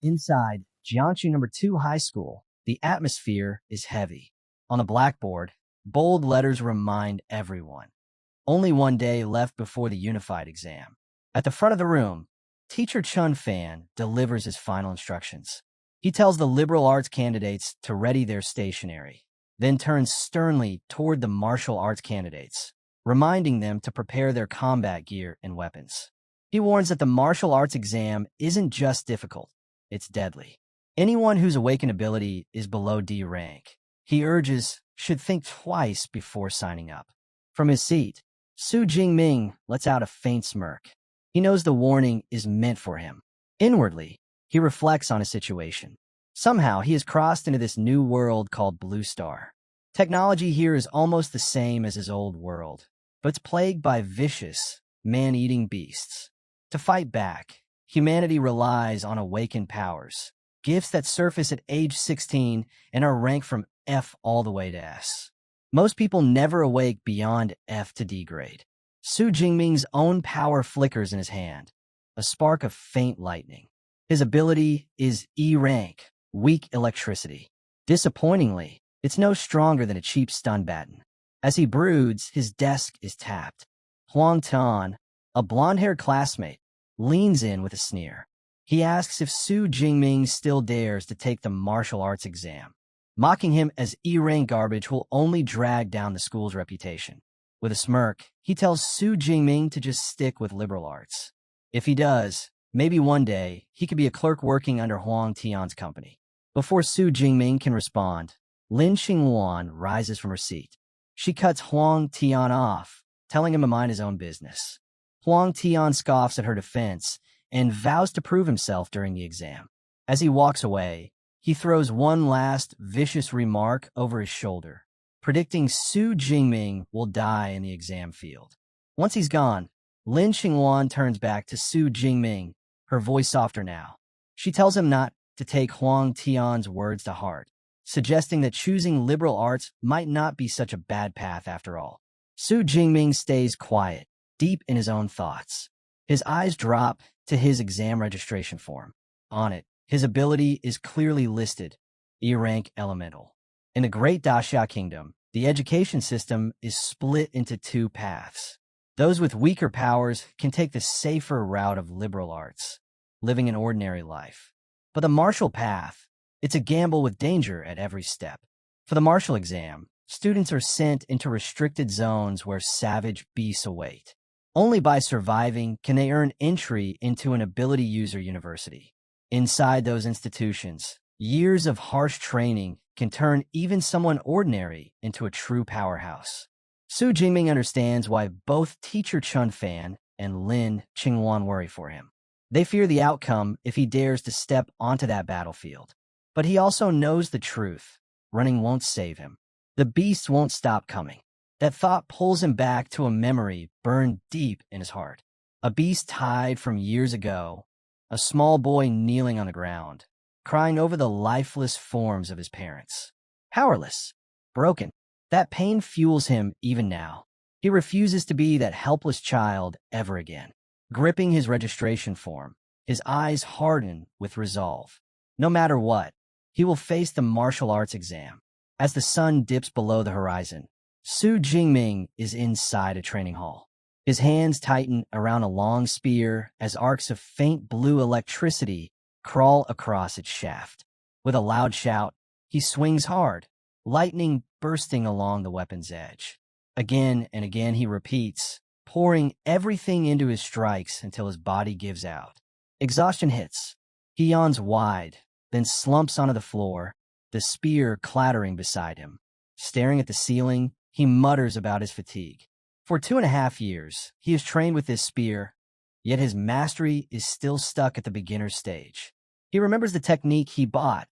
Inside Jiangsu No. 2 High School, the atmosphere is heavy. On the blackboard, bold letters remind everyone. Only one day left before the unified exam. At the front of the room, Teacher Chun Fan delivers his final instructions. He tells the liberal arts candidates to ready their stationery, then turns sternly toward the martial arts candidates, reminding them to prepare their combat gear and weapons. He warns that the martial arts exam isn't just difficult, it's deadly. Anyone whose awakened ability is below D rank, he urges, should think twice before signing up. From his seat, Su Jingming lets out a faint smirk. He knows the warning is meant for him. Inwardly, he reflects on his situation. Somehow, he has crossed into this new world called Blue Star. Technology here is almost the same as his old world, but it's plagued by vicious, man-eating beasts. To fight back, humanity relies on awakened powers, gifts that surface at age 16 and are ranked from F all the way to S. Most people never awake beyond F to D grade. Su Jingming's own power flickers in his hand, a spark of faint lightning. His ability is E rank, weak electricity. Disappointingly, it's no stronger than a cheap stun baton. As he broods, his desk is tapped. Huang Tan, a blonde-haired classmate, leans in with a sneer. He asks if Su Jingming still dares to take the martial arts exam. Mocking him as E-rank garbage will only drag down the school's reputation. With a smirk, he tells Su Jingming to just stick with liberal arts. If he does, maybe one day, he could be a clerk working under Huang Tian's company. Before Su Jingming can respond, Lin Xingluan rises from her seat. She cuts Huang Tian off, telling him to mind his own business. Huang Tian scoffs at her defense and vows to prove himself during the exam. As he walks away, he throws one last vicious remark over his shoulder, predicting Su Jingming will die in the exam field. Once he's gone, Lin Xingluan turns back to Su Jingming, her voice softer now. She tells him not to take Huang Tian's words to heart, suggesting that choosing liberal arts might not be such a bad path after all. Su Jingming stays quiet, deep in his own thoughts. His eyes drop to his exam registration form. On it, his ability is clearly listed, E-rank elemental. In the Great Daxia Kingdom, the education system is split into two paths. Those with weaker powers can take the safer route of liberal arts, living an ordinary life. But the martial path, it's a gamble with danger at every step. For the martial exam, students are sent into restricted zones where savage beasts await. Only by surviving can they earn entry into an ability user university. Inside those institutions, years of harsh training can turn even someone ordinary into a true powerhouse. Su Jingming understands why both Teacher Chun Fan and Lin Qingwan worry for him. They fear the outcome if he dares to step onto that battlefield. But he also knows the truth. Running won't save him. The beasts won't stop coming. That thought pulls him back to a memory burned deep in his heart. A beast tied from years ago, a small boy kneeling on the ground, crying over the lifeless forms of his parents. Powerless, broken. That pain fuels him even now. He refuses to be that helpless child ever again. Gripping his registration form, his eyes harden with resolve. No matter what, he will face the martial arts exam. As the sun dips below the horizon, Su Jingming is inside a training hall. His hands tighten around a long spear as arcs of faint blue electricity crawl across its shaft. With a loud shout, he swings hard, lightning bursting along the weapon's edge. Again and again he repeats, pouring everything into his strikes until his body gives out. Exhaustion hits. He yawns wide, then slumps onto the floor, the spear clattering beside him. Staring at the ceiling, he mutters about his fatigue. For 2.5 years, he has trained with this spear, yet his mastery is still stuck at the beginner's stage. He remembers the technique he bought,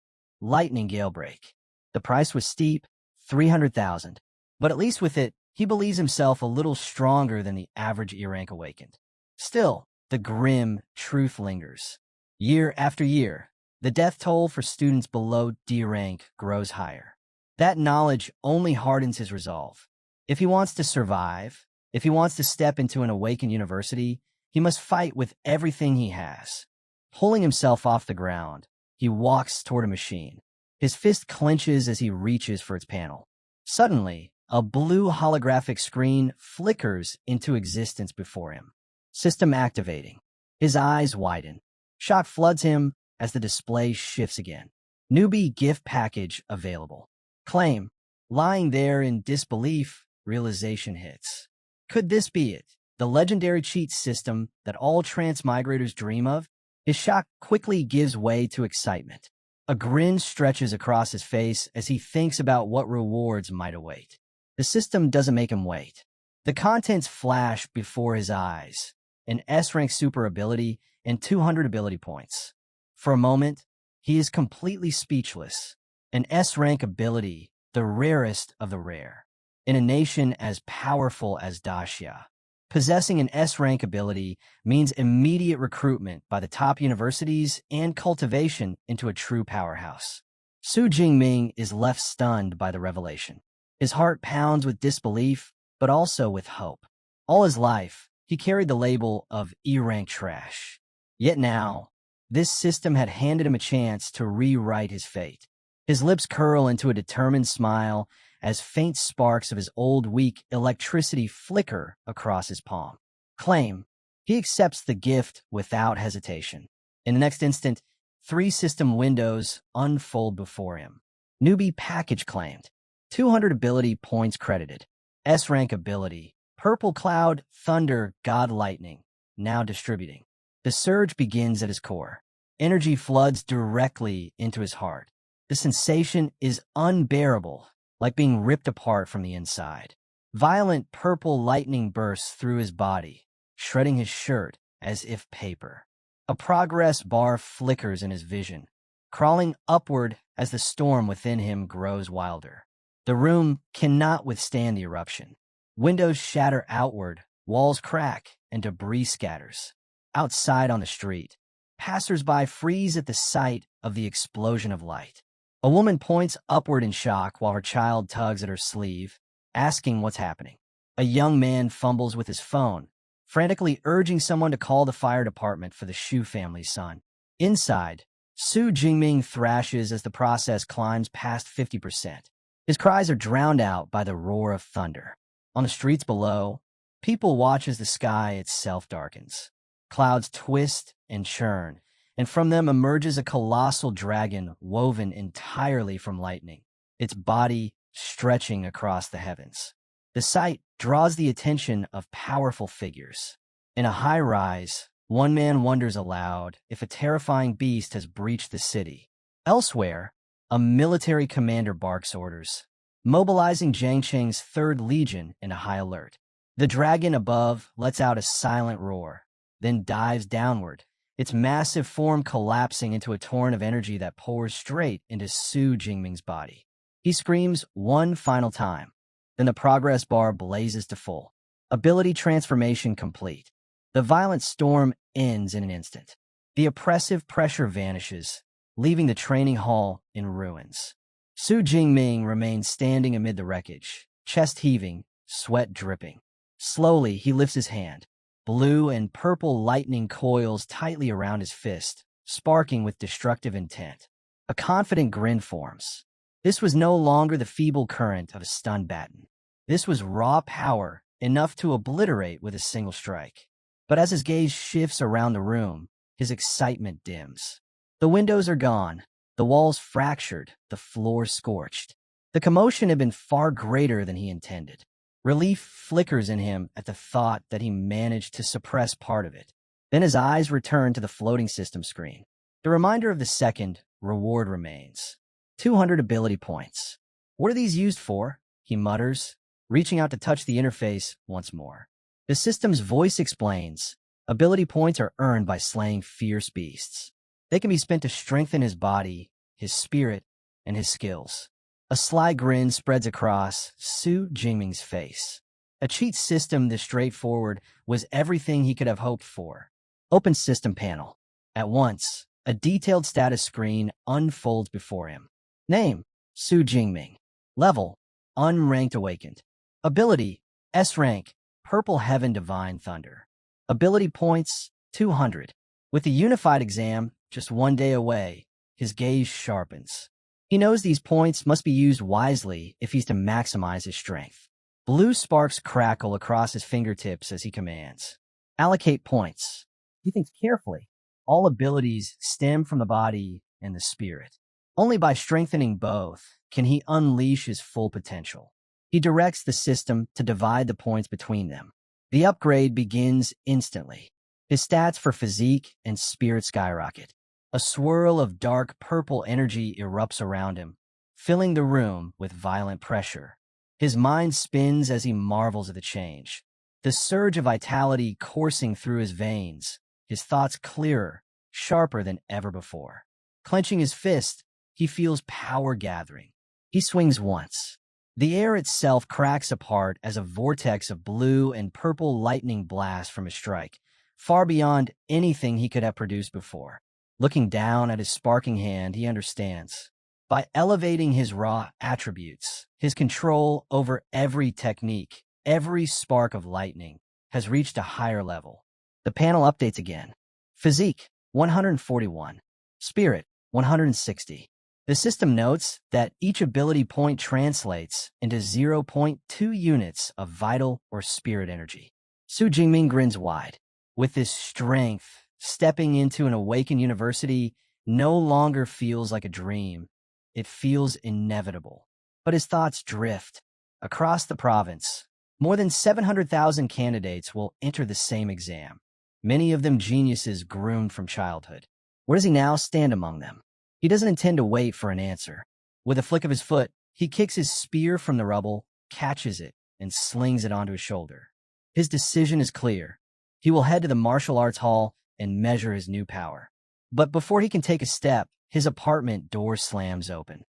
Lightning Gale Break. The price was steep, 300,000. But at least with it, he believes himself a little stronger than the average E-rank awakened. Still, the grim truth lingers. Year after year, the death toll for students below D rank grows higher. That knowledge only hardens his resolve. If he wants to survive, if he wants to step into an awakened university, he must fight with everything he has. Pulling himself off the ground, He walks toward a machine. His fist clenches as he reaches for its panel. Suddenly, a blue holographic screen flickers into existence before him. System activating. His eyes widen. Shock floods him as the display shifts again. Newbie gift package available. Claim. Lying there in disbelief, realization hits. Could this be it? The legendary cheat system that all transmigrators dream of? His shock quickly gives way to excitement. A grin stretches across his face as he thinks about what rewards might await. The system doesn't make him wait. The contents flash before his eyes. An S-rank super ability and 200 ability points. For a moment, he is completely speechless. An S-rank ability, the rarest of the rare. In a nation as powerful as Dacia, possessing an S-rank ability means immediate recruitment by the top universities and cultivation into a true powerhouse. Jingming is left stunned by the revelation. His heart pounds with disbelief, but also with hope. All his life, he carried the label of E-rank trash. Yet now, this system had handed him a chance to rewrite his fate. His lips curl into a determined smile as faint sparks of his old weak electricity flicker across his palm. Claim. He accepts the gift without hesitation. In the next instant, 3 system windows unfold before him. Newbie package claimed. 200 ability points credited. S-rank ability. Purple Cloud, Thunder, God Lightning. Now distributing. The surge begins at his core. Energy floods directly into his heart. The sensation is unbearable, like being ripped apart from the inside. Violent purple lightning bursts through his body, shredding his shirt as if paper. A progress bar flickers in his vision, crawling upward as the storm within him grows wilder. The room cannot withstand the eruption. Windows shatter outward, walls crack, and debris scatters. Outside on the street, passers-by freeze at the sight of the explosion of light. A woman points upward in shock while her child tugs at her sleeve, asking what's happening. A young man fumbles with his phone, frantically urging someone to call the fire department for the Shu family's son. Inside, Jingming thrashes as the process climbs past 50%. His cries are drowned out by the roar of thunder. On the streets below, people watch as the sky itself darkens. Clouds twist and churn, and from them emerges a colossal dragon woven entirely from lightning, its body stretching across the heavens. The sight draws the attention of powerful figures. In a high rise, one man wonders aloud if a terrifying beast has breached the city. Elsewhere, a military commander barks orders, mobilizing Jiangcheng's 3rd Legion into high alert. The dragon above lets out a silent roar, then dives downward, its massive form collapsing into a torrent of energy that pours straight into Jingming's body. He screams one final time. Then the progress bar blazes to full. Ability transformation complete. The violent storm ends in an instant. The oppressive pressure vanishes, leaving the training hall in ruins. Jingming remains standing amid the wreckage, chest heaving, sweat dripping. Slowly, he lifts his hand. Blue and purple lightning coils tightly around his fist, sparking with destructive intent. A confident grin forms. This was no longer the feeble current of a stunned baton. This was raw power, enough to obliterate with a single strike. But as his gaze shifts around the room, his excitement dims. The windows are gone, the walls fractured, the floor scorched. The commotion had been far greater than he intended. Relief flickers in him at the thought that he managed to suppress part of it. Then his eyes return to the floating system screen. The reminder of the second reward remains. 200 ability points. What are these used for? He mutters, reaching out to touch the interface once more. The system's voice explains, ability points are earned by slaying fierce beasts. They can be spent to strengthen his body, his spirit, and his skills. A sly grin spreads across Jingming's face. A cheat system this straightforward was everything he could have hoped for. Open system panel. At once, a detailed status screen unfolds before him. Name, Jingming. Level, unranked awakened. Ability, S rank, Purple Heaven Divine Thunder. Ability points, 200. With the unified exam just one day away, his gaze sharpens. He knows these points must be used wisely if he's to maximize his strength. Blue sparks crackle across his fingertips as he commands. Allocate points. He thinks carefully. All abilities stem from the body and the spirit. Only by strengthening both can he unleash his full potential. He directs the system to divide the points between them. The upgrade begins instantly. His stats for physique and spirit skyrocket. A swirl of dark purple energy erupts around him, filling the room with violent pressure. His mind spins as he marvels at the change. The surge of vitality coursing through his veins, his thoughts clearer, sharper than ever before. Clenching his fist, he feels power gathering. He swings once. The air itself cracks apart as a vortex of blue and purple lightning blasts from his strike, far beyond anything he could have produced before. Looking down at his sparking hand, he understands. By elevating his raw attributes, his control over every technique, every spark of lightning, has reached a higher level. The panel updates again. Physique, 141. Spirit, 160. The system notes that each ability point translates into 0.2 units of vital or spirit energy. Jingming grins wide. With this strength, stepping into an awakened university no longer feels like a dream. It feels inevitable. But his thoughts drift. Across the province, more than 700,000 candidates will enter the same exam, many of them geniuses groomed from childhood. Where does he now stand among them? He doesn't intend to wait for an answer. With a flick of his foot, he kicks his spear from the rubble, catches it, and slings it onto his shoulder. His decision is clear. He will head to the martial arts hall and measure his new power. But before he can take a step, his apartment door slams open.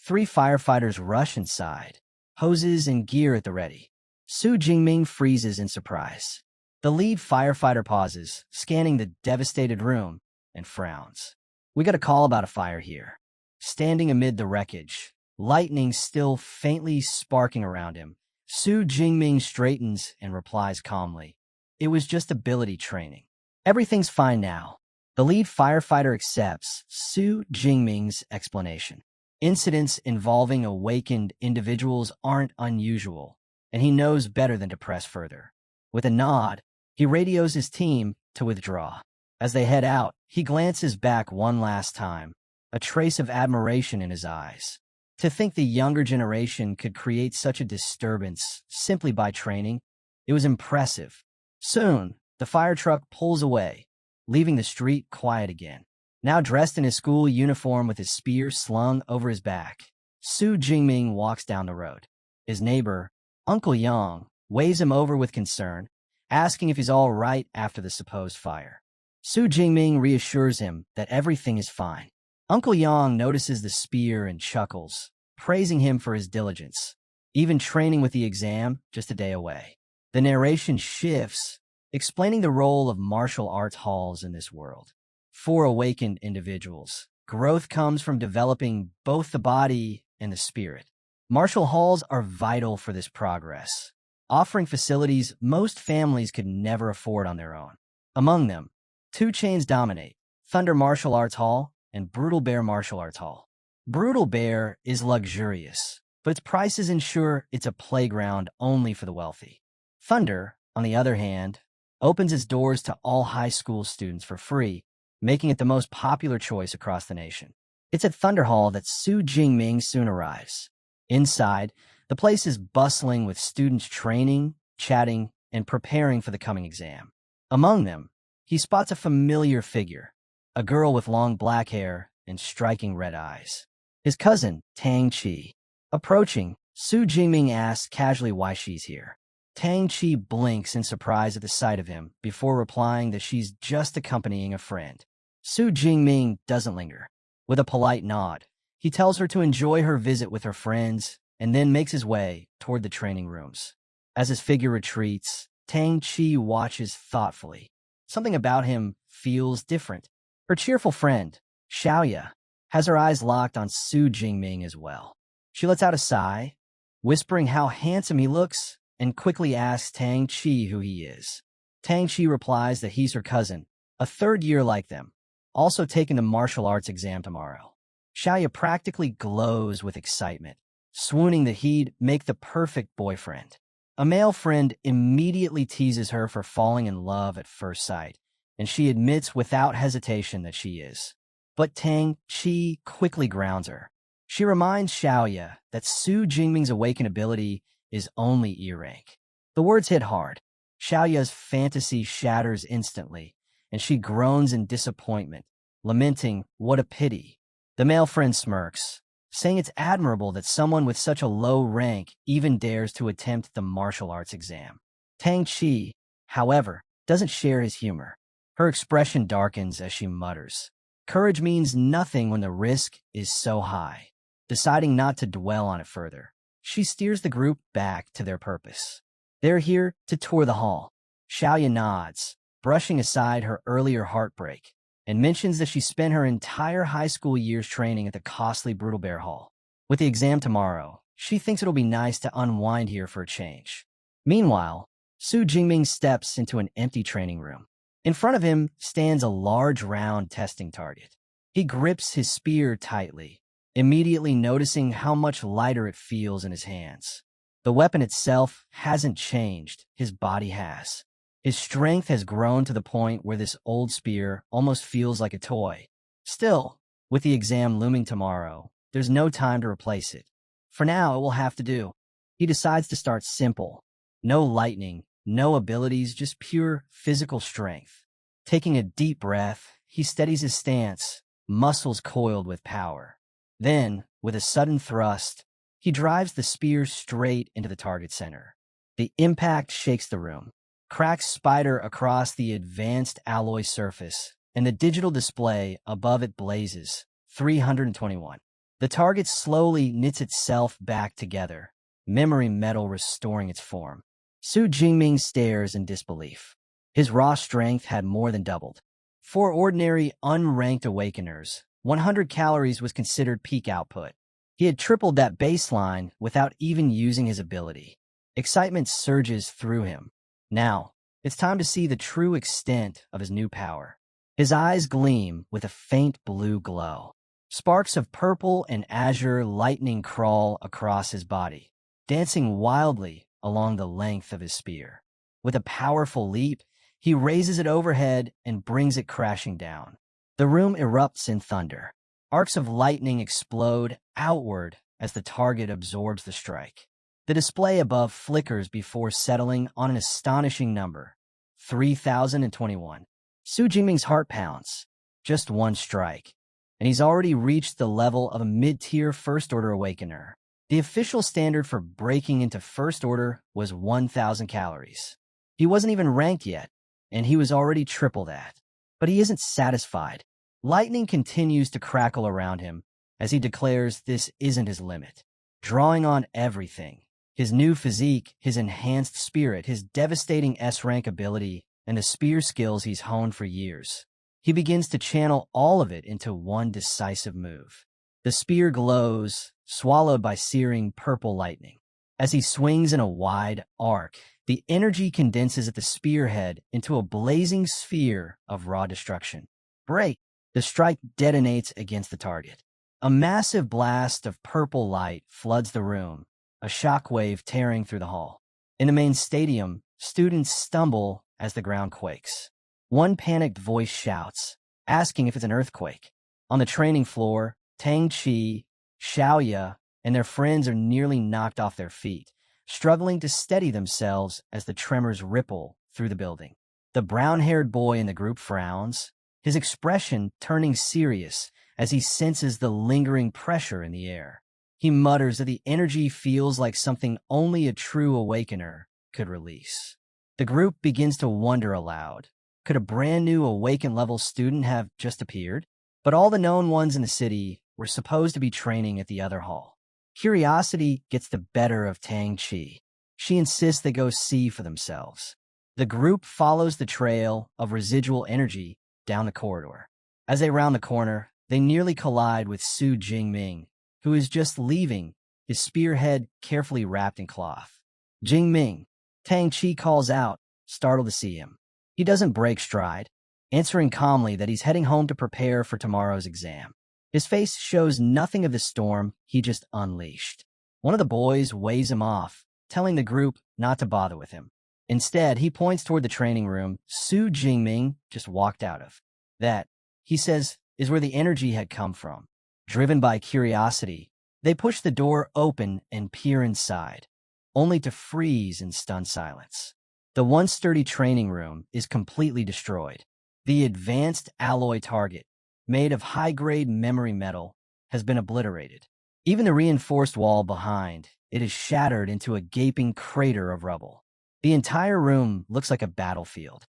3 firefighters rush inside, hoses and gear at the ready. Jingming freezes in surprise. The lead firefighter pauses, scanning the devastated room, and frowns. "We got a call about a fire here." Standing amid the wreckage, lightning still faintly sparking around him, Jingming straightens and replies calmly. "It was just ability training. Everything's fine now." The lead firefighter accepts Jingming's explanation. Incidents involving awakened individuals aren't unusual, and he knows better than to press further. With a nod, he radios his team to withdraw. As they head out, he glances back one last time, a trace of admiration in his eyes. To think the younger generation could create such a disturbance simply by training, it was impressive. Soon, the fire truck pulls away, leaving the street quiet again. Now dressed in his school uniform with his spear slung over his back, Jingming walks down the road. His neighbor, Uncle Yang, waves him over with concern, asking if he's all right after the supposed fire. Jingming reassures him that everything is fine. Uncle Yang notices the spear and chuckles, praising him for his diligence, even training with the exam just a day away. The narration shifts, explaining the role of martial arts halls in this world. For awakened individuals, growth comes from developing both the body and the spirit. Martial halls are vital for this progress, offering facilities most families could never afford on their own. Among them, 2 chains dominate: Thunder Martial Arts Hall and Brutal Bear Martial Arts Hall. Brutal Bear is luxurious, but its prices ensure it's a playground only for the wealthy. Thunder, on the other hand, opens its doors to all high school students for free, making it the most popular choice across the nation. It's at Thunder Hall that Jingming soon arrives. Inside, the place is bustling with students training, chatting, and preparing for the coming exam. Among them, he spots a familiar figure, a girl with long black hair and striking red eyes. His cousin, Tang Chi. Approaching, Jingming asks casually why she's here. Tang Chi blinks in surprise at the sight of him before replying that she's just accompanying a friend. Jingming doesn't linger. With a polite nod, he tells her to enjoy her visit with her friends and then makes his way toward the training rooms. As his figure retreats, Tang Chi watches thoughtfully. Something about him feels different. Her cheerful friend, Xiaoya, has her eyes locked on Jingming as well. She lets out a sigh, whispering how handsome he looks, and quickly asks Tang Chi who he is. Tang Chi replies that he's her cousin, a third year like them, also taking the martial arts exam tomorrow. Xiaoya practically glows with excitement, swooning that he'd make the perfect boyfriend. A male friend immediately teases her for falling in love at first sight, and she admits without hesitation that she is. But Tang Chi quickly grounds her. She reminds Xiaoya that Su Jingming's awakened ability is only E-rank. The words hit hard. Xiaoya's fantasy shatters instantly, and she groans in disappointment, lamenting, "What a pity." The male friend smirks, saying it's admirable that someone with such a low rank even dares to attempt the martial arts exam. Tang Chi, however, doesn't share his humor. Her expression darkens as she mutters, "Courage means nothing when the risk is so high." Deciding not to dwell on it further, she steers the group back to their purpose. They're here to tour the hall. Xiaoya nods, brushing aside her earlier heartbreak, and mentions that she spent her entire high school years training at the costly Brutal Bear Hall. With the exam tomorrow, she thinks it'll be nice to unwind here for a change. Meanwhile, Su Jingming steps into an empty training room. In front of him stands a large round testing target. He grips his spear tightly, immediately noticing how much lighter it feels in his hands. The weapon itself hasn't changed, his body has. His strength has grown to the point where this old spear almost feels like a toy. Still, with the exam looming tomorrow, there's no time to replace it. For now, it will have to do. He decides to start simple. No lightning, no abilities, just pure physical strength. Taking a deep breath, he steadies his stance, muscles coiled with power. Then, with a sudden thrust, he drives the spear straight into the target center. The impact shakes the room, cracks spider across the advanced alloy surface, and the digital display above it blazes. 321. The target slowly knits itself back together, memory metal restoring its form. Su Jingming stares in disbelief. His raw strength had more than doubled. For ordinary, unranked awakeners, 100 calories was considered peak output. He had tripled that baseline without even using his ability. Excitement surges through him. Now, it's time to see the true extent of his new power. His eyes gleam with a faint blue glow. Sparks of purple and azure lightning crawl across his body, dancing wildly along the length of his spear. With a powerful leap, he raises it overhead and brings it crashing down. The room erupts in thunder. Arcs of lightning explode outward as the target absorbs the strike. The display above flickers before settling on an astonishing number, 3,021. Su Jingming's heart pounds. Just one strike, and he's already reached the level of a mid-tier First-Order Awakener. The official standard for breaking into First Order was 1,000 calories. He wasn't even ranked yet, and he was already triple that. But he isn't satisfied. Lightning continues to crackle around him as he declares this isn't his limit, drawing on everything. His new physique, his enhanced spirit, his devastating S-rank ability, and the spear skills he's honed for years. He begins to channel all of it into one decisive move. The spear glows, swallowed by searing purple lightning. As he swings in a wide arc, the energy condenses at the spearhead into a blazing sphere of raw destruction. Break! The strike detonates against the target. A massive blast of purple light floods the room, a shockwave tearing through the hall. In the main stadium, students stumble as the ground quakes. One panicked voice shouts, asking if it's an earthquake. On the training floor, Tang Chi, Xiaoya, and their friends are nearly knocked off their feet, struggling to steady themselves as the tremors ripple through the building. The brown-haired boy in the group frowns, his expression turning serious as he senses the lingering pressure in the air. He mutters that the energy feels like something only a true awakener could release. The group begins to wonder aloud. Could a brand new awakened-level student have just appeared? But all the known ones in the city were supposed to be training at the other hall. Curiosity gets the better of Tang Chi. She insists they go see for themselves. The group follows the trail of residual energy down the corridor. As they round the corner, they nearly collide with Su Jingming, who is just leaving, his spearhead carefully wrapped in cloth. "Jingming," Tang Chi calls out, startled to see him. He doesn't break stride, answering calmly that he's heading home to prepare for tomorrow's exam. His face shows nothing of the storm he just unleashed. One of the boys waves him off, telling the group not to bother with him. Instead, he points toward the training room Jingming just walked out of. That, he says, is where the energy had come from. Driven by curiosity, they push the door open and peer inside, only to freeze in stunned silence. The once sturdy training room is completely destroyed. The advanced alloy target, made of high-grade memory metal, has been obliterated. Even the reinforced wall behind it is shattered into a gaping crater of rubble. The entire room looks like a battlefield.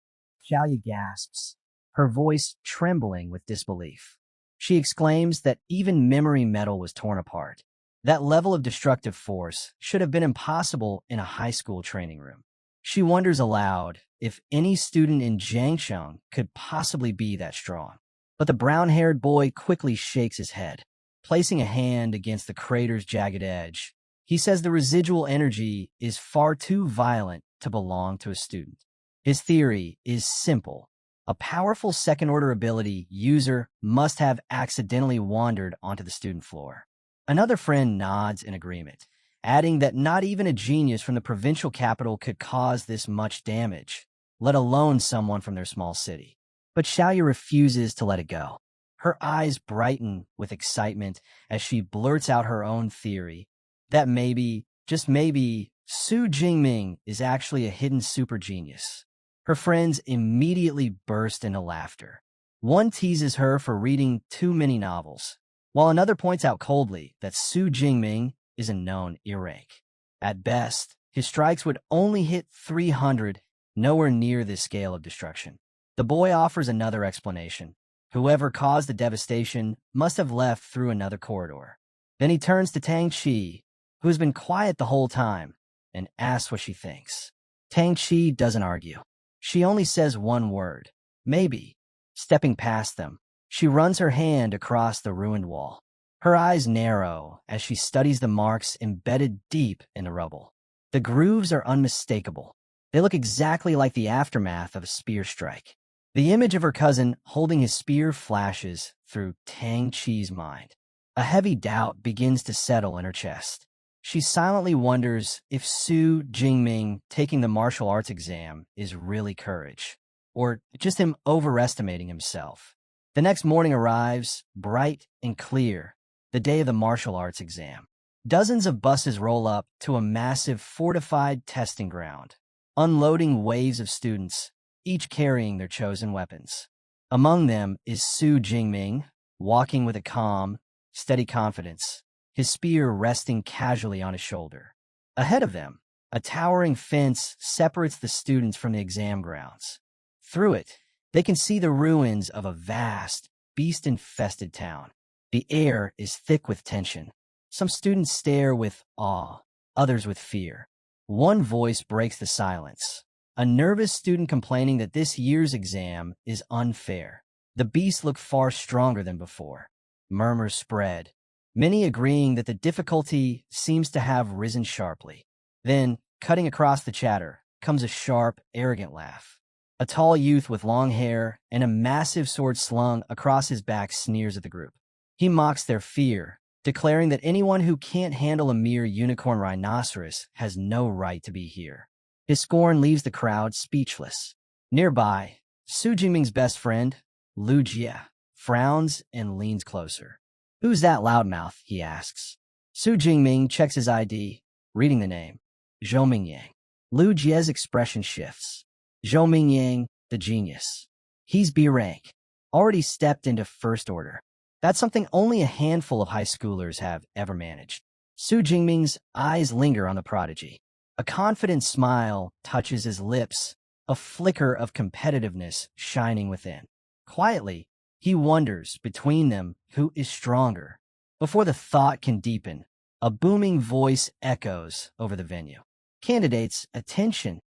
Xiaoyu gasps, her voice trembling with disbelief. She exclaims that even memory metal was torn apart. That level of destructive force should have been impossible in a high school training room. She wonders aloud if any student in Jiangsheng could possibly be that strong. But the brown-haired boy quickly shakes his head, placing a hand against the crater's jagged edge. He says the residual energy is far too violent to belong to a student. His theory is simple. A powerful second-order ability user must have accidentally wandered onto the student floor. Another friend nods in agreement, adding that not even a genius from the provincial capital could cause this much damage, let alone someone from their small city. But Xiaoyu refuses to let it go. Her eyes brighten with excitement as she blurts out her own theory that maybe, just maybe, Jingming is actually a hidden super genius. Her friends immediately burst into laughter. One teases her for reading too many novels, while another points out coldly that Jingming is a known earache. At best, his strikes would only hit 300, nowhere near this scale of destruction. The boy offers another explanation. Whoever caused the devastation must have left through another corridor. Then he turns to Tang Chi, who has been quiet the whole time, and asks what she thinks. Tang Chi doesn't argue. She only says one word, maybe. Stepping past them, she runs her hand across the ruined wall. Her eyes narrow as she studies the marks embedded deep in the rubble. The grooves are unmistakable. They look exactly like the aftermath of a spear strike. The image of her cousin holding his spear flashes through Tang Chi's mind. A heavy doubt begins to settle in her chest. She silently wonders if Jingming taking the martial arts exam is really courage, or just him overestimating himself. The next morning arrives, bright and clear, the day of the martial arts exam. Dozens of buses roll up to a massive fortified testing ground, unloading waves of students, each carrying their chosen weapons. Among them is Jingming, walking with a calm, steady confidence, his spear resting casually on his shoulder. Ahead of them, a towering fence separates the students from the exam grounds. Through it, they can see the ruins of a vast, beast-infested town. The air is thick with tension. Some students stare with awe, others with fear. One voice breaks the silence, a nervous student complaining that this year's exam is unfair. The beasts look far stronger than before. Murmurs spread, many agreeing that the difficulty seems to have risen sharply. Then, cutting across the chatter, comes a sharp, arrogant laugh. A tall youth with long hair and a massive sword slung across his back sneers at the group. He mocks their fear, declaring that anyone who can't handle a mere unicorn rhinoceros has no right to be here. His scorn leaves the crowd speechless. Nearby, Jingming's best friend, Lu Jie, frowns and leans closer. "Who's that loudmouth?" he asks. Jingming checks his ID, reading the name, Zhou Mingyang. Lu Jie's expression shifts. Zhou Mingyang, the genius. He's B rank, already stepped into first order. That's something only a handful of high schoolers have ever managed. Jingming's eyes linger on the prodigy. A confident smile touches his lips, a flicker of competitiveness shining within. Quietly, he wonders between them who is stronger. Before the thought can deepen, a booming voice echoes over the venue. "Candidates, attention!"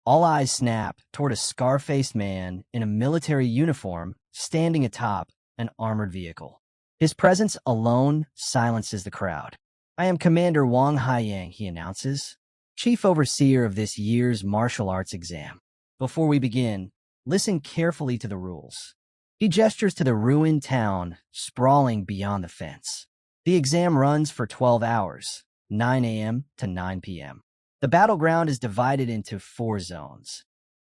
All eyes snap toward a scar-faced man in a military uniform standing atop an armored vehicle. His presence alone silences the crowd. "I am Commander Wang Haiyang," he announces, chief overseer of this year's martial arts exam. "Before we begin, listen carefully to the rules. He gestures to the ruined town sprawling beyond the fence. The exam runs for 12 hours, 9 a.m. to 9 p.m. The battleground is divided into 4 zones: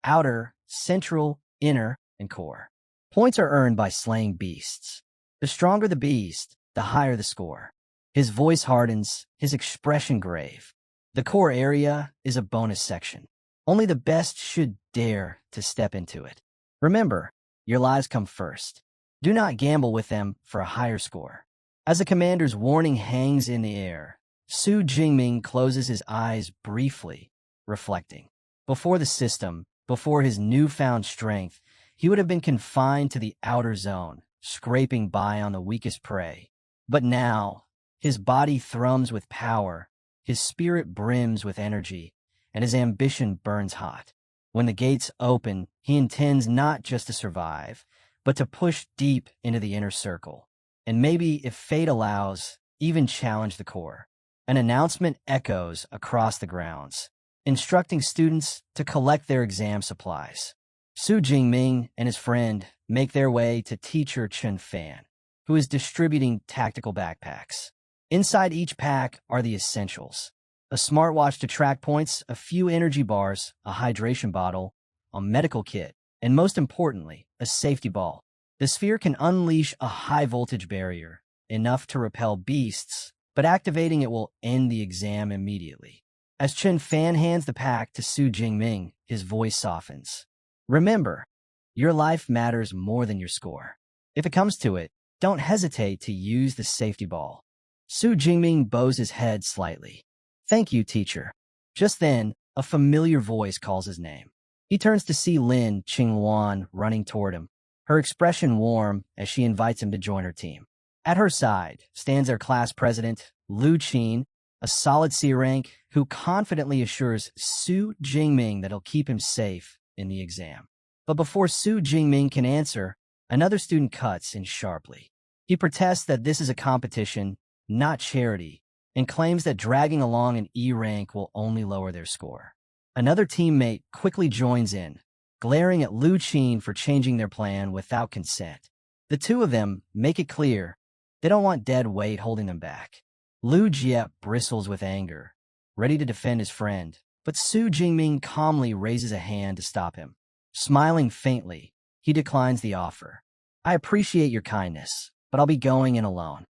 outer, central, inner, and core. Points are earned by slaying beasts. The stronger the beast, the higher the score. His voice hardens, his expression grave. The core area is a bonus section. Only the best should dare to step into it. Remember, your lives come first. Do not gamble with them for a higher score. As the commander's warning hangs in the air, Su Jingming closes his eyes briefly, reflecting. Before the system, before his newfound strength, he would have been confined to the outer zone, scraping by on the weakest prey. But now, his body thrums with power, his spirit brims with energy, and his ambition burns hot. When the gates open, he intends not just to survive, but to push deep into the inner circle, and maybe, if fate allows, even challenge the core. An announcement echoes across the grounds, instructing students to collect their exam supplies. Su Jingming and his friend make their way to teacher Chen Fan, who is distributing tactical backpacks. Inside each pack are the essentials: a smartwatch to track points, a few energy bars, a hydration bottle, a medical kit, and most importantly, a safety ball. The sphere can unleash a high-voltage barrier, enough to repel beasts, but activating it will end the exam immediately. As Chen Fan hands the pack to Su Jingming, his voice softens. Remember, your life matters more than your score. If it comes to it, don't hesitate to use the safety ball. Su Jingming bows his head slightly. Thank you, teacher. Just then, a familiar voice calls his name. He turns to see Lin Qingluan running toward him, her expression warm as she invites him to join her team. At her side stands their class president, Lu Qin, a solid C rank who confidently assures Su Jingming that he'll keep him safe in the exam. But before Su Jingming can answer, another student cuts in sharply. He protests that this is a competition, not charity, and claims that dragging along an E rank will only lower their score. Another teammate quickly joins in, glaring at Lu Qin for changing their plan without consent. The two of them make it clear they don't want dead weight holding them back. Lu Jie bristles with anger, ready to defend his friend, but Su Jingming calmly raises a hand to stop him. Smiling faintly, he declines the offer. I appreciate your kindness, but I'll be going in alone.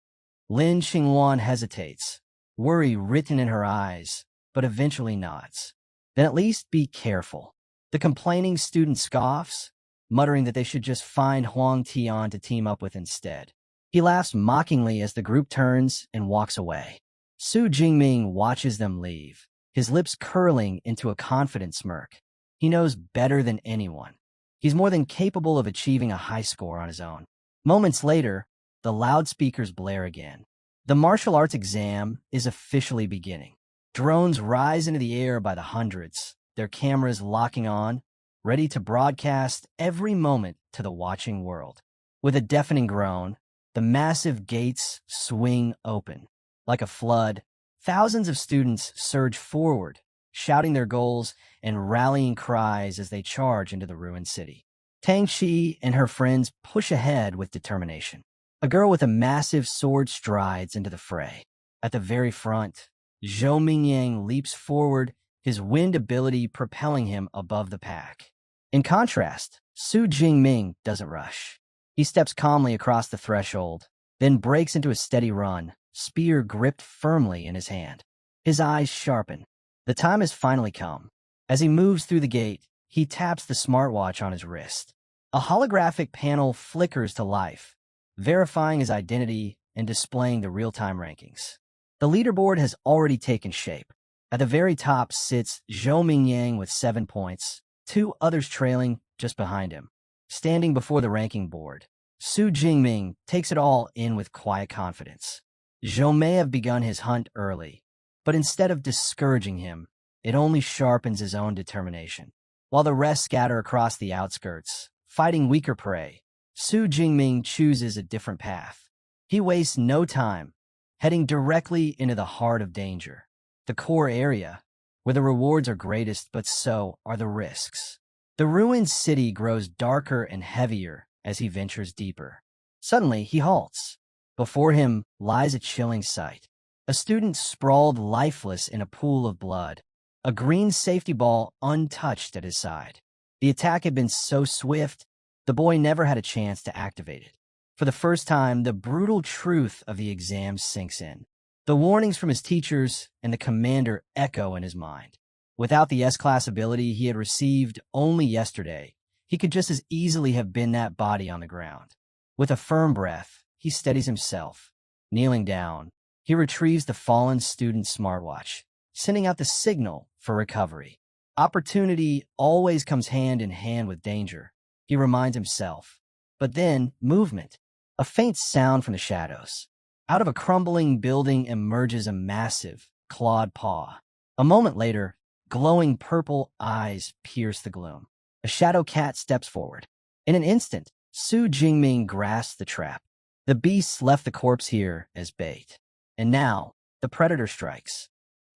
Lin Qingluan hesitates, worry written in her eyes, but eventually nods. Then at least be careful. The complaining student scoffs, muttering that they should just find Huang Tian to team up with instead. He laughs mockingly as the group turns and walks away. Su Jingming watches them leave, his lips curling into a confident smirk. He knows better than anyone. He's more than capable of achieving a high score on his own. Moments later, the loudspeakers blare again. The martial arts exam is officially beginning. Drones rise into the air by the hundreds, their cameras locking on, ready to broadcast every moment to the watching world. With a deafening groan, the massive gates swing open. Like a flood, thousands of students surge forward, shouting their goals and rallying cries as they charge into the ruined city. Tang Shi and her friends push ahead with determination. A girl with a massive sword strides into the fray. At the very front, Zhou Mingyang leaps forward, his wind ability propelling him above the pack. In contrast, Su Jingming doesn't rush. He steps calmly across the threshold, then breaks into a steady run, spear gripped firmly in his hand. His eyes sharpen. The time has finally come. As he moves through the gate, he taps the smartwatch on his wrist. A holographic panel flickers to life, verifying his identity and displaying the real-time rankings. The leaderboard has already taken shape. At the very top sits Zhou Mingyang with 7 points, 2 others trailing just behind him. Standing before the ranking board, Su Jingming takes it all in with quiet confidence. Zhou may have begun his hunt early, but instead of discouraging him, it only sharpens his own determination. While the rest scatter across the outskirts, fighting weaker prey, Su Jingming chooses a different path. He wastes no time, heading directly into the heart of danger, the core area, where the rewards are greatest, but so are the risks. The ruined city grows darker and heavier as he ventures deeper. Suddenly, he halts. Before him lies a chilling sight. A student sprawled lifeless in a pool of blood, a green safety ball untouched at his side. The attack had been so swift, the boy never had a chance to activate it. For the first time, the brutal truth of the exam sinks in. The warnings from his teachers and the commander echo in his mind. Without the S-class ability he had received only yesterday, he could just as easily have been that body on the ground. With a firm breath, he steadies himself. Kneeling down, he retrieves the fallen student's smartwatch, sending out the signal for recovery. Opportunity always comes hand in hand with danger, he reminds himself. But then, movement. A faint sound from the shadows. Out of a crumbling building emerges a massive, clawed paw. A moment later, glowing purple eyes pierce the gloom. A shadow cat steps forward. In an instant, Jingming grasps the trap. The beasts left the corpse here as bait. And now, the predator strikes.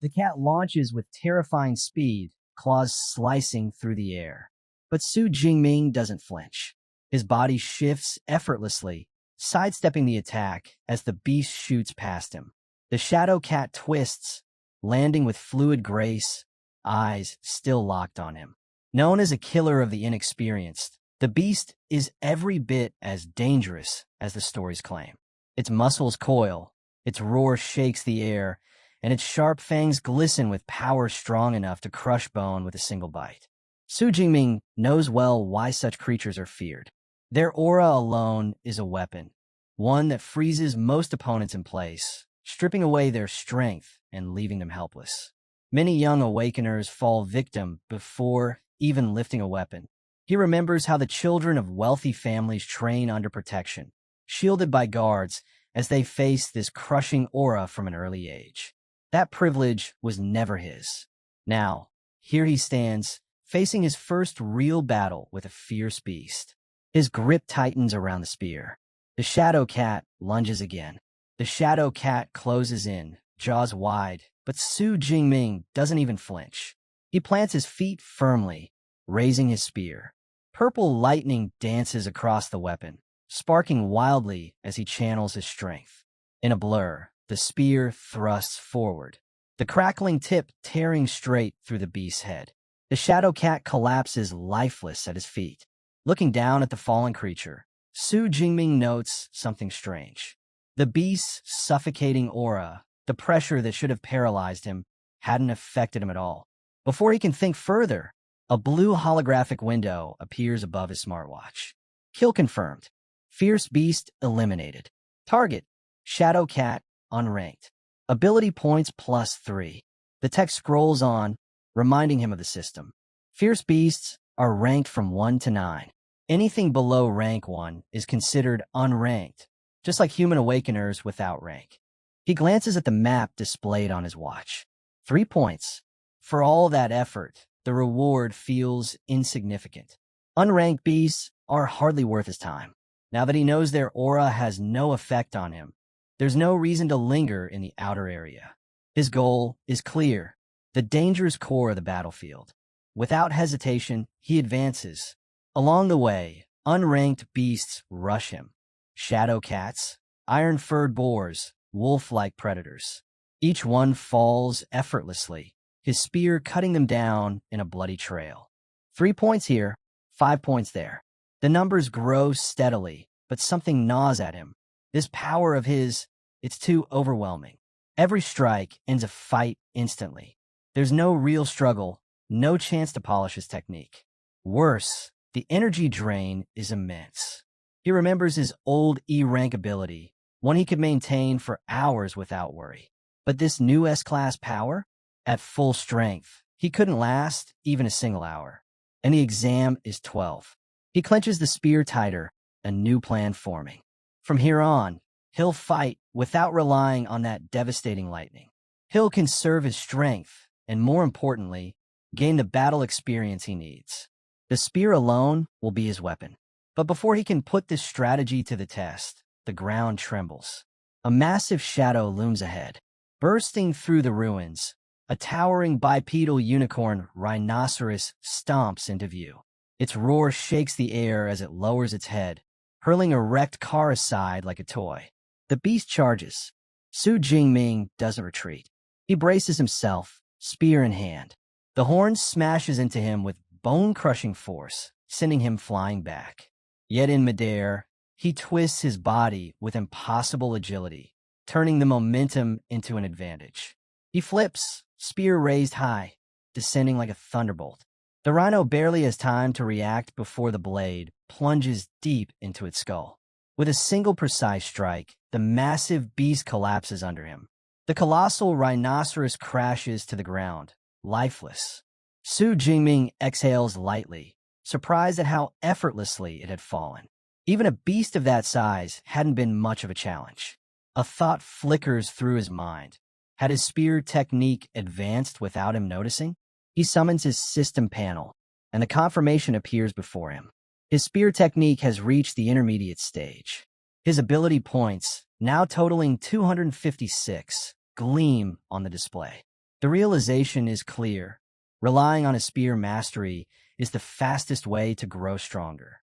The cat launches with terrifying speed, claws slicing through the air. But Jingming doesn't flinch. His body shifts effortlessly, sidestepping the attack as the beast shoots past him. The shadow cat twists, landing with fluid grace, eyes still locked on him. Known as a killer of the inexperienced, the beast is every bit as dangerous as the stories claim. Its muscles coil, its roar shakes the air, and its sharp fangs glisten with power strong enough to crush bone with a single bite. Jingming knows well why such creatures are feared. Their aura alone is a weapon, one that freezes most opponents in place, stripping away their strength and leaving them helpless. Many young awakeners fall victim before even lifting a weapon. He remembers how the children of wealthy families train under protection, shielded by guards as they face this crushing aura from an early age. That privilege was never his. Now, here he stands, facing his first real battle with a fierce beast. His grip tightens around the spear. The shadow cat lunges again. The shadow cat closes in, jaws wide, but Jingming doesn't even flinch. He plants his feet firmly, raising his spear. Purple lightning dances across the weapon, sparking wildly as he channels his strength. In a blur, the spear thrusts forward, the crackling tip tearing straight through the beast's head. The shadow cat collapses lifeless at his feet. Looking down at the fallen creature, Jingming notes something strange. The beast's suffocating aura, the pressure that should have paralyzed him, hadn't affected him at all. Before he can think further, a blue holographic window appears above his smartwatch. Kill confirmed. Fierce beast eliminated. Target: shadow cat, unranked. Ability points +3. The text scrolls on, reminding him of the system. Fierce beasts are ranked from 1 to 9. Anything below rank 1 is considered unranked, just like human awakeners without rank. He glances at the map displayed on his watch. 3 points. For all that effort, the reward feels insignificant. Unranked beasts are hardly worth his time. Now that he knows their aura has no effect on him, there's no reason to linger in the outer area. His goal is clear: the dangerous core of the battlefield. Without hesitation, he advances. Along the way, unranked beasts rush him. Shadow cats, iron-furred boars, wolf-like predators. Each one falls effortlessly, his spear cutting them down in a bloody trail. 3 points here, 5 points there. The numbers grow steadily, but something gnaws at him. This power of his, it's too overwhelming. Every strike ends a fight instantly. There's no real struggle, no chance to polish his technique. Worse, the energy drain is immense. He remembers his old E-rank ability, one he could maintain for hours without worry. But this new S-class power? At full strength, he couldn't last even a single hour. And the exam is 12. He clenches the spear tighter, a new plan forming. From here on, he'll fight without relying on that devastating lightning. He'll conserve his strength, and more importantly, gain the battle experience he needs. The spear alone will be his weapon. But before he can put this strategy to the test, the ground trembles. A massive shadow looms ahead. Bursting through the ruins, a towering bipedal unicorn rhinoceros stomps into view. Its roar shakes the air as it lowers its head, hurling a wrecked car aside like a toy. The beast charges. Su Jingming doesn't retreat. He braces himself, spear in hand. The horn smashes into him with bone-crushing force, sending him flying back. Yet in midair, he twists his body with impossible agility, turning the momentum into an advantage. He flips, spear raised high, descending like a thunderbolt. The rhino barely has time to react before the blade plunges deep into its skull. With a single precise strike, the massive beast collapses under him. The colossal rhinoceros crashes to the ground, lifeless. Su Jingming exhales lightly, surprised at how effortlessly it had fallen. Even a beast of that size hadn't been much of a challenge. A thought flickers through his mind. Had his spear technique advanced without him noticing? He summons his system panel, and the confirmation appears before him. His spear technique has reached the intermediate stage. His ability points, now totaling 256, gleam on the display. The realization is clear. Relying on his spear mastery is the fastest way to grow stronger.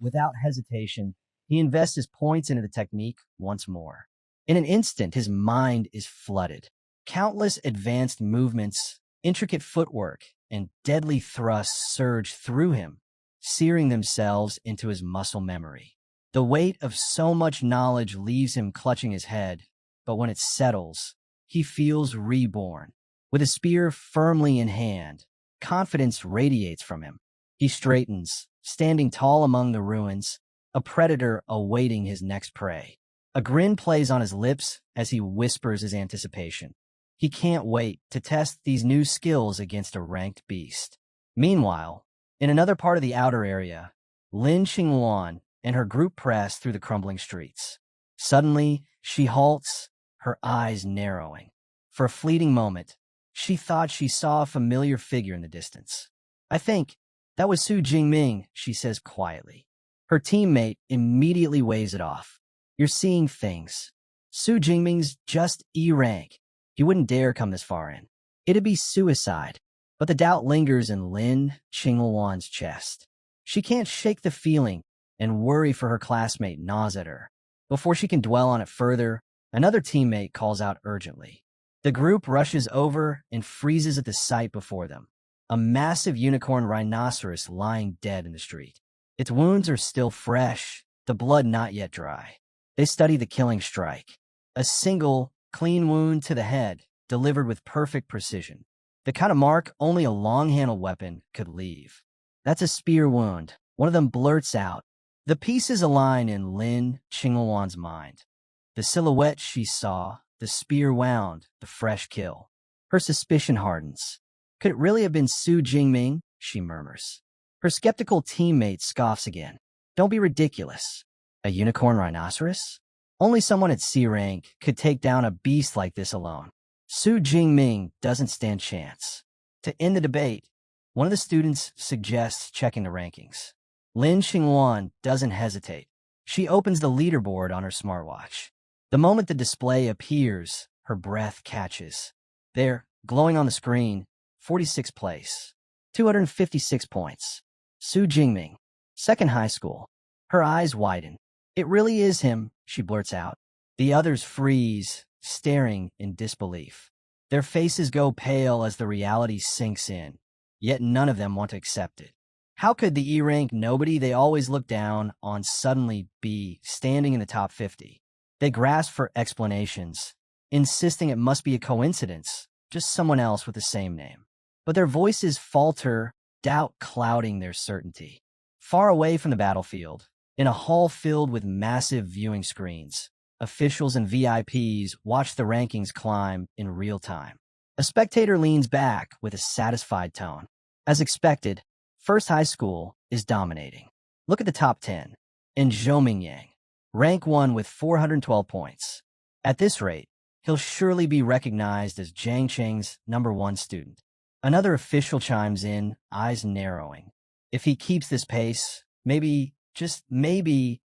Without hesitation, he invests his points into the technique once more. In an instant, his mind is flooded. Countless advanced movements, intricate footwork, and deadly thrusts surge through him, searing themselves into his muscle memory. The weight of so much knowledge leaves him clutching his head, but when it settles, he feels reborn. With a spear firmly in hand, confidence radiates from him. He straightens, standing tall among the ruins, a predator awaiting his next prey. A grin plays on his lips as he whispers his anticipation. He can't wait to test these new skills against a ranked beast. Meanwhile, in another part of the outer area, Lin Xingluan and her group press through the crumbling streets. Suddenly, she halts, her eyes narrowing. For a fleeting moment, she thought she saw a familiar figure in the distance. "I think that was Su Jingming," she says quietly. Her teammate immediately waves it off. "You're seeing things. Su Jingming's just E rank. He wouldn't dare come this far in. It'd be suicide." But the doubt lingers in Lin Qingluan's chest. She can't shake the feeling, and worry for her classmate gnaws at her. Before she can dwell on it further, another teammate calls out urgently. The group rushes over and freezes at the sight before them. A massive unicorn rhinoceros lying dead in the street. Its wounds are still fresh, the blood not yet dry. They study the killing strike. A single, clean wound to the head, delivered with perfect precision. The kind of mark only a long-handled weapon could leave. "That's a spear wound," one of them blurts out. The pieces align in Lin Qingluan's mind. The silhouette she saw, the spear wound, the fresh kill. Her suspicion hardens. Could it really have been Su Jingming? She murmurs. Her skeptical teammate scoffs again. "Don't be ridiculous. A unicorn rhinoceros? Only someone at C rank could take down a beast like this alone. Su Jingming doesn't stand chance." To end the debate, one of the students suggests checking the rankings. Lin Xingluan doesn't hesitate. She opens the leaderboard on her smartwatch. The moment the display appears, her breath catches. There, glowing on the screen, 46th place, 256 points. Su Jingming, second high school. Her eyes widen. "It really is him," she blurts out. The others freeze, staring in disbelief. Their faces go pale as the reality sinks in, yet none of them want to accept it. How could the E-rank nobody they always look down on suddenly be standing in the top 50? They grasp for explanations, insisting it must be a coincidence, just someone else with the same name. But their voices falter, doubt clouding their certainty. Far away from the battlefield, in a hall filled with massive viewing screens, officials and VIPs watch the rankings climb in real time. A spectator leans back with a satisfied tone. As expected, First High School is dominating. Look at the top 10. In Zhou Yang, rank 1 with 412 points. At this rate, he'll surely be recognized as Jiang Cheng's #1 student. Another official chimes in, eyes narrowing. If he keeps this pace, maybe, just maybe,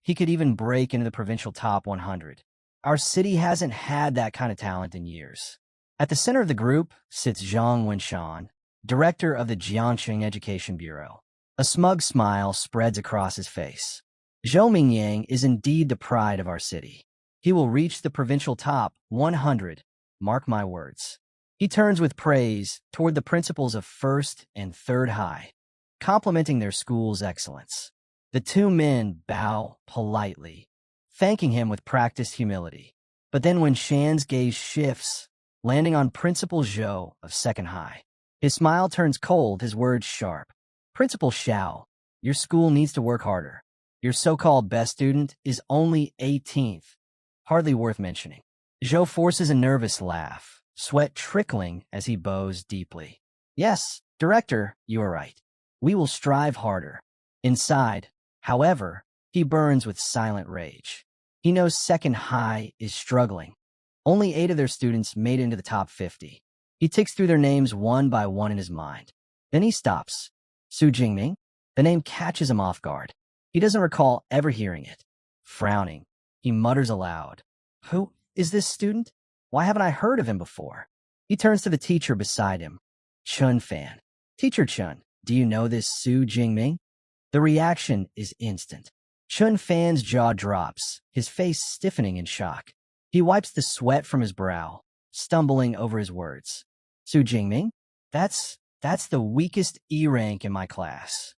he could even break into the provincial top 100. Our city hasn't had that kind of talent in years. At the center of the group sits Zhang Wenshan, director of the Jiangxing Education Bureau. A smug smile spreads across his face. Zhou Mingyang is indeed the pride of our city. He will reach the provincial top 100, mark my words. He turns with praise toward the principals of first and third high, complimenting their school's excellence. The two men bow politely, thanking him with practiced humility. But then when Shan's gaze shifts, landing on Principal Zhou of second high, his smile turns cold, his words sharp. Principal Xiao, your school needs to work harder. Your so-called best student is only 18th, hardly worth mentioning. Zhou forces a nervous laugh, sweat trickling as he bows deeply. Yes, director, you are right. We will strive harder. Inside, however, he burns with silent rage. He knows second high is struggling. Only 8 of their students made it into the top 50. He ticks through their names one by one in his mind. Then he stops. Su Jingming? The name catches him off guard. He doesn't recall ever hearing it. Frowning, he mutters aloud. Who is this student? Why haven't I heard of him before? He turns to the teacher beside him. Chun Fan. Teacher Chun, do you know this Su Jingming? The reaction is instant. Chun Fan's jaw drops, his face stiffening in shock. He wipes the sweat from his brow, stumbling over his words. Su Jingming? That's the weakest E rank in my class.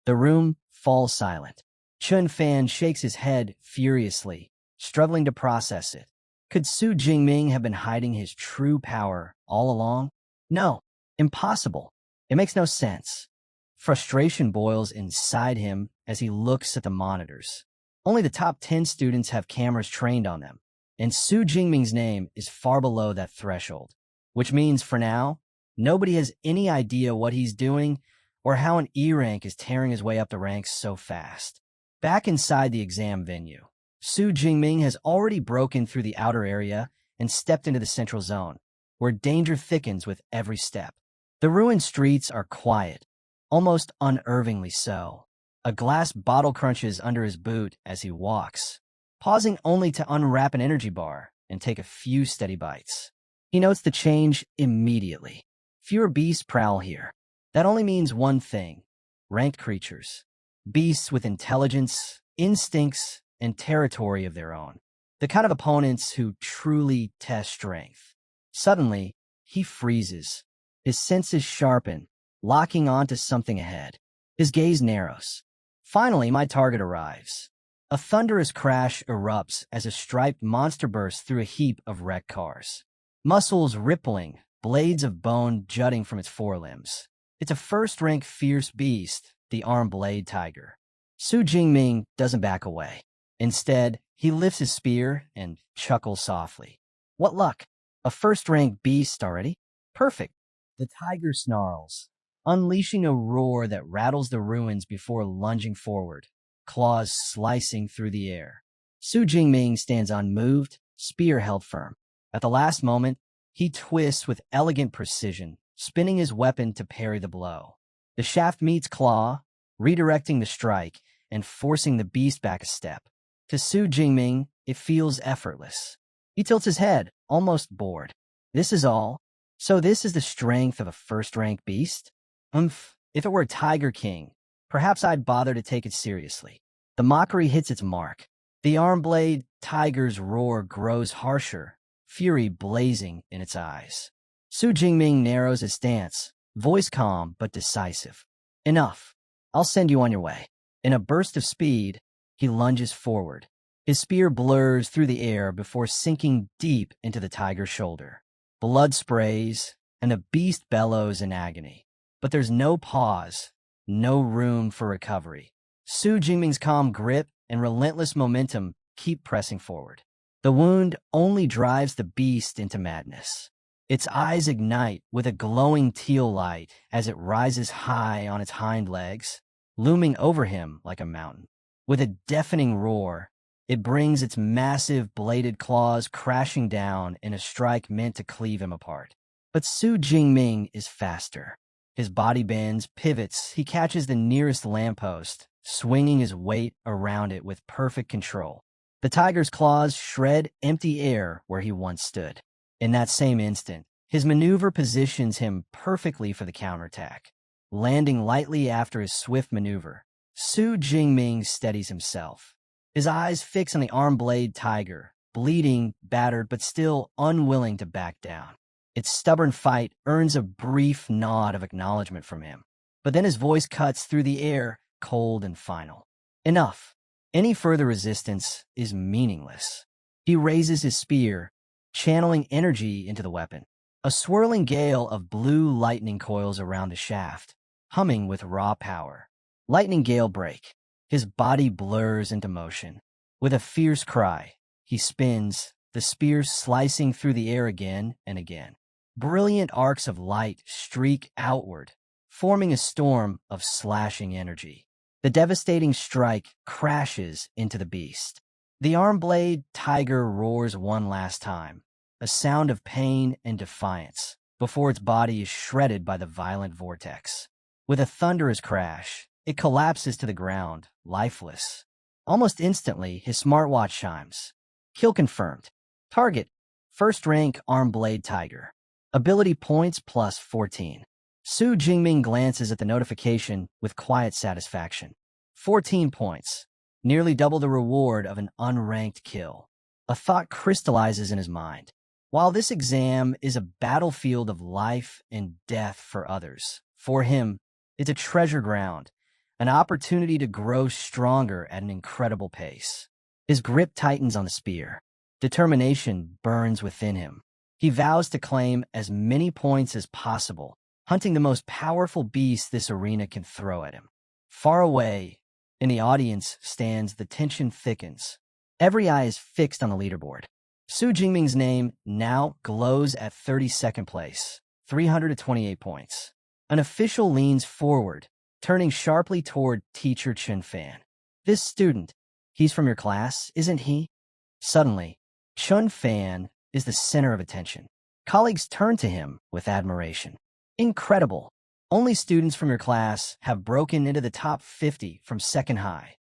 The room falls silent. Chun Fan shakes his head furiously, struggling to process it. Could Su Jingming have been hiding his true power all along? No, impossible. It makes no sense. Frustration boils inside him as he looks at the monitors. Only the top 10 students have cameras trained on them, and Su Jingming's name is far below that threshold, which means for now, nobody has any idea what he's doing or how an E rank is tearing his way up the ranks so fast. Back inside the exam venue, Su Jingming has already broken through the outer area and stepped into the central zone, where danger thickens with every step. The ruined streets are quiet, almost unnervingly so. A glass bottle crunches under his boot as he walks, pausing only to unwrap an energy bar and take a few steady bites. He notes the change immediately. Fewer beasts prowl here. That only means one thing: ranked creatures. Beasts with intelligence, instincts, and territory of their own. The kind of opponents who truly test strength. Suddenly, he freezes. His senses sharpen, locking onto something ahead. His gaze narrows. Finally, my target arrives. A thunderous crash erupts as a striped monster bursts through a heap of wrecked cars. Muscles rippling, blades of bone jutting from its forelimbs. It's a first-rank fierce beast, the arm-blade tiger. Su Jingming doesn't back away. Instead, he lifts his spear and chuckles softly. What luck! A first-rank beast already? Perfect. The tiger snarls, unleashing a roar that rattles the ruins before lunging forward, claws slicing through the air. Su Jingming stands unmoved, spear held firm. At the last moment, he twists with elegant precision, spinning his weapon to parry the blow. The shaft meets claw, redirecting the strike and forcing the beast back a step. To Su Jingming, it feels effortless. He tilts his head, almost bored. This is all? So this is the strength of a first-rank beast? If it were a Tiger King, perhaps I'd bother to take it seriously. The mockery hits its mark. The arm-blade tiger's roar grows harsher, fury blazing in its eyes. Su Jingming narrows his stance, voice calm but decisive. Enough. I'll send you on your way. In a burst of speed, he lunges forward. His spear blurs through the air before sinking deep into the tiger's shoulder. Blood sprays, and the beast bellows in agony. But there's no pause, no room for recovery. Su Jingming's calm grip and relentless momentum keep pressing forward. The wound only drives the beast into madness. Its eyes ignite with a glowing teal light as it rises high on its hind legs, looming over him like a mountain. With a deafening roar, it brings its massive bladed claws crashing down in a strike meant to cleave him apart. But Su Jingming is faster. His body bends, pivots, he catches the nearest lamppost, swinging his weight around it with perfect control. The tiger's claws shred empty air where he once stood. In that same instant, his maneuver positions him perfectly for the counterattack. Landing lightly after his swift maneuver, Su Jingming steadies himself. His eyes fix on the arm-blade tiger, bleeding, battered, but still unwilling to back down. Its stubborn fight earns a brief nod of acknowledgement from him. But then his voice cuts through the air, cold and final. Enough. Any further resistance is meaningless. He raises his spear, channeling energy into the weapon. A swirling gale of blue lightning coils around the shaft, humming with raw power. Lightning gale break. His body blurs into motion. With a fierce cry, he spins, the spear slicing through the air again and again. Brilliant arcs of light streak outward, forming a storm of slashing energy. The devastating strike crashes into the beast. The arm-blade tiger roars one last time, a sound of pain and defiance, before its body is shredded by the violent vortex. With a thunderous crash, it collapses to the ground, lifeless. Almost instantly, his smartwatch chimes. Kill confirmed. Target, first rank arm-blade tiger. Ability points plus 14. Su Jingming glances at the notification with quiet satisfaction. 14 points, nearly double the reward of an unranked kill. A thought crystallizes in his mind. While this exam is a battlefield of life and death for others, for him, it's a treasure ground, an opportunity to grow stronger at an incredible pace. His grip tightens on the spear. Determination burns within him. He vows to claim as many points as possible, hunting the most powerful beast this arena can throw at him. Far away, in the audience stands, the tension thickens. Every eye is fixed on the leaderboard. Su Jingming's name now glows at 32nd place, 328 points. An official leans forward, turning sharply toward teacher Chen Fan. This student, he's from your class, isn't he? Suddenly, Chen Fan is the center of attention. Colleagues turn to him with admiration. Incredible. Only students from your class have broken into the top 50 from second high.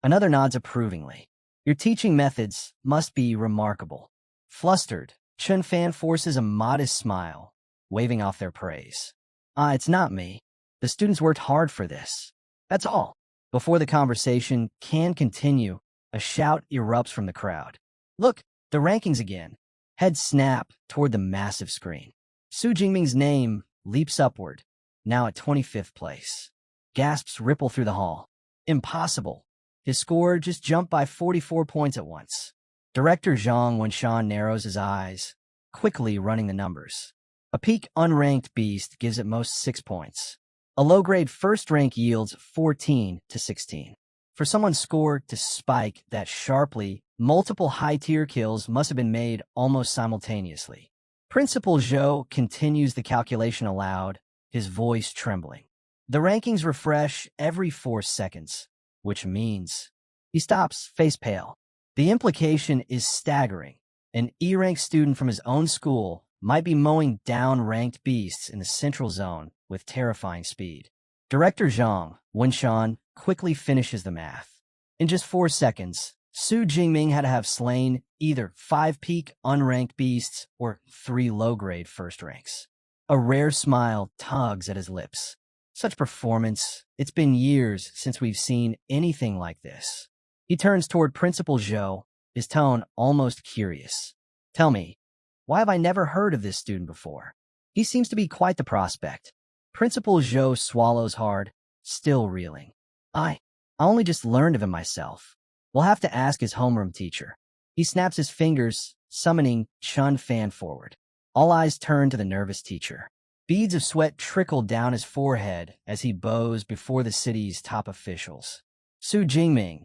Another nods approvingly. Your teaching methods must be remarkable. Flustered, Chen Fan forces a modest smile, waving off their praise. It's not me. The students worked hard for this. That's all. Before the conversation can continue, a shout erupts from the crowd. Look, the rankings again. Heads snap toward the massive screen. Su Jingming's name leaps upward, now at 25th place. Gasps ripple through the hall. Impossible. His score just jumped by 44 points at once. Director Zhang Wenshan narrows his eyes, quickly running the numbers. A peak unranked beast gives at most 6 points. A low-grade first rank yields 14 to 16. For someone's score to spike that sharply, multiple high-tier kills must have been made almost simultaneously. Principal Zhou continues the calculation aloud, his voice trembling. The rankings refresh every 4 seconds, which means he stops, face pale. The implication is staggering. An E-rank student from his own school might be mowing down ranked beasts in the central zone with terrifying speed. Director Zhang Wenshan quickly finishes the math. In just 4 seconds, Su Jingming had to have slain either 5 peak unranked beasts or 3 low-grade first ranks. A rare smile tugs at his lips. Such performance, it's been years since we've seen anything like this. He turns toward Principal Zhou, his tone almost curious. Tell me, why have I never heard of this student before? He seems to be quite the prospect. Principal Zhou swallows hard, still reeling. I only just learned of him myself. We'll have to ask his homeroom teacher. He snaps his fingers, summoning Chen Fan forward. All eyes turn to the nervous teacher. Beads of sweat trickle down his forehead as he bows before the city's top officials. Su Jingming.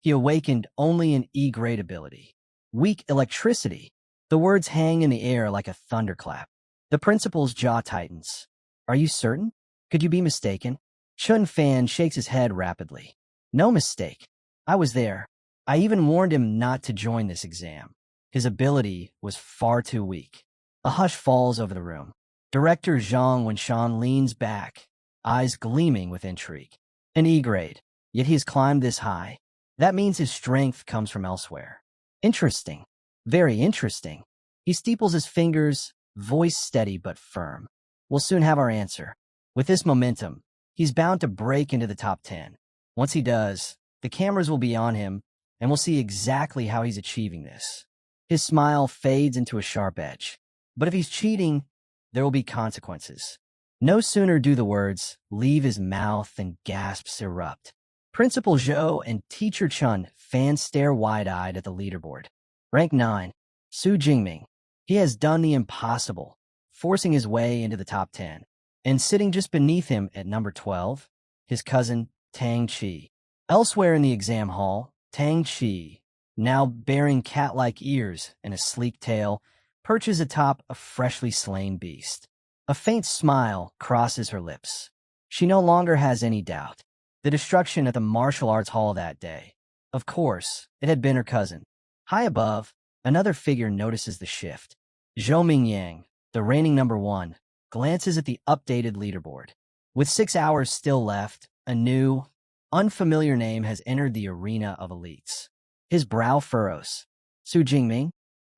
He awakened only an E-grade ability. Weak electricity. The words hang in the air like a thunderclap. The principal's jaw tightens. Are you certain? Could you be mistaken? Chen Fan shakes his head rapidly. No mistake. I was there. I even warned him not to join this exam. His ability was far too weak. A hush falls over the room. Director Zhang Wenshan leans back, eyes gleaming with intrigue. An E-grade, yet he has climbed this high. That means his strength comes from elsewhere. Interesting. Very interesting. He steeples his fingers, voice steady but firm. We'll soon have our answer. With this momentum, he's bound to break into the top 10. Once he does, the cameras will be on him, and we'll see exactly how he's achieving this. His smile fades into a sharp edge. But if he's cheating, there will be consequences. No sooner do the words leave his mouth than gasps erupt. Principal Zhou and Teacher Chun fans stare wide-eyed at the leaderboard. Rank 9, Su Jingming. He has done the impossible, forcing his way into the top 10. And sitting just beneath him at number 12, his cousin Tang Chi. Elsewhere in the exam hall, Tang Chi, now bearing cat-like ears and a sleek tail, perches atop a freshly slain beast. A faint smile crosses her lips. She no longer has any doubt. The destruction at the martial arts hall that day. Of course, it had been her cousin. High above, another figure notices the shift. Zhou Mingyang, the reigning number 1, glances at the updated leaderboard. With 6 hours still left, a new, unfamiliar name has entered the arena of elites. His brow furrows. Su Jingming?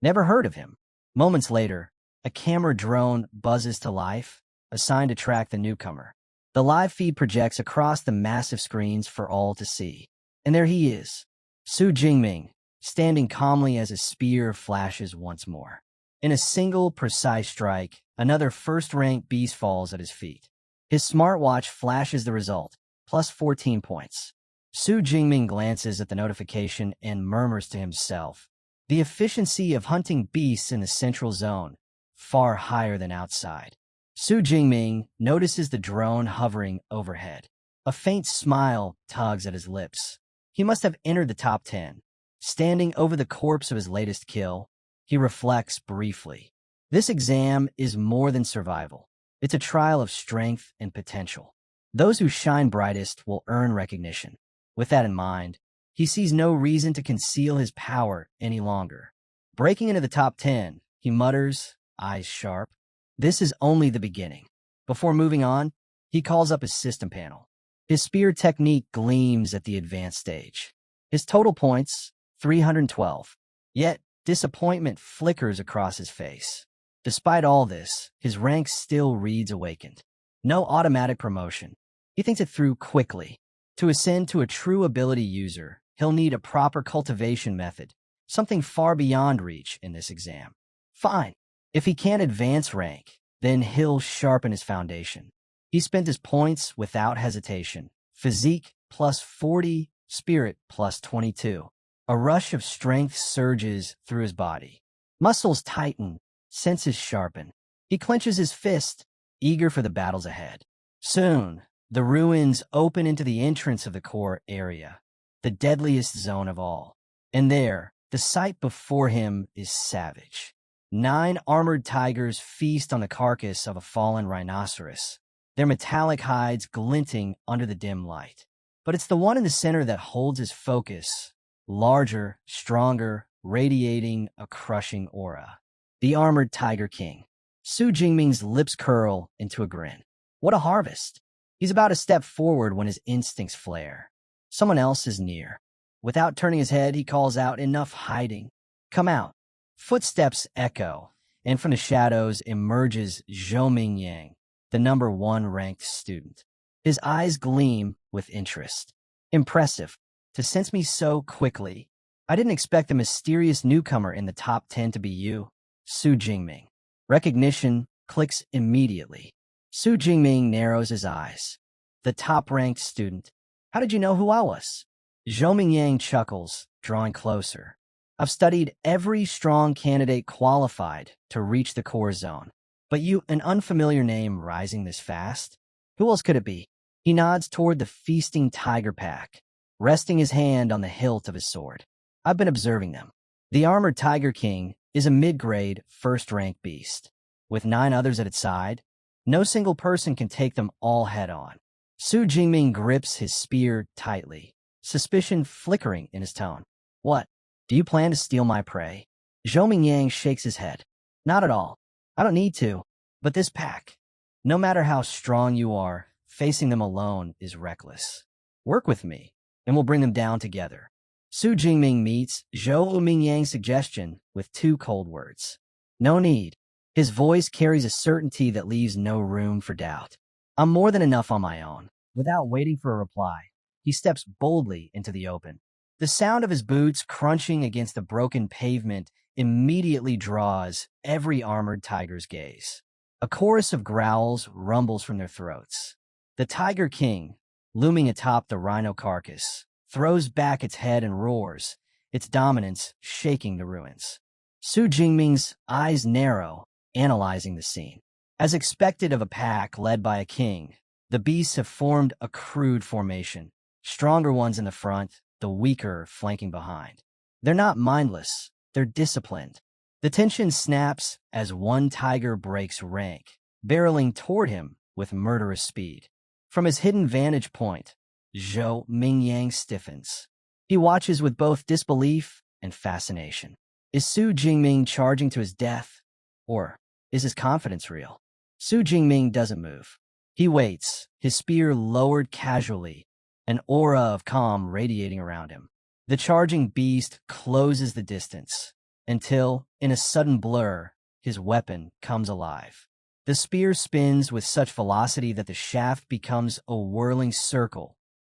Never heard of him. Moments later, a camera drone buzzes to life, assigned to track the newcomer. The live feed projects across the massive screens for all to see. And there he is, Su Jingming, standing calmly as his spear flashes once more. In a single, precise strike, another first-ranked beast falls at his feet. His smartwatch flashes the result, plus 14 points. Su Jingming glances at the notification and murmurs to himself. The efficiency of hunting beasts in the central zone, far higher than outside. Su Jingming notices the drone hovering overhead. A faint smile tugs at his lips. He must have entered the top 10. Standing over the corpse of his latest kill, he reflects briefly. This exam is more than survival. It's a trial of strength and potential. Those who shine brightest will earn recognition. With that in mind, he sees no reason to conceal his power any longer. Breaking into the top 10, he mutters, eyes sharp, "This is only the beginning." Before moving on, he calls up his system panel. His spear technique gleams at the advanced stage. His total points, 312. Yet, disappointment flickers across his face. Despite all this, his rank still reads awakened. No automatic promotion. He thinks it through quickly. To ascend to a true ability user, he'll need a proper cultivation method, something far beyond reach in this exam. Fine. If he can't advance rank, then he'll sharpen his foundation. He spent his points without hesitation. Physique plus 40, spirit plus 22. A rush of strength surges through his body. Muscles tighten, senses sharpen. He clenches his fist, eager for the battles ahead. Soon, the ruins open into the entrance of the core area, the deadliest zone of all. And there, the sight before him is savage. 9 armored tigers feast on the carcass of a fallen rhinoceros, their metallic hides glinting under the dim light. But it's the one in the center that holds his focus, larger, stronger, radiating a crushing aura. The armored Tiger King. Su Jingming's lips curl into a grin. What a harvest! He's about to step forward when his instincts flare. Someone else is near. Without turning his head, he calls out, "Enough hiding. Come out." Footsteps echo, and from the shadows emerges Zhou Mingyang, the number 1 ranked student. His eyes gleam with interest. Impressive. To sense me so quickly. I didn't expect the mysterious newcomer in the top 10 to be you, Su Jingming. Recognition clicks immediately. Su Jingming narrows his eyes. The top-ranked student. How did you know who I was? Zhou Mingyang chuckles, drawing closer. I've studied every strong candidate qualified to reach the core zone. But you, an unfamiliar name rising this fast? Who else could it be? He nods toward the feasting tiger pack, resting his hand on the hilt of his sword. I've been observing them. The armored Tiger King is a mid-grade, first-rank beast. With 9 others at its side, no single person can take them all head-on. Su Jingming grips his spear tightly, suspicion flickering in his tone. What? Do you plan to steal my prey? Zhou Mingyang shakes his head. Not at all. I don't need to. But this pack, no matter how strong you are, facing them alone is reckless. Work with me, and we'll bring them down together. Su Jingming meets Zhou Mingyang's suggestion with 2 cold words. No need. His voice carries a certainty that leaves no room for doubt. I'm more than enough on my own. Without waiting for a reply, he steps boldly into the open. The sound of his boots crunching against the broken pavement immediately draws every armored tiger's gaze. A chorus of growls rumbles from their throats. The Tiger King, looming atop the rhino carcass, throws back its head and roars, its dominance shaking the ruins. Su Jingming's eyes narrow, analyzing the scene. As expected of a pack led by a king, the beasts have formed a crude formation, stronger ones in the front, the weaker flanking behind. They're not mindless, they're disciplined. The tension snaps as one tiger breaks rank, barreling toward him with murderous speed. From his hidden vantage point, Zhou Mingyang stiffens. He watches with both disbelief and fascination. Is Su Jingming charging to his death, or is his confidence real? Su Jingming doesn't move. He waits, his spear lowered casually, an aura of calm radiating around him. The charging beast closes the distance, until, in a sudden blur, his weapon comes alive. The spear spins with such velocity that the shaft becomes a whirling circle,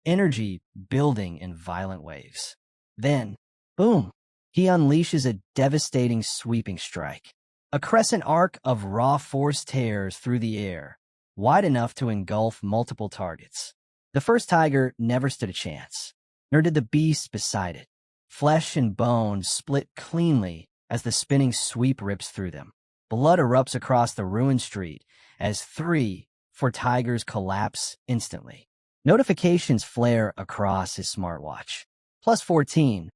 energy building in violent waves. Then, boom, he unleashes a devastating sweeping strike. A crescent arc of raw force tears through the air, wide enough to engulf multiple targets. The first tiger never stood a chance, nor did the beasts beside it. Flesh and bone split cleanly as the spinning sweep rips through them. Blood erupts across the ruined street as 4 tigers collapse instantly. Notifications flare across his smartwatch. +14,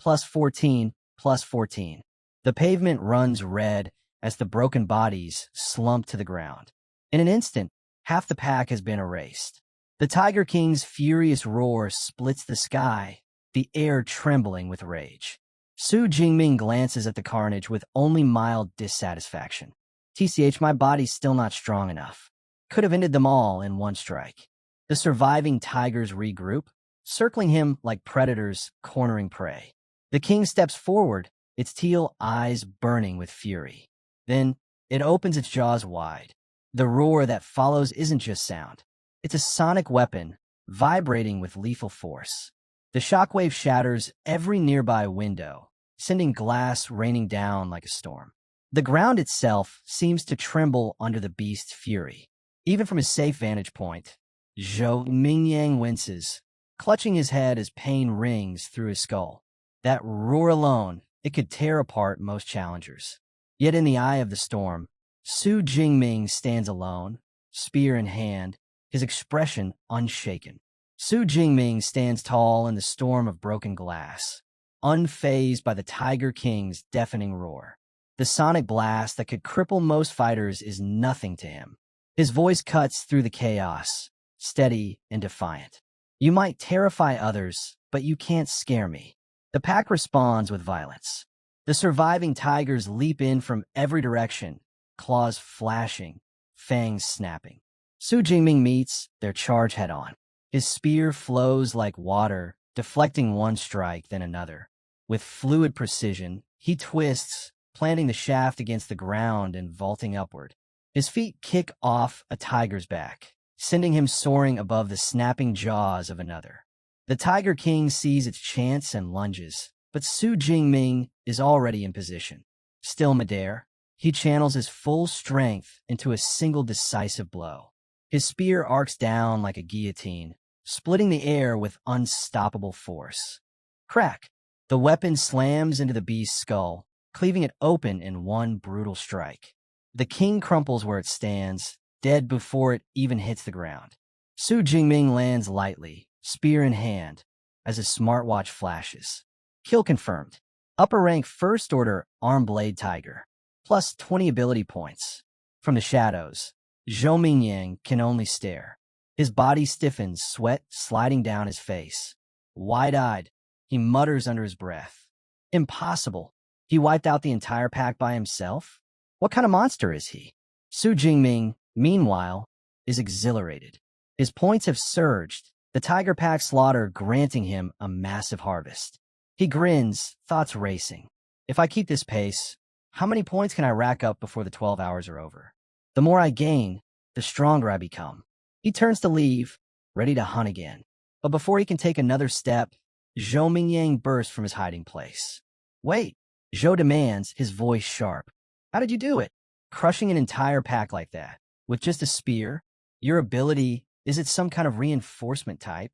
+14, +14. The pavement runs red as the broken bodies slump to the ground. In an instant, half the pack has been erased. The Tiger King's furious roar splits the sky, the air trembling with rage. Su Jingming glances at the carnage with only mild dissatisfaction. TCH, my body's still not strong enough. Could have ended them all in one strike. The surviving tigers regroup, circling him like predators cornering prey. The king steps forward, its teal eyes burning with fury. Then, it opens its jaws wide. The roar that follows isn't just sound. It's a sonic weapon, vibrating with lethal force. The shockwave shatters every nearby window, sending glass raining down like a storm. The ground itself seems to tremble under the beast's fury. Even from his safe vantage point, Zhou Mingyang winces, clutching his head as pain rings through his skull. That roar alone, it could tear apart most challengers. Yet in the eye of the storm, Su Jingming stands alone, spear in hand, his expression unshaken. Su Jingming stands tall in the storm of broken glass, unfazed by the Tiger King's deafening roar. The sonic blast that could cripple most fighters is nothing to him. His voice cuts through the chaos, steady and defiant. You might terrify others, but you can't scare me. The pack responds with violence. The surviving tigers leap in from every direction, claws flashing, fangs snapping. Su Jingming meets their charge head-on. His spear flows like water, deflecting one strike, then another. With fluid precision, he twists, planting the shaft against the ground and vaulting upward. His feet kick off a tiger's back, sending him soaring above the snapping jaws of another. The Tiger King sees its chance and lunges, but Su Jingming is already in position. Still midair, he channels his full strength into a single decisive blow. His spear arcs down like a guillotine, splitting the air with unstoppable force. Crack! The weapon slams into the beast's skull, cleaving it open in one brutal strike. The king crumples where it stands, dead before it even hits the ground. Su Jingming lands lightly, spear in hand, as his smartwatch flashes. Kill confirmed. Upper rank first order arm blade tiger. Plus 20 ability points. From the shadows, Zhou Mingyang can only stare. His body stiffens, sweat sliding down his face. Wide-eyed, he mutters under his breath. Impossible. He wiped out the entire pack by himself? What kind of monster is he? Su Jingming, meanwhile, is exhilarated. His points have surged, the tiger pack slaughter granting him a massive harvest. He grins, thoughts racing. If I keep this pace, how many points can I rack up before the 12 hours are over? The more I gain, the stronger I become. He turns to leave, ready to hunt again. But before he can take another step, Zhou Mingyang bursts from his hiding place. Wait, Zhou demands, his voice sharp. How did you do it? Crushing an entire pack like that, with just a spear? Your ability, is it some kind of reinforcement type?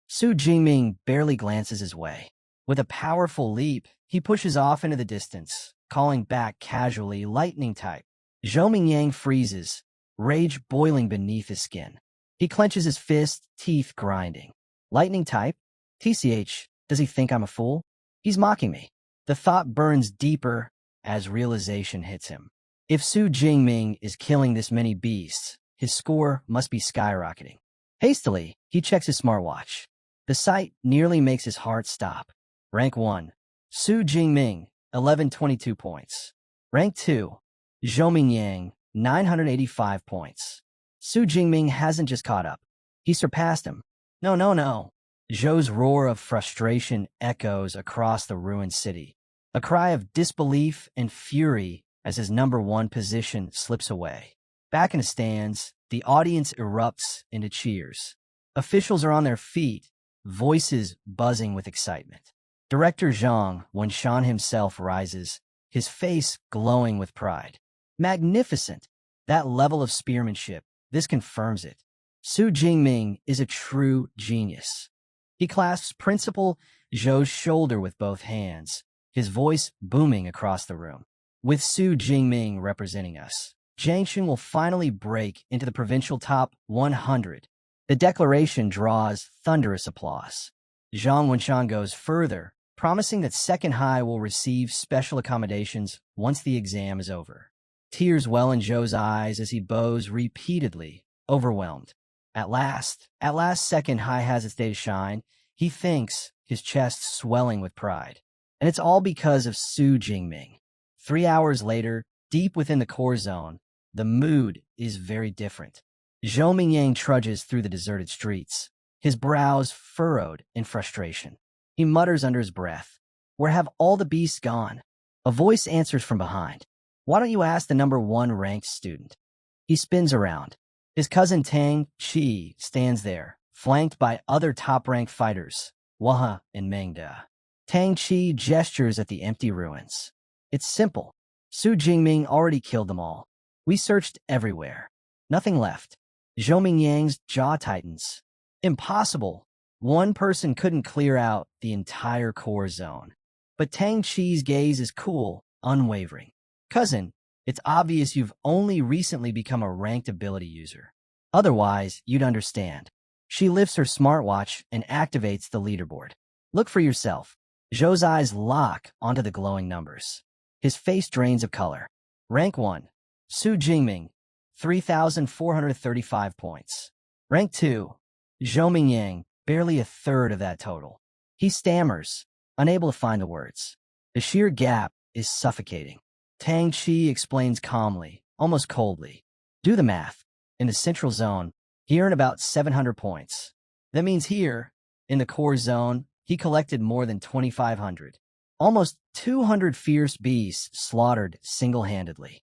Su Jingming barely glances his way. With a powerful leap, he pushes off into the distance, calling back casually, lightning type. Zhou Mingyang freezes, rage boiling beneath his skin. He clenches his fist, teeth grinding. Lightning type? TCH, does he think I'm a fool? He's mocking me. The thought burns deeper as realization hits him. If Su Jingming is killing this many beasts, his score must be skyrocketing. Hastily, he checks his smartwatch. The sight nearly makes his heart stop. Rank 1. Su Jingming, 1122 points. Rank 2. Zhou Mingyang, 985 points. Su Jingming hasn't just caught up. He surpassed him. No, no, no. Zhou's roar of frustration echoes across the ruined city. A cry of disbelief and fury as his #1 position slips away. Back in the stands, the audience erupts into cheers. Officials are on their feet, voices buzzing with excitement. Director Zhang Wenshan himself rises, his face glowing with pride. Magnificent! That level of spearmanship, this confirms it. Su Jingming is a true genius. He clasps Principal Zhou's shoulder with both hands, his voice booming across the room. With Su Jingming representing us, Jiangxun will finally break into the provincial top 100. The declaration draws thunderous applause. Zhang Wenshan goes further, promising that Second High will receive special accommodations once the exam is over. Tears well in Zhou's eyes as he bows repeatedly, overwhelmed. At last, Second High has its day to shine, he thinks, his chest swelling with pride. And it's all because of Su Jingming. 3 hours later, deep within the core zone, the mood is very different. Zhou Mingyang trudges through the deserted streets, his brows furrowed in frustration. He mutters under his breath, "Where have all the beasts gone?" A voice answers from behind. "Why don't you ask the #1 ranked student?" He spins around. His cousin Tang Chi stands there, flanked by other top-ranked fighters, Waha and Manga. Tang Chi gestures at the empty ruins. It's simple. Su Jingming already killed them all. We searched everywhere. Nothing left. Zhou Mingyang's jaw tightens. Impossible. One person couldn't clear out the entire core zone. But Tang Chi's gaze is cool, unwavering. Cousin, it's obvious you've only recently become a ranked ability user. Otherwise, you'd understand. She lifts her smartwatch and activates the leaderboard. Look for yourself. Zhou's eyes lock onto the glowing numbers. His face drains of color. Rank 1. Su Jingming, 3,435 points. Rank 2. Zhou Mingyang, barely a third of that total. He stammers, unable to find the words. The sheer gap is suffocating. Tang Chi explains calmly, almost coldly. Do the math. In the central zone, he earned about 700 points. That means here, in the core zone, he collected more than 2,500. Almost 200 fierce beasts slaughtered single-handedly.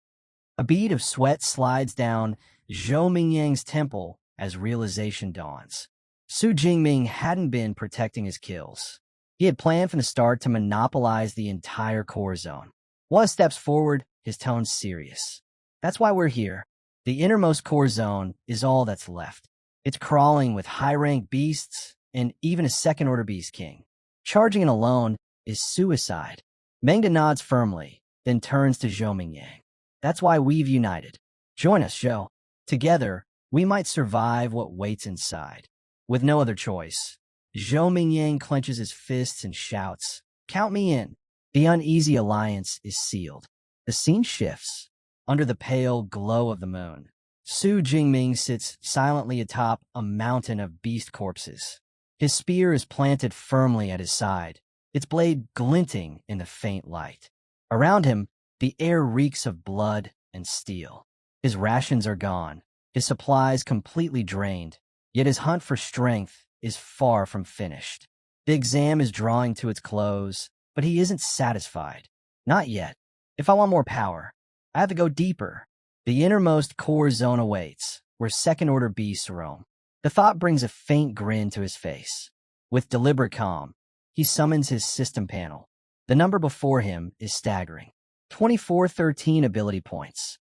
A bead of sweat slides down Zhou Mingyang's temple as realization dawns. Su Jingming hadn't been protecting his kills. He had planned from the start to monopolize the entire core zone. One steps forward, his tone serious. That's why we're here. The innermost core zone is all that's left. It's crawling with high-ranked beasts and even a second-order beast king. Charging it alone is suicide. Mengda nods firmly, then turns to Zhou Mingyang. That's why we've united. Join us, Zhou. Together, we might survive what waits inside. With no other choice, Zhou Mingyang clenches his fists and shouts, "Count me in." The uneasy alliance is sealed. The scene shifts. Under the pale glow of the moon, Su Jingming sits silently atop a mountain of beast corpses. His spear is planted firmly at his side, its blade glinting in the faint light. Around him, the air reeks of blood and steel. His rations are gone, his supplies completely drained, yet his hunt for strength is far from finished. The exam is drawing to its close, but he isn't satisfied. Not yet. If I want more power, I have to go deeper. The innermost core zone awaits, where second-order beasts roam. The thought brings a faint grin to his face. With deliberate calm, he summons his system panel. The number before him is staggering. 2413 ability points.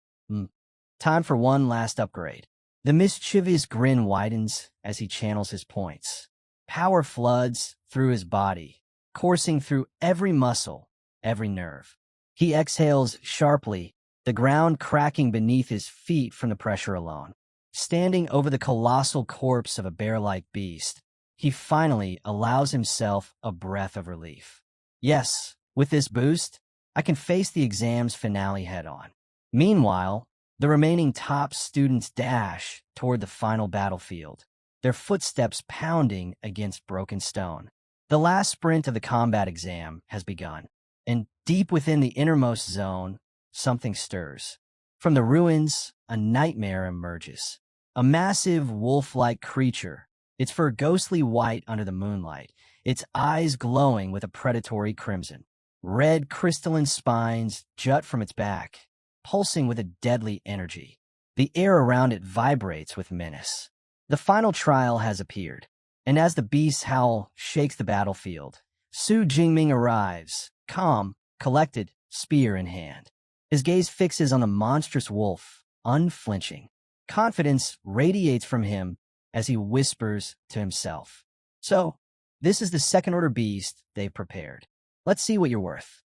Time for one last upgrade. The mischievous grin widens as he channels his points. Power floods through his body, coursing through every muscle, every nerve. He exhales sharply, the ground cracking beneath his feet from the pressure alone. Standing over the colossal corpse of a bear-like beast, he finally allows himself a breath of relief. Yes, with this boost, I can face the exam's finale head-on. Meanwhile, the remaining top students dash toward the final battlefield, their footsteps pounding against broken stone. The last sprint of the combat exam has begun, and deep within the innermost zone, something stirs. From the ruins, a nightmare emerges. A massive wolf-like creature, its fur ghostly white under the moonlight, its eyes glowing with a predatory crimson. Red crystalline spines jut from its back, pulsing with a deadly energy. The air around it vibrates with menace. The final trial has appeared, and as the beast's howl shakes the battlefield, Su Jingming arrives, calm, collected, spear in hand. His gaze fixes on the monstrous wolf, unflinching. Confidence radiates from him as he whispers to himself. So, this is the second-order beast they've prepared. Let's see what you're worth.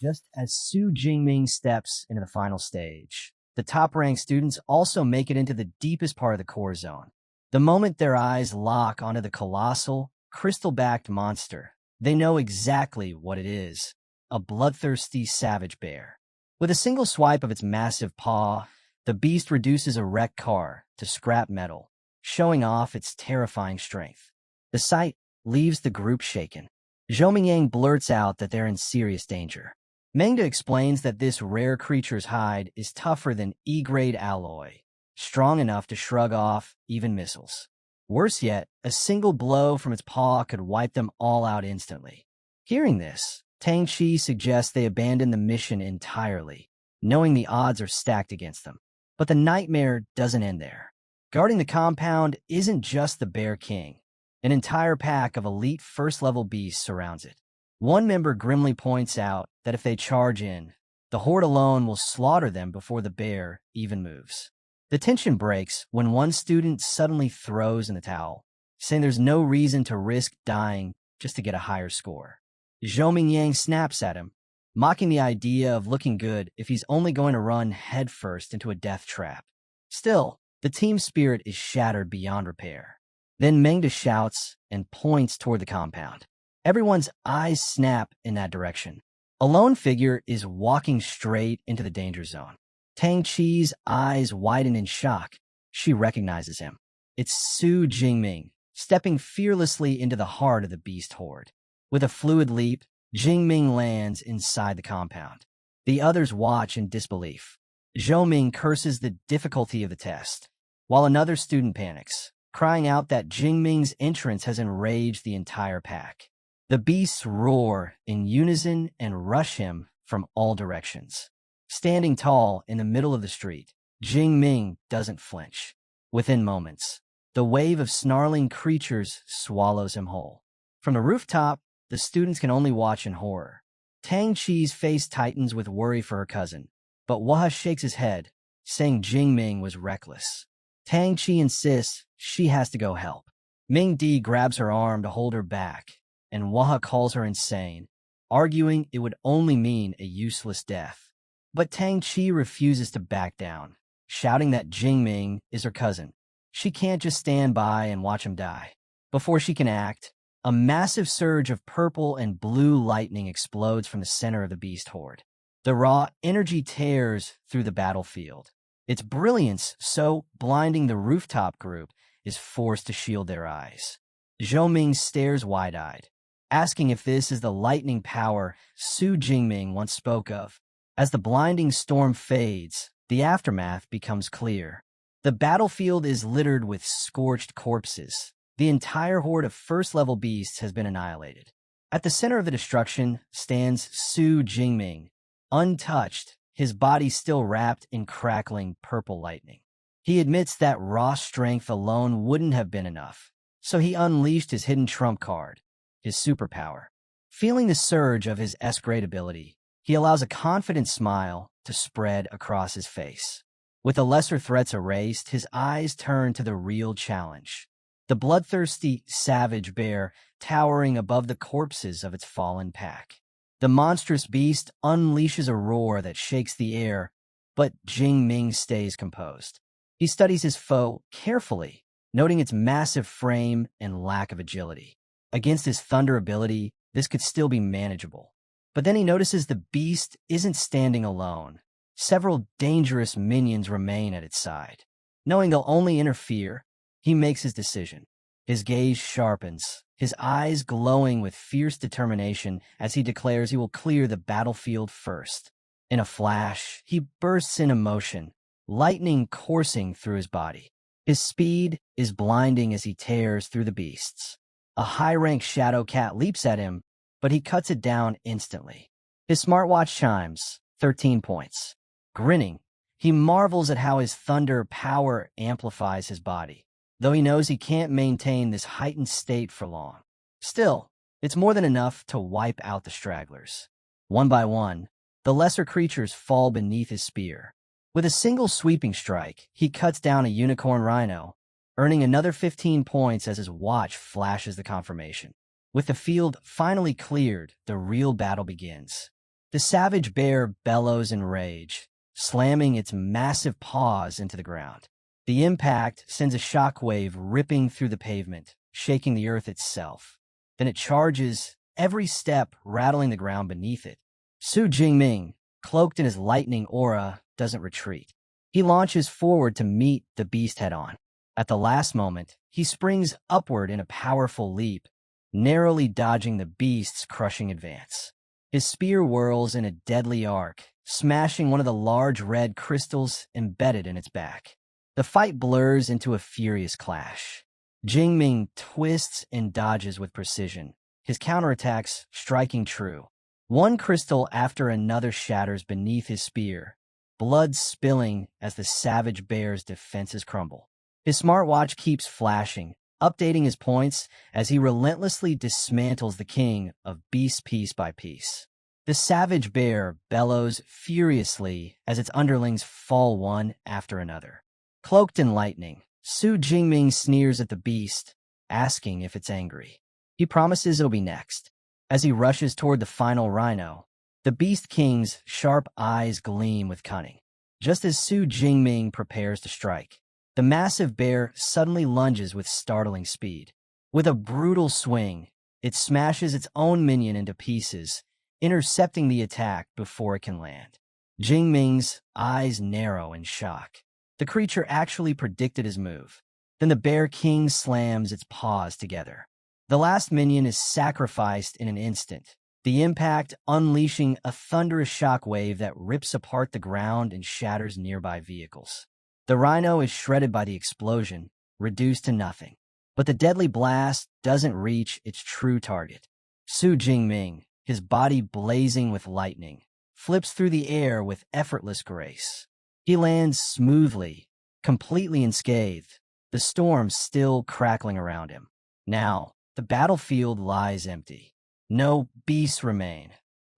Just as Su Jingming steps into the final stage, the top-ranked students also make it into the deepest part of the core zone. The moment their eyes lock onto the colossal, crystal-backed monster, they know exactly what it is: a bloodthirsty savage bear. With a single swipe of its massive paw, the beast reduces a wrecked car to scrap metal, showing off its terrifying strength. The sight leaves the group shaken. Zhou blurts out that they're in serious danger. Manga explains that this rare creature's hide is tougher than E-grade alloy, strong enough to shrug off even missiles. Worse yet, a single blow from its paw could wipe them all out instantly. Hearing this, Tang Chi suggests they abandon the mission entirely, knowing the odds are stacked against them. But the nightmare doesn't end there. Guarding the compound isn't just the Bear King. An entire pack of elite first-level beasts surrounds it. One member grimly points out that if they charge in, the horde alone will slaughter them before the bear even moves. The tension breaks when one student suddenly throws in the towel, saying there's no reason to risk dying just to get a higher score. Zhou snaps at him, mocking the idea of looking good if he's only going to run headfirst into a death trap. Still, the team spirit is shattered beyond repair. Then Mengda shouts and points toward the compound. Everyone's eyes snap in that direction. A lone figure is walking straight into the danger zone. Tang Chi's eyes widen in shock. She recognizes him. It's Su Jingming, stepping fearlessly into the heart of the beast horde. With a fluid leap, Jingming lands inside the compound. The others watch in disbelief. Zhou curses the difficulty of the test, while another student panics, crying out that Jingming's entrance has enraged the entire pack. The beasts roar in unison and rush him from all directions. Standing tall in the middle of the street, Jingming doesn't flinch. Within moments, the wave of snarling creatures swallows him whole. From the rooftop, the students can only watch in horror. Tang Chi's face tightens with worry for her cousin, but Waha shakes his head, saying Jingming was reckless. Tang Chi insists she has to go help. Ming Di grabs her arm to hold her back, and Waha calls her insane, arguing it would only mean a useless death. But Tang Chi refuses to back down, shouting that Jingming is her cousin. She can't just stand by and watch him die. Before she can act, a massive surge of purple and blue lightning explodes from the center of the beast horde. The raw energy tears through the battlefield. Its brilliance, so blinding the rooftop group, is forced to shield their eyes. Zhou stares wide-eyed, asking if this is the lightning power Su Jingming once spoke of. As the blinding storm fades, the aftermath becomes clear. The battlefield is littered with scorched corpses. The entire horde of first-level beasts has been annihilated. At the center of the destruction stands Su Jingming, untouched, his body still wrapped in crackling purple lightning. He admits that raw strength alone wouldn't have been enough, so he unleashed his hidden trump card, his superpower. Feeling the surge of his S-grade ability, he allows a confident smile to spread across his face. With the lesser threats erased, his eyes turn to the real challenge. The bloodthirsty, savage bear towering above the corpses of its fallen pack. The monstrous beast unleashes a roar that shakes the air, but Jingming stays composed. He studies his foe carefully, noting its massive frame and lack of agility. Against his thunder ability, this could still be manageable. But then he notices the beast isn't standing alone. Several dangerous minions remain at its side. Knowing they'll only interfere, he makes his decision. His gaze sharpens, his eyes glowing with fierce determination as he declares he will clear the battlefield first. In a flash, he bursts into motion, lightning coursing through his body. His speed is blinding as he tears through the beasts. A high-ranked shadow cat leaps at him, but he cuts it down instantly. His smartwatch chimes, 13 points. Grinning, he marvels at how his thunder power amplifies his body, though he knows he can't maintain this heightened state for long. Still, it's more than enough to wipe out the stragglers. One by one, the lesser creatures fall beneath his spear. With a single sweeping strike, he cuts down a unicorn rhino, earning another 15 points as his watch flashes the confirmation. With the field finally cleared, the real battle begins. The savage bear bellows in rage, slamming its massive paws into the ground. The impact sends a shockwave ripping through the pavement, shaking the earth itself. Then it charges, every step rattling the ground beneath it. Su Jingming, cloaked in his lightning aura, doesn't retreat. He launches forward to meet the beast head-on. At the last moment, he springs upward in a powerful leap, narrowly dodging the beast's crushing advance. His spear whirls in a deadly arc, smashing one of the large red crystals embedded in its back. The fight blurs into a furious clash. Jingming twists and dodges with precision, his counterattacks striking true. One crystal after another shatters beneath his spear, blood spilling as the savage bear's defenses crumble. His smartwatch keeps flashing, updating his points as he relentlessly dismantles the king of beasts piece by piece. The savage bear bellows furiously as its underlings fall one after another. Cloaked in lightning, Su Jingming sneers at the beast, asking if it's angry. He promises it'll be next. As he rushes toward the final rhino, the Beast King's sharp eyes gleam with cunning. Just as Su Jingming prepares to strike, the massive bear suddenly lunges with startling speed. With a brutal swing, it smashes its own minion into pieces, intercepting the attack before it can land. Jingming's eyes narrow in shock. The creature actually predicted his move. Then the Bear King slams its paws together. The last minion is sacrificed in an instant, the impact unleashing a thunderous shockwave that rips apart the ground and shatters nearby vehicles. The rhino is shredded by the explosion, reduced to nothing. But the deadly blast doesn't reach its true target. Su Jingming, his body blazing with lightning, flips through the air with effortless grace. He lands smoothly, completely unscathed, the storm still crackling around him. Now, the battlefield lies empty. No beasts remain,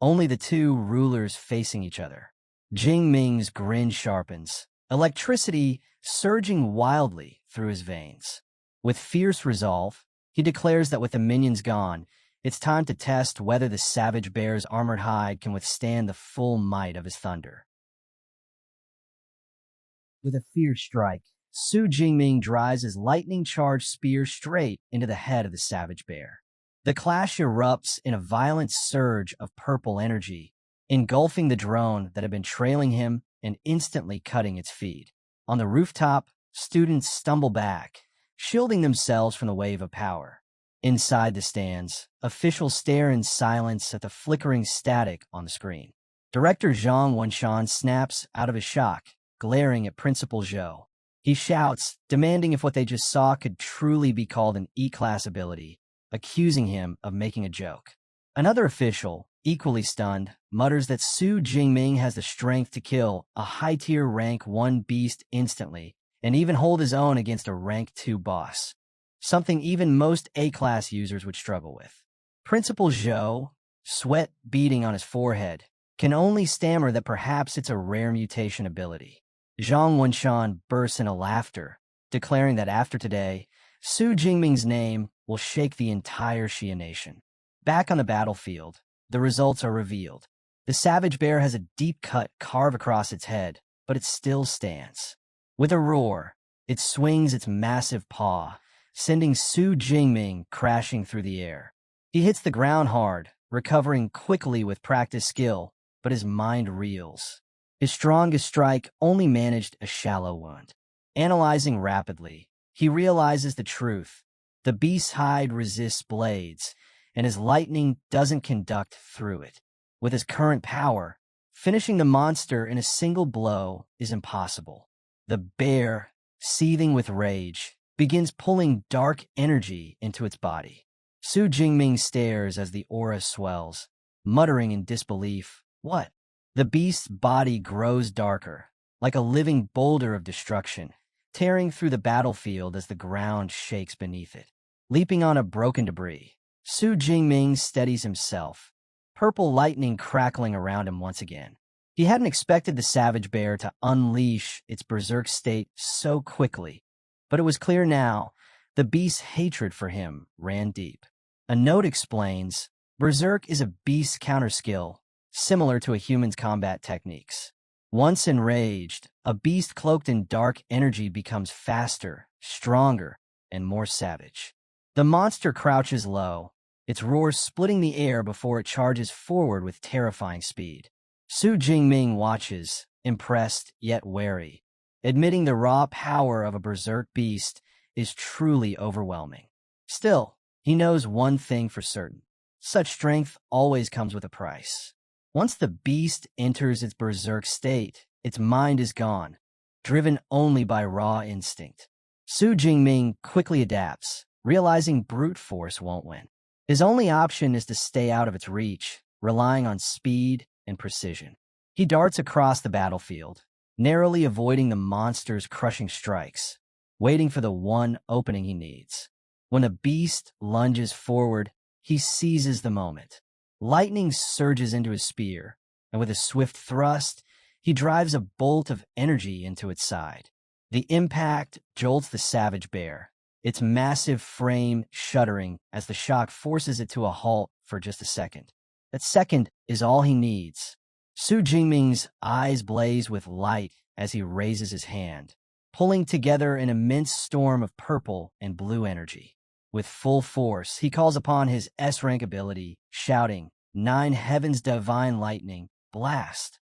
only the two rulers facing each other. Jingming's grin sharpens, electricity surging wildly through his veins. With fierce resolve, he declares that with the minions gone, it's time to test whether the savage bear's armored hide can withstand the full might of his thunder. With a fierce strike, Su Jingming drives his lightning-charged spear straight into the head of the savage bear. The clash erupts in a violent surge of purple energy, engulfing the drone that had been trailing him and instantly cutting its feed. On the rooftop, students stumble back, shielding themselves from the wave of power. Inside the stands, officials stare in silence at the flickering static on the screen. Director Zhang Wenshan snaps out of his shock, glaring at Principal Zhou. He shouts, demanding if what they just saw could truly be called an E-class ability, accusing him of making a joke. Another official, equally stunned, mutters that Su Jingming has the strength to kill a high-tier rank 1 beast instantly, and even hold his own against a rank 2 boss, something even most A-class users would struggle with. Principal Zhou, sweat beading on his forehead, can only stammer that perhaps it's a rare mutation ability. Zhang Wenshan bursts into laughter, declaring that after today, Su Jingming's name will shake the entire Xia nation. Back on the battlefield, the results are revealed. The savage bear has a deep cut carved across its head, but it still stands. With a roar, it swings its massive paw, sending Su Jingming crashing through the air. He hits the ground hard, recovering quickly with practiced skill, but his mind reels. His strongest strike only managed a shallow wound. Analyzing rapidly, he realizes the truth. The beast's hide resists blades, and his lightning doesn't conduct through it. With his current power, finishing the monster in a single blow is impossible. The bear, seething with rage, begins pulling dark energy into its body. Su Jingming stares as the aura swells, muttering in disbelief, "What?" The beast's body grows darker, like a living boulder of destruction, tearing through the battlefield as the ground shakes beneath it. Leaping on a broken debris, Su Jingming steadies himself, purple lightning crackling around him once again. He hadn't expected the savage bear to unleash its berserk state so quickly, but it was clear now the beast's hatred for him ran deep. A note explains, berserk is a beast's counter skill, similar to a human's combat techniques. Once enraged, a beast cloaked in dark energy becomes faster, stronger, and more savage. The monster crouches low, its roar splitting the air before it charges forward with terrifying speed. Su Jingming watches, impressed yet wary, admitting the raw power of a berserk beast is truly overwhelming. Still, he knows one thing for certain. Such strength always comes with a price. Once the beast enters its berserk state, its mind is gone, driven only by raw instinct. Su Jingming quickly adapts, realizing brute force won't win. His only option is to stay out of its reach, relying on speed and precision. He darts across the battlefield, narrowly avoiding the monster's crushing strikes, waiting for the one opening he needs. When the beast lunges forward, he seizes the moment. Lightning surges into his spear, and with a swift thrust, he drives a bolt of energy into its side. The impact jolts the savage bear, its massive frame shuddering as the shock forces it to a halt for just a second. That second is all he needs. Su Jingming's eyes blaze with light as he raises his hand, pulling together an immense storm of purple and blue energy. With full force, he calls upon his S-rank ability, shouting, "Nine heavens divine lightning, blast!"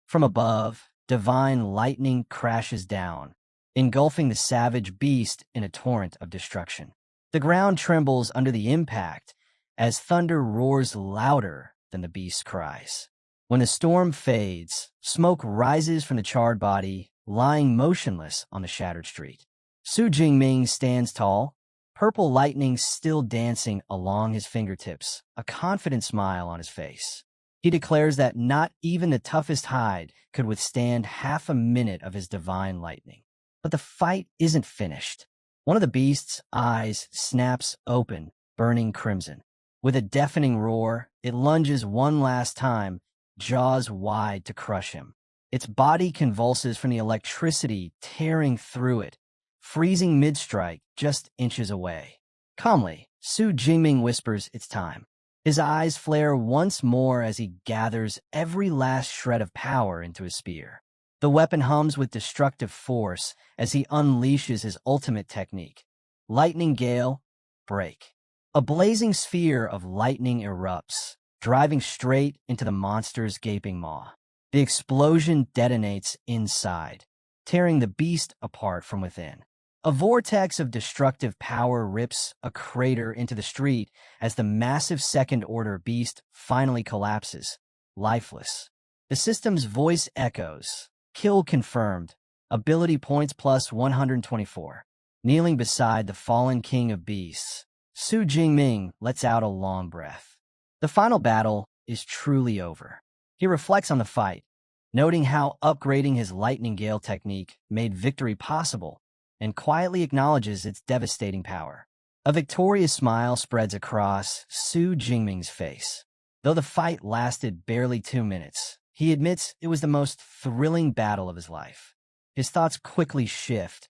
From above, divine lightning crashes down, engulfing the savage beast in a torrent of destruction. The ground trembles under the impact as thunder roars louder than the beast's cries. When the storm fades, smoke rises from the charred body, lying motionless on the shattered street. Su Jingming stands tall, purple lightning still dancing along his fingertips, a confident smile on his face. He declares that not even the toughest hide could withstand half a minute of his divine lightning. But the fight isn't finished. One of the beast's eyes snaps open, burning crimson. With a deafening roar, it lunges one last time, jaws wide to crush him. Its body convulses from the electricity tearing through it, freezing mid-strike just inches away. Calmly, Su Jingming whispers it's time. His eyes flare once more as he gathers every last shred of power into his spear. The weapon hums with destructive force as he unleashes his ultimate technique. Lightning Gale, Break. A blazing sphere of lightning erupts, driving straight into the monster's gaping maw. The explosion detonates inside, tearing the beast apart from within. A vortex of destructive power rips a crater into the street as the massive second-order beast finally collapses, lifeless. The system's voice echoes. Kill confirmed. Ability points plus 124. Kneeling beside the fallen king of beasts, Su Jingming lets out a long breath. The final battle is truly over. He reflects on the fight, noting how upgrading his lightning gale technique made victory possible and quietly acknowledges its devastating power. A victorious smile spreads across Su Jingming's face. Though the fight lasted barely 2 minutes, he admits it was the most thrilling battle of his life. His thoughts quickly shift.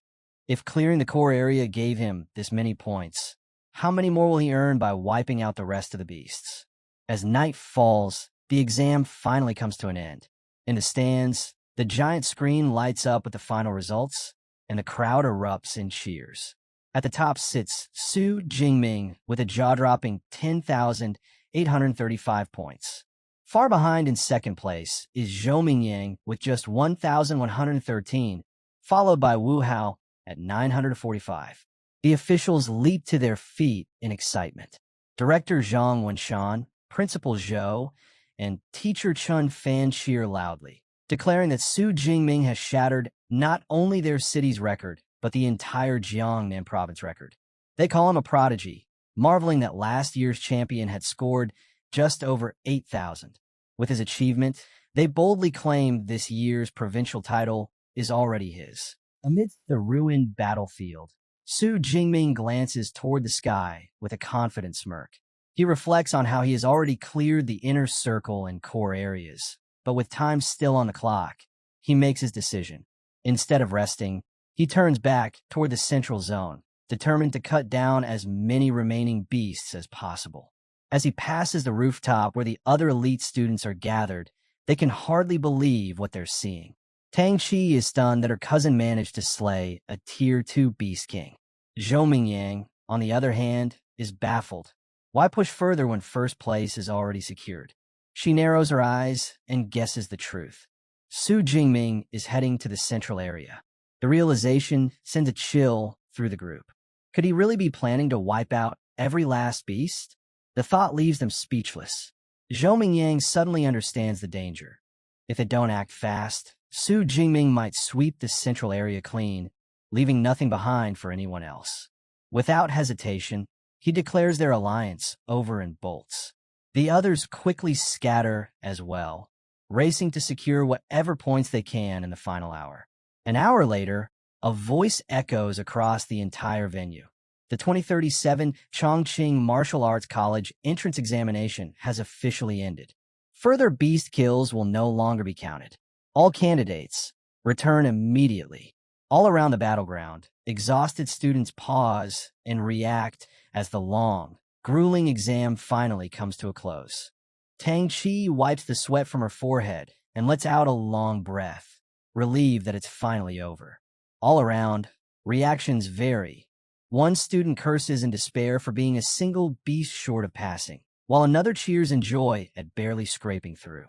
If clearing the core area gave him this many points, how many more will he earn by wiping out the rest of the beasts? As night falls, the exam finally comes to an end. In the stands, the giant screen lights up with the final results, and the crowd erupts in cheers. At the top sits Su Jingming with a jaw-dropping 10,835 points. Far behind in second place is Zhou Mingyang with just 1,113, followed by Wu Hao at 945. The officials leap to their feet in excitement. Director Zhang Wenshan, Principal Zhou, and Teacher Chun fan cheer loudly, declaring that Su Jingming has shattered not only their city's record, but the entire Jiangnan province record. They call him a prodigy, marveling that last year's champion had scored just over 8,000. With his achievement, they boldly claim this year's provincial title is already his. Amidst the ruined battlefield, Su Jingming glances toward the sky with a confident smirk. He reflects on how he has already cleared the inner circle and core areas, but with time still on the clock, he makes his decision. Instead of resting, he turns back toward the central zone, determined to cut down as many remaining beasts as possible. As he passes the rooftop where the other elite students are gathered, they can hardly believe what they're seeing. Tang Chi is stunned that her cousin managed to slay a Tier 2 Beast King. Zhou Mingyang, on the other hand, is baffled. Why push further when first place is already secured? She narrows her eyes and guesses the truth. Su Jingming is heading to the central area. The realization sends a chill through the group. Could he really be planning to wipe out every last beast? The thought leaves them speechless. Zhou Mingyang suddenly understands the danger. If they don't act fast, Su Jingming might sweep the central area clean, leaving nothing behind for anyone else. Without hesitation, he declares their alliance over and bolts. The others quickly scatter as well, racing to secure whatever points they can in the final hour. An hour later, a voice echoes across the entire venue. The 2037 Chongqing Martial Arts College entrance examination has officially ended. Further beast kills will no longer be counted. All candidates return immediately. All around the battleground, exhausted students pause and react as the long, grueling exam finally comes to a close. Tang Chi wipes the sweat from her forehead and lets out a long breath, relieved that it's finally over. All around, reactions vary. One student curses in despair for being a single beast short of passing, while another cheers in joy at barely scraping through.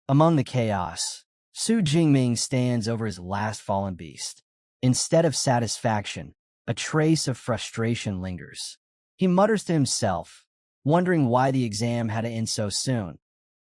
Among the chaos, Su Jingming stands over his last fallen beast. Instead of satisfaction, a trace of frustration lingers. He mutters to himself, wondering why the exam had to end so soon.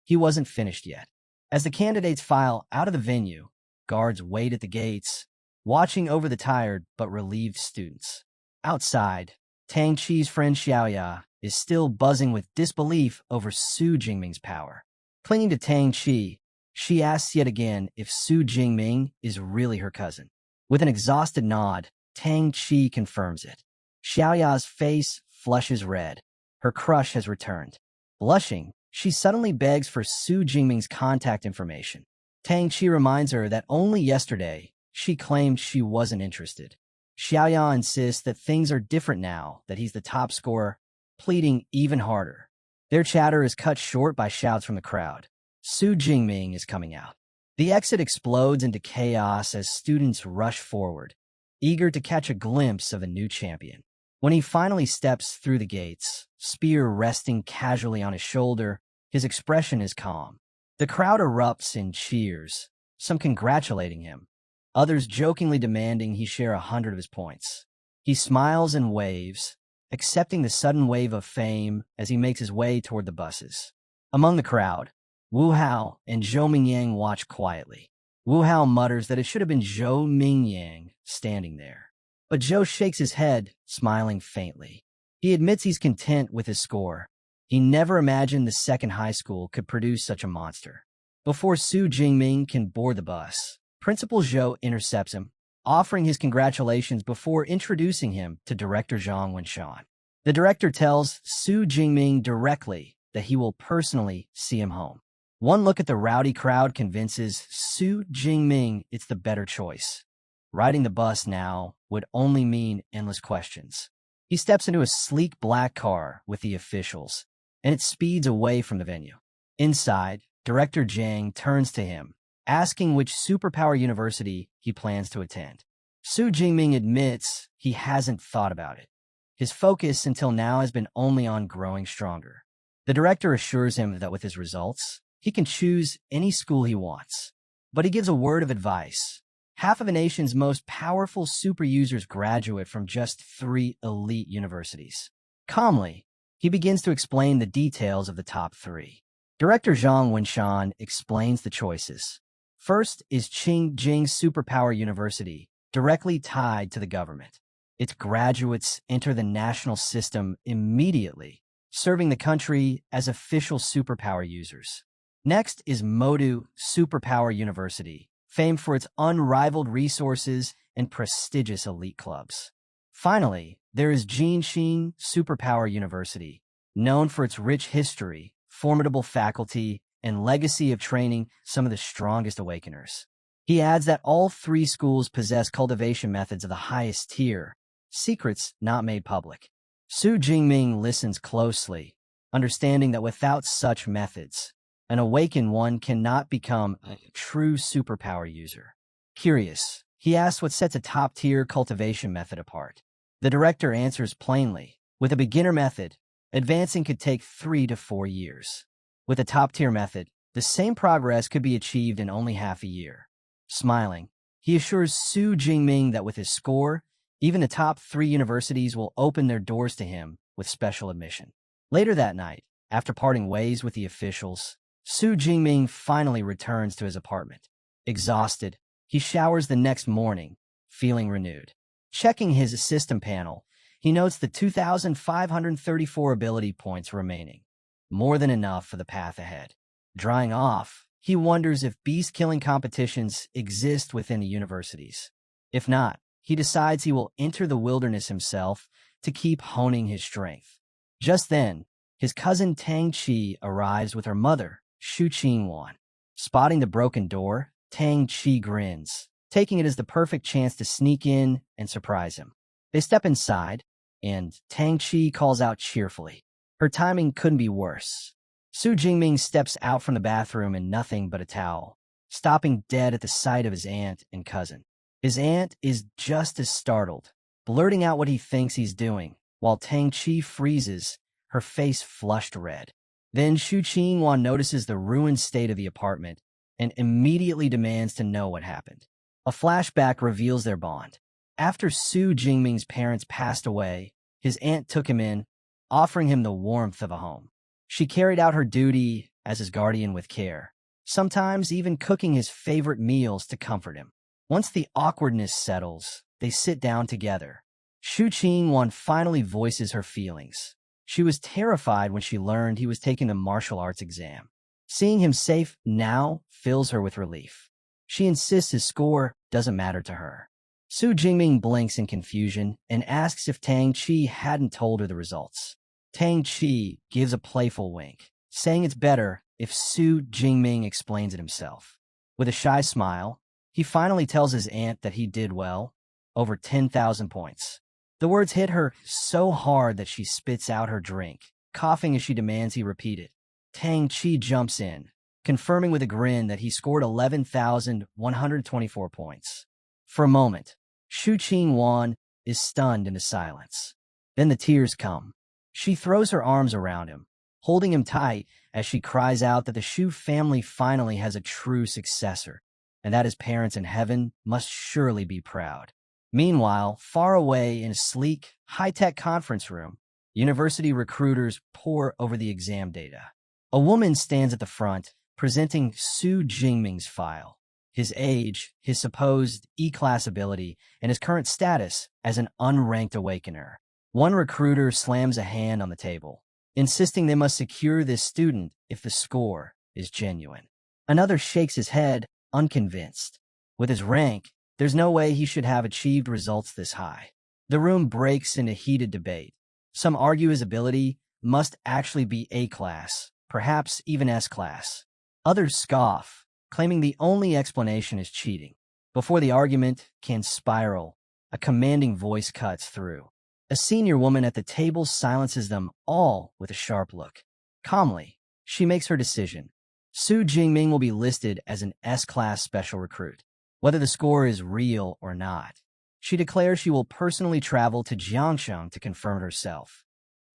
He wasn't finished yet. As the candidates file out of the venue, guards wait at the gates, watching over the tired but relieved students. Outside, Tang Chi's friend Xiaoya is still buzzing with disbelief over Su Jingming's power. Clinging to Tang Chi, she asks yet again if Su Jingming is really her cousin. With an exhausted nod, Tang Chi confirms it. Xiaoya's face flushes red. Her crush has returned. Blushing, she suddenly begs for Su Jingming's contact information. Tang Chi reminds her that only yesterday she claimed she wasn't interested. Xiaoya insists that things are different now that he's the top scorer, pleading even harder. Their chatter is cut short by shouts from the crowd. Su Jingming is coming out. The exit explodes into chaos as students rush forward, eager to catch a glimpse of a new champion. When he finally steps through the gates, spear resting casually on his shoulder, his expression is calm. The crowd erupts in cheers, some congratulating him, others jokingly demanding he share 100 of his points. He smiles and waves, accepting the sudden wave of fame as he makes his way toward the buses. Among the crowd, Wu Hao and Zhou Mingyang watch quietly. Wu Hao mutters that it should have been Zhou Mingyang standing there. But Zhou shakes his head, smiling faintly. He admits he's content with his score. He never imagined the second high school could produce such a monster. Before Su Jingming can board the bus, Principal Zhou intercepts him. offering his congratulations before introducing him to director Zhang Wenshan. The director tells Su Jingming directly that he will personally see him home. One look at the rowdy crowd convinces Su Jingming it's the better choice. Riding the bus now would only mean endless questions. He steps into a sleek black car with the officials, and it speeds away from the venue. Inside, Director Zhang turns to him, asking which superpower university he plans to attend. Su Jingming admits he hasn't thought about it. His focus until now has been only on growing stronger. The director assures him that with his results, he can choose any school he wants. But he gives a word of advice. Half of a nation's most powerful super users graduate from just 3 elite universities. Calmly, he begins to explain the details of the top 3. Director Zhang Wenshan explains the choices. First is Qingjing Superpower University, directly tied to the government. Its graduates enter the national system immediately, serving the country as official superpower users. Next is Modu Superpower University, famed for its unrivaled resources and prestigious elite clubs. Finally, there is Jingming Superpower University, known for its rich history, formidable faculty, and legacy of training some of the strongest awakeners. He adds that all 3 schools possess cultivation methods of the highest tier, secrets not made public. Su Jingming listens closely, understanding that without such methods, an awakened one cannot become a true superpower user. Curious, he asks what sets a top-tier cultivation method apart. The director answers plainly, with a beginner method, advancing could take 3 to 4 years. With a top-tier method, the same progress could be achieved in only half a year. Smiling, he assures Su Jingming that with his score, even the top 3 universities will open their doors to him with special admission. Later that night, after parting ways with the officials, Su Jingming finally returns to his apartment. Exhausted, he showers the next morning, feeling renewed. Checking his system panel, he notes the 2,534 ability points remaining, more than enough for the path ahead. Drying off, he wonders if beast-killing competitions exist within the universities. If not, he decides he will enter the wilderness himself to keep honing his strength. Just then, his cousin Tang Chi arrives with her mother, Shu Qingwan. Spotting the broken door, Tang Chi grins, taking it as the perfect chance to sneak in and surprise him. They step inside, and Tang Chi calls out cheerfully. Her timing couldn't be worse. Su Jingming steps out from the bathroom in nothing but a towel, stopping dead at the sight of his aunt and cousin. His aunt is just as startled, blurting out what he thinks he's doing, while Tang Chi freezes, her face flushed red. Then Shu Qingwan notices the ruined state of the apartment and immediately demands to know what happened. A flashback reveals their bond. After Su Jingming's parents passed away, his aunt took him in, offering him the warmth of a home. She carried out her duty as his guardian with care, sometimes even cooking his favorite meals to comfort him. Once the awkwardness settles, they sit down together. Shu Qingwan finally voices her feelings. She was terrified when she learned he was taking the martial arts exam. Seeing him safe now fills her with relief. She insists his score doesn't matter to her. Su Jingming blinks in confusion and asks if Tang Chi hadn't told her the results. Tang Chi gives a playful wink, saying it's better if Su Jingming explains it himself. With a shy smile, he finally tells his aunt that he did well, over 10,000 points. The words hit her so hard that she spits out her drink, coughing as she demands he repeat it. Tang Chi jumps in, confirming with a grin that he scored 11,124 points. For a moment, Shu Qingwan is stunned into silence. Then the tears come. She throws her arms around him, holding him tight as she cries out that the Shu family finally has a true successor, and that his parents in heaven must surely be proud. Meanwhile, far away in a sleek, high-tech conference room, university recruiters pore over the exam data. A woman stands at the front, presenting Su Jingming's file. His age, his supposed E-class ability, and his current status as an unranked awakener. One recruiter slams a hand on the table, insisting they must secure this student if the score is genuine. Another shakes his head, unconvinced. With his rank, There's no way he should have achieved results this high. The room breaks into heated debate. Some argue his ability must actually be A-class, perhaps even S-class. Others scoff, claiming the only explanation is cheating. Before the argument can spiral, a commanding voice cuts through. A senior woman at the table silences them all with a sharp look. Calmly, she makes her decision. Su Jingming will be listed as an S-class special recruit, whether the score is real or not. She declares she will personally travel to Jiangsheng to confirm it herself.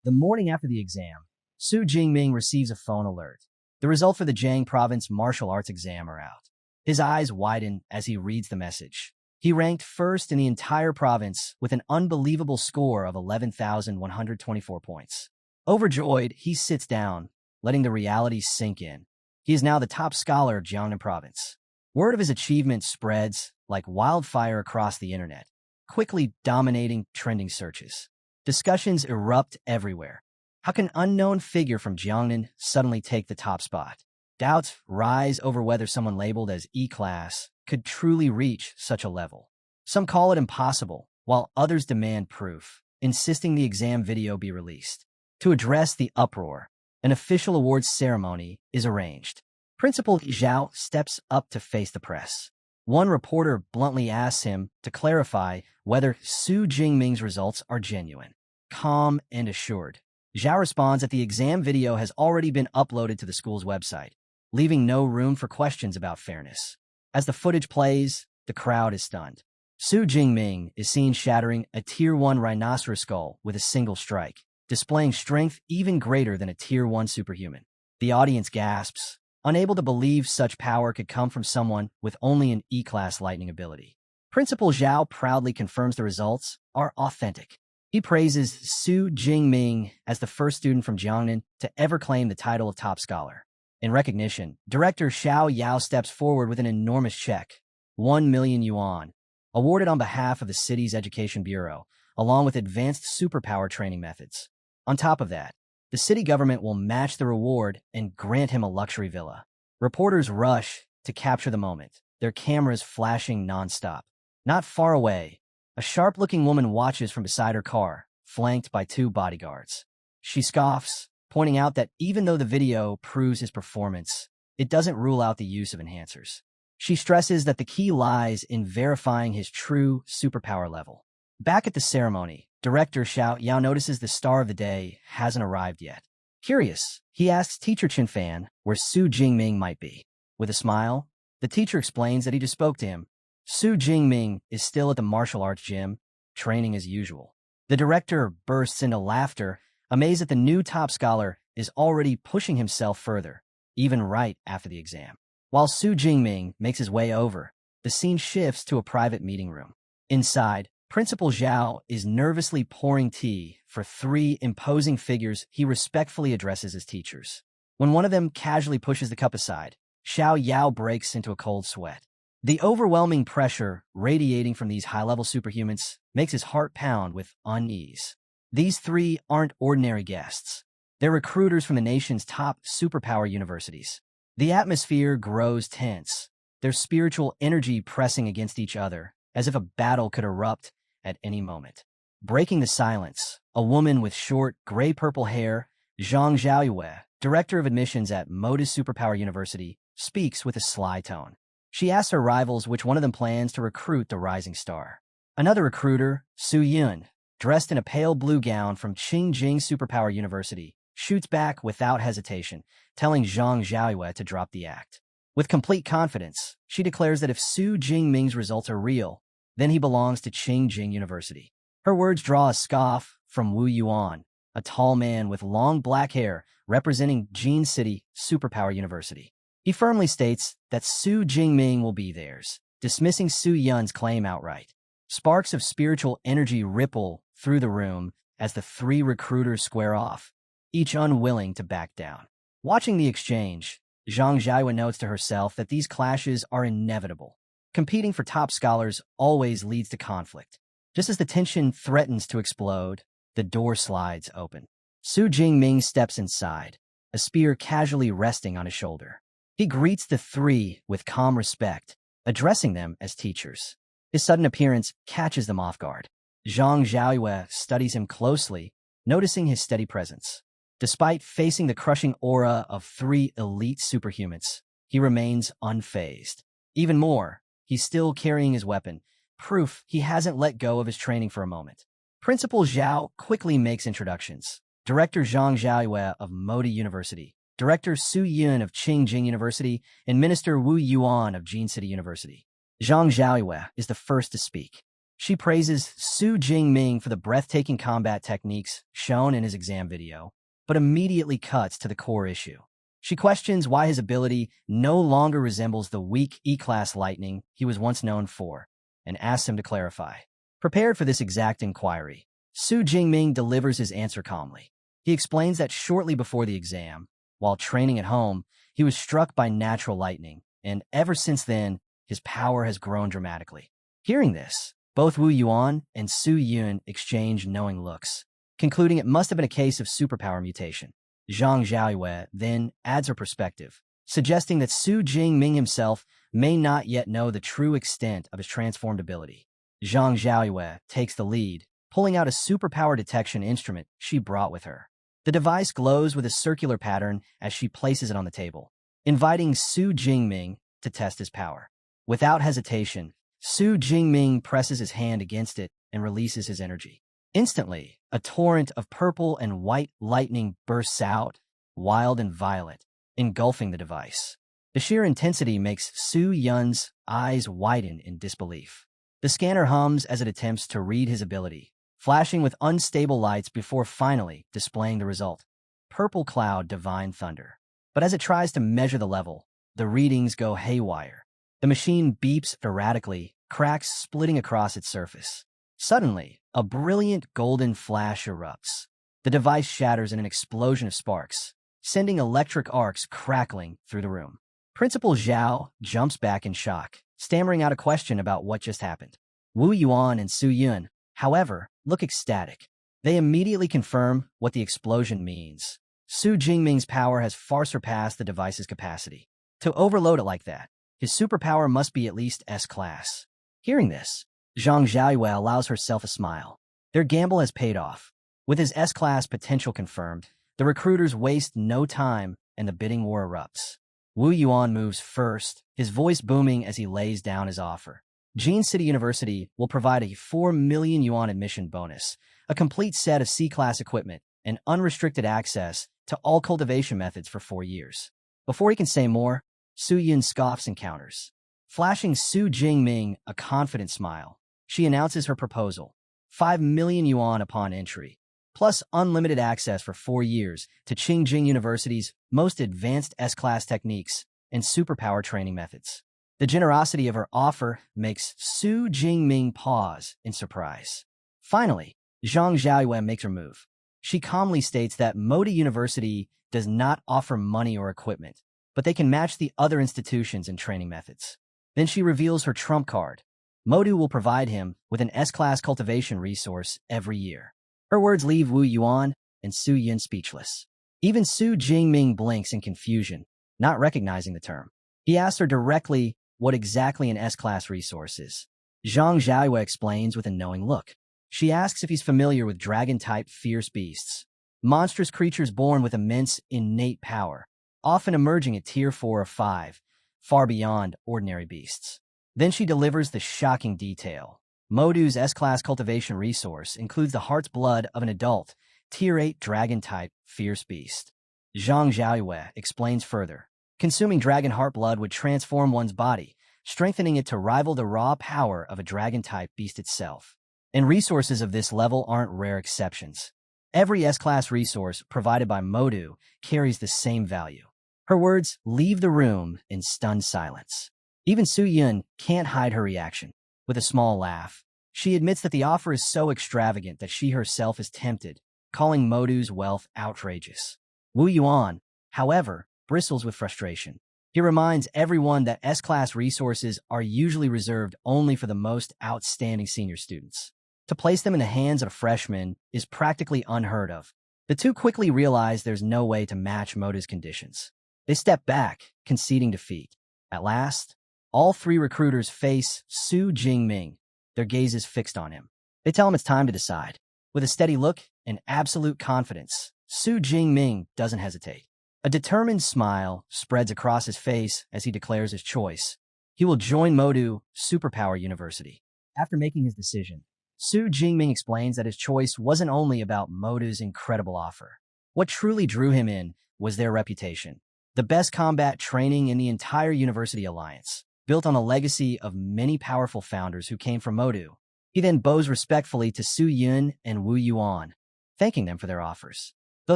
The morning after the exam, Su Jingming receives a phone alert. The results for the Jiang province martial arts exam are out. His eyes widen as he reads the message. He ranked first in the entire province with an unbelievable score of 11,124 points. Overjoyed, he sits down, letting the reality sink in. He is now the top scholar of Jiangnan province. Word of his achievement spreads like wildfire across the internet, quickly dominating trending searches. Discussions erupt everywhere. How can an unknown figure from Jiangnan suddenly take the top spot? Doubts rise over whether someone labeled as E-class could truly reach such a level. Some call it impossible, while others demand proof, insisting the exam video be released. To address the uproar, an official awards ceremony is arranged. Principal Zhao steps up to face the press. One reporter bluntly asks him to clarify whether Su Jingming's results are genuine. Calm and assured, Zhao responds that the exam video has already been uploaded to the school's website, leaving no room for questions about fairness. As the footage plays, the crowd is stunned. Su Jingming is seen shattering a Tier 1 rhinoceros skull with a single strike, displaying strength even greater than a Tier 1 superhuman. The audience gasps, unable to believe such power could come from someone with only an E-class lightning ability. Principal Zhao proudly confirms the results are authentic. He praises Su Jingming as the first student from Jiangnan to ever claim the title of top scholar. In recognition, Director Xiao Yao steps forward with an enormous check, 1 million yuan, awarded on behalf of the city's education bureau, along with advanced superpower training methods. On top of that, the city government will match the reward and grant him a luxury villa. Reporters rush to capture the moment, their cameras flashing nonstop. Not far away, a sharp-looking woman watches from beside her car, flanked by 2 bodyguards. She scoffs, pointing out that even though the video proves his performance, it doesn't rule out the use of enhancers. She stresses that the key lies in verifying his true superpower level. Back at the ceremony, Director Xiao Yao notices the star of the day hasn't arrived yet. Curious, he asks teacher Chen Fan where Su Jingming might be. With a smile, the teacher explains that he just spoke to him. Su Jingming is still at the martial arts gym, training as usual. The director bursts into laughter, amazed that the new top scholar is already pushing himself further, even right after the exam. While Su Jingming makes his way over, the scene shifts to a private meeting room. Inside, Principal Zhao is nervously pouring tea for 3 imposing figures he respectfully addresses as teachers. When one of them casually pushes the cup aside, Xiao Yao breaks into a cold sweat. The overwhelming pressure radiating from these high-level superhumans makes his heart pound with unease. These 3 aren't ordinary guests. They're recruiters from the nation's top superpower universities. The atmosphere grows tense, their spiritual energy pressing against each other, as if a battle could erupt at any moment. Breaking the silence, a woman with short, gray-purple hair, Zhang Xiaoyue, director of admissions at Modus Superpower University, speaks with a sly tone. She asks her rivals which one of them plans to recruit the rising star. Another recruiter, Su Yun, dressed in a pale blue gown from Qingjing Superpower University, shoots back without hesitation, telling Zhang Xiaoyue to drop the act. With complete confidence, she declares that if Su Jingming's results are real, then he belongs to Qingjing University. Her words draw a scoff from Wu Yuan, a tall man with long black hair representing Jin City Superpower University. He firmly states that Su Jingming will be theirs, dismissing Su Yun's claim outright. Sparks of spiritual energy ripple through the room as the 3 recruiters square off, each unwilling to back down. Watching the exchange, Zhang Xiaoyue notes to herself that these clashes are inevitable. Competing for top scholars always leads to conflict. Just as the tension threatens to explode, the door slides open. Su Jingming steps inside, a spear casually resting on his shoulder. He greets the 3 with calm respect, addressing them as teachers. His sudden appearance catches them off guard. Zhang Xiaoyue studies him closely, noticing his steady presence. Despite facing the crushing aura of 3 elite superhumans, he remains unfazed. Even more, he's still carrying his weapon, proof he hasn't let go of his training for a moment. Principal Zhao quickly makes introductions. Director Zhang Xiaoyue of Modi University, Director Su Yun of Qingjing University, and Minister Wu Yuan of Jin City University. Zhang Xiaoyue is the first to speak. She praises Su Jingming for the breathtaking combat techniques shown in his exam video, but immediately cuts to the core issue. She questions why his ability no longer resembles the weak E-class lightning he was once known for, and asks him to clarify. Prepared for this exact inquiry, Su Jingming delivers his answer calmly. He explains that shortly before the exam, while training at home, he was struck by natural lightning, and ever since then, his power has grown dramatically. Hearing this, both Wu Yuan and Su Yun exchange knowing looks, concluding it must have been a case of superpower mutation. Zhang Xiaoyue then adds her perspective, suggesting that Su Jingming himself may not yet know the true extent of his transformed ability. Zhang Xiaoyue takes the lead, pulling out a superpower detection instrument she brought with her. The device glows with a circular pattern as she places it on the table, inviting Su Jingming to test his power. Without hesitation, Su Jingming presses his hand against it and releases his energy. Instantly, a torrent of purple and white lightning bursts out, wild and violent, engulfing the device. The sheer intensity makes Su Yun's eyes widen in disbelief. The scanner hums as it attempts to read his ability, flashing with unstable lights before finally displaying the result. Purple cloud divine thunder. But as it tries to measure the level, the readings go haywire. The machine beeps erratically, cracks splitting across its surface. Suddenly, a brilliant golden flash erupts. The device shatters in an explosion of sparks, sending electric arcs crackling through the room. Principal Zhao jumps back in shock, stammering out a question about what just happened. Wu Yuan and Su Yun, however, look ecstatic. They immediately confirm what the explosion means. Su Jingming's power has far surpassed the device's capacity. To overload it like that, his superpower must be at least S-class. Hearing this, Zhang Xiaoyue allows herself a smile. Their gamble has paid off. With his S-class potential confirmed, the recruiters waste no time and the bidding war erupts. Wu Yuan moves first, his voice booming as he lays down his offer. Jin City University will provide a 4 million yuan admission bonus, a complete set of C-class equipment, and unrestricted access to all cultivation methods for 4 years. Before he can say more, Su Yun scoffs and counters. Flashing Su Jingming a confident smile, she announces her proposal: 5 million yuan upon entry, plus unlimited access for 4 years to Qingjing University's most advanced S-class techniques and superpower training methods. The generosity of her offer makes Su Jingming pause in surprise. Finally, Zhang Xiaoyue makes her move. She calmly states that Modi University does not offer money or equipment, but they can match the other institutions in training methods. Then she reveals her trump card. Modi will provide him with an S-class cultivation resource every year. Her words leave Wu Yuan and Su Yun speechless. Even Su Jingming blinks in confusion, not recognizing the term. He asks her directly what exactly an S-class resource is. Zhang Xiaoyue explains with a knowing look. She asks if he's familiar with dragon-type fierce beasts, monstrous creatures born with immense innate power, often emerging at Tier 4 or 5, far beyond ordinary beasts. Then she delivers the shocking detail. Modu's S-class cultivation resource includes the heart's blood of an adult, Tier 8 dragon-type fierce beast. Zhang Xiaoyue explains further. Consuming dragon heart blood would transform one's body, strengthening it to rival the raw power of a dragon-type beast itself. And resources of this level aren't rare exceptions. Every S-class resource provided by Modu carries the same value. Her words leave the room in stunned silence. Even Su Yun can't hide her reaction. With a small laugh, she admits that the offer is so extravagant that she herself is tempted, calling Modu's wealth outrageous. Wu Yuan, however, bristles with frustration. He reminds everyone that S-class resources are usually reserved only for the most outstanding senior students. To place them in the hands of a freshman is practically unheard of. The two quickly realize there's no way to match Modu's conditions. They step back, conceding defeat. At last, All three recruiters face Su Jingming, their gazes fixed on him. They tell him it's time to decide. With a steady look and absolute confidence, Su Jingming doesn't hesitate. A determined smile spreads across his face as he declares his choice. He will join Modu Superpower University. After making his decision, Su Jingming explains that his choice wasn't only about Modu's incredible offer. What truly drew him in was their reputation. The best combat training in the entire University Alliance, built on a legacy of many powerful founders who came from Modu. He then bows respectfully to Su Yun and Wu Yuan, thanking them for their offers. Though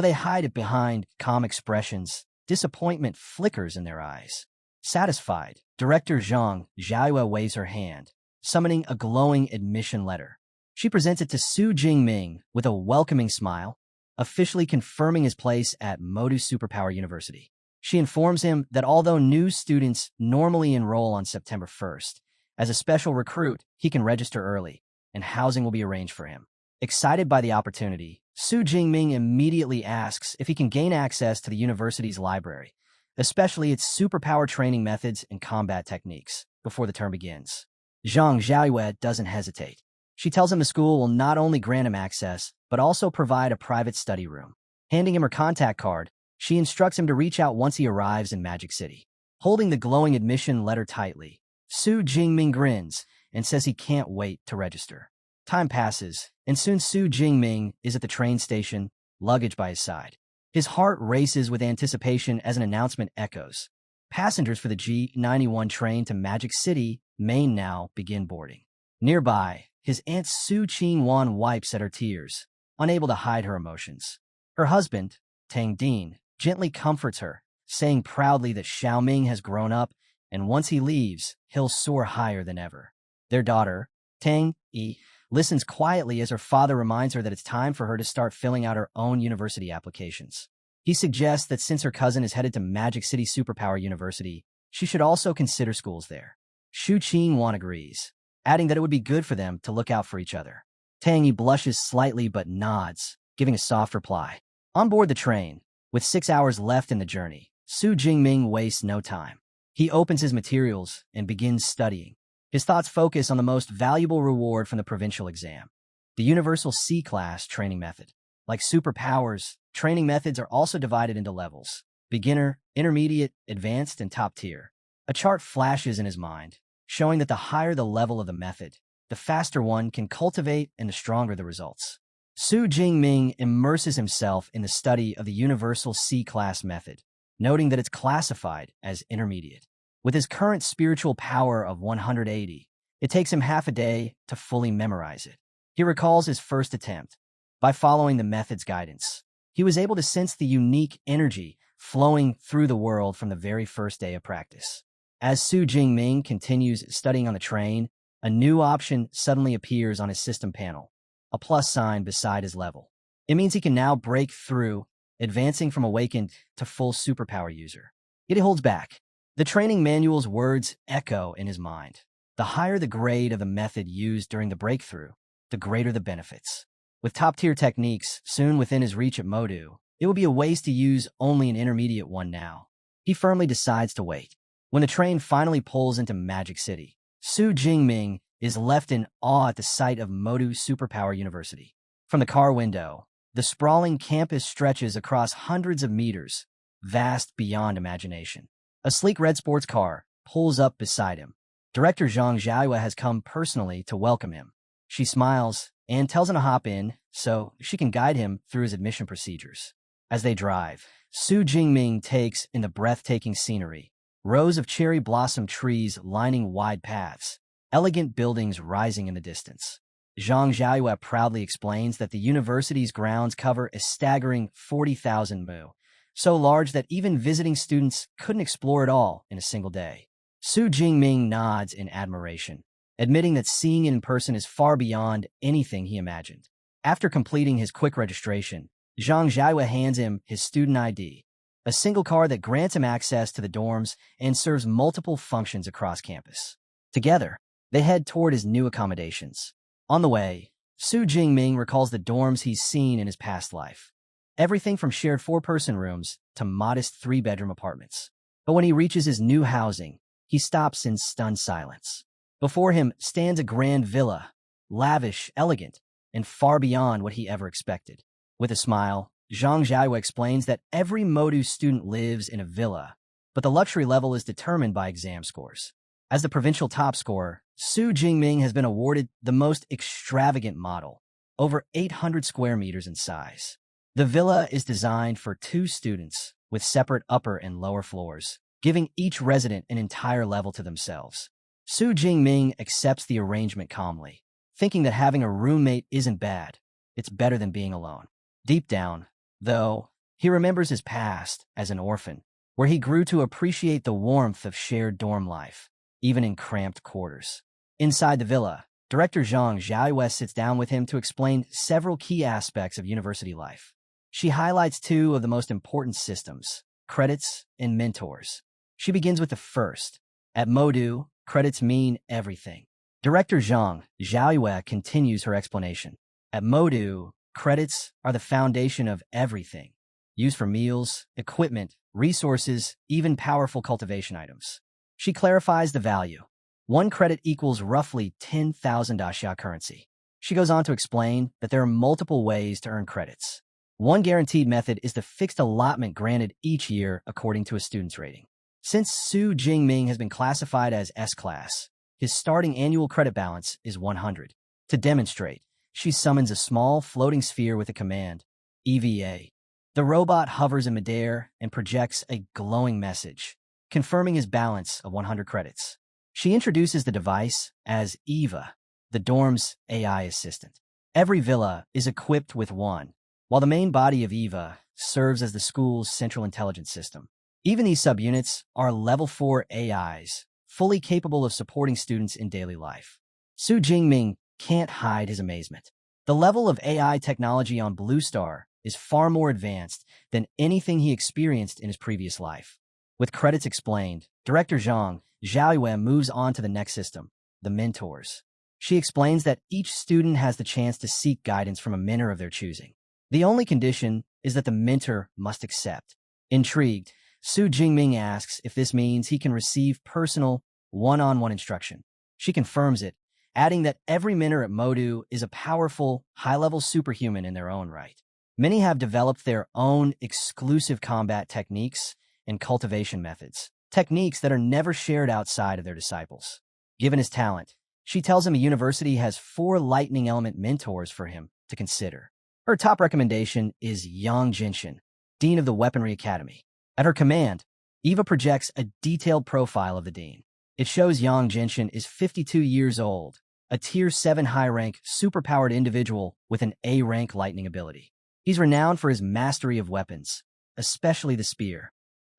they hide it behind calm expressions, disappointment flickers in their eyes. Satisfied, Director Zhang Xiaoyue waves her hand, summoning a glowing admission letter. She presents it to Su Jingming with a welcoming smile, officially confirming his place at Modu Superpower University. She informs him that although new students normally enroll on September 1st, as a special recruit, he can register early, and housing will be arranged for him. Excited by the opportunity, Su Jingming immediately asks if he can gain access to the university's library, especially its superpower training methods and combat techniques, before the term begins. Zhang Xiaoyue doesn't hesitate. She tells him the school will not only grant him access, but also provide a private study room. Handing him her contact card, she instructs him to reach out once he arrives in Magic City. Holding the glowing admission letter tightly, Su Jingming grins and says he can't wait to register. Time passes, and soon Su Jingming is at the train station, luggage by his side. His heart races with anticipation as an announcement echoes. Passengers for the G91 train to Magic City, Maine now begin boarding. Nearby, his aunt Su Qingwan wipes at her tears, unable to hide her emotions. Her husband, Tang Dean, gently comforts her, saying proudly that Xiaoming has grown up, and once he leaves, he'll soar higher than ever. Their daughter, Tang Yi, listens quietly as her father reminds her that it's time for her to start filling out her own university applications. He suggests that since her cousin is headed to Magic City Superpower University, she should also consider schools there. Shu Qingwan agrees, adding that it would be good for them to look out for each other. Tang Yi blushes slightly but nods, giving a soft reply. On board the train, with 6 hours left in the journey, Su Jingming wastes no time. He opens his materials and begins studying. His thoughts focus on the most valuable reward from the provincial exam, the Universal C-Class training method. Like Superpowers, training methods are also divided into levels: beginner, intermediate, advanced, and top tier. A chart flashes in his mind, showing that the higher the level of the method, the faster one can cultivate and the stronger the results. Su Jingming immerses himself in the study of the Universal C-Class method, noting that it's classified as intermediate. With his current spiritual power of 180, it takes him half a day to fully memorize it. He recalls his first attempt. By following the method's guidance, he was able to sense the unique energy flowing through the world from the very first day of practice. As Su Jingming continues studying on the train, a new option suddenly appears on his system panel, a plus sign beside his level. It means he can now break through, advancing from awakened to full superpower user. Yet he holds back. The training manual's words echo in his mind. The higher the grade of the method used during the breakthrough, the greater the benefits. With top-tier techniques soon within his reach at Modu, it would be a waste to use only an intermediate one now. He firmly decides to wait. When the train finally pulls into Magic City, Su Jingming is left in awe at the sight of Modu Superpower University. From the car window, the sprawling campus stretches across hundreds of meters, vast beyond imagination. A sleek red sports car pulls up beside him. Director Zhang Xiaoyue has come personally to welcome him. She smiles and tells him to hop in so she can guide him through his admission procedures. As they drive, Su Jingming takes in the breathtaking scenery. Rows of cherry blossom trees lining wide paths, elegant buildings rising in the distance. Zhang Xiaoyue proudly explains that the university's grounds cover a staggering 40,000 mu, so large that even visiting students couldn't explore it all in a single day. Su Jingming nods in admiration, admitting that seeing it in person is far beyond anything he imagined. After completing his quick registration, Zhang Xiaoyue hands him his student ID, a single card that grants him access to the dorms and serves multiple functions across campus. Together, they head toward his new accommodations. On the way, Su Jingming recalls the dorms he's seen in his past life. Everything from shared 4-person rooms to modest 3-bedroom apartments. But when he reaches his new housing, He stops in stunned silence. Before him stands a grand villa, lavish, elegant, and far beyond what he ever expected. With a smile, Zhang Xiaoyue explains that every Modu student lives in a villa, but the luxury level is determined by exam scores. As the provincial top scorer, Su Jingming has been awarded the most extravagant model, over 800 square meters in size. The villa is designed for 2 students with separate upper and lower floors, giving each resident an entire level to themselves. Su Jingming accepts the arrangement calmly, thinking that having a roommate isn't bad. It's better than being alone. Deep down, though, he remembers his past as an orphan, where he grew to appreciate the warmth of shared dorm life, even in cramped quarters. Inside the villa, Director Zhang Xiaoyue sits down with him to explain several key aspects of university life. She highlights 2 of the most important systems, credits and mentors. She begins with the first. At Modu, credits mean everything. Director Zhang Xiaoyue continues her explanation. At Modu, credits are the foundation of everything, used for meals, equipment, resources, even powerful cultivation items. She clarifies the value. 1 credit equals roughly 10,000 Daxia currency. She goes on to explain that there are multiple ways to earn credits. One guaranteed method is the fixed allotment granted each year according to a student's rating. Since Su Jingming has been classified as S-class, his starting annual credit balance is 100. To demonstrate, she summons a small floating sphere with a command, EVA. The robot hovers in midair and projects a glowing message, confirming his balance of 100 credits. She introduces the device as Eva, the dorm's AI assistant. Every villa is equipped with one, while the main body of Eva serves as the school's central intelligence system. Even these subunits are level 4 AIs, fully capable of supporting students in daily life. Su Jingming can't hide his amazement. The level of AI technology on Blue Star is far more advanced than anything he experienced in his previous life. With credits explained, Director Zhang Xiaoyue moves on to the next system, the mentors. She explains that each student has the chance to seek guidance from a mentor of their choosing. The only condition is that the mentor must accept. Intrigued, Su Jingming asks if this means he can receive personal, one-on-one instruction. She confirms it, adding that every mentor at Modu is a powerful, high-level superhuman in their own right. Many have developed their own exclusive combat techniques and cultivation methods, techniques that are never shared outside of their disciples. Given his talent, she tells him a university has 4 lightning element mentors for him to consider. Her top recommendation is Yang Jinshin, Dean of the Weaponry Academy. At her command, Eva projects a detailed profile of the dean. It shows Yang Jinshin is 52 years old, a Tier 7 high-rank, superpowered individual with an A-rank lightning ability. He's renowned for his mastery of weapons, especially the spear,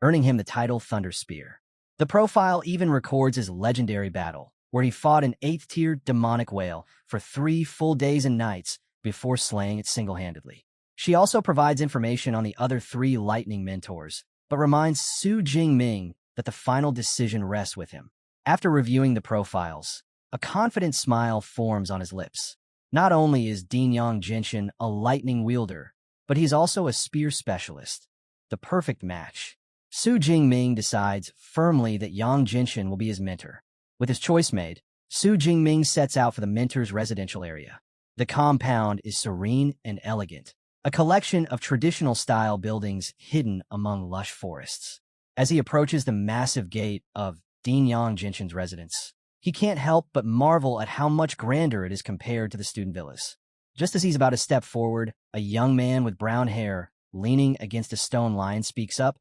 earning him the title Thunder Spear. The profile even records his legendary battle, where he fought an 8th-tier demonic whale for 3 full days and nights before slaying it single-handedly. She also provides information on the other 3 lightning mentors, but reminds Su Jingming that the final decision rests with him. After reviewing the profiles, a confident smile forms on his lips. Not only is Dean Yang Jinshin a lightning wielder, but he's also a spear specialist. The perfect match. Su Jingming decides firmly that Yang Jinshin will be his mentor. With his choice made, Su Jingming sets out for the mentor's residential area. The compound is serene and elegant, a collection of traditional-style buildings hidden among lush forests. As he approaches the massive gate of Dean Yang Jinshin's residence, he can't help but marvel at how much grander it is compared to the student villas. Just as he's about to step forward, a young man with brown hair, leaning against a stone lion, speaks up,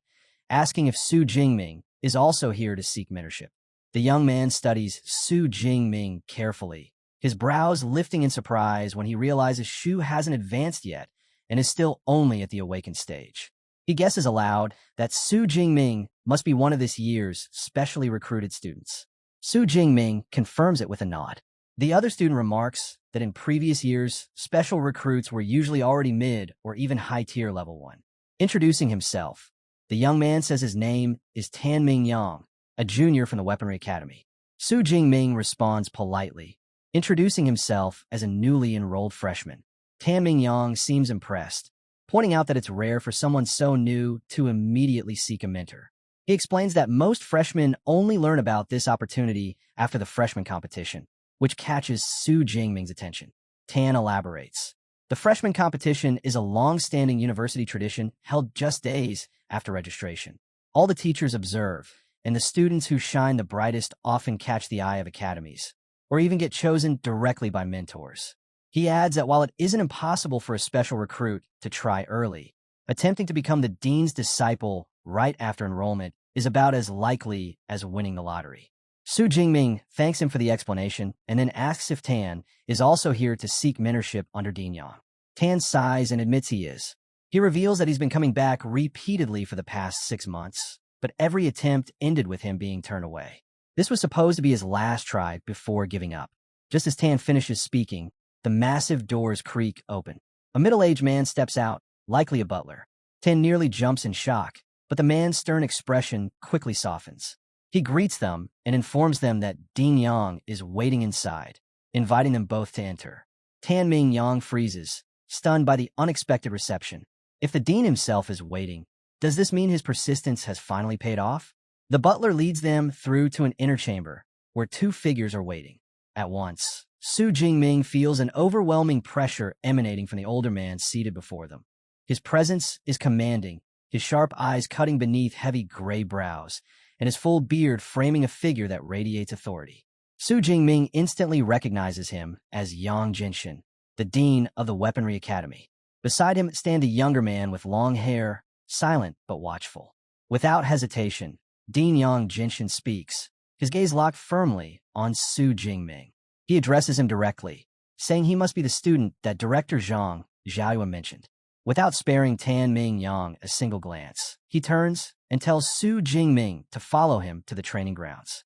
asking if Su Jingming is also here to seek mentorship. The young man studies Su Jingming carefully, his brows lifting in surprise when he realizes Shu hasn't advanced yet and is still only at the awakened stage. He guesses aloud that Su Jingming must be one of this year's specially recruited students. Su Jingming confirms it with a nod. The other student remarks that in previous years, special recruits were usually already mid or even high-tier level 1. Introducing himself, the young man says his name is Tanming Yang, a junior from the Weaponry Academy. Su Jingming responds politely, introducing himself as a newly enrolled freshman. Tanming Yang seems impressed, pointing out that it's rare for someone so new to immediately seek a mentor. He explains that most freshmen only learn about this opportunity after the freshman competition, which catches Su Jingming's attention. Tan elaborates. The freshman competition is a long-standing university tradition held just days after registration. All the teachers observe, and the students who shine the brightest often catch the eye of academies, or even get chosen directly by mentors. He adds that while it isn't impossible for a special recruit to try early, attempting to become the dean's disciple right after enrollment is about as likely as winning the lottery. Su Jingming thanks him for the explanation and then asks if Tan is also here to seek mentorship under Dean Yang. Tan sighs and admits he is. He reveals that he's been coming back repeatedly for the past 6 months, but every attempt ended with him being turned away. This was supposed to be his last try before giving up. Just as Tan finishes speaking, the massive doors creak open. A middle-aged man steps out, likely a butler. Tan nearly jumps in shock, but the man's stern expression quickly softens. He greets them and informs them that Dean Yang is waiting inside, inviting them both to enter. Tan Ming Yang freezes, stunned by the unexpected reception. If the dean himself is waiting, does this mean his persistence has finally paid off? The butler leads them through to an inner chamber, where 2 figures are waiting. At once, Su Jingming feels an overwhelming pressure emanating from the older man seated before them. His presence is commanding, his sharp eyes cutting beneath heavy gray brows, and his full beard framing a figure that radiates authority. Su Jingming instantly recognizes him as Yang Jinshin, the dean of the Weaponry Academy. Beside him stand a younger man with long hair, silent but watchful. Without hesitation, Dean Yang Jinshin speaks, his gaze locked firmly on Su Jingming. He addresses him directly, saying he must be the student that Director Zhang Xiaoyuan mentioned. Without sparing Tan Ming Yang a single glance, he turns and tells Su Jingming to follow him to the training grounds.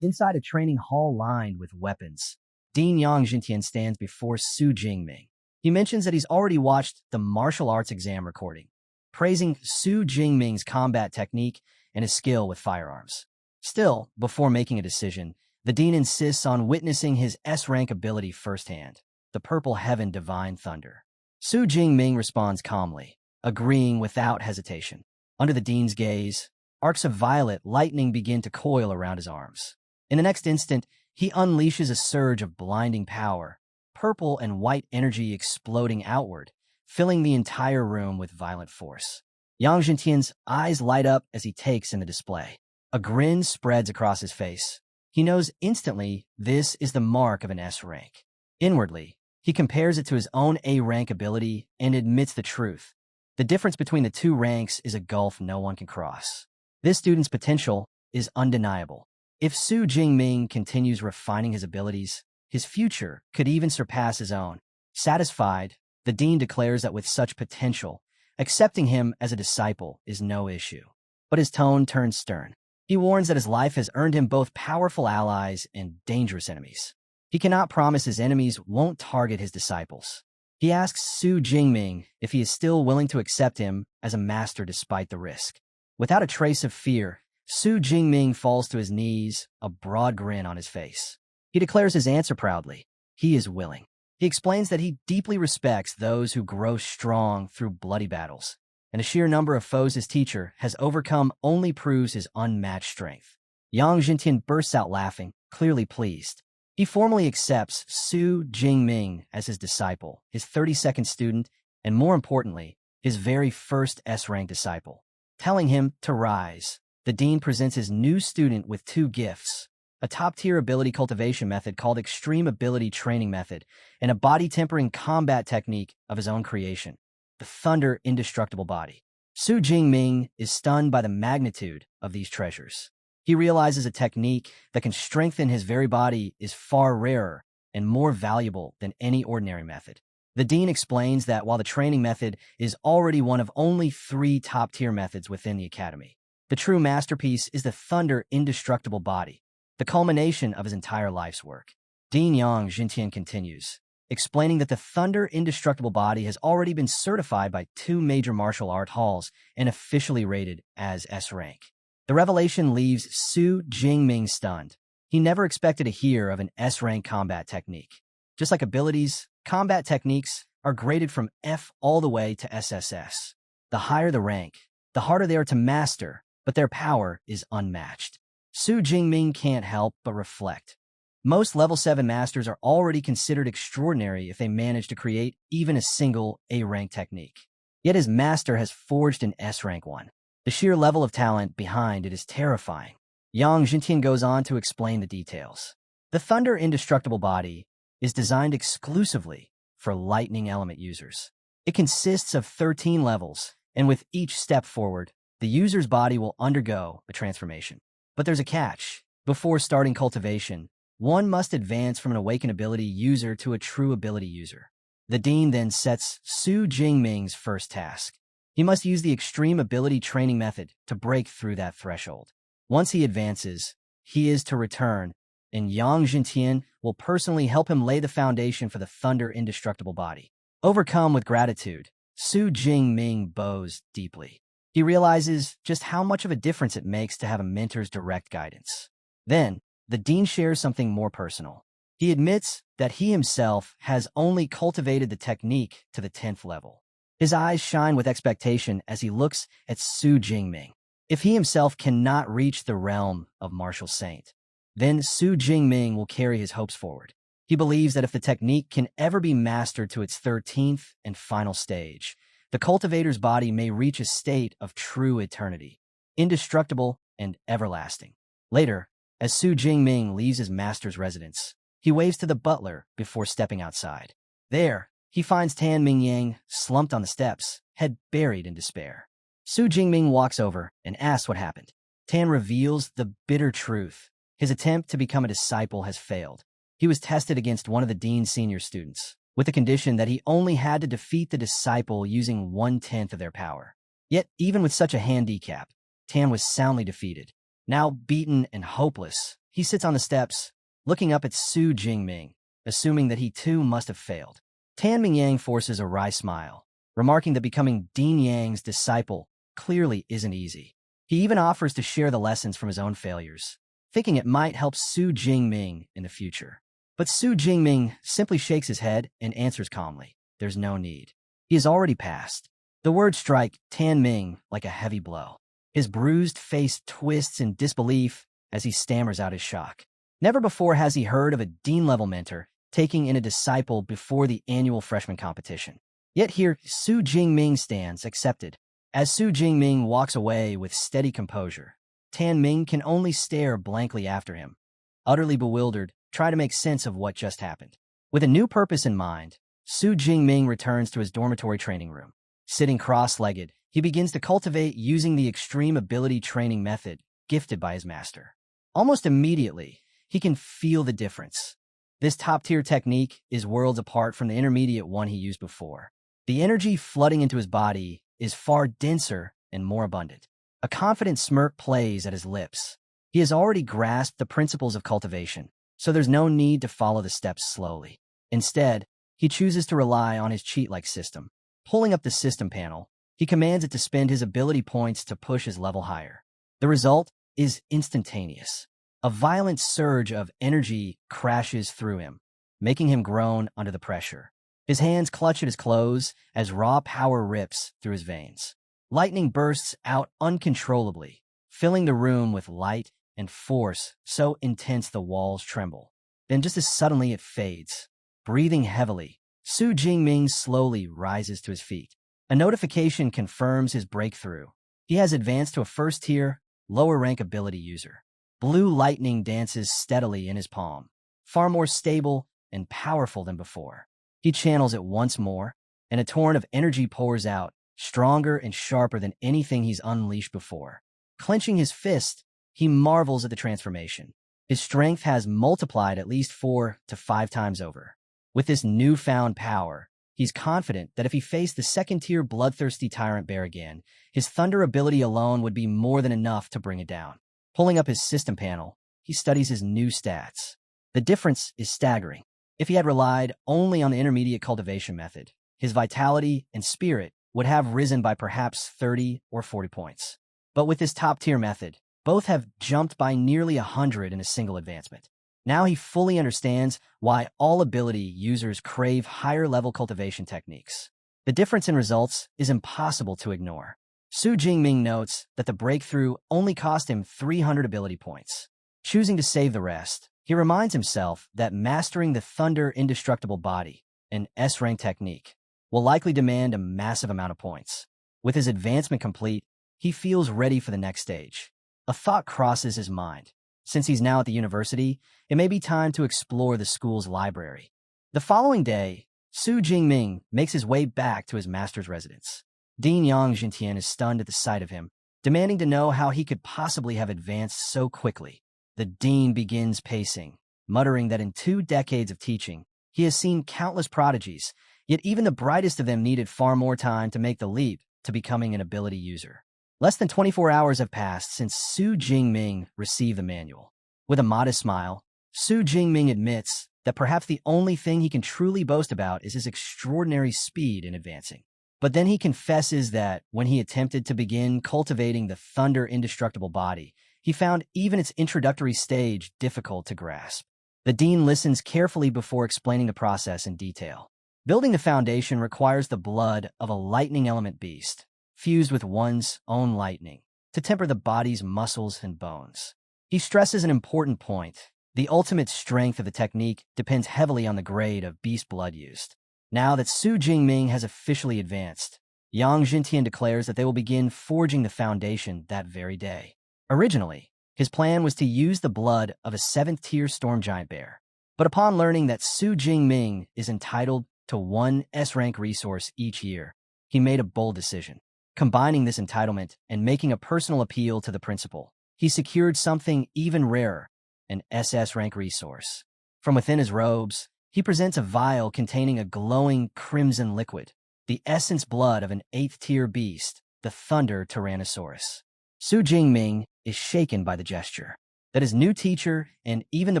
Inside a training hall lined with weapons, Dean Yang Jintian stands before Su Jingming. He mentions that he's already watched the martial arts exam recording, praising Su Jingming's combat technique and his skill with firearms. Still, before making a decision, the dean insists on witnessing his S-rank ability firsthand, the Purple Heaven Divine Thunder. Su Jingming responds calmly, agreeing without hesitation. Under the dean's gaze, arcs of violet lightning begin to coil around his arms. In the next instant, he unleashes a surge of blinding power, purple and white energy exploding outward, filling the entire room with violent force. Yang Jintian's eyes light up as he takes in the display. A grin spreads across his face. He knows instantly this is the mark of an S rank. Inwardly, he compares it to his own A rank ability and admits the truth. The difference between the 2 ranks is a gulf no one can cross. This student's potential is undeniable. If Su Jingming continues refining his abilities, his future could even surpass his own. Satisfied, the dean declares that with such potential, accepting him as a disciple is no issue. But his tone turns stern. He warns that his life has earned him both powerful allies and dangerous enemies. He cannot promise his enemies won't target his disciples. He asks Su Jingming if he is still willing to accept him as a master despite the risk. Without a trace of fear, Su Jingming falls to his knees, a broad grin on his face. He declares his answer proudly. He is willing. He explains that he deeply respects those who grow strong through bloody battles, and the sheer number of foes his teacher has overcome only proves his unmatched strength. Yang Jintian bursts out laughing, clearly pleased. He formally accepts Su Jingming as his disciple, his 32nd student, and more importantly, his very first S-rank disciple. Telling him to rise, the dean presents his new student with 2 gifts, a top-tier ability cultivation method called Extreme Ability Training Method, and a body-tempering combat technique of his own creation, the Thunder Indestructible Body. Su Jingming is stunned by the magnitude of these treasures. He realizes a technique that can strengthen his very body is far rarer and more valuable than any ordinary method. The dean explains that while the training method is already one of only 3 top-tier methods within the academy, the true masterpiece is the Thunder Indestructible Body, the culmination of his entire life's work. Dean Yang Jintian continues, explaining that the Thunder Indestructible Body has already been certified by 2 major martial art halls and officially rated as S-rank. The revelation leaves Su Jingming stunned. He never expected to hear of an S-rank combat technique. Just like abilities, combat techniques are graded from F all the way to SSS. The higher the rank, the harder they are to master, but their power is unmatched. Su Jingming can't help but reflect. Most level 7 masters are already considered extraordinary if they manage to create even a single A-rank technique. Yet his master has forged an S-rank one. The sheer level of talent behind it is terrifying. Yang Jintian goes on to explain the details. The Thunder Indestructible Body is designed exclusively for lightning element users. It consists of 13 levels, and with each step forward, the user's body will undergo a transformation. But there's a catch. Before starting cultivation, one must advance from an awakened ability user to a true ability user. The Dean then sets Su Jingming's first task. He must use the extreme ability training method to break through that threshold. Once he advances, he is to return, and Yang Jintian will personally help him lay the foundation for the Thunder Indestructible Body. Overcome with gratitude, Su Jingming bows deeply. He realizes just how much of a difference it makes to have a mentor's direct guidance. Then, the Dean shares something more personal. He admits that he himself has only cultivated the technique to the 10th level. His eyes shine with expectation as he looks at Su Jingming. If he himself cannot reach the realm of Martial Saint, then Su Jingming will carry his hopes forward. He believes that if the technique can ever be mastered to its 13th and final stage, the cultivator's body may reach a state of true eternity, indestructible and everlasting. Later, as Su Jingming leaves his master's residence, he waves to the butler before stepping outside. There, he finds Tan Mingyang slumped on the steps, head buried in despair. Su Jingming walks over and asks what happened. Tan reveals the bitter truth. His attempt to become a disciple has failed. He was tested against one of the Dean's senior students, with the condition that he only had to defeat the disciple using 1/10 of their power. Yet, even with such a handicap, Tan was soundly defeated. Now beaten and hopeless, he sits on the steps, looking up at Su Jingming, assuming that he too must have failed. Tan Mingyang forces a wry smile, remarking that becoming Dean Yang's disciple clearly isn't easy. He even offers to share the lessons from his own failures, thinking it might help Su Jingming in the future. But Su Jingming simply shakes his head and answers calmly, "There's no need. He has already passed." The words strike Tan Ming like a heavy blow. His bruised face twists in disbelief as he stammers out his shock. Never before has he heard of a Dean-level mentor taking in a disciple before the annual freshman competition. Yet here, Su Jingming stands, accepted. As Su Jingming walks away with steady composure, Tan Ming can only stare blankly after him. Utterly bewildered, try to make sense of what just happened. With a new purpose in mind, Su Jingming returns to his dormitory training room. Sitting cross-legged, he begins to cultivate using the extreme ability training method gifted by his master. Almost immediately, he can feel the difference. This top-tier technique is worlds apart from the intermediate one he used before. The energy flooding into his body is far denser and more abundant. A confident smirk plays at his lips. He has already grasped the principles of cultivation, so there's no need to follow the steps slowly. Instead, he chooses to rely on his cheat-like system. Pulling up the system panel, he commands it to spend his ability points to push his level higher. The result is instantaneous. A violent surge of energy crashes through him, making him groan under the pressure. His hands clutch at his clothes as raw power rips through his veins. Lightning bursts out uncontrollably, filling the room with light and force so intense the walls tremble. Then just as suddenly it fades. Breathing heavily, Su Jingming slowly rises to his feet. A notification confirms his breakthrough. He has advanced to a first-tier, lower-rank ability user. Blue lightning dances steadily in his palm, far more stable and powerful than before. He channels it once more, and a torrent of energy pours out, stronger and sharper than anything he's unleashed before. Clenching his fist, he marvels at the transformation. His strength has multiplied at least 4 to 5 times over. With this newfound power, he's confident that if he faced the second-tier bloodthirsty Tyrant Bear again, his thunder ability alone would be more than enough to bring it down. Pulling up his system panel, he studies his new stats. The difference is staggering. If he had relied only on the intermediate cultivation method, his vitality and spirit would have risen by perhaps 30 or 40 points. But with this top-tier method, both have jumped by nearly 100 in a single advancement. Now he fully understands why all ability users crave higher-level cultivation techniques. The difference in results is impossible to ignore. Su Jingming notes that the breakthrough only cost him 300 ability points. Choosing to save the rest, he reminds himself that mastering the Thunder Indestructible Body, an S-rank technique, will likely demand a massive amount of points. With his advancement complete, he feels ready for the next stage. A thought crosses his mind. Since he's now at the university, it may be time to explore the school's library. The following day, Su Jingming makes his way back to his master's residence. Dean Yang Jintian is stunned at the sight of him, demanding to know how he could possibly have advanced so quickly. The dean begins pacing, muttering that in 2 decades of teaching, he has seen countless prodigies, yet even the brightest of them needed far more time to make the leap to becoming an ability user. Less than 24 hours have passed since Su Jingming received the manual. With a modest smile, Su Jingming admits that perhaps the only thing he can truly boast about is his extraordinary speed in advancing. But then he confesses that when he attempted to begin cultivating the Thunder Indestructible Body, he found even its introductory stage difficult to grasp. The dean listens carefully before explaining the process in detail. Building the foundation requires the blood of a lightning element beast, fused with one's own lightning, to temper the body's muscles and bones. He stresses an important point. The ultimate strength of the technique depends heavily on the grade of beast blood used. Now that Su Jingming has officially advanced, Yang Jintian declares that they will begin forging the foundation that very day. Originally, his plan was to use the blood of a 7th-tier storm giant bear. But upon learning that Su Jingming is entitled to 1 S-rank resource each year, he made a bold decision. Combining this entitlement and making a personal appeal to the principal, he secured something even rarer, an SS rank resource. From within his robes, he presents a vial containing a glowing crimson liquid, the essence blood of an 8th-tier beast, the Thunder Tyrannosaurus. Su Jingming is shaken by the gesture. That his new teacher and even the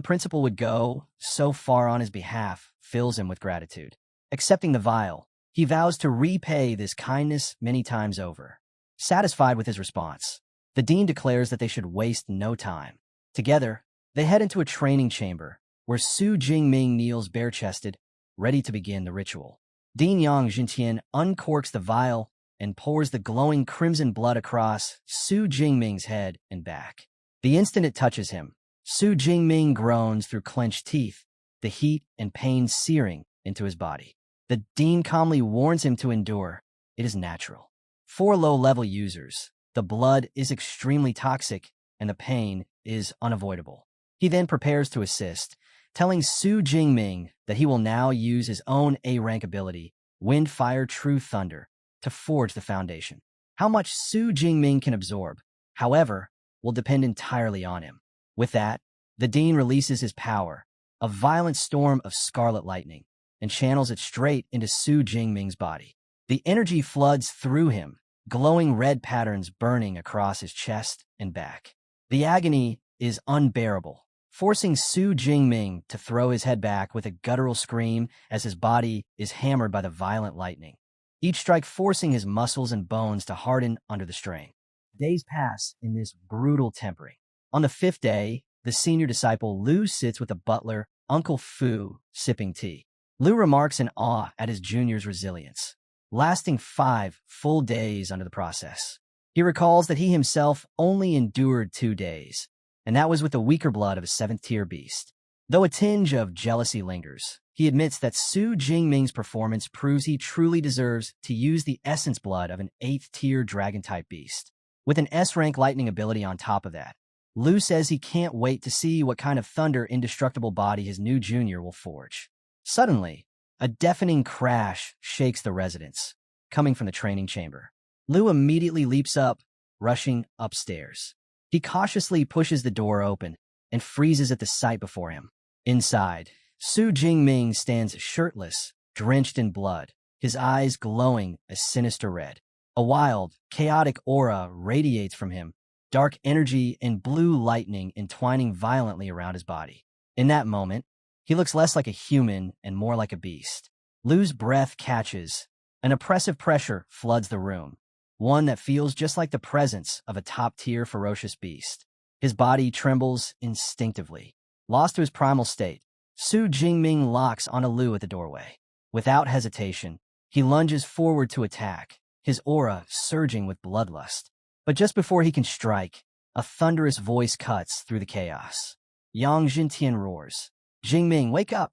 principal would go so far on his behalf fills him with gratitude. Accepting the vial, he vows to repay this kindness many times over. Satisfied with his response, the dean declares that they should waste no time. Together, they head into a training chamber, where Su Jingming kneels bare-chested, ready to begin the ritual. Dean Yang Jintian uncorks the vial and pours the glowing crimson blood across Su Jingming's head and back. The instant it touches him, Su Jingming groans through clenched teeth, the heat and pain searing into his body. The dean calmly warns him to endure. It is natural. For low-level users, the blood is extremely toxic and the pain is unavoidable. He then prepares to assist, telling Su Jingming that he will now use his own A-rank ability, Wind Fire True Thunder, to forge the foundation. How much Su Jingming can absorb, however, will depend entirely on him. With that, the dean releases his power, a violent storm of scarlet lightning, and channels it straight into Su Jingming's body. The energy floods through him, glowing red patterns burning across his chest and back. The agony is unbearable, forcing Su Jingming to throw his head back with a guttural scream as his body is hammered by the violent lightning, each strike forcing his muscles and bones to harden under the strain. Days pass in this brutal tempering. On the 5th day, the senior disciple Lu sits with the butler, Uncle Fu, sipping tea. Lu remarks in awe at his junior's resilience, lasting 5 full days under the process. He recalls that he himself only endured 2 days, and that was with the weaker blood of a 7th-tier beast. Though a tinge of jealousy lingers, he admits that Su Jingming's performance proves he truly deserves to use the essence blood of an 8th-tier dragon-type beast. With an S-rank lightning ability on top of that, Lu says he can't wait to see what kind of thunder indestructible body his new junior will forge. Suddenly, a deafening crash shakes the residence, coming from the training chamber. Lu immediately leaps up, rushing upstairs. He cautiously pushes the door open and freezes at the sight before him. Inside, Su Jingming stands shirtless, drenched in blood, his eyes glowing a sinister red. A wild, chaotic aura radiates from him, dark energy and blue lightning entwining violently around his body. In that moment, he looks less like a human and more like a beast. Lu's breath catches. An oppressive pressure floods the room, one that feels just like the presence of a top-tier ferocious beast. His body trembles instinctively. Lost to his primal state, Su Jingming locks onto Lu at the doorway. Without hesitation, he lunges forward to attack, his aura surging with bloodlust. But just before he can strike, a thunderous voice cuts through the chaos. Yang Jintian roars, "Jingming, wake up!"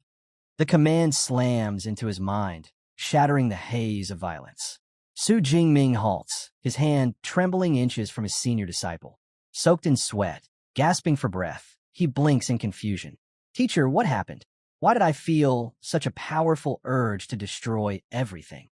The command slams into his mind, shattering the haze of violence. Su Jingming halts, his hand trembling inches from his senior disciple. Soaked in sweat, gasping for breath, he blinks in confusion. "Teacher, what happened? Why did I feel such a powerful urge to destroy everything?"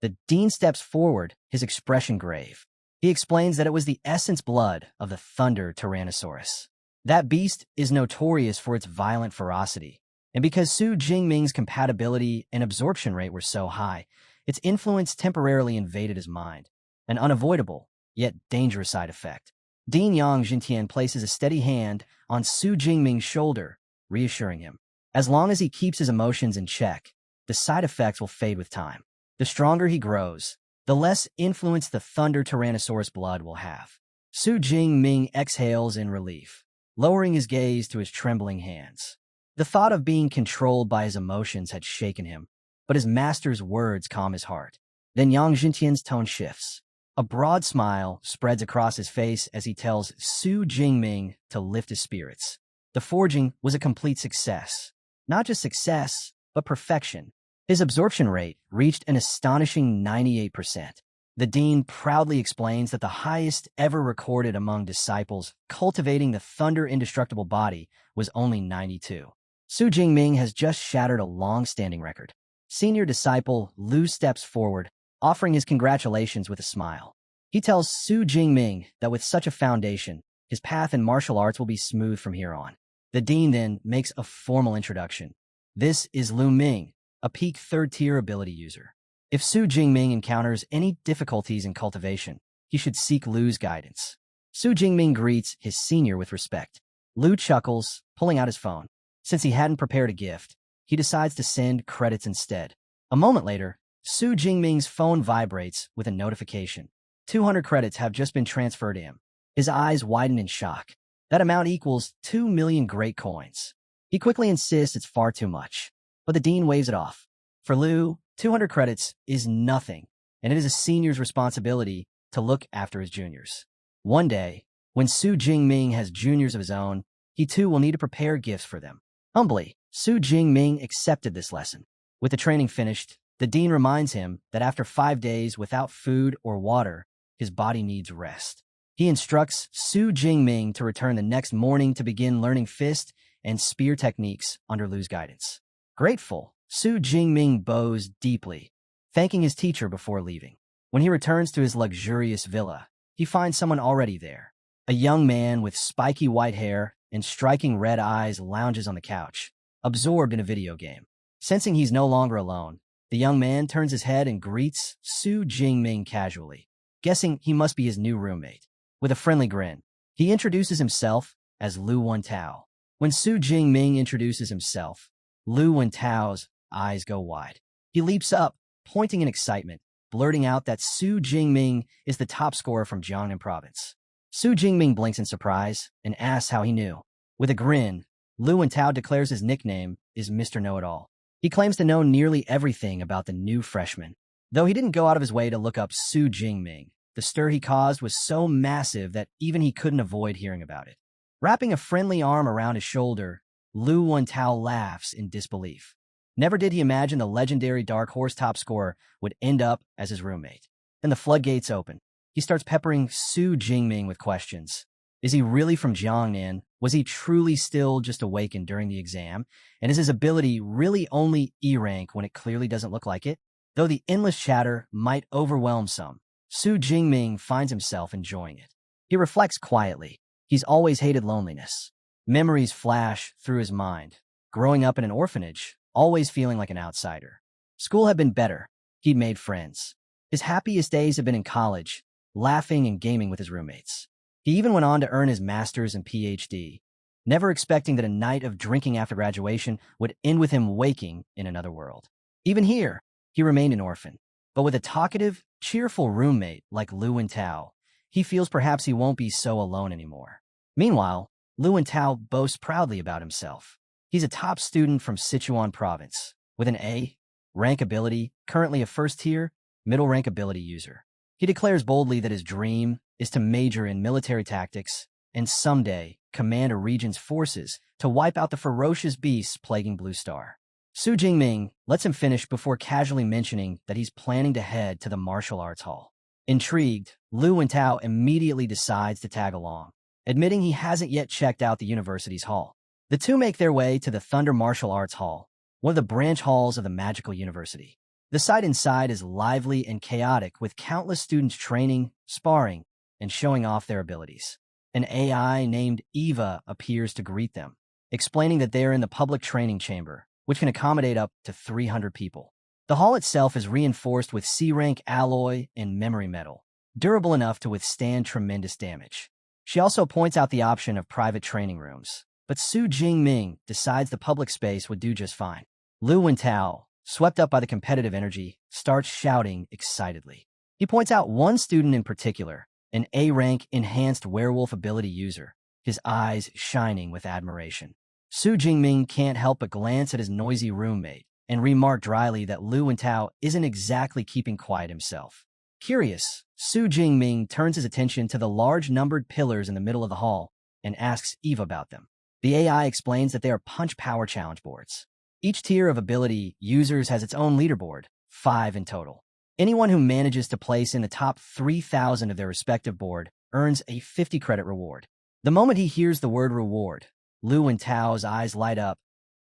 The dean steps forward, his expression grave. He explains that it was the essence blood of the Thunder Tyrannosaurus. That beast is notorious for its violent ferocity, and because Su Jingming's compatibility and absorption rate were so high, its influence temporarily invaded his mind, an unavoidable, yet dangerous side effect. Dean Yang Jintian places a steady hand on Su Jingming's shoulder, reassuring him. As long as he keeps his emotions in check, the side effects will fade with time. The stronger he grows, the less influence the Thunder Tyrannosaurus blood will have. Su Jingming exhales in relief, lowering his gaze to his trembling hands. The thought of being controlled by his emotions had shaken him, but his master's words calm his heart. Then Yang Jintian's tone shifts. A broad smile spreads across his face as he tells Su Jingming to lift his spirits. The forging was a complete success. Not just success, but perfection. His absorption rate reached an astonishing 98%. The dean proudly explains that the highest ever recorded among disciples cultivating the Thunder Indestructible body was only 92. Su Jingming has just shattered a long-standing record. Senior disciple Lu steps forward, offering his congratulations with a smile. He tells Su Jingming that with such a foundation, his path in martial arts will be smooth from here on. The dean then makes a formal introduction. This is Lu Ming, a peak third-tier ability user. If Su Jingming encounters any difficulties in cultivation, he should seek Lu's guidance. Su Jingming greets his senior with respect. Lu chuckles, pulling out his phone. Since he hadn't prepared a gift, he decides to send credits instead. A moment later, Su Jingming's phone vibrates with a notification. 200 credits have just been transferred to him. His eyes widen in shock. That amount equals 2 million great coins. He quickly insists it's far too much, but the dean waves it off. For Lu, 200 credits is nothing, and it is a senior's responsibility to look after his juniors. One day, when Su Jingming has juniors of his own, he too will need to prepare gifts for them. Humbly, Su Jingming accepted this lesson. With the training finished, the dean reminds him that after 5 days without food or water, his body needs rest. He instructs Su Jingming to return the next morning to begin learning fist and spear techniques under Lu's guidance. Grateful, Su Jingming bows deeply, thanking his teacher before leaving. When he returns to his luxurious villa, he finds someone already there. A young man with spiky white hair and striking red eyes lounges on the couch, absorbed in a video game. Sensing he's no longer alone, the young man turns his head and greets Su Jingming casually, guessing he must be his new roommate. With a friendly grin, he introduces himself as Lu Wentao. When Su Jingming introduces himself, Lu Wentao's eyes go wide. He leaps up, pointing in excitement, blurting out that Su Jingming is the top scorer from Jiangnan province. Su Jingming blinks in surprise and asks how he knew. With a grin, Lu Wentao declares his nickname is Mr. Know-It-All. He claims to know nearly everything about the new freshman. Though he didn't go out of his way to look up Su Jingming, the stir he caused was so massive that even he couldn't avoid hearing about it. Wrapping a friendly arm around his shoulder, Lu Wentao laughs in disbelief. Never did he imagine the legendary Dark Horse top scorer would end up as his roommate. Then the floodgates open. He starts peppering Su Jingming with questions. Is he really from Jiangnan? Was he truly still just awakened during the exam? And is his ability really only E rank when it clearly doesn't look like it? Though the endless chatter might overwhelm some, Su Jingming finds himself enjoying it. He reflects quietly. He's always hated loneliness. Memories flash through his mind. Growing up in an orphanage, always feeling like an outsider. School had been better. He'd made friends. His happiest days had been in college, laughing and gaming with his roommates. He even went on to earn his master's and PhD, never expecting that a night of drinking after graduation would end with him waking in another world. Even here, he remained an orphan. But with a talkative, cheerful roommate like Lu Wentao, he feels perhaps he won't be so alone anymore. Meanwhile, Lu Wentao boasts proudly about himself. He's a top student from Sichuan province, with an A rank ability, currently a first-tier, middle rank ability user. He declares boldly that his dream is to major in military tactics and someday command a region's forces to wipe out the ferocious beasts plaguing Blue Star. Su Jingming lets him finish before casually mentioning that he's planning to head to the martial arts hall. Intrigued, Lu Wentao immediately decides to tag along, admitting he hasn't yet checked out the university's hall. The two make their way to the Thunder Martial Arts Hall, one of the branch halls of the magical university. The site inside is lively and chaotic, with countless students training, sparring, and showing off their abilities. An AI named Eva appears to greet them, explaining that they are in the public training chamber, which can accommodate up to 300 people. The hall itself is reinforced with C-rank alloy and memory metal, durable enough to withstand tremendous damage. She also points out the option of private training rooms, but Su Jingming decides the public space would do just fine. Lu Wentao, swept up by the competitive energy, starts shouting excitedly. He points out one student in particular, an A-rank enhanced werewolf ability user, his eyes shining with admiration. Su Jingming can't help but glance at his noisy roommate and remark dryly that Lu Wentao isn't exactly keeping quiet himself. Curious, Su Jingming turns his attention to the large numbered pillars in the middle of the hall and asks Eve about them. The AI explains that they are punch power challenge boards. Each tier of ability users has its own leaderboard, 5 in total. Anyone who manages to place in the top 3,000 of their respective board earns a 50 credit reward. The moment he hears the word reward, Lu Wentao's eyes light up,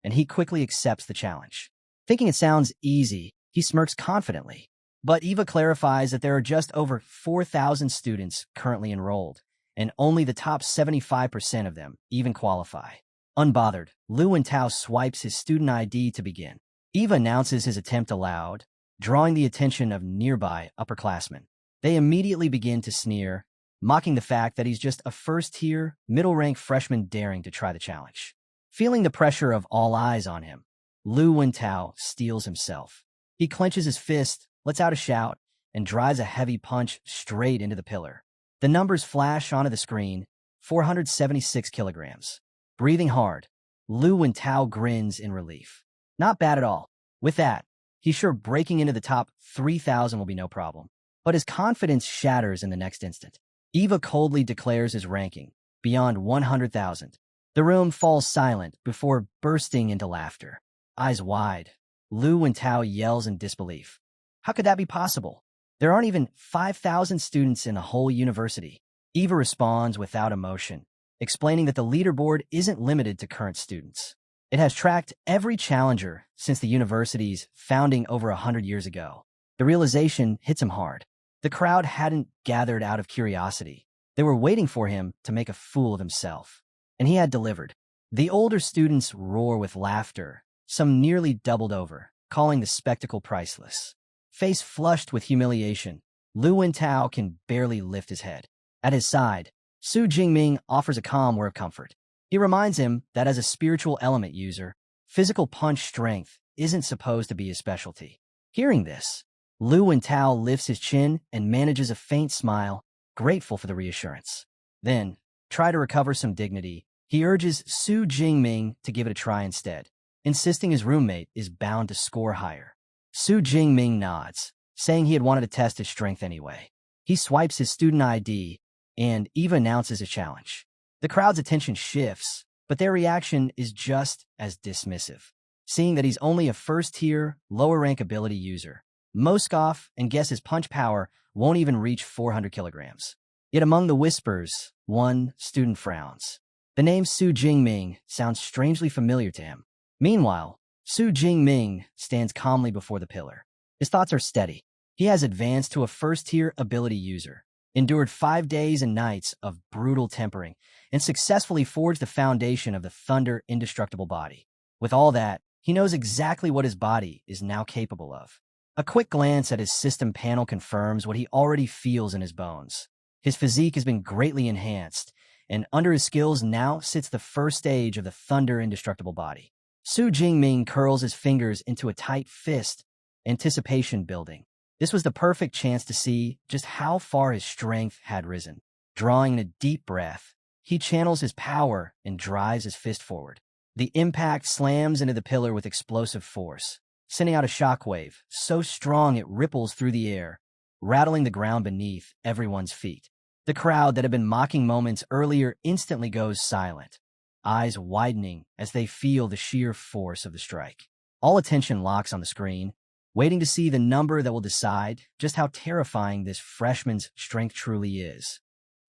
and he quickly accepts the challenge. Thinking it sounds easy, he smirks confidently. But Eva clarifies that there are just over 4,000 students currently enrolled, and only the top 75% of them even qualify. Unbothered, Lu Wentao swipes his student ID to begin. Eva announces his attempt aloud, drawing the attention of nearby upperclassmen. They immediately begin to sneer, mocking the fact that he's just a first-tier, middle-ranked freshman daring to try the challenge. Feeling the pressure of all eyes on him, Lu Wentao steels himself. He clenches his fist, lets out a shout, and drives a heavy punch straight into the pillar. The numbers flash onto the screen, 476 kilograms. Breathing hard, Lu Wentao grins in relief. Not bad at all. With that, he's sure breaking into the top 3,000 will be no problem. But his confidence shatters in the next instant. Eva coldly declares his ranking, beyond 100,000. The room falls silent before bursting into laughter. Eyes wide, Lu Wentao yells in disbelief. How could that be possible? There aren't even 5,000 students in the whole university. Eva responds without emotion, explaining that the leaderboard isn't limited to current students. It has tracked every challenger since the university's founding over 100 years ago. The realization hits him hard. The crowd hadn't gathered out of curiosity. They were waiting for him to make a fool of himself. And he had delivered. The older students roar with laughter, some nearly doubled over, calling the spectacle priceless. Face flushed with humiliation, Lu Wentao can barely lift his head. At his side, Su Jingming offers a calm word of comfort. He reminds him that as a spiritual element user, physical punch strength isn't supposed to be his specialty. Hearing this, Lu Wentao lifts his chin and manages a faint smile, grateful for the reassurance. Then, try to recover some dignity, he urges Su Jingming to give it a try instead, insisting his roommate is bound to score higher. Su Jingming nods, saying he had wanted to test his strength anyway. He swipes his student ID, and Eva announces a challenge. The crowd's attention shifts, but their reaction is just as dismissive. Seeing that he's only a first-tier, lower-rank ability user, most scoff and guess his punch power won't even reach 400 kilograms. Yet among the whispers, one student frowns. The name Su Jingming sounds strangely familiar to him. Meanwhile, Su Jingming stands calmly before the pillar. His thoughts are steady. He has advanced to a first-tier ability user, endured 5 days and nights of brutal tempering, and successfully forged the foundation of the Thunder indestructible body. With all that, he knows exactly what his body is now capable of. A quick glance at his system panel confirms what he already feels in his bones. His physique has been greatly enhanced, and under his skills now sits the first stage of the Thunder indestructible body. Su Jingming curls his fingers into a tight fist, anticipation building. This was the perfect chance to see just how far his strength had risen. Drawing in a deep breath, he channels his power and drives his fist forward. The impact slams into the pillar with explosive force, sending out a shockwave so strong it ripples through the air, rattling the ground beneath everyone's feet. The crowd that had been mocking moments earlier instantly goes silent, eyes widening as they feel the sheer force of the strike. All attention locks on the screen, waiting to see the number that will decide just how terrifying this freshman's strength truly is.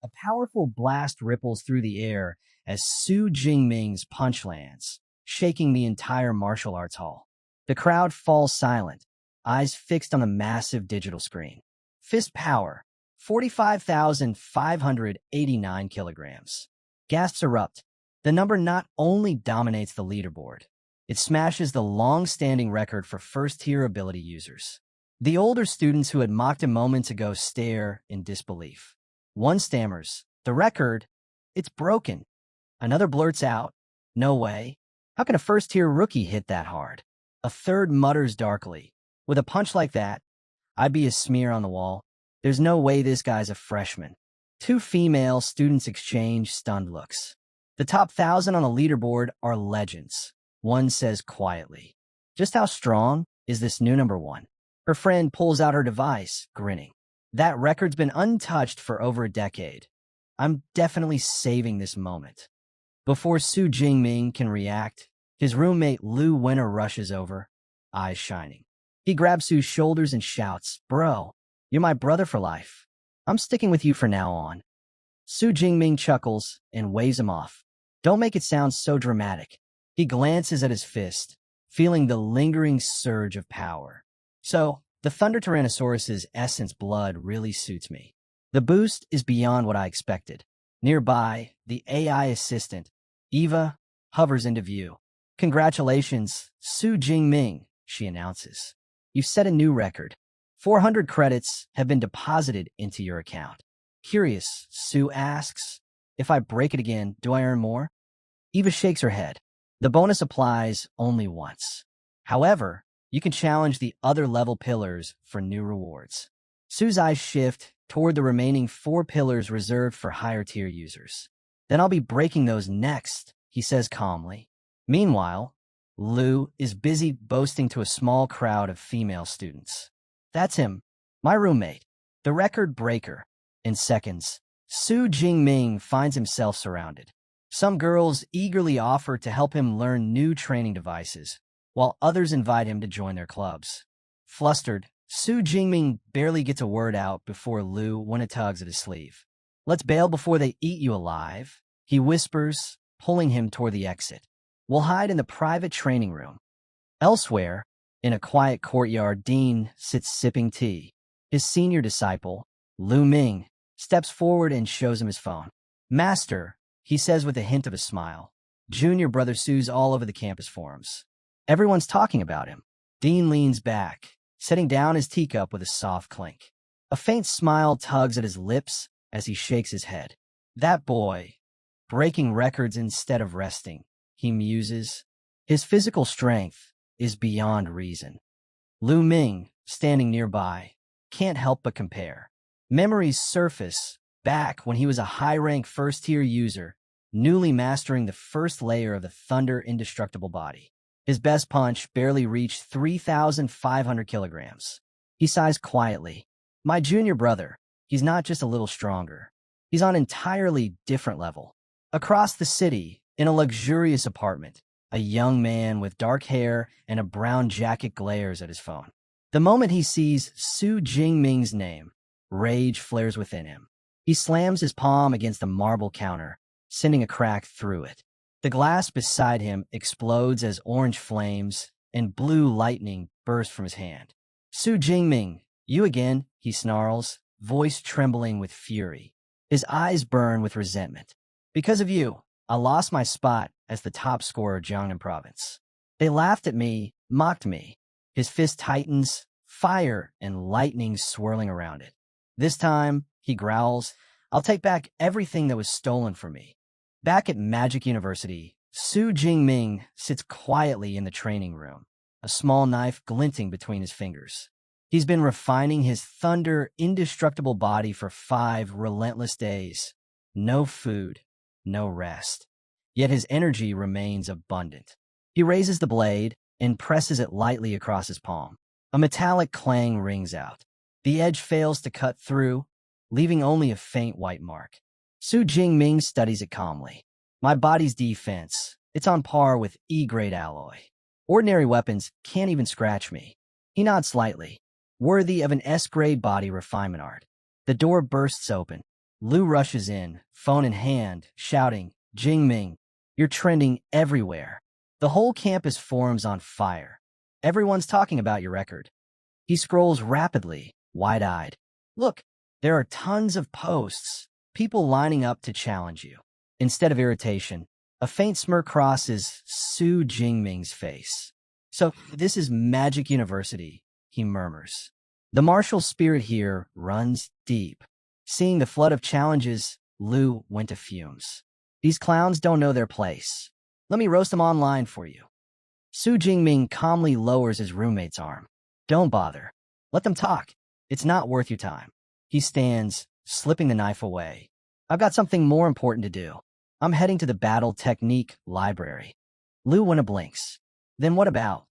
A powerful blast ripples through the air as Su Jingming's punch lands, shaking the entire martial arts hall. The crowd falls silent, eyes fixed on the massive digital screen. Fist power, 45,589 kilograms. Gasps erupt. The number not only dominates the leaderboard, it smashes the long-standing record for first-tier ability users. The older students who had mocked him moments ago stare in disbelief. One stammers, "The record? It's broken." Another blurts out, "No way. How can a first-tier rookie hit that hard?" A third mutters darkly, "With a punch like that, I'd be a smear on the wall. There's no way this guy's a freshman." Two female students exchange stunned looks. The top 1,000 on the leaderboard are legends. One says quietly, "Just how strong is this new number one?" Her friend pulls out her device, grinning. "That record's been untouched for over a decade. I'm definitely saving this moment." Before Su Jingming can react, his roommate Lu Winter rushes over, eyes shining. He grabs Su's shoulders and shouts, "Bro, you're my brother for life. I'm sticking with you from now on." Su Jingming chuckles and waves him off. "Don't make it sound so dramatic." He glances at his fist, feeling the lingering surge of power. "So, the Thunder Tyrannosaurus's essence blood really suits me. The boost is beyond what I expected." Nearby, the AI assistant, Eva, hovers into view. "Congratulations, Su Jingming," she announces. "You've set a new record. 400 credits have been deposited into your account." Curious, Su asks, "If I break it again, do I earn more?" Eva shakes her head. "The bonus applies only once. However, you can challenge the other level pillars for new rewards." Su's eyes shift toward the remaining 4 pillars reserved for higher tier users. "Then I'll be breaking those next," he says calmly. Meanwhile, Lu is busy boasting to a small crowd of female students. "That's him, my roommate, the record breaker." In seconds, Su Jingming finds himself surrounded. Some girls eagerly offer to help him learn new training devices, while others invite him to join their clubs. Flustered, Su Jingming barely gets a word out before Lu Winter tugs at his sleeve. "Let's bail before they eat you alive," he whispers, pulling him toward the exit. "We'll hide in the private training room." Elsewhere, in a quiet courtyard, Dean sits sipping tea. His senior disciple, Lu Ming, steps forward and shows him his phone. "Master," he says with a hint of a smile, "Junior brother Su's all over the campus forums. Everyone's talking about him." Dean leans back, setting down his teacup with a soft clink. A faint smile tugs at his lips as he shakes his head. "That boy, breaking records instead of resting," he muses. "His physical strength is beyond reason." Lu Ming, standing nearby, can't help but compare. Memories surface back when he was a high-rank first-tier user, newly mastering the first layer of the Thunder indestructible body. His best punch barely reached 3,500 kilograms. He sighs quietly. "My junior brother, he's not just a little stronger. He's on an entirely different level." Across the city, in a luxurious apartment, a young man with dark hair and a brown jacket glares at his phone. The moment he sees Su Jingming's name, rage flares within him. He slams his palm against the marble counter, sending a crack through it. The glass beside him explodes as orange flames and blue lightning burst from his hand. "Su Jingming, you again," he snarls, voice trembling with fury. His eyes burn with resentment. "Because of you, I lost my spot as the top scorer of Jiangnan province. They laughed at me, mocked me." His fist tightens, fire and lightning swirling around it. "This time," he growls, "I'll take back everything that was stolen from me." Back at Magic University, Su Jingming sits quietly in the training room, a small knife glinting between his fingers. He's been refining his Thunder indestructible body for 5 relentless days. No food, no rest. Yet his energy remains abundant. He raises the blade and presses it lightly across his palm. A metallic clang rings out. The edge fails to cut through, leaving only a faint white mark. Su Jingming studies it calmly. My body's defense, it's on par with E-grade alloy. Ordinary weapons can't even scratch me. He nods slightly, worthy of an S-grade body refinement art. The door bursts open. Lu rushes in, phone in hand, shouting, Jingming, you're trending everywhere. The whole campus forum's on fire. Everyone's talking about your record. He scrolls rapidly, wide-eyed. Look, there are tons of posts, people lining up to challenge you. Instead of irritation, a faint smirk crosses Su Jingming's face. So, this is Magic University, he murmurs. The martial spirit here runs deep. Seeing the flood of challenges, Lu went to fumes. These clowns don't know their place. Let me roast them online for you. Su Jingming calmly lowers his roommate's arm. Don't bother. Let them talk. It's not worth your time. He stands, slipping the knife away. I've got something more important to do. I'm heading to the Battle Technique Library. Lu Wenna blinks. Then what about?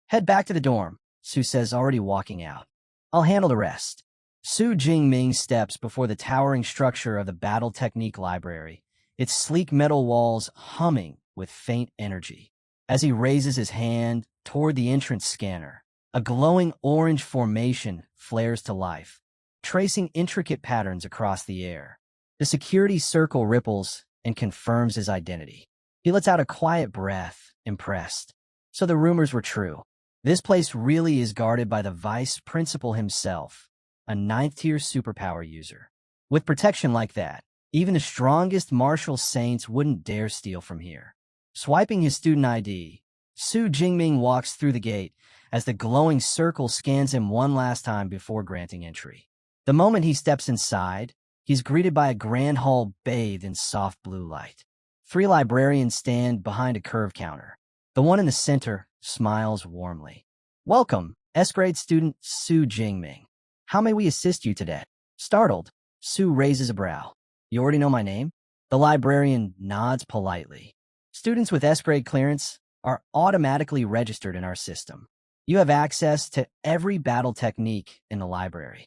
Head back to the dorm, Su says, already walking out. I'll handle the rest. Su Jingming steps before the towering structure of the Battle Technique Library, its sleek metal walls humming with faint energy. As he raises his hand toward the entrance scanner, a glowing orange formation flares to life, tracing intricate patterns across the air. The security circle ripples and confirms his identity. He lets out a quiet breath, impressed. So the rumors were true. This place really is guarded by the vice principal himself, a 9th-tier superpower user. With protection like that, even the strongest martial saints wouldn't dare steal from here. Swiping his student ID, Su Jingming walks through the gate as the glowing circle scans him one last time before granting entry. The moment he steps inside, he's greeted by a grand hall bathed in soft blue light. 3 librarians stand behind a curved counter. The one in the center smiles warmly. Welcome, S-grade student Su Jingming. How may we assist you today? Startled, Su raises a brow. You already know my name? The librarian nods politely. Students with S-grade clearance are automatically registered in our system. You have access to every battle technique in the library.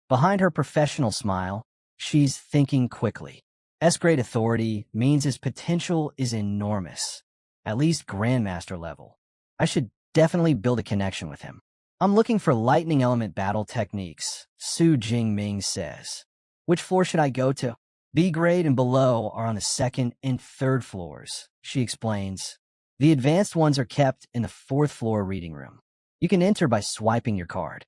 Behind her professional smile, she's thinking quickly. S-grade authority means his potential is enormous, at least Grandmaster level. I should definitely build a connection with him. I'm looking for lightning element battle techniques, Su Jingming says. Which floor should I go to? B grade and below are on the 2nd and 3rd floors, she explains. The advanced ones are kept in the 4th floor reading room. You can enter by swiping your card.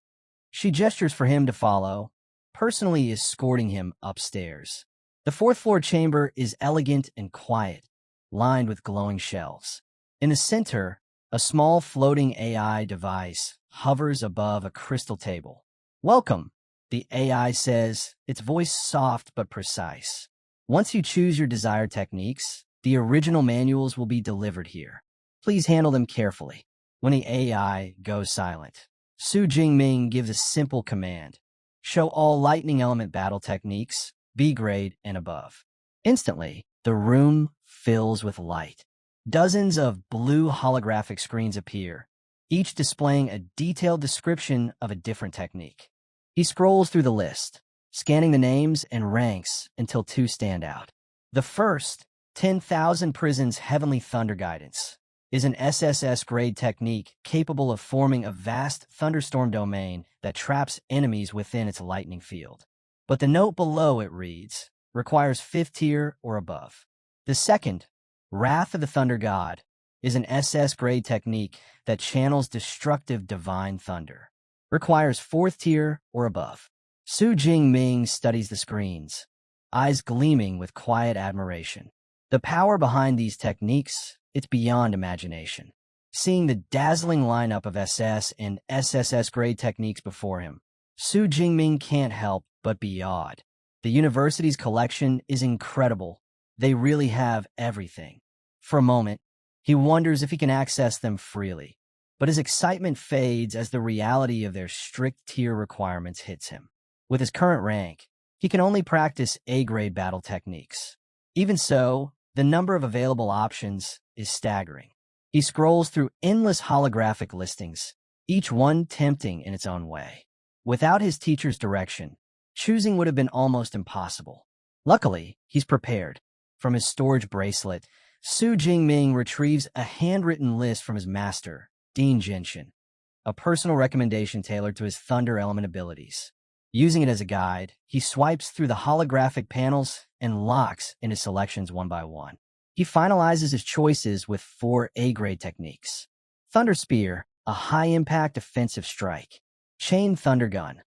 She gestures for him to follow, personally escorting him upstairs. The 4th floor chamber is elegant and quiet, lined with glowing shelves. In the center, a small floating AI device hovers above a crystal table. Welcome, the AI says, its voice soft but precise. Once you choose your desired techniques, the original manuals will be delivered here. Please handle them carefully. When the AI goes silent, Su Jingming gives a simple command. Show all lightning element battle techniques, B grade and above. Instantly, the room fills with light. Dozens of blue holographic screens appear, each displaying a detailed description of a different technique. He scrolls through the list, scanning the names and ranks until 2 stand out. The first, 10,000 Prisons Heavenly Thunder Guidance, is an SSS-grade technique capable of forming a vast thunderstorm domain that traps enemies within its lightning field. But the note below it reads, requires 5th tier or above. The second, Wrath of the Thunder God, is an SS-grade technique that channels destructive divine thunder. Requires 4th tier or above. Su Jingming studies the screens, eyes gleaming with quiet admiration. The power behind these techniques, it's beyond imagination. Seeing the dazzling lineup of SS and SSS-grade techniques before him, Su Jingming can't help but be awed. The university's collection is incredible. They really have everything. For a moment, he wonders if he can access them freely, but his excitement fades as the reality of their strict tier requirements hits him. With his current rank, he can only practice A-grade battle techniques. Even so, the number of available options is staggering. He scrolls through endless holographic listings, each one tempting in its own way. Without his teacher's direction, choosing would have been almost impossible. Luckily, he's prepared. From his storage bracelet, Su Jingming retrieves a handwritten list from his master, Dean Genshin, a personal recommendation tailored to his thunder element abilities. Using it as a guide, he swipes through the holographic panels and locks in his selections one by one. He finalizes his choices with 4 A-grade techniques. Thunder Spear, a high-impact offensive strike. Chain Thunder Gun,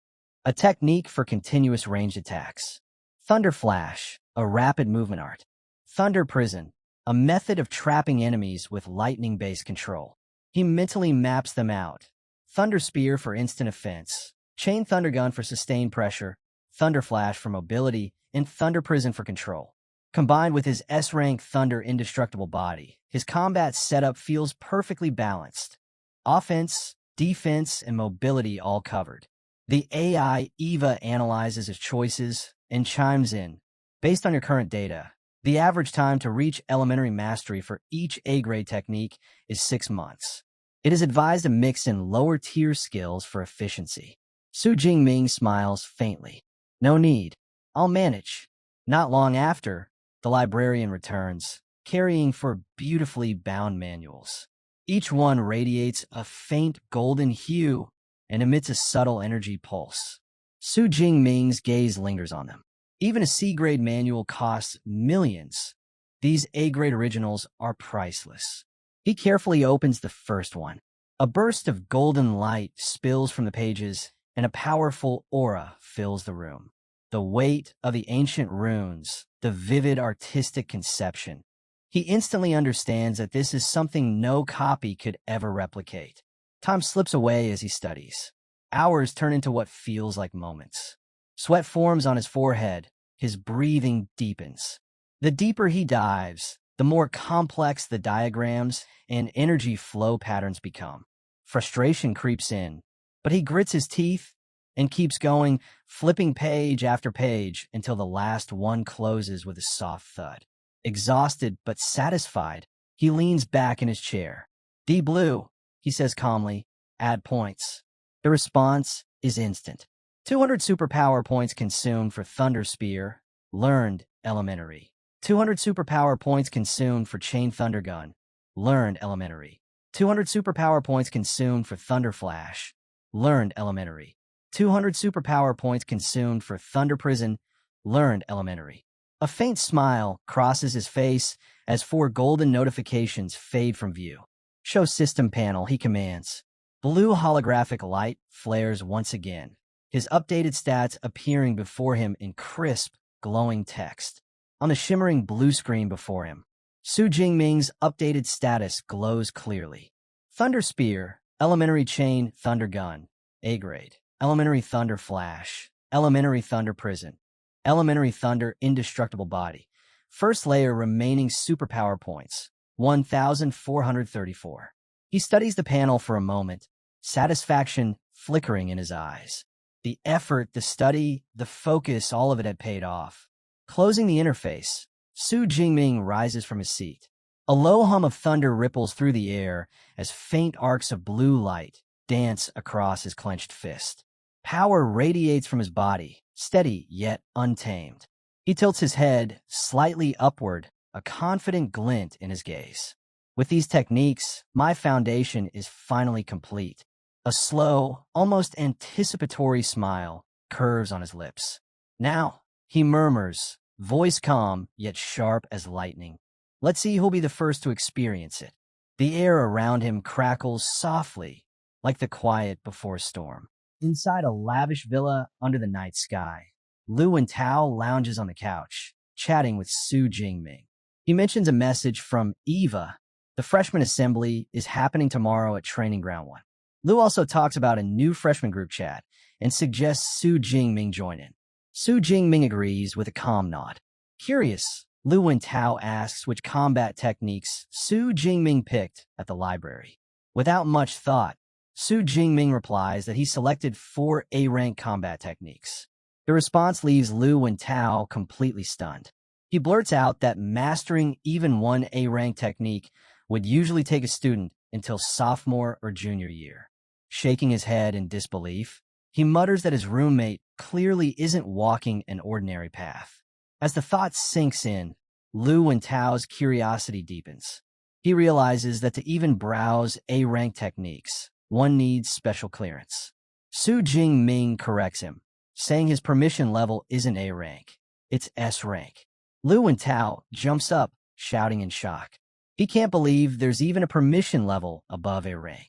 a technique for continuous ranged attacks. Thunder Flash, a rapid movement art. Thunder Prison, a method of trapping enemies with lightning-based control. He mentally maps them out. Thunder Spear for instant offense. Chain Thunder Gun for sustained pressure. Thunder Flash for mobility. And Thunder Prison for control. Combined with his S-rank Thunder Indestructible body, his combat setup feels perfectly balanced. Offense, defense, and mobility all covered. The AI Eva analyzes his choices and chimes in. Based on your current data, the average time to reach elementary mastery for each A-grade technique is 6 months. It is advised to mix in lower-tier skills for efficiency. Su Jingming smiles faintly. No need. I'll manage. Not long after, the librarian returns, carrying 4 beautifully bound manuals. Each one radiates a faint golden hue and emits a subtle energy pulse. Su Jingming's gaze lingers on them. Even a C-grade manual costs millions. These A-grade originals are priceless. He carefully opens the first one. A burst of golden light spills from the pages, and a powerful aura fills the room. The weight of the ancient runes, the vivid artistic conception. He instantly understands that this is something no copy could ever replicate. Time slips away as he studies. Hours turn into what feels like moments. Sweat forms on his forehead. His breathing deepens. The deeper he dives, the more complex the diagrams and energy flow patterns become. Frustration creeps in, but he grits his teeth and keeps going, flipping page after page until the last one closes with a soft thud. Exhausted but satisfied, he leans back in his chair. "D blue," he says calmly. "Add points." The response is instant. 200 superpower points consumed for Thunder Spear, learned elementary. 200 superpower points consumed for Chain Thunder Gun, learned elementary. 200 superpower points consumed for Thunder Flash, learned elementary. 200 superpower points consumed for Thunder Prison, learned elementary. A faint smile crosses his face as 4 golden notifications fade from view. "Show system panel," he commands. Blue holographic light flares once again, his updated stats appearing before him in crisp, glowing text. On the shimmering blue screen before him, Su Jingming's updated status glows clearly. Thunder Spear, Elementary Chain Thunder Gun, A-grade. Elementary Thunder Flash, Elementary Thunder Prison, Elementary Thunder Indestructible Body. First layer remaining superpower points, 1,434. He studies the panel for a moment, satisfaction flickering in his eyes. The effort, the study, the focus, all of it had paid off. Closing the interface, Su Jingming rises from his seat. A low hum of thunder ripples through the air as faint arcs of blue light dance across his clenched fist. Power radiates from his body, steady yet untamed. He tilts his head slightly upward, a confident glint in his gaze. With these techniques, my foundation is finally complete. A slow, almost anticipatory smile curves on his lips. Now, he murmurs, voice calm yet sharp as lightning. Let's see who'll be the first to experience it. The air around him crackles softly, like the quiet before a storm. Inside a lavish villa under the night sky, Lu and Tao lounges on the couch, chatting with Su Jingming. He mentions a message from Eva. The freshman assembly is happening tomorrow at Training Ground 1. Lu also talks about a new freshman group chat and suggests Su Jingming join in. Su Jingming agrees with a calm nod. Curious, Lu and Tao asks which combat techniques Su Jingming picked at the library. Without much thought, Su Jingming replies that he selected 4 A-rank combat techniques. The response leaves Lu and Tao completely stunned. He blurts out that mastering even one A-rank technique would usually take a student until sophomore or junior year. Shaking his head in disbelief, He mutters that his roommate clearly isn't walking an ordinary path. As the thought sinks in, Lu Wentao's curiosity deepens. He realizes that to even browse A-rank techniques, one needs special clearance. Su Jingming corrects him, saying his permission level isn't A-rank, it's S-rank. Lu Wentao jumps up, shouting in shock. He can't believe there's even a permission level above A-rank.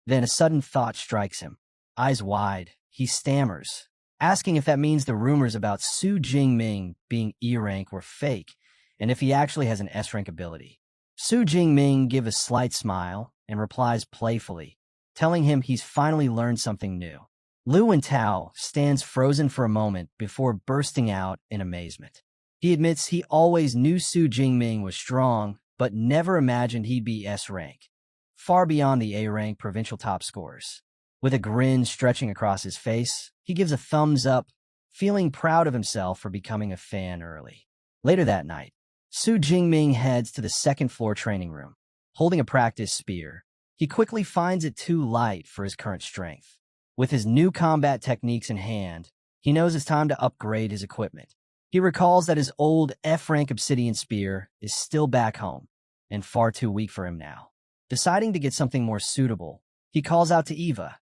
Then a sudden thought strikes him. Eyes wide, he stammers, asking if that means the rumors about Su Jingming being E-rank were fake, and if he actually has an S-rank ability. Su Jingming gives a slight smile and replies playfully, telling him he's finally learned something new. Lu Wentao stands frozen for a moment before bursting out in amazement. He admits he always knew Su Jingming was strong, but never imagined he'd be S-rank, far beyond the A-rank provincial top scorers. With a grin stretching across his face, he gives a thumbs up, feeling proud of himself for becoming a fan early. Later that night, Su Jingming heads to the second-floor training room. Holding a practice spear, he quickly finds it too light for his current strength. With his new combat techniques in hand, he knows it's time to upgrade his equipment. He recalls that his old F-rank obsidian spear is still back home, and far too weak for him now. Deciding to get something more suitable, he calls out to Eva,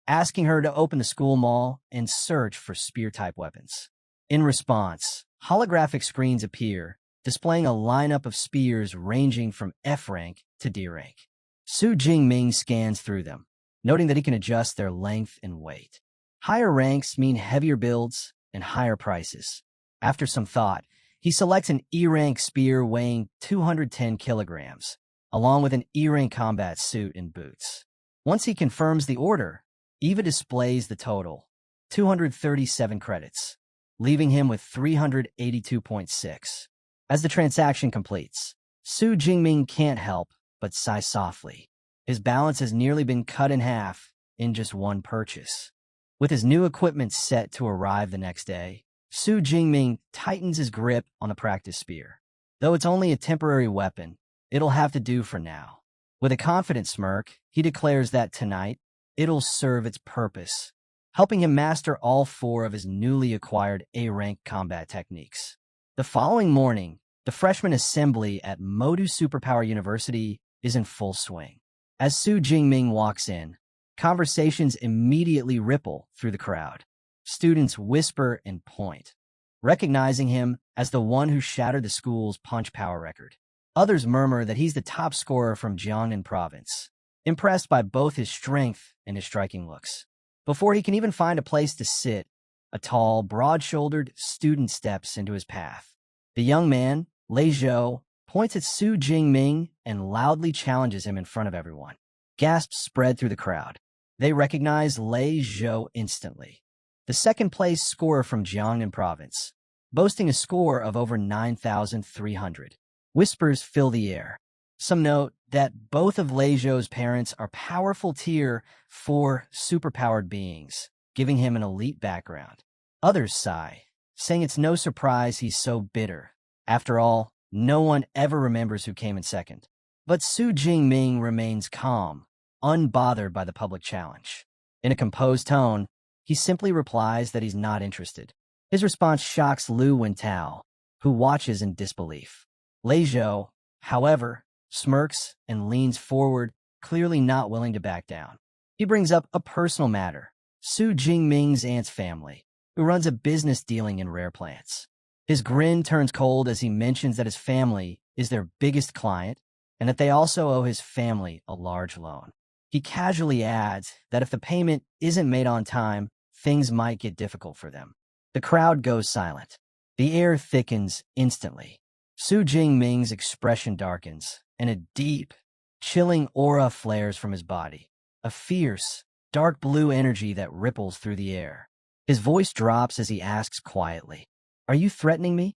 asking her to open the school mall and search for spear-type weapons. In response, holographic screens appear, displaying a lineup of spears ranging from F-rank to D-rank. Su Jingming scans through them, noting that he can adjust their length and weight. Higher ranks mean heavier builds and higher prices. After some thought, he selects an E-rank spear weighing 210 kilograms, along with an E-rank combat suit and boots. Once he confirms the order, Eva displays the total, 237 credits, leaving him with 382.6. As the transaction completes, Su Jingming can't help but sigh softly. His balance has nearly been cut in half in just one purchase. With his new equipment set to arrive the next day, Su Jingming tightens his grip on the practice spear. Though it's only a temporary weapon, it'll have to do for now. With a confident smirk, he declares that tonight, it'll serve its purpose, helping him master all 4 of his newly acquired A-rank combat techniques. The following morning, the freshman assembly at Modu Superpower University is in full swing. As Su Jingming walks in, conversations immediately ripple through the crowd. Students whisper and point, recognizing him as the one who shattered the school's punch power record. Others murmur that he's the top scorer from Jiangnan province, impressed by both his strength and his striking looks. Before he can even find a place to sit, a tall, broad-shouldered student steps into his path. The young man, Lei Zhou, points at Su Jingming and loudly challenges him in front of everyone. Gasps spread through the crowd. They recognize Lei Zhou instantly, the second-place scorer from Jiangnan province, boasting a score of over 9,300. Whispers fill the air. Some note that both of Lei Zhou's parents are powerful Tier 4 superpowered beings, giving him an elite background. Others sigh, saying it's no surprise he's so bitter. After all, no one ever remembers who came in second. But Su Jingming remains calm, unbothered by the public challenge. In a composed tone, he simply replies that he's not interested. His response shocks Lu Wentao, who watches in disbelief. Lei Zhou, however, smirks and leans forward, clearly not willing to back down. He brings up a personal matter, Su Jingming's aunt's family, who runs a business dealing in rare plants. His grin turns cold as he mentions that his family is their biggest client and that they also owe his family a large loan. He casually adds that if the payment isn't made on time, things might get difficult for them. The crowd goes silent. The air thickens instantly. Su Jingming's expression darkens, and a deep, chilling aura flares from his body, a fierce, dark blue energy that ripples through the air. His voice drops as he asks quietly, "Are you threatening me?"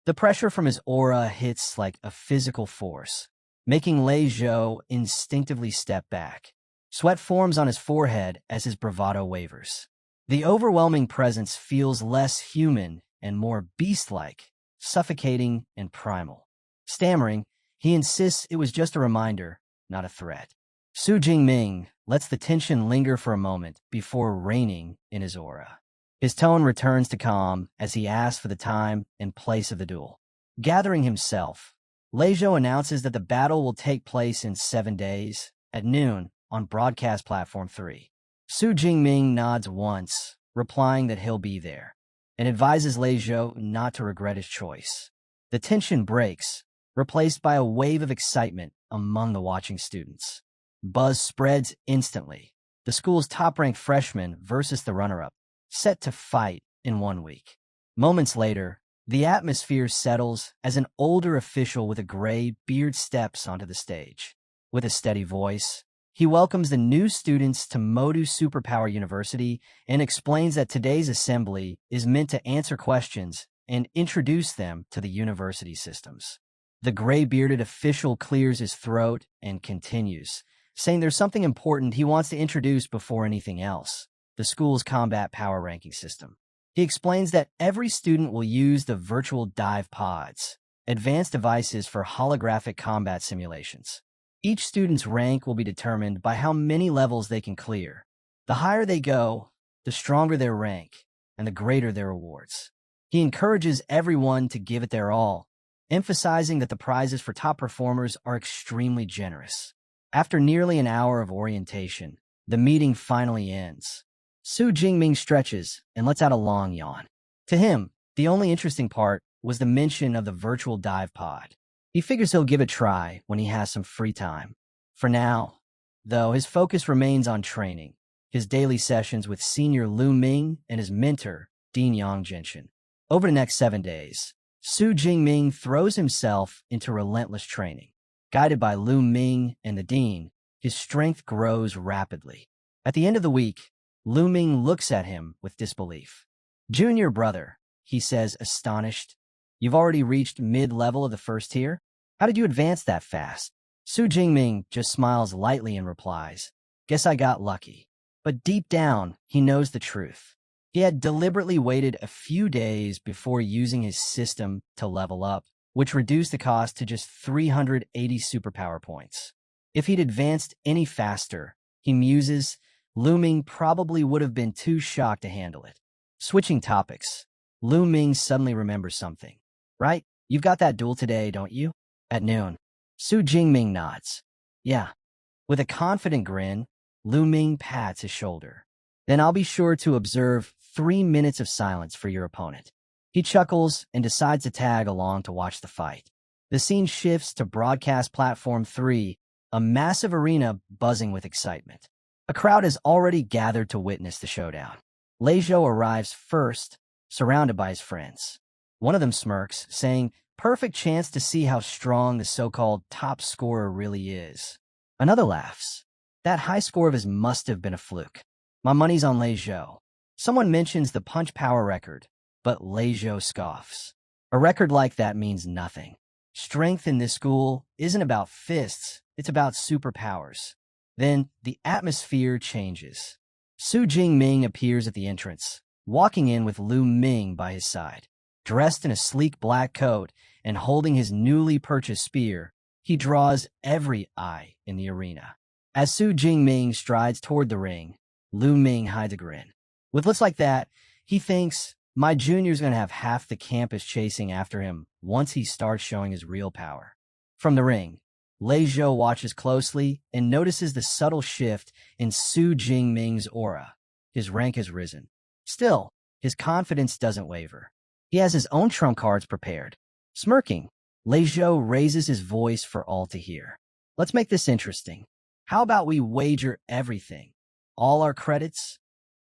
The pressure from his aura hits like a physical force, making Lei Zhou instinctively step back. Sweat forms on his forehead as his bravado wavers. The overwhelming presence feels less human and more beast-like, suffocating and primal. Stammering, he insists it was just a reminder, not a threat. Su Jingming lets the tension linger for a moment before reining in his aura. His tone returns to calm as he asks for the time and place of the duel. Gathering himself, Leizhou announces that the battle will take place in 7 days, at noon, on broadcast platform 3. Su Jingming nods once, replying that he'll be there, and advises Leizhou not to regret his choice. The tension breaks, replaced by a wave of excitement among the watching students. Buzz spreads instantly. The school's top-ranked freshman versus the runner-up, set to fight in 1 week. Moments later, the atmosphere settles as an older official with a gray beard steps onto the stage. With a steady voice, he welcomes the new students to Modu Superpower University and explains that today's assembly is meant to answer questions and introduce them to the university systems. The gray-bearded official clears his throat and continues, saying there's something important he wants to introduce before anything else: the school's combat power ranking system. He explains that every student will use the virtual dive pods, advanced devices for holographic combat simulations. Each student's rank will be determined by how many levels they can clear. The higher they go, the stronger their rank, and the greater their rewards. He encourages everyone to give it their all, emphasizing that the prizes for top performers are extremely generous. After nearly an hour of orientation, the meeting finally ends. Su Jingming stretches and lets out a long yawn. To him, the only interesting part was the mention of the virtual dive pod. He figures he'll give it a try when he has some free time. For now, though, his focus remains on training, his daily sessions with senior Lu Ming and his mentor, Dean Yang Genshin. Over the next 7 days, Su Jingming throws himself into relentless training. Guided by Lu Ming and the dean, his strength grows rapidly. At the end of the week, Lu Ming looks at him with disbelief. "Junior brother," he says, astonished. "You've already reached mid-level of the first tier? How did you advance that fast?" Su Jingming just smiles lightly and replies, "Guess I got lucky." But deep down, he knows the truth. He had deliberately waited a few days before using his system to level up, which reduced the cost to just 380 superpower points. If he'd advanced any faster, he muses, Lu Ming probably would have been too shocked to handle it. Switching topics, Lu Ming suddenly remembers something. "Right, you've got that duel today, don't you?" At noon. Su Jingming nods. "Yeah." With a confident grin, Lu Ming pats his shoulder. "Then I'll be sure to observe 3 minutes of silence for your opponent." He chuckles and decides to tag along to watch the fight. The scene shifts to broadcast platform 3, a massive arena buzzing with excitement. A crowd has already gathered to witness the showdown. Leizhou arrives first, surrounded by his friends. One of them smirks, saying, "Perfect chance to see how strong the so-called top scorer really is." Another laughs. "That high score of his must have been a fluke. My money's on Leizhou." Someone mentions the punch power record, but Leizhou scoffs. A record like that means nothing. Strength in this school isn't about fists, it's about superpowers. Then the atmosphere changes. Su Jingming appears at the entrance, walking in with Lu Ming by his side. Dressed in a sleek black coat and holding his newly purchased spear, he draws every eye in the arena. As Su Jingming strides toward the ring, Lu Ming hides a grin. With looks like that, he thinks, my junior's going to have half the campus chasing after him once he starts showing his real power. From the ring, Leizhou watches closely and notices the subtle shift in Su Jingming's aura. His rank has risen. Still, his confidence doesn't waver. He has his own trump cards prepared. Smirking, Leizhou raises his voice for all to hear. "Let's make this interesting. How about we wager everything? All our credits?"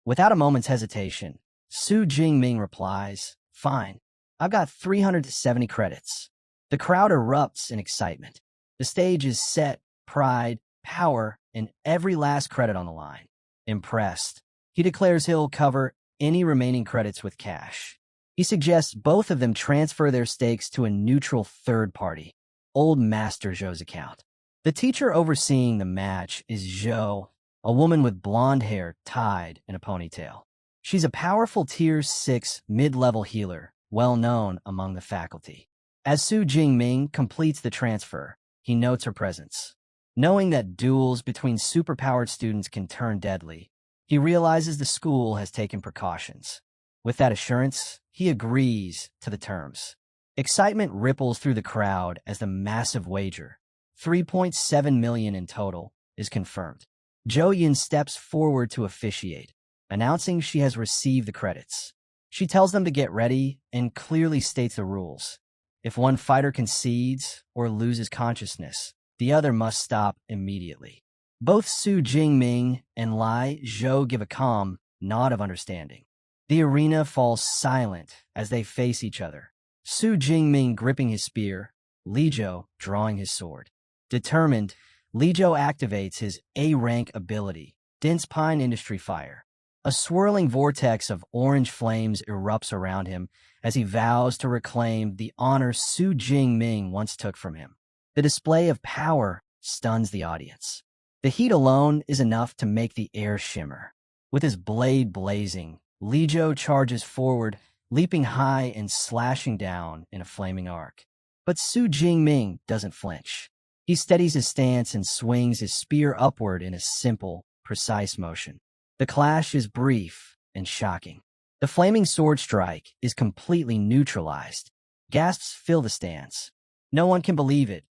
Without a moment's hesitation, Su Jingming replies, "Fine. I've got 370 credits." The crowd erupts in excitement. The stage is set, pride, power, and every last credit on the line. Impressed, he declares he'll cover any remaining credits with cash. He suggests both of them transfer their stakes to a neutral third party, Old Master Zhou's account. The teacher overseeing the match is Zhou, a woman with blonde hair tied in a ponytail. She's a powerful Tier 6 mid-level healer, well known among the faculty. As Su Jingming completes the transfer, he notes her presence. Knowing that duels between superpowered students can turn deadly, he realizes the school has taken precautions. With that assurance, he agrees to the terms. Excitement ripples through the crowd as the massive wager, 3.7 million in total, is confirmed. Jo Yin steps forward to officiate, announcing she has received the credits. She tells them to get ready and clearly states the rules. If one fighter concedes or loses consciousness, the other must stop immediately. Both Su Jingming and Lai Zhou give a calm nod of understanding. The arena falls silent as they face each other. Su Jingming gripping his spear, Li Zhou drawing his sword. Determined, Li Zhou activates his A-rank ability, Dense Pine Industry Fire. A swirling vortex of orange flames erupts around him as he vows to reclaim the honor Su Jingming once took from him. The display of power stuns the audience. The heat alone is enough to make the air shimmer. With his blade blazing, Li Zhou charges forward, leaping high and slashing down in a flaming arc. But Su Jingming doesn't flinch. He steadies his stance and swings his spear upward in a simple, precise motion. The clash is brief and shocking. The flaming sword strike is completely neutralized. Gasps fill the stands. No one can believe it.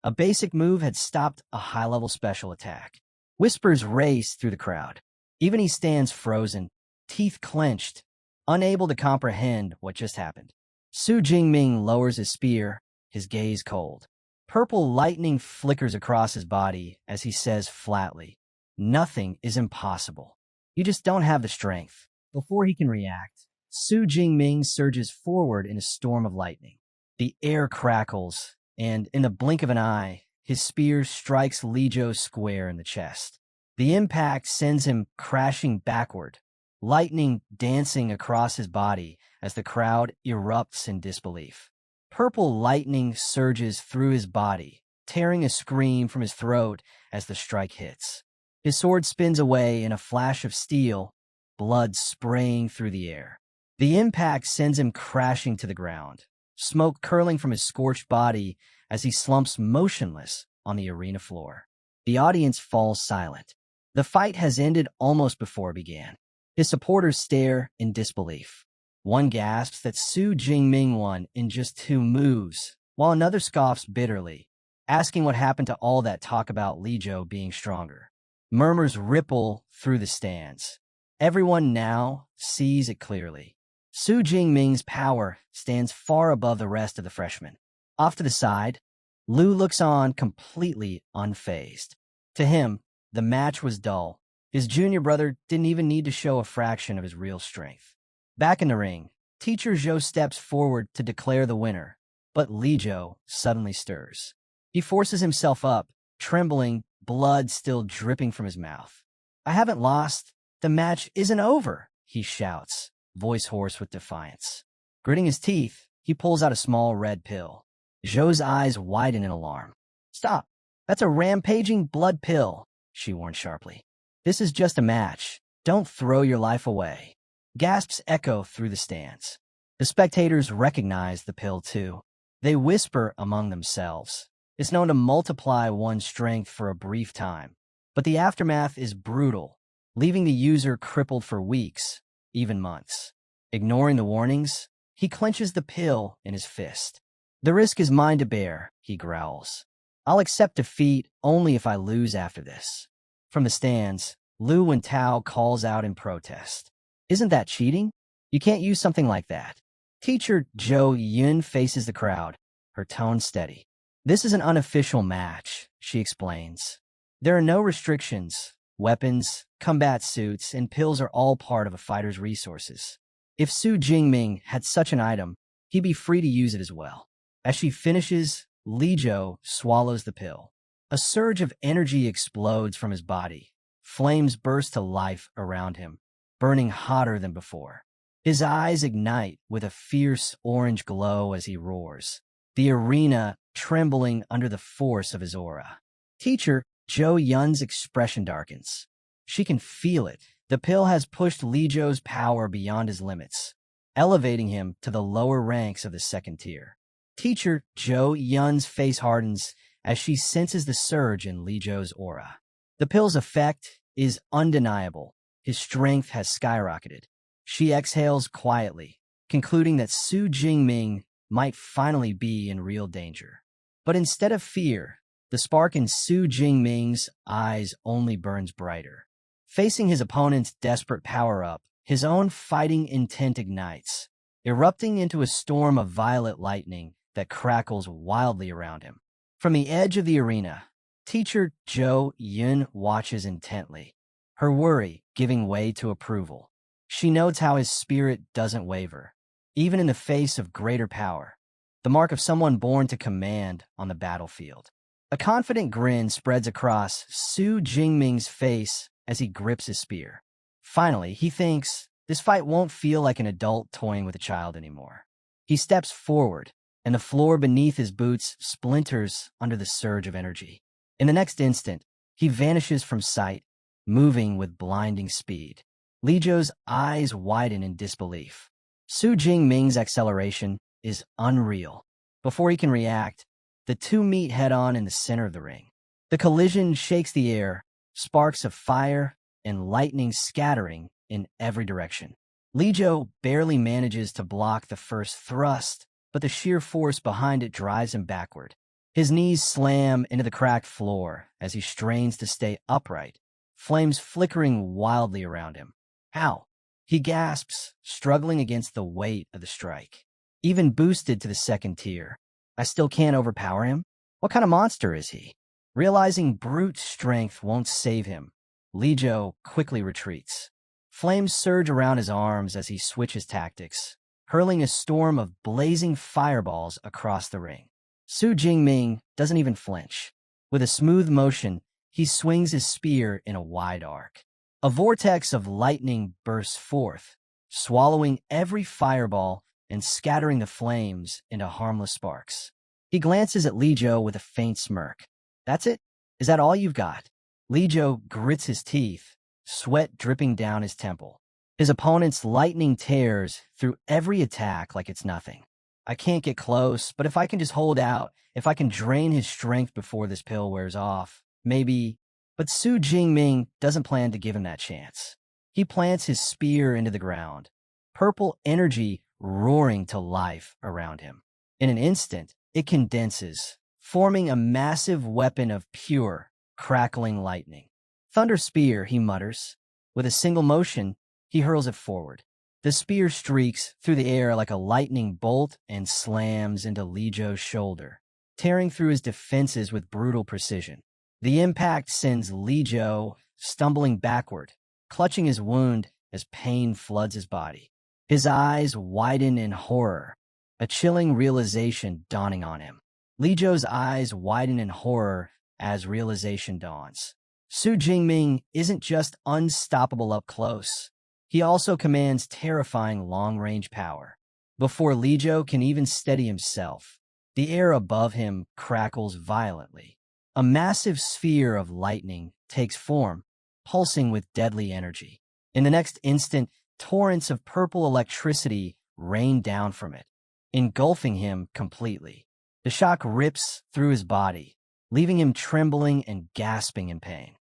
A basic move had stopped a high-level special attack. Whispers race through the crowd. Even he stands frozen, teeth clenched, unable to comprehend what just happened. Su Jingming lowers his spear, his gaze cold. Purple lightning flickers across his body as he says flatly, "Nothing is impossible. You just don't have the strength." Before he can react, Su Jingming surges forward in a storm of lightning. The air crackles, and in the blink of an eye, his spear strikes Li Zhou square in the chest. The impact sends him crashing backward, lightning dancing across his body as the crowd erupts in disbelief. Purple lightning surges through his body, tearing a scream from his throat as the strike hits. His sword spins away in a flash of steel, blood spraying through the air. The impact sends him crashing to the ground, smoke curling from his scorched body as he slumps motionless on the arena floor. The audience falls silent. The fight has ended almost before it began. His supporters stare in disbelief. One gasps that Su Jingming won in just 2 moves, while another scoffs bitterly, asking what happened to all that talk about Li Zhou being stronger. Murmurs ripple through the stands. Everyone now sees it clearly. Su Jingming's power stands far above the rest of the freshmen. Off to the side, Lu looks on completely unfazed. To him, the match was dull. His junior brother didn't even need to show a fraction of his real strength. Back in the ring, Teacher Zhou steps forward to declare the winner, but Li Zhou suddenly stirs. He forces himself up, trembling, blood still dripping from his mouth. "I haven't lost. The match isn't over," he shouts, voice hoarse with defiance. Gritting his teeth, he pulls out a small red pill. Zhou's eyes widen in alarm. "Stop. That's a rampaging blood pill," she warns sharply. "This is just a match. Don't throw your life away." Gasps echo through the stands. The spectators recognize the pill too. They whisper among themselves. It's known to multiply one's strength for a brief time, but the aftermath is brutal, leaving the user crippled for weeks, even months. Ignoring the warnings, he clenches the pill in his fist. "The risk is mine to bear," he growls. "I'll accept defeat only if I lose after this." From the stands, Lu Wentao calls out in protest. "Isn't that cheating? You can't use something like that." Teacher Jo Yun faces the crowd, her tone steady. "This is an unofficial match," she explains. "There are no restrictions. Weapons, combat suits, and pills are all part of a fighter's resources. If Su Jingming had such an item, he'd be free to use it as well." As she finishes, Li Zhou swallows the pill. A surge of energy explodes from his body. Flames burst to life around him, burning hotter than before. His eyes ignite with a fierce orange glow as he roars, the arena trembling under the force of his aura. Teacher Jo Yun's expression darkens. She can feel it. The pill has pushed Li Zhou's power beyond his limits, elevating him to the lower ranks of the second tier. Teacher Jo Yun's face hardens as she senses the surge in Li Zhou's aura. The pill's effect is undeniable. His strength has skyrocketed. She exhales quietly, concluding that Su Jingming might finally be in real danger. But instead of fear, the spark in Su Jingming's eyes only burns brighter. Facing his opponent's desperate power-up, his own fighting intent ignites, erupting into a storm of violet lightning that crackles wildly around him. From the edge of the arena, teacher Zhou Yun watches intently, her worry giving way to approval. She notes how his spirit doesn't waver, even in the face of greater power, the mark of someone born to command on the battlefield. A confident grin spreads across Su Jingming's face as he grips his spear. Finally, he thinks this fight won't feel like an adult toying with a child anymore. He steps forward, and the floor beneath his boots splinters under the surge of energy. In the next instant, he vanishes from sight, moving with blinding speed. Li Zhou's eyes widen in disbelief. Su Jingming's acceleration is unreal. Before he can react, the two meet head-on in the center of the ring. The collision shakes the air, sparks of fire and lightning scattering in every direction. Li Zhou barely manages to block the first thrust, but the sheer force behind it drives him backward. His knees slam into the cracked floor as he strains to stay upright, flames flickering wildly around him. Ow! He gasps, struggling against the weight of the strike. Even boosted to the second tier, I still can't overpower him? What kind of monster is he? Realizing brute strength won't save him, Li Zhou quickly retreats. Flames surge around his arms as he switches tactics, hurling a storm of blazing fireballs across the ring. Su Jingming doesn't even flinch. With a smooth motion, he swings his spear in a wide arc. A vortex of lightning bursts forth, swallowing every fireball and scattering the flames into harmless sparks. He glances at Li Zhou with a faint smirk. That's it? Is that all you've got? Li Zhou grits his teeth, sweat dripping down his temple. His opponent's lightning tears through every attack like it's nothing. I can't get close, but if I can just hold out, if I can drain his strength before this pill wears off, maybe. But Su Jingming doesn't plan to give him that chance. He plants his spear into the ground, purple energy roaring to life around him. In an instant, it condenses, forming a massive weapon of pure, crackling lightning. Thunder spear, he mutters. With a single motion, he hurls it forward. The spear streaks through the air like a lightning bolt and slams into Li Zhou's shoulder, tearing through his defenses with brutal precision. The impact sends Li Zhou stumbling backward, clutching his wound as pain floods his body. His eyes widen in horror, a chilling realization dawning on him. Li Zhou's eyes widen in horror as realization dawns. Su Jingming isn't just unstoppable up close. He also commands terrifying long-range power. Before Li Zhou can even steady himself, the air above him crackles violently. A massive sphere of lightning takes form, pulsing with deadly energy. In the next instant, torrents of purple electricity rain down from it, engulfing him completely. The shock rips through his body, leaving him trembling and gasping in pain.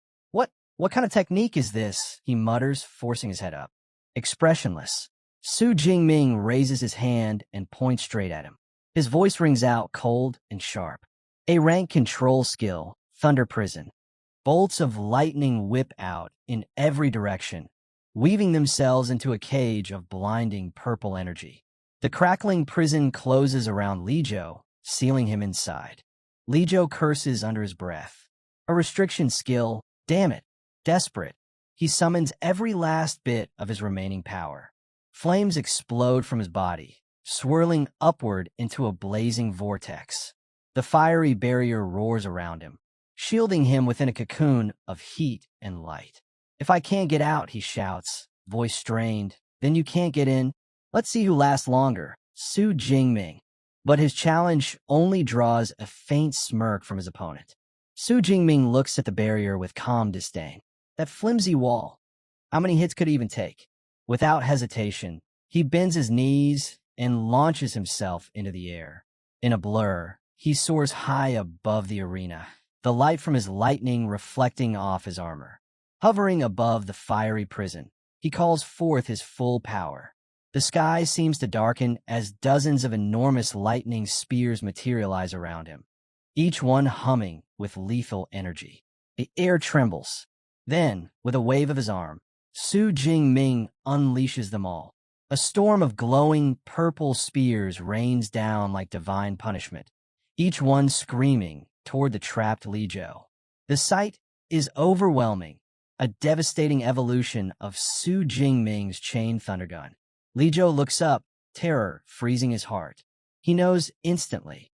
What kind of technique is this? He mutters, forcing his head up. Expressionless, Su Jingming raises his hand and points straight at him. His voice rings out cold and sharp. A rank control skill, Thunder Prison. Bolts of lightning whip out in every direction, weaving themselves into a cage of blinding purple energy. The crackling prison closes around Li Zhou, sealing him inside. Li Zhou curses under his breath. A restriction skill, damn it. Desperate, he summons every last bit of his remaining power. Flames explode from his body, swirling upward into a blazing vortex. The fiery barrier roars around him, shielding him within a cocoon of heat and light. If I can't get out, he shouts, voice strained, then you can't get in. Let's see who lasts longer, Su Jingming. But his challenge only draws a faint smirk from his opponent. Su Jingming looks at the barrier with calm disdain. That flimsy wall. How many hits could he even take? Without hesitation, he bends his knees and launches himself into the air. In a blur, He soars high above the arena, the light from his lightning reflecting off his armor. Hovering above the fiery prison, he calls forth his full power. The sky seems to darken as dozens of enormous lightning spears materialize around him, each one humming with lethal energy. The air trembles. Then, with a wave of his arm, Jingming unleashes them all. A storm of glowing purple spears rains down like divine punishment, each one screaming toward the trapped Li Zhou. The sight is overwhelming, a devastating evolution of Jingming's chain thundergun. Li Zhou looks up, terror freezing his heart. He knows instantly.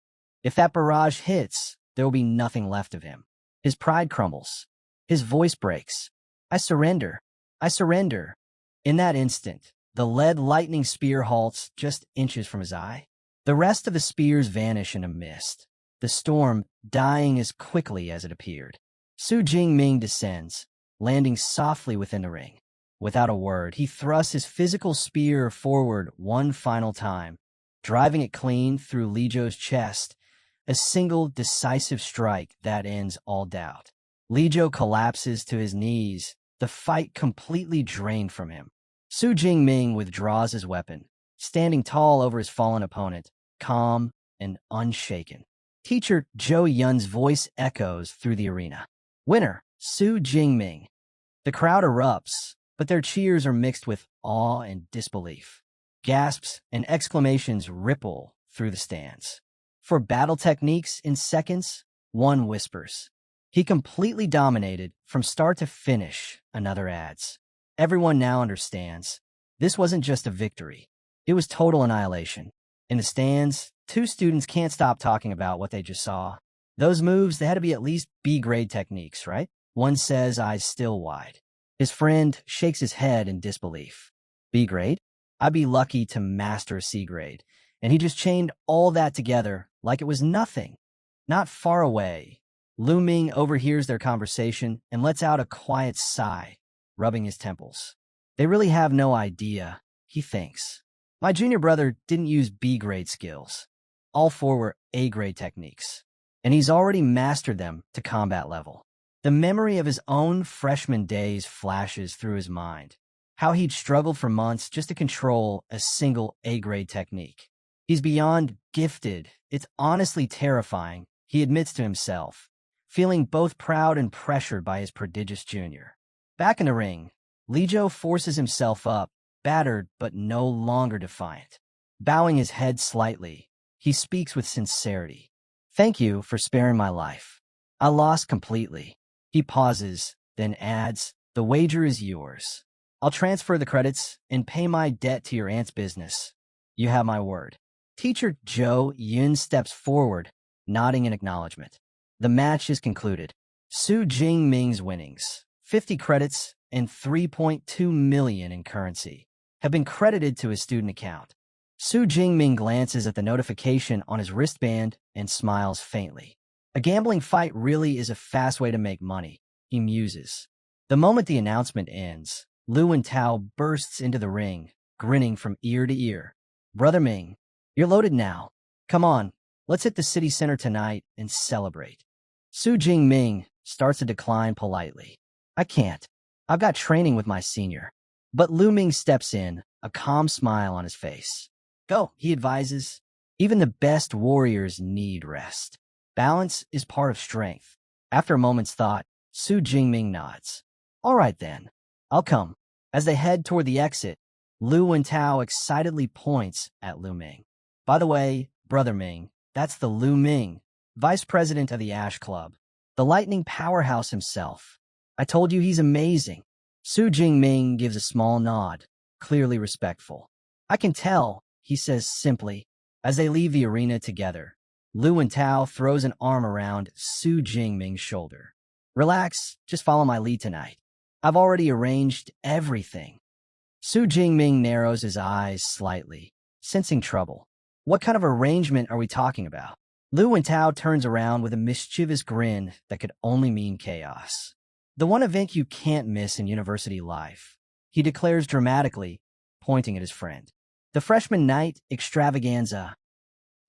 If that barrage hits, there will be nothing left of him. His pride crumbles. His voice breaks. I surrender. I surrender. In that instant, the lead lightning spear halts just inches from his eye. The rest of the spears vanish in a mist, the storm dying as quickly as it appeared. Jingming descends, landing softly within the ring. Without a word, he thrusts his physical spear forward one final time, driving it clean through Li Zhou's chest, a single decisive strike that ends all doubt. Li Zhou collapses to his knees, the fight completely drained from him. Jingming withdraws his weapon, standing tall over his fallen opponent, calm and unshaken. Teacher Zhou Yun's voice echoes through the arena. Winner, Jingming. The crowd erupts, but their cheers are mixed with awe and disbelief. Gasps and exclamations ripple through the stands. For battle techniques in seconds, one whispers. He completely dominated from start to finish, another adds. Everyone now understands. This wasn't just a victory. It was total annihilation. In the stands, two students can't stop talking about what they just saw. Those moves, they had to be at least B-grade techniques, right? One says, eyes still wide. His friend shakes his head in disbelief. B-grade? I'd be lucky to master a C-grade. And he just chained all that together like it was nothing. Not far away, Lu Ming overhears their conversation and lets out a quiet sigh, rubbing his temples. They really have no idea, he thinks. My junior brother didn't use B-grade skills. All four were A-grade techniques, and he's already mastered them to combat level. The memory of his own freshman days flashes through his mind, how he'd struggled for months just to control a single A-grade technique. He's beyond gifted. It's honestly terrifying, he admits to himself, feeling both proud and pressured by his prodigious junior. Back in the ring, Li Zhou forces himself up, battered but no longer defiant. Bowing his head slightly, he speaks with sincerity. Thank you for sparing my life. I lost completely. He pauses, then adds, the wager is yours. I'll transfer the credits and pay my debt to your aunt's business. You have my word. Teacher Zhou Yun steps forward, nodding in acknowledgement. The match is concluded. Jingming's winnings, 50 credits and 3.2 million in currency, have been credited to his student account. Jingming glances at the notification on his wristband and smiles faintly. A gambling fight really is a fast way to make money, he muses. The moment the announcement ends, Lu and Tao bursts into the ring, grinning from ear to ear. Brother Ming, you're loaded now. Come on, let's hit the city center tonight and celebrate. Jingming starts to decline politely. I can't. I've got training with my senior. But Lu Ming steps in, a calm smile on his face. Go, he advises. Even the best warriors need rest. Balance is part of strength. After a moment's thought, Jingming nods. All right then, I'll come. As they head toward the exit, Lu and Tao excitedly points at Lu Ming. By the way, Brother Ming, that's the Lu Ming, vice president of the Ash Club, the lightning powerhouse himself. I told you he's amazing. Jingming gives a small nod, clearly respectful. I can tell, he says simply. As they leave the arena together, Lu and Tao throws an arm around Jingming's shoulder. Relax, just follow my lead tonight. I've already arranged everything. Jingming narrows his eyes slightly, sensing trouble. What kind of arrangement are we talking about? Lu and Tao turns around with a mischievous grin that could only mean chaos. The one event you can't miss in university life, he declares dramatically, pointing at his friend. The freshman night extravaganza.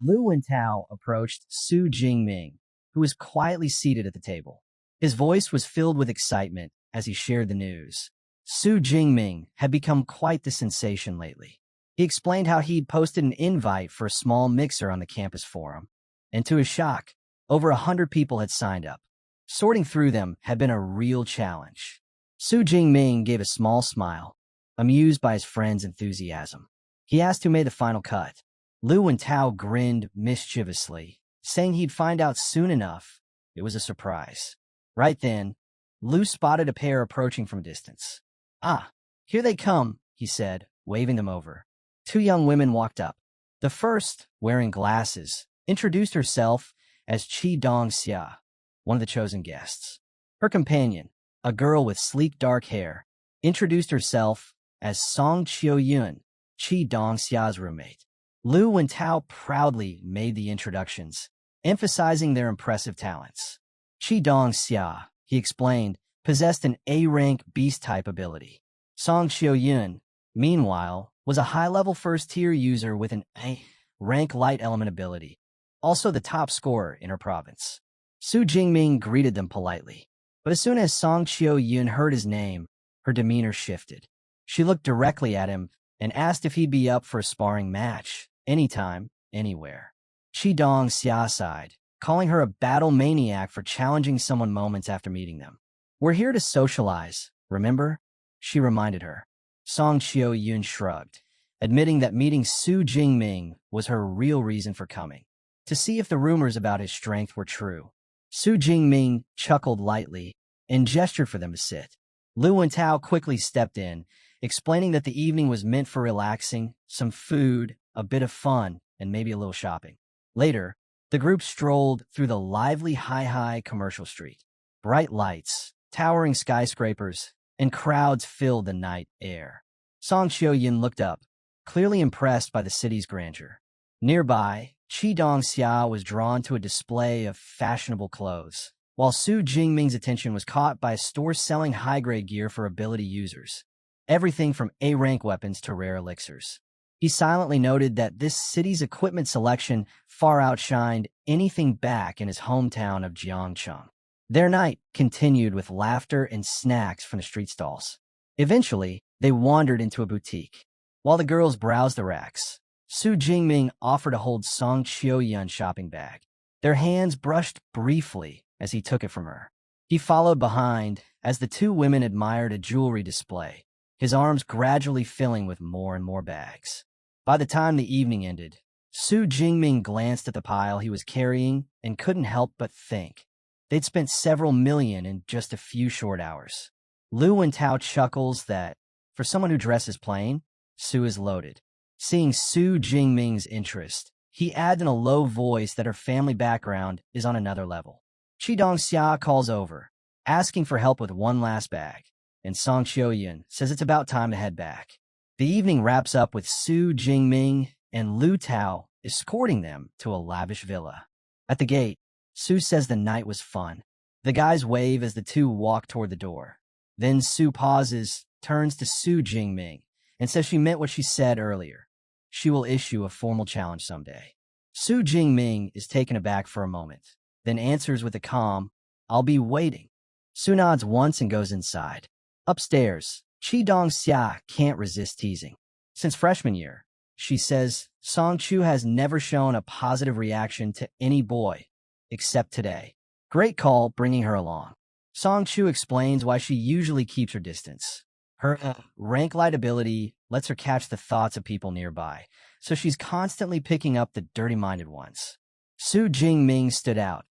Lu and Tao approached Su Jingming, who was quietly seated at the table. His voice was filled with excitement as he shared the news. Su Jingming had become quite the sensation lately. He explained how he'd posted an invite for a small mixer on the campus forum, and to his shock, over 100 people had signed up. Sorting through them had been a real challenge. Su Jingming gave a small smile, amused by his friend's enthusiasm. He asked who made the final cut. Lu and Tao grinned mischievously, saying he'd find out soon enough. It was a surprise. Right then, Lu spotted a pair approaching from a distance. "Ah, here they come," he said, waving them over. Two young women walked up. The first, wearing glasses, introduced herself as Chi Dong-xia, one of the chosen guests. Her companion, a girl with sleek dark hair, introduced herself as Song Chio-yun, Chi Dong-xia's roommate. Lu and Tao proudly made the introductions, emphasizing their impressive talents. Chi Dong-xia, he explained, possessed an A-rank beast-type ability. Song Chio-yun, meanwhile, was a high-level first-tier user with an A-rank light element ability, also the top scorer in her province. Su Jingming greeted them politely, but as soon as Song Chio-yun heard his name, her demeanor shifted. She looked directly at him and asked if he'd be up for a sparring match, anytime, anywhere. Chi Dong-xia sighed, calling her a battle maniac for challenging someone moments after meeting them. "We're here to socialize, remember?" she reminded her. Song Chio-yun shrugged, admitting that meeting Su Jingming was her real reason for coming, to see if the rumors about his strength were true. Su Jingming chuckled lightly and gestured for them to sit. Lu and Tao quickly stepped in, explaining that the evening was meant for relaxing, some food, a bit of fun, and maybe a little shopping. Later, the group strolled through the lively high commercial street. Bright lights, towering skyscrapers, and crowds filled the night air. Song Chio-yun looked up, clearly impressed by the city's grandeur. Nearby, Chi Dong-xia was drawn to a display of fashionable clothes, while Su Jingming's attention was caught by a store selling high-grade gear for ability users, everything from A-rank weapons to rare elixirs. He silently noted that this city's equipment selection far outshined anything back in his hometown of Jiangcheng. Their night continued with laughter and snacks from the street stalls. Eventually, they wandered into a boutique. While the girls browsed the racks, Su Jingming offered to hold Song Chio-yun's shopping bag. Their hands brushed briefly as he took it from her. He followed behind as the two women admired a jewelry display, his arms gradually filling with more and more bags. By the time the evening ended, Su Jingming glanced at the pile he was carrying and couldn't help but think. They'd spent several million in just a few short hours. Lu and Tao chuckles that, for someone who dresses plain, Su is loaded. Seeing Su Jingming's interest, he adds in a low voice that her family background is on another level. Chi Dong-xia calls over, asking for help with one last bag, and Song Chio-yun says it's about time to head back. The evening wraps up with Su Jingming and Lu Tao escorting them to a lavish villa. At the gate, Su says the night was fun. The guys wave as the two walk toward the door. Then Su pauses, turns to Su Jingming, and says she meant what she said earlier. She will issue a formal challenge someday. Su Jingming is taken aback for a moment, then answers with a calm, "I'll be waiting." Su nods once and goes inside. Upstairs, Chi Dong-xia can't resist teasing. Since freshman year, she says Song Chu has never shown a positive reaction to any boy, except today. Great call bringing her along. Song Chu explains why she usually keeps her distance. Her rank light ability lets her catch the thoughts of people nearby, so she's constantly picking up the dirty-minded ones. Su Jingming stood out.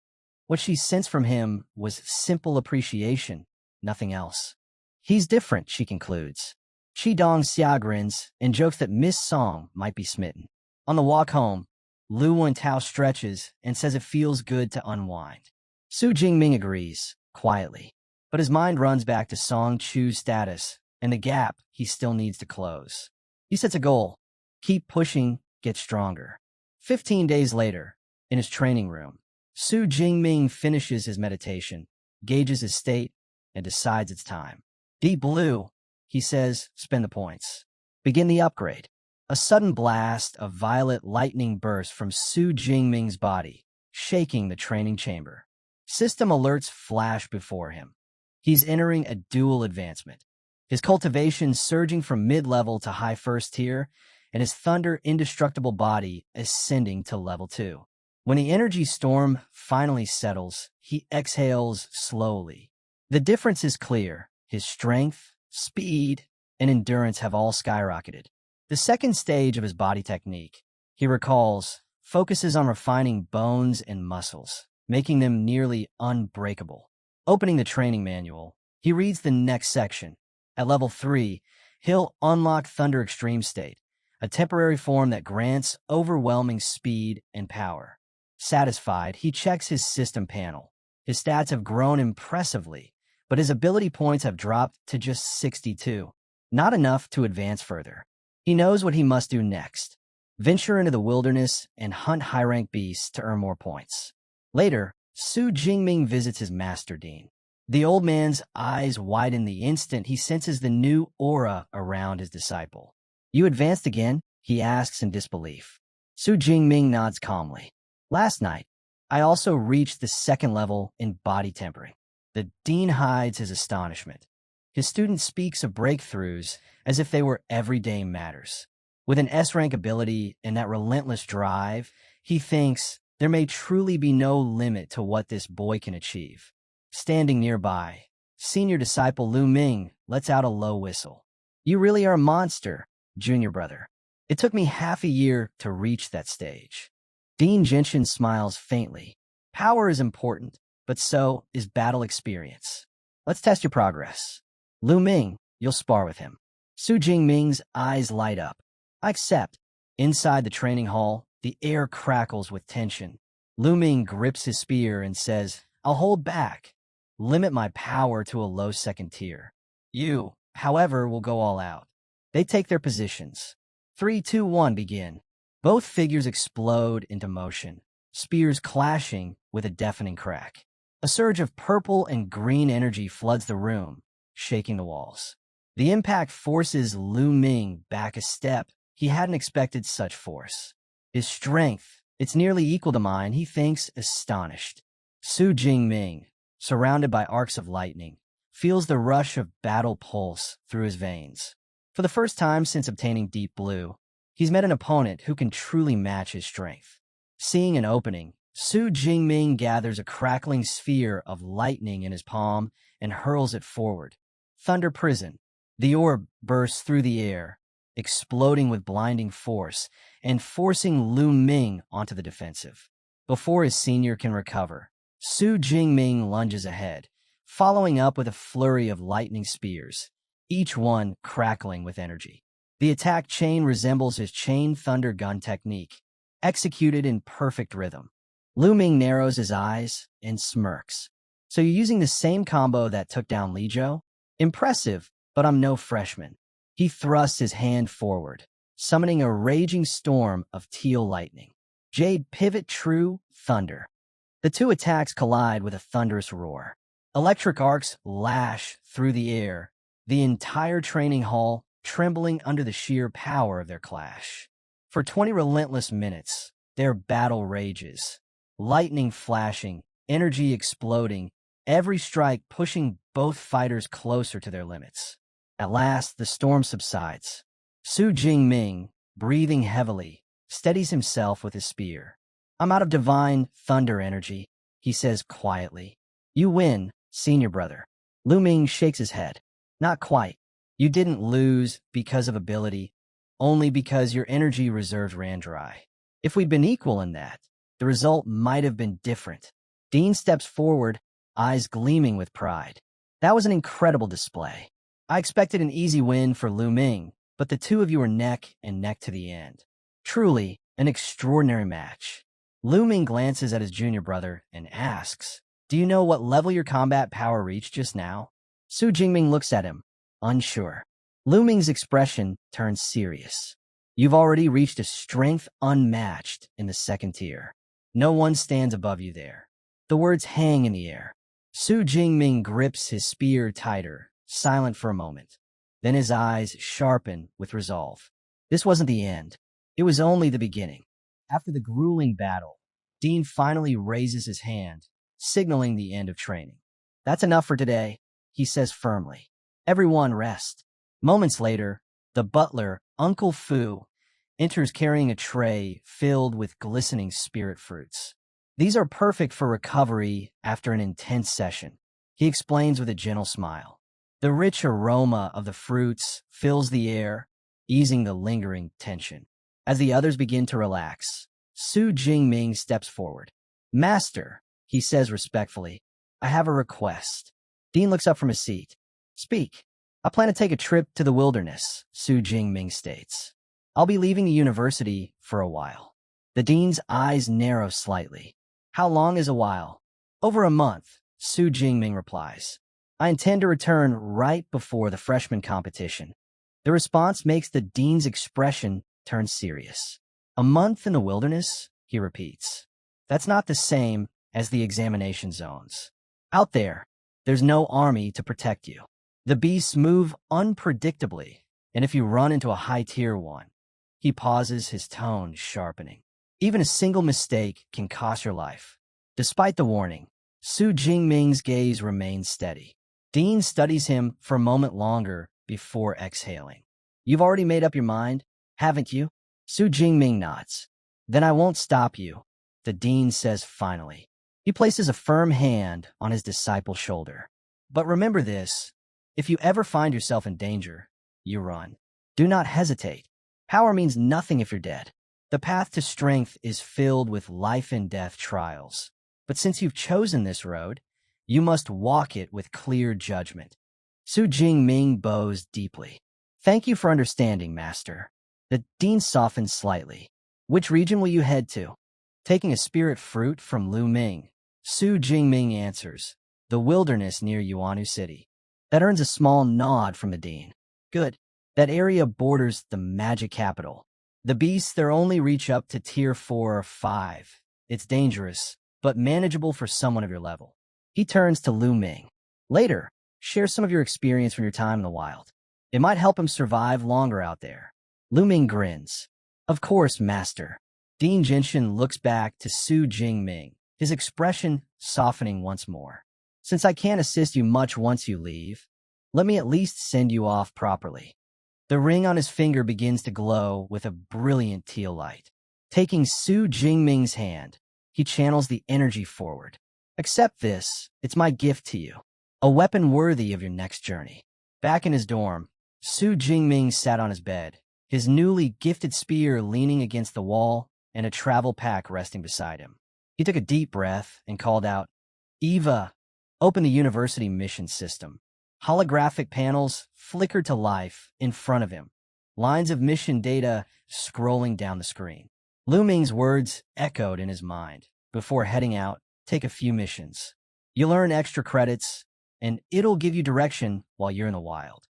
What she sensed from him was simple appreciation, nothing else. He's different, she concludes. Chi Dong-xia grins and jokes that Miss Song might be smitten. On the walk home, Lu and Tao stretches and says it feels good to unwind. Su Jingming agrees, quietly, but his mind runs back to Song Chu's status and the gap he still needs to close. He sets a goal: keep pushing, get stronger. 15 days later, in his training room, Su Jingming finishes his meditation, gauges his state, and decides it's time. Deep Blue, he says, spend the points. Begin the upgrade. A sudden blast of violet lightning burst from Su Jingming's body, shaking the training chamber. System alerts flash before him. He's entering a dual advancement. His cultivation surging from mid-level to high first tier, and his thunder indestructible body ascending to level 2. When the energy storm finally settles, he exhales slowly. The difference is clear. His strength, speed, and endurance have all skyrocketed. The second stage of his body technique, he recalls, focuses on refining bones and muscles, making them nearly unbreakable. Opening the training manual, he reads the next section. At level 3, he'll unlock Thunder Extreme State, a temporary form that grants overwhelming speed and power. Satisfied, he checks his system panel. His stats have grown impressively, but his ability points have dropped to just 62. Not enough to advance further. He knows what he must do next. Venture into the wilderness and hunt high-rank beasts to earn more points. Later, Su Jingming visits his master Dean. The old man's eyes widen the instant he senses the new aura around his disciple. "You advanced again?" he asks in disbelief. Su Jingming nods calmly. "Last night, I also reached the second level in body tempering." The dean hides his astonishment. His student speaks of breakthroughs as if they were everyday matters. With an S-rank ability and that relentless drive, he thinks there may truly be no limit to what this boy can achieve. Standing nearby, senior disciple Lu Ming lets out a low whistle. "You really are a monster, junior brother. It took me half a year to reach that stage." Dean Genshin smiles faintly. "Power is important, but so is battle experience. Let's test your progress. Lu Ming, you'll spar with him." Su Jingming's eyes light up. "I accept." Inside the training hall, the air crackles with tension. Lu Ming grips his spear and says, "I'll hold back. Limit my power to a low second tier. You, however, will go all out." They take their positions. 3, 2, 1, begin. Both figures explode into motion, spears clashing with a deafening crack. A surge of purple and green energy floods the room, shaking the walls. The impact forces Lu Ming back a step. He hadn't expected such force. His strength, it's nearly equal to mine, he thinks, astonished. Su Jingming, surrounded by arcs of lightning, feels the rush of battle pulse through his veins. For the first time since obtaining Deep Blue, he's met an opponent who can truly match his strength. Seeing an opening, Su Jingming gathers a crackling sphere of lightning in his palm and hurls it forward. Thunder Prison. The orb bursts through the air, exploding with blinding force and forcing Lu Ming onto the defensive. Before his senior can recover, Su Jingming lunges ahead, following up with a flurry of lightning spears, each one crackling with energy. The attack chain resembles his chain thunder gun technique, executed in perfect rhythm. Lu Ming narrows his eyes and smirks. "So you're using the same combo that took down Li Zhou? Impressive, but I'm no freshman." He thrusts his hand forward, summoning a raging storm of teal lightning. Jade Pivot True Thunder. The two attacks collide with a thunderous roar. Electric arcs lash through the air, the entire training hall trembling under the sheer power of their clash. For 20 relentless minutes, their battle rages. Lightning flashing, energy exploding, every strike pushing both fighters closer to their limits. At last, the storm subsides. Su Jingming, breathing heavily, steadies himself with his spear. "I'm out of divine thunder energy," he says quietly. "You win, senior brother." Lu Ming shakes his head. "Not quite. You didn't lose because of ability, only because your energy reserves ran dry. If we'd been equal in that, the result might have been different." Dean steps forward, eyes gleaming with pride. "That was an incredible display. I expected an easy win for Lu Ming, but the two of you were neck and neck to the end. Truly, an extraordinary match." Lu Ming glances at his junior brother and asks, "Do you know what level your combat power reached just now?" Su Jingming looks at him, unsure. Lu Ming's expression turns serious. "You've already reached a strength unmatched in the second tier. No one stands above you there." The words hang in the air. Su Jingming grips his spear tighter, silent for a moment. Then his eyes sharpen with resolve. This wasn't the end. It was only the beginning. After the grueling battle, Dean finally raises his hand, signaling the end of training. That's enough for today, he says firmly. Everyone rest. Moments later, the butler, Uncle Fu, enters carrying a tray filled with glistening spirit fruits. These are perfect for recovery after an intense session, he explains with a gentle smile. The rich aroma of the fruits fills the air, easing the lingering tension. As the others begin to relax, Su Jingming steps forward. Master, he says respectfully, I have a request. Dean looks up from his seat. Speak. I plan to take a trip to the wilderness, Su Jingming states. I'll be leaving the university for a while. The dean's eyes narrow slightly. How long is a while? Over a month, Su Jingming replies. I intend to return right before the freshman competition. The response makes the dean's expression turn serious. A month in the wilderness, he repeats. That's not the same as the examination zones. Out there, there's no army to protect you. The beasts move unpredictably, and if you run into a high-tier one, he pauses, his tone sharpening. Even a single mistake can cost your life. Despite the warning, Su Jingming's gaze remains steady. Dean studies him for a moment longer before exhaling. You've already made up your mind, haven't you? Su Jingming nods. Then I won't stop you, the dean says finally. He places a firm hand on his disciple's shoulder. But remember this, if you ever find yourself in danger, you run. Do not hesitate. Power means nothing if you're dead. The path to strength is filled with life and death trials. But since you've chosen this road, you must walk it with clear judgment. Su Jingming bows deeply. Thank you for understanding, Master. The dean softens slightly. Which region will you head to? Taking a spirit fruit from Lu Ming, Su Jingming answers. The wilderness near Yuanu City. That earns a small nod from the dean. Good. That area borders the magic capital. The beasts there only reach up to tier 4 or 5. It's dangerous, but manageable for someone of your level. He turns to Lu Ming. Later, share some of your experience from your time in the wild. It might help him survive longer out there. Lu Ming grins. Of course, Master. Dean Jinshin looks back to Su Jingming, his expression softening once more. Since I can't assist you much once you leave, let me at least send you off properly. The ring on his finger begins to glow with a brilliant teal light. Taking Su Jingming's hand, he channels the energy forward. Accept this, it's my gift to you. A weapon worthy of your next journey. Back in his dorm, Su Jingming sat on his bed, his newly gifted spear leaning against the wall and a travel pack resting beside him. He took a deep breath and called out, Eva, open the university mission system. Holographic panels flickered to life in front of him, lines of mission data scrolling down the screen. Lu Ming's words echoed in his mind. Before heading out, take a few missions. You'll earn extra credits, and it'll give you direction while you're in the wild.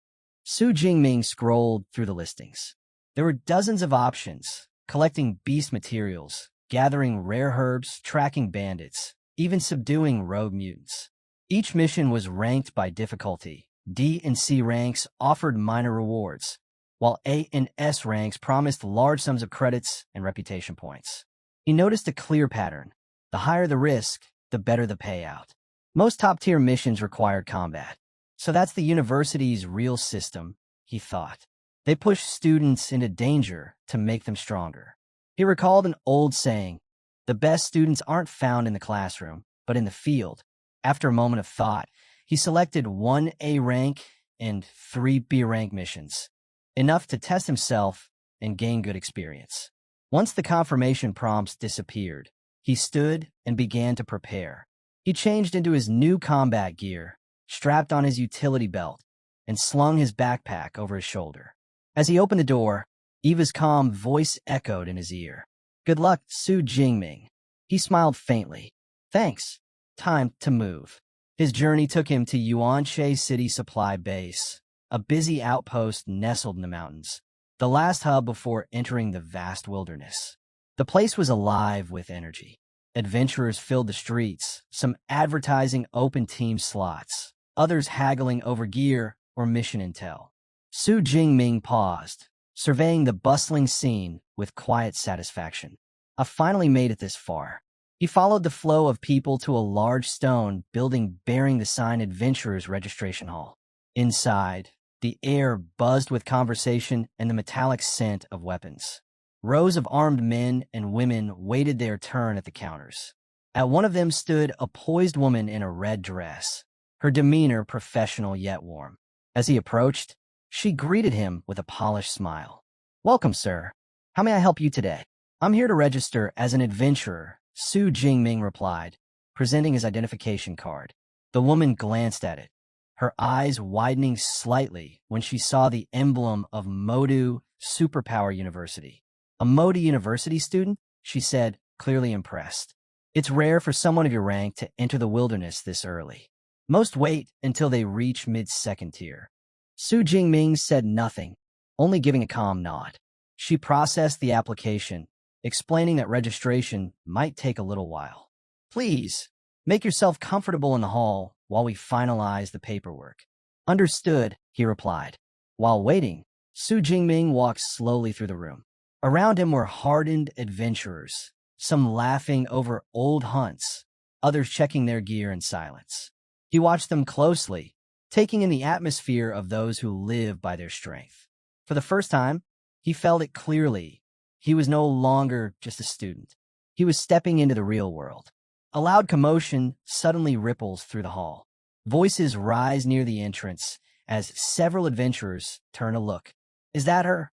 Su Jingming scrolled through the listings. There were dozens of options, collecting beast materials, gathering rare herbs, tracking bandits, even subduing rogue mutants. Each mission was ranked by difficulty. D and C ranks offered minor rewards, while A and S ranks promised large sums of credits and reputation points. He noticed a clear pattern. The higher the risk, the better the payout. Most top-tier missions required combat. So that's the university's real system, he thought. They push students into danger to make them stronger. He recalled an old saying, the best students aren't found in the classroom, but in the field. After a moment of thought, he selected 1 A rank and 3 B rank missions, enough to test himself and gain good experience. Once the confirmation prompts disappeared, he stood and began to prepare. He changed into his new combat gear, strapped on his utility belt, and slung his backpack over his shoulder. As he opened the door, Eva's calm voice echoed in his ear. Good luck, Su Jingming. He smiled faintly. Thanks. Time to move. His journey took him to Yuanche City Supply Base, a busy outpost nestled in the mountains, the last hub before entering the vast wilderness. The place was alive with energy. Adventurers filled the streets, some advertising open team slots, others haggling over gear or mission intel. Su Jingming paused, surveying the bustling scene with quiet satisfaction. "I finally made it this far." He followed the flow of people to a large stone building bearing the sign Adventurers Registration Hall. Inside, the air buzzed with conversation and the metallic scent of weapons. Rows of armed men and women waited their turn at the counters. At one of them stood a poised woman in a red dress, her demeanor professional yet warm. As he approached, she greeted him with a polished smile. "Welcome, sir. How may I help you today?" "I'm here to register as an adventurer," Su Jingming replied, presenting his identification card. The woman glanced at it, her eyes widening slightly when she saw the emblem of Modu Superpower University. "A Modu University student?" she said, clearly impressed. "It's rare for someone of your rank to enter the wilderness this early. Most wait until they reach mid-second tier." Su Jingming said nothing, only giving a calm nod. She processed the application, explaining that registration might take a little while. "Please, make yourself comfortable in the hall while we finalize the paperwork." "Understood," he replied. While waiting, Su Jingming walked slowly through the room. Around him were hardened adventurers, some laughing over old hunts, others checking their gear in silence. He watched them closely, taking in the atmosphere of those who live by their strength. For the first time, he felt it clearly. He was no longer just a student. He was stepping into the real world. A loud commotion suddenly ripples through the hall. Voices rise near the entrance as several adventurers turn to look. "Is that her?"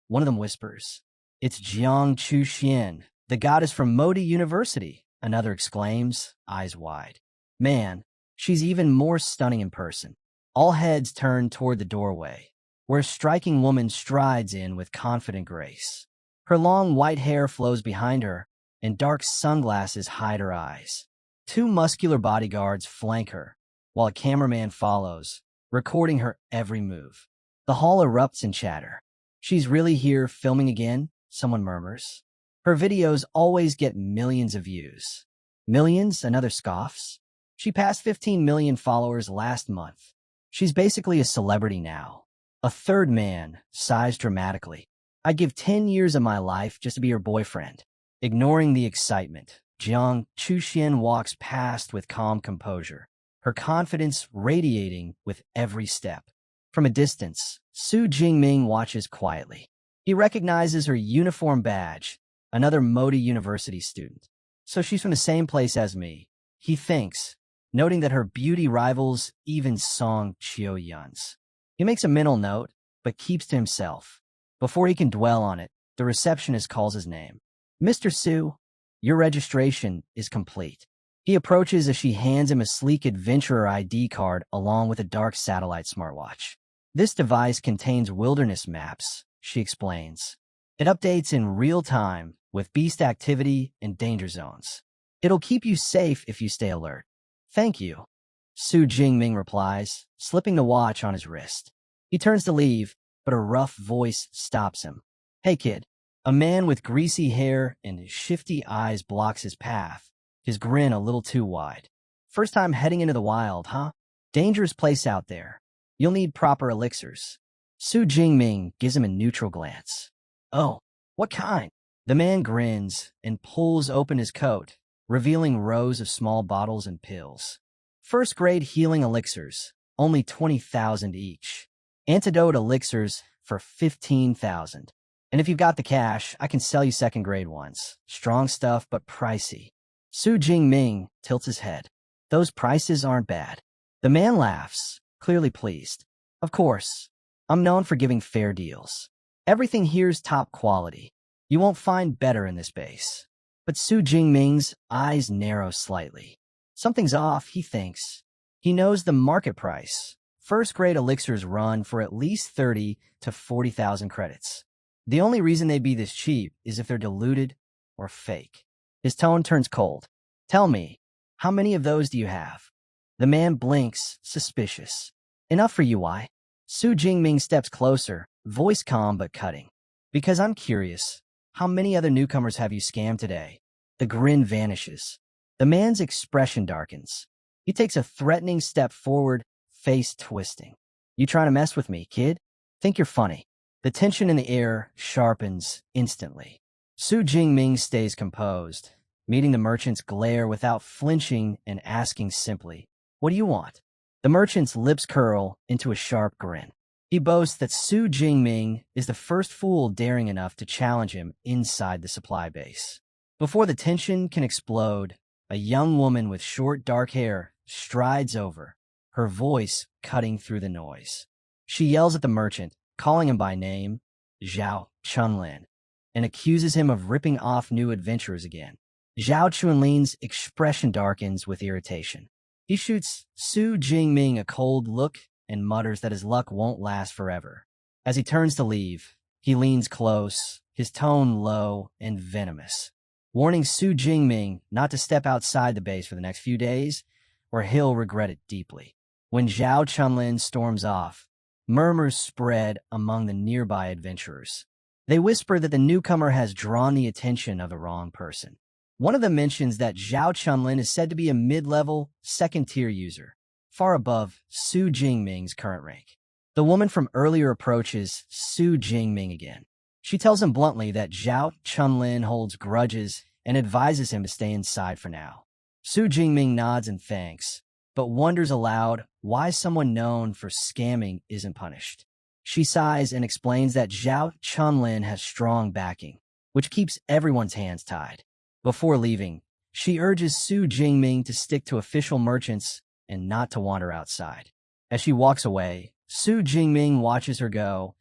One of them whispers. "It's Jiang Chuxian, the goddess from Modi University," another exclaims, eyes wide. "Man, she's even more stunning in person." All heads turn toward the doorway, where a striking woman strides in with confident grace. Her long white hair flows behind her, and dark sunglasses hide her eyes. Two muscular bodyguards flank her, while a cameraman follows, recording her every move. The hall erupts in chatter. "She's really here filming again?" someone murmurs. "Her videos always get millions of views." "Millions?" another scoffs. "She passed 15 million followers last month. She's basically a celebrity now." A third man sighs dramatically. "I'd give 10 years of my life just to be her boyfriend." Ignoring the excitement, Jiang Chuxian walks past with calm composure, her confidence radiating with every step. From a distance, Su Jingming watches quietly. He recognizes her uniform badge, another Modi University student. "So she's from the same place as me," he thinks, noting that her beauty rivals even Song Chiu-yun's. He makes a mental note, but keeps to himself. Before he can dwell on it, the receptionist calls his name. "Mr. Su, your registration is complete." He approaches as she hands him a sleek adventurer ID card along with a dark satellite smartwatch. "This device contains wilderness maps," she explains. "It updates in real time with beast activity and danger zones. It'll keep you safe if you stay alert." "Thank you," Su Jingming replies, slipping the watch on his wrist. He turns to leave, but a rough voice stops him. "Hey, kid." A man with greasy hair and shifty eyes blocks his path, his grin a little too wide. "First time heading into the wild, huh? Dangerous place out there. You'll need proper elixirs." Su Jingming gives him a neutral glance. "Oh, what kind?" The man grins and pulls open his coat, revealing rows of small bottles and pills. "First-grade healing elixirs, only 20,000 each. Antidote elixirs for 15,000. And if you've got the cash, I can sell you second-grade ones. Strong stuff, but pricey." Su Jingming tilts his head. "Those prices aren't bad." The man laughs, clearly pleased. "Of course, I'm known for giving fair deals. Everything here's top quality. You won't find better in this base." But Su Jingming's eyes narrow slightly. Something's off, he thinks. He knows the market price. First-grade elixirs run for at least 30 to 40,000 credits. The only reason they'd be this cheap is if they're diluted or fake. His tone turns cold. "Tell me, how many of those do you have?" The man blinks, suspicious. "Enough for you, why?" Su Jingming steps closer, voice calm but cutting. "Because I'm curious. How many other newcomers have you scammed today?" The grin vanishes. The man's expression darkens. He takes a threatening step forward, face twisting. "You trying to mess with me, kid? Think you're funny." The tension in the air sharpens instantly. Su Jingming stays composed, meeting the merchant's glare without flinching and asking simply, "What do you want?" The merchant's lips curl into a sharp grin. He boasts that Su Jingming is the first fool daring enough to challenge him inside the supply base. Before the tension can explode, a young woman with short dark hair strides over, her voice cutting through the noise. She yells at the merchant, calling him by name, Zhao Chunlin, and accuses him of ripping off new adventurers again. Zhao Chunlin's expression darkens with irritation. He shoots Su Jingming a cold look and mutters that his luck won't last forever. As he turns to leave, he leans close, his tone low and venomous, warning Su Jingming not to step outside the base for the next few days, or he'll regret it deeply. When Zhao Chunlin storms off, murmurs spread among the nearby adventurers. They whisper that the newcomer has drawn the attention of the wrong person. One of them mentions that Zhao Chunlin is said to be a mid-level, second-tier user, far above Su Jingming's current rank. The woman from earlier approaches Su Jingming again. She tells him bluntly that Zhao Chunlin holds grudges and advises him to stay inside for now. Su Jingming nods in thanks, but wonders aloud why someone known for scamming isn't punished. She sighs and explains that Zhao Chunlin has strong backing, which keeps everyone's hands tied. Before leaving, she urges Su Jingming to stick to official merchants and not to wander outside. As she walks away, Su Jingming watches her go,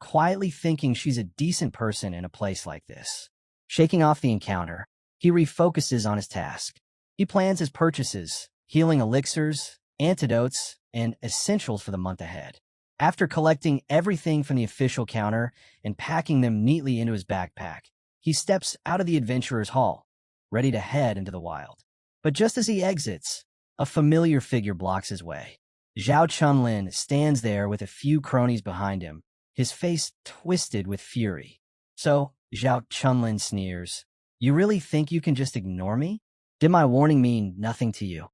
quietly thinking she's a decent person in a place like this. Shaking off the encounter, he refocuses on his task. He plans his purchases, healing elixirs, antidotes, and essentials for the month ahead. After collecting everything from the official counter and packing them neatly into his backpack, he steps out of the adventurer's hall, ready to head into the wild. But just as he exits, a familiar figure blocks his way. Zhao Chunlin stands there with a few cronies behind him, his face twisted with fury. "So," Zhao Chunlin sneers, "you really think you can just ignore me? Did my warning mean nothing to you?"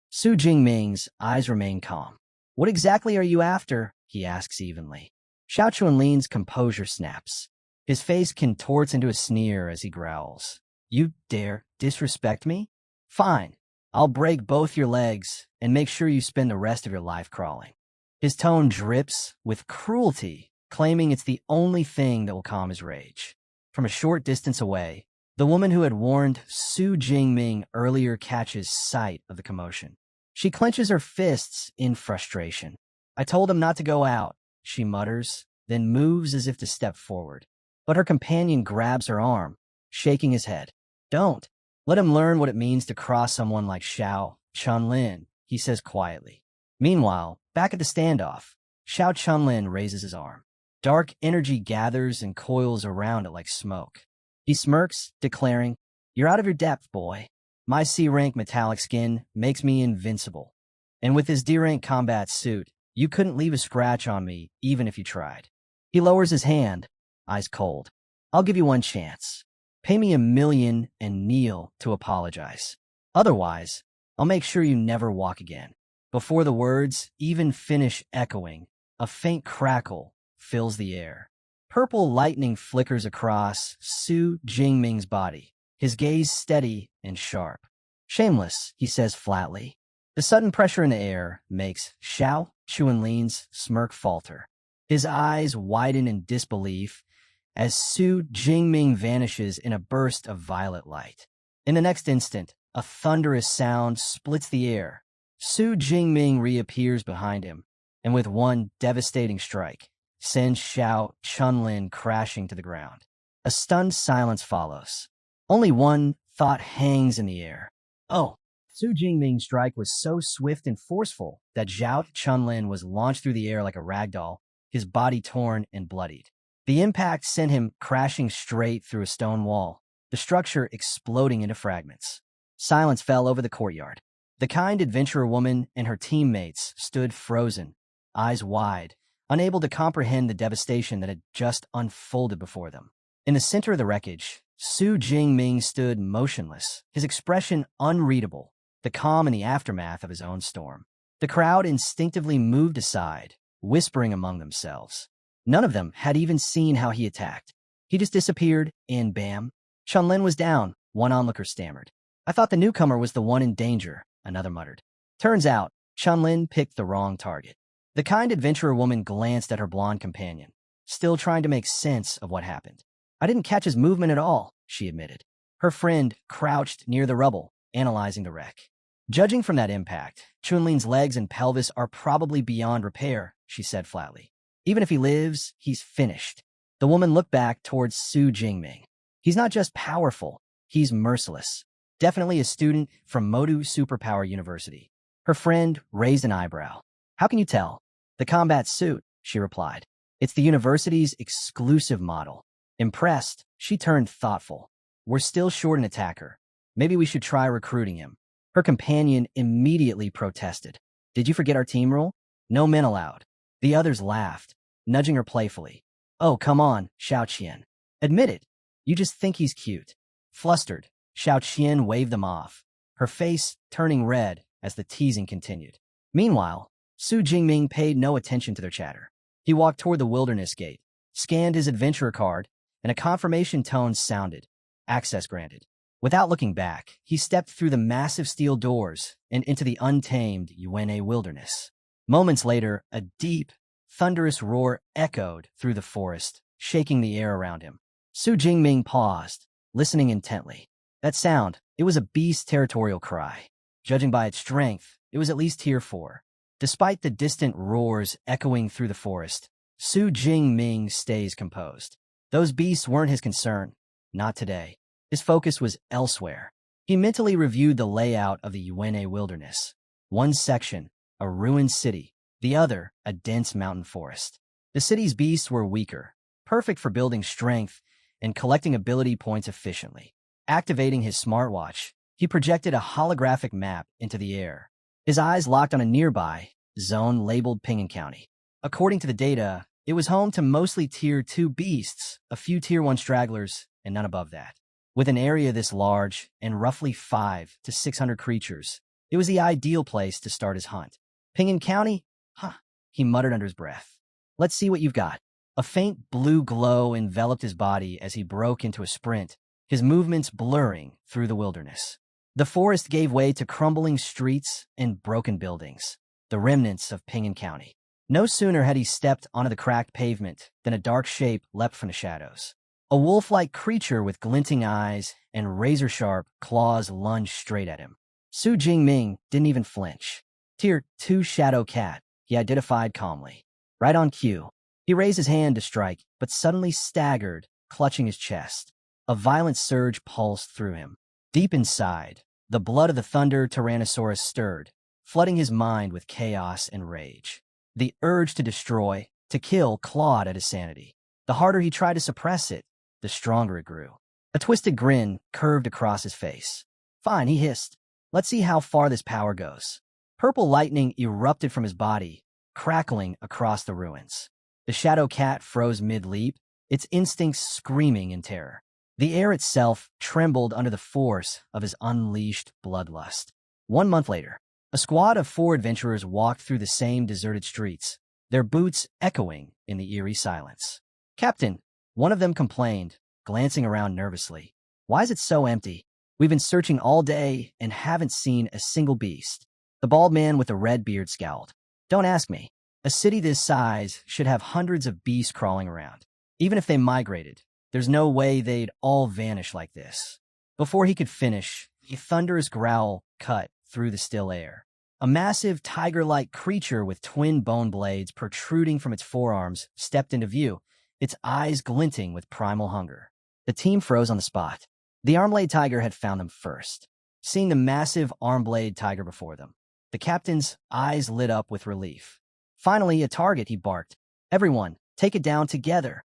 Su Jingming's eyes remain calm. "What exactly are you after?" he asks evenly. Zhao Chunlin's composure snaps. His face contorts into a sneer as he growls, "You dare disrespect me? Fine. I'll break both your legs and make sure you spend the rest of your life crawling." His tone drips with cruelty, claiming it's the only thing that will calm his rage. From a short distance away, the woman who had warned Su Jingming earlier catches sight of the commotion. She clenches her fists in frustration. "I told him not to go out," she mutters, then moves as if to step forward. But her companion grabs her arm, shaking his head. "Don't. Let him learn what it means to cross someone like Zhao Chunlin," he says quietly. Meanwhile, back at the standoff, Zhao Chunlin raises his arm. Dark energy gathers and coils around it like smoke. He smirks, declaring, "You're out of your depth, boy. My C-rank metallic skin makes me invincible. And with this D-rank combat suit, you couldn't leave a scratch on me even if you tried." He lowers his hand, eyes cold. "I'll give you one chance. Pay me 1,000,000 and kneel to apologize. Otherwise, I'll make sure you never walk again." Before the words even finish echoing, a faint crackle fills the air. Purple lightning flickers across Su Jingming's body, his gaze steady and sharp. "Shameless," he says flatly. The sudden pressure in the air makes Zhao Chunlin's smirk falter. His eyes widen in disbelief as Su Jingming vanishes in a burst of violet light. In the next instant, a thunderous sound splits the air. Su Jingming reappears behind him, and with one devastating strike, sends Zhao Chunlin crashing to the ground. A stunned silence follows. Only one thought hangs in the air. "Oh." Su Jingming's strike was so swift and forceful that Zhao Chunlin was launched through the air like a ragdoll, his body torn and bloodied. The impact sent him crashing straight through a stone wall, the structure exploding into fragments. Silence fell over the courtyard. The kind adventurer woman and her teammates stood frozen, eyes wide, unable to comprehend the devastation that had just unfolded before them. In the center of the wreckage, Su Jingming stood motionless, his expression unreadable, the calm in the aftermath of his own storm. The crowd instinctively moved aside, whispering among themselves. None of them had even seen how he attacked. He just disappeared, and bam, Chunlin was down, one onlooker stammered. I thought the newcomer was the one in danger, another muttered. Turns out, Chunlin picked the wrong target. The kind adventurer woman glanced at her blonde companion, still trying to make sense of what happened. I didn't catch his movement at all, she admitted. Her friend crouched near the rubble, analyzing the wreck. Judging from that impact, Chunlin's legs and pelvis are probably beyond repair, she said flatly. Even if he lives, he's finished. The woman looked back towards Su Jingming. He's not just powerful, he's merciless. Definitely a student from Modu Superpower University. Her friend raised an eyebrow. How can you tell? The combat suit, she replied. It's the university's exclusive model. Impressed, she turned thoughtful. We're still short an attacker. Maybe we should try recruiting him. Her companion immediately protested. Did you forget our team rule? No men allowed. The others laughed, nudging her playfully. Oh, come on, Xiao Qian. Admit it. You just think he's cute. Flustered, Xiao Qian waved them off, her face turning red as the teasing continued. Meanwhile, Su Jingming paid no attention to their chatter. He walked toward the wilderness gate, scanned his adventurer card, and a confirmation tone sounded. Access granted. Without looking back, he stepped through the massive steel doors and into the untamed Yuene wilderness. Moments later, a deep, thunderous roar echoed through the forest, shaking the air around him. Su Jingming paused, listening intently. That sound, it was a beast's territorial cry. Judging by its strength, it was at least tier 4. Despite the distant roars echoing through the forest, Su Jingming stays composed. Those beasts weren't his concern. Not today. His focus was elsewhere. He mentally reviewed the layout of the Yuene wilderness. One section, a ruined city. The other, a dense mountain forest. The city's beasts were weaker, perfect for building strength and collecting ability points efficiently. Activating his smartwatch, he projected a holographic map into the air. His eyes locked on a nearby zone labeled Pingan County. According to the data, it was home to mostly Tier 2 beasts, a few Tier 1 stragglers, and none above that. With an area this large and roughly 500 to 600 creatures, it was the ideal place to start his hunt. Pingan County? Huh, he muttered under his breath. Let's see what you've got. A faint blue glow enveloped his body as he broke into a sprint, his movements blurring through the wilderness. The forest gave way to crumbling streets and broken buildings, the remnants of Pingan County. No sooner had he stepped onto the cracked pavement than a dark shape leapt from the shadows. A wolf-like creature with glinting eyes and razor-sharp claws lunged straight at him. Su Jingming didn't even flinch. Tier 2 Shadow Cat, he identified calmly. Right on cue. He raised his hand to strike, but suddenly staggered, clutching his chest. A violent surge pulsed through him. Deep inside, the blood of the Thunder Tyrannosaurus stirred, flooding his mind with chaos and rage. The urge to destroy, to kill, clawed at his sanity. The harder he tried to suppress it, the stronger it grew. A twisted grin curved across his face. Fine, he hissed. Let's see how far this power goes. Purple lightning erupted from his body, crackling across the ruins. The shadow cat froze mid-leap, its instincts screaming in terror. The air itself trembled under the force of his unleashed bloodlust. 1 month later, a squad of 4 adventurers walked through the same deserted streets, their boots echoing in the eerie silence. Captain, one of them complained, glancing around nervously. Why is it so empty? We've been searching all day and haven't seen a single beast. The bald man with the red beard scowled. Don't ask me. A city this size should have hundreds of beasts crawling around. Even if they migrated, there's no way they'd all vanish like this. Before he could finish, a thunderous growl cut through the still air. A massive tiger-like creature with twin bone blades protruding from its forearms stepped into view, its eyes glinting with primal hunger. The team froze on the spot. The arm-blade tiger had found them first. Seeing the massive arm-blade tiger before them, the captain's eyes lit up with relief. Finally, a target, he barked. Everyone, take it down together.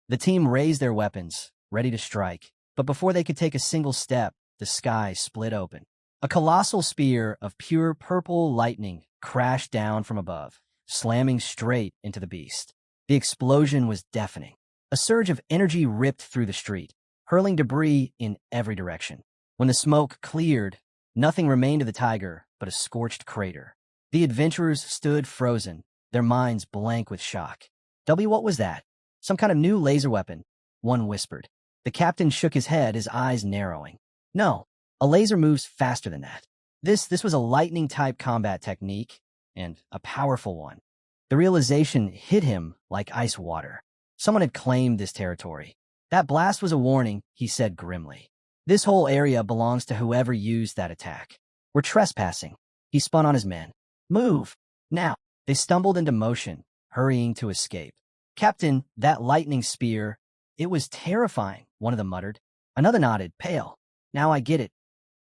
The team raised their weapons, ready to strike, but before they could take a single step, the sky split open. A colossal spear of pure purple lightning crashed down from above, slamming straight into the beast. The explosion was deafening. A surge of energy ripped through the street, hurling debris in every direction. When the smoke cleared, nothing remained of the tiger but a scorched crater. The adventurers stood frozen, their minds blank with shock. What was that? Some kind of new laser weapon, one whispered. The captain shook his head, his eyes narrowing. No, a laser moves faster than that. This was a lightning-type combat technique, and a powerful one. The realization hit him like ice water. Someone had claimed this territory. That blast was a warning, he said grimly. This whole area belongs to whoever used that attack. We're trespassing. He spun on his men. Move! Now! They stumbled into motion, hurrying to escape. Captain, that lightning spear, it was terrifying, one of them muttered. Another nodded, pale. Now I get it.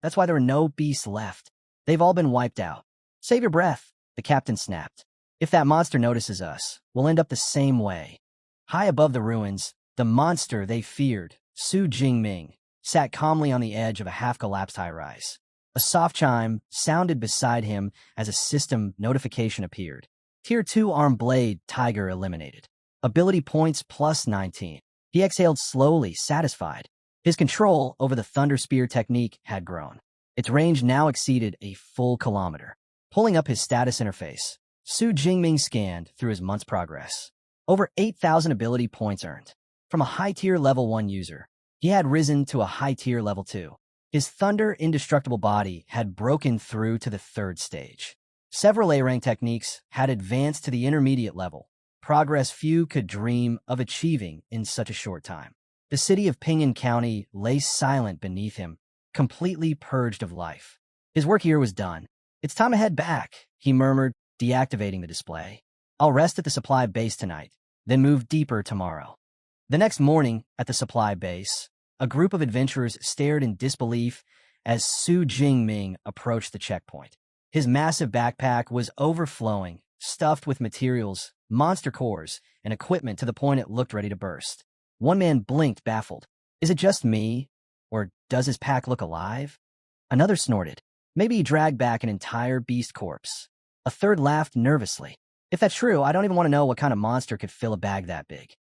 That's why there are no beasts left. They've all been wiped out. Save your breath, the captain snapped. If that monster notices us, we'll end up the same way. High above the ruins, the monster they feared, Jingming, sat calmly on the edge of a half-collapsed high-rise. A soft chime sounded beside him as a system notification appeared. Tier 2 Arm Blade Tiger eliminated. Ability points plus 19. He exhaled slowly, satisfied. His control over the Thunder Spear technique had grown. Its range now exceeded a full kilometer. Pulling up his status interface, Jingming scanned through his month's progress. Over 8,000 ability points earned. From a high-tier level 1 user, he had risen to a high-tier level 2. His Thunder Indestructible body had broken through to the 3rd stage. Several A-rank techniques had advanced to the intermediate level, progress few could dream of achieving in such a short time. The city of Pingyang County lay silent beneath him, completely purged of life. His work here was done. It's time to head back, he murmured, deactivating the display. I'll rest at the supply base tonight, then move deeper tomorrow. The next morning, at the supply base, a group of adventurers stared in disbelief as Jingming approached the checkpoint. His massive backpack was overflowing, stuffed with materials, monster cores, and equipment to the point it looked ready to burst. One man blinked, baffled. Is it just me? Or does his pack look alive? Another snorted. Maybe he dragged back an entire beast corpse. A third laughed nervously. If that's true, I don't even want to know what kind of monster could fill a bag that big.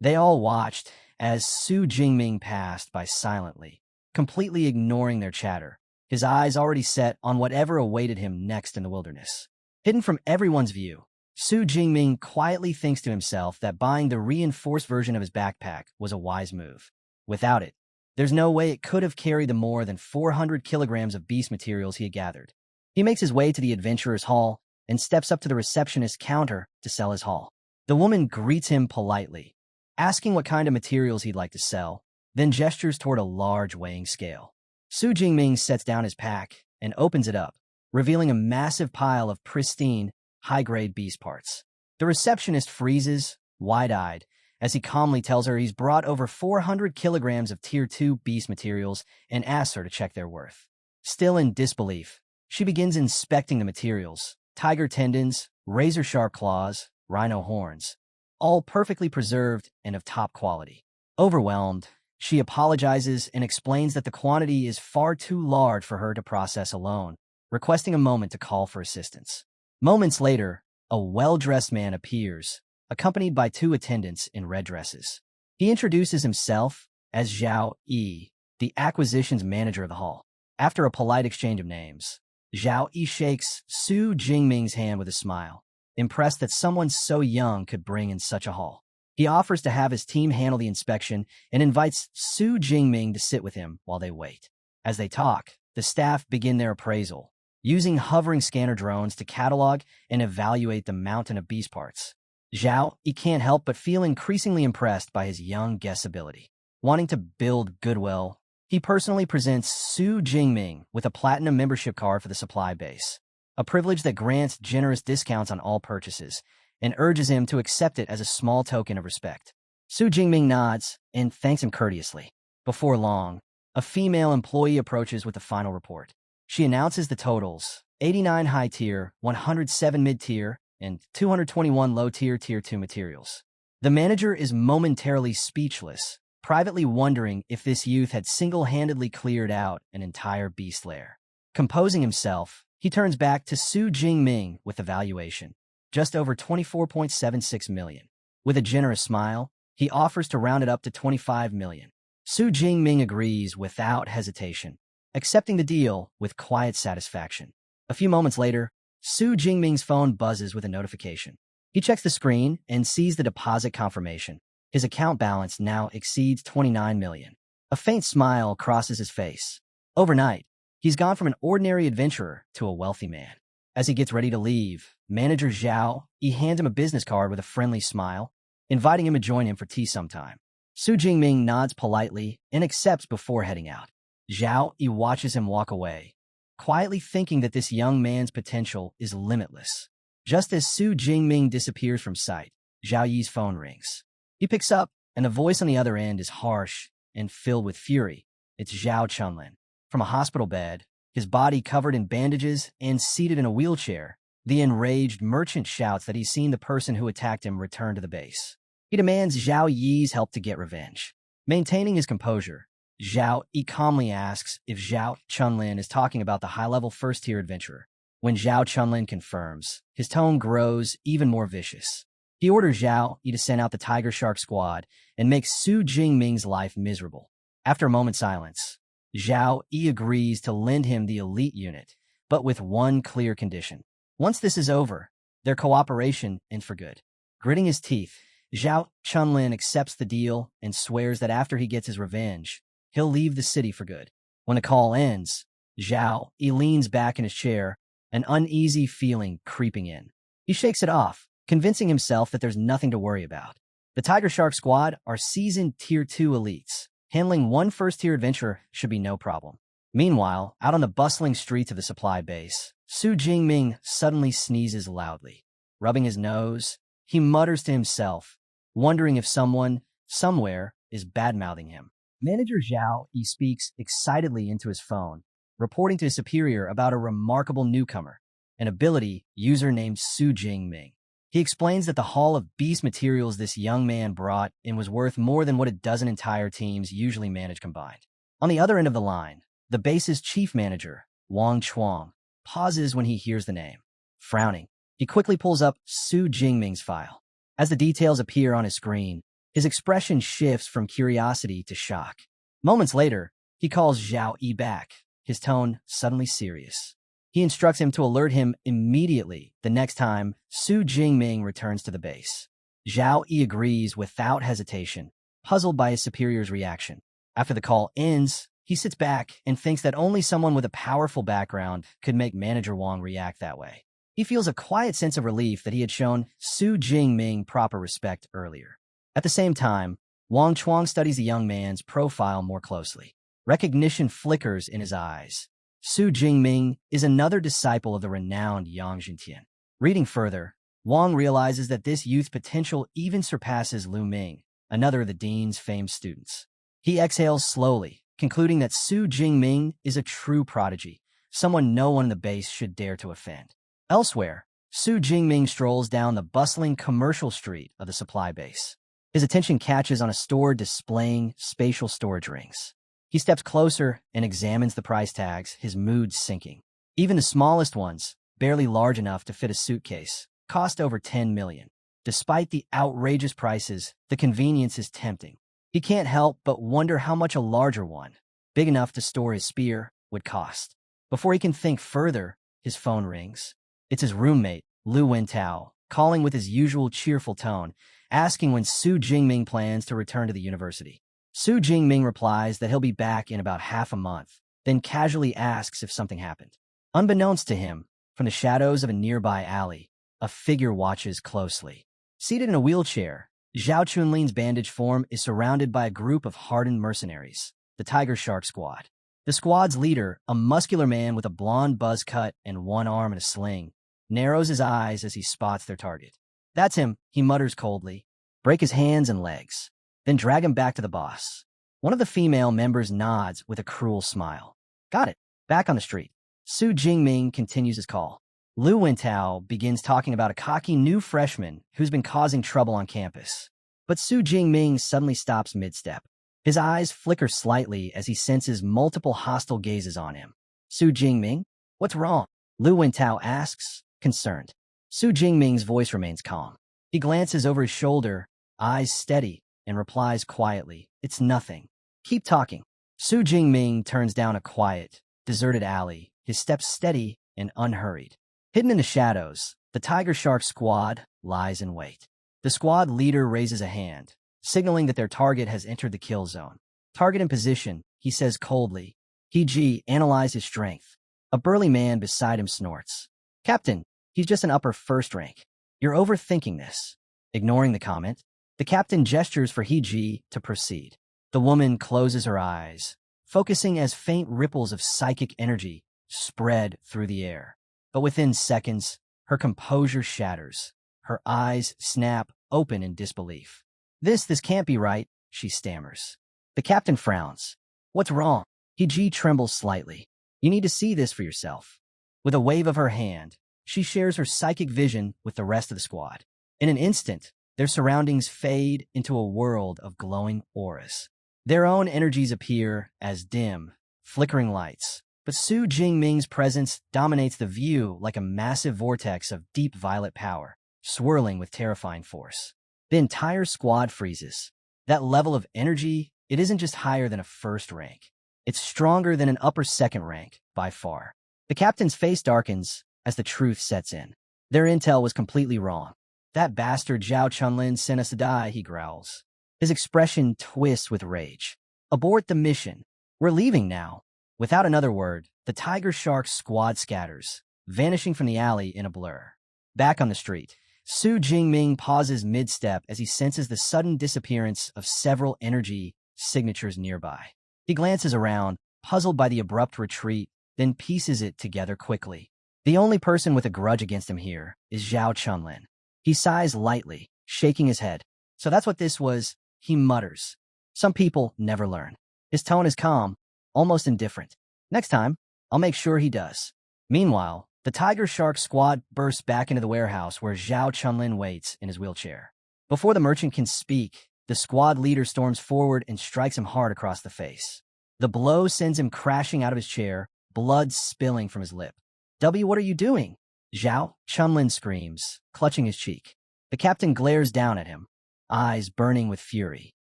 They all watched as Jingming passed by silently, completely ignoring their chatter, his eyes already set on whatever awaited him next in the wilderness. Hidden from everyone's view, Jingming quietly thinks to himself that buying the reinforced version of his backpack was a wise move. Without it, there's no way it could have carried the more than 400 kilograms of beast materials he had gathered. He makes his way to the adventurer's hall and steps up to the receptionist's counter to sell his haul. The woman greets him politely, asking what kind of materials he'd like to sell, then gestures toward a large weighing scale. Jingming sets down his pack and opens it up, revealing a massive pile of pristine, high-grade beast parts. The receptionist freezes, wide-eyed, as he calmly tells her he's brought over 400 kilograms of Tier 2 beast materials and asks her to check their worth. Still in disbelief, she begins inspecting the materials: tiger tendons, razor-sharp claws, rhino horns, all perfectly preserved and of top quality. Overwhelmed, she apologizes and explains that the quantity is far too large for her to process alone, requesting a moment to call for assistance. Moments later, a well-dressed man appears, accompanied by 2 attendants in red dresses. He introduces himself as Zhao Yi, the acquisitions manager of the hall. After a polite exchange of names, Zhao Yi shakes Jingming's hand with a smile, impressed that someone so young could bring in such a haul. He offers to have his team handle the inspection and invites Jingming to sit with him while they wait. As they talk, the staff begin their appraisal, using hovering scanner drones to catalog and evaluate the mountain of beast parts. Zhao Yi can't help but feel increasingly impressed by his young guest's ability. Wanting to build goodwill, he personally presents Jingming with a platinum membership card for the supply base, a privilege that grants generous discounts on all purchases, and urges him to accept it as a small token of respect. Jingming nods and thanks him courteously. Before long, a female employee approaches with the final report. She announces the totals: 89 high-tier, 107 mid-tier, and 221 low-tier Tier 2 materials. The manager is momentarily speechless, privately wondering if this youth had single-handedly cleared out an entire beast lair. Composing himself, he turns back to Jingming with the valuation: just over 24.76 million. With a generous smile, he offers to round it up to 25 million. Jingming agrees without hesitation, accepting the deal with quiet satisfaction. A few moments later, Jingming's phone buzzes with a notification. He checks the screen and sees the deposit confirmation. His account balance now exceeds 29 million. A faint smile crosses his face. Overnight, he's gone from an ordinary adventurer to a wealthy man. As he gets ready to leave, manager Zhao hands him a business card with a friendly smile, inviting him to join him for tea sometime. Su Jingming nods politely and accepts before heading out. Zhao watches him walk away, quietly thinking that this young man's potential is limitless. Just as Su Jingming disappears from sight, Zhao Yi's phone rings. He picks up, and the voice on the other end is harsh and filled with fury. It's Zhao Chunlin. From a hospital bed, his body covered in bandages and seated in a wheelchair, the enraged merchant shouts that he's seen the person who attacked him return to the base. He demands Zhao Yi's help to get revenge. Maintaining his composure, Zhao Yi calmly asks if Zhao Chunlin is talking about the high-level first-tier adventurer. When Zhao Chunlin confirms, his tone grows even more vicious. He orders Zhao Yi to send out the Tiger Shark squad and makes Su Jingming's life miserable. After a moment's silence, Zhao Yi agrees to lend him the elite unit, but with one clear condition. Once this is over, their cooperation ends for good. Gritting his teeth, Zhao Chunlin accepts the deal and swears that after he gets his revenge, he'll leave the city for good. When the call ends, Zhao Yi leans back in his chair, an uneasy feeling creeping in. He shakes it off, convincing himself that there's nothing to worry about. The Tiger Shark squad are seasoned Tier 2 elites. Handling one first-tier adventurer should be no problem. Meanwhile, out on the bustling streets of the supply base, Su Jingming suddenly sneezes loudly. Rubbing his nose, he mutters to himself, wondering if someone, somewhere, is bad-mouthing him. Manager Zhao Yi speaks excitedly into his phone, reporting to his superior about a remarkable newcomer, an ability user named Su Jingming. He explains that the haul of beast materials this young man brought in was worth more than what a dozen entire teams usually manage combined. On the other end of the line, the base's chief manager, Wang Chuang, pauses when he hears the name. Frowning, he quickly pulls up Su Jingming's file. As the details appear on his screen, his expression shifts from curiosity to shock. Moments later, he calls Zhao Yi back, his tone suddenly serious. He instructs him to alert him immediately the next time Su Jingming returns to the base. Zhao Yi agrees without hesitation, puzzled by his superior's reaction. After the call ends, he sits back and thinks that only someone with a powerful background could make Manager Wang react that way. He feels a quiet sense of relief that he had shown Su Jingming proper respect earlier. At the same time, Wang Chuang studies the young man's profile more closely. Recognition flickers in his eyes. Su Jingming is another disciple of the renowned Yang Jintian. Reading further, Wang realizes that this youth's potential even surpasses Lu Ming, another of the dean's famed students. He exhales slowly, concluding that Su Jingming is a true prodigy, someone no one in the base should dare to offend. Elsewhere, Su Jingming strolls down the bustling commercial street of the supply base. His attention catches on a store displaying spatial storage rings. He steps closer and examines the price tags, his mood sinking. Even the smallest ones, barely large enough to fit a suitcase, cost over 10 million. Despite the outrageous prices, the convenience is tempting. He can't help but wonder how much a larger one, big enough to store his spear, would cost. Before he can think further, his phone rings. It's his roommate, Lu Wentao, calling with his usual cheerful tone, asking when Su Jingming plans to return to the university. Su Jingming replies that he'll be back in about half a month, then casually asks if something happened. Unbeknownst to him, from the shadows of a nearby alley, a figure watches closely. Seated in a wheelchair, Zhao Chunlin's bandaged form is surrounded by a group of hardened mercenaries, the Tiger Shark squad. The squad's leader, a muscular man with a blonde buzz cut and one arm in a sling, narrows his eyes as he spots their target. That's him, he mutters coldly. Break his hands and legs, then drag him back to the boss. One of the female members nods with a cruel smile. Got it. Back on the street, Su Jingming continues his call. Lu Wentao begins talking about a cocky new freshman who's been causing trouble on campus. But Su Jingming suddenly stops mid-step. His eyes flicker slightly as he senses multiple hostile gazes on him. Su Jingming? What's wrong? Lu Wentao asks, concerned. Su Jingming's voice remains calm. He glances over his shoulder, eyes steady, and replies quietly, it's nothing. Keep talking. Su Jingming turns down a quiet, deserted alley, his steps steady and unhurried. Hidden in the shadows, the Tiger Shark squad, lies in wait. The squad leader raises a hand, signaling that their target has entered the kill zone. Target in position, he says coldly. He analyze his strength. A burly man beside him snorts. Captain, he's just an upper first rank. You're overthinking this. Ignoring the comment, the captain gestures for He to proceed. The woman closes her eyes, focusing as faint ripples of psychic energy spread through the air. But within seconds, her composure shatters. Her eyes snap open in disbelief. This can't be right, she stammers. The captain frowns. What's wrong? He trembles slightly. You need to see this for yourself. With a wave of her hand, she shares her psychic vision with the rest of the squad. In an instant, their surroundings fade into a world of glowing auras. Their own energies appear as dim, flickering lights. But Su Jingming's presence dominates the view like a massive vortex of deep violet power, swirling with terrifying force. The entire squad freezes. That level of energy, it isn't just higher than a first rank. It's stronger than an upper second rank, by far. The captain's face darkens as the truth sets in. Their intel was completely wrong. That bastard Zhao Chunlin sent us to die, he growls. His expression twists with rage. Abort the mission. We're leaving now. Without another word, the tiger shark squad scatters, vanishing from the alley in a blur. Back on the street, Su Jingming pauses mid-step as he senses the sudden disappearance of several energy signatures nearby. He glances around, puzzled by the abrupt retreat, then pieces it together quickly. The only person with a grudge against him here is Zhao Chunlin. He sighs lightly, shaking his head. So that's what this was, he mutters. Some people never learn. His tone is calm, almost indifferent. Next time, I'll make sure he does. Meanwhile, the Tiger Shark squad bursts back into the warehouse where Zhao Chunlin waits in his wheelchair. Before the merchant can speak, the squad leader storms forward and strikes him hard across the face. The blow sends him crashing out of his chair, blood spilling from his lip. What are you doing? Zhao Chunlin screams, clutching his cheek. The captain glares down at him, eyes burning with fury.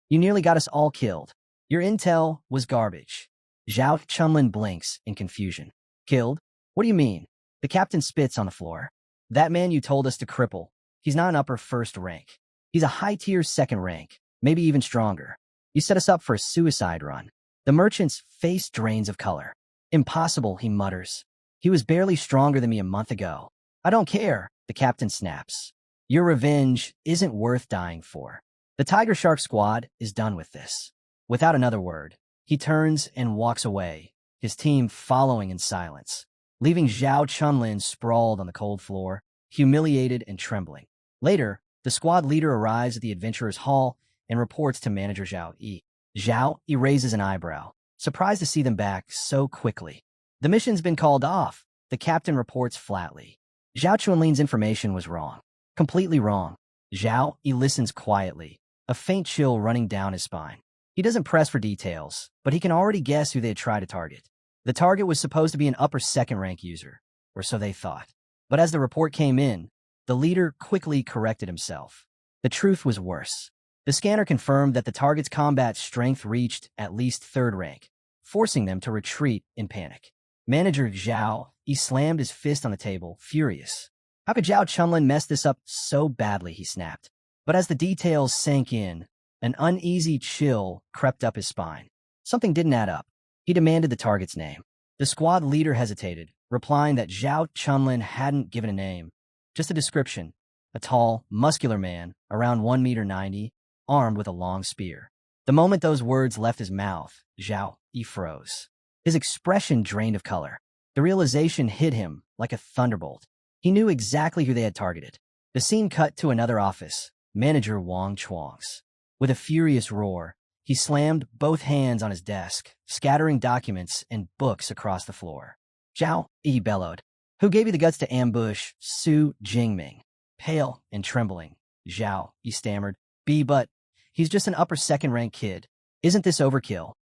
You nearly got us all killed. Your intel was garbage. Zhao Chunlin blinks in confusion. Killed? What do you mean? The captain spits on the floor. That man you told us to cripple, he's not an upper first rank. He's a high-tier second rank, maybe even stronger. You set us up for a suicide run. The merchant's face drains of color. Impossible, he mutters. He was barely stronger than me a month ago. I don't care, the captain snaps. Your revenge isn't worth dying for. The Tiger Shark squad is done with this. Without another word, he turns and walks away, his team following in silence, leaving Zhao Chunlin sprawled on the cold floor, humiliated and trembling. Later, the squad leader arrives at the adventurer's hall and reports to manager Zhao Yi. Zhao Yi raises an eyebrow, surprised to see them back so quickly. The mission's been called off, the captain reports flatly. Zhao Chunlin's information was wrong. Completely wrong. Zhao Yi listens quietly, a faint chill running down his spine. He doesn't press for details, but he can already guess who they'd try to target. The target was supposed to be an upper second rank user, or so they thought. But as the report came in, the leader quickly corrected himself. The truth was worse. The scanner confirmed that the target's combat strength reached at least third rank, forcing them to retreat in panic. Manager Zhao Yi slammed his fist on the table, furious. How could Zhao Chunlin mess this up so badly, he snapped. But as the details sank in, an uneasy chill crept up his spine. Something didn't add up. He demanded the target's name. The squad leader hesitated, replying that Zhao Chunlin hadn't given a name, just a description. A tall, muscular man, around 1.90 meters, armed with a long spear. The moment those words left his mouth, Zhao Yi froze. His expression drained of color. The realization hit him like a thunderbolt. He knew exactly who they had targeted. The scene cut to another office, manager Wang Chuang's. With a furious roar, he slammed both hands on his desk, scattering documents and books across the floor. Zhao Yi bellowed. Who gave you the guts to ambush Su Jingming? Pale and trembling, Zhao Yi stammered. But he's just an upper second rank kid. Isn't this overkill?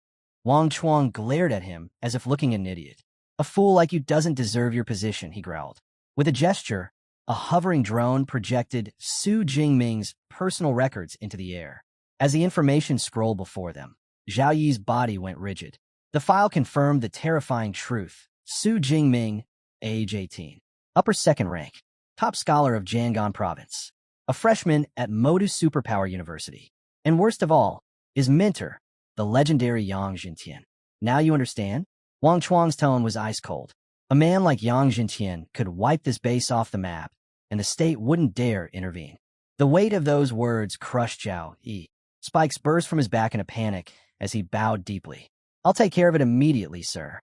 Wang Chuang glared at him as if looking at an idiot. A fool like you doesn't deserve your position, he growled. With a gesture, a hovering drone projected Su Jingming's personal records into the air. As the information scrolled before them, Zhao Yi's body went rigid. The file confirmed the terrifying truth. Su Jingming, age 18. Upper second rank. Top scholar of Jianghan province. a freshman at Modus Superpower University. And worst of all, his mentor, the legendary Yang Jintian. Now you understand? Wang Chuang's tone was ice cold. A man like Yang Jintian could wipe this base off the map, and the state wouldn't dare intervene. The weight of those words crushed Zhao Yi. Spikes burst from his back in a panic as he bowed deeply. I'll take care of it immediately, sir.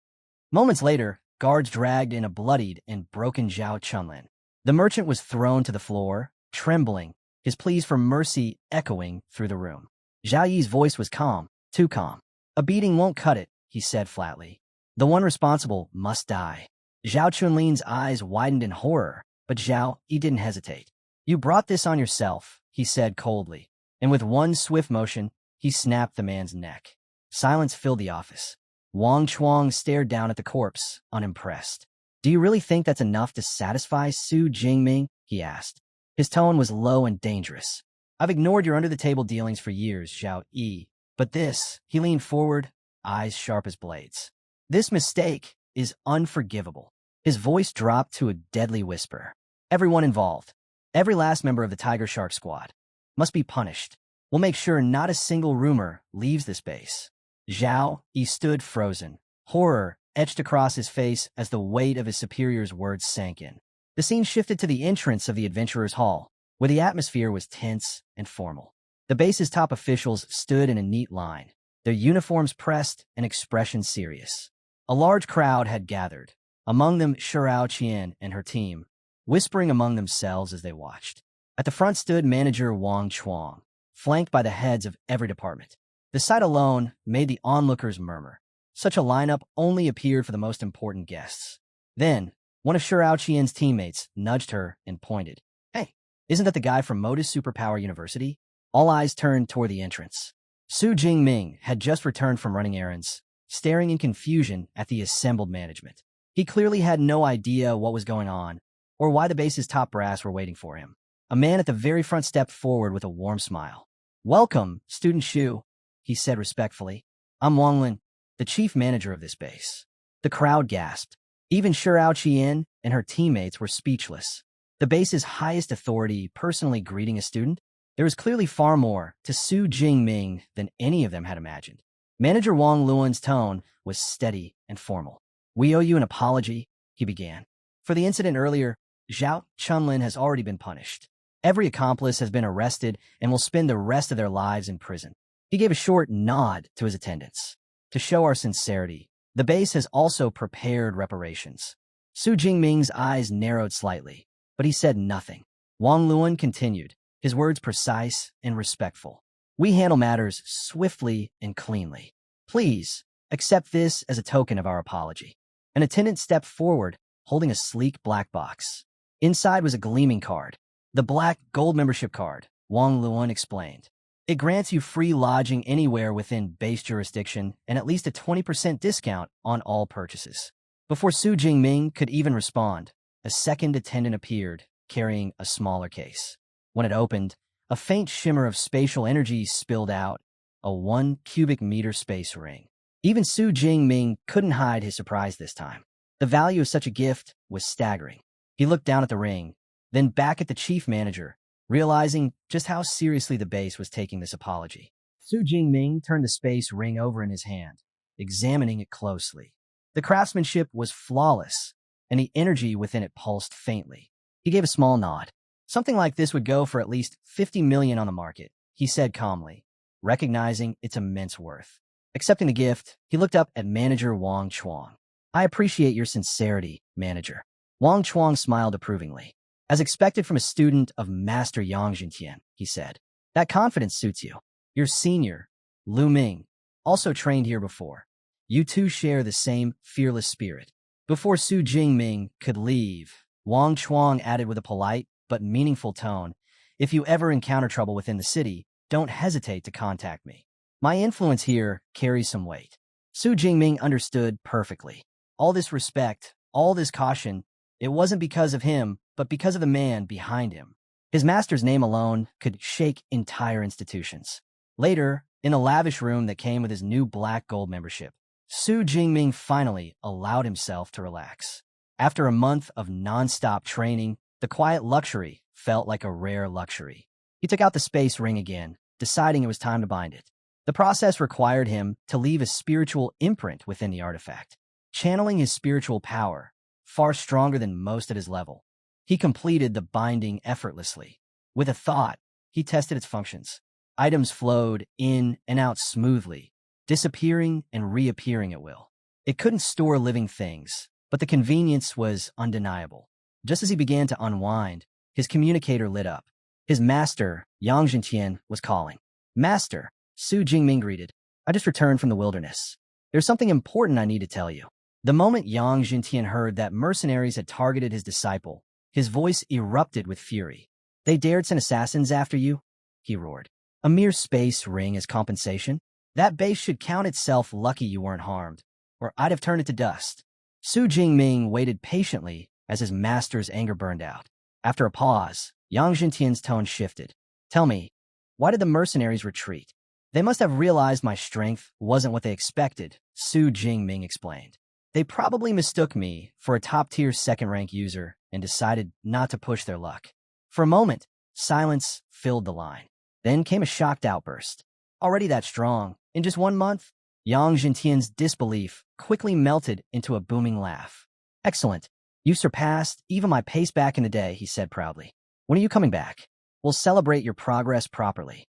Moments later, guards dragged in a bloodied and broken Zhao Chunlin. The merchant was thrown to the floor, trembling, his pleas for mercy echoing through the room. Zhao Yi's voice was calm, too calm. A beating won't cut it, he said flatly. The one responsible must die. Zhao Chunlin's eyes widened in horror, but Zhao Yi didn't hesitate. You brought this on yourself, he said coldly, and with one swift motion, he snapped the man's neck. Silence filled the office. Wang Chuang stared down at the corpse, unimpressed. Do you really think that's enough to satisfy Su Jingming? He asked. His tone was low and dangerous. I've ignored your under-the-table dealings for years, Zhao Yi. But this, he leaned forward, eyes sharp as blades. This mistake is unforgivable. His voice dropped to a deadly whisper. Everyone involved, every last member of the Tiger Shark squad, must be punished. We'll make sure not a single rumor leaves this base. Zhao Yi stood frozen, horror etched across his face as the weight of his superior's words sank in. The scene shifted to the entrance of the Adventurers' Hall, where the atmosphere was tense and formal. The base's top officials stood in a neat line, their uniforms pressed and expressions serious. A large crowd had gathered, among them Shirao Qian and her team, whispering among themselves as they watched. At the front stood manager Wang Chuang, flanked by the heads of every department. The sight alone made the onlookers murmur. Such a lineup only appeared for the most important guests. Then, one of Shirao Qian's teammates nudged her and pointed. Hey, isn't that the guy from Modus Superpower University? All eyes turned toward the entrance. Su Jingming had just returned from running errands, staring in confusion at the assembled management. He clearly had no idea what was going on, or why the base's top brass were waiting for him. A man at the very front stepped forward with a warm smile. Welcome, Student Shu, he said respectfully. I'm Wang Lin, the chief manager of this base. The crowd gasped. Even Shirao Qian and her teammates were speechless. The base's highest authority personally greeting a student? There was clearly far more to Su Jingming than any of them had imagined. Manager Wang Luan's tone was steady and formal. We owe you an apology, he began. For the incident earlier, Zhao Chunlin has already been punished. Every accomplice has been arrested and will spend the rest of their lives in prison. He gave a short nod to his attendants. To show our sincerity, the base has also prepared reparations. Su Jingming's eyes narrowed slightly, but he said nothing. Wang Luan continued, his words precise and respectful. We handle matters swiftly and cleanly. Please, accept this as a token of our apology. An attendant stepped forward, holding a sleek black box. Inside was a gleaming card. The black gold membership card, Wang Luan explained. It grants you free lodging anywhere within base jurisdiction and at least a 20% discount on all purchases. Before Su Jingming could even respond, a second attendant appeared, carrying a smaller case. When it opened, a faint shimmer of spatial energy spilled out, a 1 cubic meter space ring. Even Su Jingming couldn't hide his surprise this time. The value of such a gift was staggering. He looked down at the ring, then back at the chief manager, realizing just how seriously the base was taking this apology. Su Jingming turned the space ring over in his hand, examining it closely. The craftsmanship was flawless, and the energy within it pulsed faintly. He gave a small nod. Something like this would go for at least 50 million on the market, he said calmly, recognizing its immense worth. Accepting the gift, he looked up at manager Wang Chuang. I appreciate your sincerity, manager. Wang Chuang smiled approvingly. As expected from a student of Master Yang Jintian, he said. That confidence suits you. Your senior, Lu Ming, also trained here before. You two share the same fearless spirit. Before Su Jingming could leave, Wang Chuang added with a polite but meaningful tone, if you ever encounter trouble within the city, don't hesitate to contact me. My influence here carries some weight. Su Jingming understood perfectly. All this respect, all this caution, it wasn't because of him, but because of the man behind him. His master's name alone could shake entire institutions. Later, in a lavish room that came with his new black gold membership, Su Jingming finally allowed himself to relax. After a month of non-stop training, the quiet luxury felt like a rare luxury. He took out the space ring again, deciding it was time to bind it. The process required him to leave a spiritual imprint within the artifact, channeling his spiritual power, far stronger than most at his level. He completed the binding effortlessly. With a thought, he tested its functions. Items flowed in and out smoothly, disappearing and reappearing at will. It couldn't store living things, but the convenience was undeniable. Just as he began to unwind, his communicator lit up. His master, Yang Jintian, was calling. "Master," Su Jingming greeted. "I just returned from the wilderness. There's something important I need to tell you." The moment Yang Jintian heard that mercenaries had targeted his disciple, his voice erupted with fury. "They dared send assassins after you?" he roared. "A mere space ring as compensation? That base should count itself lucky you weren't harmed, or I'd have turned it to dust." Su Jingming waited patiently as his master's anger burned out. After a pause, Yang Jintian's tone shifted. "Tell me, why did the mercenaries retreat?" "They must have realized my strength wasn't what they expected," Su Jingming explained. "They probably mistook me for a top-tier second-rank user and decided not to push their luck." For a moment, silence filled the line. Then came a shocked outburst. "Already that strong? In just 1 month?" Yang Jintian's disbelief quickly melted into a booming laugh. "Excellent. You surpassed even my pace back in the day," he said proudly. "When are you coming back? We'll celebrate your progress properly."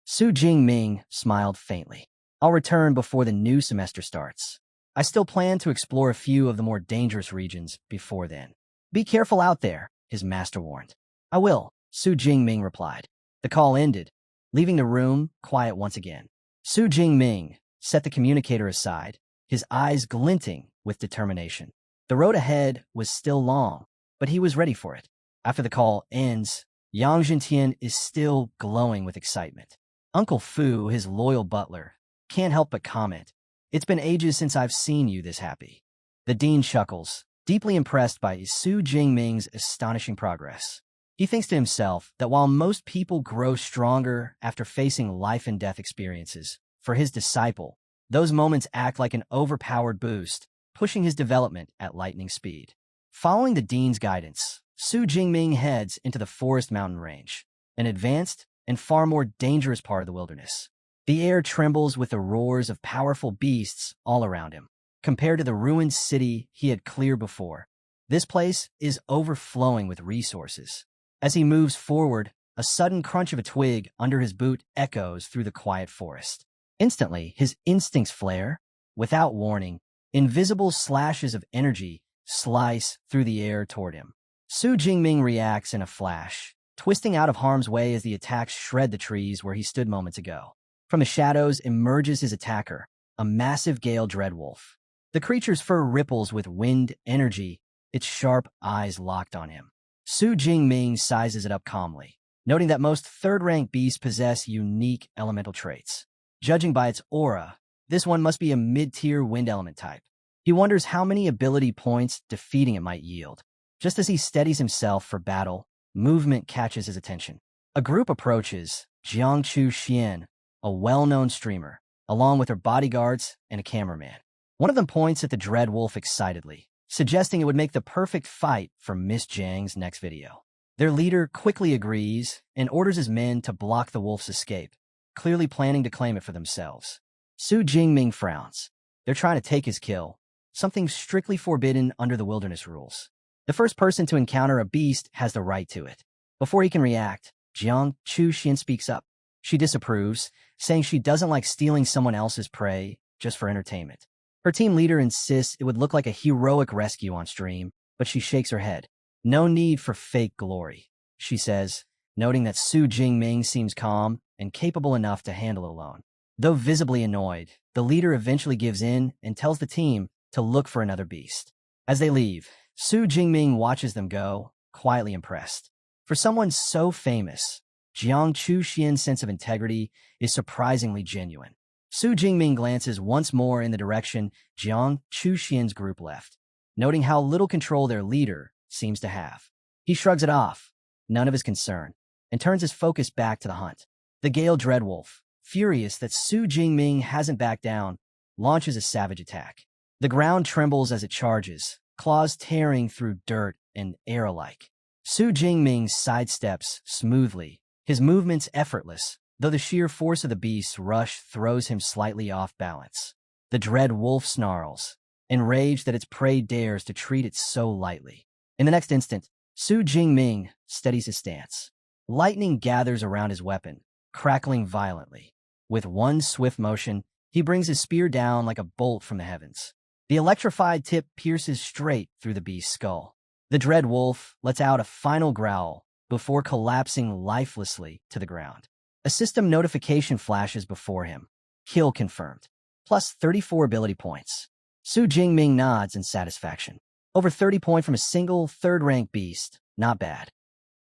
Su Jingming smiled faintly. "I'll return before the new semester starts. I still plan to explore a few of the more dangerous regions before then." "Be careful out there," his master warned. "I will," Su Jingming replied. The call ended, leaving the room quiet once again. Su Jingming set the communicator aside, his eyes glinting with determination. The road ahead was still long, but he was ready for it. After the call ends, Yang Jintian is still glowing with excitement. Uncle Fu, his loyal butler, can't help but comment, "It's been ages since I've seen you this happy." The dean chuckles, deeply impressed by Su Jingming's astonishing progress. He thinks to himself that while most people grow stronger after facing life-and-death experiences, for his disciple, those moments act like an overpowered boost, pushing his development at lightning speed. Following the dean's guidance, Su Jingming heads into the forest mountain range, an advanced and far more dangerous part of the wilderness. The air trembles with the roars of powerful beasts all around him. Compared to the ruined city he had cleared before, this place is overflowing with resources. As he moves forward, a sudden crunch of a twig under his boot echoes through the quiet forest. Instantly, his instincts flare. Without warning, invisible slashes of energy slice through the air toward him. Su Jingming reacts in a flash, twisting out of harm's way as the attacks shred the trees where he stood moments ago. From the shadows emerges his attacker, a massive gale dreadwolf. The creature's fur ripples with wind energy, its sharp eyes locked on him. Su Jingming sizes it up calmly, noting that most third-rank beasts possess unique elemental traits. Judging by its aura, this one must be a mid-tier wind element type. He wonders how many ability points defeating it might yield. Just as he steadies himself for battle, movement catches his attention. A group approaches Jiangchu Xian, a well-known streamer, along with her bodyguards and a cameraman. One of them points at the dread wolf excitedly, suggesting it would make the perfect fight for Miss Jiang's next video. Their leader quickly agrees and orders his men to block the wolf's escape, clearly planning to claim it for themselves. Su Jingming frowns. They're trying to take his kill, something strictly forbidden under the wilderness rules. The first person to encounter a beast has the right to it. Before he can react, Jiang Chu Xian speaks up. She disapproves, saying she doesn't like stealing someone else's prey just for entertainment. Her team leader insists it would look like a heroic rescue on stream, but she shakes her head. "No need for fake glory," she says, noting that Su Jingming seems calm and capable enough to handle it alone. Though visibly annoyed, the leader eventually gives in and tells the team to look for another beast. As they leave, Su Jingming watches them go, quietly impressed. For someone so famous, Jiang Chu Xian's sense of integrity is surprisingly genuine. Su Jingming glances once more in the direction Jiang Chu Xian's group left, noting how little control their leader seems to have. He shrugs it off, none of his concern, and turns his focus back to the hunt. The Gale Dreadwolf, furious that Su Jingming hasn't backed down, launches a savage attack. The ground trembles as it charges, claws tearing through dirt and air alike. Su Jingming sidesteps smoothly, his movements effortless, though the sheer force of the beast's rush throws him slightly off balance. The dread wolf snarls, enraged that its prey dares to treat it so lightly. In the next instant, Su Jingming steadies his stance. Lightning gathers around his weapon, crackling violently. With one swift motion, he brings his spear down like a bolt from the heavens. The electrified tip pierces straight through the beast's skull. The dread wolf lets out a final growl before collapsing lifelessly to the ground. A system notification flashes before him. Kill confirmed. Plus 34 ability points. Su Jingming nods in satisfaction. Over 30 points from a single third-rank beast. Not bad.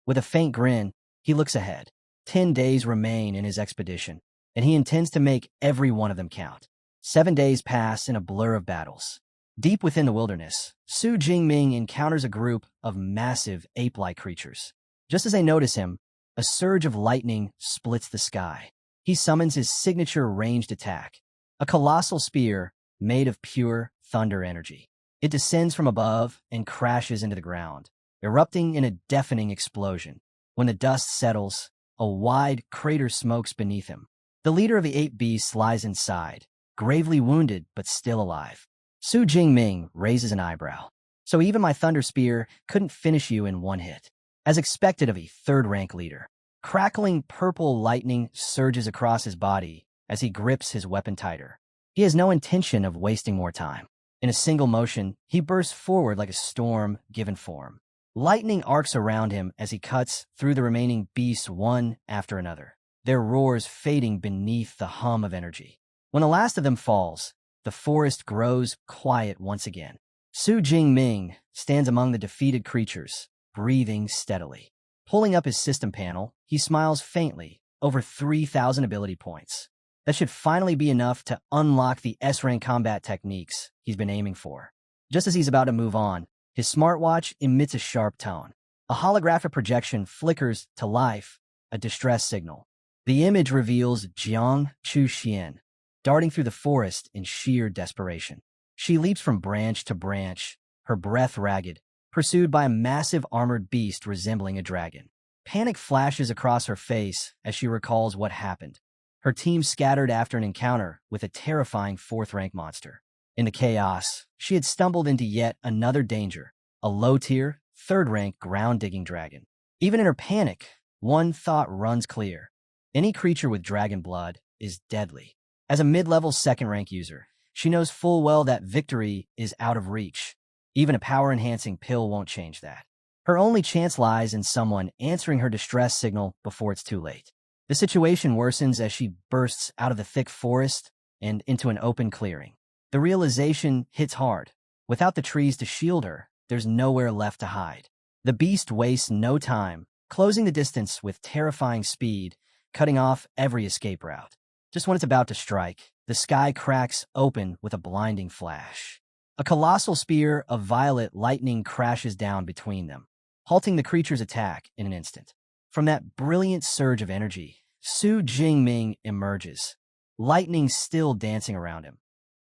With a faint grin, he looks ahead. 10 days remain in his expedition, and he intends to make every one of them count. 7 days pass in a blur of battles. Deep within the wilderness, Su Jingming encounters a group of massive ape-like creatures. Just as they notice him, a surge of lightning splits the sky. He summons his signature ranged attack, a colossal spear made of pure thunder energy. It descends from above and crashes into the ground, erupting in a deafening explosion. When the dust settles, a wide crater smokes beneath him. The leader of the ape beasts lies inside, gravely wounded but still alive. Su Jingming raises an eyebrow. So even my thunder spear couldn't finish you in one hit. As expected of a third-rank leader. Crackling purple lightning surges across his body as he grips his weapon tighter. He has no intention of wasting more time. In a single motion, he bursts forward like a storm given form. Lightning arcs around him as he cuts through the remaining beasts one after another, their roars fading beneath the hum of energy. When the last of them falls, the forest grows quiet once again. Su Jingming stands among the defeated creatures, breathing steadily. Pulling up his system panel, he smiles faintly, over 3,000 ability points. That should finally be enough to unlock the S-rank combat techniques he's been aiming for. Just as he's about to move on, his smartwatch emits a sharp tone. A holographic projection flickers to life, a distress signal. The image reveals Jiang Chuxian, darting through the forest in sheer desperation. She leaps from branch to branch, her breath ragged, pursued by a massive armored beast resembling a dragon. Panic flashes across her face as she recalls what happened. Her team scattered after an encounter with a terrifying fourth-rank monster. In the chaos, she had stumbled into yet another danger, a low-tier, third-rank ground-digging dragon. Even in her panic, one thought runs clear. Any creature with dragon blood is deadly. As a mid-level second-rank user, she knows full well that victory is out of reach. Even a power-enhancing pill won't change that. Her only chance lies in someone answering her distress signal before it's too late. The situation worsens as she bursts out of the thick forest and into an open clearing. The realization hits hard. Without the trees to shield her, there's nowhere left to hide. The beast wastes no time, closing the distance with terrifying speed, cutting off every escape route. Just when it's about to strike, the sky cracks open with a blinding flash. A colossal spear of violet lightning crashes down between them, halting the creature's attack in an instant. From that brilliant surge of energy, Su Jingming emerges, lightning still dancing around him.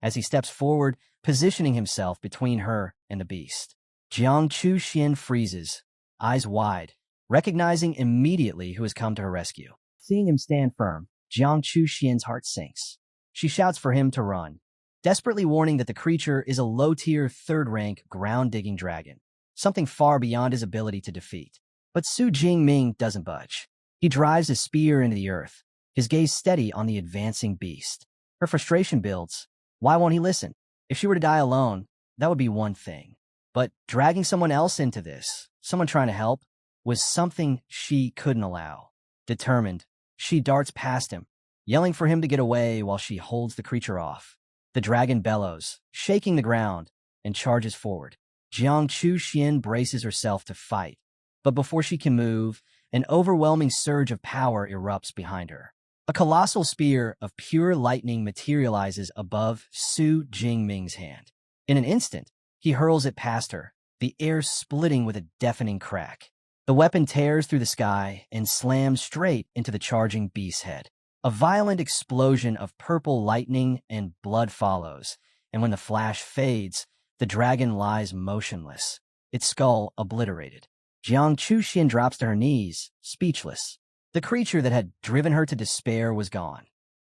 As he steps forward, positioning himself between her and the beast. Jiang Chuxian freezes, eyes wide, recognizing immediately who has come to her rescue. Seeing him stand firm, Jiang Chuxian's heart sinks. She shouts for him to run, desperately warning that the creature is a low-tier, third-rank, ground-digging dragon, something far beyond his ability to defeat. But Su Jingming doesn't budge. He drives his spear into the earth, his gaze steady on the advancing beast. Her frustration builds. Why won't he listen? If she were to die alone, that would be one thing. But dragging someone else into this, someone trying to help, was something she couldn't allow. Determined, she darts past him, yelling for him to get away while she holds the creature off. The dragon bellows, shaking the ground, and charges forward. Jiang Chuxian braces herself to fight. But before she can move, an overwhelming surge of power erupts behind her. A colossal spear of pure lightning materializes above Su Jingming's hand. In an instant, he hurls it past her, the air splitting with a deafening crack. The weapon tears through the sky and slams straight into the charging beast's head. A violent explosion of purple lightning and blood follows, and when the flash fades, the dragon lies motionless, its skull obliterated. Jiang Chuxian drops to her knees, speechless. The creature that had driven her to despair was gone,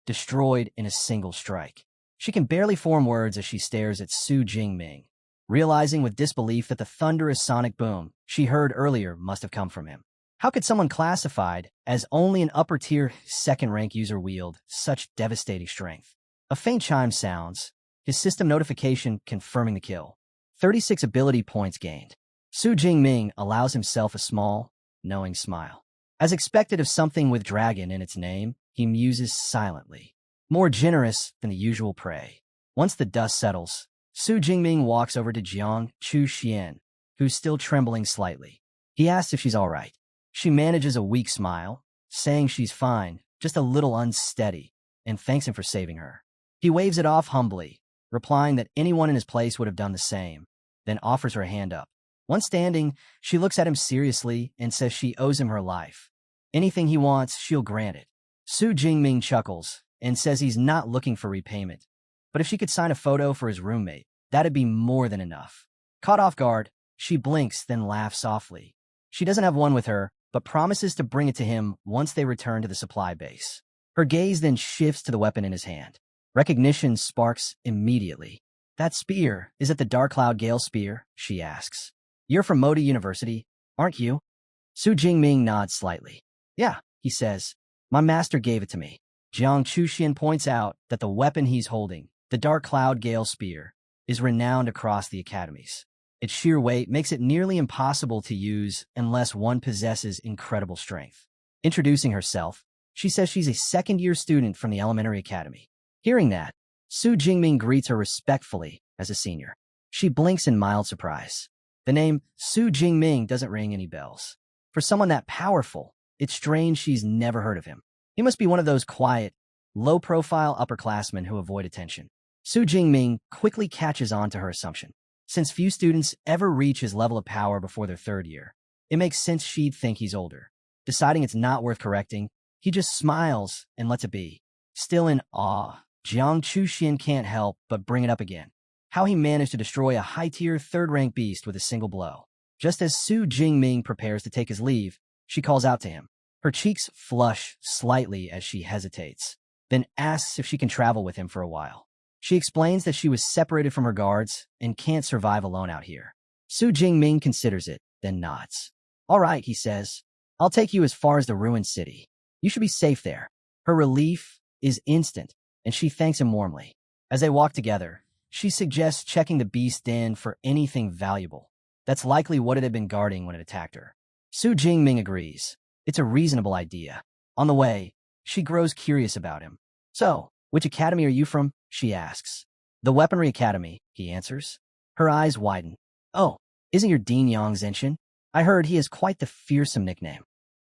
destroyed in a single strike. She can barely form words as she stares at Su Jingming, realizing with disbelief that the thunderous sonic boom she heard earlier must have come from him. How could someone classified as only an upper-tier second-rank user wield such devastating strength? A faint chime sounds, his system notification confirming the kill. 36 ability points gained. Su Jingming allows himself a small, knowing smile. As expected of something with dragon in its name, he muses silently, more generous than the usual prey. Once the dust settles, Su Jingming walks over to Jiang Chuxian, who's still trembling slightly. He asks if she's all right. She manages a weak smile, saying she's fine, just a little unsteady, and thanks him for saving her. He waves it off humbly, replying that anyone in his place would have done the same, then offers her a hand up. Once standing, she looks at him seriously and says she owes him her life. Anything he wants, she'll grant it. Su Jingming chuckles and says he's not looking for repayment, but if she could sign a photo for his roommate, that'd be more than enough. Caught off guard, she blinks, then laughs softly. She doesn't have one with her, but promises to bring it to him once they return to the supply base. Her gaze then shifts to the weapon in his hand. Recognition sparks immediately. That spear, is it the Dark Cloud Gale spear? She asks. You're from Modi University, aren't you? Su Jingming nods slightly. Yeah, he says. My master gave it to me. Jiang Chuxian points out that the weapon he's holding, the Dark Cloud Gale spear, is renowned across the academies. Its sheer weight makes it nearly impossible to use unless one possesses incredible strength. Introducing herself, she says she's a second-year student from the elementary academy. Hearing that, Su Jingming greets her respectfully as a senior. She blinks in mild surprise. The name Su Jingming doesn't ring any bells. For someone that powerful, it's strange she's never heard of him. He must be one of those quiet, low-profile upperclassmen who avoid attention. Su Jingming quickly catches on to her assumption. Since few students ever reach his level of power before their third year, it makes sense she'd think he's older. Deciding it's not worth correcting, he just smiles and lets it be. Still in awe, Jiang Chuxian can't help but bring it up again. How he managed to destroy a high-tier third-rank beast with a single blow. Just as Su Jingming prepares to take his leave, she calls out to him. Her cheeks flush slightly as she hesitates, then asks if she can travel with him for a while. She explains that she was separated from her guards and can't survive alone out here. Su Jingming considers it, then nods. All right, he says. I'll take you as far as the ruined city. You should be safe there. Her relief is instant, and she thanks him warmly. As they walk together, she suggests checking the beast's den for anything valuable. That's likely what it had been guarding when it attacked her. Su Jingming agrees. It's a reasonable idea. On the way, she grows curious about him. So, which academy are you from? She asks. The Weaponry Academy, he answers. Her eyes widen. Oh, isn't your dean Yang Zenshin? I heard he has quite the fearsome nickname.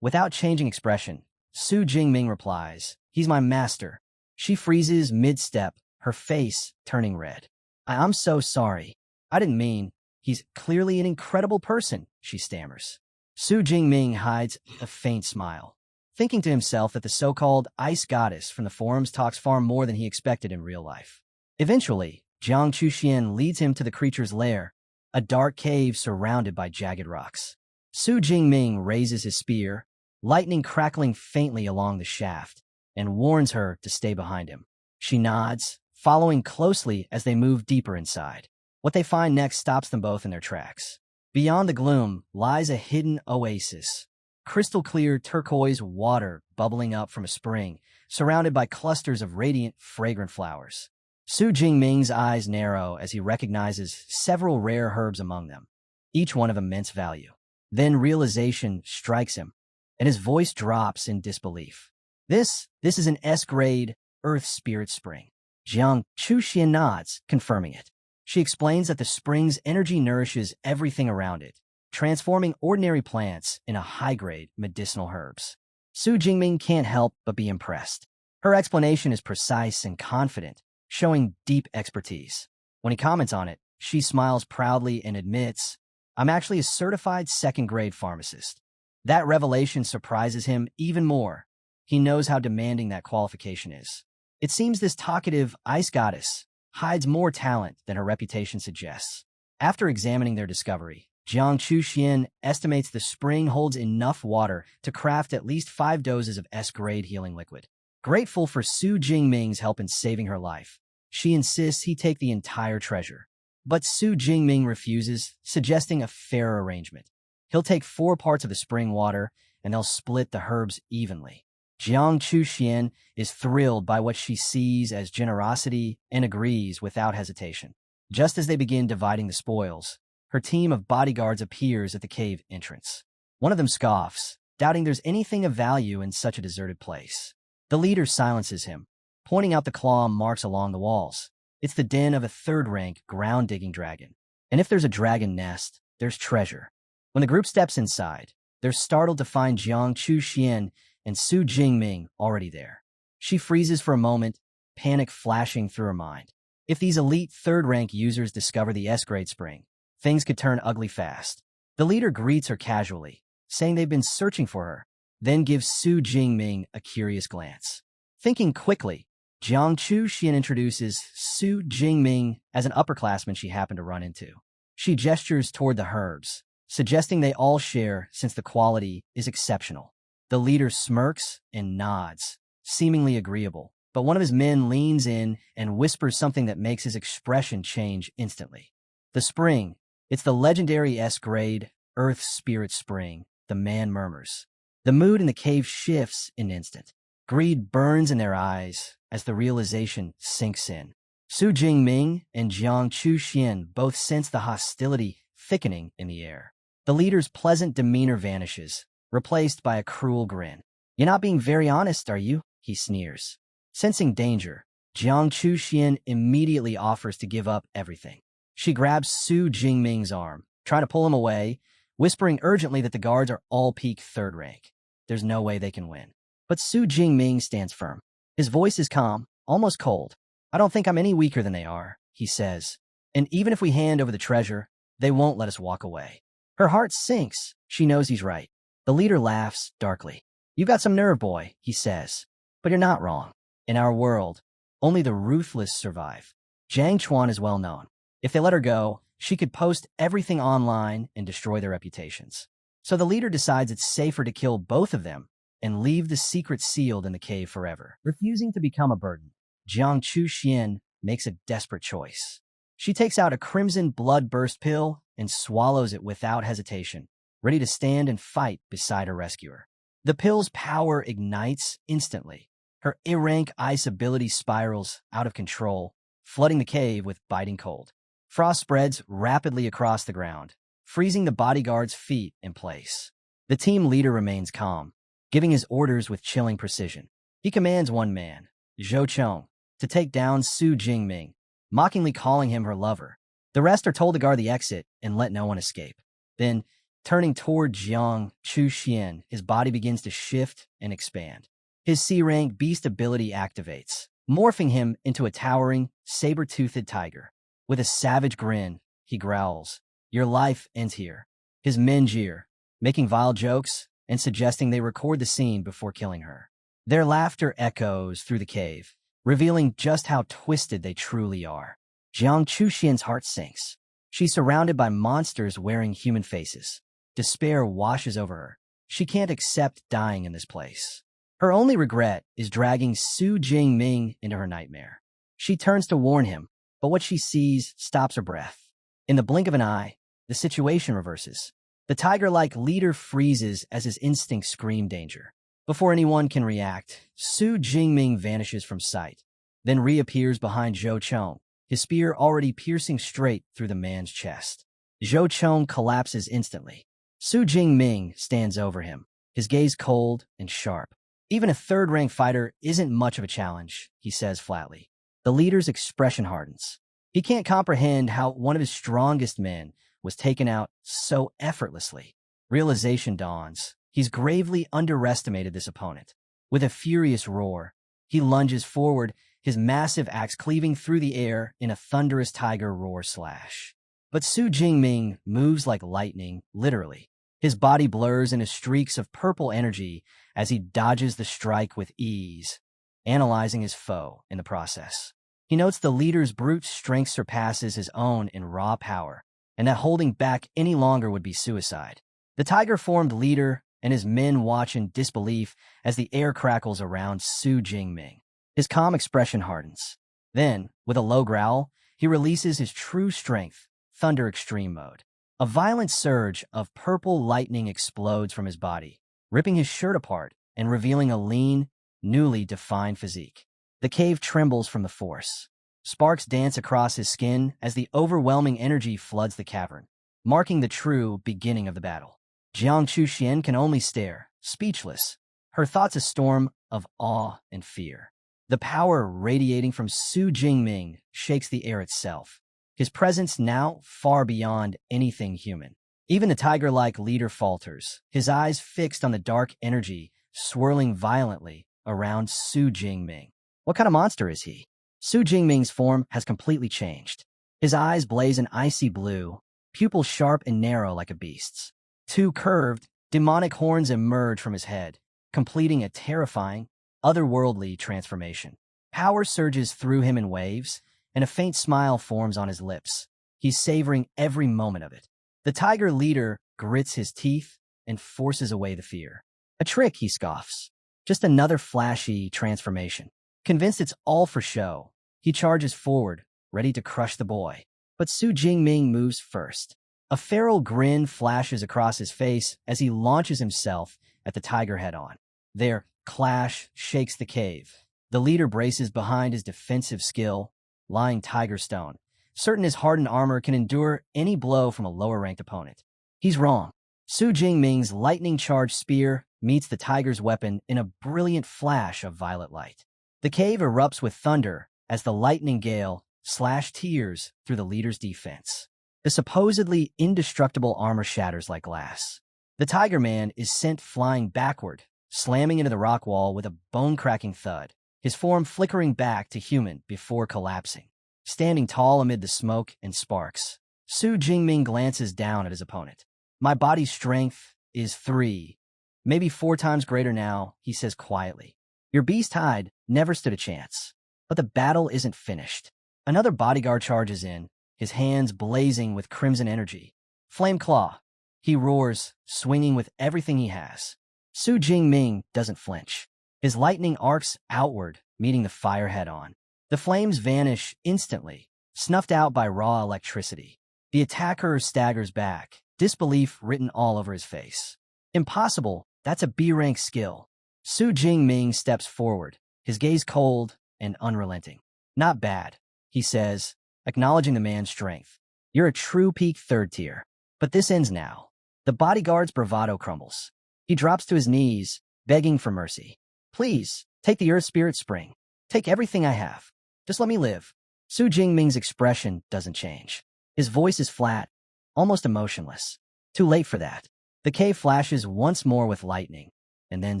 Without changing expression, Su Jingming replies, he's my master. She freezes mid-step, her face turning red. I'm so sorry. I didn't mean. He's clearly an incredible person, she stammers. Su Jingming hides a faint smile, thinking to himself that the so-called ice goddess from the forums talks far more than he expected in real life. Eventually, Jiang Chuxian leads him to the creature's lair, a dark cave surrounded by jagged rocks. Su Jingming raises his spear, lightning crackling faintly along the shaft, and warns her to stay behind him. She nods, following closely as they move deeper inside. What they find next stops them both in their tracks. Beyond the gloom lies a hidden oasis, crystal-clear turquoise water bubbling up from a spring, surrounded by clusters of radiant, fragrant flowers. Su Jingming's eyes narrow as he recognizes several rare herbs among them, each one of immense value. Then realization strikes him, and his voice drops in disbelief. This is an S-grade Earth Spirit Spring. Jiang Chuxian nods, confirming it. She explains that the spring's energy nourishes everything around it, transforming ordinary plants into high-grade medicinal herbs. Su Jingming can't help but be impressed. Her explanation is precise and confident, showing deep expertise. When he comments on it, she smiles proudly and admits, I'm actually a certified second-grade pharmacist. That revelation surprises him even more. He knows how demanding that qualification is. It seems this talkative ice goddess hides more talent than her reputation suggests. After examining their discovery, Jiang Chuxian estimates the spring holds enough water to craft at least 5 doses of S-grade healing liquid. Grateful for Su Jingming's help in saving her life, she insists he take the entire treasure. But Su Jingming refuses, suggesting a fair arrangement. He'll take 4 parts of the spring water, and they'll split the herbs evenly. Jiang Chuxian is thrilled by what she sees as generosity and agrees without hesitation. Just as they begin dividing the spoils, her team of bodyguards appears at the cave entrance. One of them scoffs, doubting there's anything of value in such a deserted place. The leader silences him, pointing out the claw marks along the walls. It's the den of a third-rank ground-digging dragon. And if there's a dragon nest, there's treasure. When the group steps inside, they're startled to find Jiang Chuxian and Su Jingming already there. She freezes for a moment, panic flashing through her mind. If these elite third-rank users discover the S-grade spring, things could turn ugly fast. The leader greets her casually, saying they've been searching for her, then gives Su Jingming a curious glance. Thinking quickly, Jiang Chuxian introduces Su Jingming as an upperclassman she happened to run into. She gestures toward the herbs, suggesting they all share since the quality is exceptional. The leader smirks and nods, seemingly agreeable, but one of his men leans in and whispers something that makes his expression change instantly. The spring, it's the legendary S-grade, Earth Spirit Spring, the man murmurs. The mood in the cave shifts in an instant. Greed burns in their eyes as the realization sinks in. Su Jingming and Jiang Chuxian both sense the hostility thickening in the air. The leader's pleasant demeanor vanishes, replaced by a cruel grin. "You're not being very honest, are you?" he sneers. Sensing danger, Jiang Chuxian immediately offers to give up everything. She grabs Su Jingming's arm, trying to pull him away, whispering urgently that the guards are all peak third rank. There's no way they can win. But Su Jingming stands firm. His voice is calm, almost cold. "I don't think I'm any weaker than they are," he says. "And even if we hand over the treasure, they won't let us walk away." Her heart sinks. She knows he's right. The leader laughs darkly. "You've got some nerve, boy," he says. "But you're not wrong. In our world, only the ruthless survive." Zhang Chuan is well known. If they let her go, she could post everything online and destroy their reputations. So the leader decides it's safer to kill both of them and leave the secret sealed in the cave forever. Refusing to become a burden, Jiang Chuxian makes a desperate choice. She takes out a crimson blood-burst pill and swallows it without hesitation, ready to stand and fight beside her rescuer. The pill's power ignites instantly. Her A-rank ice ability spirals out of control, flooding the cave with biting cold. Frost spreads rapidly across the ground, freezing the bodyguard's feet in place. The team leader remains calm, giving his orders with chilling precision. He commands one man, Zhou Chong, to take down Su Jingming, mockingly calling him her lover. The rest are told to guard the exit and let no one escape. Then, turning toward Jiang Chuxian, his body begins to shift and expand. His C-rank beast ability activates, morphing him into a towering, saber-toothed tiger. With a savage grin, he growls, "Your life ends here." His men jeer, making vile jokes and suggesting they record the scene before killing her. Their laughter echoes through the cave, revealing just how twisted they truly are. Jiang Chuxian's heart sinks. She's surrounded by monsters wearing human faces. Despair washes over her. She can't accept dying in this place. Her only regret is dragging Su Jingming into her nightmare. She turns to warn him, but what she sees stops her breath. In the blink of an eye, the situation reverses. The tiger-like leader freezes as his instincts scream danger. Before anyone can react, Su Jingming vanishes from sight, then reappears behind Zhou Chong, his spear already piercing straight through the man's chest. Zhou Chong collapses instantly. Su Jingming stands over him, his gaze cold and sharp. "Even a third-rank fighter isn't much of a challenge," he says flatly. The leader's expression hardens. He can't comprehend how one of his strongest men was taken out so effortlessly. Realization dawns. He's gravely underestimated this opponent. With a furious roar, he lunges forward, his massive axe cleaving through the air in a thunderous tiger roar slash. But Su Jingming moves like lightning, literally. His body blurs into streaks of purple energy as he dodges the strike with ease, analyzing his foe in the process. He notes the leader's brute strength surpasses his own in raw power, and that holding back any longer would be suicide. The tiger formed leader, and his men watch in disbelief as the air crackles around Su Jingming. His calm expression hardens. Then, with a low growl, he releases his true strength, Thunder Extreme Mode. A violent surge of purple lightning explodes from his body, ripping his shirt apart and revealing a lean, newly defined physique. The cave trembles from the force. Sparks dance across his skin as the overwhelming energy floods the cavern, marking the true beginning of the battle. Jiang Chuxian can only stare, speechless, her thoughts a storm of awe and fear. The power radiating from Su Jingming shakes the air itself, his presence now far beyond anything human. Even the tiger-like leader falters, his eyes fixed on the dark energy swirling violently around Su Jingming. What kind of monster is he? Su Jingming's form has completely changed. His eyes blaze an icy blue, pupils sharp and narrow like a beast's. Two curved, demonic horns emerge from his head, completing a terrifying, otherworldly transformation. Power surges through him in waves, and a faint smile forms on his lips. He's savoring every moment of it. The tiger leader grits his teeth and forces away the fear. A trick, he scoffs. Just another flashy transformation. Convinced it's all for show, he charges forward, ready to crush the boy. But Su Jingming moves first. A feral grin flashes across his face as he launches himself at the tiger head-on. Their clash shakes the cave. The leader braces behind his defensive skill, lying tiger stone, certain his hardened armor can endure any blow from a lower-ranked opponent. He's wrong. Su Jingming's lightning-charged spear meets the tiger's weapon in a brilliant flash of violet light. The cave erupts with thunder as the lightning gale slashes tears through the leader's defense. The supposedly indestructible armor shatters like glass. The Tiger Man is sent flying backward, slamming into the rock wall with a bone-cracking thud, his form flickering back to human before collapsing. Standing tall amid the smoke and sparks, Su Jingming glances down at his opponent. My body's strength is 3, maybe 4 times greater now, he says quietly. Your beast hide never stood a chance. But the battle isn't finished. Another bodyguard charges in, his hands blazing with crimson energy. Flame Claw, he roars, swinging with everything he has. Su Jingming doesn't flinch. His lightning arcs outward, meeting the fire head-on. The flames vanish instantly, snuffed out by raw electricity. The attacker staggers back, disbelief written all over his face. Impossible, that's a B-rank skill. Su Jingming steps forward, his gaze cold and unrelenting. Not bad, he says, acknowledging the man's strength. You're a true peak 3rd tier. But this ends now. The bodyguard's bravado crumbles. He drops to his knees, begging for mercy. Please, take the Earth Spirit Spring. Take everything I have. Just let me live. Su Jingming's expression doesn't change. His voice is flat, almost emotionless. Too late for that. The cave flashes once more with lightning, and then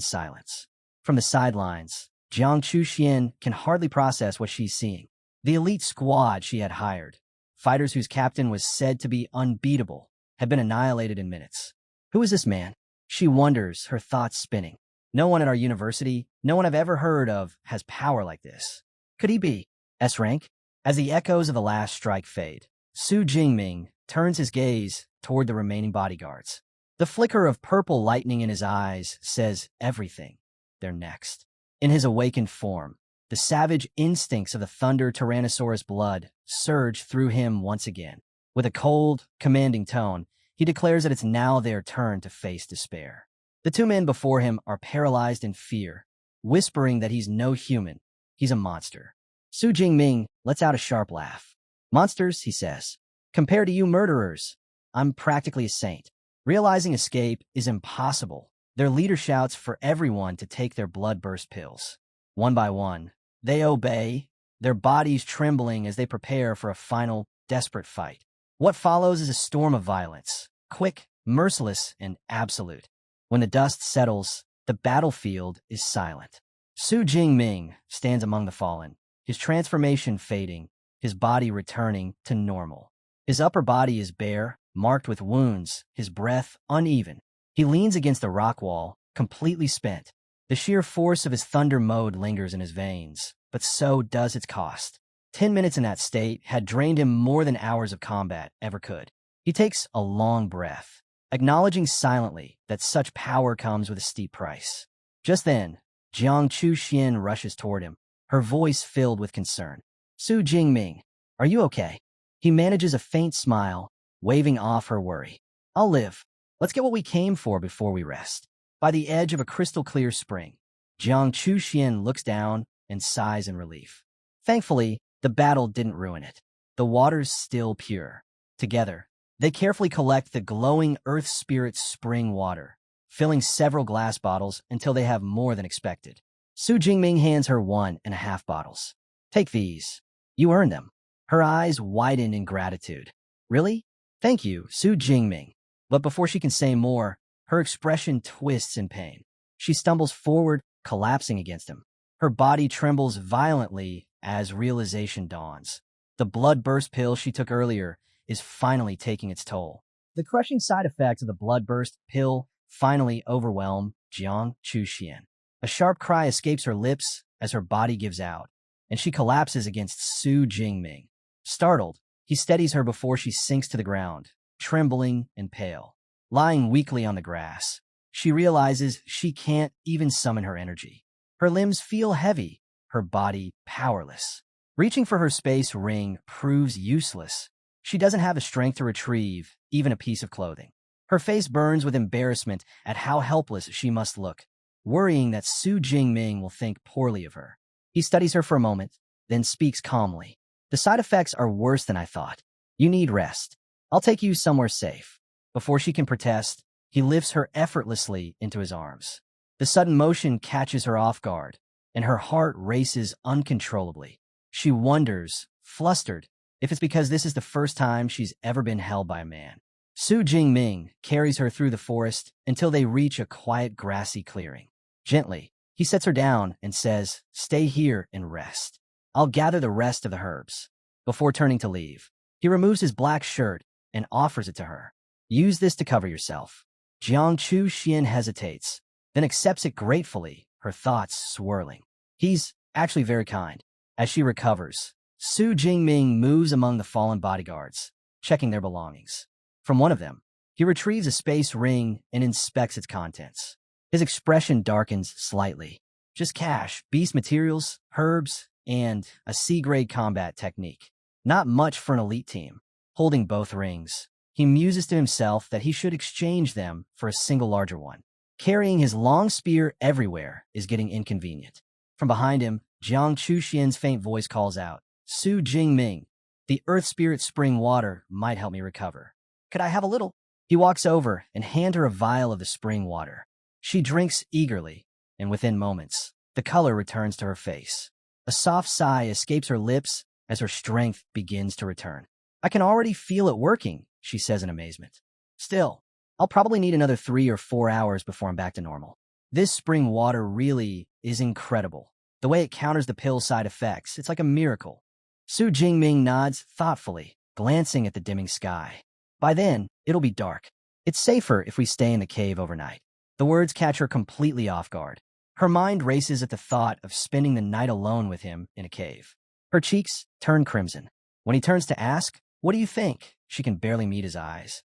silence. From the sidelines, Jiang Chuxian can hardly process what she's seeing. The elite squad she had hired, fighters whose captain was said to be unbeatable, had been annihilated in minutes. Who is this man? She wonders, her thoughts spinning. No one at our university, no one I've ever heard of, has power like this. Could he be S-rank? As the echoes of the last strike fade, Su Jingming turns his gaze toward the remaining bodyguards. The flicker of purple lightning in his eyes says everything. They're next. In his awakened form, the savage instincts of the Thunder Tyrannosaurus blood surge through him once again. With a cold, commanding tone, he declares that it's now their turn to face despair. The 2 men before him are paralyzed in fear, whispering that he's no human, he's a monster. Su Jingming lets out a sharp laugh. Monsters, he says. Compared to you murderers, I'm practically a saint. Realizing escape is impossible, their leader shouts for everyone to take their blood-burst pills. One by one, they obey, their bodies trembling as they prepare for a final, desperate fight. What follows is a storm of violence, quick, merciless, and absolute. When the dust settles, the battlefield is silent. Su Jingming stands among the fallen, his transformation fading, his body returning to normal. His upper body is bare, marked with wounds, his breath uneven. He leans against the rock wall, completely spent. The sheer force of his thunder mode lingers in his veins, but so does its cost. 10 minutes in that state had drained him more than hours of combat ever could. He takes a long breath, acknowledging silently that such power comes with a steep price. Just then, Jiang Chuxian rushes toward him, her voice filled with concern. Su Jingming, are you okay? He manages a faint smile, waving off her worry. I'll live. Let's get what we came for before we rest. By the edge of a crystal-clear spring, Jiang Chuxian looks down and sighs in relief. Thankfully, the battle didn't ruin it. The water's still pure. Together, they carefully collect the glowing Earth Spirit spring water, filling several glass bottles until they have more than expected. Su Jingming hands her 1.5 bottles. Take these. You earned them. Her eyes widen in gratitude. Really? Thank you, Su Jingming. But before she can say more, her expression twists in pain. She stumbles forward, collapsing against him. Her body trembles violently as realization dawns. The blood-burst pill she took earlier is finally taking its toll. The crushing side effects of the blood-burst pill finally overwhelm Jiang Chuxian. A sharp cry escapes her lips as her body gives out, and she collapses against Su Jingming. Startled, he steadies her before she sinks to the ground, trembling and pale. Lying weakly on the grass, she realizes she can't even summon her energy. Her limbs feel heavy, her body powerless. Reaching for her space ring proves useless. She doesn't have the strength to retrieve even a piece of clothing. Her face burns with embarrassment at how helpless she must look, worrying that Su Jingming will think poorly of her. He studies her for a moment, then speaks calmly. The side effects are worse than I thought. You need rest. I'll take you somewhere safe. Before she can protest, he lifts her effortlessly into his arms. The sudden motion catches her off guard, and her heart races uncontrollably. She wonders, flustered, if it's because this is the first time she's ever been held by a man. Su Jingming carries her through the forest until they reach a quiet grassy clearing. Gently, he sets her down and says, "Stay here and rest. I'll gather the rest of the herbs." Before turning to leave, he removes his black shirt and offers it to her. Use this to cover yourself. Jiang Chuxian hesitates, then accepts it gratefully, her thoughts swirling. He's actually very kind. As she recovers, Su Jingming moves among the fallen bodyguards, checking their belongings. From one of them, he retrieves a space ring and inspects its contents. His expression darkens slightly. Just cash, beast materials, herbs, and a C-grade combat technique. Not much for an elite team. Holding both rings, he muses to himself that he should exchange them for a single larger one. Carrying his long spear everywhere is getting inconvenient. From behind him, Jiang Chuxian's faint voice calls out, "Su Jingming, the Earth Spirit spring water might help me recover. Could I have a little?" He walks over and hands her a vial of the spring water. She drinks eagerly, and within moments, the color returns to her face. A soft sigh escapes her lips as her strength begins to return. "I can already feel it working," she says in amazement. "Still, I'll probably need another 3 or 4 hours before I'm back to normal. This spring water really is incredible. The way it counters the pill's side effects, it's like a miracle." Su Jingming nods thoughtfully, glancing at the dimming sky. "By then, it'll be dark. It's safer if we stay in the cave overnight." The words catch her completely off guard. Her mind races at the thought of spending the night alone with him in a cave. Her cheeks turn crimson. When he turns to ask, "What do you think?" she can barely meet his eyes.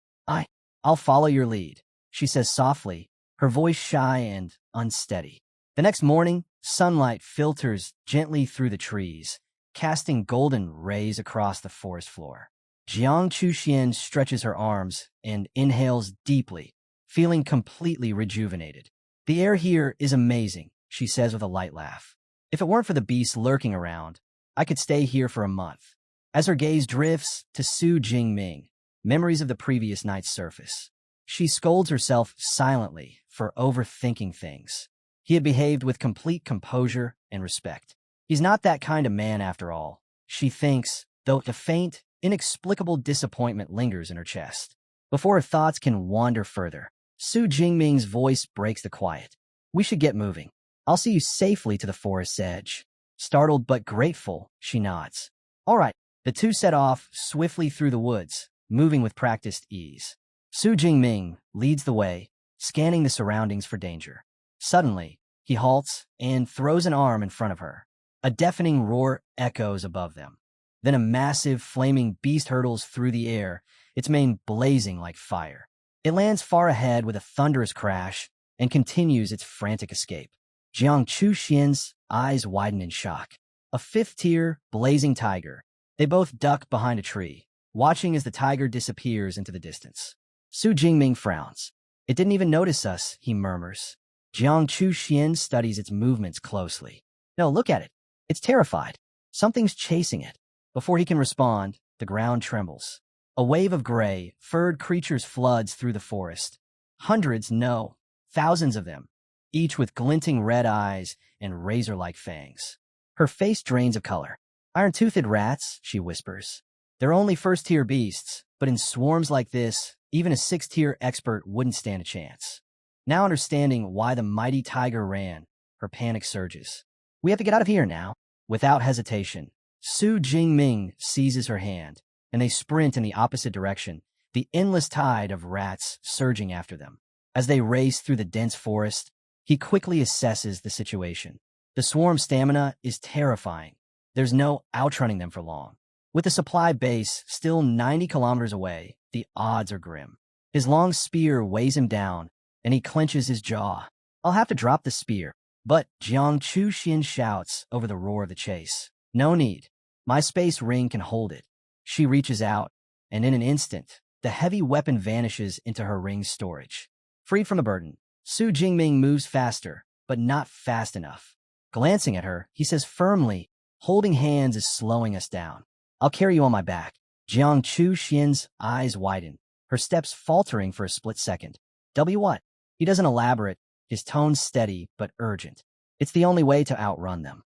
I'll follow your lead," she says softly, her voice shy and unsteady. The next morning, sunlight filters gently through the trees, casting golden rays across the forest floor. Jiang Chuxian stretches her arms and inhales deeply, feeling completely rejuvenated. "The air here is amazing," she says with a light laugh. "If it weren't for the beasts lurking around, I could stay here for a month." As her gaze drifts to Su Jingming, memories of the previous night surface. She scolds herself silently for overthinking things. He had behaved with complete composure and respect. He's not that kind of man after all, she thinks, though the faint, inexplicable disappointment lingers in her chest. Before her thoughts can wander further, Su Jingming's voice breaks the quiet. "We should get moving. I'll see you safely to the forest's edge." Startled but grateful, she nods. All right. The two set off swiftly through the woods, moving with practiced ease. Su Jingming leads the way, scanning the surroundings for danger. Suddenly, he halts and throws an arm in front of her. A deafening roar echoes above them. Then a massive, flaming beast hurtles through the air, its mane blazing like fire. It lands far ahead with a thunderous crash and continues its frantic escape. Jiang Chuxian's eyes widen in shock. A fifth-tier, blazing tiger. They both duck behind a tree, watching as the tiger disappears into the distance. Su Jingming frowns. It didn't even notice us, he murmurs. Jiang Chuxian studies its movements closely. No, look at it. It's terrified. Something's chasing it. Before he can respond, the ground trembles. A wave of gray, furred creatures floods through the forest. Hundreds, no, thousands of them, each with glinting red eyes and razor-like fangs. Her face drains of color. Iron-toothed rats, she whispers. They're only first-tier beasts, but in swarms like this, even a sixth-tier expert wouldn't stand a chance. Now understanding why the mighty tiger ran, her panic surges. We have to get out of here now. Without hesitation, Su Jingming seizes her hand, and they sprint in the opposite direction, the endless tide of rats surging after them. As they race through the dense forest, he quickly assesses the situation. The swarm stamina is terrifying. There's no outrunning them for long. With the supply base still 90 kilometers away, the odds are grim. His long spear weighs him down, and he clenches his jaw. I'll have to drop the spear. But Jiang Chuxian shouts over the roar of the chase. No need. My space ring can hold it. She reaches out, and in an instant, the heavy weapon vanishes into her ring's storage. Freed from the burden, Su Jingming moves faster, but not fast enough. Glancing at her, he says firmly, holding hands is slowing us down. I'll carry you on my back. Jiang Chuxian's eyes widen, her steps faltering for a split second. What? He doesn't elaborate, his tone steady but urgent. It's the only way to outrun them.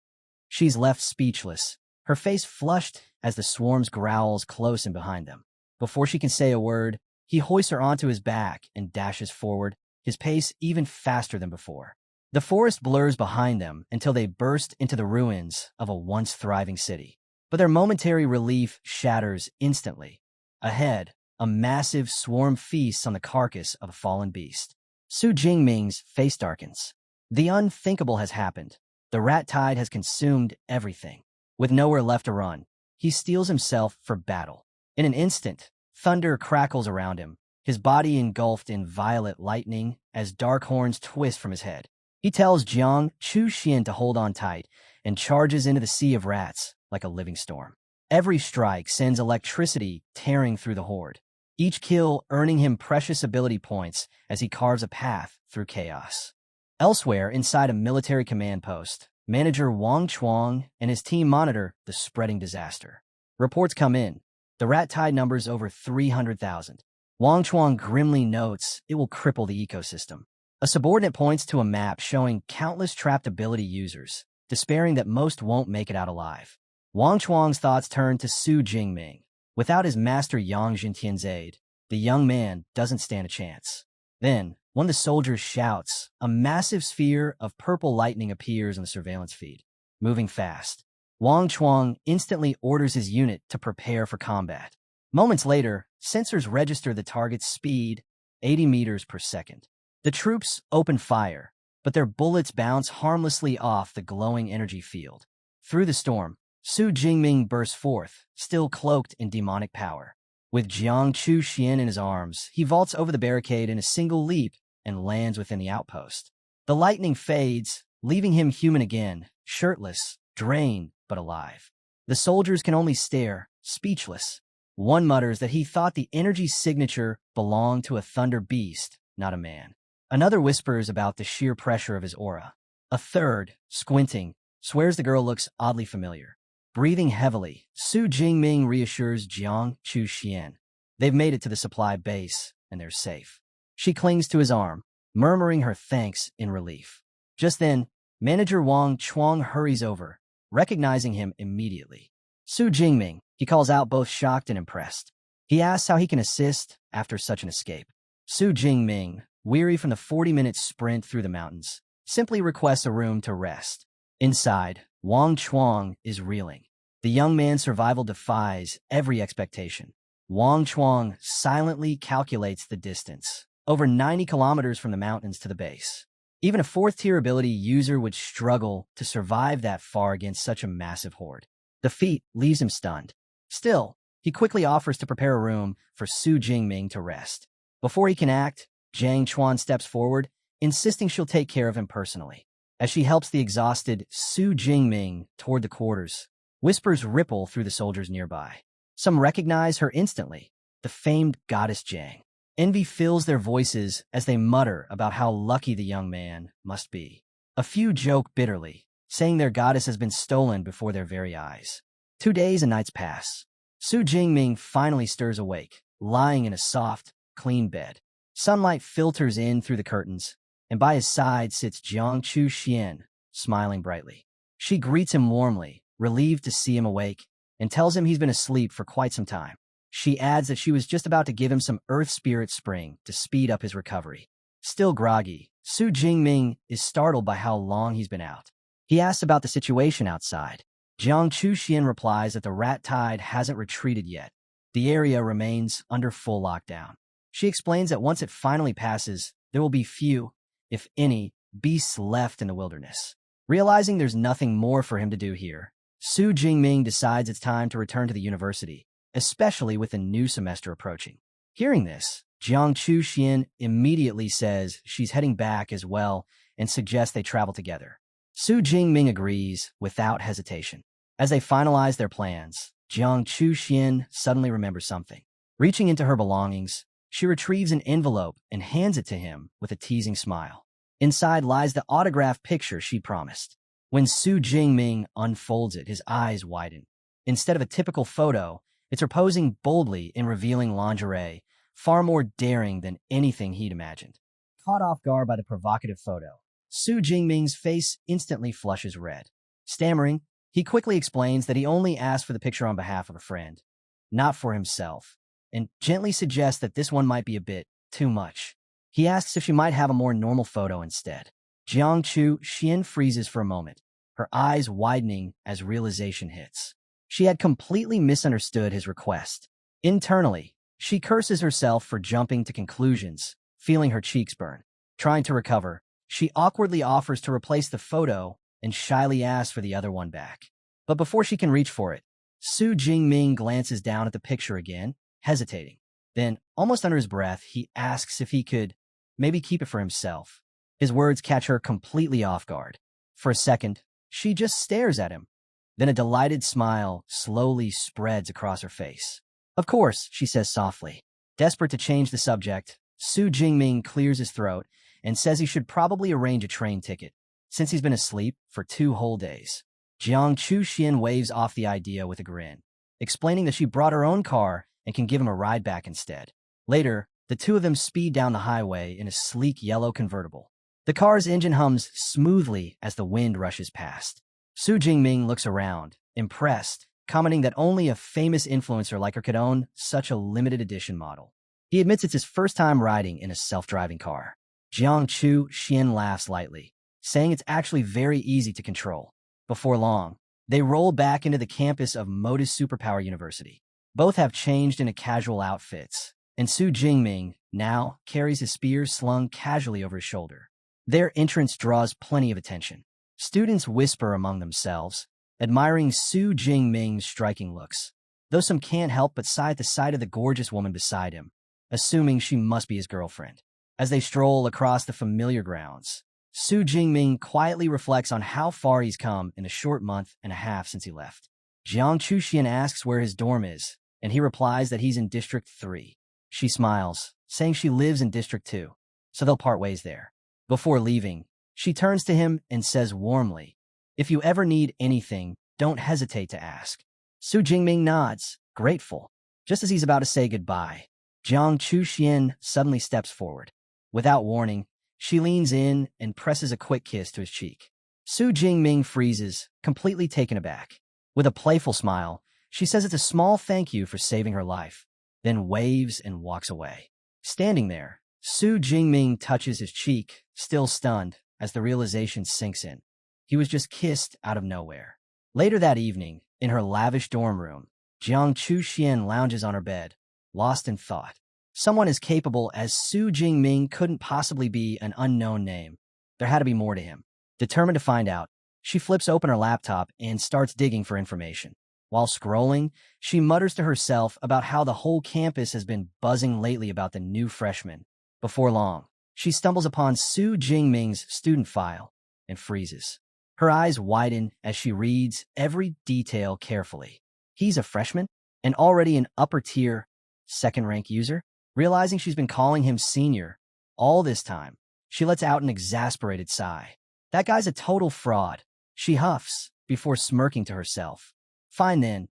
She's left speechless, her face flushed as the swarm's growls close in behind them. Before she can say a word, he hoists her onto his back and dashes forward, his pace even faster than before. The forest blurs behind them until they burst into the ruins of a once thriving city. But their momentary relief shatters instantly. Ahead, a massive swarm feasts on the carcass of a fallen beast. Su Jingming's face darkens. The unthinkable has happened. The rat tide has consumed everything. With nowhere left to run, he steels himself for battle. In an instant, thunder crackles around him, his body engulfed in violet lightning as dark horns twist from his head. He tells Jiang Chuxian to hold on tight and charges into the sea of rats like a living storm. Every strike sends electricity tearing through the horde, each kill earning him precious ability points as he carves a path through chaos. Elsewhere, inside a military command post, Manager Wang Chuang and his team monitor the spreading disaster. Reports come in. The rat tide numbers over 300,000. Wang Chuang grimly notes it will cripple the ecosystem. A subordinate points to a map showing countless trapped ability users, despairing that most won't make it out alive. Wang Chuang's thoughts turn to Su Jingming. Without his master Yang Jintian's aid, the young man doesn't stand a chance. Then, one of the soldiers shouts, a massive sphere of purple lightning appears on the surveillance feed, moving fast. Wang Chuang instantly orders his unit to prepare for combat. Moments later, sensors register the target's speed, 80 meters per second. The troops open fire, but their bullets bounce harmlessly off the glowing energy field. Through the storm, Su Jingming bursts forth, still cloaked in demonic power. With Jiang Chuxian in his arms, he vaults over the barricade in a single leap and lands within the outpost. The lightning fades, leaving him human again, shirtless, drained, but alive. The soldiers can only stare, speechless. One mutters that he thought the energy signature belonged to a thunder beast, not a man. Another whispers about the sheer pressure of his aura. A third, squinting, swears the girl looks oddly familiar. Breathing heavily, Su Jingming reassures Jiang Chuxian. They've made it to the supply base, and they're safe. She clings to his arm, murmuring her thanks in relief. Just then, Manager Wang Chuang hurries over, recognizing him immediately. Su Jingming, he calls out both shocked and impressed. He asks how he can assist after such an escape. Su Jingming, weary from the 40-minute sprint through the mountains, simply requests a room to rest. Inside, Wang Chuang is reeling. The young man's survival defies every expectation. Wang Chuang silently calculates the distance, over 90 kilometers from the mountains to the base. Even a fourth-tier ability user would struggle to survive that far against such a massive horde. The feat leaves him stunned. Still, he He quickly offers to prepare a room for Su Jingming to rest. Before he can act, Jiang Chuan steps forward, insisting she'll take care of him personally. As she helps the exhausted Su Jingming toward the quarters, whispers ripple through the soldiers nearby. Some recognize her instantly, the famed goddess Jiang. Envy fills their voices as they mutter about how lucky the young man must be. A few joke bitterly, saying their goddess has been stolen before their very eyes. 2 days and nights pass. Su Jingming finally stirs awake, lying in a soft, clean bed. Sunlight filters in through the curtains, and by his side sits Jiang Chu Xian, smiling brightly. She greets him warmly, relieved to see him awake, and tells him he's been asleep for quite some time. She adds that she was just about to give him some Earth Spirit Spring to speed up his recovery. Still groggy, Su Jingming is startled by how long he's been out. He asks about the situation outside. Jiang Chuxian replies that the rat tide hasn't retreated yet. The area remains under full lockdown. She explains that once it finally passes, there will be few, if any, beasts left in the wilderness. Realizing there's nothing more for him to do here, Su Jingming decides it's time to return to the university, especially with the new semester approaching. Hearing this, Jiang Chuxian immediately says she's heading back as well and suggests they travel together. Su Jingming agrees without hesitation. As they finalize their plans, Jiang Chuxian suddenly remembers something. Reaching into her belongings, she retrieves an envelope and hands it to him with a teasing smile. Inside lies the autographed picture she promised. When Su Jingming unfolds it, his eyes widen. Instead of a typical photo, it's her posing boldly in revealing lingerie, far more daring than anything he'd imagined. Caught off guard by the provocative photo, Su Jingming's face instantly flushes red. Stammering, he quickly explains that he only asked for the picture on behalf of a friend, not for himself, and gently suggests that this one might be a bit too much. He asks if she might have a more normal photo instead. Jiang Chu Xian freezes for a moment, her eyes widening as realization hits. She had completely misunderstood his request. Internally, she curses herself for jumping to conclusions, feeling her cheeks burn. Trying to recover, she awkwardly offers to replace the photo and shyly asks for the other one back. But before she can reach for it, Su Jingming glances down at the picture again, hesitating. Then, almost under his breath, he asks if he could maybe keep it for himself. His words catch her completely off guard. For a second, she just stares at him. Then a delighted smile slowly spreads across her face. Of course, she says softly. Desperate to change the subject, Su Jingming clears his throat and says he should probably arrange a train ticket, since he's been asleep for 2 whole days. Jiang Chuxian waves off the idea with a grin, explaining that she brought her own car and can give him a ride back instead. Later, the two of them speed down the highway in a sleek yellow convertible. The car's engine hums smoothly as the wind rushes past. Su Jingming looks around, impressed, commenting that only a famous influencer like her could own such a limited edition model. He admits it's his first time riding in a self-driving car. Jiang Chu Xian laughs lightly, saying it's actually very easy to control. Before long, they roll back into the campus of Modus Superpower University. Both have changed into casual outfits, and Su Jingming now carries his spear slung casually over his shoulder. Their entrance draws plenty of attention. Students whisper among themselves, admiring Su Jingming's striking looks, though some can't help but sigh at the sight of the gorgeous woman beside him, assuming she must be his girlfriend. As they stroll across the familiar grounds, Su Jingming quietly reflects on how far he's come in the short month and a half since he left. Jiang Chuxian asks where his dorm is, and he replies that he's in District 3. She smiles, saying she lives in District 2, so they'll part ways there. Before leaving, she turns to him and says warmly, "If you ever need anything, don't hesitate to ask." Su Jingming nods, grateful. Just as he's about to say goodbye, Jiang Chuxian suddenly steps forward. Without warning, she leans in and presses a quick kiss to his cheek. Su Jingming freezes, completely taken aback. With a playful smile, she says it's a small thank you for saving her life, then waves and walks away. Standing there, Su Jingming touches his cheek, still stunned, as the realization sinks in. He was just kissed out of nowhere. Later that evening, in her lavish dorm room, Jiang Chuxian lounges on her bed, lost in thought. Someone as capable as Su Jingming couldn't possibly be an unknown name. There had to be more to him. Determined to find out, she flips open her laptop and starts digging for information. While scrolling, she mutters to herself about how the whole campus has been buzzing lately about the new freshman. Before long, she stumbles upon Su Jingming's student file and freezes. Her eyes widen as she reads every detail carefully. He's a freshman and already an upper-tier, second-rank user? Realizing she's been calling him senior all this time, she lets out an exasperated sigh. That guy's a total fraud, she huffs before smirking to herself. Fine then.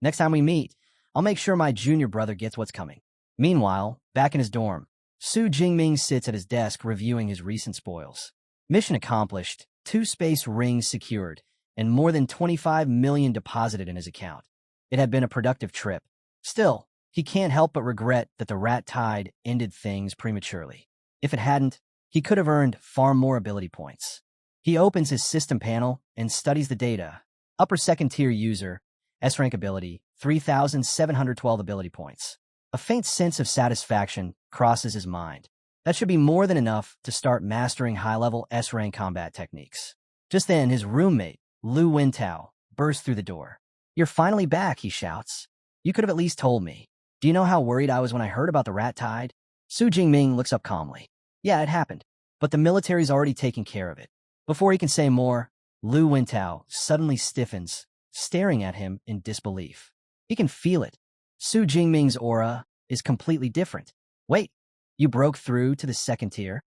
Next time we meet, I'll make sure my junior brother gets what's coming. Meanwhile, back in his dorm, Su Jingming sits at his desk reviewing his recent spoils. Mission accomplished, 2 space rings secured, and more than 25 million deposited in his account. It had been a productive trip. Still, he can't help but regret that the rat tide ended things prematurely. If it hadn't, he could have earned far more ability points. He opens his system panel and studies the data. Upper second-tier user, S-rank ability, 3,712 ability points. A faint sense of satisfaction crosses his mind. That should be more than enough to start mastering high-level S-rank combat techniques. Just then, his roommate, Lu Wintao, bursts through the door. "You're finally back," he shouts. "You could have at least told me. Do you know how worried I was when I heard about the rat tide?" Su Jingming looks up calmly. "Yeah, it happened, but the military's already taken care of it." Before he can say more, Lu Wintao suddenly stiffens, staring at him in disbelief. He can feel it. Su Jingming's aura is completely different. "Wait, you broke through to the second tier?"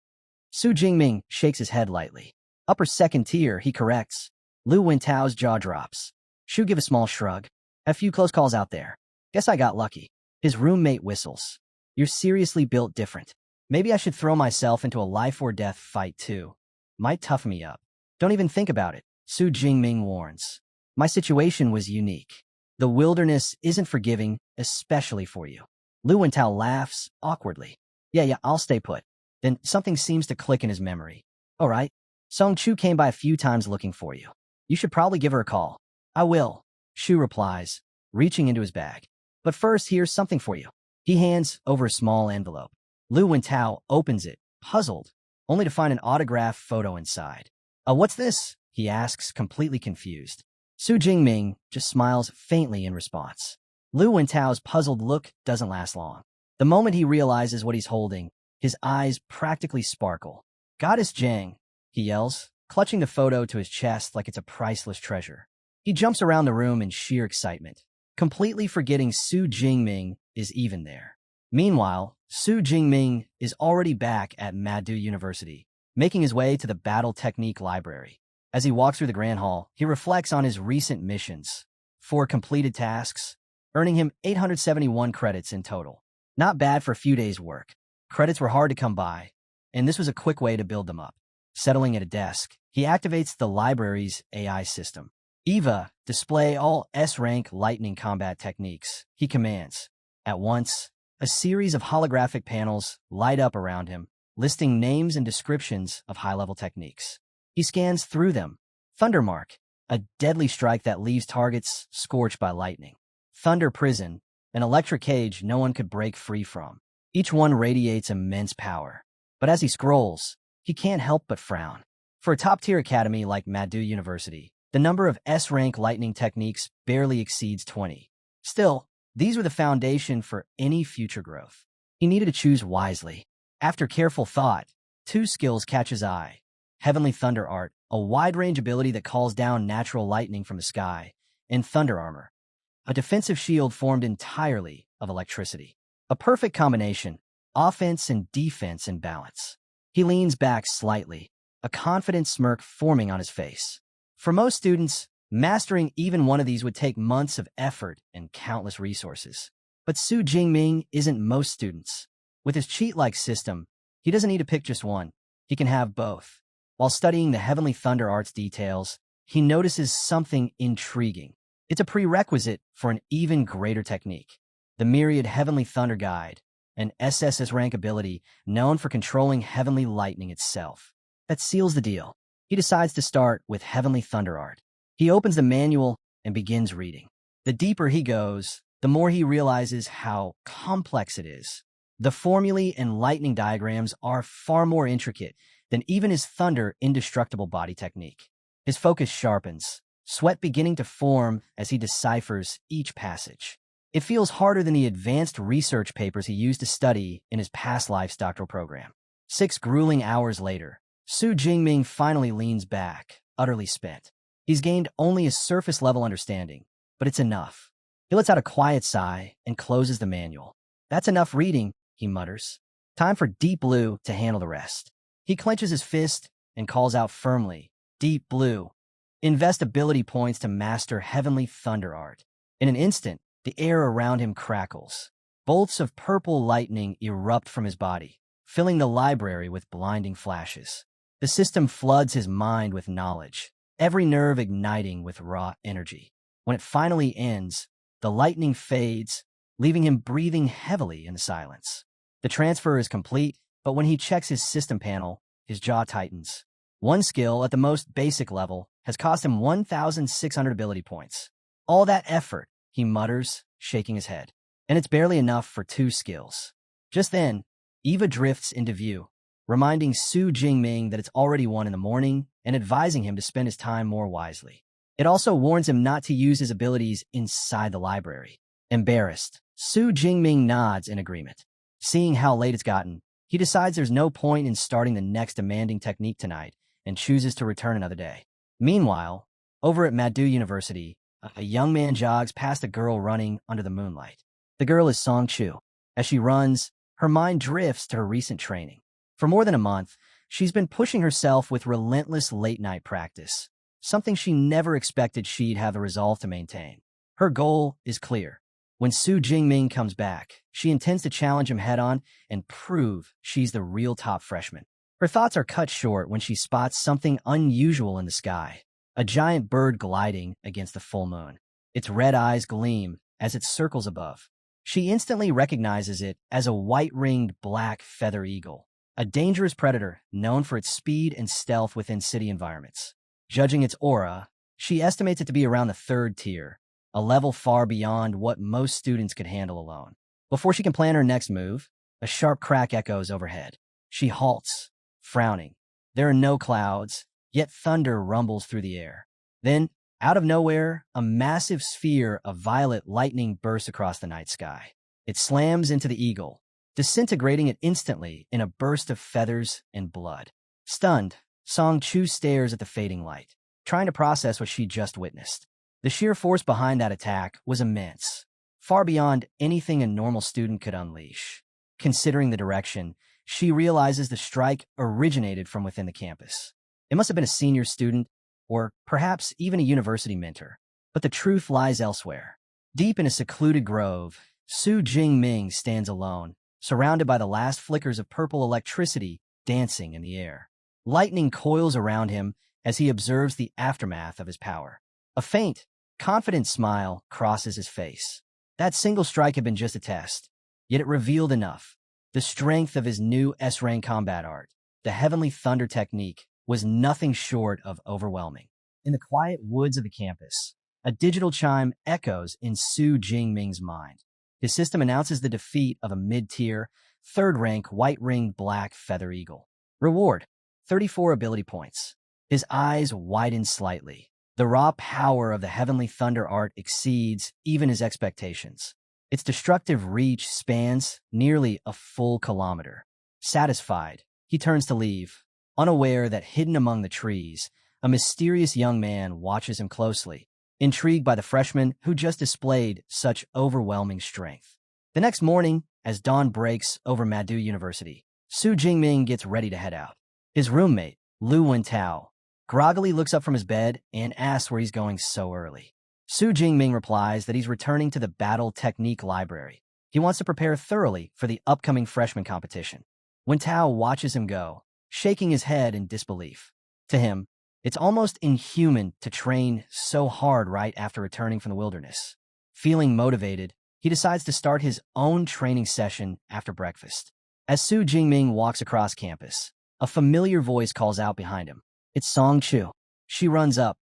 Su Jingming shakes his head lightly. "Upper second tier," he corrects. Lu Wintao's jaw drops. Shu give a small shrug. "A few close calls out there. Guess I got lucky." His roommate whistles. "You're seriously built different. Maybe I should throw myself into a life-or-death fight too. Might tough me up." "Don't even think about it," Su Jingming warns. "My situation was unique. The wilderness isn't forgiving, especially for you." Lu Wintao laughs awkwardly. Yeah, I'll stay put." Then something seems to click in his memory. "All right. Song Chu came by a few times looking for you. You should probably give her a call." "I will," Shu replies, reaching into his bag. "But first, here's something for you." He hands over a small envelope. Lu Wintao opens it, puzzled, only to find an autographed photo inside. What's this?" he asks, completely confused. Su Jingming just smiles faintly in response. Lu Wintao's puzzled look doesn't last long. The moment he realizes what he's holding, his eyes practically sparkle. "Goddess Jiang," he yells, clutching the photo to his chest like it's a priceless treasure. He jumps around the room in sheer excitement, completely forgetting Su Jingming is even there. Meanwhile, Su Jingming is already back at Madu University, making his way to the Battle Technique Library. As he walks through the Grand Hall, he reflects on his recent missions. 4 completed tasks, earning him 871 credits in total. Not bad for a few days' work. Credits were hard to come by, and this was a quick way to build them up. Settling at a desk, he activates the library's AI system. "Eva, display all S-rank lightning combat techniques," he commands. At once, a series of holographic panels light up around him, listing names and descriptions of high-level techniques. He scans through them. Thundermark, a deadly strike that leaves targets scorched by lightning. Thunder Prison, an electric cage no one could break free from. Each one radiates immense power. But as he scrolls, he can't help but frown. For a top-tier academy like Madu University, the number of S-rank lightning techniques barely exceeds 20. Still, these were the foundation for any future growth. He needed to choose wisely. After careful thought, 2 skills catch his eye. Heavenly Thunder Art, a wide-range ability that calls down natural lightning from the sky, and Thunder Armor, a defensive shield formed entirely of electricity. A perfect combination, offense and defense in balance. He leans back slightly, a confident smirk forming on his face. For most students, mastering even one of these would take months of effort and countless resources. But Su Jingming isn't most students. With his cheat-like system, he doesn't need to pick just one. He can have both. While studying the Heavenly Thunder Art's details, he notices something intriguing. It's a prerequisite for an even greater technique. The Myriad Heavenly Thunder Guide, an SSS rank ability known for controlling heavenly lightning itself. That seals the deal. He decides to start with Heavenly Thunder Art. He opens the manual and begins reading. The deeper he goes, the more he realizes how complex it is. The formulae and lightning diagrams are far more intricate than even his Thunder Indestructible Body technique. His focus sharpens, sweat beginning to form as he deciphers each passage. It feels harder than the advanced research papers he used to study in his past life's doctoral program. 6 grueling hours later, Jingming finally leans back, utterly spent. He's gained only a surface-level understanding, but it's enough. He lets out a quiet sigh and closes the manual. That's enough reading, he mutters. Time for Deep Blue to handle the rest. He clenches his fist and calls out firmly, Deep Blue. Invest ability points to master Heavenly Thunder Art. In an instant, the air around him crackles. Bolts of purple lightning erupt from his body, filling the library with blinding flashes. The system floods his mind with knowledge, every nerve igniting with raw energy. When it finally ends, the lightning fades, leaving him breathing heavily in the silence. The transfer is complete, but when he checks his system panel, his jaw tightens. One skill at the most basic level has cost him 1,600 ability points. All that effort, he mutters, shaking his head. And it's barely enough for 2 skills. Just then, Eva drifts into view, reminding Jingming that it's already 1 in the morning and advising him to spend his time more wisely. It also warns him not to use his abilities inside the library. Embarrassed, Jingming nods in agreement. Seeing how late it's gotten, he decides there's no point in starting the next demanding technique tonight and chooses to return another day. Meanwhile, over at Manhua University, a young man jogs past a girl running under the moonlight. The girl is Song Chu. As she runs, her mind drifts to her recent training. For more than a month, she's been pushing herself with relentless late-night practice, something she never expected she'd have the resolve to maintain. Her goal is clear. When Jingming comes back, she intends to challenge him head-on and prove she's the real top freshman. Her thoughts are cut short when she spots something unusual in the sky. A giant bird gliding against the full moon. Its red eyes gleam as it circles above. She instantly recognizes it as a white-ringed black feather eagle, a dangerous predator known for its speed and stealth within city environments. Judging its aura, she estimates it to be around the 3rd tier, a level far beyond what most students could handle alone. Before she can plan her next move, a sharp crack echoes overhead. She halts, frowning. There are no clouds, yet thunder rumbles through the air. Then, out of nowhere, a massive sphere of violet lightning bursts across the night sky. It slams into the eagle, disintegrating it instantly in a burst of feathers and blood. Stunned, Song Chu stares at the fading light, trying to process what she'd just witnessed. The sheer force behind that attack was immense, far beyond anything a normal student could unleash. Considering the direction, she realizes the strike originated from within the campus. It must have been a senior student, or perhaps even a university mentor. But the truth lies elsewhere. Deep in a secluded grove, Jingming stands alone, surrounded by the last flickers of purple electricity dancing in the air. Lightning coils around him as he observes the aftermath of his power. A faint, confident smile crosses his face. That single strike had been just a test, yet it revealed enough. The strength of his new S-rank combat art, the Heavenly Thunder technique, was nothing short of overwhelming. In the quiet woods of the campus, a digital chime echoes in Jingming's mind. His system announces the defeat of a mid-tier, 3rd-rank white-ringed black feather eagle. Reward: 34 ability points. His eyes widen slightly. The raw power of the Heavenly Thunder art exceeds even his expectations. Its destructive reach spans nearly a full kilometer. Satisfied, he turns to leave, unaware that hidden among the trees, a mysterious young man watches him closely, intrigued by the freshman who just displayed such overwhelming strength. The next morning, as dawn breaks over Manhua University, Jingming gets ready to head out. His roommate, Lu Wentao, groggily looks up from his bed and asks where he's going so early. Jingming replies that he's returning to the Battle Technique Library. He wants to prepare thoroughly for the upcoming freshman competition. Wentao watches him go, shaking his head in disbelief. To him, it's almost inhuman to train so hard right after returning from the wilderness. Feeling motivated, he decides to start his own training session after breakfast. As Jingming walks across campus, a familiar voice calls out behind him. It's Song Chu. She runs up,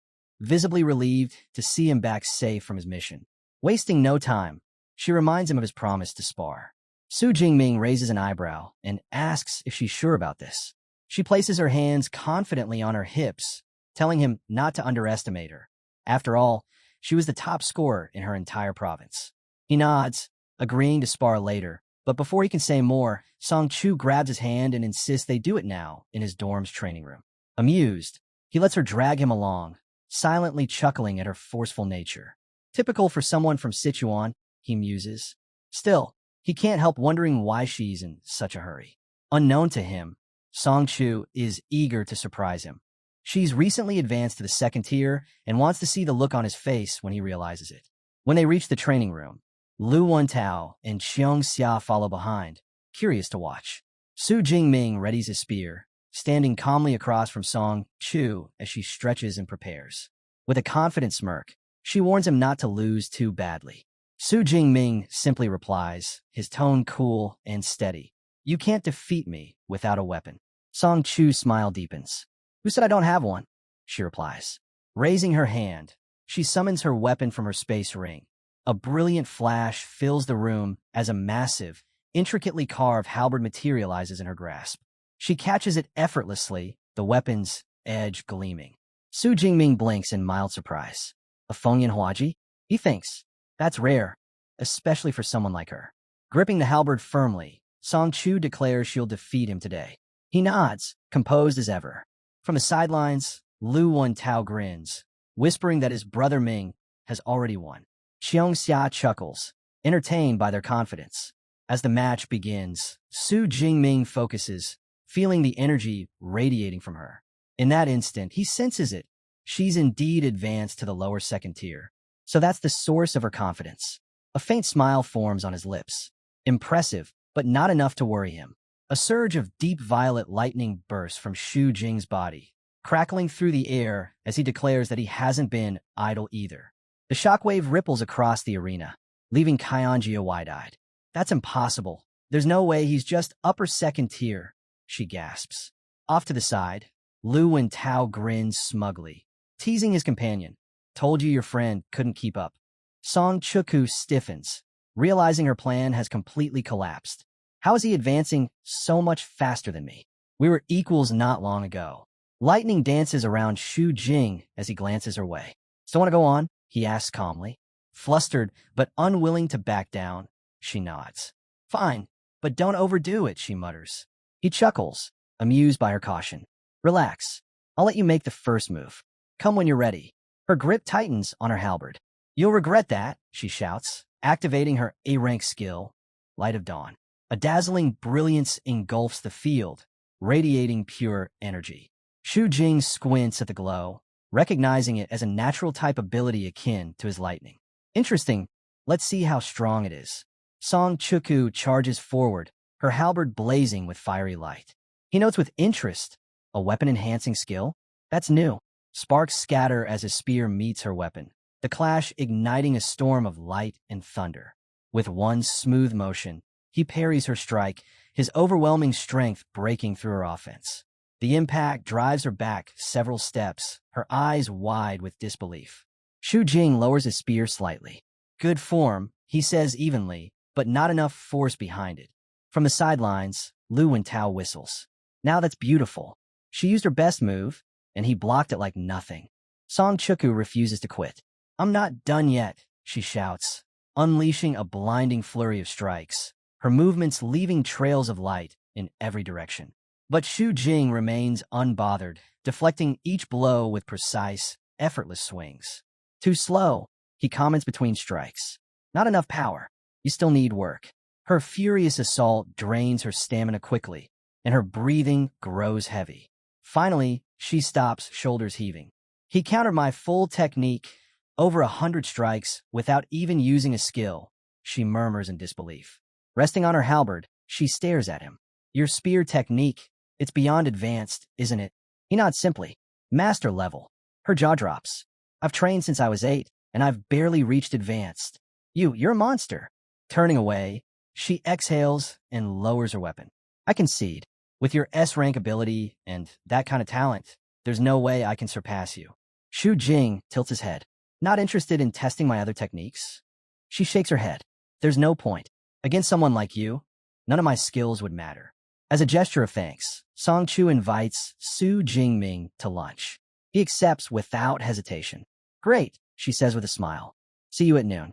visibly relieved to see him back safe from his mission. Wasting no time, she reminds him of his promise to spar. Jingming raises an eyebrow and asks if she's sure about this. She places her hands confidently on her hips, telling him not to underestimate her. After all, she was the top scorer in her entire province. He nods, agreeing to spar later, but before he can say more, Song Chu grabs his hand and insists they do it now in his dorm's training room. Amused, he lets her drag him along, silently chuckling at her forceful nature. Typical for someone from Sichuan, he muses. Still, he can't help wondering why she's in such a hurry. Unknown to him, Song Chu is eager to surprise him. She's recently advanced to the second tier and wants to see the look on his face when he realizes it. When they reach the training room, Lu Wentao and Qiong Xia follow behind, curious to watch. Su Jingming readies his spear, standing calmly across from Song Chu as she stretches and prepares. With a confident smirk, she warns him not to lose too badly. Su Jingming simply replies, his tone cool and steady. You can't defeat me without a weapon. Song Chu's smile deepens. Who said I don't have one? She replies. Raising her hand, she summons her weapon from her space ring. A brilliant flash fills the room as a massive, intricately carved halberd materializes in her grasp. She catches it effortlessly, the weapon's edge gleaming. Su Jingming blinks in mild surprise. A Fengyan Huaji? He thinks. That's rare, especially for someone like her. Gripping the halberd firmly, Song Chu declares she'll defeat him today. He nods, composed as ever. From the sidelines, Lu Wentao grins, whispering that his brother Ming has already won. Qiong Xia chuckles, entertained by their confidence. As the match begins, Su Jingming focuses, feeling the energy radiating from her. In that instant, he senses it. She's indeed advanced to the lower second tier. So that's the source of her confidence. A faint smile forms on his lips. Impressive, but not enough to worry him. A surge of deep violet lightning bursts from Xu Jing's body, crackling through the air as he declares that he hasn't been idle either. The shockwave ripples across the arena, leaving Kyanjia wide-eyed. That's impossible. There's no way he's just upper second tier, she gasps. Off to the side, Lu Wentao grins smugly, teasing his companion. Told you your friend couldn't keep up. Song Chuku stiffens, realizing her plan has completely collapsed. How is he advancing so much faster than me? We were equals not long ago. Lightning dances around Xu Jing as he glances her way. Still want to go on? He asks calmly. Flustered, but unwilling to back down, she nods. Fine, but don't overdo it, she mutters. He chuckles, amused by her caution. Relax. I'll let you make the first move. Come when you're ready. Her grip tightens on her halberd. You'll regret that, she shouts, activating her A-rank skill, Light of Dawn. A dazzling brilliance engulfs the field, radiating pure energy. Xu Jing squints at the glow, recognizing it as a natural type ability akin to his lightning. Interesting. Let's see how strong it is. Song Chuku charges forward, her halberd blazing with fiery light. He notes with interest, a weapon-enhancing skill? That's new. Sparks scatter as his spear meets her weapon, the clash igniting a storm of light and thunder. With one smooth motion, he parries her strike, his overwhelming strength breaking through her offense. The impact drives her back several steps, her eyes wide with disbelief. Xu Jing lowers his spear slightly. Good form, he says evenly, but not enough force behind it. From the sidelines, Lu Wentao whistles. Now that's beautiful. She used her best move, and he blocked it like nothing. Song Chuku refuses to quit. I'm not done yet, she shouts, unleashing a blinding flurry of strikes, her movements leaving trails of light in every direction. But Xu Jing remains unbothered, deflecting each blow with precise, effortless swings. Too slow, he comments between strikes. Not enough power. You still need work. Her furious assault drains her stamina quickly, and her breathing grows heavy. Finally, she stops, shoulders heaving. He countered my full technique, over 100 strikes, without even using a skill, she murmurs in disbelief. Resting on her halberd, she stares at him. Your spear technique, it's beyond advanced, isn't it? He nods simply. Master level. Her jaw drops. I've trained since I was 8, and I've barely reached advanced. You're a monster. Turning away, she exhales and lowers her weapon. I concede. With your S-rank ability and that kind of talent, there's no way I can surpass you. Xu Jing tilts his head. Not interested in testing my other techniques? She shakes her head. There's no point. Against someone like you, none of my skills would matter. As a gesture of thanks, Song Chu invites Su Jingming to lunch. He accepts without hesitation. Great, she says with a smile. See you at noon.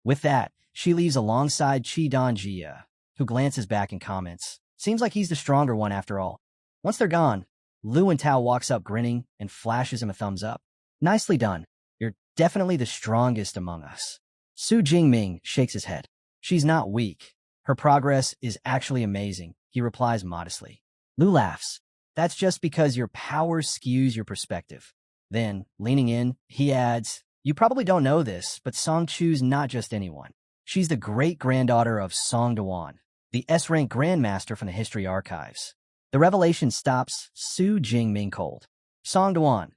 With that, she leaves alongside Chi Don-jia, who glances back and comments, seems like he's the stronger one after all. Once they're gone, Lu and Tao walks up grinning and flashes him a thumbs up. Nicely done. You're definitely the strongest among us. Su Jingming shakes his head. She's not weak. Her progress is actually amazing, he replies modestly. Lu laughs. That's just because your power skews your perspective. Then, leaning in, he adds, you probably don't know this, but Song Chu's not just anyone. She's the great-granddaughter of Song Duan, the S-rank grandmaster from the history archives. The revelation stops Su Jingming cold. Song Duan,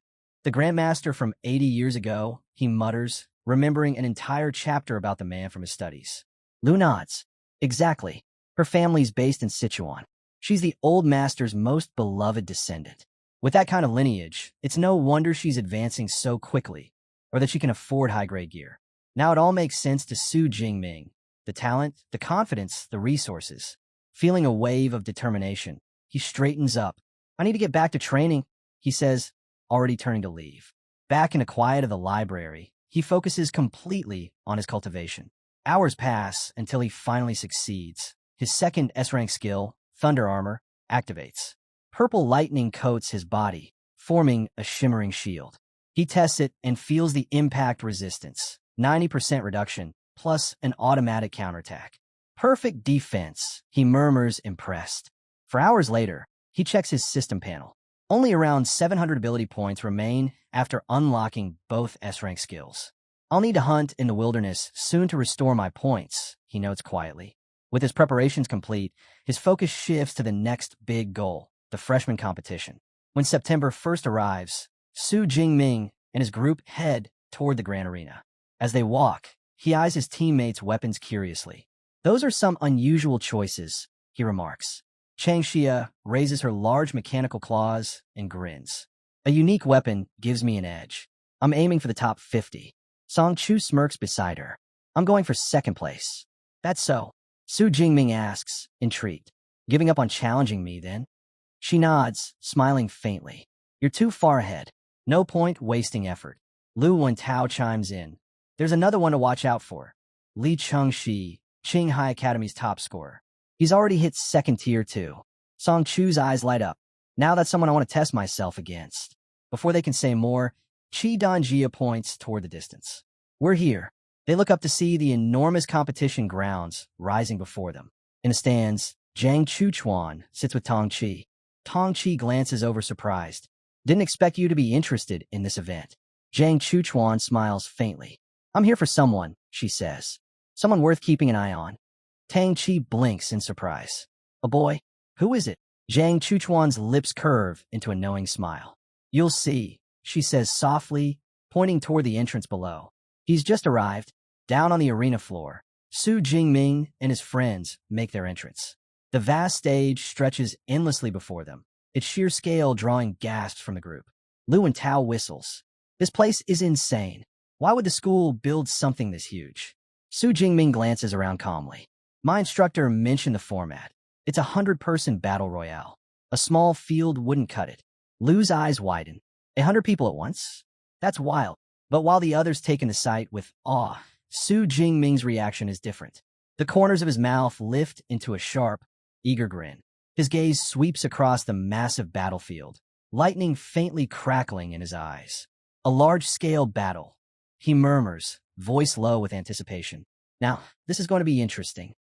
the grandmaster from 80 years ago, he mutters, remembering an entire chapter about the man from his studies. Lu nods. Exactly. Her family's based in Sichuan. She's the old master's most beloved descendant. With that kind of lineage, it's no wonder she's advancing so quickly, or that she can afford high-grade gear. Now it all makes sense to Su Jingming. The talent, the confidence, the resources. Feeling a wave of determination, he straightens up. I need to get back to training, he says, already turning to leave. Back in the quiet of the library, he focuses completely on his cultivation. Hours pass until he finally succeeds. His second S-rank skill, Thunder Armor, activates. Purple lightning coats his body, forming a shimmering shield. He tests it and feels the impact resistance, 90% reduction, plus an automatic counterattack. Perfect defense, he murmurs, impressed. For hours later, he checks his system panel. Only around 700 ability points remain after unlocking both S-rank skills. I'll need to hunt in the wilderness soon to restore my points, he notes quietly. With his preparations complete, his focus shifts to the next big goal, the freshman competition. When September 1st arrives, Su Jingming and his group head toward the grand arena. As they walk, he eyes his teammates' weapons curiously. Those are some unusual choices, he remarks. Chang Xia raises her large mechanical claws and grins. A unique weapon gives me an edge. I'm aiming for the top 50. Song Chu smirks beside her. I'm going for second place. That's so. Su Jingming asks, intrigued. Giving up on challenging me, then? She nods, smiling faintly. You're too far ahead. No point wasting effort. Lu Wentao chimes in. There's another one to watch out for. Li Chengxi, Qinghai Academy's top scorer. He's already hit second tier too. Song Chu's eyes light up. Now that's someone I want to test myself against. Before they can say more, Chi Donjia points toward the distance. We're here. They look up to see the enormous competition grounds rising before them. In the stands, Zhang Chuchuan sits with Tong Chi. Tong Chi glances over surprised. Didn't expect you to be interested in this event. Zhang Chuchuan smiles faintly. I'm here for someone, she says. Someone worth keeping an eye on. Tang Chi blinks in surprise. A boy? Who is it? Zhang Chuchuan's lips curve into a knowing smile. You'll see, she says softly, pointing toward the entrance below. He's just arrived. Down on the arena floor, Su Jingming and his friends make their entrance. The vast stage stretches endlessly before them, its sheer scale drawing gasps from the group. Lu and Tao whistles. This place is insane. Why would the school build something this huge? Su Jingming glances around calmly. My instructor mentioned the format. It's a 100-person battle royale. A small field wouldn't cut it. Lu's eyes widen. 100 people at once? That's wild. But while the others take in the sight with awe, Su Jingming's reaction is different. The corners of his mouth lift into a sharp, eager grin. His gaze sweeps across the massive battlefield, lightning faintly crackling in his eyes. A large-scale battle. He murmurs, voice low with anticipation. Now, this is going to be interesting.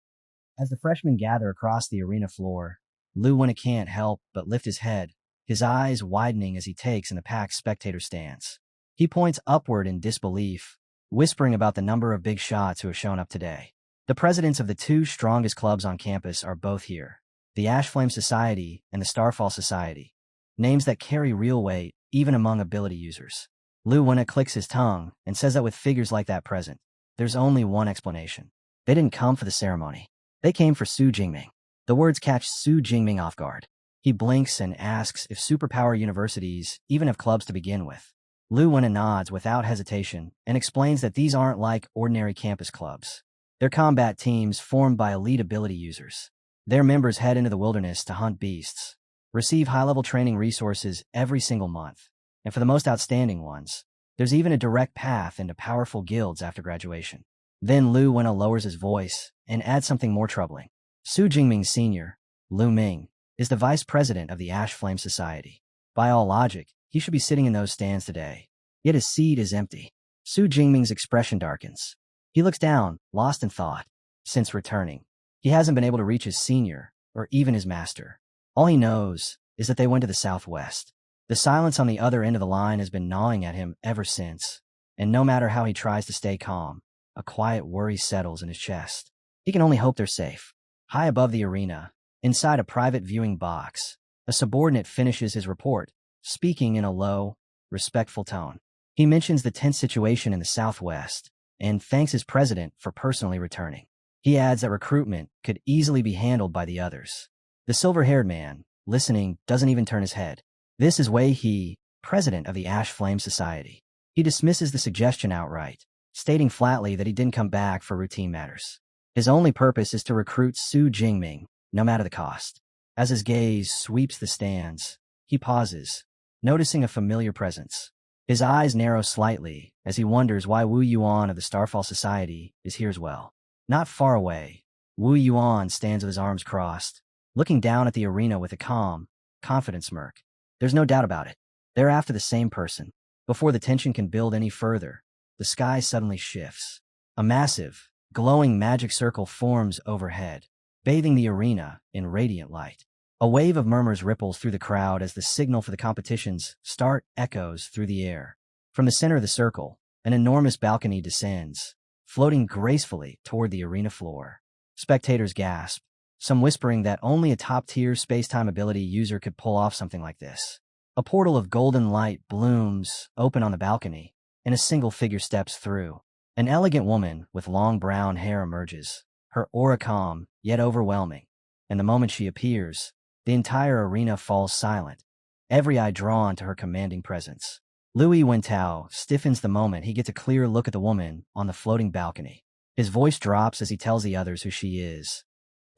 As the freshmen gather across the arena floor, Lu Wen can't help but lift his head, his eyes widening as he takes in the packed spectator stands. He points upward in disbelief, whispering about the number of big shots who have shown up today. The presidents of the two strongest clubs on campus are both here, the Ashflame Society and the Starfall Society, names that carry real weight even among ability users. Lu Wen clicks his tongue and says that with figures like that present, there's only one explanation. They didn't come for the ceremony. They came for Su Jingming. The words catch Su Jingming off guard. He blinks and asks if superpower universities even have clubs to begin with. Lu Wen nods without hesitation and explains that these aren't like ordinary campus clubs. They're combat teams formed by elite ability users. Their members head into the wilderness to hunt beasts, receive high-level training resources every single month, and for the most outstanding ones, There's even a direct path into powerful guilds after graduation. Then Lu Wenna lowers his voice and adds something more troubling. Su Jingming Sr., Lu Ming, is the vice president of the Ash Flame Society. By all logic, he should be sitting in those stands today. Yet his seat is empty. Su Jingming's expression darkens. He looks down, lost in thought. Since returning, he hasn't been able to reach his senior, or even his master. All he knows is that they went to the southwest. The silence on the other end of the line has been gnawing at him ever since, and no matter how he tries to stay calm, a quiet worry settles in his chest. He can only hope they're safe. High above the arena, inside a private viewing box, a subordinate finishes his report, speaking in a low, respectful tone. He mentions the tense situation in the southwest and thanks his president for personally returning. He adds that recruitment could easily be handled by the others. The silver-haired man, listening, doesn't even turn his head. This is Wei He, president of the Ash Flame Society. He dismisses the suggestion outright, stating flatly that he didn't come back for routine matters. His only purpose is to recruit Su Jingming, no matter the cost. As his gaze sweeps the stands, he pauses, noticing a familiar presence. His eyes narrow slightly as he wonders why Wu Yuan of the Starfall Society is here as well. Not far away, Wu Yuan stands with his arms crossed, looking down at the arena with a calm, confident smirk. There's no doubt about it. They're after the same person. Before the tension can build any further, the sky suddenly shifts. A massive, glowing magic circle forms overhead, bathing the arena in radiant light. A wave of murmurs ripples through the crowd as the signal for the competition's start echoes through the air. From the center of the circle, an enormous balcony descends, floating gracefully toward the arena floor. Spectators gasp, some whispering that only a top-tier space-time ability user could pull off something like this. A portal of golden light blooms open on the balcony, and a single figure steps through. An elegant woman with long brown hair emerges, her aura calm, yet overwhelming. And the moment she appears, the entire arena falls silent, every eye drawn to her commanding presence. Louis Wentao stiffens the moment he gets a clear look at the woman on the floating balcony. His voice drops as he tells the others who she is.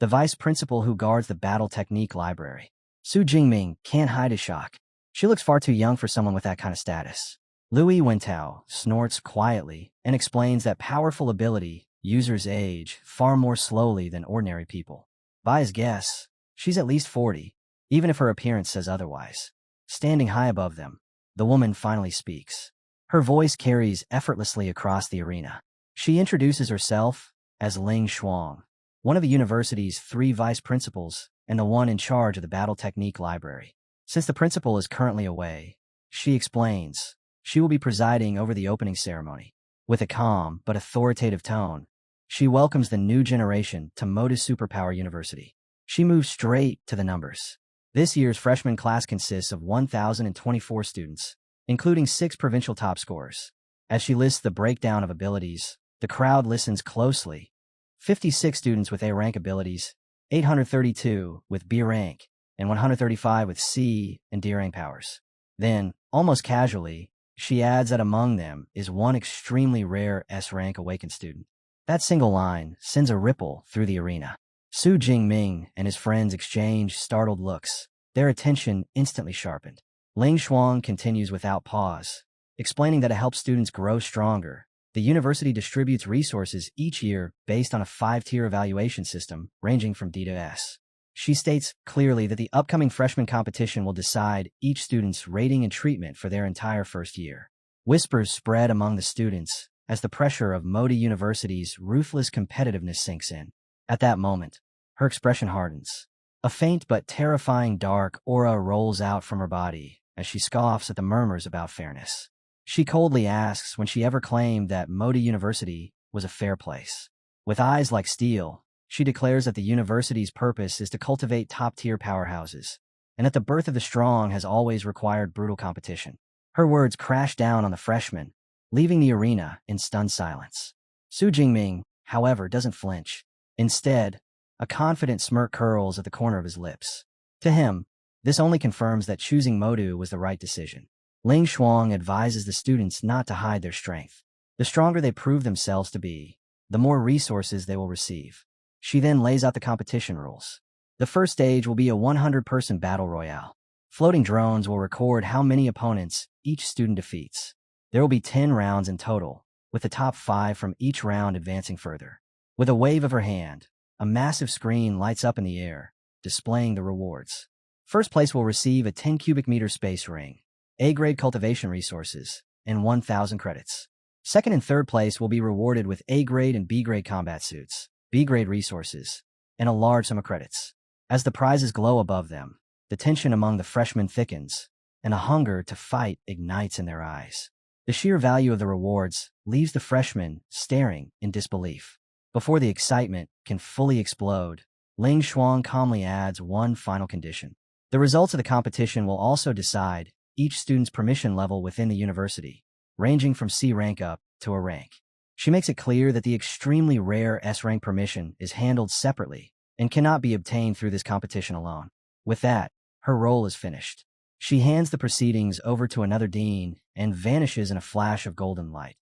The vice principal who guards the battle technique library. Su Jingming can't hide his shock. She looks far too young for someone with that kind of status. Louis Wentao snorts quietly and explains that powerful ability users age far more slowly than ordinary people. By his guess, she's at least 40, even if her appearance says otherwise. Standing high above them, the woman finally speaks. Her voice carries effortlessly across the arena. She introduces herself as Ling Shuang, one of the university's 3 vice principals and the one in charge of the battle technique library. Since the principal is currently away, she explains, she will be presiding over the opening ceremony. With a calm but authoritative tone, she welcomes the new generation to Modus Superpower University. She moves straight to the numbers. This year's freshman class consists of 1,024 students, including 6 provincial top scorers. As she lists the breakdown of abilities, the crowd listens closely. 56 students with A rank abilities, 832 with B rank, and 135 with C and D rank powers. Then, almost casually, she adds that among them is one extremely rare S rank awakens student. That single line sends a ripple through the arena. Su Jingming and his friends exchange startled looks, their attention instantly sharpened. Ling Shuang continues without pause, explaining that to help students grow stronger, the university distributes resources each year based on a 5-tier evaluation system ranging from D to S. She states clearly that the upcoming freshman competition will decide each student's rating and treatment for their entire first year. Whispers spread among the students as the pressure of Modi University's ruthless competitiveness sinks in. At that moment, her expression hardens. A faint but terrifying dark aura rolls out from her body as she scoffs at the murmurs about fairness. She coldly asks when she ever claimed that Modi University was a fair place. With eyes like steel, she declares that the university's purpose is to cultivate top-tier powerhouses, and that the birth of the strong has always required brutal competition. Her words crash down on the freshmen, leaving the arena in stunned silence. Su Jingming, however, doesn't flinch. Instead, a confident smirk curls at the corner of his lips. To him, this only confirms that choosing Modu was the right decision. Ling Shuang advises the students not to hide their strength. The stronger they prove themselves to be, the more resources they will receive. She then lays out the competition rules. The first stage will be a 100-person battle royale. Floating drones will record how many opponents each student defeats. There will be 10 rounds in total, with the top 5 from each round advancing further. With a wave of her hand, a massive screen lights up in the air, displaying the rewards. First place will receive a 10 cubic meter space ring, A-grade cultivation resources, and 1,000 credits. Second and third place will be rewarded with A-grade and B-grade combat suits, B-grade resources, and a large sum of credits. As the prizes glow above them, the tension among the freshmen thickens, and a hunger to fight ignites in their eyes. The sheer value of the rewards leaves the freshmen staring in disbelief. Before the excitement can fully explode, Ling Shuang calmly adds one final condition. The results of the competition will also decide each student's permission level within the university, ranging from C rank up to a rank. She makes it clear that the extremely rare S rank permission is handled separately and cannot be obtained through this competition alone. With that, her role is finished. She hands the proceedings over to another dean and vanishes in a flash of golden light,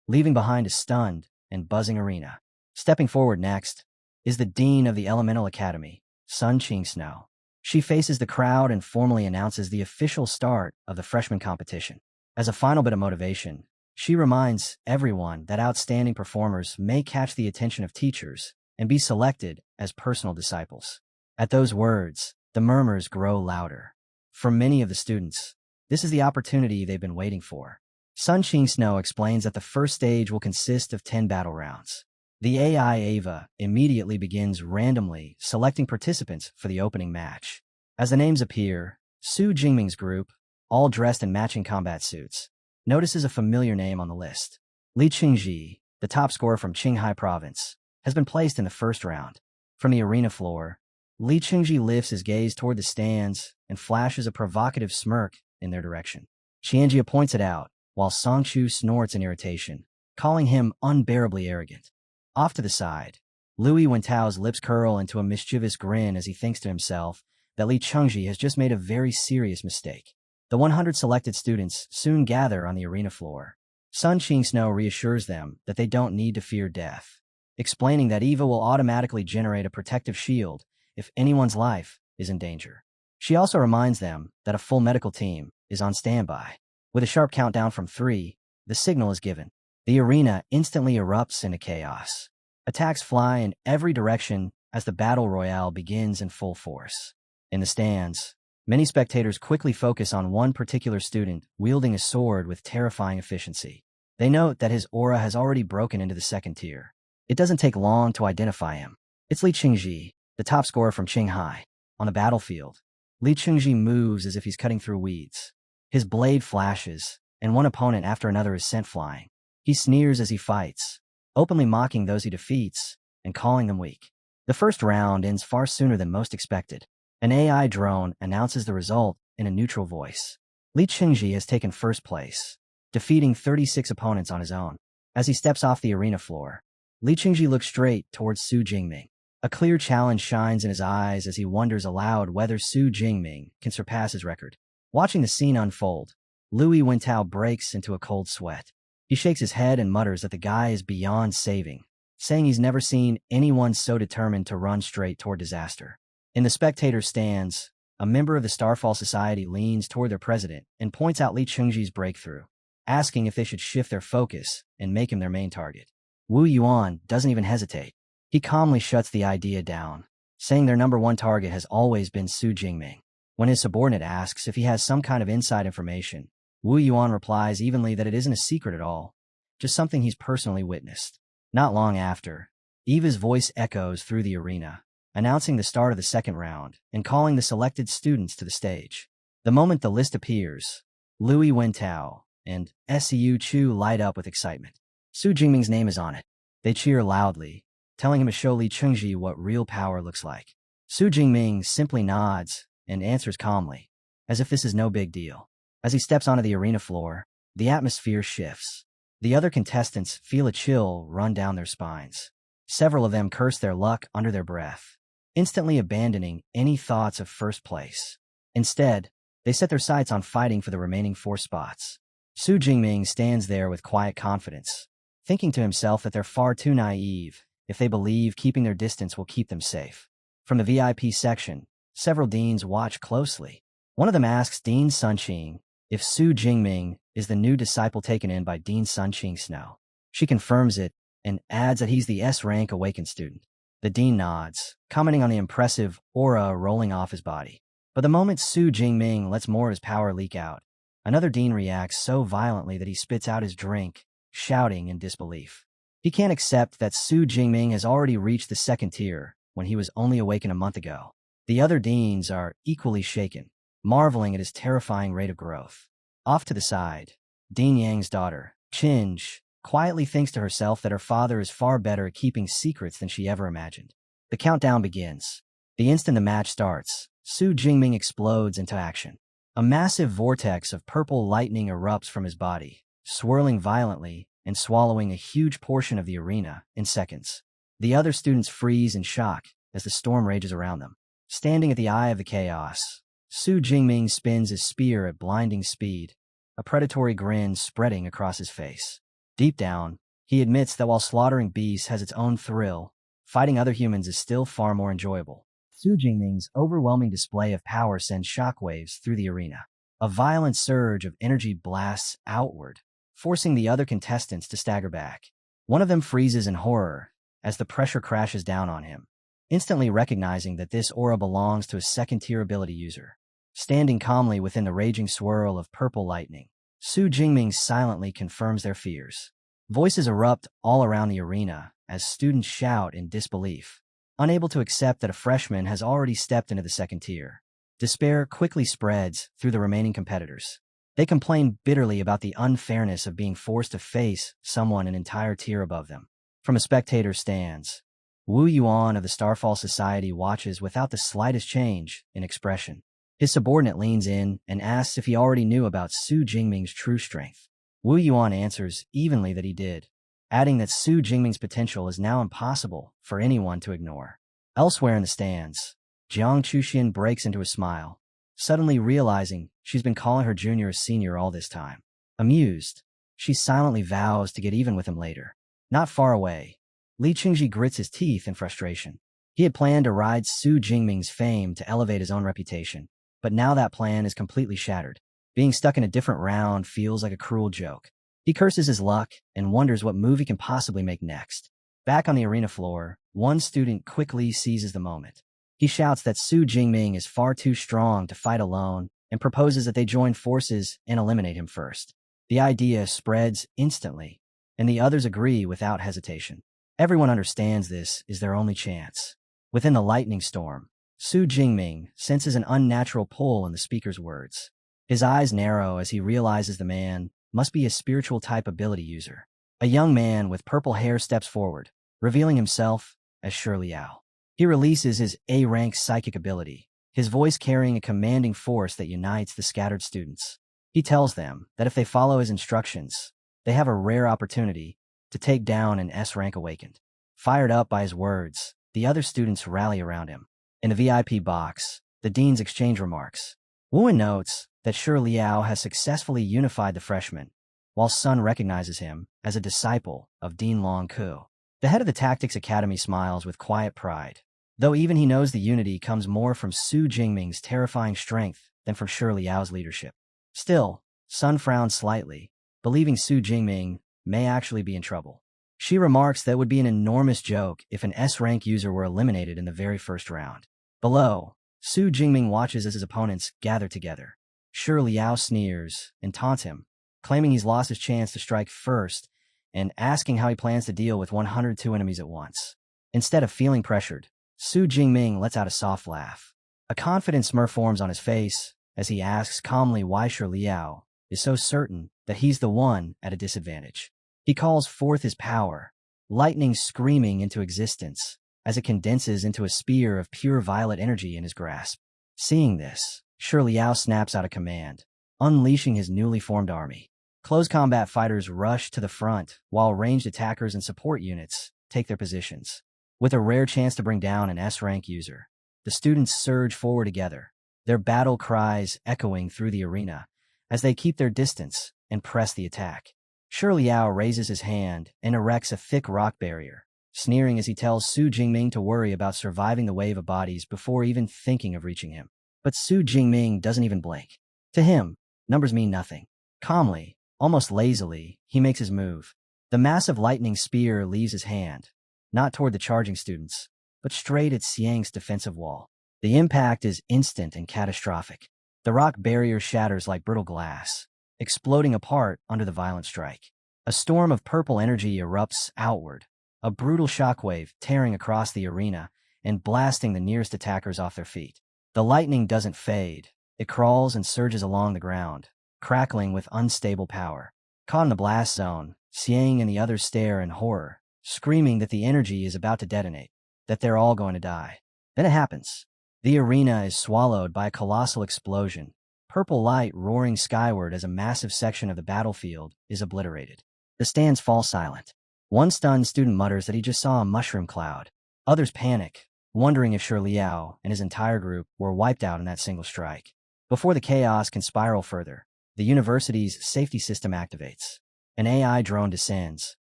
leaving behind a stunned and buzzing arena. Stepping forward next is the dean of the Elemental Academy, Sun Qing-snow. She faces the crowd and formally announces the official start of the freshman competition. As a final bit of motivation, she reminds everyone that outstanding performers may catch the attention of teachers and be selected as personal disciples. At those words, the murmurs grow louder. For many of the students, this is the opportunity they've been waiting for. Sun Qing-snow explains that the first stage will consist of 10 battle rounds. The AI Ava immediately begins randomly selecting participants for the opening match. As the names appear, Su Jingming's group, all dressed in matching combat suits, notices a familiar name on the list. Li Qingji, the top scorer from Qinghai province, has been placed in the first round. From the arena floor, Li Qingji lifts his gaze toward the stands and flashes a provocative smirk in their direction. Qianjia points it out, while Songchu snorts in irritation, calling him unbearably arrogant. Off to the side, Louis Wentao's lips curl into a mischievous grin as he thinks to himself that Li Chengji has just made a very serious mistake. The 100 selected students soon gather on the arena floor. Sun Qing-snow reassures them that they don't need to fear death, explaining that Eva will automatically generate a protective shield if anyone's life is in danger. She also reminds them that a full medical team is on standby. With a sharp countdown from 3, the signal is given. The arena instantly erupts into chaos. Attacks fly in every direction as the battle royale begins in full force. In the stands, many spectators quickly focus on one particular student wielding a sword with terrifying efficiency. They note that his aura has already broken into the second tier. It doesn't take long to identify him. It's Li Qingji, the top scorer from Qinghai. On the battlefield, Li Qingji moves as if he's cutting through weeds. His blade flashes, and one opponent after another is sent flying. He sneers as he fights, openly mocking those he defeats and calling them weak. The first round ends far sooner than most expected. An AI drone announces the result in a neutral voice. Li Qingji has taken first place, defeating 36 opponents on his own. As he steps off the arena floor, Li Qingji looks straight towards Su Jingming. A clear challenge shines in his eyes as he wonders aloud whether Su Jingming can surpass his record. Watching the scene unfold, Louis Wentao breaks into a cold sweat. He shakes his head and mutters that the guy is beyond saving, saying he's never seen anyone so determined to run straight toward disaster. In the spectator stands, a member of the Starfall Society leans toward their president and points out Li Qingji's breakthrough, asking if they should shift their focus and make him their main target. Wu Yuan doesn't even hesitate. He calmly shuts the idea down, saying their number one target has always been Su Jingming. When his subordinate asks if he has some kind of inside information, Wu Yuan replies evenly that it isn't a secret at all, just something he's personally witnessed. Not long after, Eva's voice echoes through the arena, announcing the start of the second round and calling the selected students to the stage. The moment the list appears, Louis Wentao and Su Chu light up with excitement. Su Jingming's name is on it. They cheer loudly, telling him to show Li Qingji what real power looks like. Su Jingming simply nods and answers calmly, as if this is no big deal. As he steps onto the arena floor, the atmosphere shifts. The other contestants feel a chill run down their spines. Several of them curse their luck under their breath, instantly abandoning any thoughts of first place. Instead, they set their sights on fighting for the remaining 4 spots. Su Jingming stands there with quiet confidence, thinking to himself that they're far too naive if they believe keeping their distance will keep them safe. From the VIP section, several deans watch closely. One of them asks Dean Sunqing if Su Jingming is the new disciple taken in by Dean Sun Ching Snow. She confirms it and adds that he's the S-rank awakened student. The dean nods, commenting on the impressive aura rolling off his body. But the moment Su Jingming lets more of his power leak out, another dean reacts so violently that he spits out his drink, shouting in disbelief. He can't accept that Su Jingming has already reached the second tier when he was only awakened a month ago. The other deans are equally shaken, marveling at his terrifying rate of growth. Off to the side, Dean Yang's daughter, Chinj, quietly thinks to herself that her father is far better at keeping secrets than she ever imagined. The countdown begins. The instant the match starts, Su Jingming explodes into action. A massive vortex of purple lightning erupts from his body, swirling violently and swallowing a huge portion of the arena in seconds. The other students freeze in shock as the storm rages around them. Standing at the eye of the chaos, Su Jingming spins his spear at blinding speed, a predatory grin spreading across his face. Deep down, he admits that while slaughtering beasts has its own thrill, fighting other humans is still far more enjoyable. Su Jingming's overwhelming display of power sends shockwaves through the arena. A violent surge of energy blasts outward, forcing the other contestants to stagger back. One of them freezes in horror as the pressure crashes down on him, instantly recognizing that this aura belongs to a second-tier ability user. Standing calmly within the raging swirl of purple lightning, Su Jingming silently confirms their fears. Voices erupt all around the arena as students shout in disbelief, unable to accept that a freshman has already stepped into the second tier. Despair quickly spreads through the remaining competitors. They complain bitterly about the unfairness of being forced to face someone an entire tier above them. From a spectator's stands, Wu Yuan of the Starfall Society watches without the slightest change in expression. His subordinate leans in and asks if he already knew about Su Jingming's true strength. Wu Yuan answers evenly that he did, adding that Su Jingming's potential is now impossible for anyone to ignore. Elsewhere in the stands, Jiang Chuxian breaks into a smile, suddenly realizing she's been calling her junior a senior all this time. Amused, she silently vows to get even with him later. Not far away, Li Qingji grits his teeth in frustration. He had planned to ride Su Jingming's fame to elevate his own reputation, but now that plan is completely shattered. Being stuck in a different round feels like a cruel joke. He curses his luck and wonders what move he can possibly make next. Back on the arena floor, one student quickly seizes the moment. He shouts that Su Jingming is far too strong to fight alone and proposes that they join forces and eliminate him first. The idea spreads instantly, and the others agree without hesitation. Everyone understands this is their only chance. Within the lightning storm, Su Jingming senses an unnatural pull in the speaker's words. His eyes narrow as he realizes the man must be a spiritual type ability user. A young man with purple hair steps forward, revealing himself as Shi Liao. He releases his A-rank psychic ability, his voice carrying a commanding force that unites the scattered students. He tells them that if they follow his instructions, they have a rare opportunity to take down an S-rank awakened. Fired up by his words, the other students rally around him. In the VIP box, the deans exchange remarks. Wuan notes that Shi Liao has successfully unified the freshmen, while Sun recognizes him as a disciple of Dean Long Ku. The head of the Tactics Academy smiles with quiet pride, though even he knows the unity comes more from Su Jingming's terrifying strength than from Shi Liao's leadership. Still, Sun frowns slightly, believing Su Jingming may actually be in trouble. She remarks that it would be an enormous joke if an S-rank user were eliminated in the very first round. Below, Su Jingming watches as his opponents gather together. Shi Liao sneers and taunts him, claiming he's lost his chance to strike first and asking how he plans to deal with 102 enemies at once. Instead of feeling pressured, Su Jingming lets out a soft laugh. A confident smirk forms on his face as he asks calmly why Shi Liao is so certain that he's the one at a disadvantage. He calls forth his power, lightning screaming into existence as it condenses into a spear of pure violet energy in his grasp. Seeing this, Shi Liao snaps out a command, unleashing his newly formed army. Close combat fighters rush to the front, while ranged attackers and support units take their positions. With a rare chance to bring down an S-rank user, the students surge forward together, their battle cries echoing through the arena as they keep their distance and press the attack. Shi Liao raises his hand and erects a thick rock barrier, sneering as he tells Su Jingming to worry about surviving the wave of bodies before even thinking of reaching him. But Su Jingming doesn't even blink. To him, Numbers mean nothing. Calmly, almost lazily, he makes his move. The massive lightning spear leaves his hand, not toward the charging students, but straight at Xiang's defensive wall. The impact is instant and catastrophic. The rock barrier shatters like brittle glass, exploding apart under the violent strike. A storm of purple energy erupts outward, a brutal shockwave tearing across the arena and blasting the nearest attackers off their feet. The lightning doesn't fade. It crawls and surges along the ground, crackling with unstable power. Caught in the blast zone, Xiang and the others stare in horror, screaming that the energy is about to detonate, that they're all going to die. Then it happens. The arena is swallowed by a colossal explosion, purple light roaring skyward as a massive section of the battlefield is obliterated. The stands fall silent. One stunned student mutters that he just saw a mushroom cloud. Others panic, wondering if Shi Liao and his entire group were wiped out in that single strike. Before the chaos can spiral further, the university's safety system activates. An AI drone descends,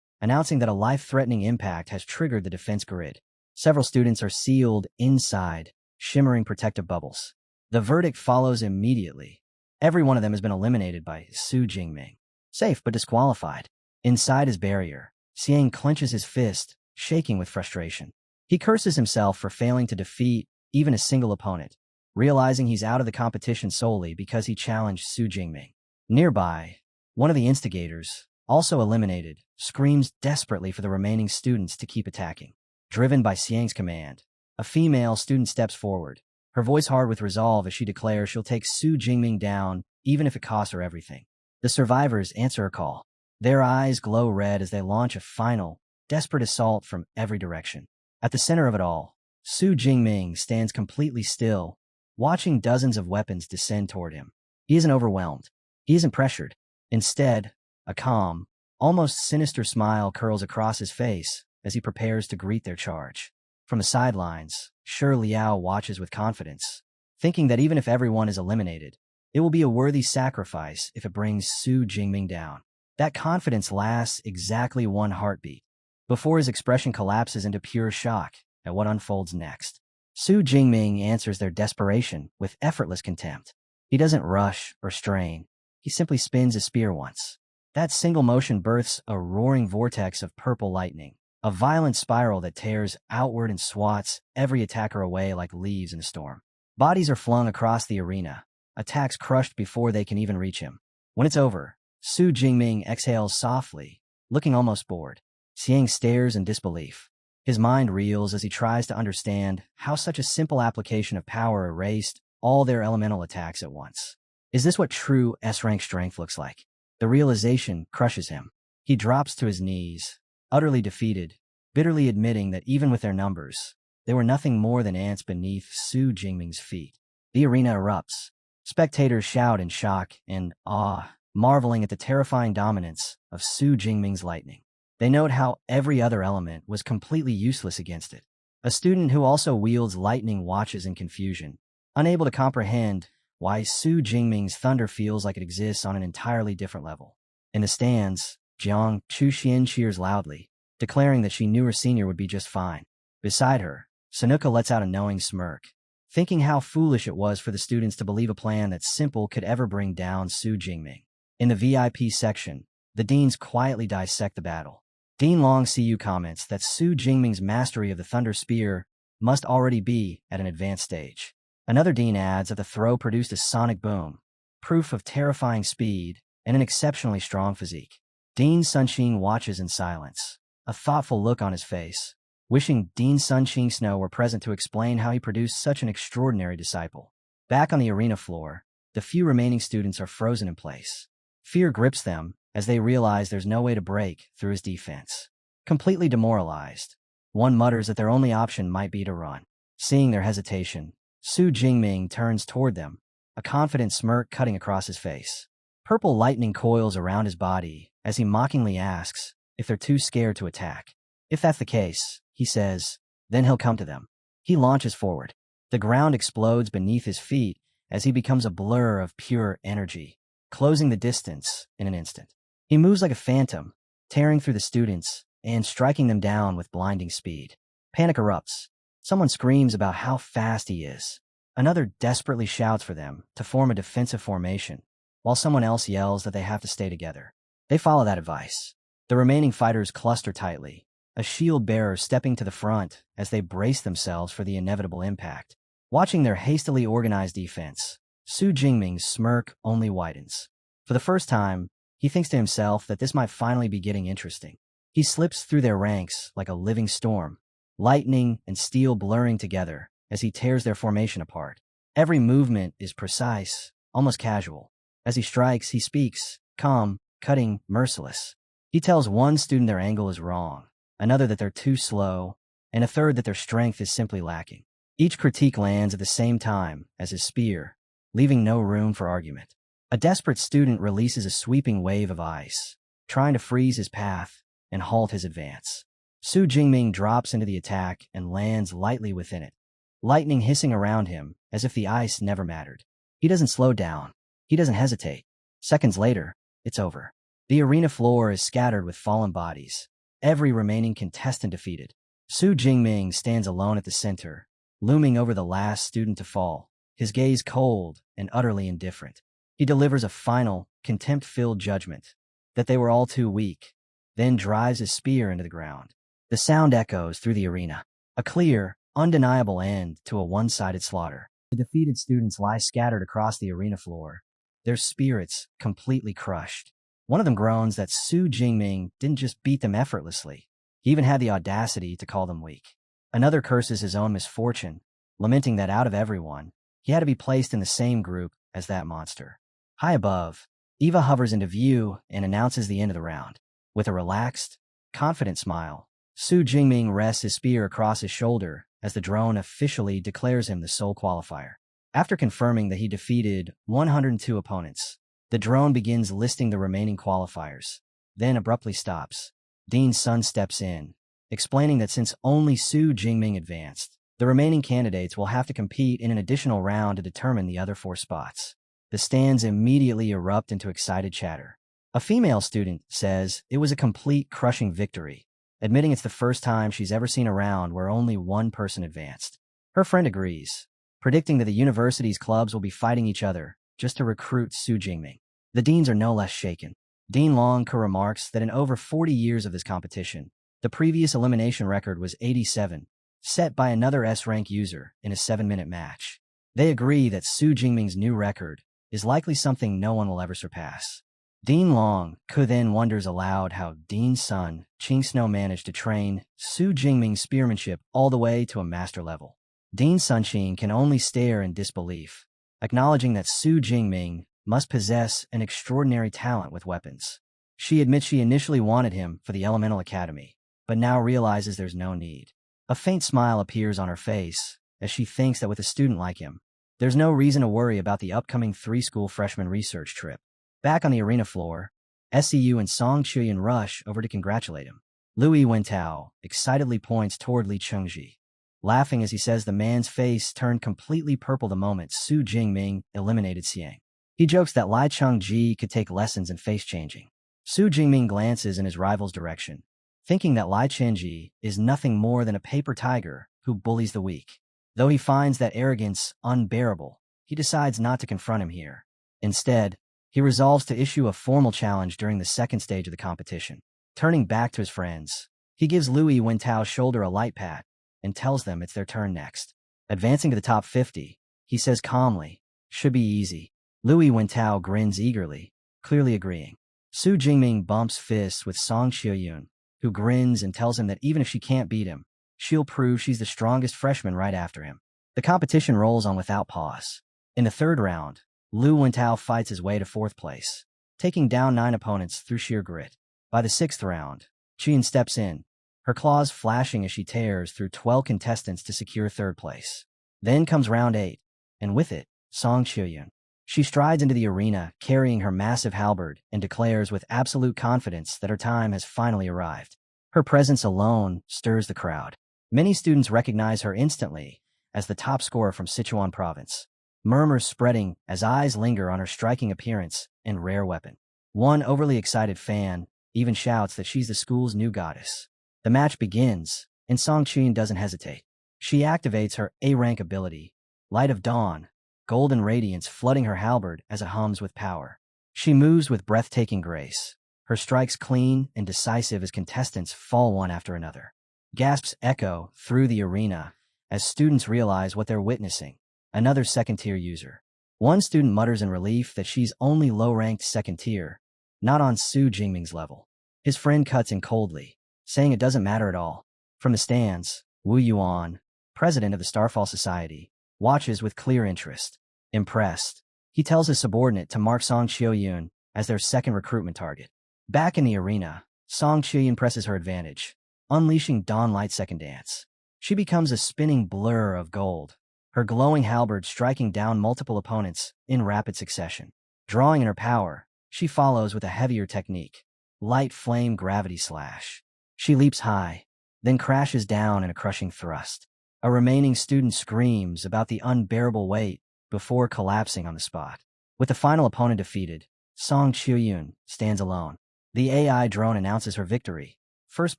announcing that a life-threatening impact has triggered the defense grid. Several students are sealed inside shimmering protective bubbles. The verdict follows immediately. Every one of them has been eliminated by Su Jingming. Safe but disqualified. Inside his barrier, Xiang clenches his fist, shaking with frustration. He curses himself for failing to defeat even a single opponent, realizing he's out of the competition solely because he challenged Su Jingming. Nearby, one of the instigators, also eliminated, screams desperately for the remaining students to keep attacking. Driven by Xiang's command, a female student steps forward, her voice hard with resolve as she declares she'll take Su Jingming down even if it costs her everything. The survivors answer her call. Their eyes glow red as they launch a final, desperate assault from every direction. At the center of it all, Su Jingming stands completely still, watching dozens of weapons descend toward him. He isn't overwhelmed. He isn't pressured. Instead, a calm, almost sinister smile curls across his face as he prepares to greet their charge. From the sidelines, Shi Liao watches with confidence, thinking that even if everyone is eliminated, it will be a worthy sacrifice if it brings Su Jingming down. That confidence lasts exactly one heartbeat, before his expression collapses into pure shock at what unfolds next. Su Jingming answers their desperation with effortless contempt. He doesn't rush or strain. He simply spins his spear once. That single motion births a roaring vortex of purple lightning, a violent spiral that tears outward and swats every attacker away like leaves in a storm. Bodies are flung across the arena, attacks crushed before they can even reach him. When it's over, Su Jingming exhales softly, looking almost bored. Xiang stares in disbelief. His mind reels as he tries to understand how such a simple application of power erased all their elemental attacks at once. Is this what true S-rank strength looks like? The realization crushes him. He drops to his knees, utterly defeated, bitterly admitting that even with their numbers, they were nothing more than ants beneath Su Jingming's feet. The arena erupts. Spectators shout in shock and awe, marveling at the terrifying dominance of Su Jingming's lightning. They note how every other element was completely useless against it. A student who also wields lightning watches in confusion, unable to comprehend why Su Jingming's thunder feels like it exists on an entirely different level. In the stands, Jiang Chuxian cheers loudly, declaring that she knew her senior would be just fine. Beside her, Sanuka lets out a knowing smirk, thinking how foolish it was for the students to believe a plan that simple could ever bring down Su Jingming. In the VIP section, the deans quietly dissect the battle. Dean Long Cu comments that Su Jingming's mastery of the Thunder Spear must already be at an advanced stage. Another dean adds that the throw produced a sonic boom, proof of terrifying speed and an exceptionally strong physique. Dean Sunqing watches in silence, a thoughtful look on his face, wishing Dean Sunqing Snow were present to explain how he produced such an extraordinary disciple. Back on the arena floor, the few remaining students are frozen in place. Fear grips them as they realize there's no way to break through his defense. Completely demoralized, one mutters that their only option might be to run. Seeing their hesitation, Su Jingming turns toward them, a confident smirk cutting across his face. Purple lightning coils around his body as he mockingly asks if they're too scared to attack. If that's the case, he says, then he'll come to them. He launches forward. The ground explodes beneath his feet as he becomes a blur of pure energy, closing the distance in an instant. He moves like a phantom, tearing through the students and striking them down with blinding speed. Panic erupts. Someone screams about how fast he is. Another desperately shouts for them to form a defensive formation, while someone else yells that they have to stay together. They follow that advice. The remaining fighters cluster tightly, a shield bearer stepping to the front as they brace themselves for the inevitable impact. Watching their hastily organized defense, Su Jingming's smirk only widens. For the first time, he thinks to himself that this might finally be getting interesting. He slips through their ranks like a living storm, lightning and steel blurring together as he tears their formation apart. Every movement is precise, almost casual. As he strikes, he speaks, calm, cutting, merciless. He tells one student their angle is wrong, another that they're too slow, and a third that their strength is simply lacking. Each critique lands at the same time as his spear, leaving no room for argument. A desperate student releases a sweeping wave of ice, trying to freeze his path and halt his advance. Su Jingming drops into the attack and lands lightly within it, lightning hissing around him as if the ice never mattered. He doesn't slow down. He doesn't hesitate. Seconds later, it's over. The arena floor is scattered with fallen bodies, every remaining contestant defeated. Su Jingming stands alone at the center, looming over the last student to fall, his gaze cold and utterly indifferent. He delivers a final, contempt-filled judgment that they were all too weak, then drives his spear into the ground. The sound echoes through the arena, a clear, undeniable end to a one-sided slaughter. The defeated students lie scattered across the arena floor, their spirits completely crushed. One of them groans that Su Jingming didn't just beat them effortlessly. He even had the audacity to call them weak. Another curses his own misfortune, lamenting that out of everyone, he had to be placed in the same group as that monster. High above, Eva hovers into view and announces the end of the round. With a relaxed, confident smile, Su Jingming rests his spear across his shoulder as the drone officially declares him the sole qualifier. After confirming that he defeated 102 opponents, the drone begins listing the remaining qualifiers, then abruptly stops. Dean's son steps in, explaining that since only Su Jingming advanced, the remaining candidates will have to compete in an additional round to determine the other 4 spots. The stands immediately erupt into excited chatter. A female student says it was a complete crushing victory, admitting it's the first time she's ever seen a round where only one person advanced. Her friend agrees, predicting that the university's clubs will be fighting each other just to recruit Su Jingming. The deans are no less shaken. Dean Longke remarks that in over 40 years of this competition, the previous elimination record was 87, set by another S-rank user in a 7-minute match. They agree that Su Jingming's new record is likely something no one will ever surpass. Dean Longke then wonders aloud how Dean's son, Ching Snow, managed to train Su Jingming's spearmanship all the way to a master level. Dean's son Ching can only stare in disbelief, acknowledging that Su Jingming must possess an extraordinary talent with weapons. She admits she initially wanted him for the Elemental Academy, but now realizes there's no need. A faint smile appears on her face as she thinks that with a student like him, there's no reason to worry about the upcoming 3-school freshman research trip. Back on the arena floor, SEU and Song Chuyin rush over to congratulate him. Lui Wentao excitedly points toward Li Chengji, laughing as he says the man's face turned completely purple the moment Su Jingming eliminated Xiang. He jokes that Li Chengji could take lessons in face-changing. Su Jingming glances in his rival's direction, thinking that Li Chengji is nothing more than a paper tiger who bullies the weak. Though he finds that arrogance unbearable, he decides not to confront him here. Instead, he resolves to issue a formal challenge during the second stage of the competition. Turning back to his friends, he gives Lui Wentao's shoulder a light pat and tells them it's their turn next. Advancing to the top 50, he says calmly, "Should be easy." Lui Wentao grins eagerly, clearly agreeing. Su Jingming bumps fists with Song Qiuyun, who grins and tells him that even if she can't beat him, she'll prove she's the strongest freshman right after him. The competition rolls on without pause. In the third round, Lu Wentao fights his way to 4th place, taking down 9 opponents through sheer grit. By the 6th round, Qian steps in, her claws flashing as she tears through 12 contestants to secure 3rd place. Then comes round 8, and with it, Song Qiuyun. She strides into the arena, carrying her massive halberd, and declares with absolute confidence that her time has finally arrived. Her presence alone stirs the crowd. Many students recognize her instantly as the top scorer from Sichuan province, murmurs spreading as eyes linger on her striking appearance and rare weapon. One overly excited fan even shouts that she's the school's new goddess. The match begins, and Song Qian doesn't hesitate. She activates her A-rank ability, Light of Dawn, golden radiance flooding her halberd as it hums with power. She moves with breathtaking grace, her strikes clean and decisive as contestants fall one after another. Gasps echo through the arena as students realize what they're witnessing. Another second-tier user. One student mutters in relief that she's only low-ranked second tier, not on Su Jingming's level. His friend cuts in coldly, saying it doesn't matter at all. From the stands, Wu Yuan, president of the Starfall Society, watches with clear interest. Impressed, he tells his subordinate to mark Song Qiuyun as their second recruitment target. Back in the arena, Song Qiuyun presses her advantage, unleashing Dawn Light's second dance. She becomes a spinning blur of gold, her glowing halberd striking down multiple opponents in rapid succession. Drawing in her power, she follows with a heavier technique, light flame gravity slash. She leaps high, then crashes down in a crushing thrust. A remaining student screams about the unbearable weight before collapsing on the spot. With the final opponent defeated, Song Qiuyun stands alone. The AI drone announces her victory. First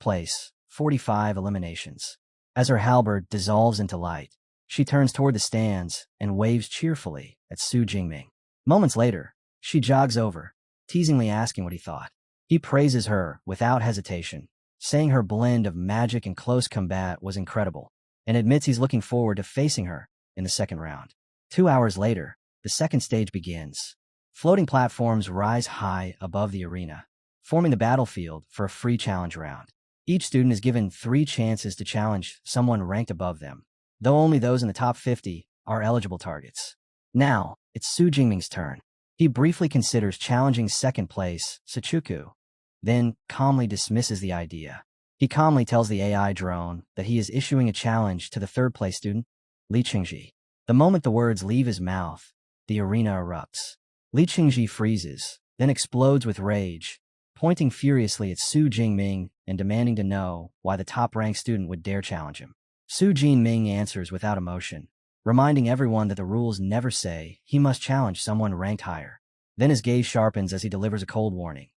place, 45 eliminations. As her halberd dissolves into light, she turns toward the stands and waves cheerfully at Su Jingming. Moments later, she jogs over, teasingly asking what he thought. He praises her without hesitation, saying her blend of magic and close combat was incredible, and admits he's looking forward to facing her in the second round. 2 hours later, the second stage begins. Floating platforms rise high above the arena, forming the battlefield for a free challenge round. Each student is given 3 chances to challenge someone ranked above them, though only those in the top 50 are eligible targets. Now, it's Su Jingming's turn. He briefly considers challenging second place Sachuku, then calmly dismisses the idea. He calmly tells the AI drone that he is issuing a challenge to the third place student, Li Qingji. The moment the words leave his mouth, the arena erupts. Li Qingji freezes, then explodes with rage, pointing furiously at Su Jingming and demanding to know why the top-ranked student would dare challenge him. Su Jingming answers without emotion, reminding everyone that the rules never say he must challenge someone ranked higher. Then his gaze sharpens as he delivers a cold warning,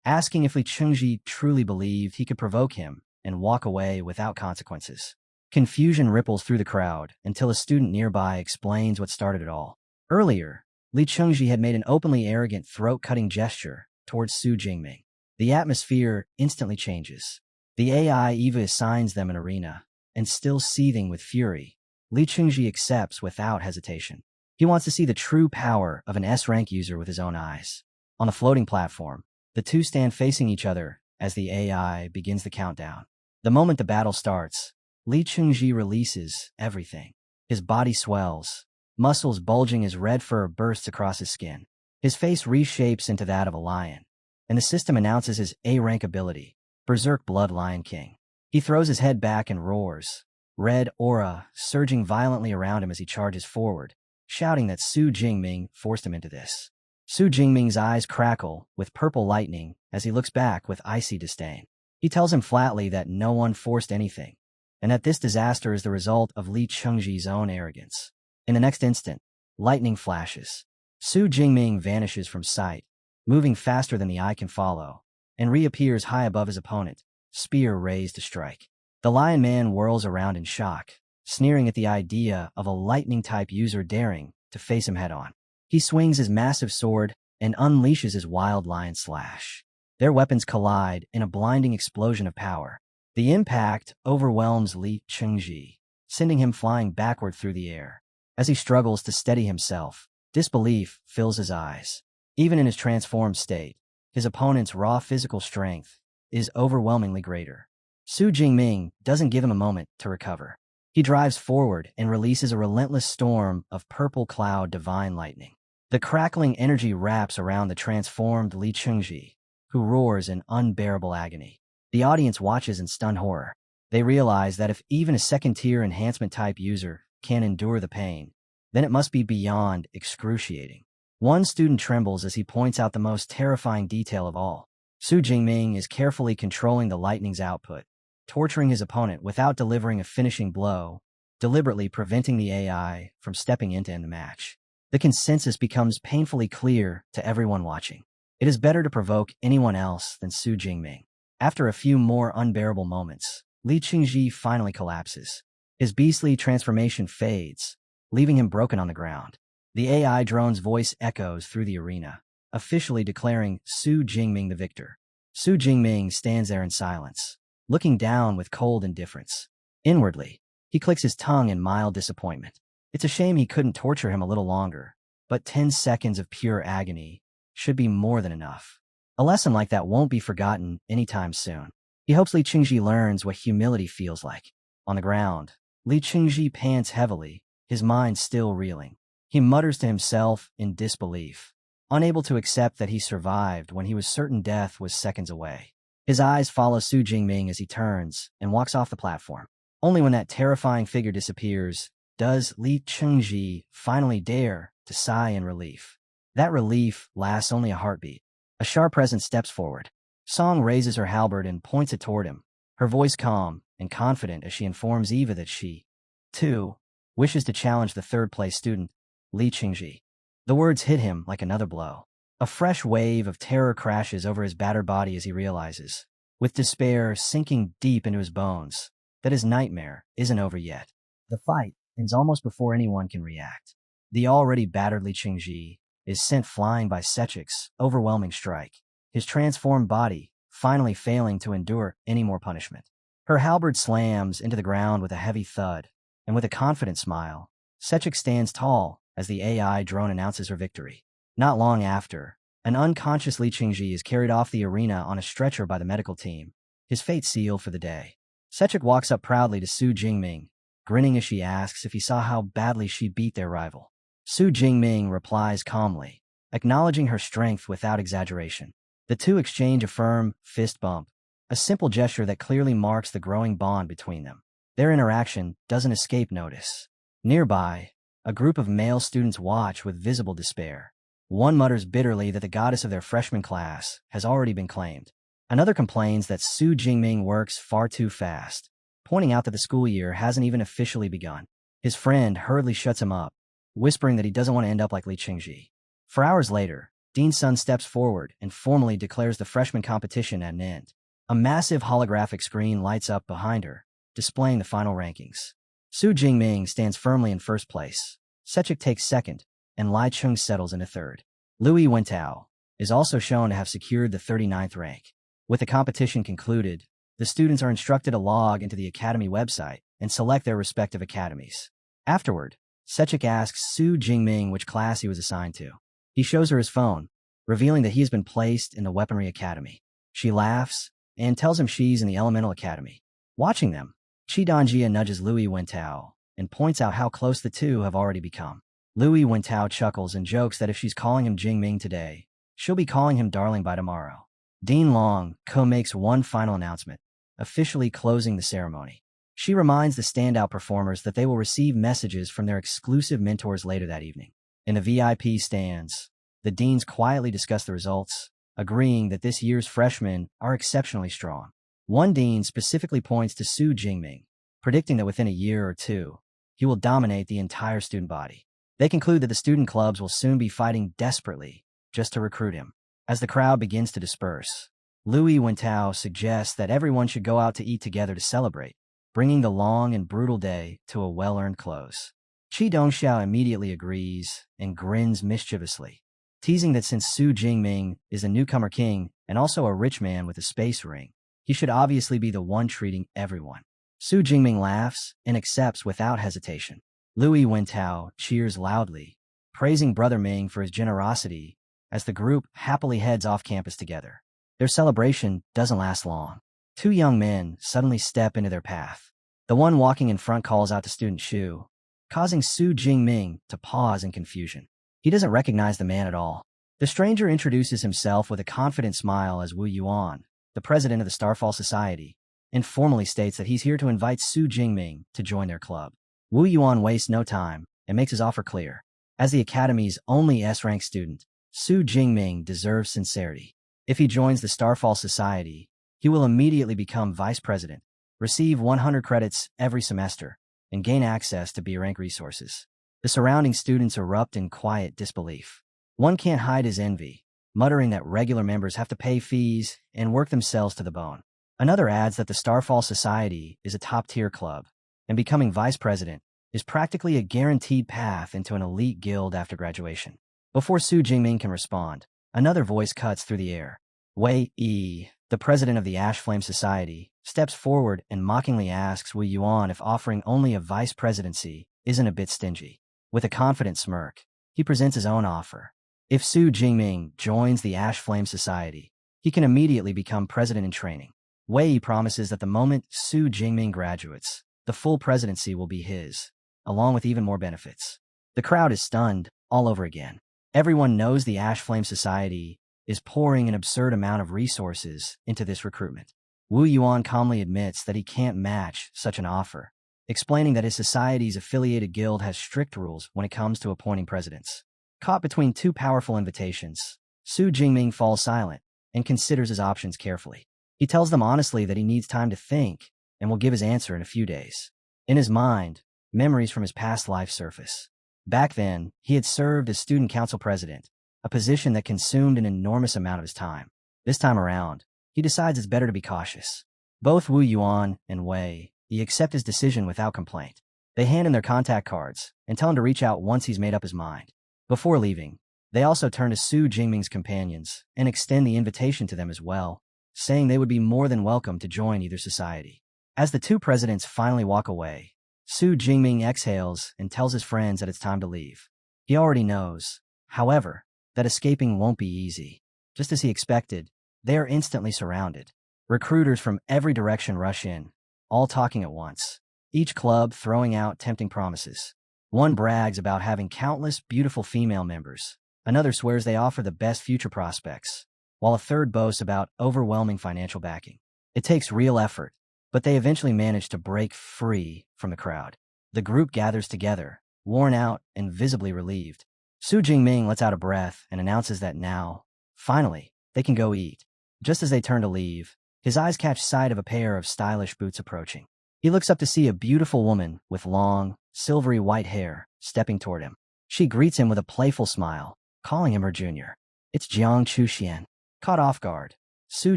asking if Li Qingji truly believed he could provoke him and walk away without consequences. Confusion ripples through the crowd until a student nearby explains what started it all. Earlier, Li Qingji had made an openly arrogant throat-cutting gesture towards Su Jingming. The atmosphere instantly changes. The AI Eva assigns them an arena, and still seething with fury, Li Qingji accepts without hesitation. He wants to see the true power of an S-rank user with his own eyes. On the floating platform, the two stand facing each other as the AI begins the countdown. The moment the battle starts, Li Qingji releases everything. His body swells, muscles bulging as red fur bursts across his skin. His face reshapes into that of a lion, and the system announces his A-rank ability, Berserk Blood Lion King. He throws his head back and roars, red aura surging violently around him as he charges forward, shouting that Su Jingming forced him into this. Su Jingming's eyes crackle with purple lightning as he looks back with icy disdain. He tells him flatly that no one forced anything, and that this disaster is the result of Li Qingji's own arrogance. In the next instant, lightning flashes. Su Jingming vanishes from sight, moving faster than the eye can follow, and reappears high above his opponent, spear raised to strike. The Lion Man whirls around in shock, sneering at the idea of a lightning-type user daring to face him head-on. He swings his massive sword and unleashes his wild lion slash. Their weapons collide in a blinding explosion of power. The impact overwhelms Li Qingji, sending him flying backward through the air. As he struggles to steady himself, disbelief fills his eyes. Even in his transformed state, his opponent's raw physical strength is overwhelmingly greater. Su Jingming doesn't give him a moment to recover. He drives forward and releases a relentless storm of purple cloud divine lightning. The crackling energy wraps around the transformed Li Qingji, who roars in unbearable agony. The audience watches in stunned horror. They realize that if even a second-tier enhancement-type user can endure the pain, then it must be beyond excruciating. One student trembles as he points out the most terrifying detail of all. Su Jingming is carefully controlling the lightning's output, torturing his opponent without delivering a finishing blow, deliberately preventing the AI from stepping in to end the match. The consensus becomes painfully clear to everyone watching. It is better to provoke anyone else than Su Jingming. After a few more unbearable moments, Li Qingji finally collapses. His beastly transformation fades, leaving him broken on the ground. The AI drone's voice echoes through the arena, officially declaring Su Jingming the victor. Su Jingming stands there in silence, looking down with cold indifference. Inwardly, he clicks his tongue in mild disappointment. It's a shame he couldn't torture him a little longer, but 10 seconds of pure agony should be more than enough. A lesson like that won't be forgotten anytime soon. He hopes Li Qingji learns what humility feels like. On the ground, Li Qingji pants heavily, his mind still reeling. He mutters to himself in disbelief, unable to accept that he survived when he was certain death was seconds away. His eyes follow Su Jingming as he turns and walks off the platform. Only when that terrifying figure disappears does Li Qingji finally dare to sigh in relief. That relief lasts only a heartbeat. A sharp presence steps forward. Song raises her halberd and points it toward him, her voice calm and confident as she informs Eva that she, too, wishes to challenge the third-place student, Li Qingji. The words hit him like another blow. A fresh wave of terror crashes over his battered body as he realizes, with despair sinking deep into his bones, that his nightmare isn't over yet. The fight ends almost before anyone can react. The already battered Li Qingji is sent flying by Sechik's overwhelming strike, his transformed body finally failing to endure any more punishment. Her halberd slams into the ground with a heavy thud, and with a confident smile, Sechik stands tall as the AI drone announces her victory. Not long after, an unconscious Li Qingji is carried off the arena on a stretcher by the medical team, his fate sealed for the day. Sechik walks up proudly to Su Jingming, grinning as she asks if he saw how badly she beat their rival. Su Jingming replies calmly, acknowledging her strength without exaggeration. The two exchange a firm fist bump, a simple gesture that clearly marks the growing bond between them. Their interaction doesn't escape notice. Nearby, a group of male students watch with visible despair. One mutters bitterly that the goddess of their freshman class has already been claimed. Another complains that Su Jingming works far too fast, pointing out that the school year hasn't even officially begun. His friend hurriedly shuts him up, whispering that he doesn't want to end up like Li Qingji. 4 hours later, Dean Sun steps forward and formally declares the freshman competition at an end. A massive holographic screen lights up behind her, displaying the final rankings. Su Jingming stands firmly in first place. Sechik takes second, and Lai Chung settles into third. Louis Wentao is also shown to have secured the 39th rank. With the competition concluded, the students are instructed to log into the academy website and select their respective academies. Afterward, Sechik asks Su Jingming which class he was assigned to. He shows her his phone, revealing that he has been placed in the Weaponry Academy. She laughs and tells him she's in the Elemental Academy. Watching them, Chi Dongjia nudges Louis Wentao and points out how close the two have already become. Louis Wentao chuckles and jokes that if she's calling him Jingming today, she'll be calling him darling by tomorrow. Dean Long makes one final announcement, officially closing the ceremony. She reminds the standout performers that they will receive messages from their exclusive mentors later that evening. In the VIP stands, the deans quietly discuss the results, agreeing that this year's freshmen are exceptionally strong. One dean specifically points to Su Jingming, predicting that within a year or two, he will dominate the entire student body. They conclude that the student clubs will soon be fighting desperately just to recruit him. As the crowd begins to disperse, Louis Wentao suggests that everyone should go out to eat together to celebrate, bringing the long and brutal day to a well-earned close. Chi Dongxiao immediately agrees and grins mischievously, teasing that since Su Jingming is a newcomer king and also a rich man with a space ring, he should obviously be the one treating everyone. Su Jingming laughs and accepts without hesitation. Louis Wentao cheers loudly, praising Brother Ming for his generosity as the group happily heads off campus together. Their celebration doesn't last long. 2 young men suddenly step into their path. The one walking in front calls out to student Shu, causing Su Jingming to pause in confusion. He doesn't recognize the man at all. The stranger introduces himself with a confident smile as Wu Yuan, the president of the Starfall Society, and formally states that he's here to invite Su Jingming to join their club. Wu Yuan wastes no time and makes his offer clear. As the Academy's only S-rank student, Su Jingming deserves sincerity. If he joins the Starfall Society, he will immediately become vice president, receive 100 credits every semester, and gain access to B-rank resources. The surrounding students erupt in quiet disbelief. One can't hide his envy, muttering that regular members have to pay fees and work themselves to the bone. Another adds that the Starfall Society is a top-tier club, and becoming vice president is practically a guaranteed path into an elite guild after graduation. Before Su Jingming can respond, Another voice cuts through the air. Wei Yi, the president of the Ash Flame Society, steps forward and mockingly asks Wu Yuan if offering only a vice presidency isn't a bit stingy. With a confident smirk, he presents his own offer. If Su Jingming joins the Ash Flame Society, he can immediately become president in training. Wei Yi promises that the moment Su Jingming graduates, the full presidency will be his, along with even more benefits. The crowd is stunned all over again. Everyone knows the Ash Flame Society is pouring an absurd amount of resources into this recruitment. Wu Yuan calmly admits that he can't match such an offer, explaining that his society's affiliated guild has strict rules when it comes to appointing presidents. Caught between two powerful invitations, Su Jingming falls silent and considers his options carefully. He tells them honestly that he needs time to think and will give his answer in a few days. In his mind, memories from his past life surface. Back then, he had served as student council president, a position that consumed an enormous amount of his time. This time around, he decides it's better to be cautious. Both Wu Yuan and Wei Yi accept his decision without complaint. They hand him their contact cards and tell him to reach out once he's made up his mind. Before leaving, they also turn to Su Jingming's companions and extend the invitation to them as well, saying they would be more than welcome to join either society. As the two presidents finally walk away, Su Jingming exhales and tells his friends that it's time to leave. He already knows, however, that escaping won't be easy. Just as he expected, they are instantly surrounded. Recruiters from every direction rush in, all talking at once, each club throwing out tempting promises. One brags about having countless beautiful female members. Another swears they offer the best future prospects, while a third boasts about overwhelming financial backing. It takes real effort, but they eventually manage to break free from the crowd. The group gathers together, worn out and visibly relieved. Su Jingming lets out a breath and announces that now, finally, they can go eat. Just as they turn to leave, his eyes catch sight of a pair of stylish boots approaching. He looks up to see a beautiful woman with long, silvery white hair stepping toward him. She greets him with a playful smile, calling him her junior. It's Jiang Chuxian. Caught off guard, Su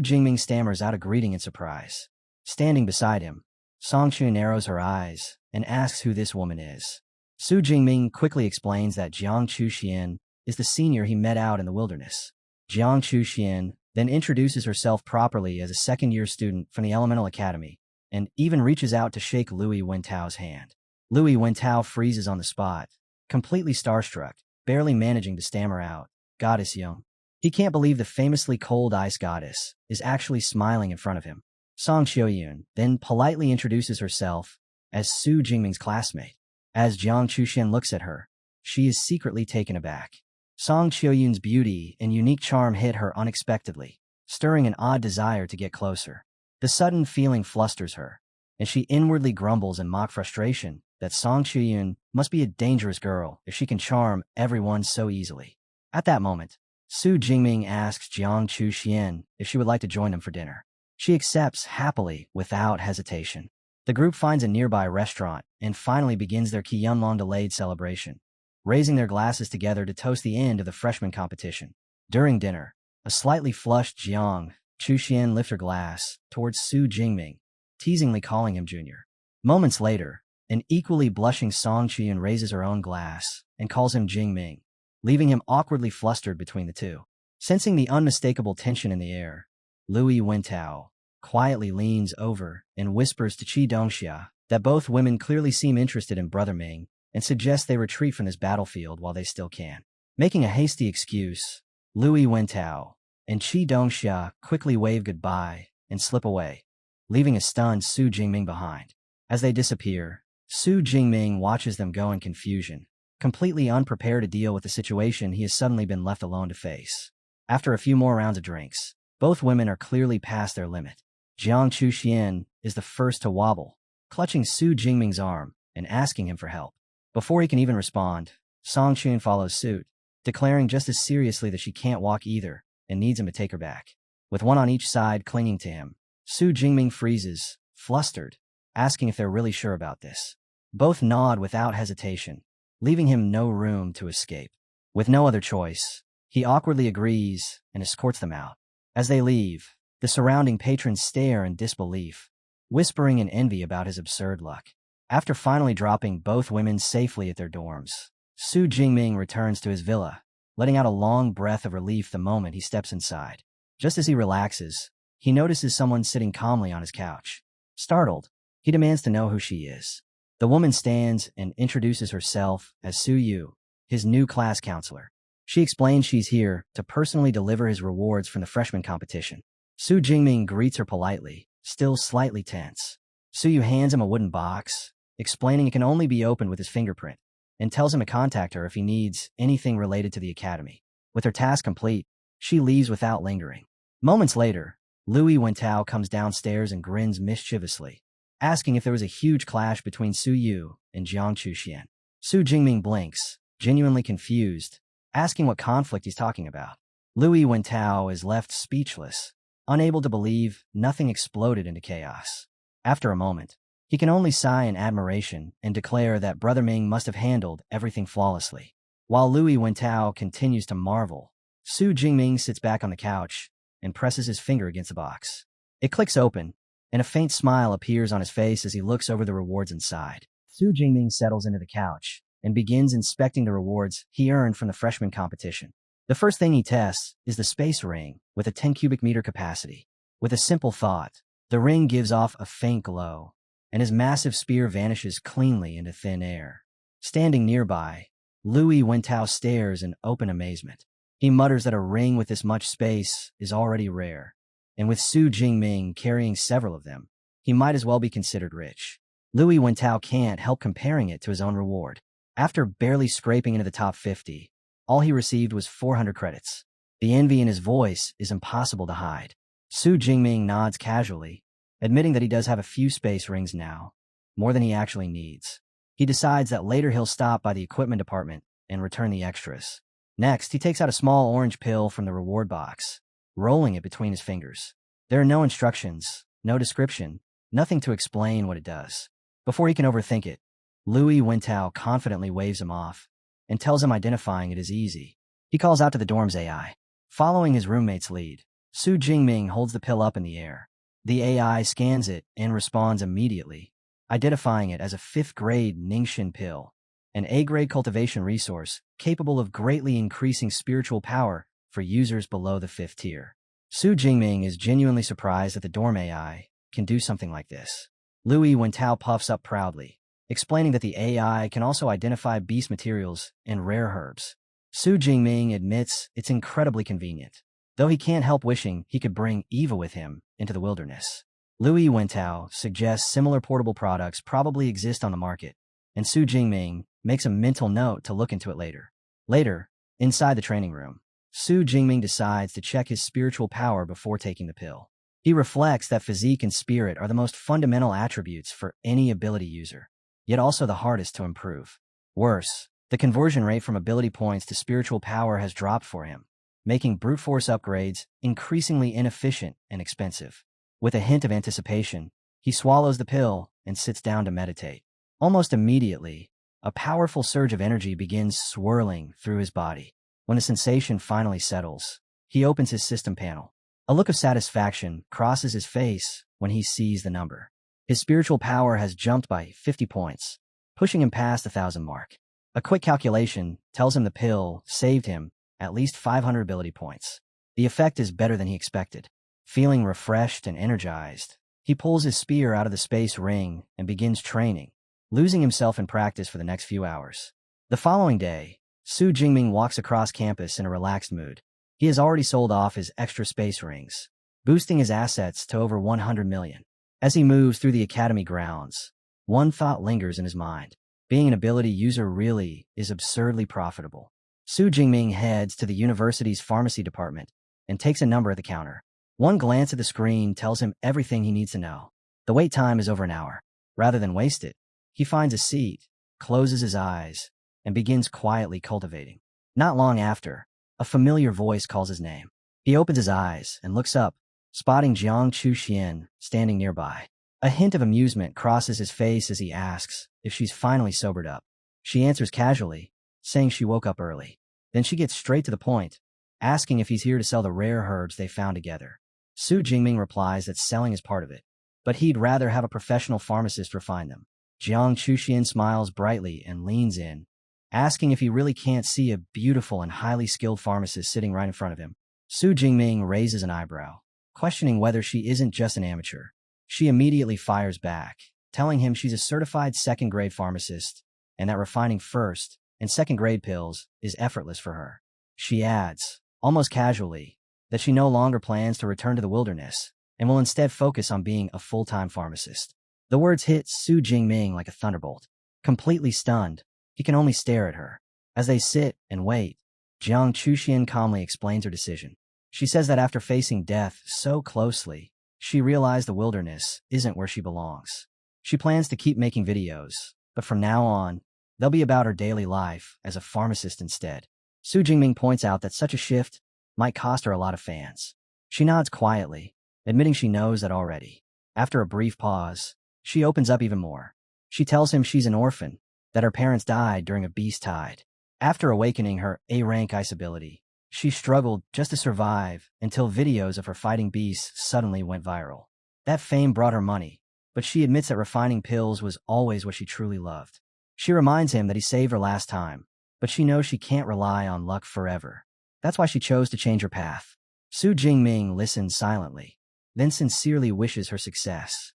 Jingming stammers out a greeting in surprise. Standing beside him, Songchun narrows her eyes and asks who this woman is. Su Jingming quickly explains that Jiang Chuxian is the senior he met out in the wilderness. Jiang Chuxian then introduces herself properly as a second-year student from the Elemental Academy, and even reaches out to shake Louis Wentao's hand. Louis Wentao freezes on the spot, completely starstruck, barely managing to stammer out, "Goddess Young." He can't believe the famously cold ice goddess is actually smiling in front of him. Song Xiaoyun then politely introduces herself as Su Jingming's classmate. As Jiang Chuxian looks at her, she is secretly taken aback. Song Xiaoyun's beauty and unique charm hit her unexpectedly, stirring an odd desire to get closer. The sudden feeling flusters her, and she inwardly grumbles in mock frustration that Song Xiaoyun must be a dangerous girl if she can charm everyone so easily. At that moment, Su Jingming asks Jiang Chuxian if she would like to join them for dinner. She accepts happily without hesitation. The group finds a nearby restaurant and finally begins their long-delayed celebration, raising their glasses together to toast the end of the freshman competition. During dinner, a slightly flushed Jiang Chuxian lifts her glass towards Su Jingming, teasingly calling him junior. Moments later, an equally blushing Song Qian raises her own glass and calls him Jingming, leaving him awkwardly flustered between the two. Sensing the unmistakable tension in the air, Louis Wentao quietly leans over and whispers to Qi Dongxia that both women clearly seem interested in Brother Ming and suggests they retreat from this battlefield while they still can. Making a hasty excuse, Louis Wentao and Qi Dongxia quickly wave goodbye and slip away, leaving a stunned Su Jingming behind. As they disappear, Su Jingming watches them go in confusion, completely unprepared to deal with the situation he has suddenly been left alone to face. After a few more rounds of drinks, both women are clearly past their limit. Jiang Chuxian is the first to wobble, clutching Su Jingming's arm and asking him for help. Before he can even respond, Song Chun follows suit, declaring just as seriously that she can't walk either and needs him to take her back. With one on each side clinging to him, Su Jingming freezes, flustered, asking if they're really sure about this. Both nod without hesitation, leaving him no room to escape. With no other choice, he awkwardly agrees and escorts them out. As they leave, the surrounding patrons stare in disbelief, whispering in envy about his absurd luck. After finally dropping both women safely at their dorms, Su Jingming returns to his villa, letting out a long breath of relief the moment he steps inside. Just as he relaxes, he notices someone sitting calmly on his couch. Startled, he demands to know who she is. The woman stands and introduces herself as Su Yu, his new class counselor. She explains she's here to personally deliver his rewards from the freshman competition. Su Jingming greets her politely, still slightly tense. Su Yu hands him a wooden box, explaining it can only be opened with his fingerprint, and tells him to contact her if he needs anything related to the academy. With her task complete, she leaves without lingering. Moments later, Louis Wentao comes downstairs and grins mischievously, asking if there was a huge clash between Su Yu and Jiang Chuxian. Su Jingming blinks, genuinely confused, asking what conflict he's talking about. Louis Wentao is left speechless, unable to believe nothing exploded into chaos. After a moment, he can only sigh in admiration and declare that Brother Ming must have handled everything flawlessly. While Louis Wentao continues to marvel, Su Jingming sits back on the couch and presses his finger against the box. It clicks open, and a faint smile appears on his face as he looks over the rewards inside. Su Jingming settles into the couch and begins inspecting the rewards he earned from the freshman competition. The first thing he tests is the space ring with a 10 cubic meter capacity. With a simple thought, the ring gives off a faint glow, and his massive spear vanishes cleanly into thin air. Standing nearby, Louis Wentao stares in open amazement. He mutters that a ring with this much space is already rare, and with Su Jingming carrying several of them, he might as well be considered rich. Louis Wentao can't help comparing it to his own reward. After barely scraping into the top 50, all he received was 400 credits. The envy in his voice is impossible to hide. Su Jingming nods casually, admitting that he does have a few space rings now, more than he actually needs. He decides that later he'll stop by the equipment department and return the extras. Next, he takes out a small orange pill from the reward box, rolling it between his fingers. There are no instructions, no description, nothing to explain what it does. Before he can overthink it, Louis Wentao confidently waves him off and tells him identifying it is easy. He calls out to the dorm's AI. Following his roommate's lead, Su Jingming holds the pill up in the air. The AI scans it and responds immediately, identifying it as a 5th-grade Ningxin pill, an A-grade cultivation resource capable of greatly increasing spiritual power for users below the 5th tier. Su Jingming is genuinely surprised that the dorm AI can do something like this. Louis Wentao puffs up proudly, explaining that the AI can also identify beast materials and rare herbs. Su Jingming admits it's incredibly convenient, though he can't help wishing he could bring Eva with him into the wilderness. Louis Wentao suggests similar portable products probably exist on the market, and Su Jingming makes a mental note to look into it later. Later, inside the training room, Su Jingming decides to check his spiritual power before taking the pill. He reflects that physique and spirit are the most fundamental attributes for any ability user, yet also the hardest to improve. Worse, the conversion rate from ability points to spiritual power has dropped for him, making brute force upgrades increasingly inefficient and expensive. With a hint of anticipation, he swallows the pill and sits down to meditate. Almost immediately, a powerful surge of energy begins swirling through his body. When the sensation finally settles, he opens his system panel. A look of satisfaction crosses his face when he sees the number. His spiritual power has jumped by 50 points, pushing him past the 1,000 mark. A quick calculation tells him the pill saved him at least 500 ability points. The effect is better than he expected. Feeling refreshed and energized, he pulls his spear out of the space ring and begins training, losing himself in practice for the next few hours. The following day, Su Jingming walks across campus in a relaxed mood. He has already sold off his extra space rings, boosting his assets to over 100 million. As he moves through the academy grounds, one thought lingers in his mind. Being an ability user really is absurdly profitable. Su Jingming heads to the university's pharmacy department and takes a number at the counter. One glance at the screen tells him everything he needs to know. The wait time is over an hour. Rather than waste it, he finds a seat, closes his eyes, and begins quietly cultivating. Not long after, a familiar voice calls his name. He opens his eyes and looks up, spotting Jiang Chuxian standing nearby. A hint of amusement crosses his face as he asks if she's finally sobered up. She answers casually, saying she woke up early. Then she gets straight to the point, asking if he's here to sell the rare herbs they found together. Su Jingming replies that selling is part of it, but he'd rather have a professional pharmacist refine them. Jiang Chuxian smiles brightly and leans in, asking if he really can't see a beautiful and highly skilled pharmacist sitting right in front of him. Su Jingming raises an eyebrow, questioning whether she isn't just an amateur. She immediately fires back, telling him she's a certified second-grade pharmacist and that refining first and second-grade pills is effortless for her. She adds, almost casually, that she no longer plans to return to the wilderness and will instead focus on being a full-time pharmacist. The words hit Su Jingming like a thunderbolt. Completely stunned, he can only stare at her. As they sit and wait, Jiang Chuxian calmly explains her decision. She says that after facing death so closely, she realized the wilderness isn't where she belongs. She plans to keep making videos, but from now on, they'll be about her daily life as a pharmacist instead. Su Jingming points out that such a shift might cost her a lot of fans. She nods quietly, admitting she knows that already. After a brief pause, she opens up even more. She tells him she's an orphan, that her parents died during a beast tide. After awakening her A-rank ice ability, she struggled just to survive until videos of her fighting beasts suddenly went viral. That fame brought her money, but she admits that refining pills was always what she truly loved. She reminds him that he saved her last time, but she knows she can't rely on luck forever. That's why she chose to change her path. Su Jingming listens silently, then sincerely wishes her success.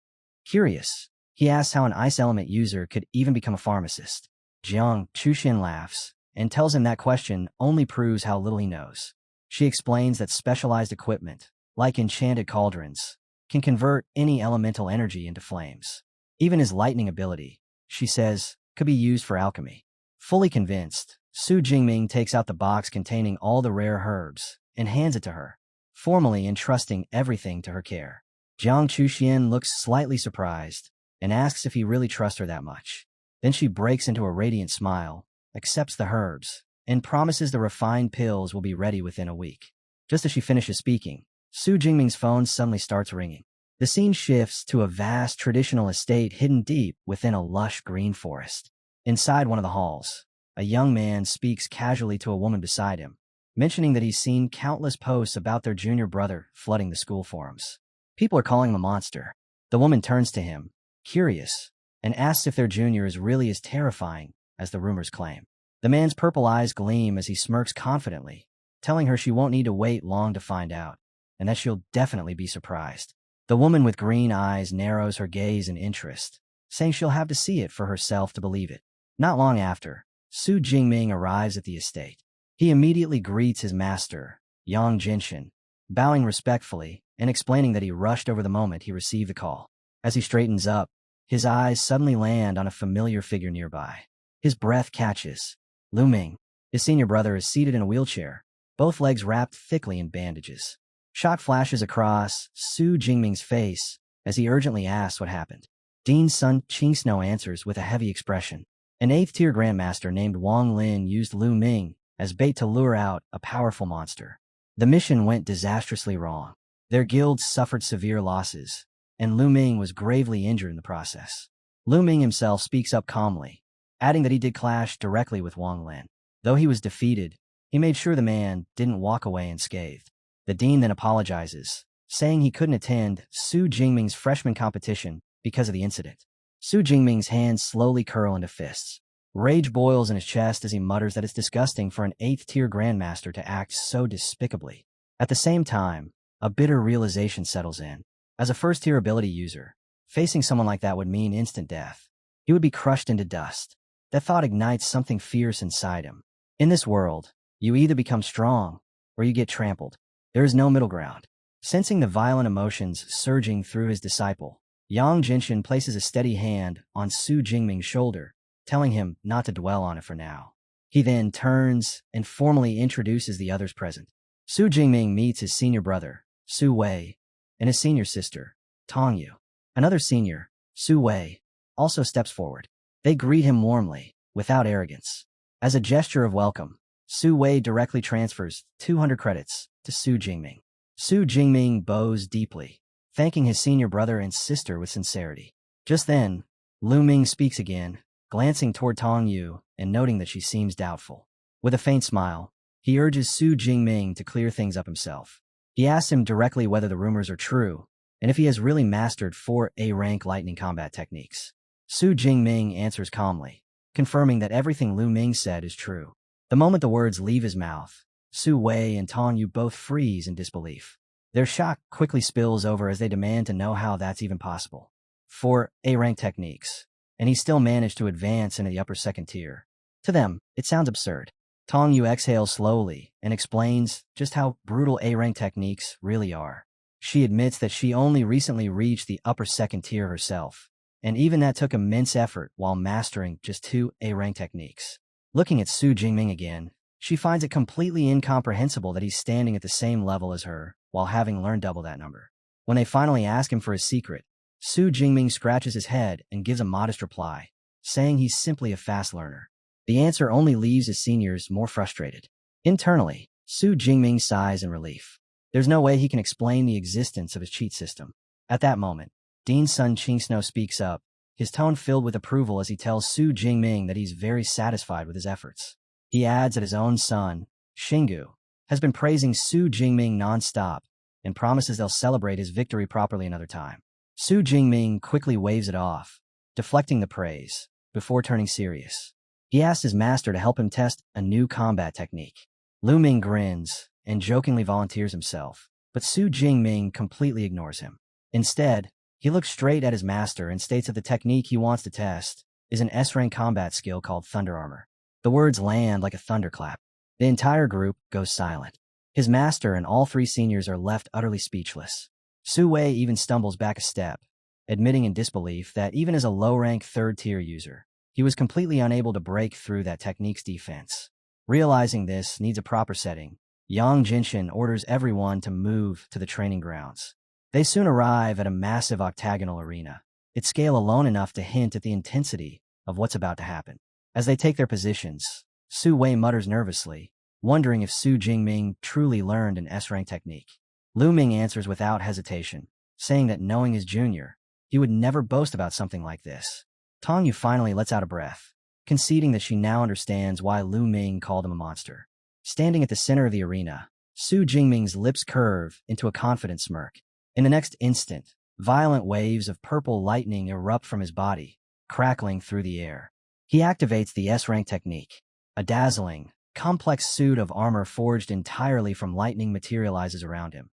Curious, he asks how an ice element user could even become a pharmacist. Jiang Chuxian laughs and tells him that question only proves how little he knows. She explains that specialized equipment, like enchanted cauldrons, can convert any elemental energy into flames. Even his lightning ability, she says, could be used for alchemy. Fully convinced, Su Jingming takes out the box containing all the rare herbs and hands it to her, formally entrusting everything to her care. Jiang Chuxian looks slightly surprised and asks if he really trusts her that much. Then she breaks into a radiant smile, accepts the herbs, and promises the refined pills will be ready within a week. Just as she finishes speaking, Su Jingming's phone suddenly starts ringing. The scene shifts to a vast traditional estate hidden deep within a lush green forest. Inside one of the halls, a young man speaks casually to a woman beside him, mentioning that he's seen countless posts about their junior brother flooding the school forums. People are calling him a monster. The woman turns to him, curious, and asks if their junior is really as terrifying as the rumors claim. The man's purple eyes gleam as he smirks confidently, telling her she won't need to wait long to find out, and that she'll definitely be surprised. The woman with green eyes narrows her gaze in interest, saying she'll have to see it for herself to believe it. Not long after, Su Jingming arrives at the estate. He immediately greets his master, Yang Jinshin, bowing respectfully and explaining that he rushed over the moment he received the call. As he straightens up, his eyes suddenly land on a familiar figure nearby. His breath catches. Lu Ming, his senior brother, is seated in a wheelchair, both legs wrapped thickly in bandages. Shock flashes across Su Jingming's face as he urgently asks what happened. Dean's son Qing Snow answers with a heavy expression. An 8th-tier grandmaster named Wang Lin used Lu Ming as bait to lure out a powerful monster. The mission went disastrously wrong. Their guild suffered severe losses, and Lu Ming was gravely injured in the process. Lu Ming himself speaks up calmly, adding that he did clash directly with Wang Lin. Though he was defeated, he made sure the man didn't walk away unscathed. The dean then apologizes, saying he couldn't attend Su Jingming's freshman competition because of the incident. Su Jingming's hands slowly curl into fists. Rage boils in his chest as he mutters that it's disgusting for an 8th-tier grandmaster to act so despicably. At the same time, a bitter realization settles in. As a first-tier ability user, facing someone like that would mean instant death. He would be crushed into dust. That thought ignites something fierce inside him. In this world, you either become strong or you get trampled. There is no middle ground. Sensing the violent emotions surging through his disciple, Yang Jinshin places a steady hand on Su Jingming's shoulder, telling him not to dwell on it for now. He then turns and formally introduces the others present. Su Jingming meets his senior brother, Su Wei, and his senior sister, Tong Yu. Another senior, Su Wei, also steps forward. They greet him warmly, without arrogance. As a gesture of welcome, Su Wei directly transfers 200 credits to Su Jingming. Su Jingming bows deeply, thanking his senior brother and sister with sincerity. Just then, Lu Ming speaks again, glancing toward Tong Yu and noting that she seems doubtful. With a faint smile, he urges Su Jingming to clear things up himself. He asks him directly whether the rumors are true, and if he has really mastered 4 A-rank lightning combat techniques. Su Jingming answers calmly, confirming that everything Lu Ming said is true. The moment the words leave his mouth, Su Wei and Tong Yu both freeze in disbelief. Their shock quickly spills over as they demand to know how that's even possible. 4 A-rank techniques, and he still managed to advance into the upper second tier. To them, it sounds absurd. Tong Yu exhales slowly and explains just how brutal A-rank techniques really are. She admits that she only recently reached the upper second tier herself, and even that took immense effort while mastering just 2 A-rank techniques. Looking at Su Jingming again, she finds it completely incomprehensible that he's standing at the same level as her while having learned double that number. When they finally ask him for his secret, Su Jingming scratches his head and gives a modest reply, saying he's simply a fast learner. The answer only leaves his seniors more frustrated. Internally, Su Jingming sighs in relief. There's no way he can explain the existence of his cheat system. At that moment, Dean's son Qingsno speaks up, his tone filled with approval as he tells Su Jingming that he's very satisfied with his efforts. He adds that his own son, Xinggu, has been praising Su Jingming non-stop and promises they'll celebrate his victory properly another time. Su Jingming quickly waves it off, deflecting the praise, before turning serious. He asks his master to help him test a new combat technique. Lu Ming grins and jokingly volunteers himself, but Su Jingming completely ignores him. Instead, he looks straight at his master and states that the technique he wants to test is an S-rank combat skill called Thunder Armor. The words land like a thunderclap. The entire group goes silent. His master and all 3 seniors are left utterly speechless. Su Wei even stumbles back a step, admitting in disbelief that even as a low-rank third-tier user, he was completely unable to break through that technique's defense. Realizing this needs a proper setting, Yang Jinshin orders everyone to move to the training grounds. They soon arrive at a massive octagonal arena, its scale alone enough to hint at the intensity of what's about to happen. As they take their positions, Su Wei mutters nervously, wondering if Su Jingming truly learned an S-rank technique. Lu Ming answers without hesitation, saying that knowing his junior, he would never boast about something like this. Tong Yu finally lets out a breath, conceding that she now understands why Lu Ming called him a monster. Standing at the center of the arena, Su Jingming's lips curve into a confident smirk. In the next instant, violent waves of purple lightning erupt from his body, crackling through the air. He activates the S-rank technique. A dazzling, complex suit of armor forged entirely from lightning materializes around him,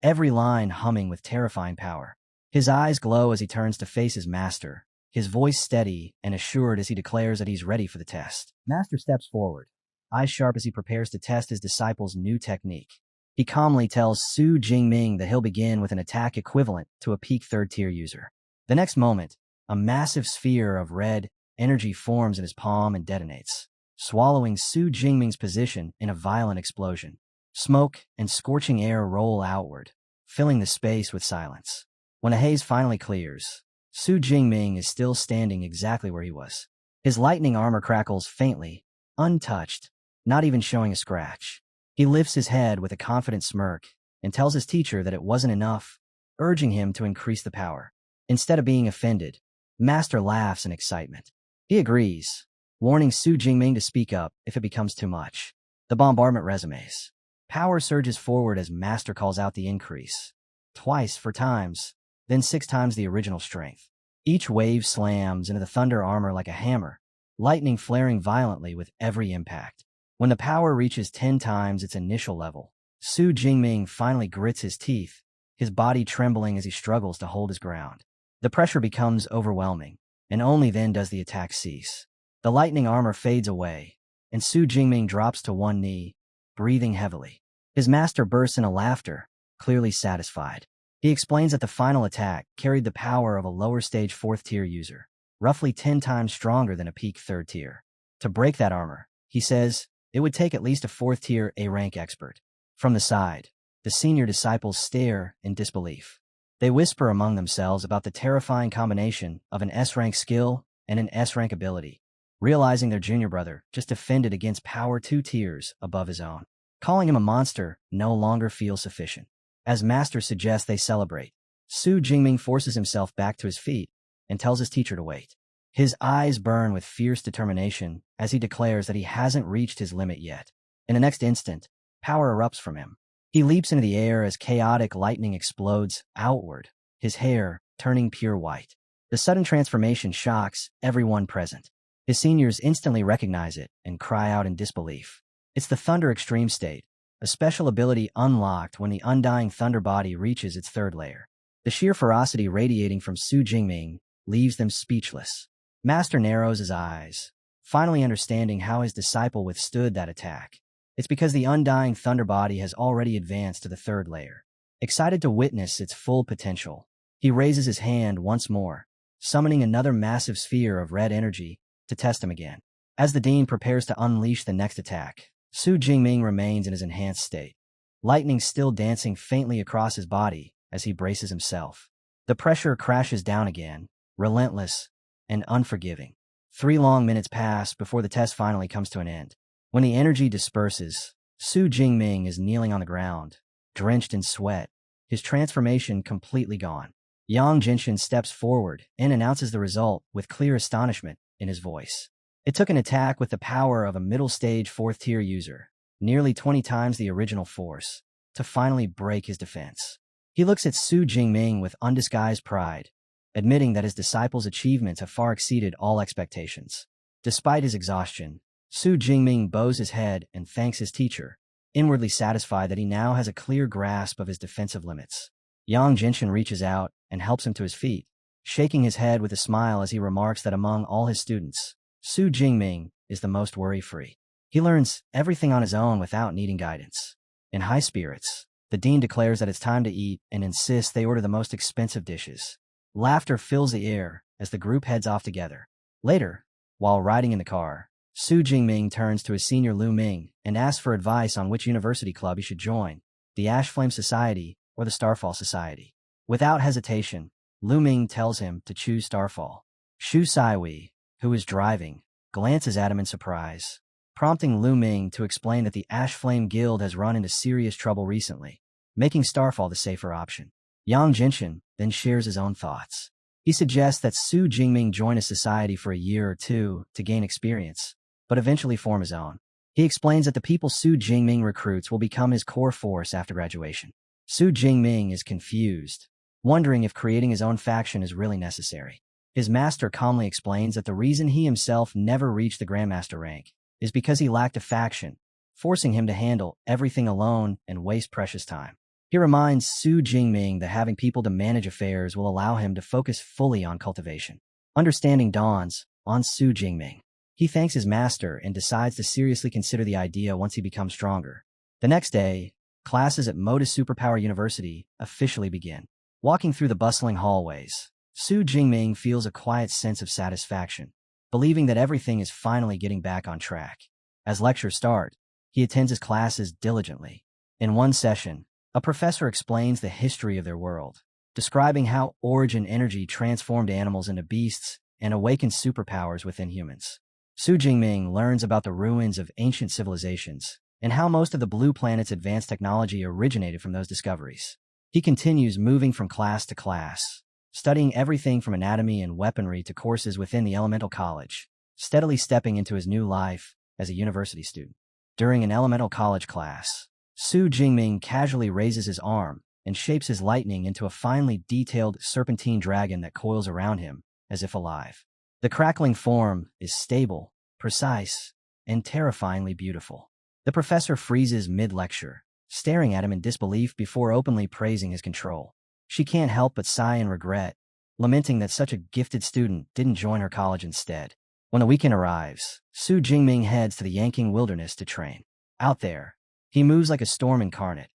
every line humming with terrifying power. His eyes glow as he turns to face his master, his voice steady and assured as he declares that he's ready for the test. Master steps forward, eyes sharp as he prepares to test his disciple's new technique. He calmly tells Su Jingming that he'll begin with an attack equivalent to a peak third-tier user. The next moment, a massive sphere of red energy forms in his palm and detonates, swallowing Su Jingming's position in a violent explosion. Smoke and scorching air roll outward, filling the space with silence. When the haze finally clears, Su Jingming is still standing exactly where he was. His lightning armor crackles faintly, untouched, not even showing a scratch. He lifts his head with a confident smirk and tells his teacher that it wasn't enough, urging him to increase the power. Instead of being offended, Master laughs in excitement. He agrees, warning Su Jingming to speak up if it becomes too much. The bombardment resumes. Power surges forward as Master calls out the increase. Twice 4 times, then 6 times the original strength. Each wave slams into the thunder armor like a hammer, lightning flaring violently with every impact. When the power reaches 10 times its initial level, Su Jingming finally grits his teeth, his body trembling as he struggles to hold his ground. The pressure becomes overwhelming, and only then does the attack cease. The lightning armor fades away, and Su Jingming drops to one knee, breathing heavily. His master bursts into laughter, clearly satisfied. He explains that the final attack carried the power of a lower-stage 4th-tier user, roughly 10 times stronger than a peak 3rd tier. To break that armor, he says, it would take at least a 4th-tier A-rank expert. From the side, the senior disciples stare in disbelief. They whisper among themselves about the terrifying combination of an S-rank skill and an S-rank ability, realizing their junior brother just defended against power 2 tiers above his own. Calling him a monster no longer feels sufficient. As Master suggests they celebrate, Su Jingming forces himself back to his feet and tells his teacher to wait. His eyes burn with fierce determination as he declares that he hasn't reached his limit yet. In the next instant, power erupts from him. He leaps into the air as chaotic lightning explodes outward, his hair turning pure white. The sudden transformation shocks everyone present. His seniors instantly recognize it and cry out in disbelief. It's the Thunder Extreme State, a special ability unlocked when the Undying Thunder body reaches its third layer. The sheer ferocity radiating from Su Jingming leaves them speechless. Master narrows his eyes, finally understanding how his disciple withstood that attack. It's because the Undying Thunder body has already advanced to the third layer. Excited to witness its full potential, he raises his hand once more, summoning another massive sphere of red energy to test him again. As the Dean prepares to unleash the next attack, Su Jingming remains in his enhanced state, lightning still dancing faintly across his body as he braces himself. The pressure crashes down again, relentless and unforgiving. 3 long minutes pass before the test finally comes to an end. When the energy disperses, Su Jingming is kneeling on the ground, drenched in sweat, his transformation completely gone. Yang Jinshin steps forward and announces the result with clear astonishment in his voice. It took an attack with the power of a middle-stage 4th-tier user, nearly 20 times the original force, to finally break his defense. He looks at Su Jingming with undisguised pride, admitting that his disciple's achievements have far exceeded all expectations. Despite his exhaustion, Su Jingming bows his head and thanks his teacher, inwardly satisfied that he now has a clear grasp of his defensive limits. Yang Jinshin reaches out and helps him to his feet, shaking his head with a smile as he remarks that among all his students, Su Jingming is the most worry-free. He learns everything on his own without needing guidance. In high spirits, the dean declares that it's time to eat and insists they order the most expensive dishes. Laughter fills the air as the group heads off together. Later, while riding in the car, Su Jingming turns to his senior Lu Ming and asks for advice on which university club he should join, the Ash Flame Society or the Starfall Society. Without hesitation, Lu Ming tells him to choose Starfall. Shu Saiwei, who is driving, glances at him in surprise, prompting Lu Ming to explain that the Ash Flame Guild has run into serious trouble recently, making Starfall the safer option. Yang Jinshin then shares his own thoughts. He suggests that Su Jingming join a society for a year or two to gain experience, but eventually form his own. He explains that the people Su Jingming recruits will become his core force after graduation. Su Jingming is confused, wondering if creating his own faction is really necessary. His master calmly explains that the reason he himself never reached the Grandmaster rank is because he lacked a faction, forcing him to handle everything alone and waste precious time. He reminds Su Jingming that having people to manage affairs will allow him to focus fully on cultivation. Understanding dawns on Su Jingming. He thanks his master and decides to seriously consider the idea once he becomes stronger. The next day, classes at Modus Superpower University officially begin. Walking through the bustling hallways, Su Jingming feels a quiet sense of satisfaction, believing that everything is finally getting back on track. As lectures start, he attends his classes diligently. In one session, a professor explains the history of their world, describing how origin energy transformed animals into beasts and awakened superpowers within humans. Su Jingming learns about the ruins of ancient civilizations and how most of the Blue Planet's advanced technology originated from those discoveries. He continues moving from class to class, studying everything from anatomy and weaponry to courses within the Elemental College, steadily stepping into his new life as a university student. During an Elemental College class, Su Jingming casually raises his arm and shapes his lightning into a finely detailed serpentine dragon that coils around him, as if alive. The crackling form is stable, precise, and terrifyingly beautiful. The professor freezes mid-lecture, staring at him in disbelief before openly praising his control. She can't help but sigh in regret, lamenting that such a gifted student didn't join her college instead. When the weekend arrives, Su Jingming heads to the Yanking Wilderness to train. Out there, he moves like a storm incarnate,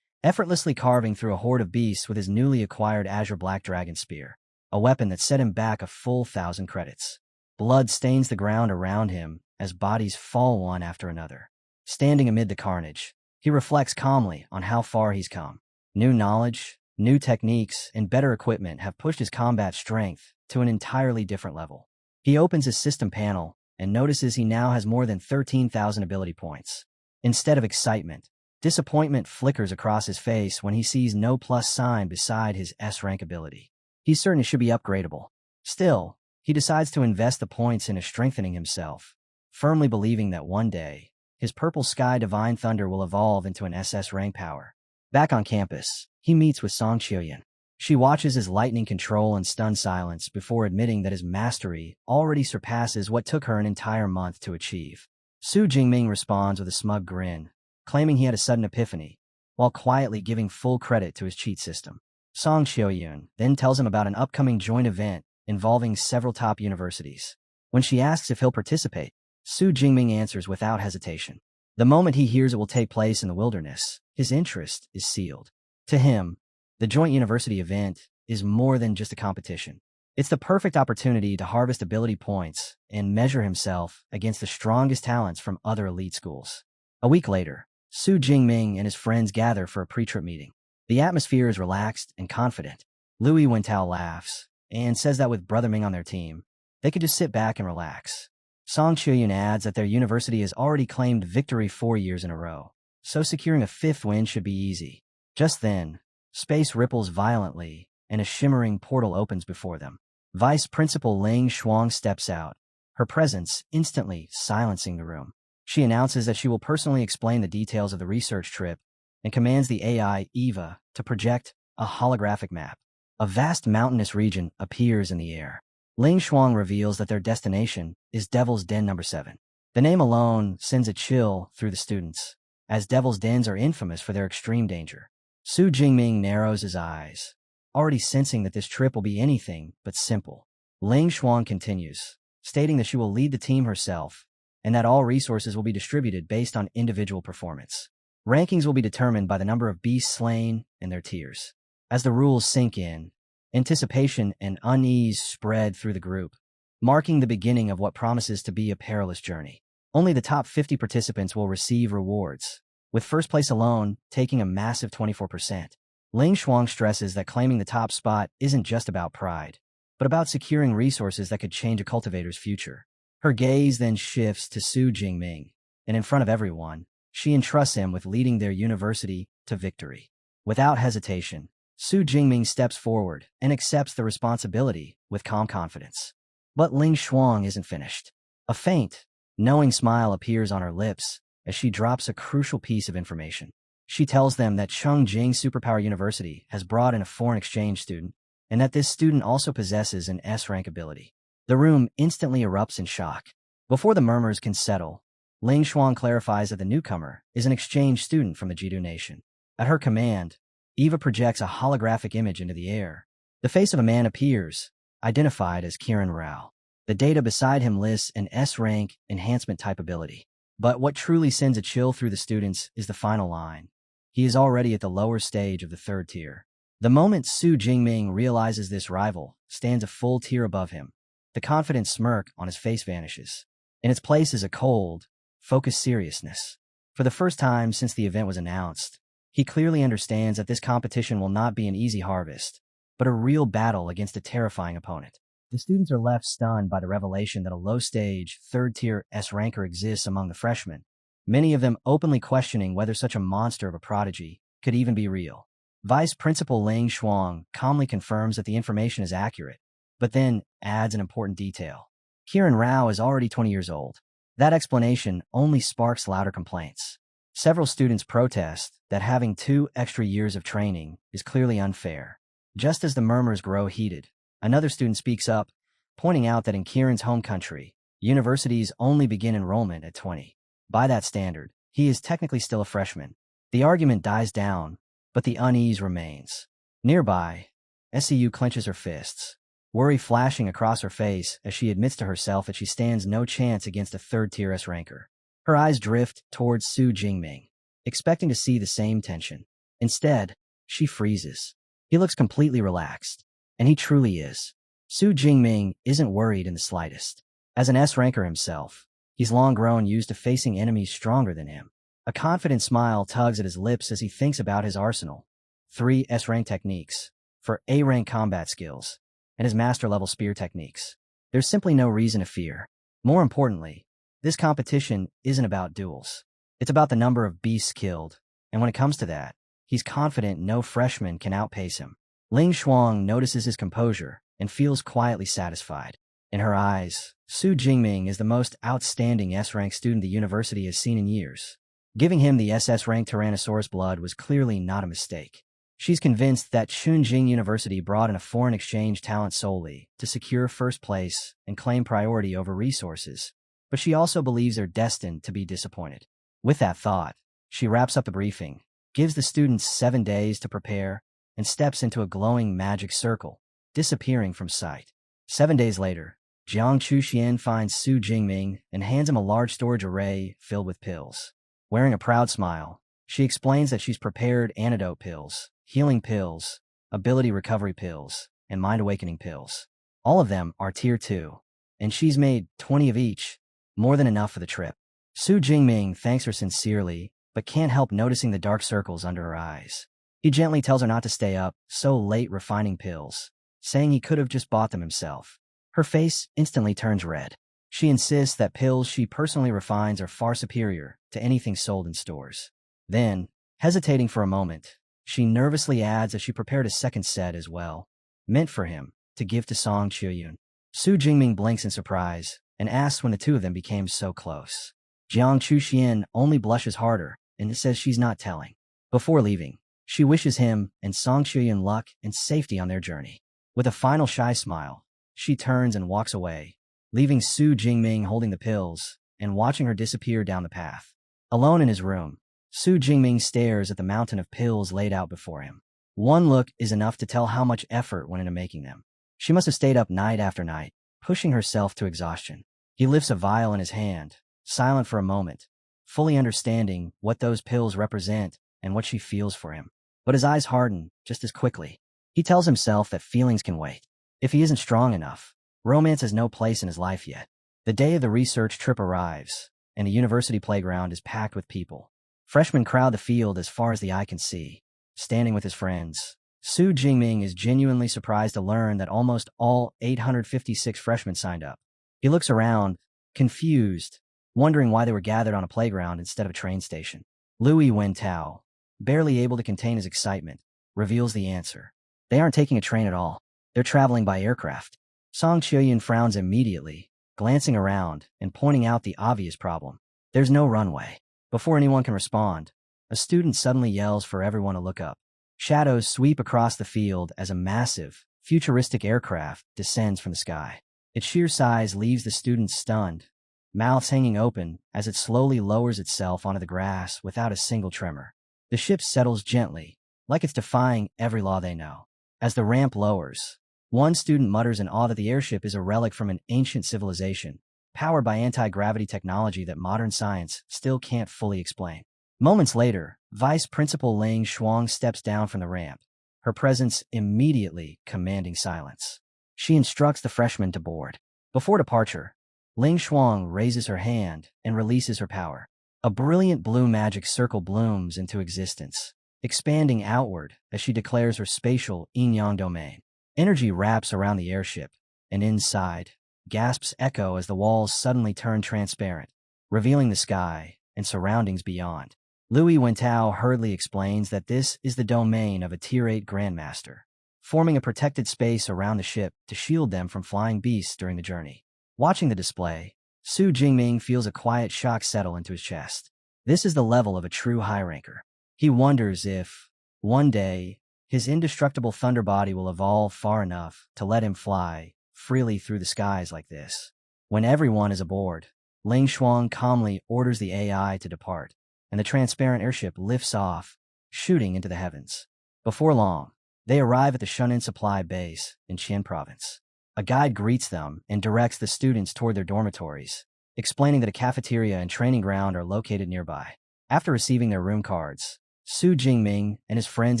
effortlessly carving through a horde of beasts with his newly acquired Azure Black Dragon Spear, a weapon that set him back a full 1,000 credits. Blood stains the ground around him as bodies fall one after another. Standing amid the carnage, he reflects calmly on how far he's come. New knowledge, new techniques, and better equipment have pushed his combat strength to an entirely different level. He opens his system panel and notices he now has more than 13,000 ability points. Instead of excitement, disappointment flickers across his face when he sees no plus sign beside his S-rank ability. He's certain it should be upgradable. Still, he decides to invest the points into strengthening himself, firmly believing that one day, his Purple Sky Divine Thunder will evolve into an SS rank power. Back on campus, he meets with Song Qiuyan. She watches his lightning control in stunned silence before admitting that his mastery already surpasses what took her an entire month to achieve. Su Jingming responds with a smug grin, claiming he had a sudden epiphany, while quietly giving full credit to his cheat system. Song Xiaoyun then tells him about an upcoming joint event involving several top universities. When she asks if he'll participate, Su Jingming answers without hesitation. The moment he hears it will take place in the wilderness, his interest is sealed. To him, the joint university event is more than just a competition. It's the perfect opportunity to harvest ability points and measure himself against the strongest talents from other elite schools. A week later, Su Jingming and his friends gather for a pre-trip meeting. The atmosphere is relaxed and confident. Louis Wentao laughs and says that with Brother Ming on their team, they could just sit back and relax. Song Qiuyun adds that their university has already claimed victory 4 years in a row, so securing a 5th win should be easy. Just then, space ripples violently, and a shimmering portal opens before them. Vice Principal Ling Shuang steps out, her presence instantly silencing the room. She announces that she will personally explain the details of the research trip and commands the AI, Eva, to project a holographic map. A vast mountainous region appears in the air. Ling Shuang reveals that their destination is Devil's Den number 7. The name alone sends a chill through the students, as Devil's Dens are infamous for their extreme danger. Su Jingming narrows his eyes, already sensing that this trip will be anything but simple. Ling Shuang continues, stating that she will lead the team herself and that all resources will be distributed based on individual performance. Rankings will be determined by the number of beasts slain and their tiers. As the rules sink in, anticipation and unease spread through the group, marking the beginning of what promises to be a perilous journey. Only the top 50 participants will receive rewards, with first place alone taking a massive 24%. Ling Shuang stresses that claiming the top spot isn't just about pride, but about securing resources that could change a cultivator's future. Her gaze then shifts to Su Jingming, and in front of everyone, she entrusts him with leading their university to victory. Without hesitation, Su Jingming steps forward and accepts the responsibility with calm confidence. But Ling Shuang isn't finished. A faint, knowing smile appears on her lips as she drops a crucial piece of information. She tells them that Chongqing Superpower University has brought in a foreign exchange student, and that this student also possesses an S-rank ability. The room instantly erupts in shock. Before the murmurs can settle, Ling Shuang clarifies that the newcomer is an exchange student from the Jidu nation. At her command, Eva projects a holographic image into the air. The face of a man appears, identified as Kiran Rao. The data beside him lists an S-rank enhancement type ability. But what truly sends a chill through the students is the final line. He is already at the lower stage of the 3rd tier. The moment Su Jingming realizes this rival stands a full tier above him, the confident smirk on his face vanishes. In its place is a cold, focused seriousness. For the first time since the event was announced, he clearly understands that this competition will not be an easy harvest, but a real battle against a terrifying opponent. The students are left stunned by the revelation that a low-stage, 3rd-tier S-ranker exists among the freshmen, many of them openly questioning whether such a monster of a prodigy could even be real. Vice Principal Ling Shuang calmly confirms that the information is accurate, but then adds an important detail. Kiran Rao is already 20 years old. That explanation only sparks louder complaints. Several students protest that having 2 extra years of training is clearly unfair. Just as the murmurs grow heated, another student speaks up, pointing out that in Kiran's home country, universities only begin enrollment at 20. By that standard, he is technically still a freshman. The argument dies down, but the unease remains. Nearby, SCU clenches her fists, worry flashing across her face as she admits to herself that she stands no chance against a 3rd-tier S-ranker. Her eyes drift towards Su Jingming, expecting to see the same tension. Instead, she freezes. He looks completely relaxed, and he truly is. Su Jingming isn't worried in the slightest. As an S-ranker himself, he's long grown used to facing enemies stronger than him. A confident smile tugs at his lips as he thinks about his arsenal. 3 S-rank techniques for A-rank combat skills, and his master-level spear techniques. There's simply no reason to fear. More importantly, this competition isn't about duels. It's about the number of beasts killed, and when it comes to that, he's confident no freshman can outpace him. Ling Shuang notices his composure and feels quietly satisfied. In her eyes, Su Jingming is the most outstanding S-rank student the university has seen in years. Giving him the SS-rank Tyrannosaurus blood was clearly not a mistake. She's convinced that Chunjing University brought in a foreign exchange talent solely to secure first place and claim priority over resources, but she also believes they're destined to be disappointed. With that thought, she wraps up the briefing, gives the students 7 days to prepare, and steps into a glowing magic circle, disappearing from sight. 7 days later, Jiang Chuxian finds Su Jingming and hands him a large storage array filled with pills. Wearing a proud smile, she explains that she's prepared antidote pills, healing pills, ability recovery pills, and mind awakening pills. All of them are tier 2, and she's made 20 of each, more than enough for the trip. Su Jingming thanks her sincerely, but can't help noticing the dark circles under her eyes. He gently tells her not to stay up so late refining pills, saying he could have just bought them himself. Her face instantly turns red. She insists that pills she personally refines are far superior to anything sold in stores. Then, hesitating for a moment, she nervously adds that she prepared a second set as well, meant for him, to give to Song Chuyun. Su Jingming blinks in surprise and asks when the two of them became so close. Jiang Chuxian only blushes harder and says she's not telling. Before leaving, she wishes him and Song Chuyun luck and safety on their journey. With a final shy smile, she turns and walks away, leaving Su Jingming holding the pills and watching her disappear down the path. Alone in his room, Su Jingming stares at the mountain of pills laid out before him. One look is enough to tell how much effort went into making them. She must have stayed up night after night, pushing herself to exhaustion. He lifts a vial in his hand, silent for a moment, fully understanding what those pills represent and what she feels for him. But his eyes harden just as quickly. He tells himself that feelings can wait. If he isn't strong enough, romance has no place in his life yet. The day of the research trip arrives, and the university playground is packed with people. Freshmen crowd the field as far as the eye can see. Standing with his friends, Su Jingming is genuinely surprised to learn that almost all 856 freshmen signed up. He looks around, confused, wondering why they were gathered on a playground instead of a train station. Louis Wentao, barely able to contain his excitement, reveals the answer. They aren't taking a train at all. They're traveling by aircraft. Song Chuyun frowns immediately, glancing around and pointing out the obvious problem. There's no runway. Before anyone can respond, a student suddenly yells for everyone to look up. Shadows sweep across the field as a massive, futuristic aircraft descends from the sky. Its sheer size leaves the students stunned, mouths hanging open as it slowly lowers itself onto the grass without a single tremor. The ship settles gently, like it's defying every law they know. As the ramp lowers, one student mutters in awe that the airship is a relic from an ancient civilization, powered by anti-gravity technology that modern science still can't fully explain. Moments later, Vice Principal Ling Shuang steps down from the ramp, her presence immediately commanding silence. She instructs the freshmen to board. Before departure, Ling Shuang raises her hand and releases her power. A brilliant blue magic circle blooms into existence, expanding outward as she declares her spatial yin-yang domain. Energy wraps around the airship, and inside, gasps echo as the walls suddenly turn transparent, revealing the sky and surroundings beyond. Louis Wentao hurriedly explains that this is the domain of a Tier 8 Grandmaster, forming a protected space around the ship to shield them from flying beasts during the journey. Watching the display, Su Jingming feels a quiet shock settle into his chest. This is the level of a true high ranker. He wonders if, one day, his indestructible thunder body will evolve far enough to let him fly freely through the skies like this. When everyone is aboard, Ling Shuang calmly orders the AI to depart, and the transparent airship lifts off, shooting into the heavens. Before long, they arrive at the Shunin Supply Base in Qian Province. A guide greets them and directs the students toward their dormitories, explaining that a cafeteria and training ground are located nearby. After receiving their room cards, Su Jingming and his friends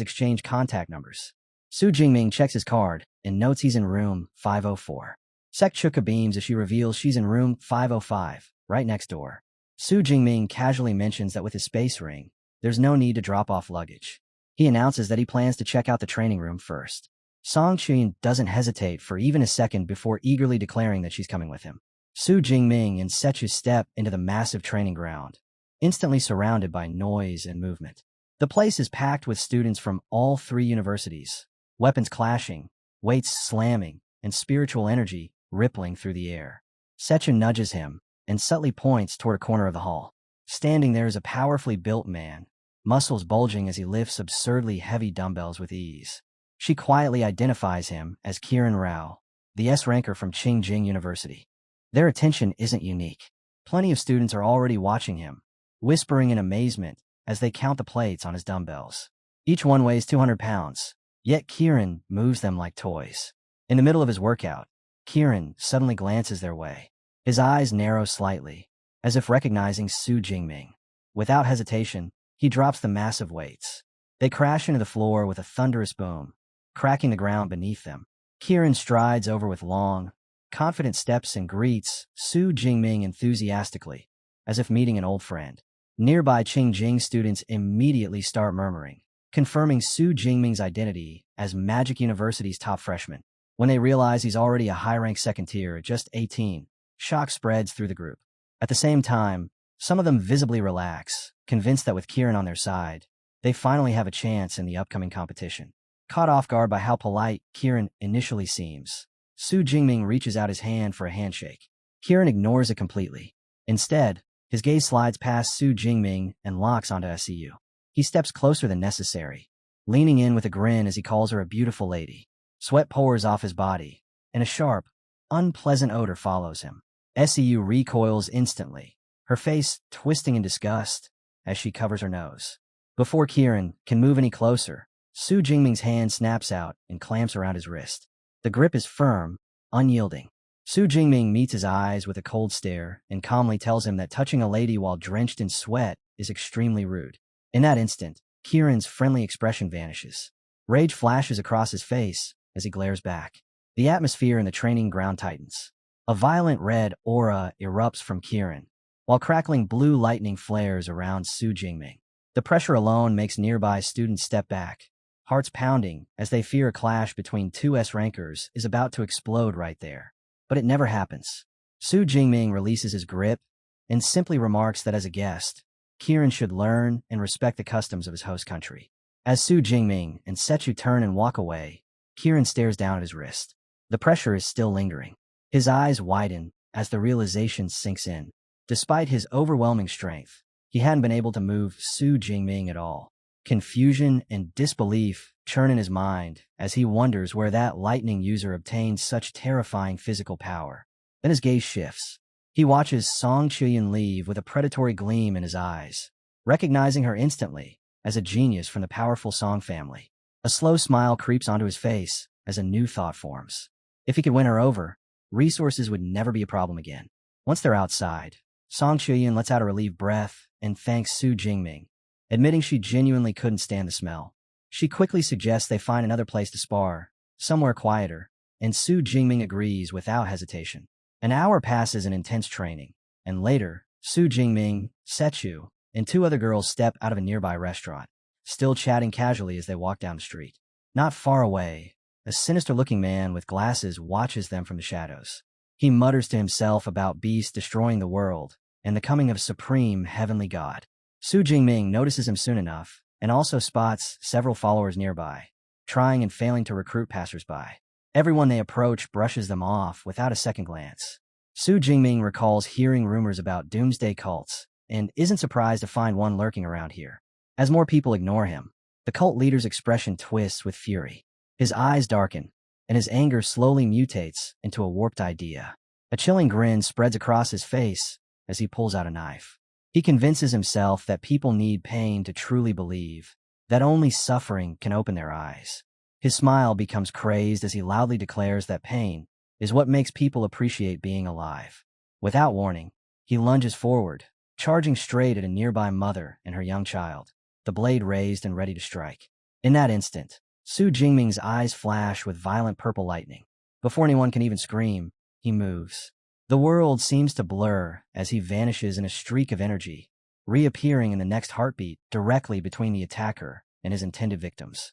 exchange contact numbers. Su Jingming checks his card and notes he's in room 504. Sek Chuka beams as she reveals she's in room 505, right next door. Su Jingming casually mentions that with his space ring, there's no need to drop off luggage. He announces that he plans to check out the training room first. Song Chuyun doesn't hesitate for even a second before eagerly declaring that she's coming with him. Su Jingming and Sechu step into the massive training ground, instantly surrounded by noise and movement. The place is packed with students from all 3 universities, weapons clashing, weights slamming, and spiritual energy rippling through the air. Sechu nudges him and subtly points toward a corner of the hall. Standing there is a powerfully built man, muscles bulging as he lifts absurdly heavy dumbbells with ease. She quietly identifies him as Kiran Rao, the S-ranker from Jing University. Their attention isn't unique. Plenty of students are already watching him, whispering in amazement as they count the plates on his dumbbells. Each one weighs 200 pounds, yet Kiran moves them like toys. In the middle of his workout, Kiran suddenly glances their way. His eyes narrow slightly, as if recognizing Su Jingming. Without hesitation, he drops the massive weights. They crash into the floor with a thunderous boom, cracking the ground beneath them. Kiran strides over with long, confident steps and greets Su Jingming enthusiastically, as if meeting an old friend. Nearby Jing students immediately start murmuring, confirming Su Jingming's identity as Magic University's top freshman. When they realize he's already a high-ranked second tier at just 18, shock spreads through the group. At the same time, some of them visibly relax, convinced that with Kiran on their side, they finally have a chance in the upcoming competition. Caught off guard by how polite Kiran initially seems, Su Jingming reaches out his hand for a handshake. Kiran ignores it completely. Instead, his gaze slides past Su Jingming and locks onto SCU. He steps closer than necessary, leaning in with a grin as he calls her a beautiful lady. Sweat pours off his body, and a sharp, unpleasant odor follows him. SCU recoils instantly, her face twisting in disgust as she covers her nose. Before Kiran can move any closer, Su Jingming's hand snaps out and clamps around his wrist. The grip is firm, unyielding. Su Jingming meets his eyes with a cold stare and calmly tells him that touching a lady while drenched in sweat is extremely rude. In that instant, Kiran's friendly expression vanishes. Rage flashes across his face as he glares back. The atmosphere in the training ground tightens. A violent red aura erupts from Kiran, while crackling blue lightning flares around Su Jingming. The pressure alone makes nearby students step back, hearts pounding as they fear a clash between two S-rankers is about to explode right there. But it never happens. Su Jingming releases his grip and simply remarks that as a guest, Kiran should learn and respect the customs of his host country. As Su Jingming and Sechu turn and walk away, Kiran stares down at his wrist. The pressure is still lingering. His eyes widen as the realization sinks in. Despite his overwhelming strength, he hadn't been able to move Su Jingming at all. Confusion and disbelief churn in his mind as he wonders where that lightning user obtained such terrifying physical power. Then his gaze shifts. He watches Song Chuyin leave with a predatory gleam in his eyes, recognizing her instantly as a genius from the powerful Song family. A slow smile creeps onto his face as a new thought forms. If he could win her over, resources would never be a problem again. Once they're outside, Song Chuyin lets out a relieved breath and thanks Su Jingming, admitting she genuinely couldn't stand the smell. She quickly suggests they find another place to spar, somewhere quieter, and Su Jingming agrees without hesitation. An hour passes in intense training, and later, Su Jingming, Sechu, and two other girls step out of a nearby restaurant, still chatting casually as they walk down the street. Not far away, a sinister-looking man with glasses watches them from the shadows. He mutters to himself about beasts destroying the world and the coming of supreme heavenly god. Su Jingming notices him soon enough and also spots several followers nearby, trying and failing to recruit passersby. Everyone they approach brushes them off without a second glance. Su Jingming recalls hearing rumors about doomsday cults and isn't surprised to find one lurking around here. As more people ignore him, the cult leader's expression twists with fury. His eyes darken, and his anger slowly mutates into a warped idea. A chilling grin spreads across his face as he pulls out a knife. He convinces himself that people need pain to truly believe, that only suffering can open their eyes. His smile becomes crazed as he loudly declares that pain is what makes people appreciate being alive. Without warning, he lunges forward, charging straight at a nearby mother and her young child, the blade raised and ready to strike. In that instant, Su Jingming's eyes flash with violent purple lightning. Before anyone can even scream, he moves. The world seems to blur as he vanishes in a streak of energy, reappearing in the next heartbeat directly between the attacker and his intended victims.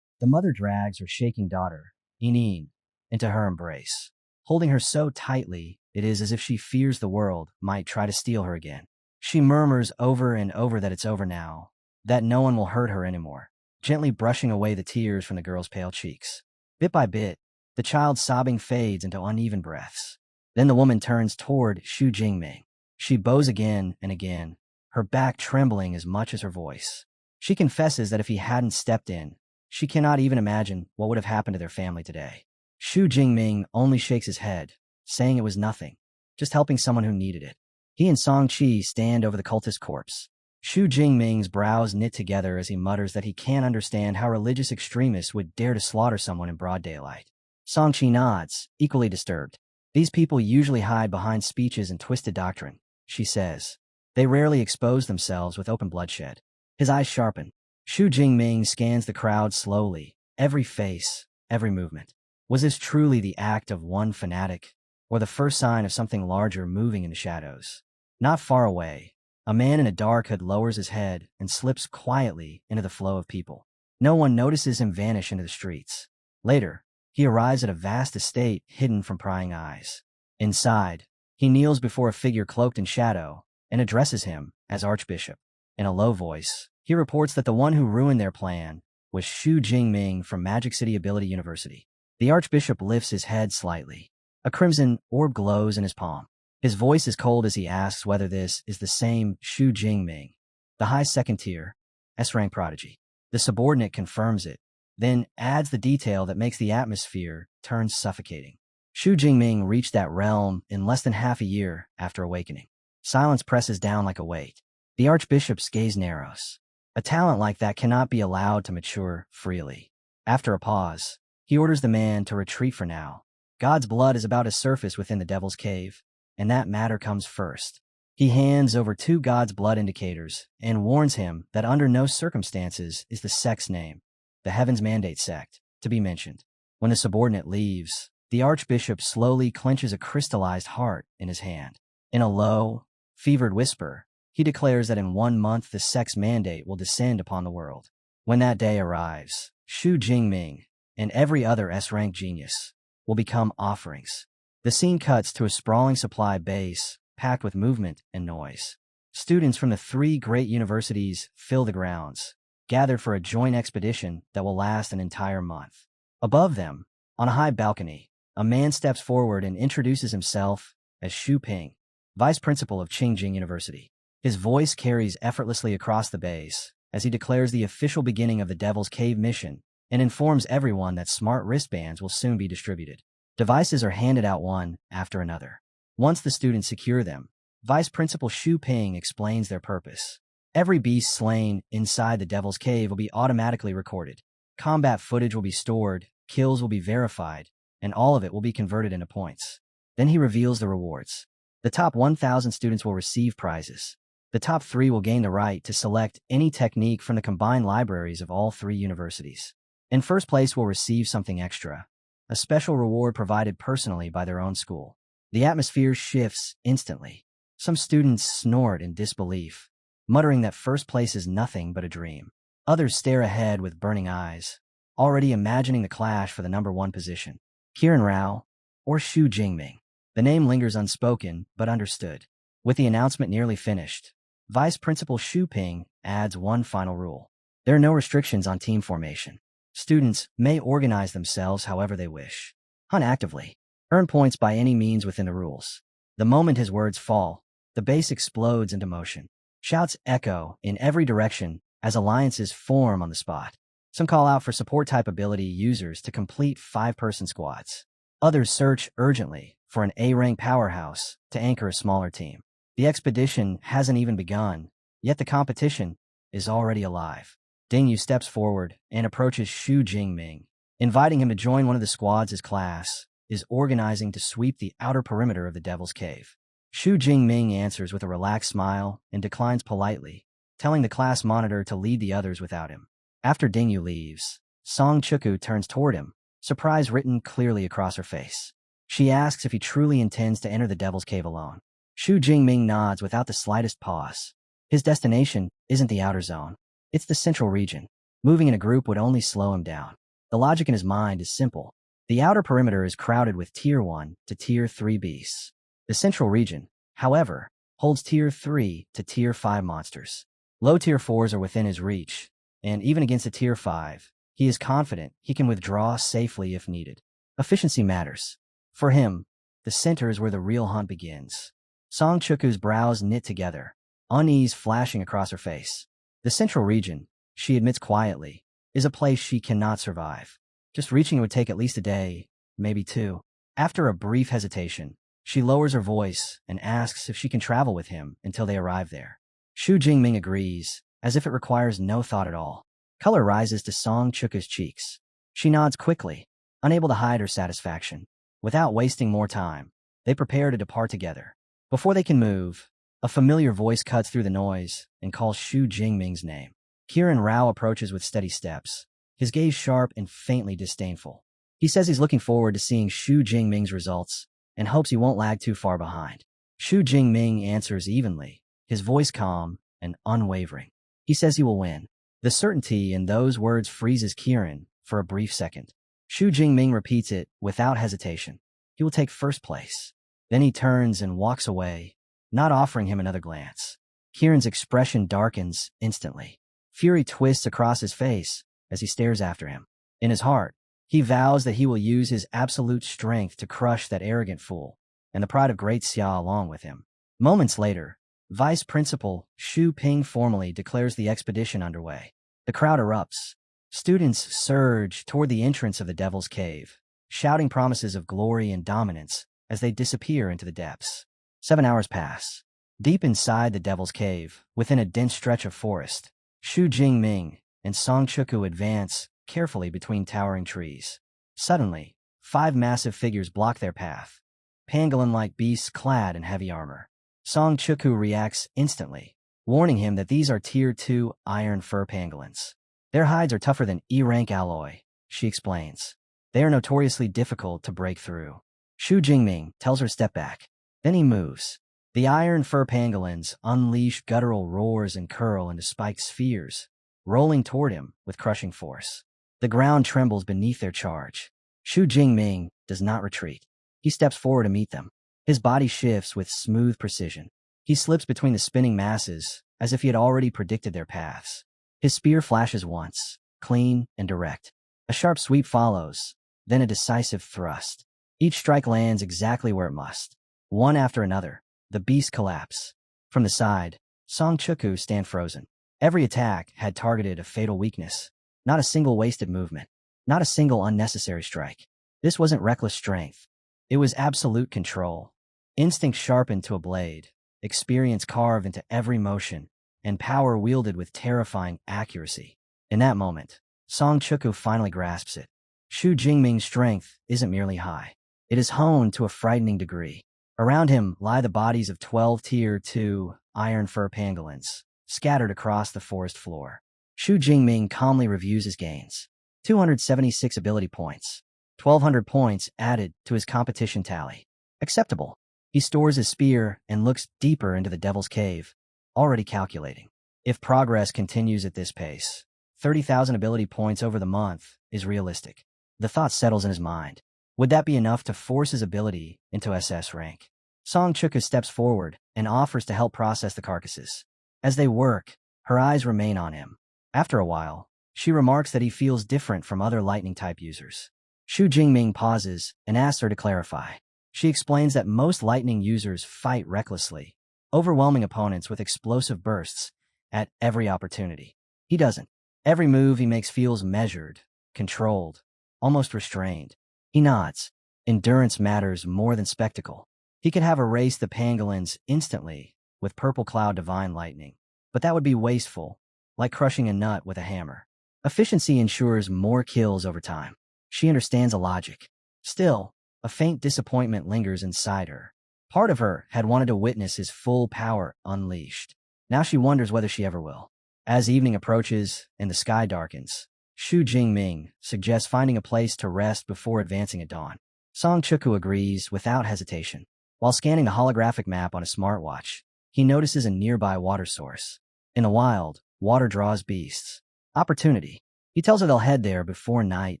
The mother drags her shaking daughter, Inin, into her embrace, holding her so tightly it is as if she fears the world might try to steal her again. She murmurs over and over that it's over now, that no one will hurt her anymore, gently brushing away the tears from the girl's pale cheeks. Bit by bit, the child's sobbing fades into uneven breaths. Then the woman turns toward Su Jingming. She bows again and again, her back trembling as much as her voice. She confesses that if he hadn't stepped in, she cannot even imagine what would have happened to their family today. Shu Jingming only shakes his head, saying it was nothing, just helping someone who needed it. He and Song Chi stand over the cultist corpse. Shu Jingming's brows knit together as he mutters that he can't understand how religious extremists would dare to slaughter someone in broad daylight. Song Chi nods, equally disturbed. These people usually hide behind speeches and twisted doctrine, she says. They rarely expose themselves with open bloodshed. His eyes sharpen. Shu Jingming scans the crowd slowly, every face, every movement. Was this truly the act of one fanatic, or the first sign of something larger moving in the shadows? Not far away, a man in a dark hood lowers his head and slips quietly into the flow of people. No one notices him vanish into the streets. Later, he arrives at a vast estate hidden from prying eyes. Inside, he kneels before a figure cloaked in shadow and addresses him as Archbishop. In a low voice, he reports that the one who ruined their plan was Shu Jingming from Magic City Ability University. The Archbishop lifts his head slightly. A crimson orb glows in his palm. His voice is cold as he asks whether this is the same Shu Jingming, the high second tier, S-rank prodigy. The subordinate confirms it, then adds the detail that makes the atmosphere turn suffocating. Shu Jingming reached that realm in less than half a year after awakening. Silence presses down like a weight. The Archbishop's gaze narrows. A talent like that cannot be allowed to mature freely. After a pause, he orders the man to retreat for now. God's blood is about to surface within the Devil's Cave, and that matter comes first. He hands over 2 God's blood indicators and warns him that under no circumstances is the sect's name, the Heaven's Mandate sect, to be mentioned. When the subordinate leaves, the Archbishop slowly clenches a crystallized heart in his hand. In a low, fevered whisper, he declares that in 1 month the sect's mandate will descend upon the world. When that day arrives, Shu Jingming and every other S-rank genius will become offerings. The scene cuts to a sprawling supply base packed with movement and noise. Students from the 3 great universities fill the grounds, gathered for a joint expedition that will last an entire month. Above them, on a high balcony, a man steps forward and introduces himself as Xu Ping, vice principal of Qingjing University. His voice carries effortlessly across the base as he declares the official beginning of the Devil's Cave mission and informs everyone that smart wristbands will soon be distributed. Devices are handed out one after another. Once the students secure them, Vice Principal Xu Ping explains their purpose. Every beast slain inside the Devil's Cave will be automatically recorded. Combat footage will be stored, kills will be verified, and all of it will be converted into points. Then he reveals the rewards. The top 1,000 students will receive prizes. The top 3 will gain the right to select any technique from the combined libraries of all 3 universities. In first place will receive something extra, a special reward provided personally by their own school. The atmosphere shifts instantly. Some students snort in disbelief, muttering that first place is nothing but a dream. Others stare ahead with burning eyes, already imagining the clash for the number 1 position. Kiran Rao, or Shu Jingming. The name lingers unspoken, but understood. With the announcement nearly finished, Vice Principal Xu Ping adds one final rule. There are no restrictions on team formation. Students may organize themselves however they wish. Hunt actively. Earn points by any means within the rules. The moment his words fall, the base explodes into motion. Shouts echo in every direction as alliances form on the spot. Some call out for support-type ability users to complete 5-person squads. Others search urgently for an A-rank powerhouse to anchor a smaller team. The expedition hasn't even begun, yet the competition is already alive. Ding Yu steps forward and approaches Shu Jingming, inviting him to join one of the squads his class is organizing to sweep the outer perimeter of the Devil's Cave. Shu Jingming answers with a relaxed smile and declines politely, telling the class monitor to lead the others without him. After Ding Yu leaves, Song Chuku turns toward him, surprise written clearly across her face. She asks if he truly intends to enter the Devil's Cave alone. Shu Jingming nods without the slightest pause. His destination isn't the outer zone. It's the central region. Moving in a group would only slow him down. The logic in his mind is simple. The outer perimeter is crowded with Tier 1 to Tier 3 beasts. The central region, however, holds Tier 3 to Tier 5 monsters. Low Tier 4s are within his reach, and even against a Tier 5, he is confident he can withdraw safely if needed. Efficiency matters. For him, the center is where the real hunt begins. Song Chuku's brows knit together, unease flashing across her face. The central region, she admits quietly, is a place she cannot survive. Just reaching it would take at least a day, maybe two. After a brief hesitation, she lowers her voice and asks if she can travel with him until they arrive there. Shu Jingming agrees, as if it requires no thought at all. Color rises to Song Chuku's cheeks. She nods quickly, unable to hide her satisfaction. Without wasting more time, they prepare to depart together. Before they can move, a familiar voice cuts through the noise and calls Shu Jingming's name. Kiran Rao approaches with steady steps, his gaze sharp and faintly disdainful. He says he's looking forward to seeing Shu Jingming's results and hopes he won't lag too far behind. Shu Jingming answers evenly, his voice calm and unwavering. He says he will win. The certainty in those words freezes Kiran for a brief second. Shu Jingming repeats it without hesitation. He will take first place. Then he turns and walks away, not offering him another glance. Kiran's expression darkens instantly. Fury twists across his face as he stares after him. In his heart, he vows that he will use his absolute strength to crush that arrogant fool, and the pride of Great Xia along with him. Moments later, Vice Principal Xu Ping formally declares the expedition underway. The crowd erupts. Students surge toward the entrance of the Devil's Cave, shouting promises of glory and dominance as they disappear into the depths. 7 hours pass. Deep inside the Devil's Cave, within a dense stretch of forest, Shu Jingming and Song Chuku advance carefully between towering trees. Suddenly, 5 massive figures block their path, pangolin-like beasts clad in heavy armor. Song Chuku reacts instantly, warning him that these are Tier 2 iron fur pangolins. Their hides are tougher than E-rank alloy, she explains. They are notoriously difficult to break through. Shu Jingming tells her step back. Then he moves. The iron fur pangolins unleash guttural roars and curl into spiked spheres, rolling toward him with crushing force. The ground trembles beneath their charge. Shu Jingming does not retreat. He steps forward to meet them. His body shifts with smooth precision. He slips between the spinning masses as if he had already predicted their paths. His spear flashes once, clean and direct. A sharp sweep follows, then a decisive thrust. Each strike lands exactly where it must. One after another, the beasts collapse. From the side, Song Chuku stand frozen. Every attack had targeted a fatal weakness. Not a single wasted movement. Not a single unnecessary strike. This wasn't reckless strength. It was absolute control. Instinct sharpened to a blade, experience carved into every motion, and power wielded with terrifying accuracy. In that moment, Song Chuku finally grasps it. Shu Jingming's strength isn't merely high. It is honed to a frightening degree. Around him lie the bodies of 12 Tier 2 iron fur pangolins, scattered across the forest floor. Shu Jingming calmly reviews his gains. 276 ability points. 1,200 points added to his competition tally. Acceptable. He stores his spear and looks deeper into the Devil's Cave, already calculating. If progress continues at this pace, 30,000 ability points over the month is realistic. The thought settles in his mind. Would that be enough to force his ability into SS rank? Song Chuku steps forward and offers to help process the carcasses. As they work, her eyes remain on him. After a while, she remarks that he feels different from other lightning-type users. Shu Jingming pauses and asks her to clarify. She explains that most lightning users fight recklessly, overwhelming opponents with explosive bursts at every opportunity. He doesn't. Every move he makes feels measured, controlled, almost restrained. He nods. Endurance matters more than spectacle. He could have erased the pangolins instantly with Purple Cloud Divine Lightning, but that would be wasteful, like crushing a nut with a hammer. Efficiency ensures more kills over time. She understands the logic. Still, a faint disappointment lingers inside her. Part of her had wanted to witness his full power unleashed. Now she wonders whether she ever will. As evening approaches and the sky darkens, Shu Jingming suggests finding a place to rest before advancing at dawn. Song Chuku agrees without hesitation. While scanning the holographic map on a smartwatch, he notices a nearby water source. In the wild, water draws beasts. Opportunity. He tells her they'll head there before night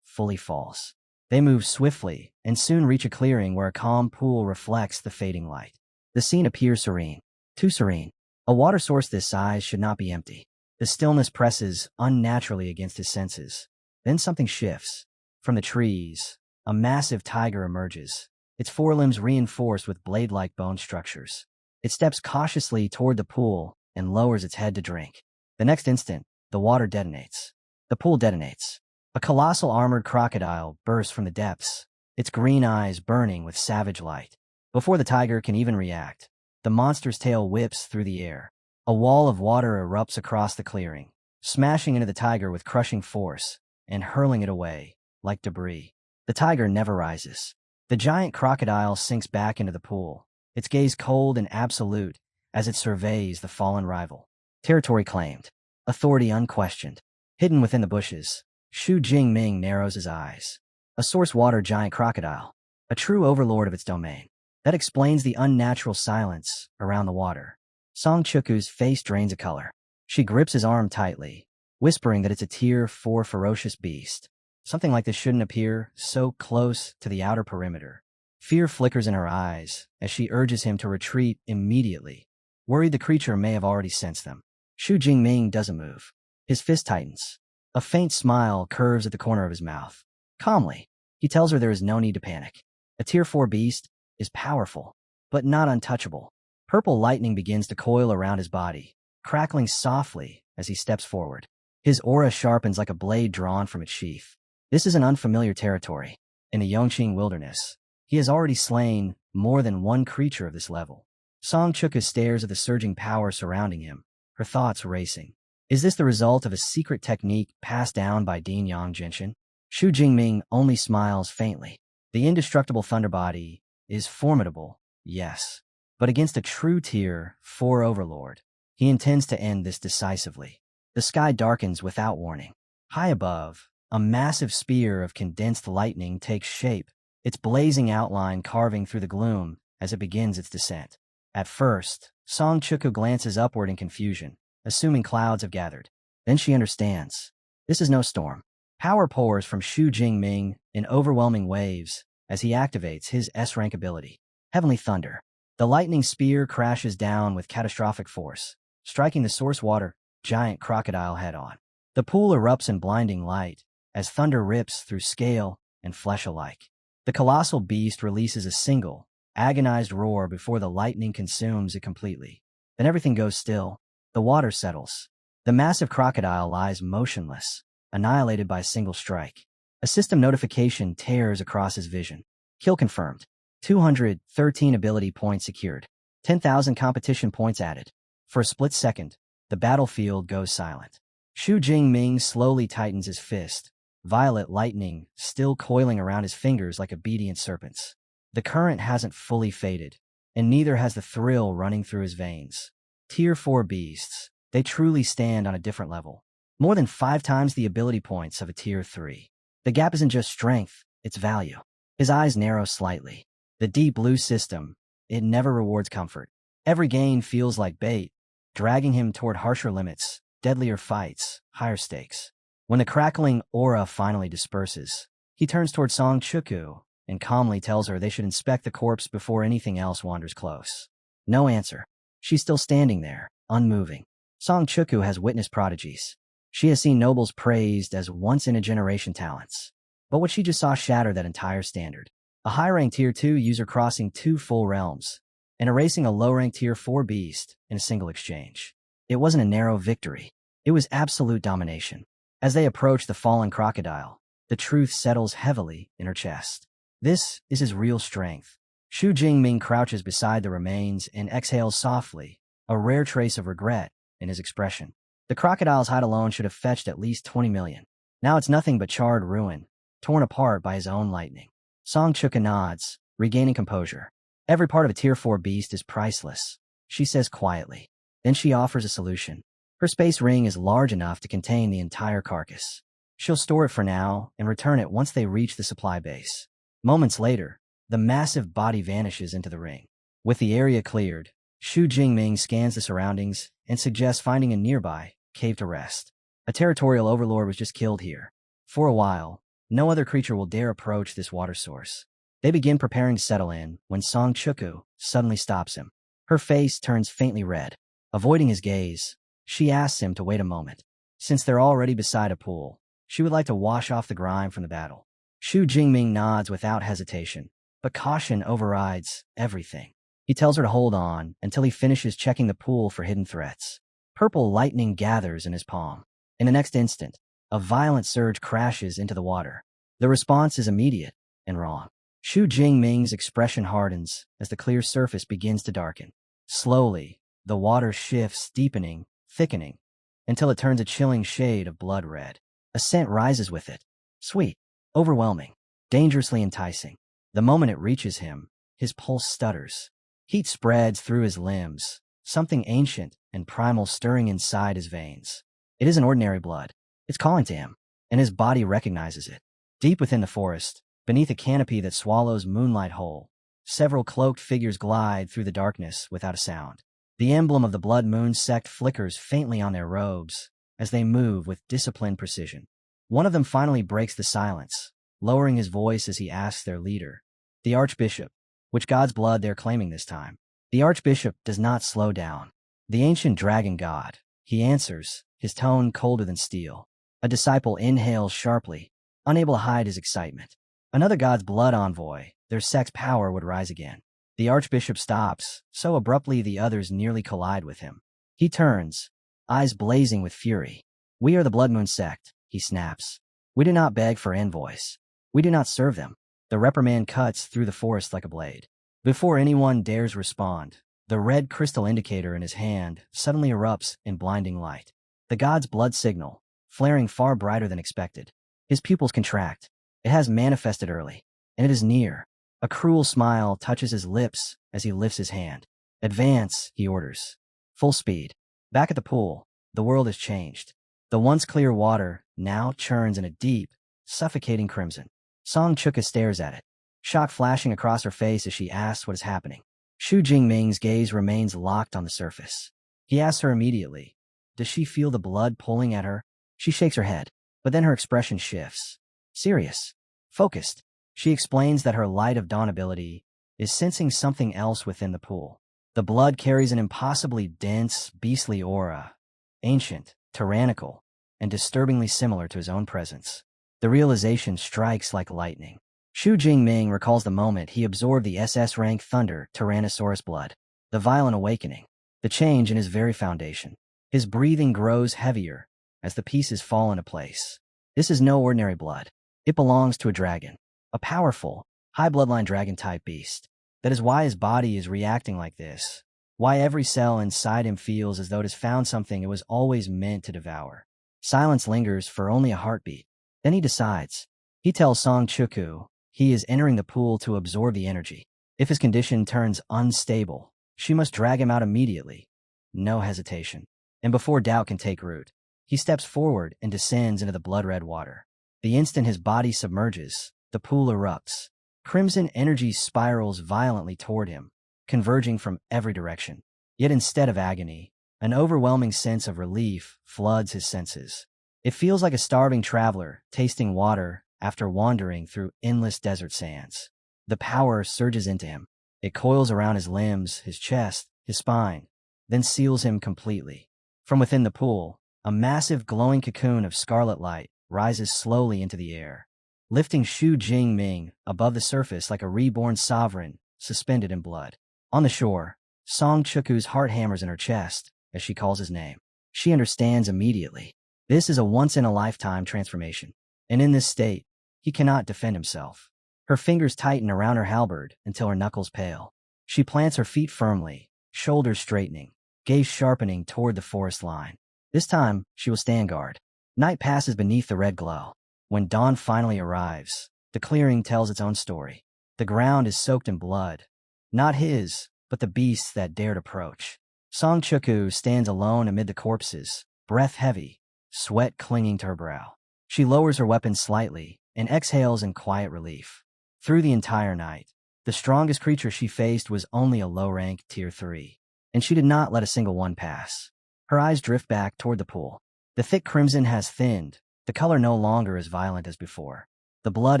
fully falls. They move swiftly and soon reach a clearing where a calm pool reflects the fading light. The scene appears serene. Too serene. A water source this size should not be empty. The stillness presses unnaturally against his senses. Then something shifts. From the trees, a massive tiger emerges, its forelimbs reinforced with blade-like bone structures. It steps cautiously toward the pool and lowers its head to drink. The next instant, the water detonates. The pool detonates. A colossal armored crocodile bursts from the depths, its green eyes burning with savage light. Before the tiger can even react, the monster's tail whips through the air. A wall of water erupts across the clearing, smashing into the tiger with crushing force and hurling it away like debris. The tiger never rises. The giant crocodile sinks back into the pool, its gaze cold and absolute as it surveys the fallen rival. Territory claimed. Authority unquestioned. Hidden within the bushes, Shu Jingming narrows his eyes. A source water giant crocodile. A true overlord of its domain. That explains the unnatural silence around the water. Song Chuku's face drains a color. She grips his arm tightly, whispering that it's a Tier 4 ferocious beast. Something like this shouldn't appear so close to the outer perimeter. Fear flickers in her eyes as she urges him to retreat immediately, worried the creature may have already sensed them. Shu Jingming doesn't move. His fist tightens. A faint smile curves at the corner of his mouth. Calmly, he tells her there is no need to panic. A Tier 4 beast is powerful, but not untouchable. Purple lightning begins to coil around his body, crackling softly as he steps forward. His aura sharpens like a blade drawn from its sheath. This is an unfamiliar territory. In the Yongqing wilderness, he has already slain more than one creature of this level. Song Chuka stares at the surging power surrounding him, her thoughts racing. Is this the result of a secret technique passed down by Dean Yang Genshin? Shu Jingming only smiles faintly. The indestructible thunder body is formidable, yes, but against a true Tier 4 overlord, he intends to end this decisively. The sky darkens without warning. High above, a massive spear of condensed lightning takes shape, its blazing outline carving through the gloom as it begins its descent. At first, Song Chuku glances upward in confusion, assuming clouds have gathered. Then she understands. This is no storm. Power pours from Shu Jingming in overwhelming waves as he activates his S-rank ability. Heavenly Thunder. The lightning spear crashes down with catastrophic force, striking the source water giant crocodile head-on. The pool erupts in blinding light as thunder rips through scale and flesh alike. The colossal beast releases a single, agonized roar before the lightning consumes it completely. Then everything goes still. The water settles. The massive crocodile lies motionless, annihilated by a single strike. A system notification tears across his vision. Kill confirmed. 213 ability points secured. 10,000 competition points added. For a split second, the battlefield goes silent. Shu Jingming slowly tightens his fist, violet lightning still coiling around his fingers like obedient serpents. The current hasn't fully faded, and neither has the thrill running through his veins. Tier 4 beasts, they truly stand on a different level. More than 5 times the ability points of a Tier 3. The gap isn't just strength, it's value. His eyes narrow slightly. The deep blue system, it never rewards comfort. Every gain feels like bait, dragging him toward harsher limits, deadlier fights, higher stakes. When the crackling aura finally disperses, he turns toward Song Chuku and calmly tells her they should inspect the corpse before anything else wanders close. No answer. She's still standing there, unmoving. Song Chuku has witnessed prodigies. She has seen nobles praised as once-in-a-generation talents. But what she just saw shattered that entire standard. A high-ranked Tier 2 user crossing 2 full realms and erasing a low-ranked Tier 4 beast in a single exchange. It wasn't a narrow victory. It was absolute domination. As they approach the fallen crocodile, the truth settles heavily in her chest. This is his real strength. Shu Jingming crouches beside the remains and exhales softly, a rare trace of regret in his expression. The crocodile's hide alone should have fetched at least 20 million. Now it's nothing but charred ruin, torn apart by his own lightning. Song Chuka nods, regaining composure. Every part of a Tier 4 beast is priceless, she says quietly. Then she offers a solution. Her space ring is large enough to contain the entire carcass. She'll store it for now and return it once they reach the supply base. Moments later, the massive body vanishes into the ring. With the area cleared, Shu Jingming scans the surroundings and suggests finding a nearby cave to rest. A territorial overlord was just killed here. For a while, no other creature will dare approach this water source. They begin preparing to settle in when Song Chuku suddenly stops him. Her face turns faintly red. Avoiding his gaze, she asks him to wait a moment. Since they're already beside a pool, she would like to wash off the grime from the battle. Shu Jingming nods without hesitation, but caution overrides everything. He tells her to hold on until he finishes checking the pool for hidden threats. Purple lightning gathers in his palm. In the next instant, a violent surge crashes into the water. The response is immediate and wrong. Shu Jingming's expression hardens as the clear surface begins to darken. Slowly, the water shifts, deepening, thickening, until it turns a chilling shade of blood red. A scent rises with it. Sweet, overwhelming, dangerously enticing. The moment it reaches him, his pulse stutters. Heat spreads through his limbs, something ancient and primal stirring inside his veins. It isn't ordinary blood. It's calling to him, and his body recognizes it. Deep within the forest, beneath a canopy that swallows moonlight whole, several cloaked figures glide through the darkness without a sound. The emblem of the Blood Moon sect flickers faintly on their robes as they move with disciplined precision. One of them finally breaks the silence, lowering his voice as he asks their leader, the Archbishop, which god's blood they're claiming this time. The Archbishop does not slow down. The ancient dragon god, he answers, his tone colder than steel. A disciple inhales sharply, unable to hide his excitement. Another god's blood envoy, their sect's power would rise again. The Archbishop stops, so abruptly the others nearly collide with him. He turns, eyes blazing with fury. We are the Blood Moon sect, he snaps. We do not beg for envoys. We do not serve them. The reprimand cuts through the forest like a blade. Before anyone dares respond, the red crystal indicator in his hand suddenly erupts in blinding light. The god's blood signal, flaring far brighter than expected. His pupils contract. It has manifested early, and it is near. A cruel smile touches his lips as he lifts his hand. Advance, he orders. Full speed. Back at the pool, the world has changed. The once clear water now churns in a deep, suffocating crimson. Song Chuka stares at it, shock flashing across her face as she asks what is happening. Shu Jingming's gaze remains locked on the surface. He asks her immediately, does she feel the blood pulling at her? She shakes her head, but then her expression shifts. Serious. Focused. She explains that her Light of Dawn ability is sensing something else within the pool. The blood carries an impossibly dense, beastly aura, ancient, tyrannical, and disturbingly similar to his own presence. The realization strikes like lightning. Shu Jingming recalls the moment he absorbed the SS-rank Thunder Tyrannosaurus blood. The violent awakening. The change in his very foundation. His breathing grows heavier as the pieces fall into place. This is no ordinary blood. It belongs to a dragon. A powerful, high bloodline dragon-type beast. That is why his body is reacting like this. Why every cell inside him feels as though it has found something it was always meant to devour. Silence lingers for only a heartbeat. Then he decides. He tells Song Chuku he is entering the pool to absorb the energy. If his condition turns unstable, she must drag him out immediately. No hesitation. And before doubt can take root, he steps forward and descends into the blood-red water. The instant his body submerges, the pool erupts. Crimson energy spirals violently toward him, converging from every direction. Yet instead of agony, an overwhelming sense of relief floods his senses. It feels like a starving traveler tasting water after wandering through endless desert sands. The power surges into him. It coils around his limbs, his chest, his spine, then seals him completely. From within the pool, a massive glowing cocoon of scarlet light rises slowly into the air, lifting Shu Jingming above the surface like a reborn sovereign suspended in blood. On the shore, Song Chuku's heart hammers in her chest as she calls his name. She understands immediately. This is a once-in-a-lifetime transformation, and in this state, he cannot defend himself. Her fingers tighten around her halberd until her knuckles pale. She plants her feet firmly, shoulders straightening, gaze sharpening toward the forest line. This time, she will stand guard. Night passes beneath the red glow. When dawn finally arrives, the clearing tells its own story. The ground is soaked in blood. Not his, but the beasts that dared approach. Song Chuku stands alone amid the corpses, breath heavy, sweat clinging to her brow. She lowers her weapon slightly and exhales in quiet relief. Through the entire night, the strongest creature she faced was only a low-rank Tier 3, and she did not let a single one pass. Her eyes drift back toward the pool. The thick crimson has thinned, the color no longer as violent as before. The blood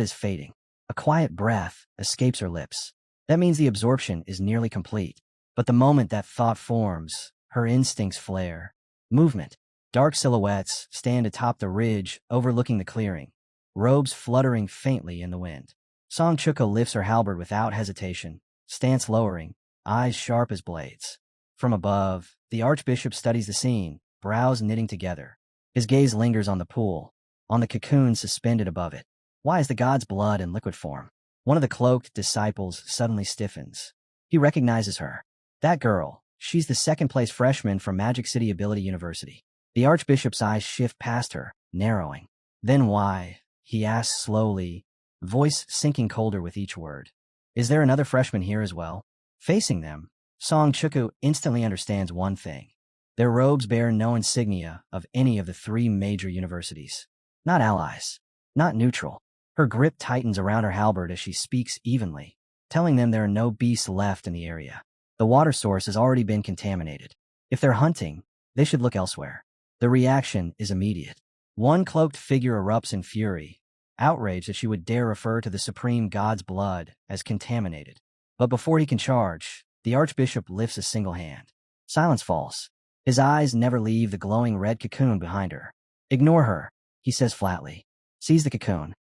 is fading. A quiet breath escapes her lips. That means the absorption is nearly complete. But the moment that thought forms, her instincts flare. Movement. Dark silhouettes stand atop the ridge overlooking the clearing, robes fluttering faintly in the wind. Song Chuka lifts her halberd without hesitation, stance lowering, eyes sharp as blades. From above, the Archbishop studies the scene, brows knitting together. His gaze lingers on the pool, on the cocoon suspended above it. Why is the god's blood in liquid form? One of the cloaked disciples suddenly stiffens. He recognizes her. That girl, she's the second-place freshman from Magic City Ability University. The Archbishop's eyes shift past her, narrowing. Then why? He asks slowly, voice sinking colder with each word. Is there another freshman here as well? Facing them, Song Chuku instantly understands one thing. Their robes bear no insignia of any of the three major universities. Not allies. Not neutral. Her grip tightens around her halberd as she speaks evenly, telling them there are no beasts left in the area. The water source has already been contaminated. If they're hunting, they should look elsewhere. The reaction is immediate. One cloaked figure erupts in fury, outraged that she would dare refer to the supreme god's blood as contaminated. But before he can charge, the Archbishop lifts a single hand. Silence falls. His eyes never leave the glowing red cocoon behind her. Ignore her, he says flatly. Seize the cocoon.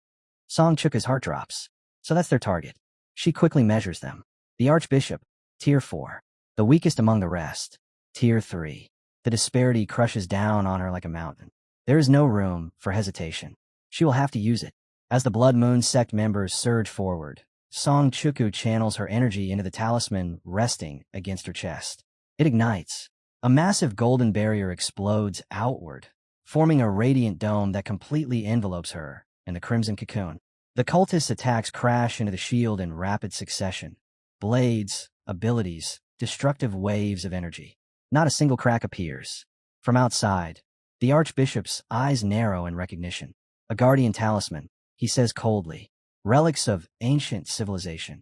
Song Chuka's heart drops. So that's their target. She quickly measures them. The Archbishop, Tier 4. The weakest among the rest, Tier 3. The disparity crushes down on her like a mountain. There is no room for hesitation. She will have to use it. As the Blood Moon sect members surge forward, Song Chuku channels her energy into the talisman resting against her chest. It ignites. A massive golden barrier explodes outward, forming a radiant dome that completely envelopes her in the crimson cocoon. The cultist's attacks crash into the shield in rapid succession. Blades, abilities, destructive waves of energy. Not a single crack appears. From outside, the Archbishop's eyes narrow in recognition. A guardian talisman, he says coldly. Relics of ancient civilization.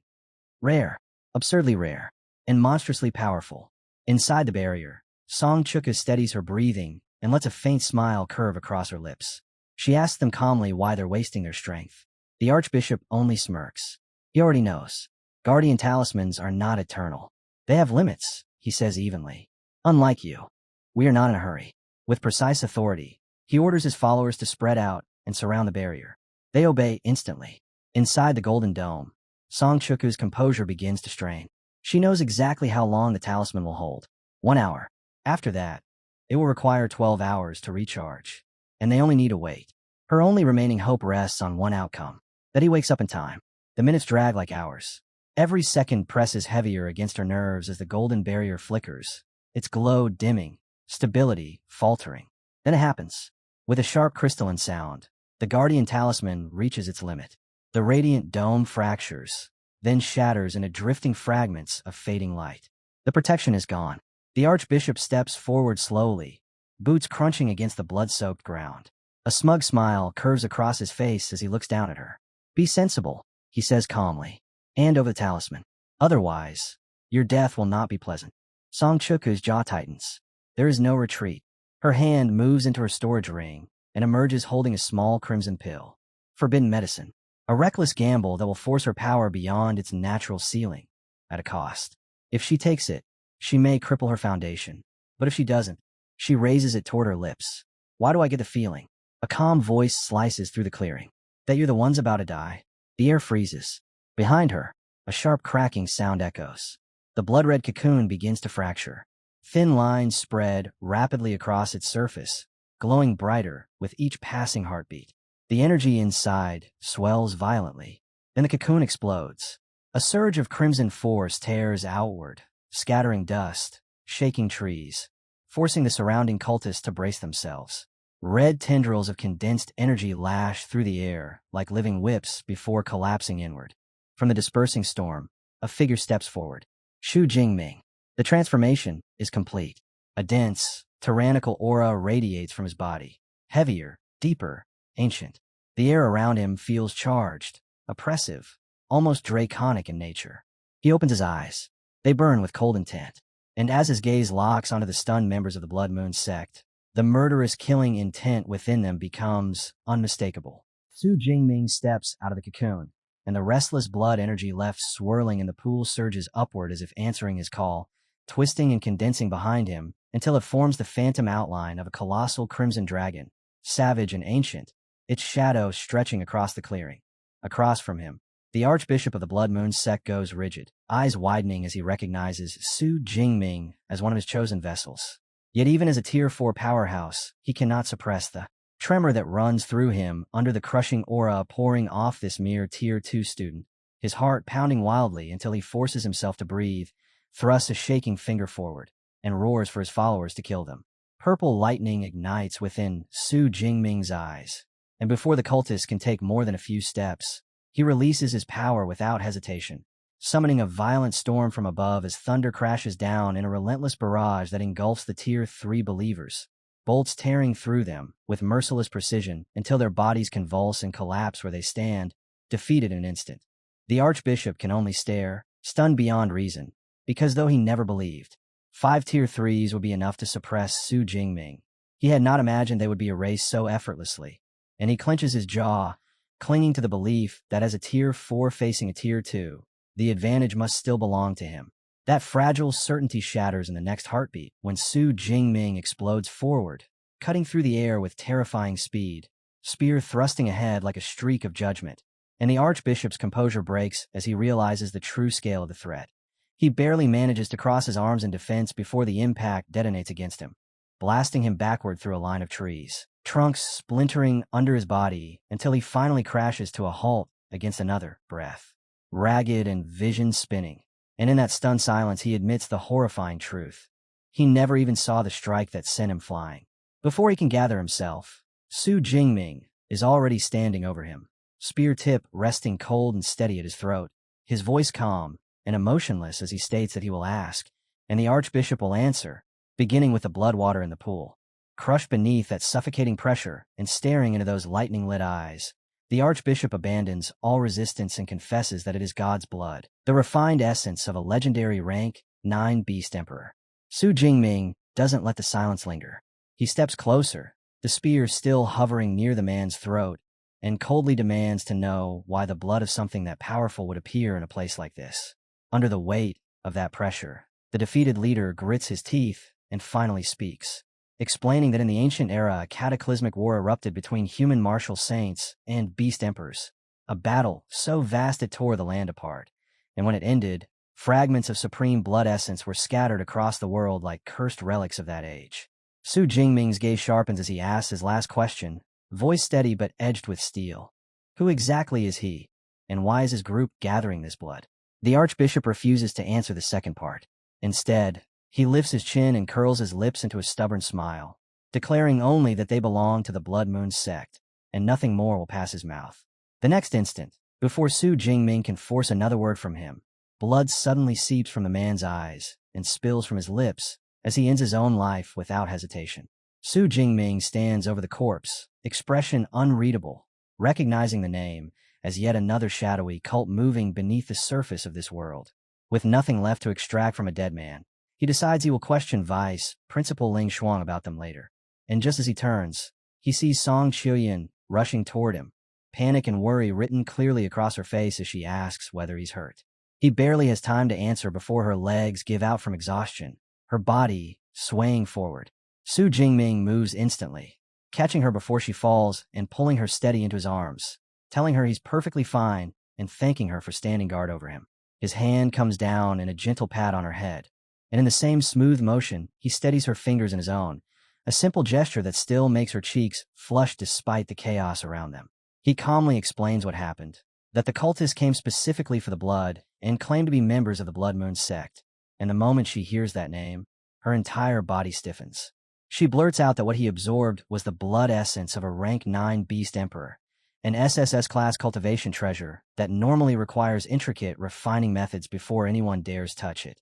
Rare, absurdly rare, and monstrously powerful. Inside the barrier, Song Chuka steadies her breathing and lets a faint smile curve across her lips. She asks them calmly why they're wasting their strength. The Archbishop only smirks. He already knows. Guardian talismans are not eternal. They have limits, he says evenly. Unlike you, we are not in a hurry. With precise authority, he orders his followers to spread out and surround the barrier. They obey instantly. Inside the golden dome, Song Chuku's composure begins to strain. She knows exactly how long the talisman will hold. 1 hour. After that, it will require 12 hours to recharge. And they only need to wait. Her only remaining hope rests on one outcome. That he wakes up in time. The minutes drag like hours. Every second presses heavier against her nerves as the golden barrier flickers, its glow dimming, stability faltering. Then it happens. With a sharp crystalline sound, the guardian talisman reaches its limit. The radiant dome fractures, then shatters into drifting fragments of fading light. The protection is gone. The Archbishop steps forward slowly, boots crunching against the blood-soaked ground. A smug smile curves across his face as he looks down at her. Be sensible, he says calmly. Hand over the talisman. Otherwise, your death will not be pleasant. Song Chuku's jaw tightens. There is no retreat. Her hand moves into her storage ring and emerges holding a small crimson pill. Forbidden medicine. A reckless gamble that will force her power beyond its natural ceiling, at a cost. If she takes it, she may cripple her foundation. But if she doesn't, she raises it toward her lips. Why do I get the feeling? A calm voice slices through the clearing. That you're the ones about to die. The air freezes. Behind her, a sharp cracking sound echoes. The blood-red cocoon begins to fracture. Thin lines spread rapidly across its surface, glowing brighter with each passing heartbeat. The energy inside swells violently. Then the cocoon explodes. A surge of crimson force tears outward, scattering dust, shaking trees, forcing the surrounding cultists to brace themselves. Red tendrils of condensed energy lash through the air like living whips before collapsing inward. From the dispersing storm, a figure steps forward. Jingming. The transformation is complete. A dense, tyrannical aura radiates from his body. Heavier, deeper, ancient. The air around him feels charged, oppressive, almost draconic in nature. He opens his eyes. They burn with cold intent. And as his gaze locks onto the stunned members of the Blood Moon sect, the murderous killing intent within them becomes unmistakable. Jingming steps out of the cocoon, and the restless blood energy left swirling in the pool surges upward as if answering his call, twisting and condensing behind him until it forms the phantom outline of a colossal crimson dragon, savage and ancient, its shadow stretching across the clearing. Across from him, the Archbishop of the Blood Moon sect goes rigid, eyes widening as he recognizes Jingming as one of his chosen vessels. Yet even as a Tier 4 powerhouse, he cannot suppress the tremor that runs through him under the crushing aura pouring off this mere Tier 2 student, his heart pounding wildly until he forces himself to breathe, thrusts a shaking finger forward, and roars for his followers to kill them. Purple lightning ignites within Su Jingming's eyes, and before the cultist can take more than a few steps, he releases his power without hesitation, summoning a violent storm from above as thunder crashes down in a relentless barrage that engulfs the Tier 3 believers, bolts tearing through them with merciless precision until their bodies convulse and collapse where they stand, defeated in an instant. The Archbishop can only stare, stunned beyond reason, because though he never believed 5 Tier 3s would be enough to suppress Su Jingming, he had not imagined they would be erased so effortlessly, and he clenches his jaw, clinging to the belief that as a Tier 4 facing a Tier 2, the advantage must still belong to him. That fragile certainty shatters in the next heartbeat when Su Jingming explodes forward, cutting through the air with terrifying speed, spear thrusting ahead like a streak of judgment, and the Archbishop's composure breaks as he realizes the true scale of the threat. He barely manages to cross his arms in defense before the impact detonates against him, blasting him backward through a line of trees, trunks splintering under his body until he finally crashes to a halt against another, breath ragged and vision spinning. And in that stunned silence, he admits the horrifying truth. He never even saw the strike that sent him flying. Before he can gather himself, Su Jingming is already standing over him, spear tip resting cold and steady at his throat, his voice calm and emotionless as he states that he will ask, and the Archbishop will answer, beginning with the blood water in the pool. Crushed beneath that suffocating pressure and staring into those lightning-lit eyes, the Archbishop abandons all resistance and confesses that it is God's blood, the refined essence of a legendary rank 9 Beast Emperor. Su Jingming doesn't let the silence linger. He steps closer, the spear still hovering near the man's throat, and coldly demands to know why the blood of something that powerful would appear in a place like this. Under the weight of that pressure, the defeated leader grits his teeth and finally speaks, explaining that in the ancient era a cataclysmic war erupted between human martial saints and beast emperors, a battle so vast it tore the land apart, and when it ended, fragments of supreme blood essence were scattered across the world like cursed relics of that age. Su Jingming's gaze sharpens as he asks his last question, voice steady but edged with steel. Who exactly is he, and why is his group gathering this blood? The Archbishop refuses to answer the second part. Instead, he lifts his chin and curls his lips into a stubborn smile, declaring only that they belong to the Blood Moon sect, and nothing more will pass his mouth. The next instant, before Su Jingming can force another word from him, blood suddenly seeps from the man's eyes and spills from his lips as he ends his own life without hesitation. Su Jingming stands over the corpse, expression unreadable, recognizing the name as yet another shadowy cult moving beneath the surface of this world. With nothing left to extract from a dead man, he decides he will question Vice Principal Ling Shuang about them later. And just as he turns, he sees Song Qiuyan rushing toward him, panic and worry written clearly across her face as she asks whether he's hurt. He barely has time to answer before her legs give out from exhaustion, her body swaying forward. Su Jingming moves instantly, catching her before she falls and pulling her steady into his arms, telling her he's perfectly fine and thanking her for standing guard over him. His hand comes down in a gentle pat on her head, and in the same smooth motion, he steadies her fingers in his own, a simple gesture that still makes her cheeks flush despite the chaos around them. He calmly explains what happened, that the cultists came specifically for the blood and claimed to be members of the Blood Moon sect, and the moment she hears that name, her entire body stiffens. She blurts out that what he absorbed was the blood essence of a rank 9 Beast Emperor, an SSS-class cultivation treasure that normally requires intricate, refining methods before anyone dares touch it.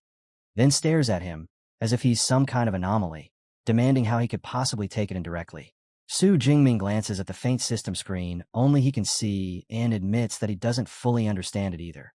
Then stares at him, as if he's some kind of anomaly, demanding how he could possibly take it indirectly. Su Jingming glances at the faint system screen only he can see and admits that he doesn't fully understand it either.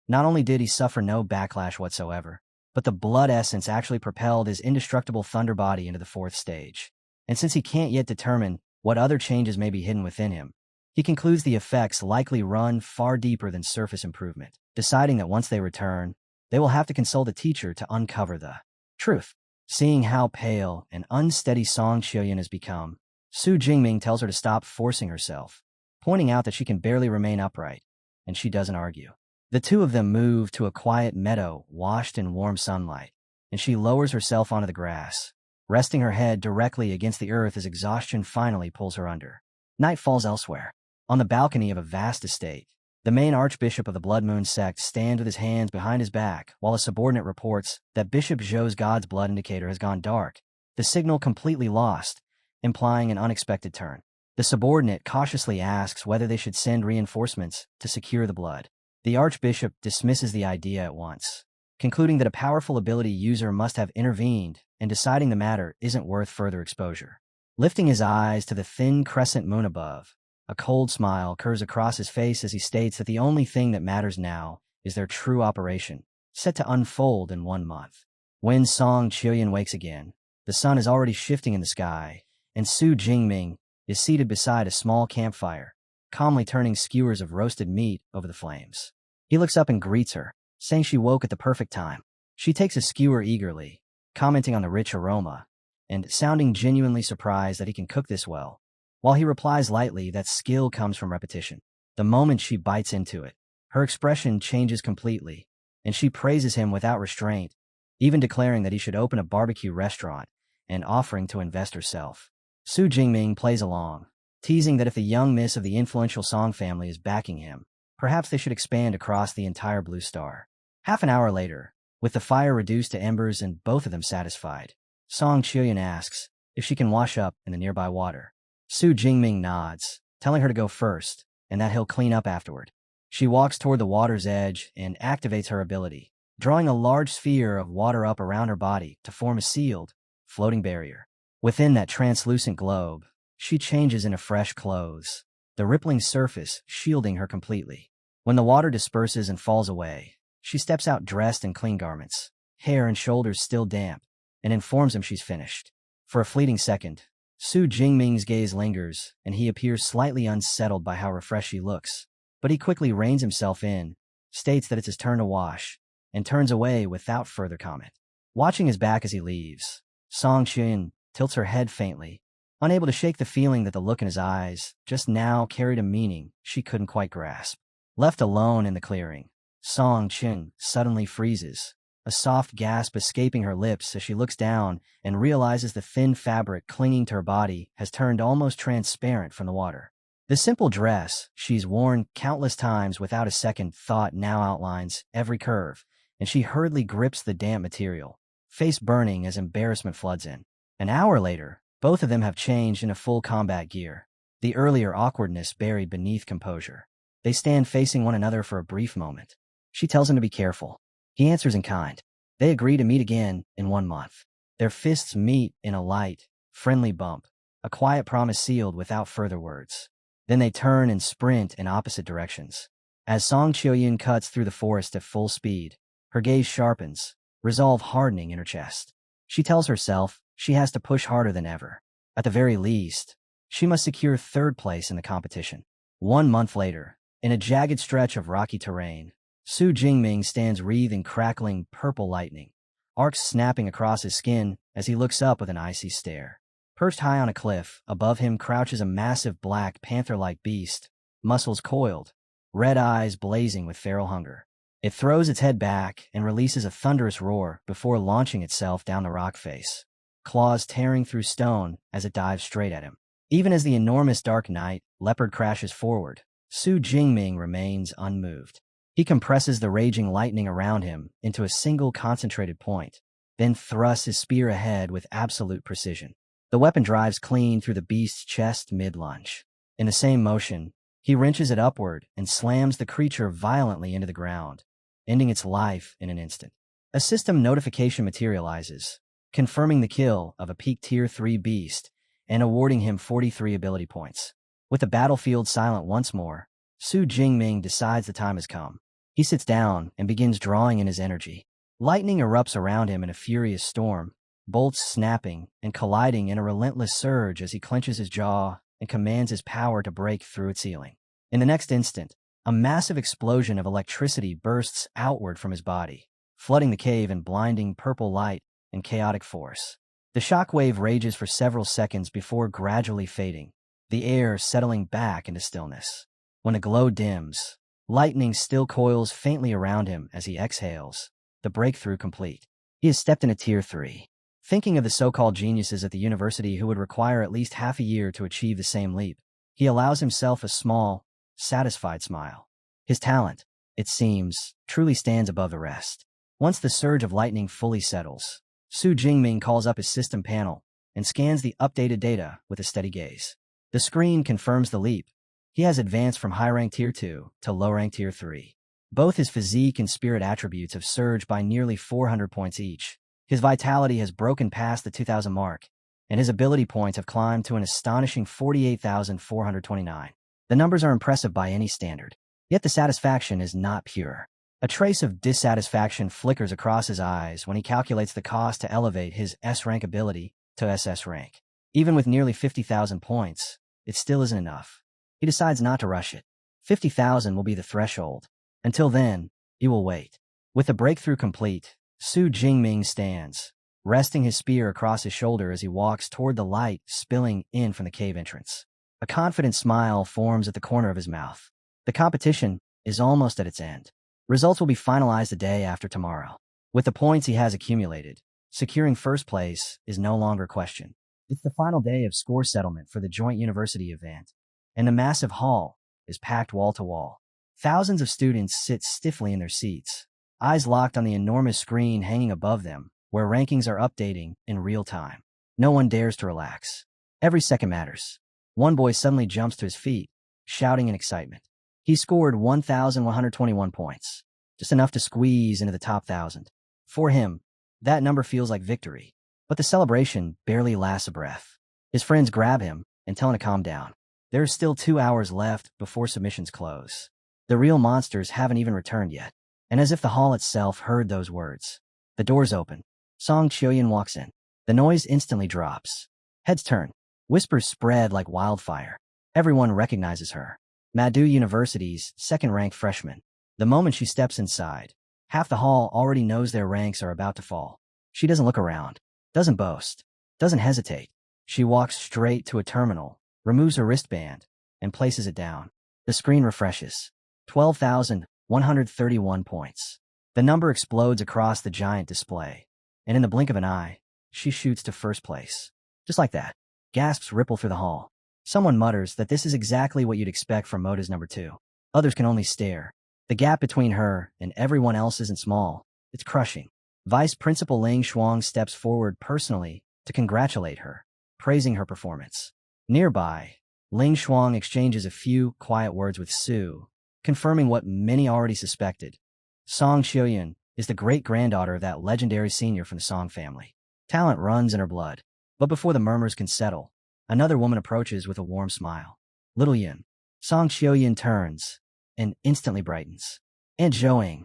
Not only did he suffer no backlash whatsoever, but the blood essence actually propelled his indestructible thunder body into the 4th stage. And since he can't yet determine what other changes may be hidden within him, he concludes the effects likely run far deeper than surface improvement, deciding that once they return, they will have to consult a teacher to uncover the truth. Seeing how pale and unsteady Song Qiuyan has become, Su Jingming tells her to stop forcing herself, pointing out that she can barely remain upright, and she doesn't argue. The two of them move to a quiet meadow washed in warm sunlight, and she lowers herself onto the grass, resting her head directly against the earth as exhaustion finally pulls her under. Night falls elsewhere. On the balcony of a vast estate, the main archbishop of the Blood Moon sect stands with his hands behind his back while a subordinate reports that Bishop Zhou's God's blood indicator has gone dark, the signal completely lost, implying an unexpected turn. The subordinate cautiously asks whether they should send reinforcements to secure the blood. The archbishop dismisses the idea at once, concluding that a powerful ability user must have intervened and deciding the matter isn't worth further exposure. Lifting his eyes to the thin crescent moon above, a cold smile curves across his face as he states that the only thing that matters now is their true operation, set to unfold in 1 month. When Song Qiuyan wakes again, the sun is already shifting in the sky, and Su Jingming is seated beside a small campfire, calmly turning skewers of roasted meat over the flames. He looks up and greets her, saying she woke at the perfect time. She takes a skewer eagerly, commenting on the rich aroma, and sounding genuinely surprised that he can cook this well, while he replies lightly that skill comes from repetition. The moment she bites into it, her expression changes completely, and she praises him without restraint, even declaring that he should open a barbecue restaurant and offering to invest herself. Su Jingming plays along, teasing that if the young miss of the influential Song family is backing him, perhaps they should expand across the entire Blue Star. Half an hour later, with the fire reduced to embers and both of them satisfied, Song Qiuyan asks if she can wash up in the nearby water. Su Jingming nods, telling her to go first, and that he'll clean up afterward. She walks toward the water's edge and activates her ability, drawing a large sphere of water up around her body to form a sealed, floating barrier. Within that translucent globe, she changes into fresh clothes, the rippling surface shielding her completely. When the water disperses and falls away, she steps out dressed in clean garments, hair and shoulders still damp, and informs him she's finished. For a fleeting second, Su Jingming's gaze lingers, and he appears slightly unsettled by how refreshed she looks. But he quickly reins himself in, states that it's his turn to wash, and turns away without further comment. Watching his back as he leaves, Song Qiuyan tilts her head faintly, unable to shake the feeling that the look in his eyes just now carried a meaning she couldn't quite grasp. Left alone in the clearing, Song Qiuyan suddenly freezes, a soft gasp escaping her lips as she looks down and realizes the thin fabric clinging to her body has turned almost transparent from the water. The simple dress she's worn countless times without a second thought now outlines every curve, and she hurriedly grips the damp material, face burning as embarrassment floods in. An hour later, both of them have changed into full combat gear, the earlier awkwardness buried beneath composure. They stand facing one another for a brief moment. She tells him to be careful. He answers in kind. They agree to meet again in 1 month. Their fists meet in a light, friendly bump, a quiet promise sealed without further words. Then they turn and sprint in opposite directions. As Song Qiuyan cuts through the forest at full speed, her gaze sharpens, resolve hardening in her chest. She tells herself she has to push harder than ever. At the very least, she must secure third place in the competition. 1 month later, in a jagged stretch of rocky terrain, Su Jingming stands wreathed in crackling purple lightning, arcs snapping across his skin as he looks up with an icy stare. Perched high on a cliff, above him crouches a massive black panther-like beast, muscles coiled, red eyes blazing with feral hunger. It throws its head back and releases a thunderous roar before launching itself down the rock face, claws tearing through stone as it dives straight at him. Even as the enormous dark night leopard crashes forward, Su Jingming remains unmoved. He compresses the raging lightning around him into a single concentrated point, then thrusts his spear ahead with absolute precision. The weapon drives clean through the beast's chest mid-lunge. In the same motion, he wrenches it upward and slams the creature violently into the ground, ending its life in an instant. A system notification materializes, confirming the kill of a peak Tier 3 beast and awarding him 43 ability points. With the battlefield silent once more, Su Jingming decides the time has come. He sits down and begins drawing in his energy. Lightning erupts around him in a furious storm, bolts snapping and colliding in a relentless surge as he clenches his jaw and commands his power to break through its ceiling. In the next instant, a massive explosion of electricity bursts outward from his body, flooding the cave in blinding purple light and chaotic force. The shockwave rages for several seconds before gradually fading, the air settling back into stillness. When the glow dims, lightning still coils faintly around him as he exhales, the breakthrough complete. He has stepped into Tier 3. Thinking of the so-called geniuses at the university who would require at least half a year to achieve the same leap, he allows himself a small, satisfied smile. His talent, it seems, truly stands above the rest. Once the surge of lightning fully settles, Jingming calls up his system panel and scans the updated data with a steady gaze. The screen confirms the leap. He has advanced from high-rank Tier 2 to low-rank Tier 3. Both his physique and spirit attributes have surged by nearly 400 points each. His vitality has broken past the 2,000 mark, and his ability points have climbed to an astonishing 48,429. The numbers are impressive by any standard, yet the satisfaction is not pure. A trace of dissatisfaction flickers across his eyes when he calculates the cost to elevate his S-rank ability to SS rank. Even with nearly 50,000 points, it still isn't enough. He decides not to rush it. 50,000 will be the threshold. Until then, he will wait. With the breakthrough complete, Jingming stands, resting his spear across his shoulder as he walks toward the light spilling in from the cave entrance. A confident smile forms at the corner of his mouth. The competition is almost at its end. Results will be finalized the day after tomorrow. With the points he has accumulated, securing first place is no longer a question. It's the final day of score settlement for the joint university event, and the massive hall is packed wall to wall. Thousands of students sit stiffly in their seats, eyes locked on the enormous screen hanging above them, where rankings are updating in real time. No one dares to relax. Every second matters. One boy suddenly jumps to his feet, shouting in excitement. He scored 1,121 points, just enough to squeeze into the top 1,000. For him, that number feels like victory, but the celebration barely lasts a breath. His friends grab him and tell him to calm down. There are still 2 hours left before submissions close. The real monsters haven't even returned yet. And as if the hall itself heard those words, the doors open. Song Chioyan walks in. The noise instantly drops. Heads turn. Whispers spread like wildfire. Everyone recognizes her. Madu University's second-ranked freshman. The moment she steps inside, half the hall already knows their ranks are about to fall. She doesn't look around, doesn't boast, doesn't hesitate. She walks straight to a terminal, removes her wristband, and places it down. The screen refreshes. 12,131 points. The number explodes across the giant display, and in the blink of an eye, she shoots to first place. Just like that, gasps ripple through the hall. Someone mutters that this is exactly what you'd expect from Moda's number 2. Others can only stare. The gap between her and everyone else isn't small. It's crushing. Vice Principal Ling Shuang steps forward personally to congratulate her, praising her performance. Nearby, Ling Shuang exchanges a few quiet words with Su, confirming what many already suspected. Song Chioyan is the great-granddaughter of that legendary senior from the Song family. Talent runs in her blood. But before the murmurs can settle, another woman approaches with a warm smile. Little Yin. Song Chioyan turns and instantly brightens. Aunt Zhou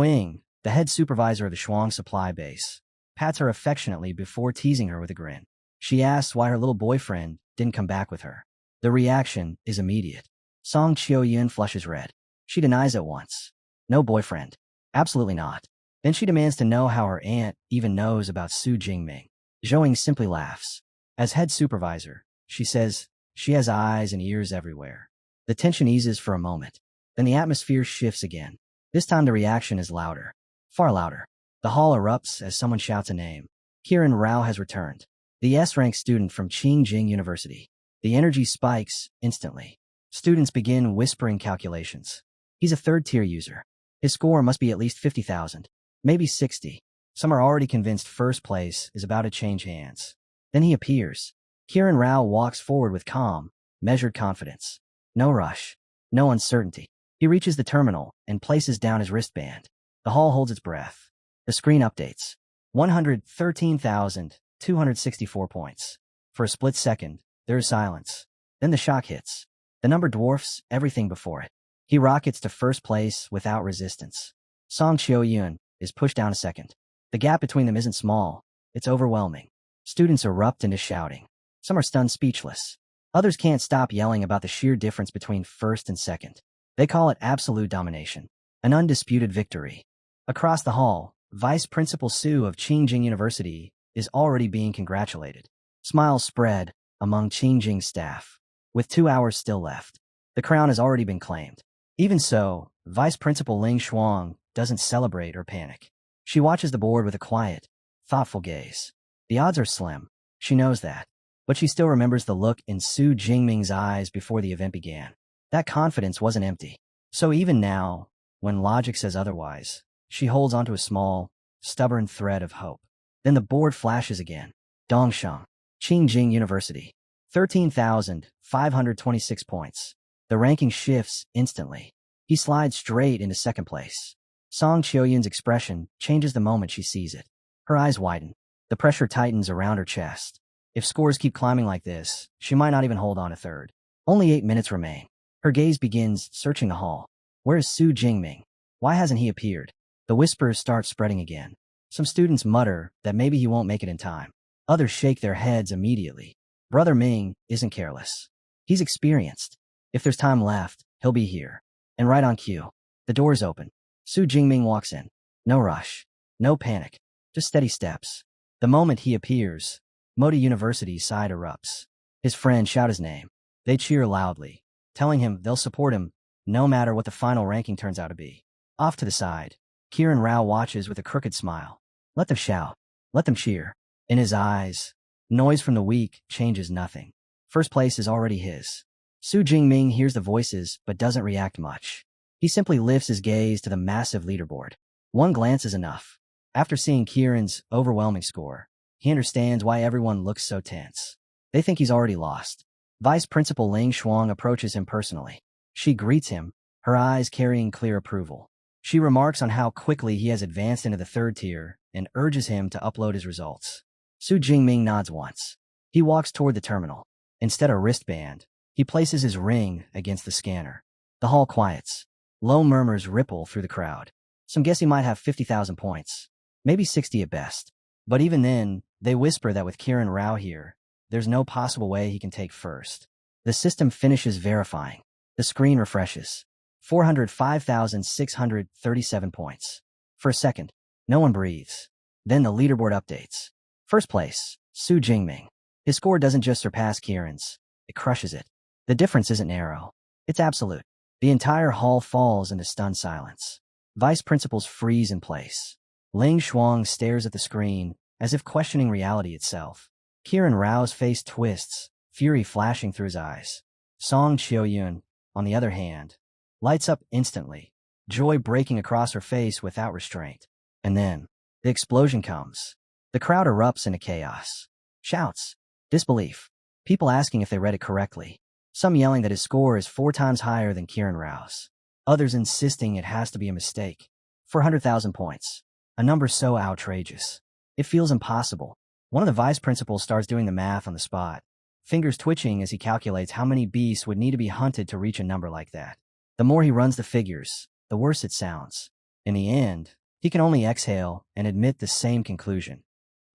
Ying, the head supervisor of the Shuang supply base, pats her affectionately before teasing her with a grin. She asks why her little boyfriend didn't come back with her. The reaction is immediate. Song Chioyan flushes red. She denies at once. No boyfriend. Absolutely not. Then she demands to know how her aunt even knows about Su Jingming. Zhou Ying simply laughs. As head supervisor, she says she has eyes and ears everywhere. The tension eases for a moment. Then the atmosphere shifts again. This time the reaction is louder. Far louder. The hall erupts as someone shouts a name. Kiran Rao has returned. The S-rank student from Qingjing University. The energy spikes instantly. Students begin whispering calculations. He's a third-tier user. His score must be at least 50,000, maybe 60. Some are already convinced first place is about to change hands. Then he appears. Kiran Rao walks forward with calm, measured confidence. No rush. No uncertainty. He reaches the terminal and places down his wristband. The hall holds its breath. The screen updates. 113,264 points. For a split second, there is silence. Then the shock hits. The number dwarfs everything before it. He rockets to first place without resistance. Song Chioyan is pushed down a second. The gap between them isn't small. It's overwhelming. Students erupt into shouting. Some are stunned speechless. Others can't stop yelling about the sheer difference between first and second. They call it absolute domination. An undisputed victory. Across the hall, Vice Principal Su of Qingjing University is already being congratulated. Smiles spread among Qingjing staff. With 2 hours still left, the crown has already been claimed. Even so, Vice Principal Ling Shuang doesn't celebrate or panic. She watches the board with a quiet, thoughtful gaze. The odds are slim. She knows that. But she still remembers the look in Su Jingming's eyes before the event began. That confidence wasn't empty. So even now, when logic says otherwise, she holds onto a small, stubborn thread of hope. Then the board flashes again. Dongsheng, Qingjing University. 13,526 points. The ranking shifts instantly. He slides straight into second place. Song Qiuyun's expression changes the moment she sees it. Her eyes widen. The pressure tightens around her chest. If scores keep climbing like this, she might not even hold on to third. Only 8 minutes remain. Her gaze begins searching the hall. Where is Su Jingming? Why hasn't he appeared? The whispers start spreading again. Some students mutter that maybe he won't make it in time. Others shake their heads immediately. Brother Ming isn't careless. He's experienced. If there's time left, he'll be here. And right on cue. The doors open. Su Jingming walks in. No rush. No panic. Just steady steps. The moment he appears, Modi University's side erupts. His friends shout his name. They cheer loudly, telling him they'll support him no matter what the final ranking turns out to be. Off to the side, Kieran Rao watches with a crooked smile. Let them shout. Let them cheer. In his eyes, noise from the weak changes nothing. First place is already his. Su Jingming hears the voices but doesn't react much. He simply lifts his gaze to the massive leaderboard. One glance is enough. After seeing Kieran's overwhelming score, he understands why everyone looks so tense. They think he's already lost. Vice Principal Ling Shuang approaches him personally. She greets him, her eyes carrying clear approval. She remarks on how quickly he has advanced into the third tier and urges him to upload his results. Su Jingming nods once. He walks toward the terminal. Instead of wristband, he places his ring against the scanner. The hall quiets. Low murmurs ripple through the crowd. Some guess he might have 50,000 points. Maybe 60 at best. But even then, they whisper that with Kieran Rao here, there's no possible way he can take first. The system finishes verifying. The screen refreshes. 405,637 points. For a second, no one breathes. Then the leaderboard updates. First place, Su Jingming. His score doesn't just surpass Kieran's, it crushes it. The difference isn't narrow. It's absolute. The entire hall falls into stunned silence. Vice principals freeze in place. Ling Shuang stares at the screen, as if questioning reality itself. Kieran Rao's face twists, fury flashing through his eyes. Song Qiuyun, on the other hand, lights up instantly, joy breaking across her face without restraint. And then, the explosion comes. The crowd erupts into chaos. Shouts, disbelief, people asking if they read it correctly. Some yelling that his score is 4 times higher than Kieran Rao's. Others insisting it has to be a mistake. 400,000 points. A number so outrageous. It feels impossible. One of the vice principals starts doing the math on the spot, fingers twitching as he calculates how many beasts would need to be hunted to reach a number like that. The more he runs the figures, the worse it sounds. In the end, he can only exhale and admit the same conclusion.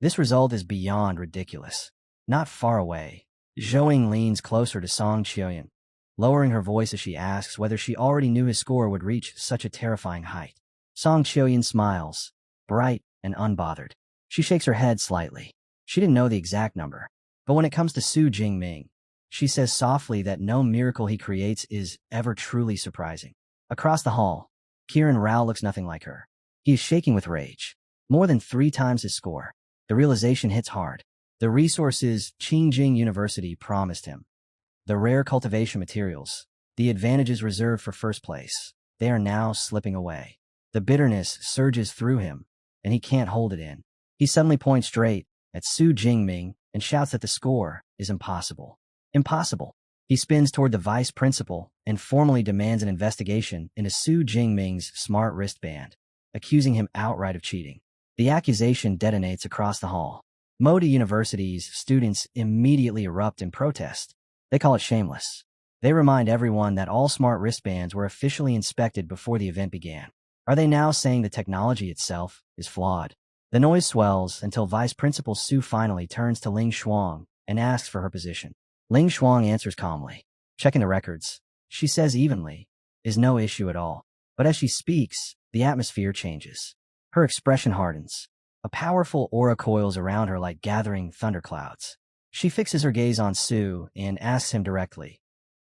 This result is beyond ridiculous. Not far away, Zhouing leans closer to Song Qiuyun, lowering her voice as she asks whether she already knew his score would reach such a terrifying height. Song Qiuyun smiles, bright and unbothered. She shakes her head slightly. She didn't know the exact number. But when it comes to Su Jingming, she says softly that no miracle he creates is ever truly surprising. Across the hall, Kieran Rao looks nothing like her. He is shaking with rage. More than 3 times his score. The realization hits hard. The resources Qingjing University promised him. The rare cultivation materials. The advantages reserved for first place. They are now slipping away. The bitterness surges through him, and he can't hold it in. He suddenly points straight at Su Jingming and shouts that the score is impossible. Impossible. He spins toward the vice principal and formally demands an investigation into Su Jingming's smart wristband, accusing him outright of cheating. The accusation detonates across the hall. Modi University's students immediately erupt in protest. They call it shameless. They remind everyone that all smart wristbands were officially inspected before the event began. Are they now saying the technology itself is flawed? The noise swells until Vice Principal Su finally turns to Ling Shuang and asks for her position. Ling Shuang answers calmly. Checking the records, she says evenly, is no issue at all. But as she speaks, the atmosphere changes. Her expression hardens. A powerful aura coils around her like gathering thunderclouds. She fixes her gaze on Su and asks him directly,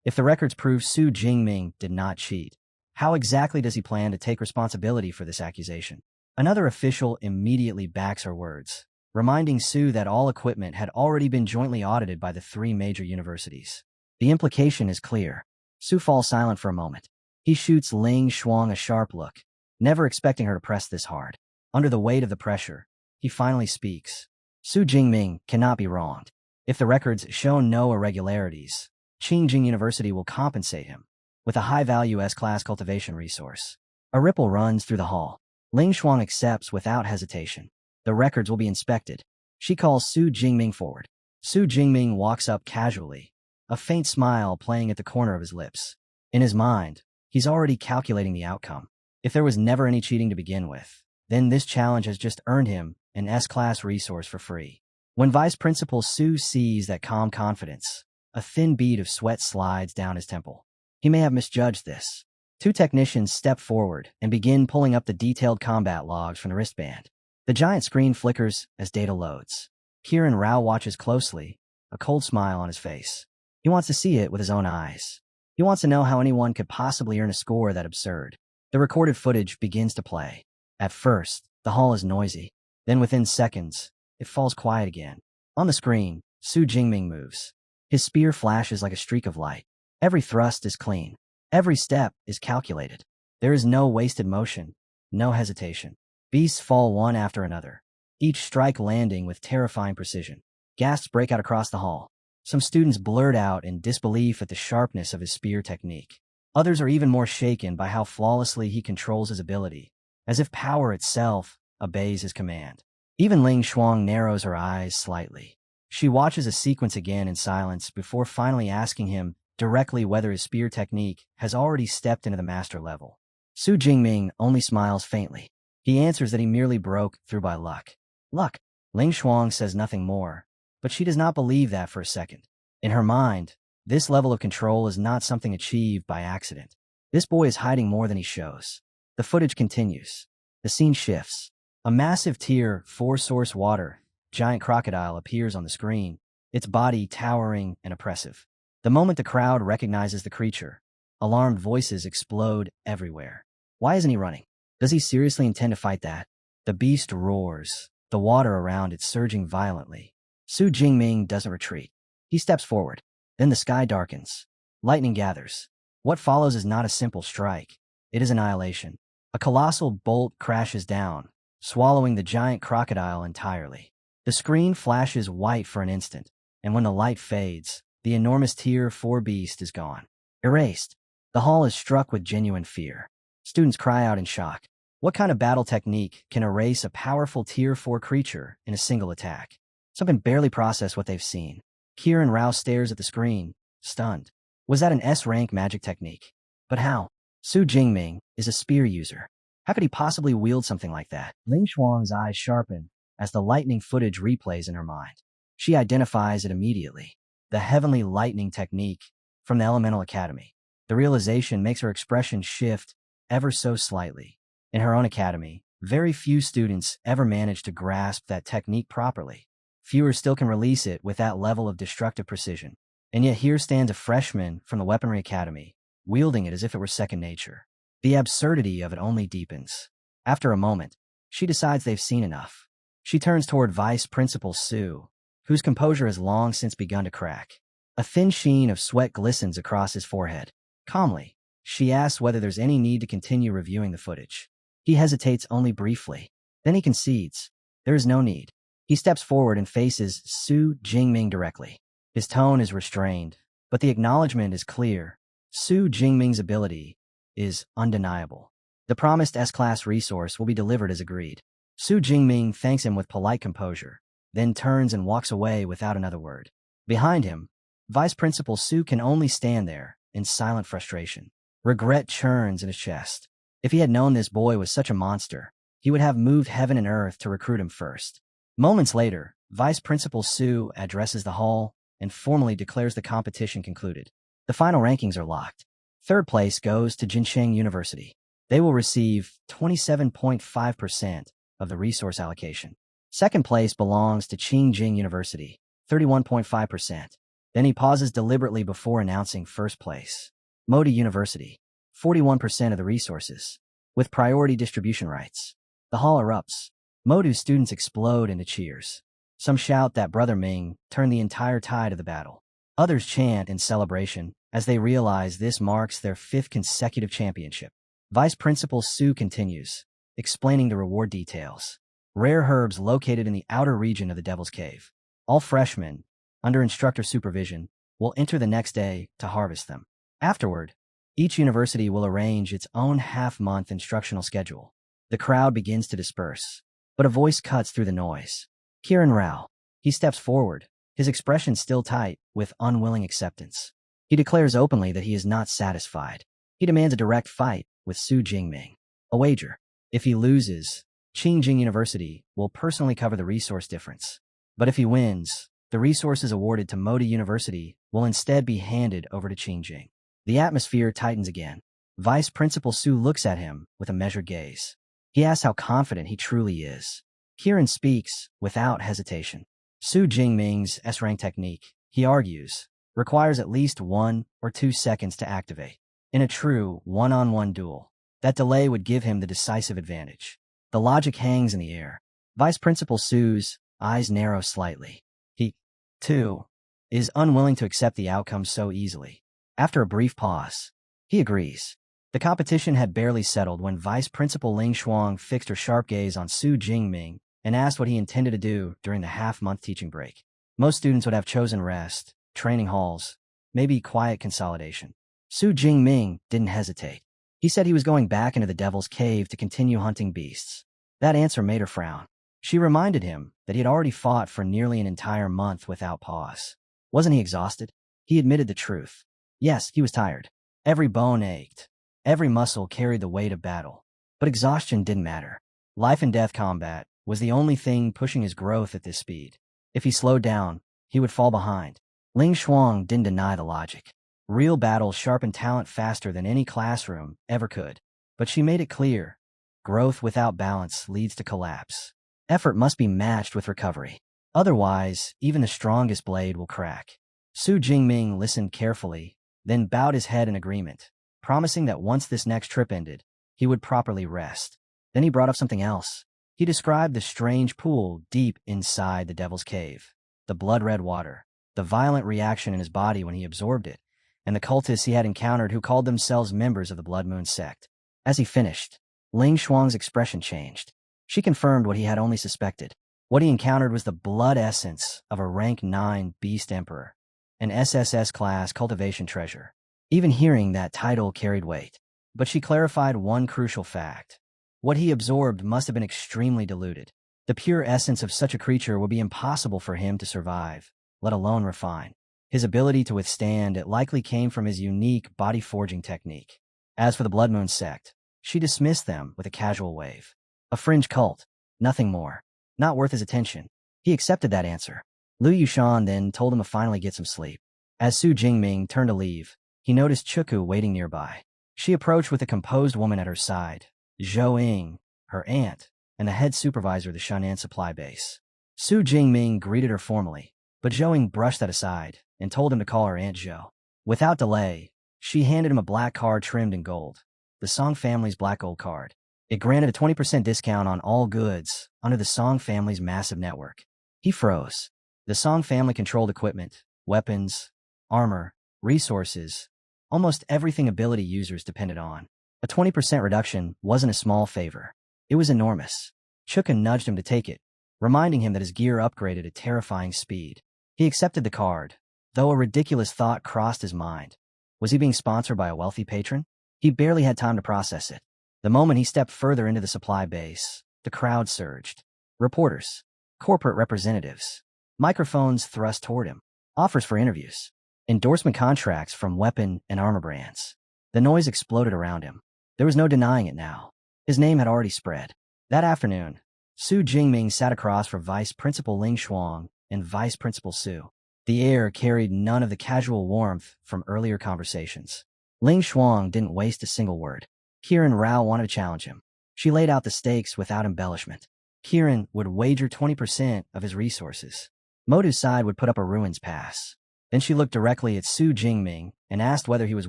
if the records prove Su Jingming did not cheat, how exactly does he plan to take responsibility for this accusation? Another official immediately backs her words. reminding Su that all equipment had already been jointly audited by the three major universities. The implication is clear. Su falls silent for a moment. He shoots Ling Shuang a sharp look, never expecting her to press this hard. Under the weight of the pressure, he finally speaks. Su Jingming cannot be wronged. If the records show no irregularities, Qingjing University will compensate him with a high-value S-class cultivation resource. A ripple runs through the hall. Ling Shuang accepts without hesitation. The records will be inspected. She calls Su Jingming forward. Su Jingming walks up casually, a faint smile playing at the corner of his lips. In his mind, he's already calculating the outcome. If there was never any cheating to begin with, then this challenge has just earned him an S-class resource for free. When Vice Principal Su sees that calm confidence, a thin bead of sweat slides down his temple. He may have misjudged this. Two technicians step forward and begin pulling up the detailed combat logs from the wristband. The giant screen flickers as data loads. Kieran Rao watches closely, a cold smile on his face. He wants to see it with his own eyes. He wants to know how anyone could possibly earn a score that absurd. The recorded footage begins to play. At first, the hall is noisy. Then within seconds, it falls quiet again. On the screen, Su Jingming moves. His spear flashes like a streak of light. Every thrust is clean. Every step is calculated. There is no wasted motion, no hesitation. Beasts fall one after another, each strike landing with terrifying precision. Gasps break out across the hall. Some students blurt out in disbelief at the sharpness of his spear technique. Others are even more shaken by how flawlessly he controls his ability, as if power itself obeys his command. Even Ling Shuang narrows her eyes slightly. She watches a sequence again in silence before finally asking him directly whether his spear technique has already stepped into the master level. Su Jingming only smiles faintly. He answers that he merely broke through by luck. Luck? Ling Shuang says nothing more, but she does not believe that for a second. In her mind, this level of control is not something achieved by accident. This boy is hiding more than he shows. The footage continues. The scene shifts. A massive Tier 4 source water, giant crocodile appears on the screen, its body towering and oppressive. The moment the crowd recognizes the creature, alarmed voices explode everywhere. Why isn't he running? Does he seriously intend to fight that? The beast roars, the water around it surging violently. Su Jingming doesn't retreat. He steps forward. Then the sky darkens. Lightning gathers. What follows is not a simple strike. It is annihilation. A colossal bolt crashes down, swallowing the giant crocodile entirely. The screen flashes white for an instant, and when the light fades, the enormous Tier 4 beast is gone. Erased. The hall is struck with genuine fear. Students cry out in shock. What kind of battle technique can erase a powerful Tier 4 creature in a single attack? Some can barely process what they've seen. Kieran Rao stares at the screen, stunned. Was that an S-rank magic technique? But how? Su Jingming is a spear user. How could he possibly wield something like that? Ling Shuang's eyes sharpen as the lightning footage replays in her mind. She identifies it immediately. The heavenly lightning technique from the Elemental Academy. The realization makes her expression shift ever so slightly. In her own academy, very few students ever manage to grasp that technique properly. Fewer still can release it with that level of destructive precision. And yet here stands a freshman from the Weaponry Academy, wielding it as if it were second nature. The absurdity of it only deepens. After a moment, she decides they've seen enough. She turns toward Vice Principal Su, whose composure has long since begun to crack. A thin sheen of sweat glistens across his forehead. Calmly, she asks whether there's any need to continue reviewing the footage. He hesitates only briefly. Then he concedes. There is no need. He steps forward and faces Su Jingming directly. His tone is restrained, but the acknowledgement is clear. Su Jingming's ability is undeniable. The promised S-class resource will be delivered as agreed. Su Jingming thanks him with polite composure, then turns and walks away without another word. Behind him, Vice Principal Su can only stand there in silent frustration. Regret churns in his chest. If he had known this boy was such a monster, he would have moved heaven and earth to recruit him first. Moments later, Vice Principal Su addresses the hall and formally declares the competition concluded. The final rankings are locked. Third place goes to Jincheng University. They will receive 27.5% of the resource allocation. Second place belongs to Qingjing University, 31.5%. Then he pauses deliberately before announcing first place. Modi University, 41% of the resources, with priority distribution rights. The hall erupts. Modu's students explode into cheers. Some shout that Brother Ming turned the entire tide of the battle. Others chant in celebration as they realize this marks their 5th consecutive championship. Vice Principal Su continues, explaining the reward details. Rare herbs located in the outer region of the Devil's Cave. All freshmen, under instructor supervision, will enter the next day to harvest them. Afterward, each university will arrange its own half-month instructional schedule. The crowd begins to disperse, but a voice cuts through the noise. Kiran Rao. He steps forward, his expression still tight with unwilling acceptance. He declares openly that he is not satisfied. He demands a direct fight with Su Jingming. A wager. If he loses, Qingjing University will personally cover the resource difference. But if he wins, the resources awarded to Modi University will instead be handed over to Qingjing. The atmosphere tightens again. Vice Principal Su looks at him with a measured gaze. He asks how confident he truly is. Kiran speaks without hesitation. Su Jingming's S-rank technique, he argues, requires at least 1 or 2 seconds to activate. In a true one-on-one duel, that delay would give him the decisive advantage. The logic hangs in the air. Vice Principal Su's eyes narrow slightly. He, too, is unwilling to accept the outcome so easily. After a brief pause, he agrees. The competition had barely settled when Vice Principal Ling Shuang fixed her sharp gaze on Su Jingming and asked what he intended to do during the half-month teaching break. Most students would have chosen rest, training halls, maybe quiet consolidation. Su Jingming didn't hesitate. He said he was going back into the Devil's Cave to continue hunting beasts. That answer made her frown. She reminded him that he had already fought for nearly an entire month without pause. Wasn't he exhausted? He admitted the truth. Yes, he was tired. Every bone ached. Every muscle carried the weight of battle. But exhaustion didn't matter. Life and death combat was the only thing pushing his growth at this speed. If he slowed down, he would fall behind. Ling Shuang didn't deny the logic. Real battles sharpen talent faster than any classroom ever could. But she made it clear. Growth without balance leads to collapse. Effort must be matched with recovery. Otherwise, even the strongest blade will crack. Su Jingming listened carefully, then bowed his head in agreement, promising that once this next trip ended, he would properly rest. Then he brought up something else. He described the strange pool deep inside the Devil's Cave, the blood-red water, the violent reaction in his body when he absorbed it, and the cultists he had encountered who called themselves members of the Blood Moon sect. As he finished, Ling Shuang's expression changed. She confirmed what he had only suspected. What he encountered was the blood essence of a rank 9 Beast Emperor, an SSS-class cultivation treasure. Even hearing that title carried weight. But she clarified one crucial fact. What he absorbed must have been extremely diluted. The pure essence of such a creature would be impossible for him to survive, let alone refine. His ability to withstand it likely came from his unique body-forging technique. As for the Blood Moon sect, she dismissed them with a casual wave. A fringe cult, nothing more. Not worth his attention. He accepted that answer. Liu Yushan then told him to finally get some sleep. As Su Jingming turned to leave, he noticed Chuku waiting nearby. She approached with a composed woman at her side, Zhou Ying, her aunt, and the head supervisor of the Shan'an supply base. Su Jingming greeted her formally, but Zhou Ying brushed that aside and told him to call her Aunt Zhou. Without delay, she handed him a black card trimmed in gold, the Song family's black gold card. It granted a 20% discount on all goods under the Song family's massive network. He froze. The Song family controlled equipment, weapons, armor, resources, almost everything ability users depended on. A 20% reduction wasn't a small favor. It was enormous. Chuka nudged him to take it, reminding him that his gear upgraded at terrifying speed. He accepted the card, though a ridiculous thought crossed his mind. Was he being sponsored by a wealthy patron? He barely had time to process it. The moment he stepped further into the supply base, the crowd surged. Reporters, corporate representatives, microphones thrust toward him, offers for interviews, endorsement contracts from weapon and armor brands. The noise exploded around him. There was no denying it now. His name had already spread. That afternoon, Su Jingming sat across from Vice Principal Ling Shuang and Vice Principal Su. The air carried none of the casual warmth from earlier conversations. Ling Shuang didn't waste a single word. Kiran Rao wanted to challenge him. She laid out the stakes without embellishment. Kiran would wager 20% of his resources. Modu's side would put up a ruins pass. Then she looked directly at Su Jingming and asked whether he was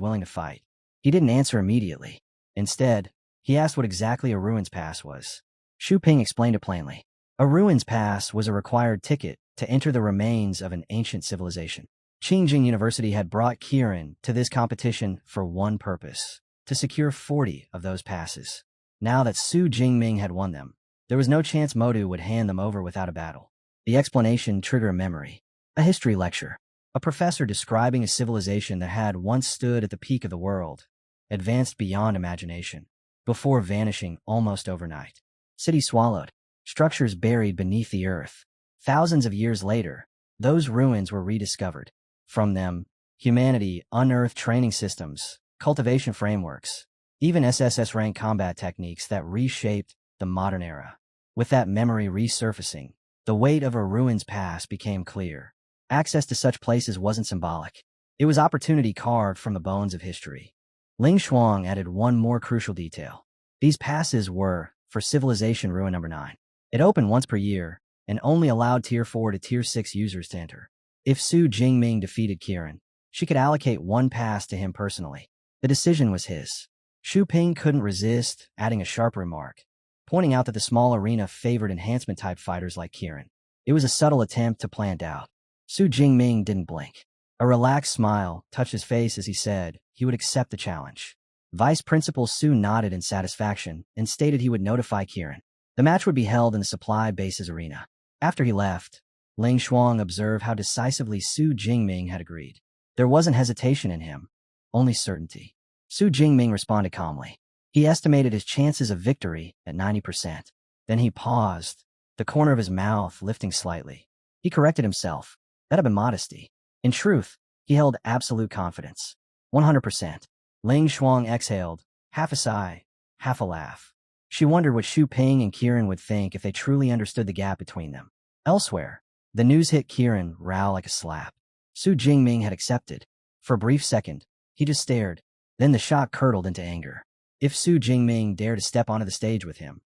willing to fight. He didn't answer immediately. Instead, he asked what exactly a ruins pass was. Xu Ping explained it plainly. A ruins pass was a required ticket to enter the remains of an ancient civilization. Jingming University had brought Kieran to this competition for one purpose: to secure 40 of those passes. Now that Su Jingming had won them, there was no chance Modu would hand them over without a battle. The explanation triggered a memory. A history lecture. A professor describing a civilization that had once stood at the peak of the world, advanced beyond imagination, before vanishing almost overnight. City swallowed, structures buried beneath the earth. Thousands of years later, those ruins were rediscovered. From them, humanity unearthed training systems, cultivation frameworks, even SSS-rank combat techniques that reshaped the modern era. With that memory resurfacing, the weight of a ruin's past became clear. Access to such places wasn't symbolic. It was opportunity carved from the bones of history. Ling Shuang added one more crucial detail. These passes were for Civilization Ruin Number 9. It opened once per year and only allowed Tier 4 to Tier 6 users to enter. If Su Jingming defeated Kieran, she could allocate one pass to him personally. The decision was his. Xu Ping couldn't resist adding a sharp remark, pointing out that the small arena favored enhancement-type fighters like Kieran. It was a subtle attempt to plant doubt. Su Jingming didn't blink. A relaxed smile touched his face as he said he would accept the challenge. Vice Principal Su nodded in satisfaction and stated he would notify Kieran. The match would be held in the supply base's arena. After he left, Ling Shuang observed how decisively Su Jingming had agreed. There wasn't hesitation in him, only certainty. Su Jingming responded calmly. He estimated his chances of victory at 90%. Then he paused, the corner of his mouth lifting slightly. He corrected himself. That had been modesty. In truth, he held absolute confidence. 100%. Ling Shuang exhaled, half a sigh, half a laugh. She wondered what Xu Ping and Kieran would think if they truly understood the gap between them. Elsewhere, the news hit Kieran raw like a slap. Su Jingming had accepted. For a brief second, he just stared. Then the shock curdled into anger. If Su Jingming dared to step onto the stage with him,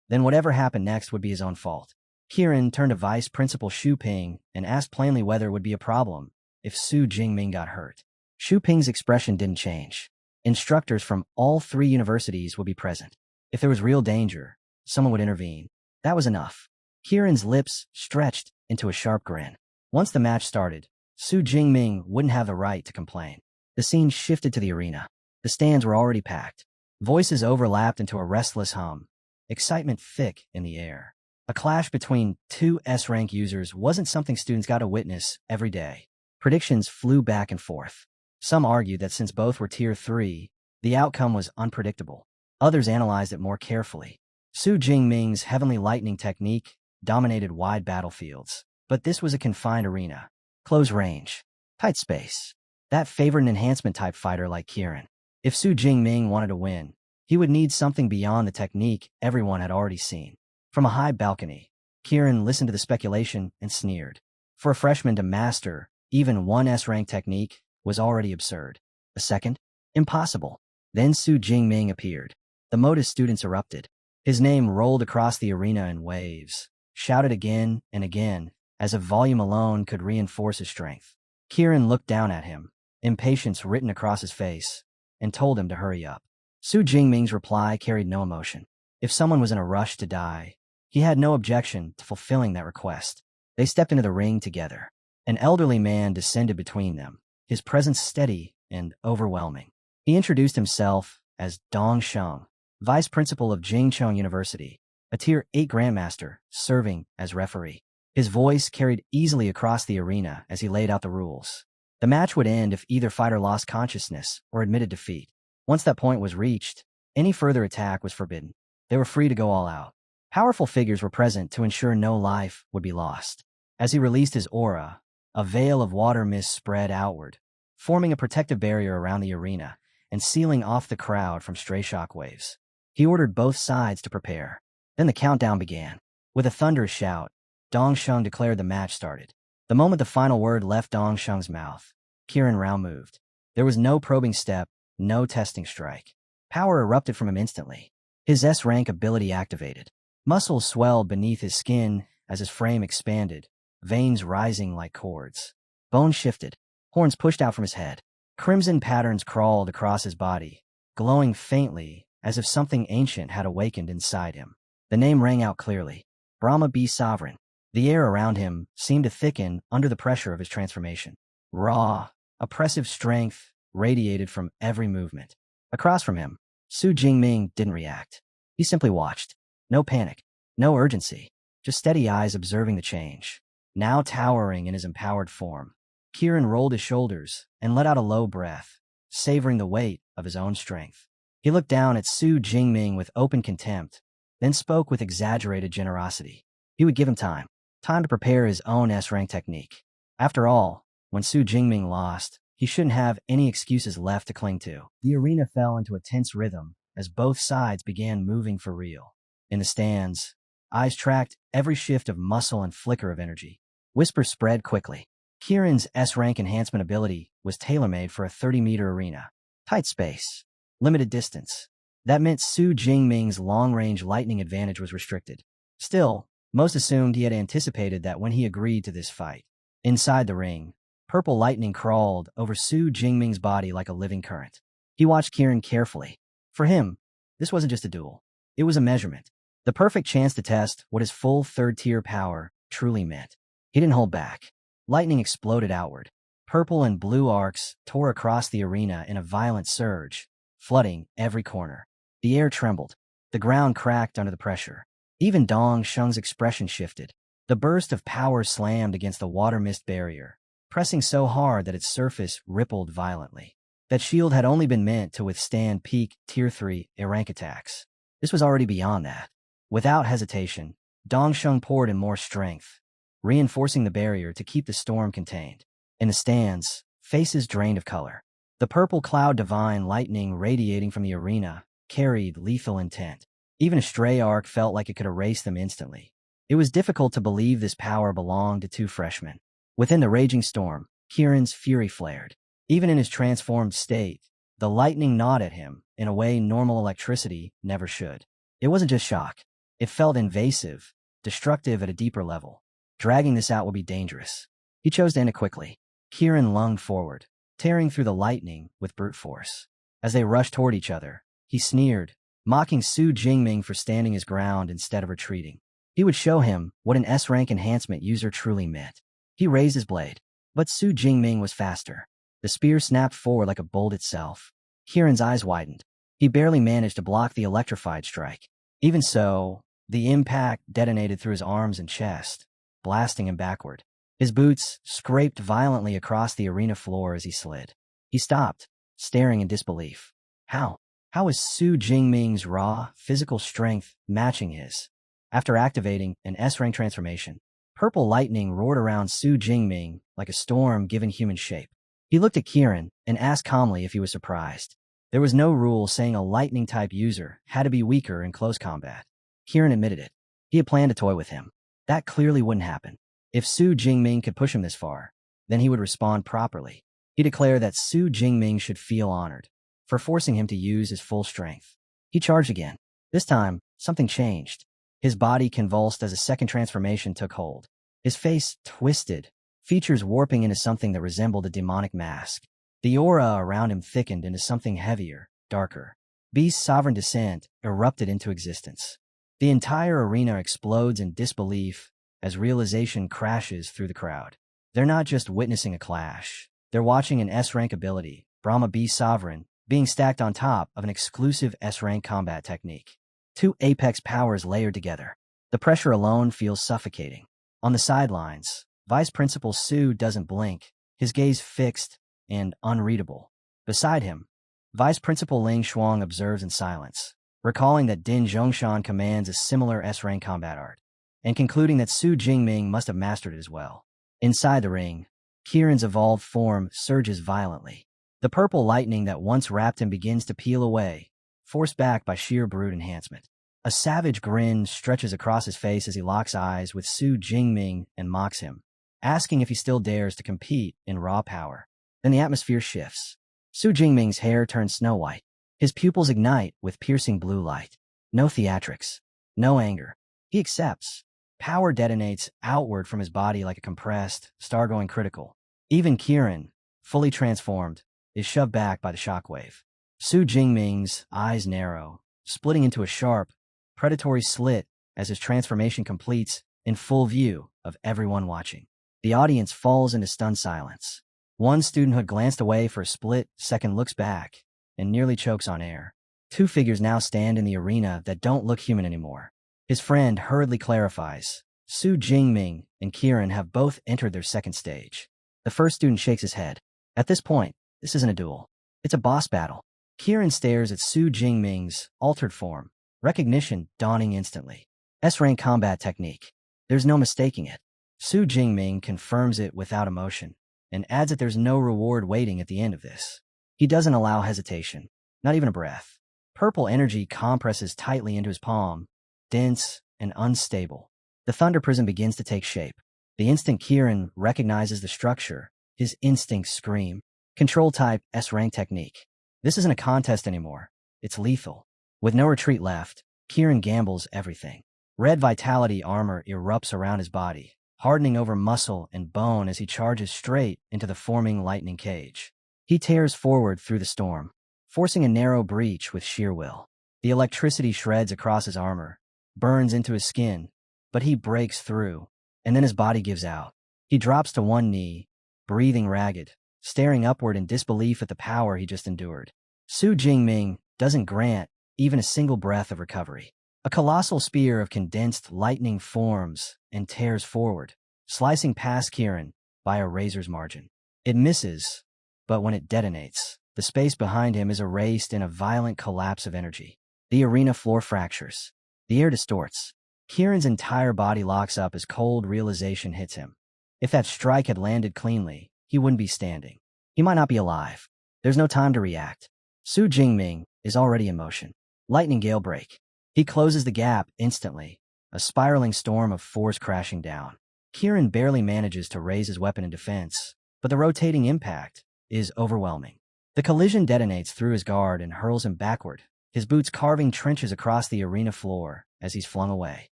then whatever happened next would be his own fault. Kieran turned to Vice Principal Xu Ping and asked plainly whether it would be a problem if Su Jingming got hurt. Xu Ping's expression didn't change. Instructors from all 3 universities would be present. If there was real danger, someone would intervene. That was enough. Kieran's lips stretched into a sharp grin. Once the match started, Su Jingming wouldn't have the right to complain. The scene shifted to the arena. The stands were already packed. Voices overlapped into a restless hum. Excitement thick in the air. A clash between 2 S-rank users wasn't something students got to witness every day. Predictions flew back and forth. Some argued that since both were Tier 3, the outcome was unpredictable. Others analyzed it more carefully. Su Jingming's Heavenly Lightning technique dominated wide battlefields. But this was a confined arena. Close range. Tight space. That favored an enhancement-type fighter like Kieran. If Su Jingming wanted to win, he would need something beyond the technique everyone had already seen. From a high balcony, Kieran listened to the speculation and sneered. For a freshman to master even one S-rank technique was already absurd. A second? Impossible. Then Su Jingming appeared. The Modus students erupted. His name rolled across the arena in waves, shouted again and again, as if volume alone could reinforce his strength. Kieran looked down at him, impatience written across his face, and told him to hurry up. Su Jingming's reply carried no emotion. If someone was in a rush to die, he had no objection to fulfilling that request. They stepped into the ring together. An elderly man descended between them, his presence steady and overwhelming. He introduced himself as Dong Sheng, Vice Principal of Jingcheng University, a Tier 8 Grandmaster serving as referee. His voice carried easily across the arena as he laid out the rules. The match would end if either fighter lost consciousness or admitted defeat. Once that point was reached, any further attack was forbidden. They were free to go all out. Powerful figures were present to ensure no life would be lost. As he released his aura, a veil of water mist spread outward, forming a protective barrier around the arena and sealing off the crowd from stray shockwaves. He ordered both sides to prepare. Then the countdown began. With a thunderous shout, Dong Sheng declared the match started. The moment the final word left Dong Sheng's mouth, Kieran Rao moved. There was no probing step, no testing strike. Power erupted from him instantly. His S-rank ability activated. Muscles swelled beneath his skin as his frame expanded, veins rising like cords. Bones shifted. Horns pushed out from his head. Crimson patterns crawled across his body, glowing faintly as if something ancient had awakened inside him. The name rang out clearly. Brahma be sovereign. The air around him seemed to thicken under the pressure of his transformation. Raw, oppressive strength radiated from every movement. Across from him, Su Jingming didn't react. He simply watched. No panic, no urgency, just steady eyes observing the change. Now towering in his empowered form, Kieran rolled his shoulders and let out a low breath, savoring the weight of his own strength. He looked down at Su Jingming with open contempt, then spoke with exaggerated generosity. He would give him time to prepare his own S-rank technique. After all, when Su Jingming lost, he shouldn't have any excuses left to cling to. The arena fell into a tense rhythm as both sides began moving for real. In the stands, eyes tracked every shift of muscle and flicker of energy. Whispers spread quickly. Kieran's S-rank enhancement ability was tailor-made for a 30-meter arena. Tight space, limited distance. That meant Su Jingming's long-range lightning advantage was restricted. Still, most assumed he had anticipated that when he agreed to this fight. Inside the ring, purple lightning crawled over Su Jingming's body like a living current. He watched Kieran carefully. For him, this wasn't just a duel. It was a measurement. The perfect chance to test what his full third-tier power truly meant. He didn't hold back. Lightning exploded outward. Purple and blue arcs tore across the arena in a violent surge, flooding every corner. The air trembled. The ground cracked under the pressure. Even Dong Sheng's expression shifted. The burst of power slammed against the water mist barrier, pressing so hard that its surface rippled violently. That shield had only been meant to withstand peak Tier 3 rank attacks. This was already beyond that. Without hesitation, Dong Sheng poured in more strength, reinforcing the barrier to keep the storm contained. In the stands, faces drained of color. The purple cloud divine lightning radiating from the arena carried lethal intent. Even a stray arc felt like it could erase them instantly. It was difficult to believe this power belonged to two freshmen. Within the raging storm, Kieran's fury flared. Even in his transformed state, the lightning gnawed at him in a way normal electricity never should. It wasn't just shock. It felt invasive, destructive at a deeper level. Dragging this out would be dangerous. He chose to end it quickly. Kieran lunged forward, tearing through the lightning with brute force. As they rushed toward each other, he sneered, mocking Su Jingming for standing his ground instead of retreating. He would show him what an S-rank enhancement user truly meant. He raised his blade, but Su Jingming was faster. The spear snapped forward like a bolt itself. Kieran's eyes widened. He barely managed to block the electrified strike. Even so, the impact detonated through his arms and chest, blasting him backward. His boots scraped violently across the arena floor as he slid. He stopped, staring in disbelief. How? How is Su Jingming's raw, physical strength matching his? After activating an S-rank transformation, purple lightning roared around Su Jingming like a storm given human shape. He looked at Kieran and asked calmly if he was surprised. There was no rule saying a lightning-type user had to be weaker in close combat. Kieran admitted it. He had planned to toy with him. That clearly wouldn't happen. If Su Jingming could push him this far, then he would respond properly. He declared that Su Jingming should feel honored for forcing him to use his full strength. He charged again. This time, something changed. His body convulsed as a second transformation took hold. His face twisted, features warping into something that resembled a demonic mask. The aura around him thickened into something heavier, darker. Beast's sovereign descent erupted into existence. The entire arena explodes in disbelief as realization crashes through the crowd. They're not just witnessing a clash. They're watching an S-rank ability, Brahma Beast Sovereign, being stacked on top of an exclusive S-rank combat technique. Two apex powers layered together. The pressure alone feels suffocating. On the sidelines, Vice Principal Su doesn't blink, his gaze fixed and unreadable. Beside him, Vice Principal Ling Shuang observes in silence, recalling that Din Zhongshan commands a similar S-rank combat art, and concluding that Su Jingming must have mastered it as well. Inside the ring, Kieran's evolved form surges violently. The purple lightning that once wrapped him begins to peel away, forced back by sheer brute enhancement. A savage grin stretches across his face as he locks eyes with Su Jingming and mocks him, asking if he still dares to compete in raw power. Then the atmosphere shifts. Su Jingming's hair turns snow white. His pupils ignite with piercing blue light. No theatrics. No anger. He accepts. Power detonates outward from his body like a compressed, star-going critical. Even Kieran, fully transformed, is shoved back by the shockwave. Su Jingming's eyes narrow, splitting into a sharp, predatory slit as his transformation completes in full view of everyone watching. The audience falls into stunned silence. One student who had glanced away for a split second looks back and nearly chokes on air. Two figures now stand in the arena that don't look human anymore. His friend hurriedly clarifies. Su Jingming and Kieran have both entered their second stage. The first student shakes his head. At this point, this isn't a duel. It's a boss battle. Kieran stares at Su Jingming's altered form, recognition dawning instantly. S-rank combat technique. There's no mistaking it. Su Jingming confirms it without emotion and adds that there's no reward waiting at the end of this. He doesn't allow hesitation, not even a breath. Purple energy compresses tightly into his palm, dense and unstable. The thunder prism begins to take shape. The instant Kieran recognizes the structure, his instincts scream. Control type S-rank technique. This isn't a contest anymore. It's lethal. With no retreat left, Kieran gambles everything. Red vitality armor erupts around his body, hardening over muscle and bone as he charges straight into the forming lightning cage. He tears forward through the storm, forcing a narrow breach with sheer will. The electricity shreds across his armor, burns into his skin, but he breaks through, and then his body gives out. He drops to one knee, breathing ragged, staring upward in disbelief at the power he just endured. Su Jingming doesn't grant even a single breath of recovery. A colossal spear of condensed lightning forms and tears forward, slicing past Kieran by a razor's margin. It misses, but when it detonates, the space behind him is erased in a violent collapse of energy. The arena floor fractures. The air distorts. Kieran's entire body locks up as cold realization hits him. If that strike had landed cleanly, he wouldn't be standing. He might not be alive. There's no time to react. Su Jingming is already in motion. Lightning gale break. He closes the gap instantly, a spiraling storm of force crashing down. Kieran barely manages to raise his weapon in defense, but the rotating impact is overwhelming. The collision detonates through his guard and hurls him backward, his boots carving trenches across the arena floor as he's flung away.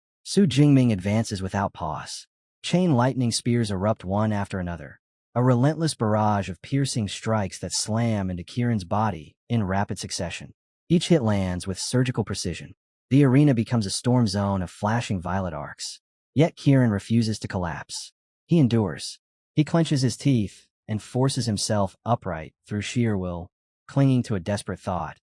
Su Jingming advances without pause. Chain lightning spears erupt one after another, a relentless barrage of piercing strikes that slam into Kieran's body in rapid succession. Each hit lands with surgical precision. The arena becomes a storm zone of flashing violet arcs. Yet Kieran refuses to collapse. He endures. He clenches his teeth and forces himself upright through sheer will, clinging to a desperate thought.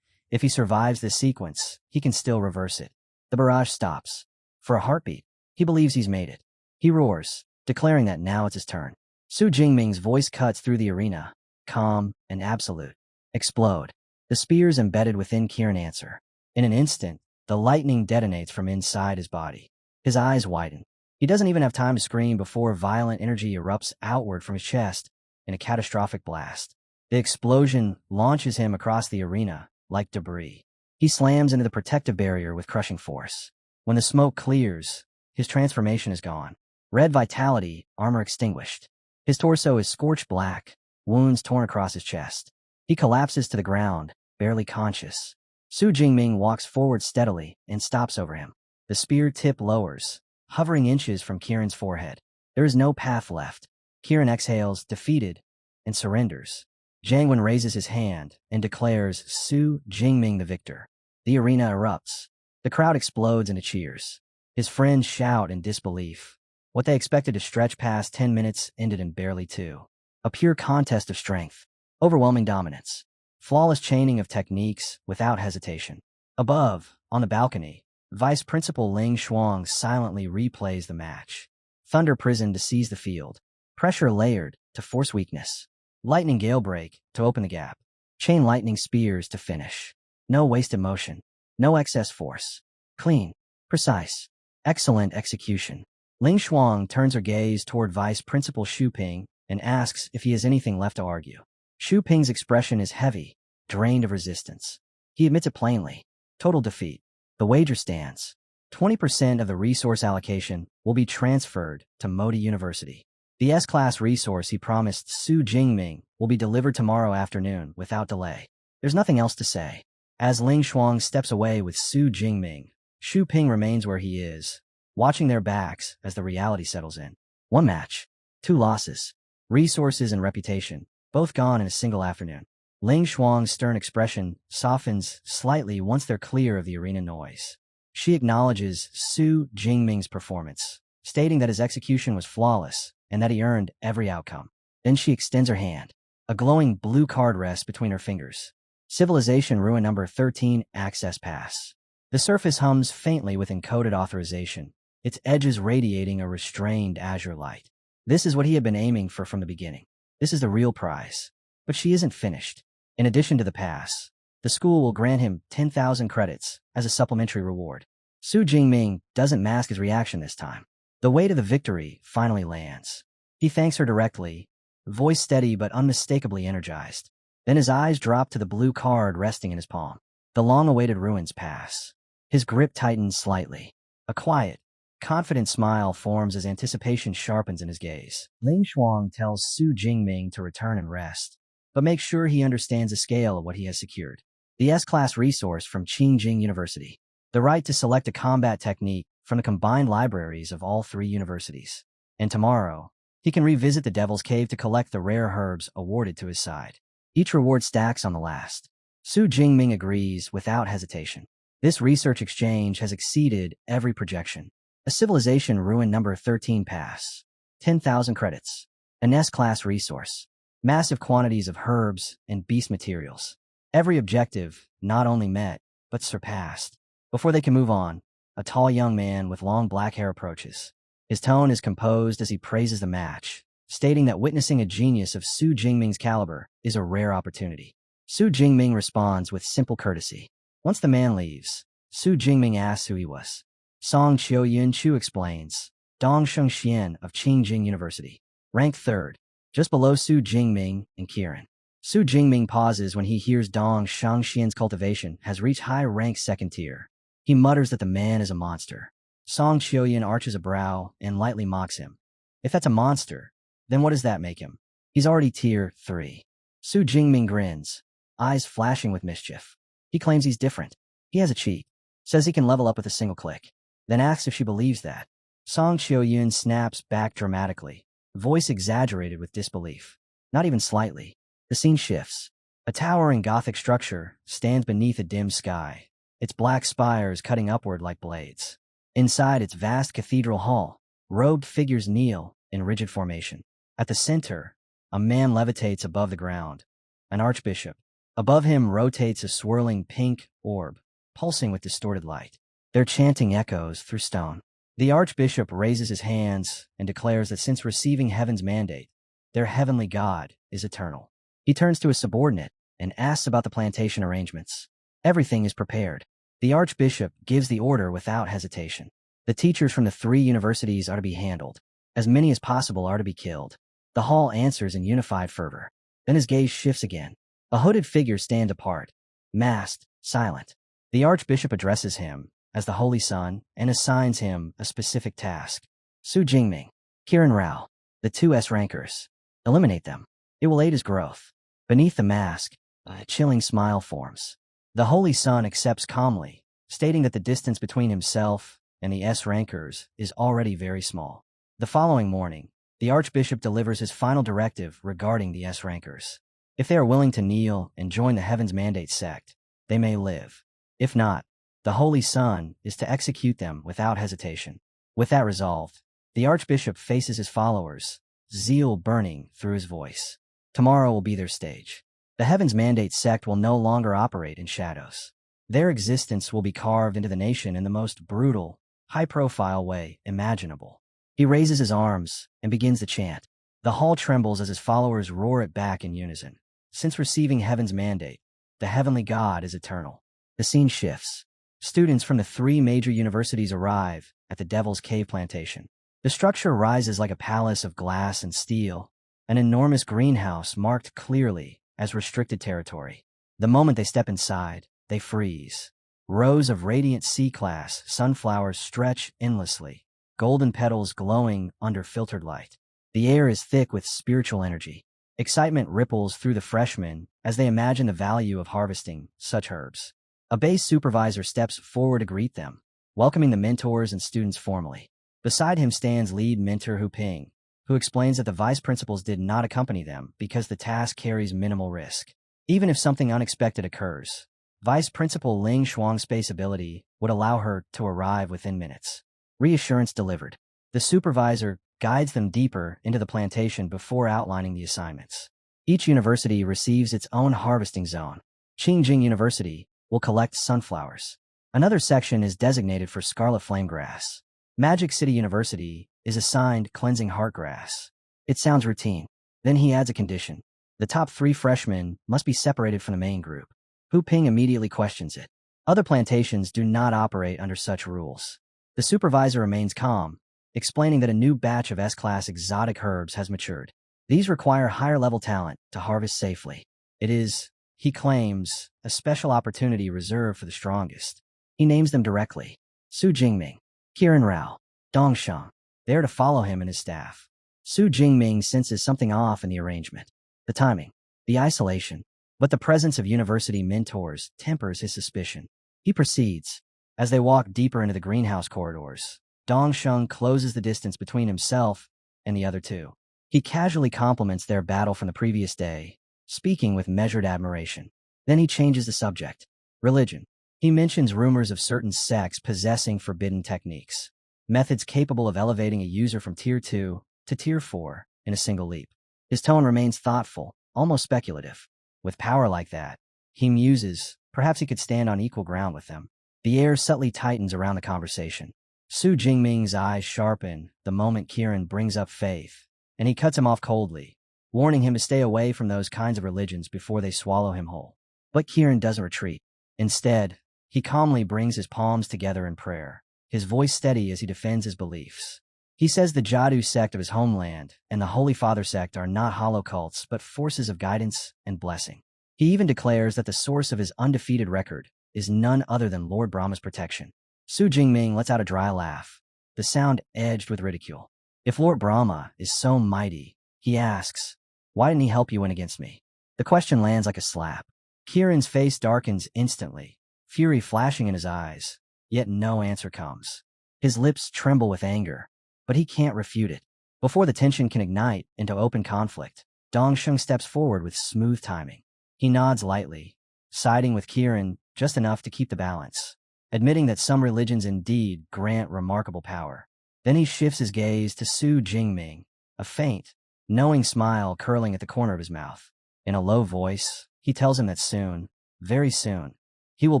If he survives this sequence, he can still reverse it. The barrage stops. For a heartbeat, he believes he's made it. He roars, declaring that now it's his turn. Su Jingming's voice cuts through the arena, calm and absolute. Explode. The spears embedded within Kieran answer. In an instant, the lightning detonates from inside his body. His eyes widen. He doesn't even have time to scream before violent energy erupts outward from his chest in a catastrophic blast. The explosion launches him across the arena like debris. He slams into the protective barrier with crushing force. When the smoke clears, his transformation is gone. Red vitality, armor extinguished. His torso is scorched black, wounds torn across his chest. He collapses to the ground, barely conscious. Su Jingming walks forward steadily and stops over him. The spear tip lowers, hovering inches from Kieran's forehead. There is no path left. Kieran exhales, defeated, and surrenders. Jangwon raises his hand and declares Su Jingming the victor. The arena erupts. The crowd explodes into cheers. His friends shout in disbelief. What they expected to stretch past 10 minutes ended in barely 2. A pure contest of strength. Overwhelming dominance. Flawless chaining of techniques without hesitation. Above, on the balcony, Vice Principal Ling Shuang silently replays the match. Thunder prism to seize the field. Pressure layered to force weakness. Lightning gale break to open the gap. Chain lightning spears to finish. No wasted motion. No excess force. Clean. Precise. Excellent execution. Ling Shuang turns her gaze toward Vice Principal Xu Ping and asks if he has anything left to argue. Xu Ping's expression is heavy, drained of resistance. He admits it plainly. Total defeat. The wager stands. 20% of the resource allocation will be transferred to Modi University. The S-class resource he promised Su Jingming will be delivered tomorrow afternoon without delay. There's nothing else to say. As Ling Shuang steps away with Su Jingming, Xu Ping remains where he is, watching their backs as the reality settles in. 1 match. 2 losses. Resources and reputation, both gone in a single afternoon. Ling Shuang's stern expression softens slightly once they're clear of the arena noise. She acknowledges Su Jingming's performance, stating that his execution was flawless and that he earned every outcome. Then she extends her hand. A glowing blue card rests between her fingers. Civilization Ruin Number 13 Access Pass. The surface hums faintly with encoded authorization, its edges radiating a restrained azure light. This is what he had been aiming for from the beginning. This is the real prize. But she isn't finished. In addition to the pass, the school will grant him 10,000 credits as a supplementary reward. Su Jingming doesn't mask his reaction this time. The weight of the victory finally lands. He thanks her directly, voice steady but unmistakably energized. Then his eyes drop to the blue card resting in his palm. The long-awaited ruins pass. His grip tightens slightly. A quiet, confident smile forms as anticipation sharpens in his gaze. Ling Shuang tells Su Jingming to return and rest, but makes sure he understands the scale of what he has secured. The S-Class resource from Qingjing University. The right to select a combat technique from the combined libraries of all three universities. And tomorrow, he can revisit the Devil's Cave to collect the rare herbs awarded to his side. Each reward stacks on the last. Su Jingming agrees without hesitation. This research exchange has exceeded every projection. A Civilization Ruin Number 13 pass. 10,000 credits. An S-Class resource. Massive quantities of herbs and beast materials. Every objective not only met, but surpassed. Before they can move on, a tall young man with long black hair approaches. His tone is composed as he praises the match, stating that witnessing a genius of Su Jingming's caliber is a rare opportunity. Su Jingming responds with simple courtesy. Once the man leaves, Su Jingming asks who he was. Song Qiuyun Chu explains, Dong Shengxian of Qingjing University. Rank 3rd, just below Su Jingming and Kiran. Su Jingming pauses when he hears Dong Shengxian's cultivation has reached high rank 2nd tier. He mutters that the man is a monster. Song Qiuyun arches a brow and lightly mocks him. If that's a monster, then what does that make him? He's already tier 3. Su Jingming grins, eyes flashing with mischief. He claims he's different. He has a cheat. Says he can level up with a single click. Then asks if she believes that. Song Qiuyun snaps back dramatically, voice exaggerated with disbelief. Not even slightly. The scene shifts. A towering Gothic structure stands beneath a dim sky, its black spires cutting upward like blades. Inside its vast cathedral hall, robed figures kneel in rigid formation. At the center, a man levitates above the ground, an archbishop. Above him rotates a swirling pink orb, pulsing with distorted light. Their chanting echoes through stone. The archbishop raises his hands and declares that since receiving heaven's mandate, their heavenly god is eternal. He turns to his subordinate and asks about the plantation arrangements. Everything is prepared. The archbishop gives the order without hesitation. The teachers from the 3 universities are to be handled. As many as possible are to be killed. The hall answers in unified fervor. Then his gaze shifts again. A hooded figure stands apart, masked, silent. The archbishop addresses him as the Holy Son and assigns him a specific task. Su Jingming, Kiran Rao, the 2 S-rankers. Eliminate them. It will aid his growth. Beneath the mask, a chilling smile forms. The Holy Son accepts calmly, stating that the distance between himself and the S-rankers is already very small. The following morning, the Archbishop delivers his final directive regarding the S-rankers. If they are willing to kneel and join the Heaven's Mandate sect, they may live. If not, the Holy Son is to execute them without hesitation. With that resolved, the Archbishop faces his followers, zeal burning through his voice. Tomorrow will be their stage. The Heaven's Mandate sect will no longer operate in shadows. Their existence will be carved into the nation in the most brutal, high-profile way imaginable. He raises his arms and begins to chant. The hall trembles as his followers roar it back in unison. Since receiving Heaven's Mandate, the Heavenly God is eternal. The scene shifts. Students from the 3 major universities arrive at the Devil's Cave plantation. The structure rises like a palace of glass and steel, an enormous greenhouse marked clearly as restricted territory. The moment they step inside, they freeze. Rows of radiant C-class sunflowers stretch endlessly, golden petals glowing under filtered light. The air is thick with spiritual energy. Excitement ripples through the freshmen as they imagine the value of harvesting such herbs. A base supervisor steps forward to greet them, welcoming the mentors and students formally. Beside him stands lead mentor Hu Ping, who explains that the vice principals did not accompany them because the task carries minimal risk. Even if something unexpected occurs, Vice Principal Ling Shuang's space ability would allow her to arrive within minutes. Reassurance delivered. The supervisor guides them deeper into the plantation before outlining the assignments. Each university receives its own harvesting zone. Qingjing University will collect sunflowers. Another section is designated for scarlet flame grass. Magic City University is assigned cleansing heart grass. It sounds routine. Then he adds a condition. The top 3 freshmen must be separated from the main group. Hu Ping immediately questions it. Other plantations do not operate under such rules. The supervisor remains calm, explaining that a new batch of S-class exotic herbs has matured. These require higher-level talent to harvest safely. It is, he claims, a special opportunity reserved for the strongest. He names them directly. Su Jingming, Qiran Rao, Dong Sheng. They are to follow him and his staff. Su Jingming senses something off in the arrangement. The timing, the isolation, but the presence of university mentors tempers his suspicion. He proceeds. As they walk deeper into the greenhouse corridors, Dong Sheng closes the distance between himself and the other two. He casually compliments their battle from the previous day, speaking with measured admiration. Then he changes the subject. Religion. He mentions rumors of certain sects possessing forbidden techniques, methods capable of elevating a user from Tier 2 to Tier 4 in a single leap. His tone remains thoughtful, almost speculative. With power like that, he muses, perhaps he could stand on equal ground with them. The air subtly tightens around the conversation. Su Jingming's eyes sharpen the moment Qiran brings up faith, and he cuts him off coldly, warning him to stay away from those kinds of religions before they swallow him whole. But Qiran doesn't retreat. Instead, he calmly brings his palms together in prayer, his voice steady as he defends his beliefs. He says the Jadu sect of his homeland and the Holy Father sect are not hollow cults but forces of guidance and blessing. He even declares that the source of his undefeated record is none other than Lord Brahma's protection. Su Jingming lets out a dry laugh, the sound edged with ridicule. If Lord Brahma is so mighty, he asks, why didn't he help you win against me? The question lands like a slap. Qiran's face darkens instantly, fury flashing in his eyes, yet no answer comes. His lips tremble with anger, but he can't refute it. Before the tension can ignite into open conflict, Dong Sheng steps forward with smooth timing. He nods lightly, siding with Qiran just enough to keep the balance, admitting that some religions indeed grant remarkable power. Then he shifts his gaze to Su Jingming, a faint, knowing smile curling at the corner of his mouth. In a low voice, he tells him that soon, very soon, he will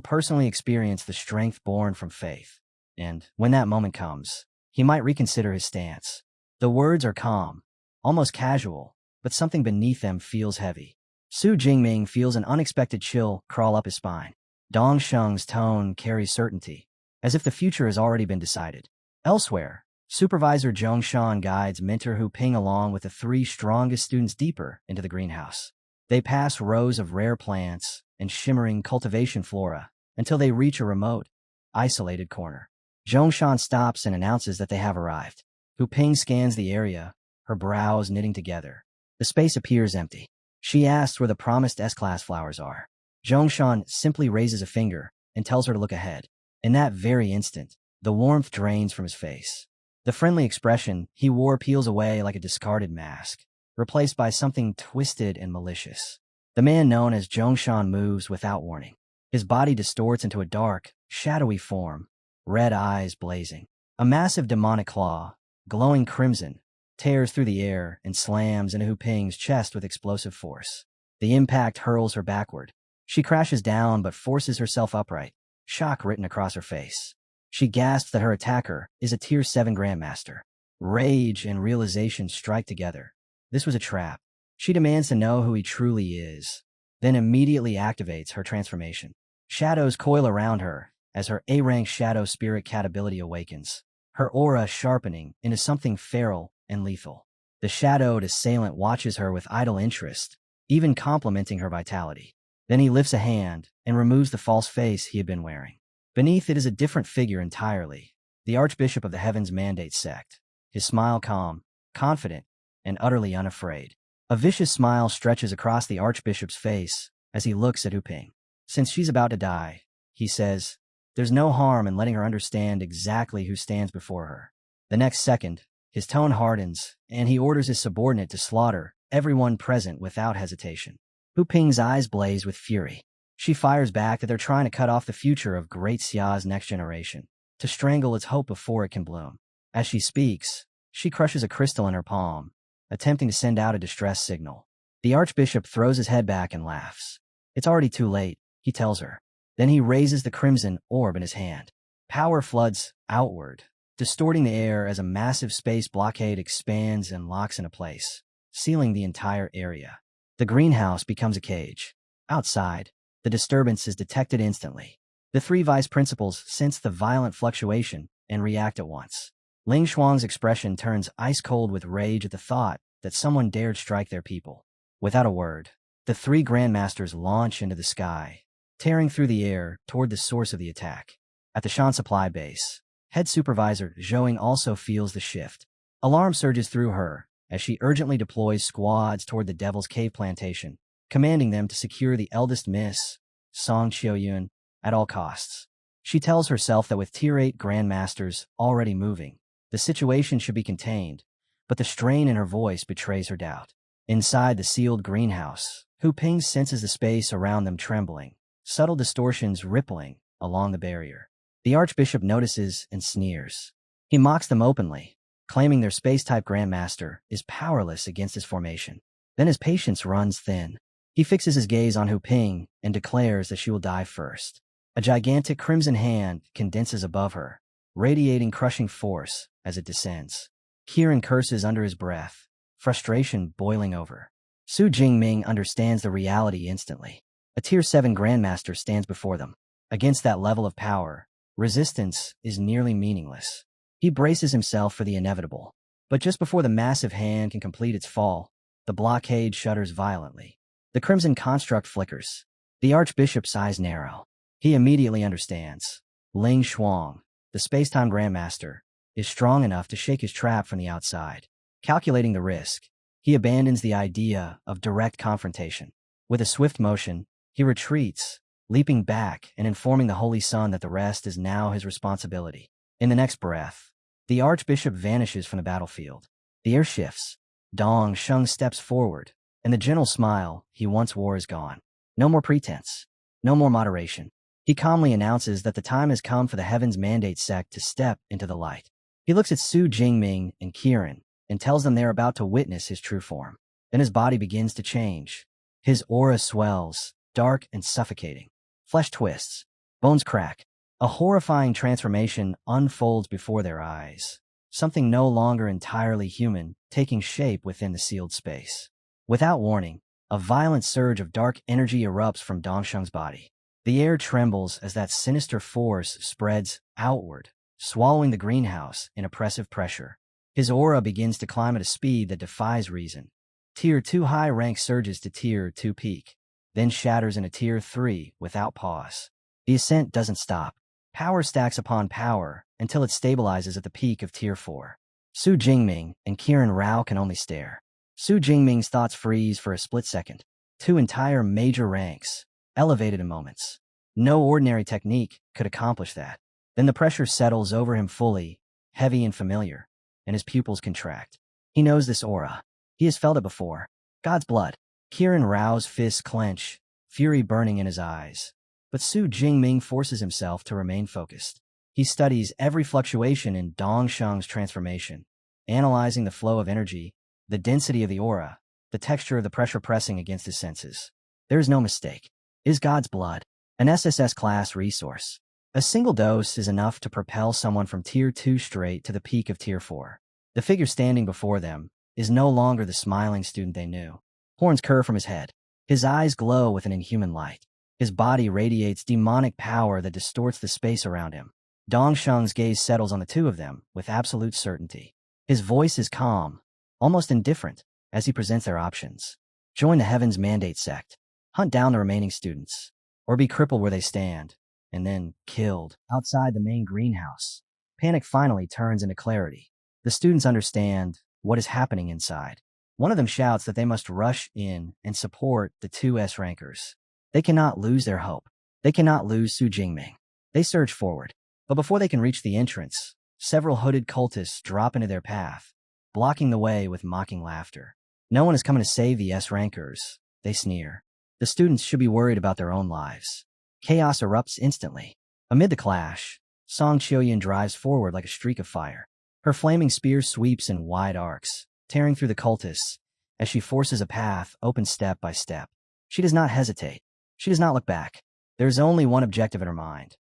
personally experience the strength born from faith. And, when that moment comes, he might reconsider his stance. The words are calm, almost casual, but something beneath them feels heavy. Su Jingming feels an unexpected chill crawl up his spine. Dong Sheng's tone carries certainty, as if the future has already been decided. Elsewhere, Supervisor Zhongshan guides mentor Hu Ping along with the 3 strongest students deeper into the greenhouse. They pass rows of rare plants and shimmering cultivation flora until they reach a remote, isolated corner. Zhongshan stops and announces that they have arrived. Hu Ping scans the area, her brows knitting together. The space appears empty. She asks where the promised S-class flowers are. Zhongshan simply raises a finger and tells her to look ahead. In that very instant, the warmth drains from his face. The friendly expression he wore peels away like a discarded mask, replaced by something twisted and malicious. The man known as Zhongshan moves without warning. His body distorts into a dark, shadowy form, red eyes blazing. A massive demonic claw, glowing crimson, tears through the air and slams into Hu Ping's chest with explosive force. The impact hurls her backward. She crashes down but forces herself upright, shock written across her face. She gasps that her attacker is a Tier 7 Grandmaster. Rage and realization strike together. This was a trap. She demands to know who he truly is, then immediately activates her transformation. Shadows coil around her as her A-rank shadow spirit cat ability awakens, her aura sharpening into something feral and lethal. The shadowed assailant watches her with idle interest, even complimenting her vitality. Then he lifts a hand and removes the false face he had been wearing. Beneath it is a different figure entirely, the Archbishop of the Heavens Mandate sect, his smile calm, confident, and utterly unafraid. A vicious smile stretches across the Archbishop's face as he looks at Hu Ping. Since she's about to die, he says, there's no harm in letting her understand exactly who stands before her. The next second, his tone hardens, and he orders his subordinate to slaughter everyone present without hesitation. Hu Ping's eyes blaze with fury. She fires back that they're trying to cut off the future of Great Xia's next generation, to strangle its hope before it can bloom. As she speaks, she crushes a crystal in her palm, attempting to send out a distress signal. The Archbishop throws his head back and laughs. It's already too late, he tells her. Then he raises the crimson orb in his hand. Power floods outward, distorting the air as a massive space blockade expands and locks into place, sealing the entire area. The greenhouse becomes a cage. Outside, the disturbance is detected instantly. The three vice principals sense the violent fluctuation and react at once. Ling Shuang's expression turns ice-cold with rage at the thought that someone dared strike their people. Without a word, the three grandmasters launch into the sky, tearing through the air toward the source of the attack. At the Shan supply base, head supervisor Zhouing also feels the shift. Alarm surges through her as she urgently deploys squads toward the Devil's Cave plantation, commanding them to secure the eldest miss, Song Qiuyun, at all costs. She tells herself that with Tier 8 grandmasters already moving, the situation should be contained, but the strain in her voice betrays her doubt. Inside the sealed greenhouse, Hu Ping senses the space around them trembling, subtle distortions rippling along the barrier. The Archbishop notices and sneers. He mocks them openly, claiming their space-type grandmaster is powerless against his formation. Then his patience runs thin. He fixes his gaze on Hu Ping and declares that she will die first. A gigantic crimson hand condenses above her, radiating crushing force as it descends. Kieran curses under his breath, frustration boiling over. Su Jingming understands the reality instantly. A Tier 7 grandmaster stands before them. Against that level of power, resistance is nearly meaningless. He braces himself for the inevitable. But just before the massive hand can complete its fall, the blockade shudders violently. The crimson construct flickers. The Archbishop's eyes narrow. He immediately understands. Ling Shuang, the space-time grandmaster, is strong enough to shake his trap from the outside. Calculating the risk, he abandons the idea of direct confrontation. With a swift motion, he retreats, leaping back and informing the Holy Sun that the rest is now his responsibility. In the next breath, the Archbishop vanishes from the battlefield. The air shifts. Dong Sheng steps forward, and the gentle smile he once wore is gone. No more pretense. No more moderation. He calmly announces that the time has come for the Heaven's Mandate sect to step into the light. He looks at Su Jingming and Kieran and tells them they're about to witness his true form. Then his body begins to change. His aura swells, dark and suffocating. Flesh twists. Bones crack. A horrifying transformation unfolds before their eyes. Something no longer entirely human taking shape within the sealed space. Without warning, a violent surge of dark energy erupts from Dongsheng's body. The air trembles as that sinister force spreads outward, swallowing the greenhouse in oppressive pressure. His aura begins to climb at a speed that defies reason. Tier 2 high rank surges to Tier 2 peak, then shatters into Tier 3 without pause. The ascent doesn't stop. Power stacks upon power until it stabilizes at the peak of Tier 4. Su Jingming and Kieran Rao can only stare. Su Jingming's thoughts freeze for a split second. Two entire major ranks, elevated in moments. No ordinary technique could accomplish that. Then the pressure settles over him fully, heavy and familiar, and his pupils contract. He knows this aura. He has felt it before. God's blood. Kieran Rao's fists clench, fury burning in his eyes. But Su Jingming forces himself to remain focused. He studies every fluctuation in Dongsheng's transformation, analyzing the flow of energy, the density of the aura, the texture of the pressure pressing against his senses. There is no mistake. It is God's blood, an SSS-class resource. A single dose is enough to propel someone from Tier 2 straight to the peak of Tier 4. The figure standing before them is no longer the smiling student they knew. Horns curve from his head. His eyes glow with an inhuman light. His body radiates demonic power that distorts the space around him. Dongsheng's gaze settles on the two of them with absolute certainty. His voice is calm, almost indifferent, as he presents their options. Join the Heaven's Mandate sect. Hunt down the remaining students. Or be crippled where they stand, and then killed. Outside the main greenhouse, panic finally turns into clarity. The students understand what is happening inside. One of them shouts that they must rush in and support the two S-rankers. They cannot lose their hope. They cannot lose Su Jingming. They surge forward. But before they can reach the entrance, several hooded cultists drop into their path, blocking the way with mocking laughter. No one is coming to save the S-rankers, they sneer. The students should be worried about their own lives. Chaos erupts instantly. Amid the clash, Song Qiuyun drives forward like a streak of fire. Her flaming spear sweeps in wide arcs, tearing through the cultists as she forces a path open step by step. She does not hesitate. She does not look back. There is only one objective in her mind: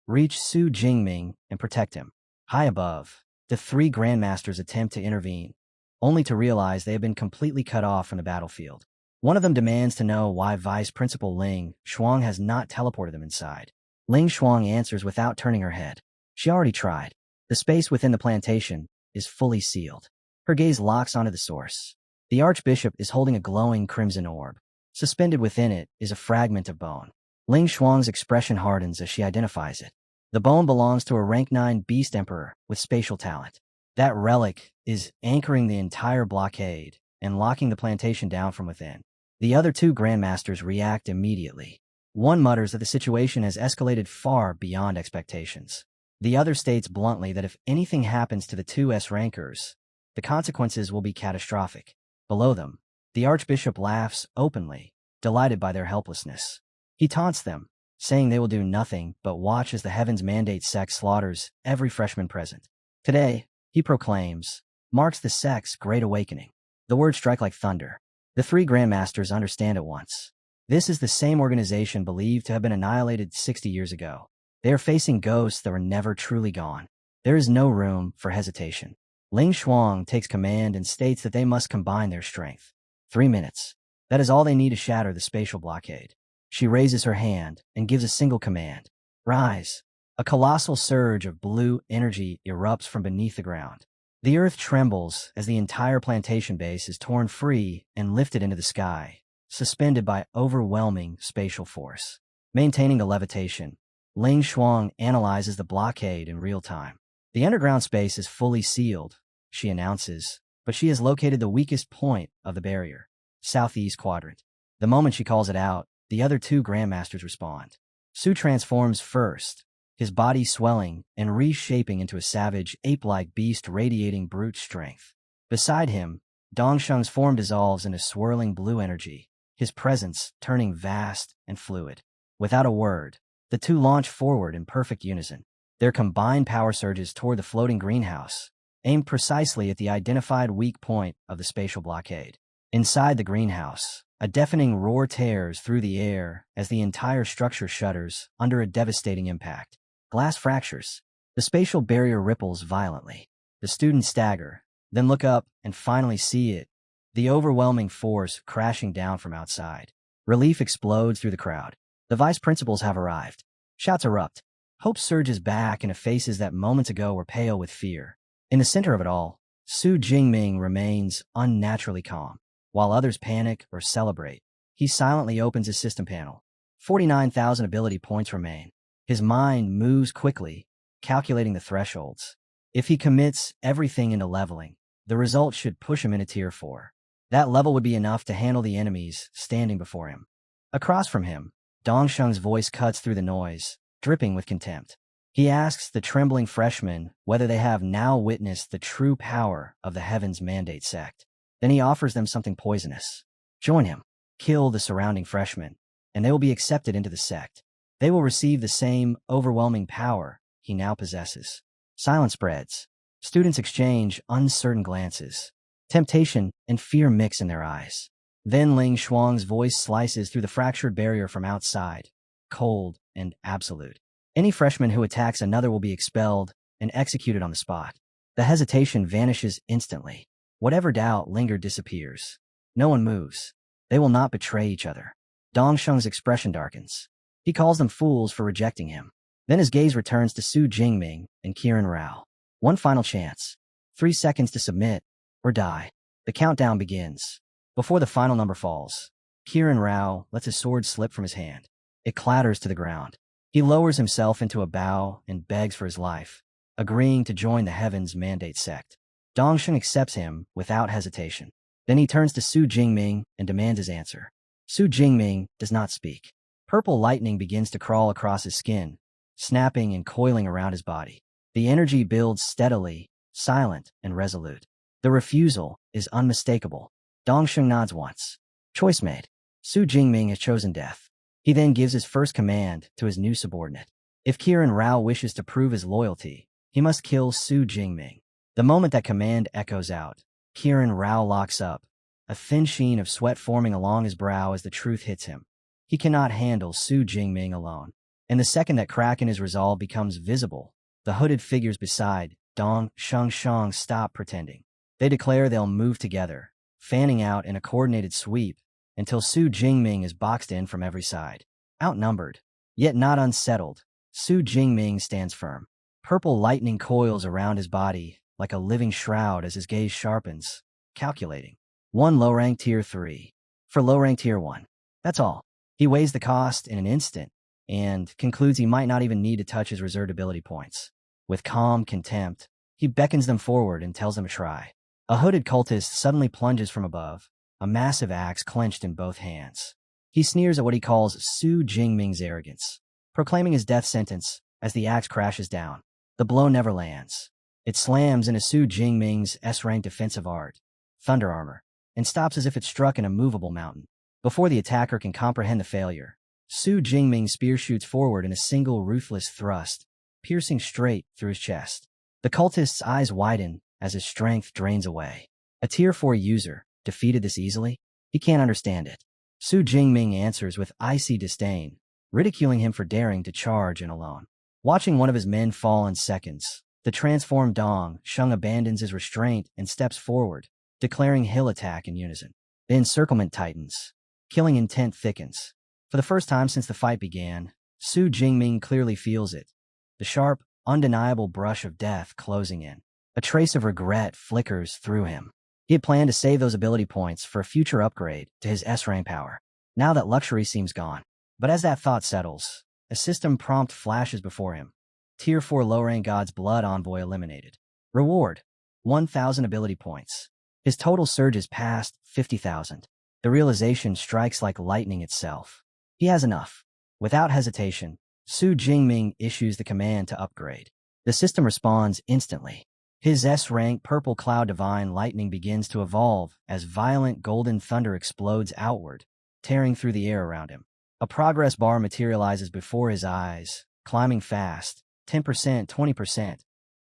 reach Su Jingming and protect him. High above, the three grandmasters attempt to intervene, only to realize they have been completely cut off from the battlefield. One of them demands to know why Vice Principal Ling Shuang has not teleported them inside. Ling Shuang answers without turning her head. She already tried. The space within the plantation is fully sealed. Her gaze locks onto the source. The Archbishop is holding a glowing crimson orb. Suspended within it is a fragment of bone. Ling Shuang's expression hardens as she identifies it. The bone belongs to a rank 9 beast emperor with spatial talent. That relic is anchoring the entire blockade and locking the plantation down from within. The other two grandmasters react immediately. One mutters that the situation has escalated far beyond expectations. The other states bluntly that if anything happens to the two S-rankers, the consequences will be catastrophic. Below them, the Archbishop laughs openly, delighted by their helplessness. He taunts them, saying they will do nothing but watch as the Heaven's Mandate sect slaughters every freshman present. Today, he proclaims, marks the sect's great awakening. The words strike like thunder. The three grandmasters understand at once. This is the same organization believed to have been annihilated 60 years ago. They are facing ghosts that were never truly gone. There is no room for hesitation. Ling Shuang takes command and states that they must combine their strength. 3 minutes. That is all they need to shatter the spatial blockade. She raises her hand and gives a single command. Rise. A colossal surge of blue energy erupts from beneath the ground. The earth trembles as the entire plantation base is torn free and lifted into the sky, suspended by overwhelming spatial force. Maintaining the levitation, Ling Shuang analyzes the blockade in real time. The underground space is fully sealed, she announces, but she has located the weakest point of the barrier, southeast quadrant. The moment she calls it out, the other two grandmasters respond. Su transforms first, his body swelling and reshaping into a savage, ape-like beast radiating brute strength. Beside him, Dongsheng's form dissolves into swirling blue energy, his presence turning vast and fluid. Without a word, the two launch forward in perfect unison. Their combined power surges toward the floating greenhouse, aimed precisely at the identified weak point of the spatial blockade. Inside the greenhouse, a deafening roar tears through the air as the entire structure shudders under a devastating impact. Glass fractures. The spatial barrier ripples violently. The students stagger, then look up and finally see it, the overwhelming force crashing down from outside. Relief explodes through the crowd. The vice principals have arrived. Shouts erupt. Hope surges back into faces that moments ago were pale with fear. In the center of it all, Su Jingming remains unnaturally calm. While others panic or celebrate, he silently opens his system panel. 49,000 ability points remain. His mind moves quickly, calculating the thresholds. If he commits everything into leveling, the result should push him into Tier 4. That level would be enough to handle the enemies standing before him. Across from him, Dongsheng's voice cuts through the noise, dripping with contempt. He asks the trembling freshmen whether they have now witnessed the true power of the Heaven's Mandate sect. Then he offers them something poisonous. Join him. Kill the surrounding freshmen, and they will be accepted into the sect. They will receive the same overwhelming power he now possesses. Silence spreads. Students exchange uncertain glances. Temptation and fear mix in their eyes. Then Ling Shuang's voice slices through the fractured barrier from outside, cold and absolute. Any freshman who attacks another will be expelled and executed on the spot. The hesitation vanishes instantly. Whatever doubt lingered disappears. No one moves. They will not betray each other. Dongsheng's expression darkens. He calls them fools for rejecting him. Then his gaze returns to Su Jingming and Qiren Rao. One final chance. 3 seconds to submit or die. The countdown begins. Before the final number falls, Qiren Rao lets his sword slip from his hand. It clatters to the ground. He lowers himself into a bow and begs for his life, agreeing to join the Heaven's Mandate sect. Dongsheng accepts him without hesitation. Then he turns to Su Jingming and demands his answer. Su Jingming does not speak. Purple lightning begins to crawl across his skin, snapping and coiling around his body. The energy builds steadily, silent and resolute. The refusal is unmistakable. Dongsheng nods once. Choice made. Su Jingming has chosen death. He then gives his first command to his new subordinate. If Qiren Rao wishes to prove his loyalty, he must kill Su Jingming. The moment that command echoes out, Kirin Rao locks up, a thin sheen of sweat forming along his brow as the truth hits him. He cannot handle Su Jingming alone. And the second that crack in his resolve becomes visible, the hooded figures beside Dong Shang stop pretending. They declare they'll move together, fanning out in a coordinated sweep until Su Jingming is boxed in from every side. Outnumbered, yet not unsettled, Su Jingming stands firm. Purple lightning coils around his body like a living shroud as his gaze sharpens, calculating. 1 low rank tier 3. For low rank tier 1. That's all. He weighs the cost in an instant and concludes he might not even need to touch his reserved ability points. With calm contempt, he beckons them forward and tells them to try. A hooded cultist suddenly plunges from above, a massive axe clenched in both hands. He sneers at what he calls Su Jingming's arrogance, proclaiming his death sentence as the axe crashes down. The blow never lands. It slams into Su Jingming's S-rank defensive art, thunder armor, and stops as if it struck an immovable mountain. Before the attacker can comprehend the failure, Su Jingming's spear shoots forward in a single ruthless thrust, piercing straight through his chest. The cultist's eyes widen as his strength drains away. A tier 4 user defeated this easily? He can't understand it. Su Jingming answers with icy disdain, ridiculing him for daring to charge in alone. Watching one of his men fall in seconds, the transformed Dong Shang abandons his restraint and steps forward, declaring he'll attack in unison. The encirclement tightens. Killing intent thickens. For the first time since the fight began, Su Jingming clearly feels it. The sharp, undeniable brush of death closing in. A trace of regret flickers through him. He had planned to save those ability points for a future upgrade to his S-rank power. Now that luxury seems gone. But as that thought settles, a system prompt flashes before him. Tier 4 low-rank God's Blood Envoy eliminated. Reward: 1,000 ability points. His total surges past 50,000. The realization strikes like lightning itself. He has enough. Without hesitation, Su Jingming issues the command to upgrade. The system responds instantly. His S-rank Purple Cloud Divine Lightning begins to evolve as violent golden thunder explodes outward, tearing through the air around him. A progress bar materializes before his eyes, climbing fast, 10%, 20%,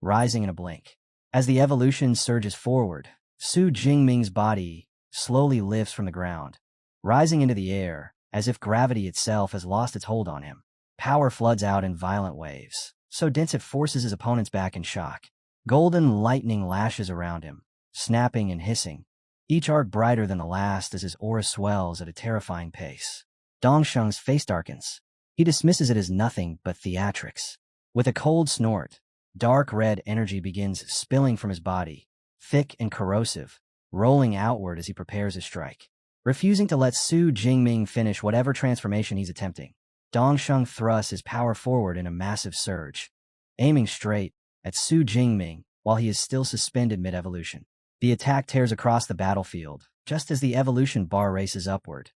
rising in a blink. As the evolution surges forward, Su Jingming's body slowly lifts from the ground, rising into the air as if gravity itself has lost its hold on him. Power floods out in violent waves, so dense it forces his opponents back in shock. Golden lightning lashes around him, snapping and hissing, each arc brighter than the last as his aura swells at a terrifying pace. Dongsheng's face darkens. He dismisses it as nothing but theatrics. With a cold snort, dark red energy begins spilling from his body, thick and corrosive, rolling outward as he prepares his strike. Refusing to let Su Jingming finish whatever transformation he's attempting, Dongsheng thrusts his power forward in a massive surge, aiming straight at Su Jingming while he is still suspended mid-evolution. The attack tears across the battlefield, just as the evolution bar races upward.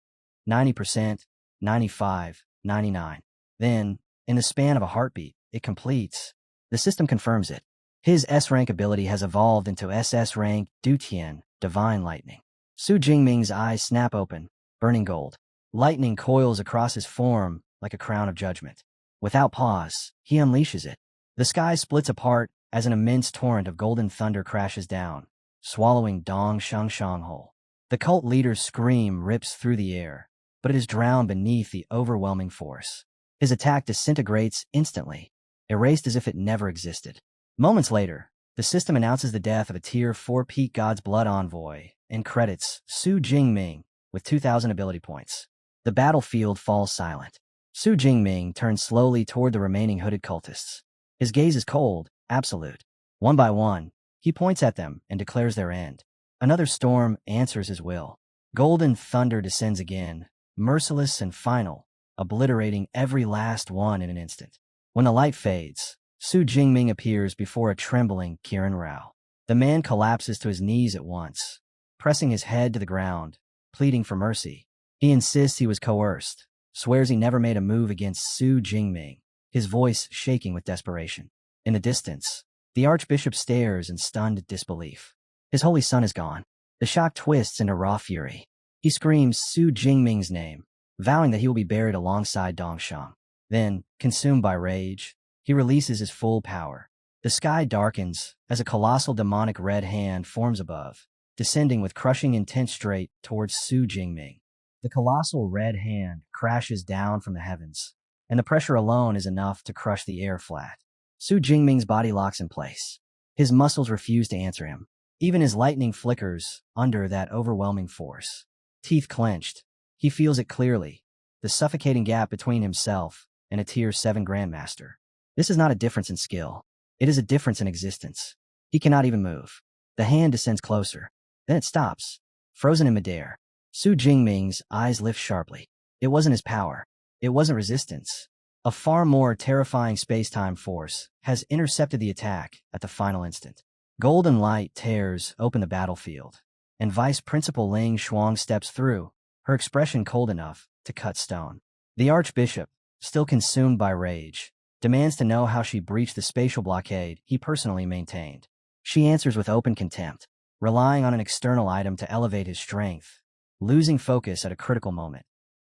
90%, 95, 99. Then, in the span of a heartbeat, it completes. The system confirms it. His S-rank ability has evolved into SS rank Dutian, Divine Lightning. Su Jingming's eyes snap open, burning gold. Lightning coils across his form like a crown of judgment. Without pause, he unleashes it. The sky splits apart as an immense torrent of golden thunder crashes down, swallowing Dong Shang whole. The cult leader's scream rips through the air, but it is drowned beneath the overwhelming force. His attack disintegrates instantly, erased as if it never existed. Moments later, the system announces the death of a Tier 4 Peak God's Blood Envoy and credits Su Jingming with 2,000 ability points. The battlefield falls silent. Su Jingming turns slowly toward the remaining hooded cultists. His gaze is cold, absolute. One by one, he points at them and declares their end. Another storm answers his will. Golden thunder descends again, merciless and final, obliterating every last one in an instant. When the light fades, Su Jingming appears before a trembling Kirin Rao. The man collapses to his knees at once, pressing his head to the ground, pleading for mercy. He insists he was coerced, swears he never made a move against Su Jingming, his voice shaking with desperation. In the distance, the archbishop stares in stunned disbelief. His holy son is gone. The shock twists into raw fury. He screams Su Jingming's name, vowing that he will be buried alongside Dongsheng. Then, consumed by rage, he releases his full power. The sky darkens as a colossal demonic red hand forms above, descending with crushing intent straight towards Su Jingming. The colossal red hand crashes down from the heavens, and the pressure alone is enough to crush the air flat. Su Jingming's body locks in place. His muscles refuse to answer him. Even his lightning flickers under that overwhelming force. Teeth clenched, he feels it clearly, the suffocating gap between himself and a Tier 7 Grandmaster. This is not a difference in skill. It is a difference in existence. He cannot even move. The hand descends closer. Then it stops, frozen in midair. Su Jingming's eyes lift sharply. It wasn't his power. It wasn't resistance. A far more terrifying space-time force has intercepted the attack at the final instant. Golden light tears open the battlefield, and Vice Principal Ling Shuang steps through, her expression cold enough to cut stone. The Archbishop, still consumed by rage, demands to know how she breached the spatial blockade he personally maintained. She answers with open contempt, relying on an external item to elevate his strength, losing focus at a critical moment.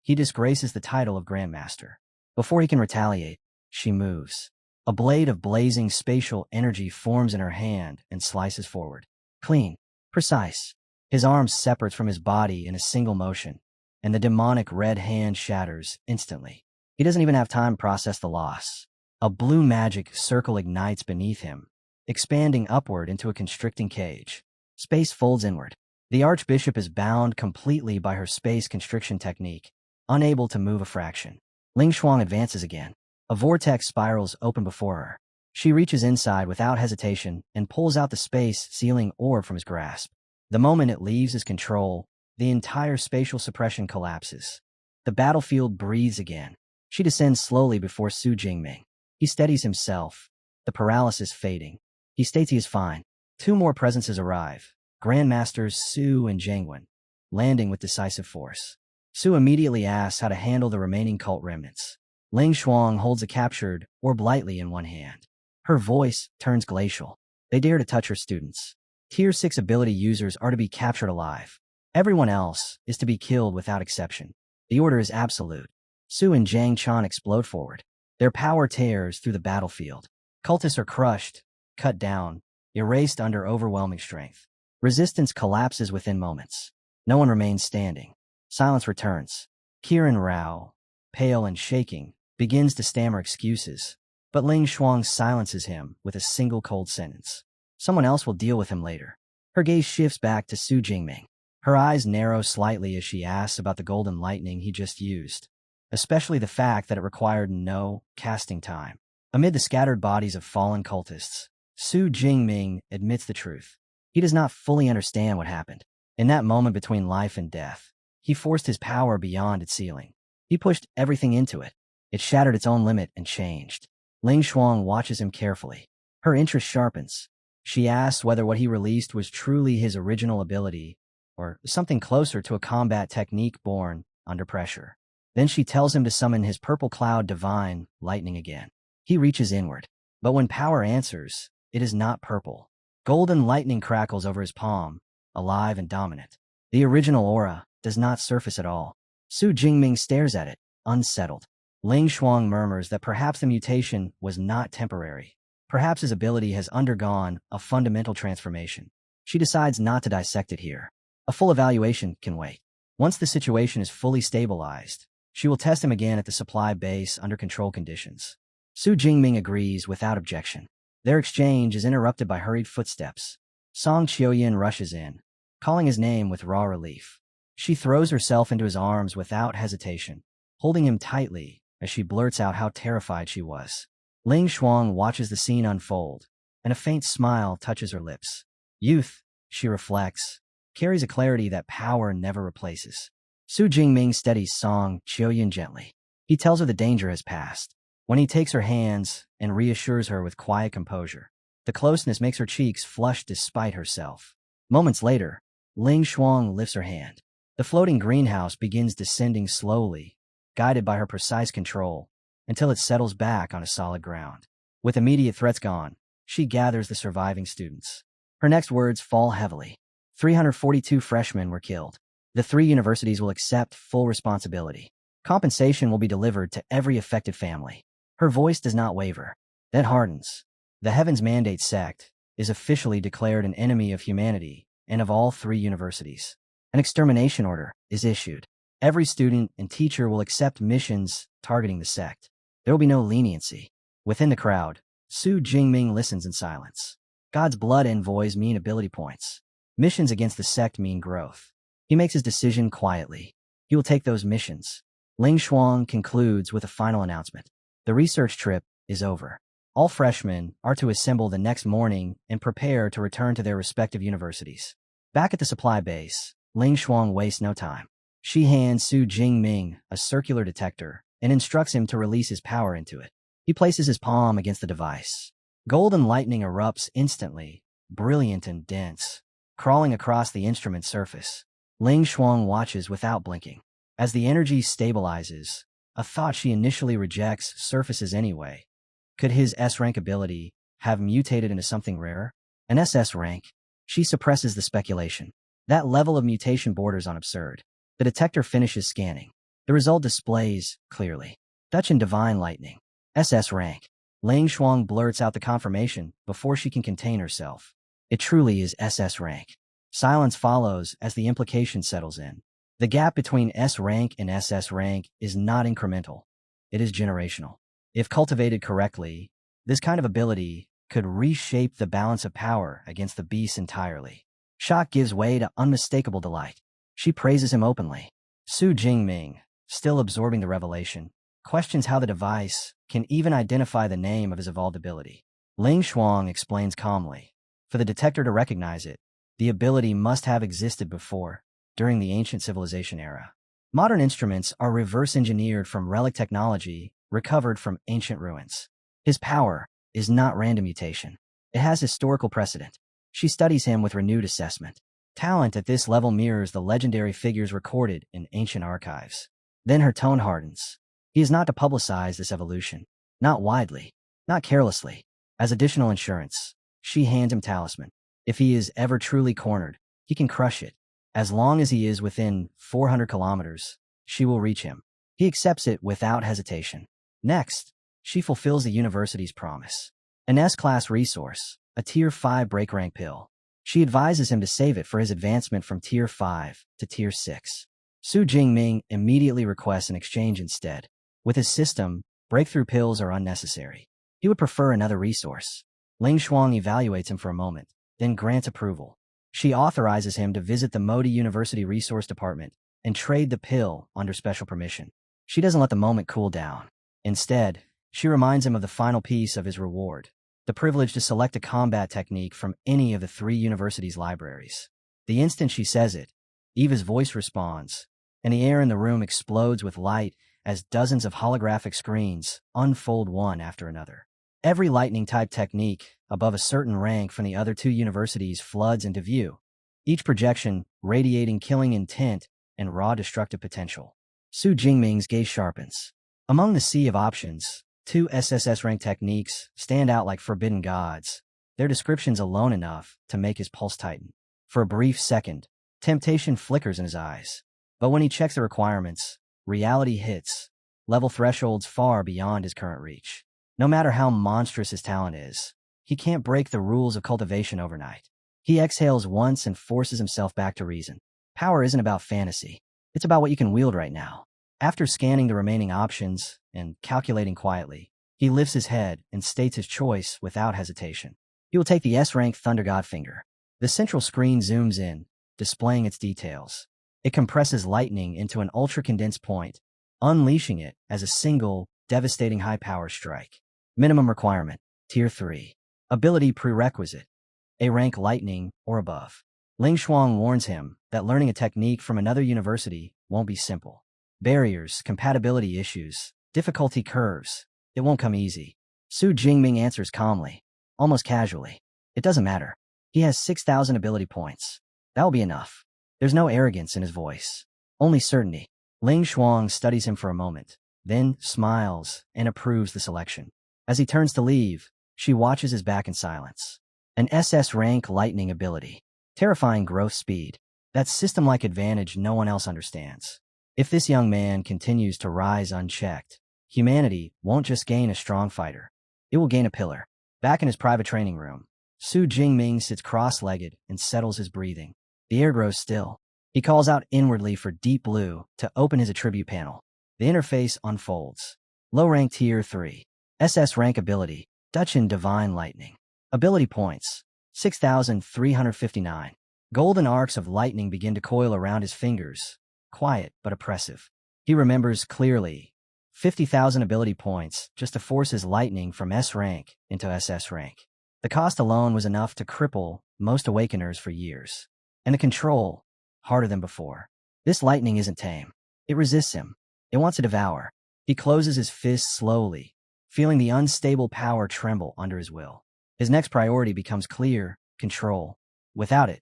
He disgraces the title of Grandmaster. Before he can retaliate, she moves. A blade of blazing spatial energy forms in her hand and slices forward. Clean, precise. His arm separates from his body in a single motion, and the demonic red hand shatters instantly. He doesn't even have time to process the loss. A blue magic circle ignites beneath him, expanding upward into a constricting cage. Space folds inward. The Archbishop is bound completely by her space constriction technique, unable to move a fraction. Ling Shuang advances again. A vortex spirals open before her. She reaches inside without hesitation and pulls out the space-sealing orb from his grasp. The moment it leaves his control, the entire spatial suppression collapses. The battlefield breathes again. She descends slowly before Su Jingming. He steadies himself, the paralysis fading. He states he is fine. Two more presences arrive, Grandmasters Su and Jangwen, landing with decisive force. Su immediately asks how to handle the remaining cult remnants. Ling Shuang holds a captured orb lightly in one hand. Her voice turns glacial. They dare to touch her students. Tier 6 ability users are to be captured alive. Everyone else is to be killed without exception. The order is absolute. Su and Zhang Chan explode forward. Their power tears through the battlefield. Cultists are crushed, cut down, erased under overwhelming strength. Resistance collapses within moments. No one remains standing. Silence returns. Kiran Rao, pale and shaking, begins to stammer excuses, but Ling Shuang silences him with a single cold sentence. Someone else will deal with him later. Her gaze shifts back to Su Jingming. Her eyes narrow slightly as she asks about the golden lightning he just used, especially the fact that it required no casting time. Amid the scattered bodies of fallen cultists, Su Jingming admits the truth. He does not fully understand what happened. In that moment between life and death, he forced his power beyond its ceiling. He pushed everything into it. It shattered its own limit and changed. Ling Shuang watches him carefully. Her interest sharpens. She asks whether what he released was truly his original ability, or something closer to a combat technique born under pressure. Then she tells him to summon his purple cloud divine lightning again. He reaches inward. But when power answers, it is not purple. Golden lightning crackles over his palm, alive and dominant. The original aura does not surface at all. Su Jingming stares at it, unsettled. Ling Shuang murmurs that perhaps the mutation was not temporary. Perhaps his ability has undergone a fundamental transformation. She decides not to dissect it here. A full evaluation can wait. Once the situation is fully stabilized, she will test him again at the supply base under control conditions. Su Jingming agrees without objection. Their exchange is interrupted by hurried footsteps. Song Qiuyin rushes in, calling his name with raw relief. She throws herself into his arms without hesitation, holding him tightly as she blurts out how terrified she was. Ling Shuang watches the scene unfold, and a faint smile touches her lips. Youth, she reflects, carries a clarity that power never replaces. Su Jingming steadies Song Qiuyin gently. He tells her the danger has passed. When he takes her hands and reassures her with quiet composure, the closeness makes her cheeks flush despite herself. Moments later, Ling Shuang lifts her hand. The floating greenhouse begins descending slowly, guided by her precise control, until it settles back on a solid ground. With immediate threats gone, she gathers the surviving students. Her next words fall heavily. 342 freshmen were killed. The 3 universities will accept full responsibility. Compensation will be delivered to every affected family. Her voice does not waver. That hardens. The Heavens Mandate sect is officially declared an enemy of humanity and of all 3 universities. An extermination order is issued. Every student and teacher will accept missions targeting the sect. There will be no leniency. Within the crowd, Jingming listens in silence. God's blood envoys mean ability points. Missions against the sect mean growth. He makes his decision quietly. He will take those missions. Ling Shuang concludes with a final announcement. The research trip is over. All freshmen are to assemble the next morning and prepare to return to their respective universities. Back at the supply base, Ling Shuang wastes no time. She hands Jingming a circular detector and instructs him to release his power into it. He places his palm against the device. Golden lightning erupts instantly, brilliant and dense, crawling across the instrument's surface. Ling Shuang watches without blinking. As the energy stabilizes, a thought she initially rejects surfaces anyway. Could his S-rank ability have mutated into something rarer? An SS rank? She suppresses the speculation. That level of mutation borders on absurd. The detector finishes scanning. The result displays clearly. Dutch and Divine Lightning. SS rank. Ling Shuang blurts out the confirmation before she can contain herself. It truly is SS rank. Silence follows as the implication settles in. The gap between S rank and SS rank is not incremental. It is generational. If cultivated correctly, this kind of ability could reshape the balance of power against the beasts entirely. Shock gives way to unmistakable delight. She praises him openly. Jingming, still absorbing the revelation, questions how the device can even identify the name of his evolved ability. Ling Shuang explains calmly. For the detector to recognize it, the ability must have existed before, during the ancient civilization era. Modern instruments are reverse-engineered from relic technology recovered from ancient ruins. His power is not random mutation. It has historical precedent. She studies him with renewed assessment. Talent at this level mirrors the legendary figures recorded in ancient archives. Then her tone hardens. He is not to publicize this evolution. Not widely. Not carelessly. As additional insurance, she hands him talisman. If he is ever truly cornered, he can crush it. As long as he is within 400 kilometers, she will reach him. He accepts it without hesitation. Next, she fulfills the university's promise. An S-class resource, a Tier 5 break rank pill. She advises him to save it for his advancement from Tier 5 to Tier 6. Jingming immediately requests an exchange instead. With his system, breakthrough pills are unnecessary. He would prefer another resource. Ling Shuang evaluates him for a moment, then grants approval. She authorizes him to visit the Modi University Resource Department and trade the pill under special permission. She doesn't let the moment cool down. Instead, she reminds him of the final piece of his reward, the privilege to select a combat technique from any of the 3 universities' libraries. The instant she says it, Eva's voice responds, and the air in the room explodes with light as dozens of holographic screens unfold one after another. Every lightning-type technique above a certain rank from the other 2 universities floods into view, each projection radiating killing intent and raw destructive potential. Jingming's gaze sharpens. Among the sea of options, 2 SSS rank techniques stand out like forbidden gods, their descriptions alone enough to make his pulse tighten. For a brief second, temptation flickers in his eyes. But when he checks the requirements, reality hits, level thresholds far beyond his current reach. No matter how monstrous his talent is, he can't break the rules of cultivation overnight. He exhales once and forces himself back to reason. Power isn't about fantasy. It's about what you can wield right now. After scanning the remaining options and calculating quietly, he lifts his head and states his choice without hesitation. He will take the S-rank Thunder God Finger. The central screen zooms in, displaying its details. It compresses lightning into an ultra-condensed point, unleashing it as a single, devastating high-power strike. Minimum requirement, Tier 3. Ability prerequisite, A rank lightning or above. Ling Shuang warns him that learning a technique from another university won't be simple. Barriers, compatibility issues, difficulty curves. It won't come easy. Jingming answers calmly, almost casually. It doesn't matter. He has 6,000 ability points. That will be enough. There's no arrogance in his voice, only certainty. Ling Shuang studies him for a moment, then smiles and approves the selection. As he turns to leave, she watches his back in silence. An SS rank lightning ability. Terrifying growth speed. That system-like advantage no one else understands. If this young man continues to rise unchecked, humanity won't just gain a strong fighter. It will gain a pillar. Back in his private training room, Su Jingming sits cross-legged and settles his breathing. The air grows still. He calls out inwardly for Deep Blue to open his attribute panel. The interface unfolds. Low rank Tier 3. SS rank ability, Dutchin Divine Lightning. Ability points, 6,359. Golden arcs of lightning begin to coil around his fingers, quiet but oppressive. He remembers clearly, 50,000 ability points just to force his lightning from S rank into SS rank. The cost alone was enough to cripple most awakeners for years. And the control, harder than before. This lightning isn't tame. It resists him. It wants to devour. He closes his fists slowly, feeling the unstable power tremble under his will. His next priority becomes clear, control. Without it,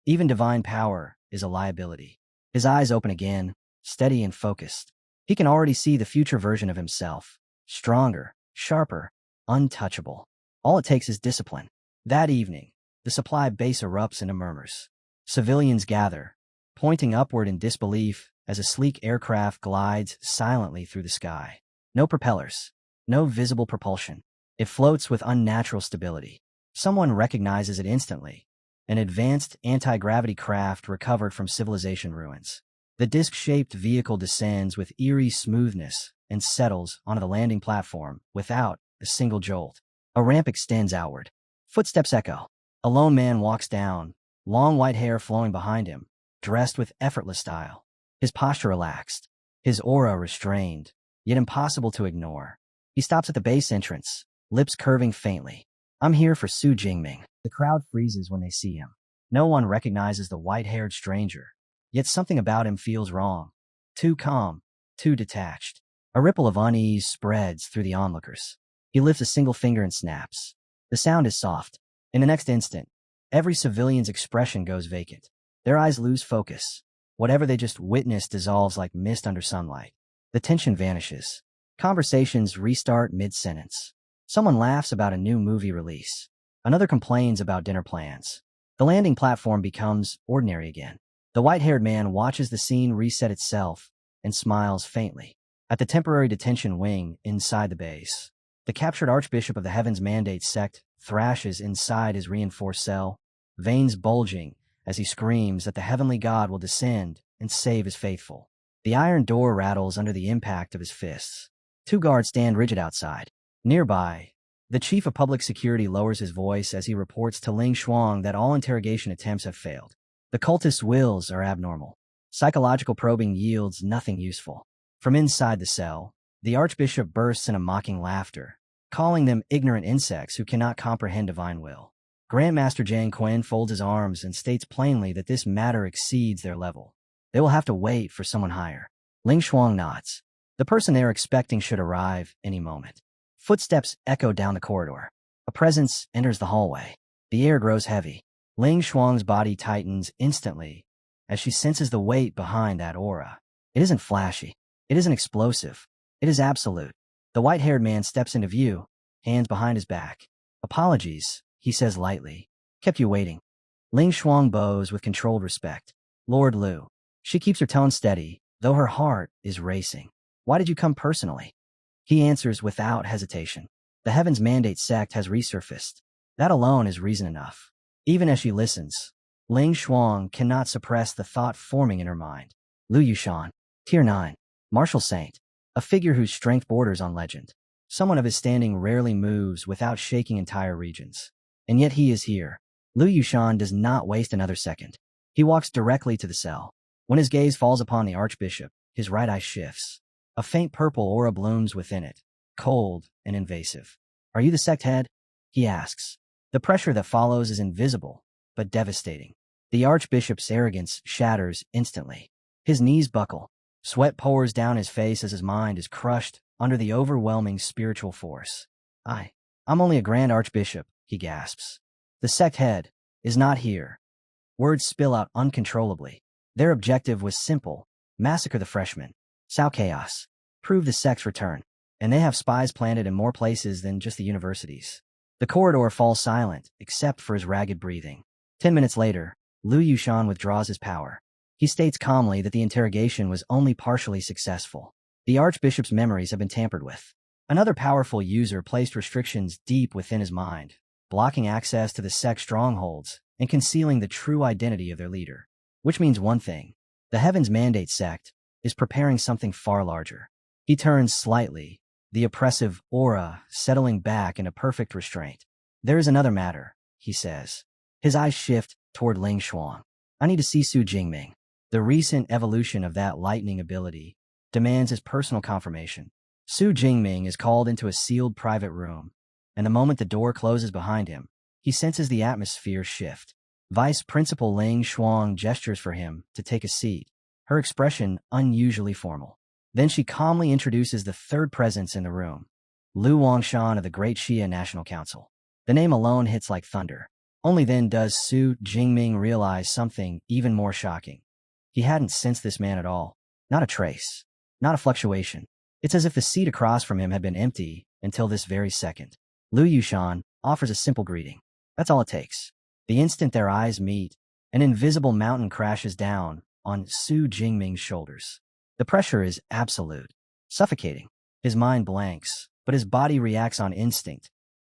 even divine power is a liability. His eyes open again, steady and focused. He can already see the future version of himself. Stronger, sharper, untouchable. All it takes is discipline. That evening, the supply base erupts into murmurs. Civilians gather, pointing upward in disbelief as a sleek aircraft glides silently through the sky. No propellers, no visible propulsion. It floats with unnatural stability. Someone recognizes it instantly. An advanced anti-gravity craft recovered from civilization ruins. The disc-shaped vehicle descends with eerie smoothness and settles onto the landing platform without a single jolt. A ramp extends outward. Footsteps echo. A lone man walks down, long white hair flowing behind him, dressed with effortless style. His posture relaxed, his aura restrained, yet impossible to ignore. He stops at the base entrance, lips curving faintly. I'm here for Su Jingming. The crowd freezes when they see him. No one recognizes the white-haired stranger, yet something about him feels wrong. Too calm, too detached. A ripple of unease spreads through the onlookers. He lifts a single finger and snaps. The sound is soft. In the next instant, every civilian's expression goes vacant. Their eyes lose focus. Whatever they just witnessed dissolves like mist under sunlight. The tension vanishes. Conversations restart mid-sentence. Someone laughs about a new movie release. Another complains about dinner plans. The landing platform becomes ordinary again. The white-haired man watches the scene reset itself and smiles faintly. At the temporary detention wing inside the base, the captured Archbishop of the Heavens Mandate sect thrashes inside his reinforced cell, veins bulging as he screams that the heavenly god will descend and save his faithful. The iron door rattles under the impact of his fists. Two guards stand rigid outside. Nearby, the chief of public security lowers his voice as he reports to Ling Shuang that all interrogation attempts have failed. The cultist's wills are abnormal. Psychological probing yields nothing useful. From inside the cell, the archbishop bursts in a mocking laughter, calling them ignorant insects who cannot comprehend divine will. Grandmaster Jiang Qin folds his arms and states plainly that this matter exceeds their level. They will have to wait for someone higher. Ling Shuang nods. The person they're expecting should arrive any moment. Footsteps echo down the corridor. A presence enters the hallway. The air grows heavy. Ling Shuang's body tightens instantly as she senses the weight behind that aura. It isn't flashy. It isn't explosive. It is absolute. The white-haired man steps into view, hands behind his back. Apologies, he says lightly. Kept you waiting. Ling Shuang bows with controlled respect. Lord Lu. She keeps her tone steady, though her heart is racing. Why did you come personally? He answers without hesitation. The Heavens Mandate sect has resurfaced. That alone is reason enough. Even as she listens, Ling Shuang cannot suppress the thought forming in her mind. Lu Yushan, Tier 9, Martial Saint, a figure whose strength borders on legend. Someone of his standing rarely moves without shaking entire regions. And yet he is here. Lu Yushan does not waste another second. He walks directly to the cell. When his gaze falls upon the archbishop, his right eye shifts. A faint purple aura blooms within it, cold and invasive. Are you the sect head? He asks. The pressure that follows is invisible, but devastating. The archbishop's arrogance shatters instantly. His knees buckle. Sweat pours down his face as his mind is crushed under the overwhelming spiritual force. I'm only a grand archbishop, he gasps. The sect head is not here. Words spill out uncontrollably. Their objective was simple: massacre the freshmen, sow chaos, prove the sect's return. And they have spies planted in more places than just the universities. The corridor falls silent, except for his ragged breathing. 10 minutes later, Lu Yushan withdraws his power. He states calmly that the interrogation was only partially successful. The archbishop's memories have been tampered with. Another powerful user placed restrictions deep within his mind, blocking access to the sect's strongholds and concealing the true identity of their leader. Which means one thing: the Heaven's Mandate sect is preparing something far larger. He turns slightly, the oppressive aura settling back into perfect restraint. There is another matter, he says. His eyes shift toward Ling Shuang. I need to see Su Jingming. The recent evolution of that lightning ability demands his personal confirmation. Su Jingming is called into a sealed private room, and the moment the door closes behind him, he senses the atmosphere shift. Vice Principal Ling Shuang gestures for him to take a seat, her expression unusually formal. Then she calmly introduces the third presence in the room, Lu Wangshan of the Great Xia National Council. The name alone hits like thunder. Only then does Su Jingming realize something even more shocking. He hadn't sensed this man at all. Not a trace. Not a fluctuation. It's as if the seat across from him had been empty until this very second. Lu Yushan offers a simple greeting. That's all it takes. The instant their eyes meet, an invisible mountain crashes down on Su Jingming's shoulders. The pressure is absolute, suffocating. His mind blanks, but his body reacts on instinct.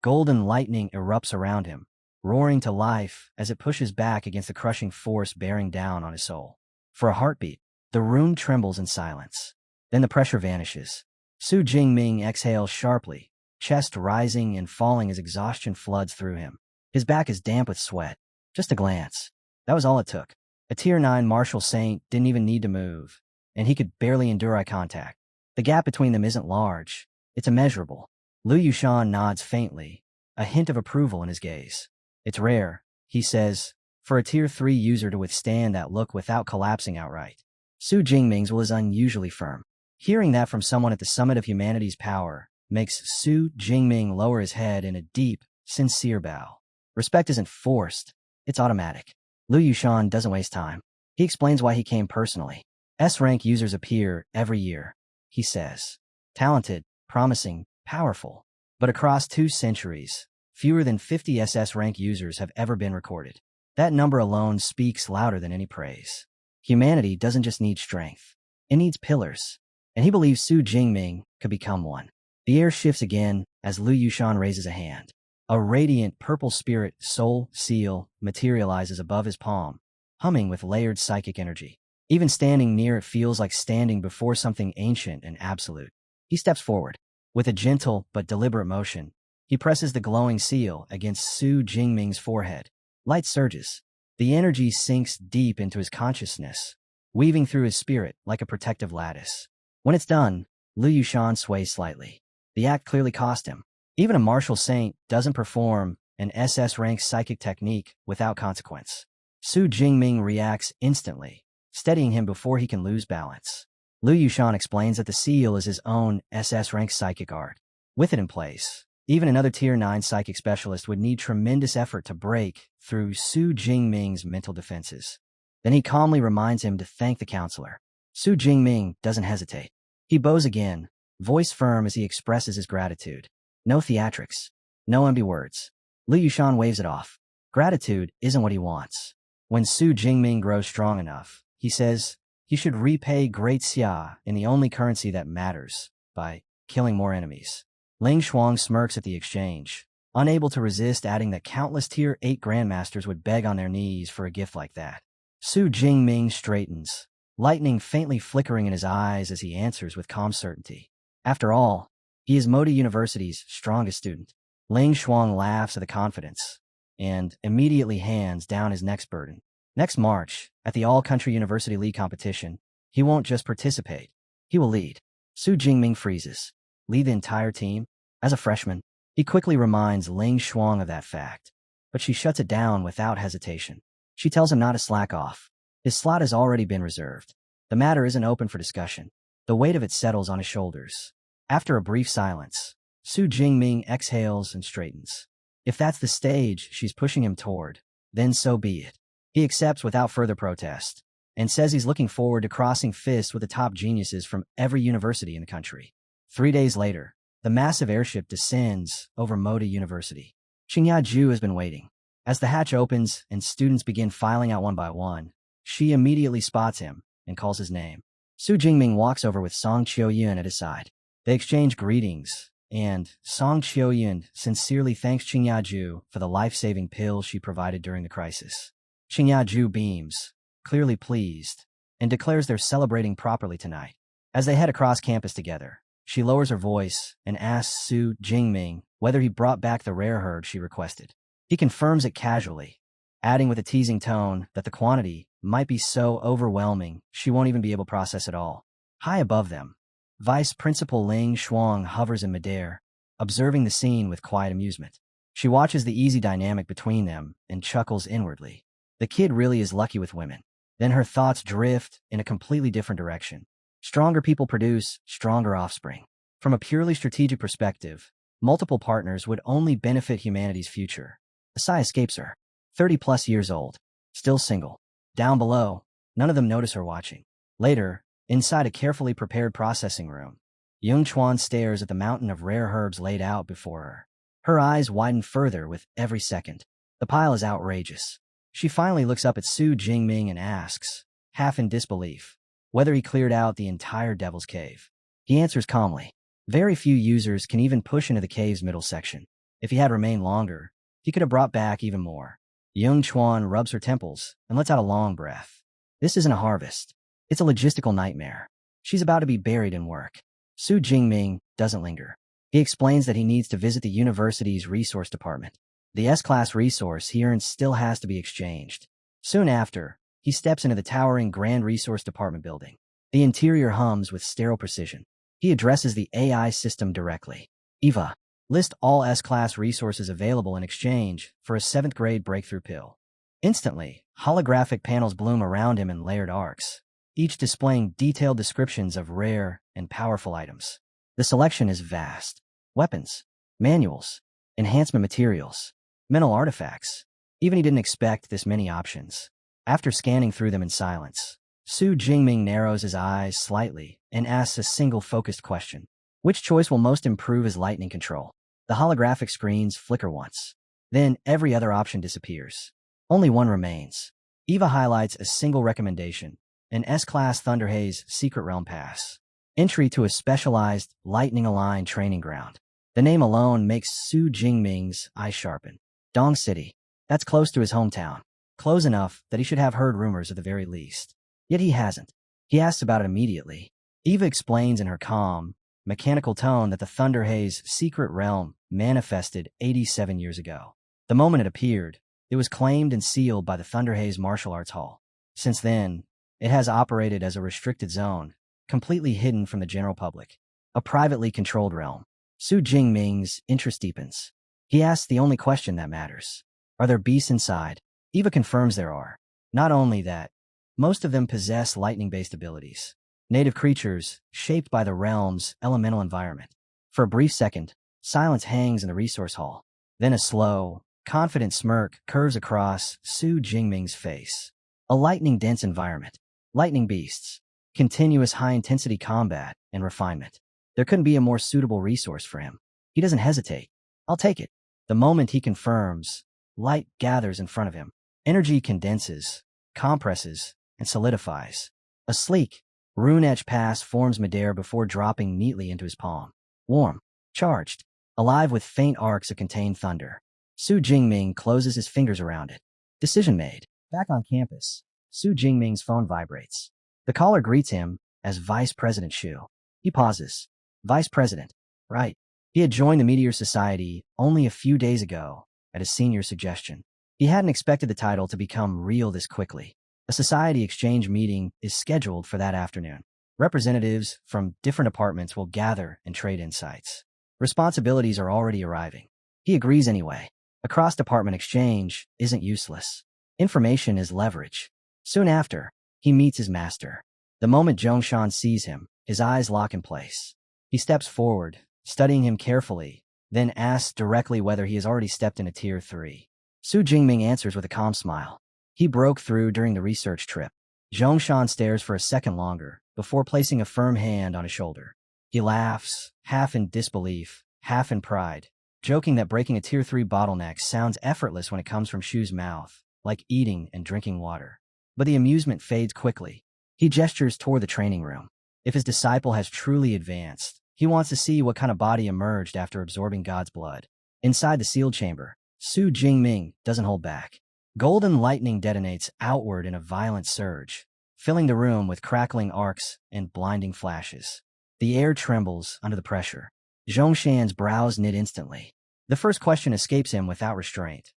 Golden lightning erupts around him, roaring to life as it pushes back against the crushing force bearing down on his soul. For a heartbeat, the room trembles in silence. Then the pressure vanishes. Su Jingming exhales sharply, chest rising and falling as exhaustion floods through him. His back is damp with sweat. Just a glance. That was all it took. A Tier 9 martial saint didn't even need to move, and he could barely endure eye contact. The gap between them isn't large. It's immeasurable. Lu Yushan nods faintly, a hint of approval in his gaze. It's rare, he says, for a Tier 3 user to withstand that look without collapsing outright. Su Jingming's will is unusually firm. Hearing that from someone at the summit of humanity's power makes Su Jingming lower his head in a deep, sincere bow. Respect isn't forced, it's automatic. Lu Yushan doesn't waste time. He explains why he came personally. S-rank users appear every year, he says. Talented, promising, powerful. But across 2 centuries, fewer than 50 SS-rank users have ever been recorded. That number alone speaks louder than any praise. Humanity doesn't just need strength. It needs pillars. And he believes Su Jingming could become one. The air shifts again as Lu Yushan raises a hand. A radiant purple spirit soul seal materializes above his palm, humming with layered psychic energy. Even standing near it feels like standing before something ancient and absolute. He steps forward. With a gentle but deliberate motion, he presses the glowing seal against Su Jingming's forehead. Light surges. The energy sinks deep into his consciousness, weaving through his spirit like a protective lattice. When it's done, Lu Yushan sways slightly. The act clearly cost him. Even a martial saint doesn't perform an SS-rank psychic technique without consequence. Su Jingming reacts instantly, steadying him before he can lose balance. Lu Yushan explains that the seal is his own SS-rank psychic art. With it in place, even another Tier 9 psychic specialist would need tremendous effort to break through Su Jingming's mental defenses. Then he calmly reminds him to thank the counselor. Su Jingming doesn't hesitate. He bows again, voice firm as he expresses his gratitude. No theatrics. No empty words. Lu Yushan waves it off. Gratitude isn't what he wants. When Su Jingming grows strong enough, he says, he should repay Great Xia in the only currency that matters, by killing more enemies. Ling Shuang smirks at the exchange, unable to resist adding that countless Tier 8 grandmasters would beg on their knees for a gift like that. Su Jingming straightens, lightning faintly flickering in his eyes as he answers with calm certainty. After all, he is Modi University's strongest student. Ling Shuang laughs at the confidence and immediately hands down his next burden. Next March, at the All-Country University League competition, he won't just participate, he will lead. Su Jingming freezes. Lead the entire team? As a freshman, he quickly reminds Ling Shuang of that fact, but she shuts it down without hesitation. She tells him not to slack off. His slot has already been reserved. The matter isn't open for discussion. The weight of it settles on his shoulders. After a brief silence, Su Jingming exhales and straightens. If that's the stage she's pushing him toward, then so be it. He accepts without further protest, and says he's looking forward to crossing fists with the top geniuses from every university in the country. 3 days later, the massive airship descends over Modi University. Qingyaju has been waiting. As the hatch opens and students begin filing out one by one, she immediately spots him and calls his name. Su Jingming walks over with Song Qiuyuan at his side. They exchange greetings, and Song Qiuyun sincerely thanks Qingyaju for the life-saving pill she provided during the crisis. Qingyaju beams, clearly pleased, and declares they're celebrating properly tonight. As they head across campus together, she lowers her voice and asks Su Jingming whether he brought back the rare herd she requested. He confirms it casually, adding with a teasing tone that the quantity might be so overwhelming she won't even be able to process it all. High above them, Vice Principal Ling Shuang hovers in midair, observing the scene with quiet amusement. She watches the easy dynamic between them and chuckles inwardly. The kid really is lucky with women. Then her thoughts drift in a completely different direction. Stronger people produce stronger offspring. From a purely strategic perspective, multiple partners would only benefit humanity's future. Asai escapes her. 30-plus years old. Still single. Down below, none of them notice her watching. Later, inside a carefully prepared processing room, Yung Chuan stares at the mountain of rare herbs laid out before her. Her eyes widen further with every second. The pile is outrageous. She finally looks up at Su Jingming and asks, half in disbelief, whether he cleared out the entire Devil's Cave. He answers calmly. Very few users can even push into the cave's middle section. If he had remained longer, he could have brought back even more. Yung Chuan rubs her temples and lets out a long breath. This isn't a harvest. It's a logistical nightmare. She's about to be buried in work. Su Jingming doesn't linger. He explains that he needs to visit the university's resource department. The S-class resource he earns still has to be exchanged. Soon after, he steps into the towering Grand Resource Department building. The interior hums with sterile precision. He addresses the AI system directly. Eva, list all S-class resources available in exchange for a 7th grade breakthrough pill. Instantly, holographic panels bloom around him in layered arcs, each displaying detailed descriptions of rare and powerful items. The selection is vast. Weapons, manuals, enhancement materials, mental artifacts. Even he didn't expect this many options. After scanning through them in silence, Su Jingming narrows his eyes slightly and asks a single focused question. Which choice will most improve his lightning control? The holographic screens flicker once. Then every other option disappears. Only one remains. Eva highlights a single recommendation, an S-Class Thunderhaze Secret Realm Pass. Entry to a specialized, lightning-aligned training ground. The name alone makes Su Jingming's eyes sharpen. Dong City. That's close to his hometown. Close enough that he should have heard rumors at the very least. Yet he hasn't. He asks about it immediately. Eva explains in her calm, mechanical tone that the Thunderhaze Secret Realm manifested 87 years ago. The moment it appeared, it was claimed and sealed by the Thunderhaze Martial Arts Hall. Since then, it has operated as a restricted zone, completely hidden from the general public. A privately controlled realm. Su Jingming's interest deepens. He asks the only question that matters. Are there beasts inside? Eva confirms there are. Not only that, most of them possess lightning-based abilities. Native creatures, shaped by the realm's elemental environment. For a brief second, silence hangs in the resource hall. Then a slow, confident smirk curves across Su Jingming's face. A lightning-dense environment. Lightning beasts. Continuous high-intensity combat and refinement. There couldn't be a more suitable resource for him. He doesn't hesitate. I'll take it. The moment he confirms, light gathers in front of him. Energy condenses, compresses, and solidifies. A sleek, rune-etched pass forms midair before dropping neatly into his palm. Warm, charged, alive with faint arcs of contained thunder. Su Jingming closes his fingers around it. Decision made. Back on campus, Su Jingming's phone vibrates. The caller greets him as Vice President Shu. He pauses. Vice President. Right. He had joined the Meteor Society only a few days ago at his senior's suggestion. He hadn't expected the title to become real this quickly. A society exchange meeting is scheduled for that afternoon. Representatives from different departments will gather and trade insights. Responsibilities are already arriving. He agrees anyway. A cross-department exchange isn't useless. Information is leverage. Soon after, he meets his master. The moment Zhongshan sees him, his eyes lock in place. He steps forward, studying him carefully, then asks directly whether he has already stepped into Tier 3. Su Jingming answers with a calm smile. He broke through during the research trip. Zhongshan stares for a second longer, before placing a firm hand on his shoulder. He laughs, half in disbelief, half in pride, joking that breaking a Tier 3 bottleneck sounds effortless when it comes from Shu's mouth, like eating and drinking water. But the amusement fades quickly. He gestures toward the training room. If his disciple has truly advanced, He wants to see what kind of body emerged after absorbing God's blood. Inside the sealed chamber, Su Jingming doesn't hold back. Golden lightning detonates outward in a violent surge, filling the room with crackling arcs and blinding flashes. The air trembles under the pressure. Zhongshan's brows knit instantly. The first question escapes him without restraint.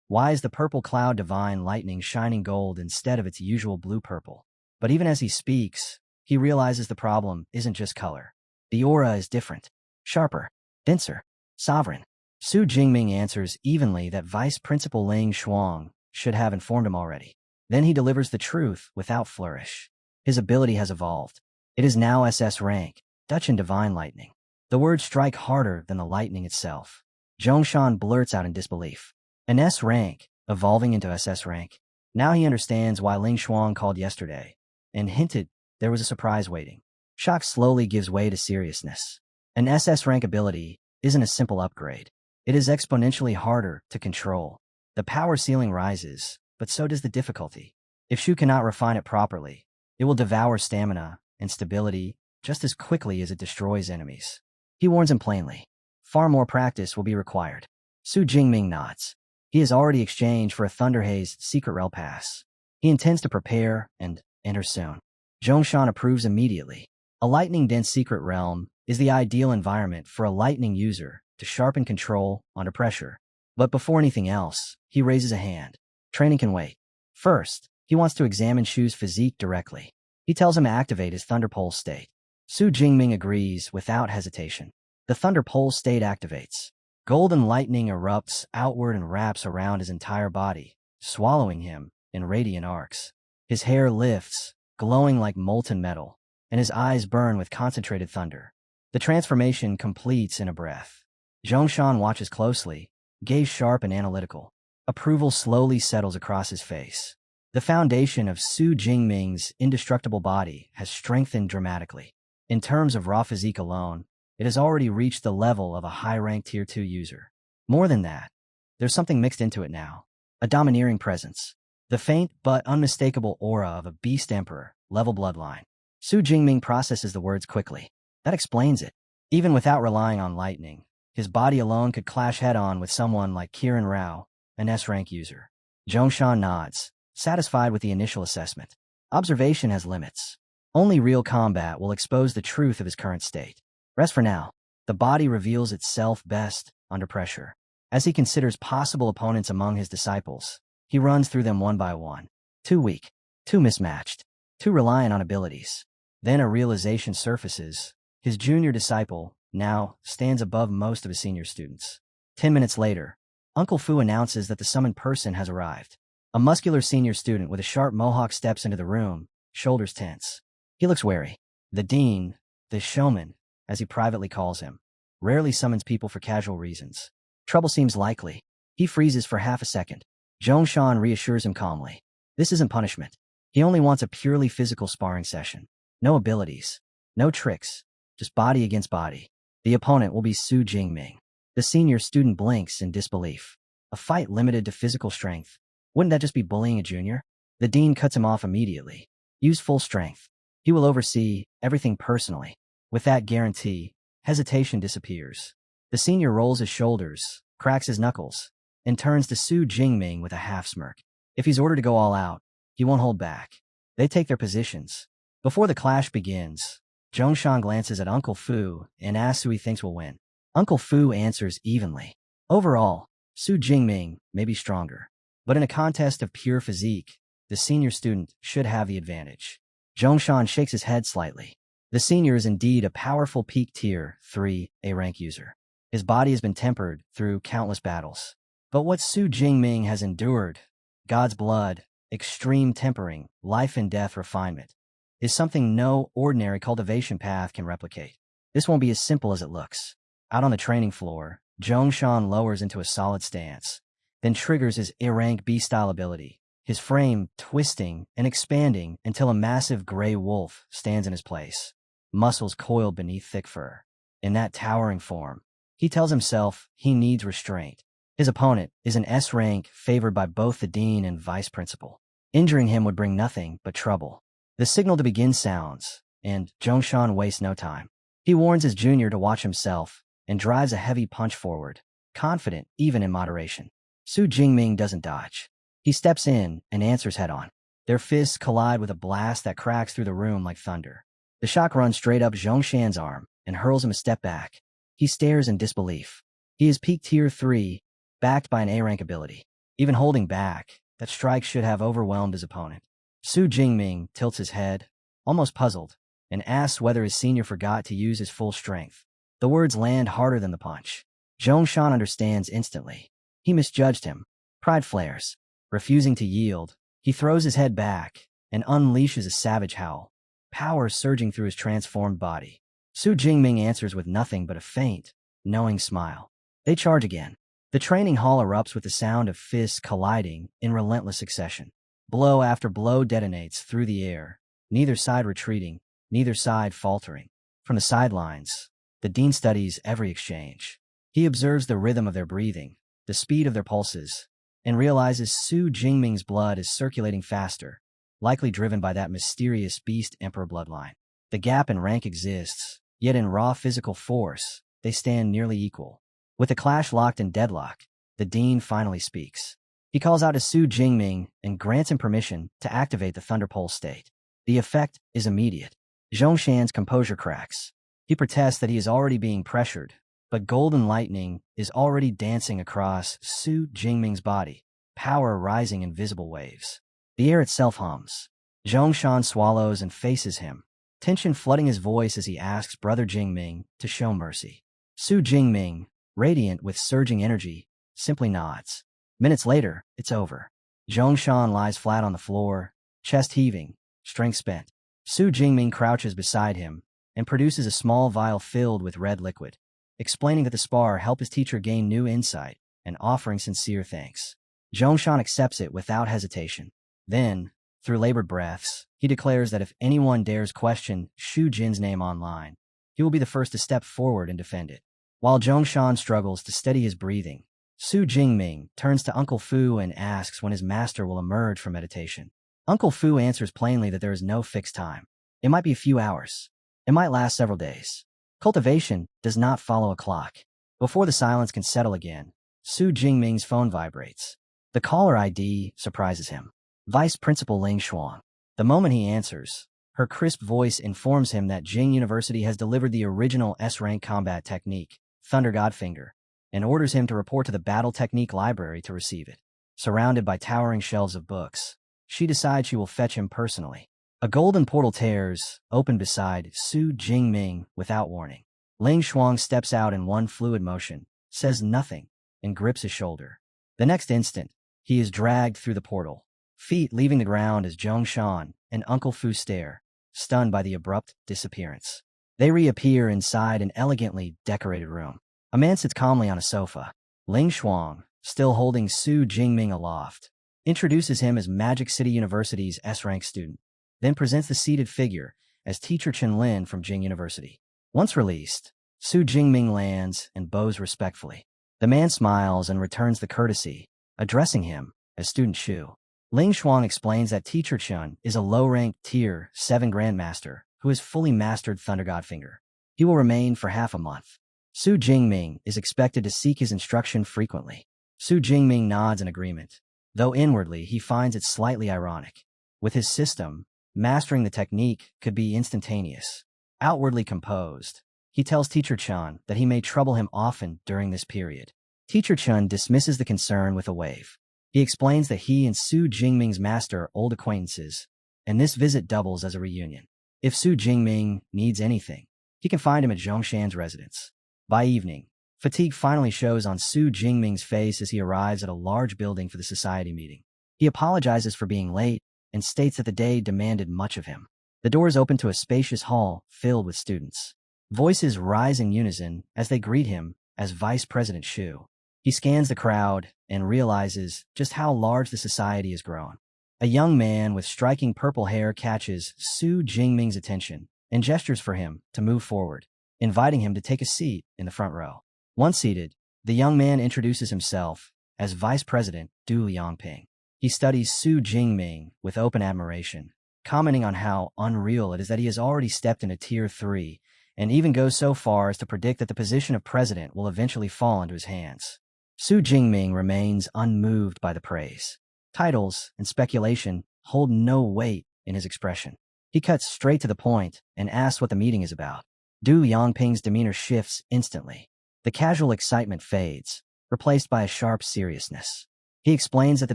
Why is the purple cloud divine lightning shining gold instead of its usual blue-purple? But even as he speaks, he realizes the problem isn't just color. The aura is different, sharper, denser, sovereign. Su Jingming answers evenly that Vice Principal Ling Shuang should have informed him already. Then he delivers the truth without flourish. His ability has evolved. It is now SS rank, Dutch and Divine Lightning. The words strike harder than the lightning itself. Zhongshan blurts out in disbelief. An S rank, evolving into SS rank. Now he understands why Ling Shuang called yesterday, and hinted there was a surprise waiting. Shock slowly gives way to seriousness. An SS rank ability isn't a simple upgrade. It is exponentially harder to control. The power ceiling rises, but so does the difficulty. If Shu cannot refine it properly, it will devour stamina and stability just as quickly as it destroys enemies. He warns him plainly. Far more practice will be required. Su Jingming nods. He has already exchanged for a Thunderhaze secret rel pass. He intends to prepare and enter soon. Zhongshan approves immediately. A lightning-dense secret realm is the ideal environment for a lightning user to sharpen control under pressure. But before anything else, he raises a hand. Training can wait. First, he wants to examine Shu's physique directly. He tells him to activate his Thunder Pulse state. Su Jingming agrees without hesitation. The Thunder Pulse state activates. Golden lightning erupts outward and wraps around his entire body, swallowing him in radiant arcs. His hair lifts, glowing like molten metal, and his eyes burn with concentrated thunder. The transformation completes in a breath. Zhongshan watches closely, gaze sharp and analytical. Approval slowly settles across his face. The foundation of Su Jingming's indestructible body has strengthened dramatically. In terms of raw physique alone, it has already reached the level of a high-ranked Tier 2 user. More than that, there's something mixed into it now. A domineering presence. The faint but unmistakable aura of a Beast Emperor, level bloodline. Su Jingming processes the words quickly. That explains it. Even without relying on lightning, his body alone could clash head-on with someone like Kiran Rao, an S-rank user. Zhongshan nods, satisfied with the initial assessment. Observation has limits. Only real combat will expose the truth of his current state. Rest for now. The body reveals itself best under pressure. As he considers possible opponents among his disciples, he runs through them one by one. Too weak, too mismatched, too reliant on abilities. Then a realization surfaces. His junior disciple, now, stands above most of his senior students. 10 minutes later, Uncle Fu announces that the summoned person has arrived. A muscular senior student with a sharp mohawk steps into the room, shoulders tense. He looks wary. The dean, the showman, as he privately calls him, rarely summons people for casual reasons. Trouble seems likely. He freezes for half a second. Zhongshan reassures him calmly. This isn't punishment. He only wants a purely physical sparring session. No abilities. No tricks. Just body against body. The opponent will be Su Jingming. The senior student blinks in disbelief. A fight limited to physical strength. Wouldn't that just be bullying a junior? The dean cuts him off immediately. Use full strength. He will oversee everything personally. With that guarantee, hesitation disappears. The senior rolls his shoulders, cracks his knuckles, and turns to Su Jingming with a half-smirk. If he's ordered to go all out, he won't hold back. They take their positions. Before the clash begins, Zhongshan glances at Uncle Fu and asks who he thinks will win. Uncle Fu answers evenly. Overall, Su Jingming may be stronger, but in a contest of pure physique, the senior student should have the advantage. Zhongshan shakes his head slightly. The senior is indeed a powerful peak Tier 3 A-rank user. His body has been tempered through countless battles. But what Su Jingming has endured, God's blood, extreme tempering, life and death refinement, is something no ordinary cultivation path can replicate. This won't be as simple as it looks. Out on the training floor, Zhongshan lowers into a solid stance, then triggers his A-rank B-style ability, his frame twisting and expanding until a massive gray wolf stands in his place, muscles coiled beneath thick fur. In that towering form, he tells himself he needs restraint. His opponent is an S-rank favored by both the dean and vice principal. Injuring him would bring nothing but trouble. The signal to begin sounds, and Zhongshan wastes no time. He warns his junior to watch himself and drives a heavy punch forward, confident even in moderation. Su Jingming doesn't dodge. He steps in and answers head-on. Their fists collide with a blast that cracks through the room like thunder. The shock runs straight up Zhongshan's arm and hurls him a step back. He stares in disbelief. He is peak tier 3, backed by an A-rank ability. Even holding back, that strike should have overwhelmed his opponent. Su Jingming tilts his head, almost puzzled, and asks whether his senior forgot to use his full strength. The words land harder than the punch. Zhongshan understands instantly. He misjudged him. Pride flares. Refusing to yield, he throws his head back and unleashes a savage howl, power surging through his transformed body. Su Jingming answers with nothing but a faint, knowing smile. They charge again. The training hall erupts with the sound of fists colliding in relentless succession. Blow after blow detonates through the air, neither side retreating, neither side faltering. From the sidelines, the dean studies every exchange. He observes the rhythm of their breathing, the speed of their pulses, and realizes Su Jingming's blood is circulating faster, likely driven by that mysterious beast emperor bloodline. The gap in rank exists, yet in raw physical force, they stand nearly equal. With the clash locked in deadlock, the dean finally speaks. He calls out to Su Jingming and grants him permission to activate the Thunder Pulse state. The effect is immediate. Zhongshan's composure cracks. He protests that he is already being pressured, but golden lightning is already dancing across Su Jingming's body, power rising in visible waves. The air itself hums. Zhongshan swallows and faces him, tension flooding his voice as he asks Brother Jingming to show mercy. Su Jingming, radiant with surging energy, simply nods. Minutes later, it's over. Zhongshan lies flat on the floor, chest heaving, strength spent. Su Jingming crouches beside him and produces a small vial filled with red liquid, explaining that the spar helped his teacher gain new insight and offering sincere thanks. Zhongshan accepts it without hesitation. Then, through labored breaths, he declares that if anyone dares question Shu Jin's name online, he will be the first to step forward and defend it. While Zhongshan struggles to steady his breathing, Su Jingming turns to Uncle Fu and asks when his master will emerge from meditation. Uncle Fu answers plainly that there is no fixed time. It might be a few hours. It might last several days. Cultivation does not follow a clock. Before the silence can settle again, Su Jingming's phone vibrates. The caller ID surprises him. Vice Principal Ling Xuan. The moment he answers, her crisp voice informs him that Jing University has delivered the original S-rank combat technique, Thunder Godfinger, and orders him to report to the Battle Technique Library to receive it. Surrounded by towering shelves of books, she decides she will fetch him personally. A golden portal tears open beside Su Jingming without warning. Ling Xuan steps out in one fluid motion, says nothing, and grips his shoulder. The next instant, he is dragged through the portal, feet leaving the ground as Zhongshan and Uncle Fu stare, stunned by the abrupt disappearance. They reappear inside an elegantly decorated room. A man sits calmly on a sofa. Ling Xuan, still holding Su Jingming aloft, introduces him as Magic City University's S-rank student, then presents the seated figure as Teacher Chen Lin from Jing University. Once released, Su Jingming lands and bows respectfully. The man smiles and returns the courtesy, addressing him as Student Shu. Ling Xuan explains that Teacher Chen is a low-ranked Tier 7 Grandmaster who has fully mastered Thunder Godfinger. He will remain for half a month. Su Jingming is expected to seek his instruction frequently. Su Jingming nods in agreement, though inwardly he finds it slightly ironic. With his system, mastering the technique could be instantaneous. Outwardly composed, he tells Teacher Chen that he may trouble him often during this period. Teacher Chen dismisses the concern with a wave. He explains that he and Su Jingming's master are old acquaintances, and this visit doubles as a reunion. If Su Jingming needs anything, he can find him at Zhongshan's residence. By evening, fatigue finally shows on Su Jingming's face as he arrives at a large building for the society meeting. He apologizes for being late and states that the day demanded much of him. The doors open to a spacious hall filled with students. Voices rise in unison as they greet him as Vice President Shu. He scans the crowd and realizes just how large the society has grown. A young man with striking purple hair catches Su Jingming's attention and gestures for him to move forward, inviting him to take a seat in the front row. Once seated, the young man introduces himself as Vice President Du Liangping. He studies Su Jingming with open admiration, commenting on how unreal it is that he has already stepped into Tier 3 and even goes so far as to predict that the position of president will eventually fall into his hands. Su Jingming remains unmoved by the praise. Titles and speculation hold no weight in his expression. He cuts straight to the point and asks what the meeting is about. Du Yangping's demeanor shifts instantly. The casual excitement fades, replaced by a sharp seriousness. He explains that the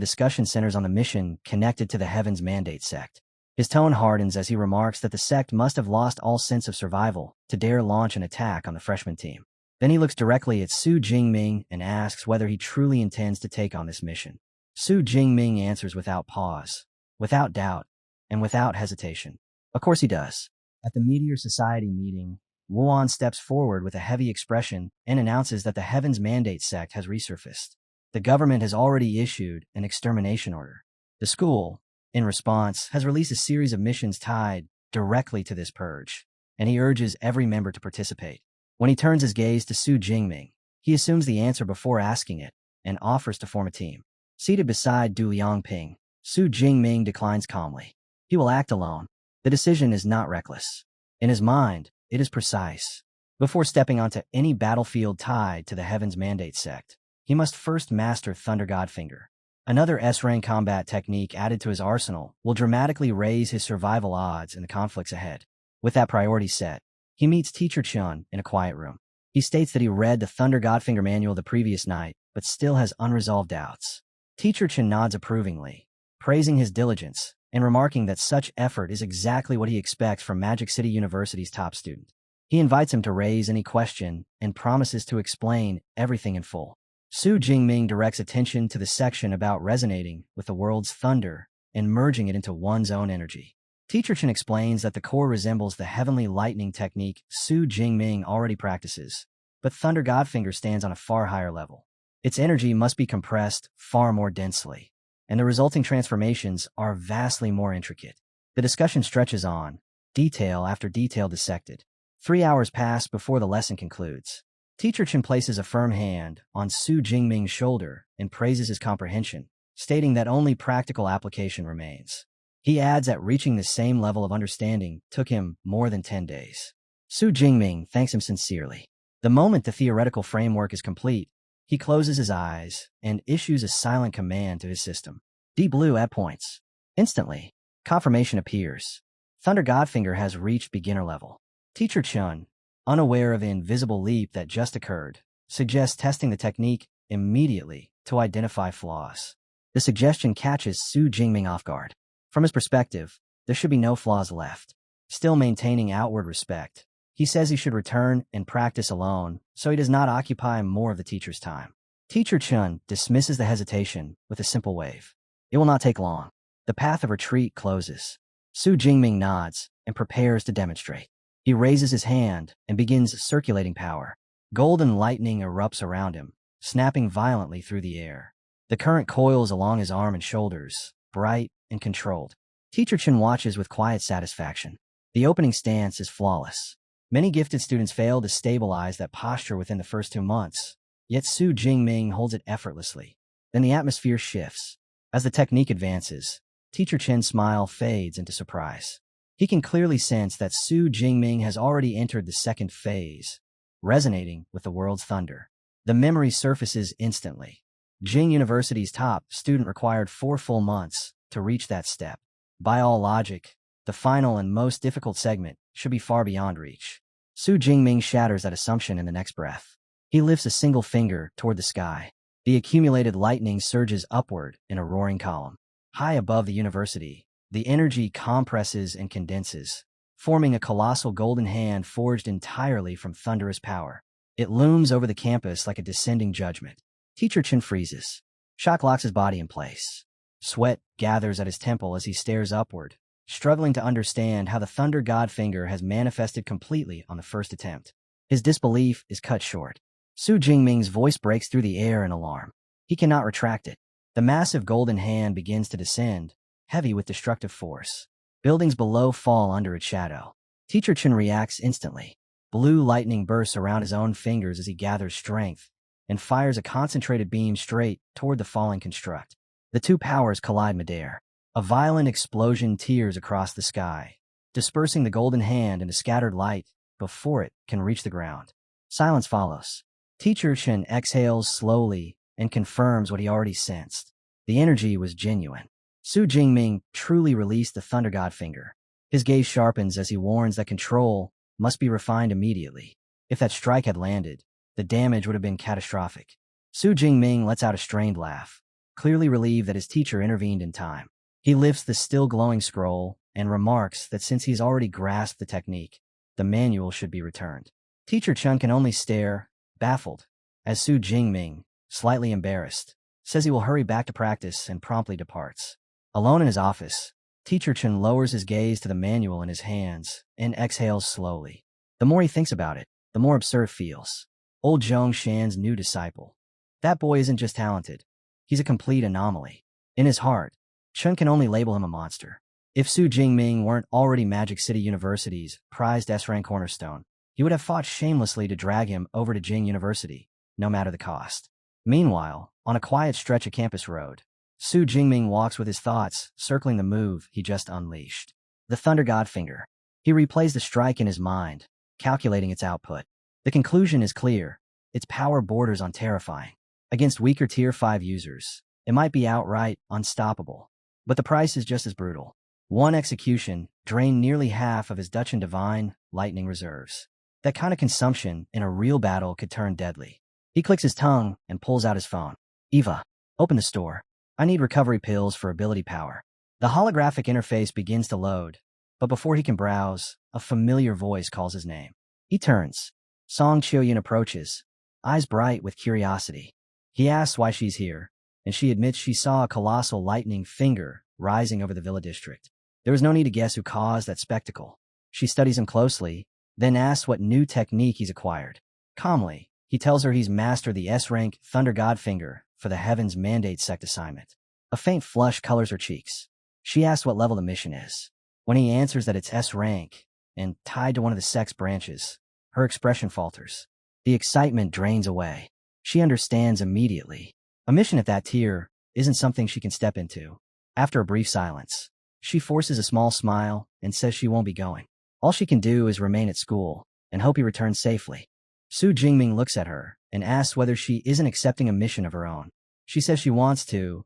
discussion centers on the mission connected to the Heaven's Mandate sect. His tone hardens as he remarks that the sect must have lost all sense of survival to dare launch an attack on the freshman team. Then he looks directly at Su Jingming and asks whether he truly intends to take on this mission. Su Jingming answers without pause, without doubt, and without hesitation. Of course he does. At the Meteor Society meeting, Wuan steps forward with a heavy expression and announces that the Heaven's Mandate sect has resurfaced. The government has already issued an extermination order. The school, in response, has released a series of missions tied directly to this purge, and he urges every member to participate. When he turns his gaze to Su Jingming, he assumes the answer before asking it and offers to form a team. Seated beside Du Yangping, Su Jingming declines calmly. He will act alone. The decision is not reckless. In his mind, it is precise. Before stepping onto any battlefield tied to the Heaven's Mandate sect, he must first master Thunder Godfinger. Another S-rank combat technique added to his arsenal will dramatically raise his survival odds in the conflicts ahead. With that priority set, he meets Teacher Chun in a quiet room. He states that he read the Thunder Godfinger manual the previous night, but still has unresolved doubts. Teacher Chun nods approvingly, praising his diligence and remarking that such effort is exactly what he expects from Magic City University's top student. He invites him to raise any question and promises to explain everything in full. Su Jingming directs attention to the section about resonating with the world's thunder and merging it into one's own energy. Teacher Chen explains that the core resembles the heavenly lightning technique Su Jingming already practices, but Thunder Godfinger stands on a far higher level. Its energy must be compressed far more densely, and the resulting transformations are vastly more intricate. The discussion stretches on, detail after detail dissected. 3 hours pass before the lesson concludes. Teacher Chen places a firm hand on Su Jingming's shoulder and praises his comprehension, stating that only practical application remains. He adds that reaching the same level of understanding took him more than 10 days. Su Jingming thanks him sincerely. The moment the theoretical framework is complete, he closes his eyes and issues a silent command to his system. Deep blue at points. Instantly, confirmation appears. Thunder Godfinger has reached beginner level. Teacher Chun, unaware of the invisible leap that just occurred, suggests testing the technique immediately to identify flaws. The suggestion catches Su Jingming off guard. From his perspective, there should be no flaws left. Still maintaining outward respect, he says he should return and practice alone so he does not occupy more of the teacher's time. Teacher Chun dismisses the hesitation with a simple wave. It will not take long. The path of retreat closes. Su Jingming nods and prepares to demonstrate. He raises his hand and begins circulating power. Golden lightning erupts around him, snapping violently through the air. The current coils along his arm and shoulders, bright and controlled. Teacher Chen watches with quiet satisfaction. The opening stance is flawless. Many gifted students fail to stabilize that posture within the first 2 months, yet Su Jingming holds it effortlessly. Then the atmosphere shifts. As the technique advances, Teacher Chen's smile fades into surprise. He can clearly sense that Su Jingming has already entered the second phase, resonating with the world's thunder. The memory surfaces instantly. Jing University's top student required 4 full months to reach that step. By all logic, the final and most difficult segment should be far beyond reach. Su Jingming shatters that assumption in the next breath. He lifts a single finger toward the sky. The accumulated lightning surges upward in a roaring column. High above the university, the energy compresses and condenses, forming a colossal golden hand forged entirely from thunderous power. It looms over the campus like a descending judgment. Teacher Chen freezes. Shock locks his body in place. Sweat gathers at his temple as he stares upward, struggling to understand how the Thunder Godfinger has manifested completely on the first attempt. His disbelief is cut short. Su Jingming's voice breaks through the air in alarm. He cannot retract it. The massive golden hand begins to descend, heavy with destructive force. Buildings below fall under its shadow. Teacher Chen reacts instantly. Blue lightning bursts around his own fingers as he gathers strength and fires a concentrated beam straight toward the falling construct. The two powers collide midair. A violent explosion tears across the sky, dispersing the golden hand into scattered light, before it can reach the ground. Silence follows. Teacher Chen exhales slowly and confirms what he already sensed. The energy was genuine. Su Jingming truly released the Thunder God finger. His gaze sharpens as he warns that control must be refined immediately. If that strike had landed, the damage would have been catastrophic. Su Jingming lets out a strained laugh, clearly relieved that his teacher intervened in time. He lifts the still glowing scroll and remarks that since he's already grasped the technique, the manual should be returned. Teacher Chun can only stare, baffled, as Su Jingming, slightly embarrassed, says he will hurry back to practice and promptly departs. Alone in his office, Teacher Chen lowers his gaze to the manual in his hands and exhales slowly. The more he thinks about it, the more absurd it feels. Old Zhong Shan's new disciple. That boy isn't just talented. He's a complete anomaly. In his heart, Chen can only label him a monster. If Su Jingming weren't already Magic City University's prized S-rank cornerstone, he would have fought shamelessly to drag him over to Jing University, no matter the cost. Meanwhile, on a quiet stretch of campus road, Su Jingming walks with his thoughts, circling the move he just unleashed. The Thunder God finger. He replays the strike in his mind, calculating its output. The conclusion is clear. Its power borders on terrifying. Against weaker Tier 5 users, it might be outright unstoppable. But the price is just as brutal. One execution drained nearly half of his Dutch and Divine lightning reserves. That kind of consumption in a real battle could turn deadly. He clicks his tongue and pulls out his phone. Eva, open the store. I need recovery pills for ability power. The holographic interface begins to load, but before he can browse, a familiar voice calls his name. He turns. Song Chioyun approaches, eyes bright with curiosity. He asks why she's here, and she admits she saw a colossal lightning finger rising over the Villa district. There was no need to guess who caused that spectacle. She studies him closely, then asks what new technique he's acquired. Calmly, he tells her he's mastered the S-rank Thunder God finger for the Heavens Mandate sect assignment. A faint flush colors her cheeks. She asks what level the mission is. When he answers that it's S-rank and tied to one of the sect's branches, her expression falters. The excitement drains away. She understands immediately. A mission at that tier isn't something she can step into. After a brief silence, she forces a small smile and says she won't be going. All she can do is remain at school and hope he returns safely. Su Jingming looks at her and asks whether she isn't accepting a mission of her own. She says she wants to,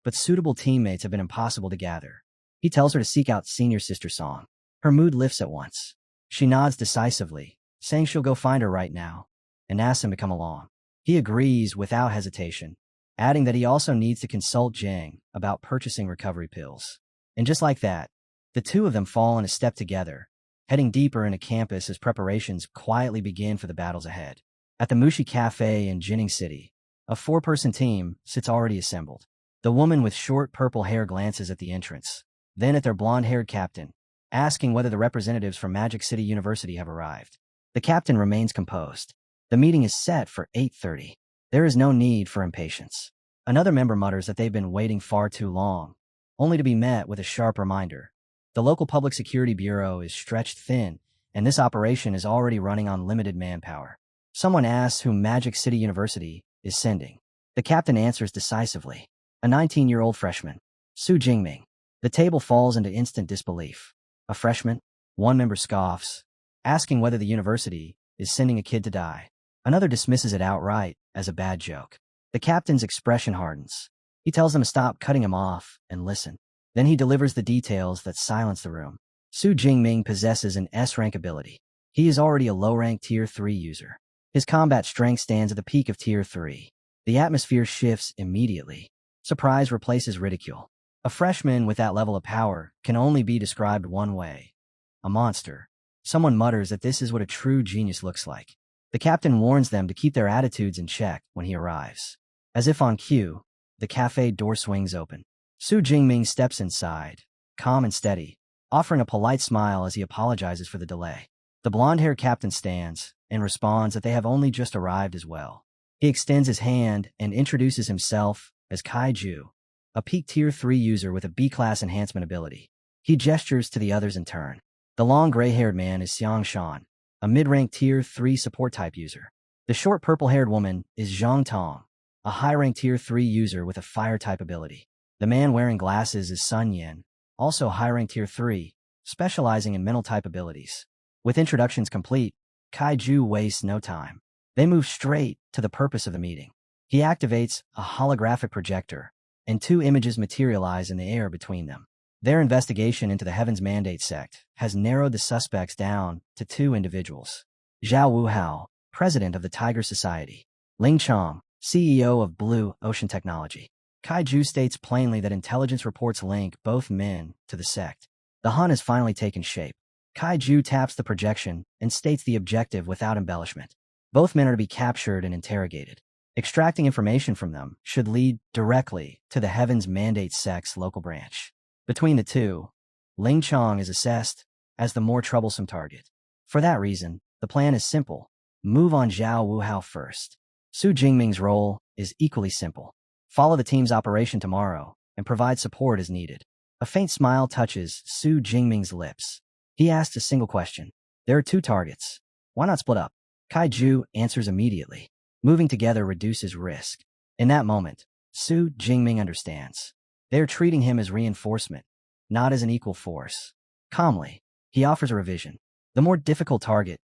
but suitable teammates have been impossible to gather. He tells her to seek out Senior Sister Song. Her mood lifts at once. She nods decisively, saying she'll go find her right now, and asks him to come along. He agrees without hesitation, adding that he also needs to consult Jing about purchasing recovery pills. And just like that, the two of them fall in a step together, heading deeper into campus as preparations quietly begin for the battles ahead. At the Mushi Cafe in Jining City, a 4-person team sits already assembled. The woman with short purple hair glances at the entrance, then at their blonde-haired captain, asking whether the representatives from Magic City University have arrived. The captain remains composed. The meeting is set for 8:30. There is no need for impatience. Another member mutters that they've been waiting far too long, only to be met with a sharp reminder. The local public security bureau is stretched thin, and this operation is already running on limited manpower. Someone asks who Magic City University is sending. The captain answers decisively. A 19-year-old freshman, Su Jingming. The table falls into instant disbelief. A freshman? One member scoffs, asking whether the university is sending a kid to die. Another dismisses it outright as a bad joke. The captain's expression hardens. He tells them to stop cutting him off and listen. Then he delivers the details that silence the room. Su Jingming possesses an S-rank ability. He is already a low-rank Tier 3 user. His combat strength stands at the peak of Tier 3. The atmosphere shifts immediately. Surprise replaces ridicule. A freshman with that level of power can only be described one way. A monster. Someone mutters that this is what a true genius looks like. The captain warns them to keep their attitudes in check when he arrives. As if on cue, the cafe door swings open. Su Jingming steps inside, calm and steady, offering a polite smile as he apologizes for the delay. The blonde-haired captain stands and responds that they have only just arrived as well. He extends his hand and introduces himself as Kaiju, a peak Tier 3 user with a B-class enhancement ability. He gestures to the others in turn. The long gray-haired man is Xiang Shan, a mid-rank Tier 3 support-type user. The short purple-haired woman is Zhang Tong, a high-rank Tier 3 user with a fire-type ability. The man wearing glasses is Sun Yin, also high-rank Tier 3, specializing in mental-type abilities. With introductions complete, Kaiju wastes no time. They move straight to the purpose of the meeting. He activates a holographic projector, and two images materialize in the air between them. Their investigation into the Heaven's Mandate sect has narrowed the suspects down to two individuals. Zhao Wuhao, president of the Tiger Society. Ling Chong, CEO of Blue Ocean Technology. Kaiju states plainly that intelligence reports link both men to the sect. The hunt has finally taken shape. Kaiju taps the projection and states the objective without embellishment. Both men are to be captured and interrogated. Extracting information from them should lead directly to the Heaven's Mandate sect's local branch. Between the two, Ling Chong is assessed as the more troublesome target. For that reason, the plan is simple. Move on Zhao Wuhao first. Su Jingming's role is equally simple. Follow the team's operation tomorrow and provide support as needed. A faint smile touches Su Jingming's lips. He asks a single question. There are two targets. Why not split up? Kaiju answers immediately. Moving together reduces risk. In that moment, Su Jingming understands. They are treating him as reinforcement, not as an equal force. Calmly, he offers a revision. The more difficult target,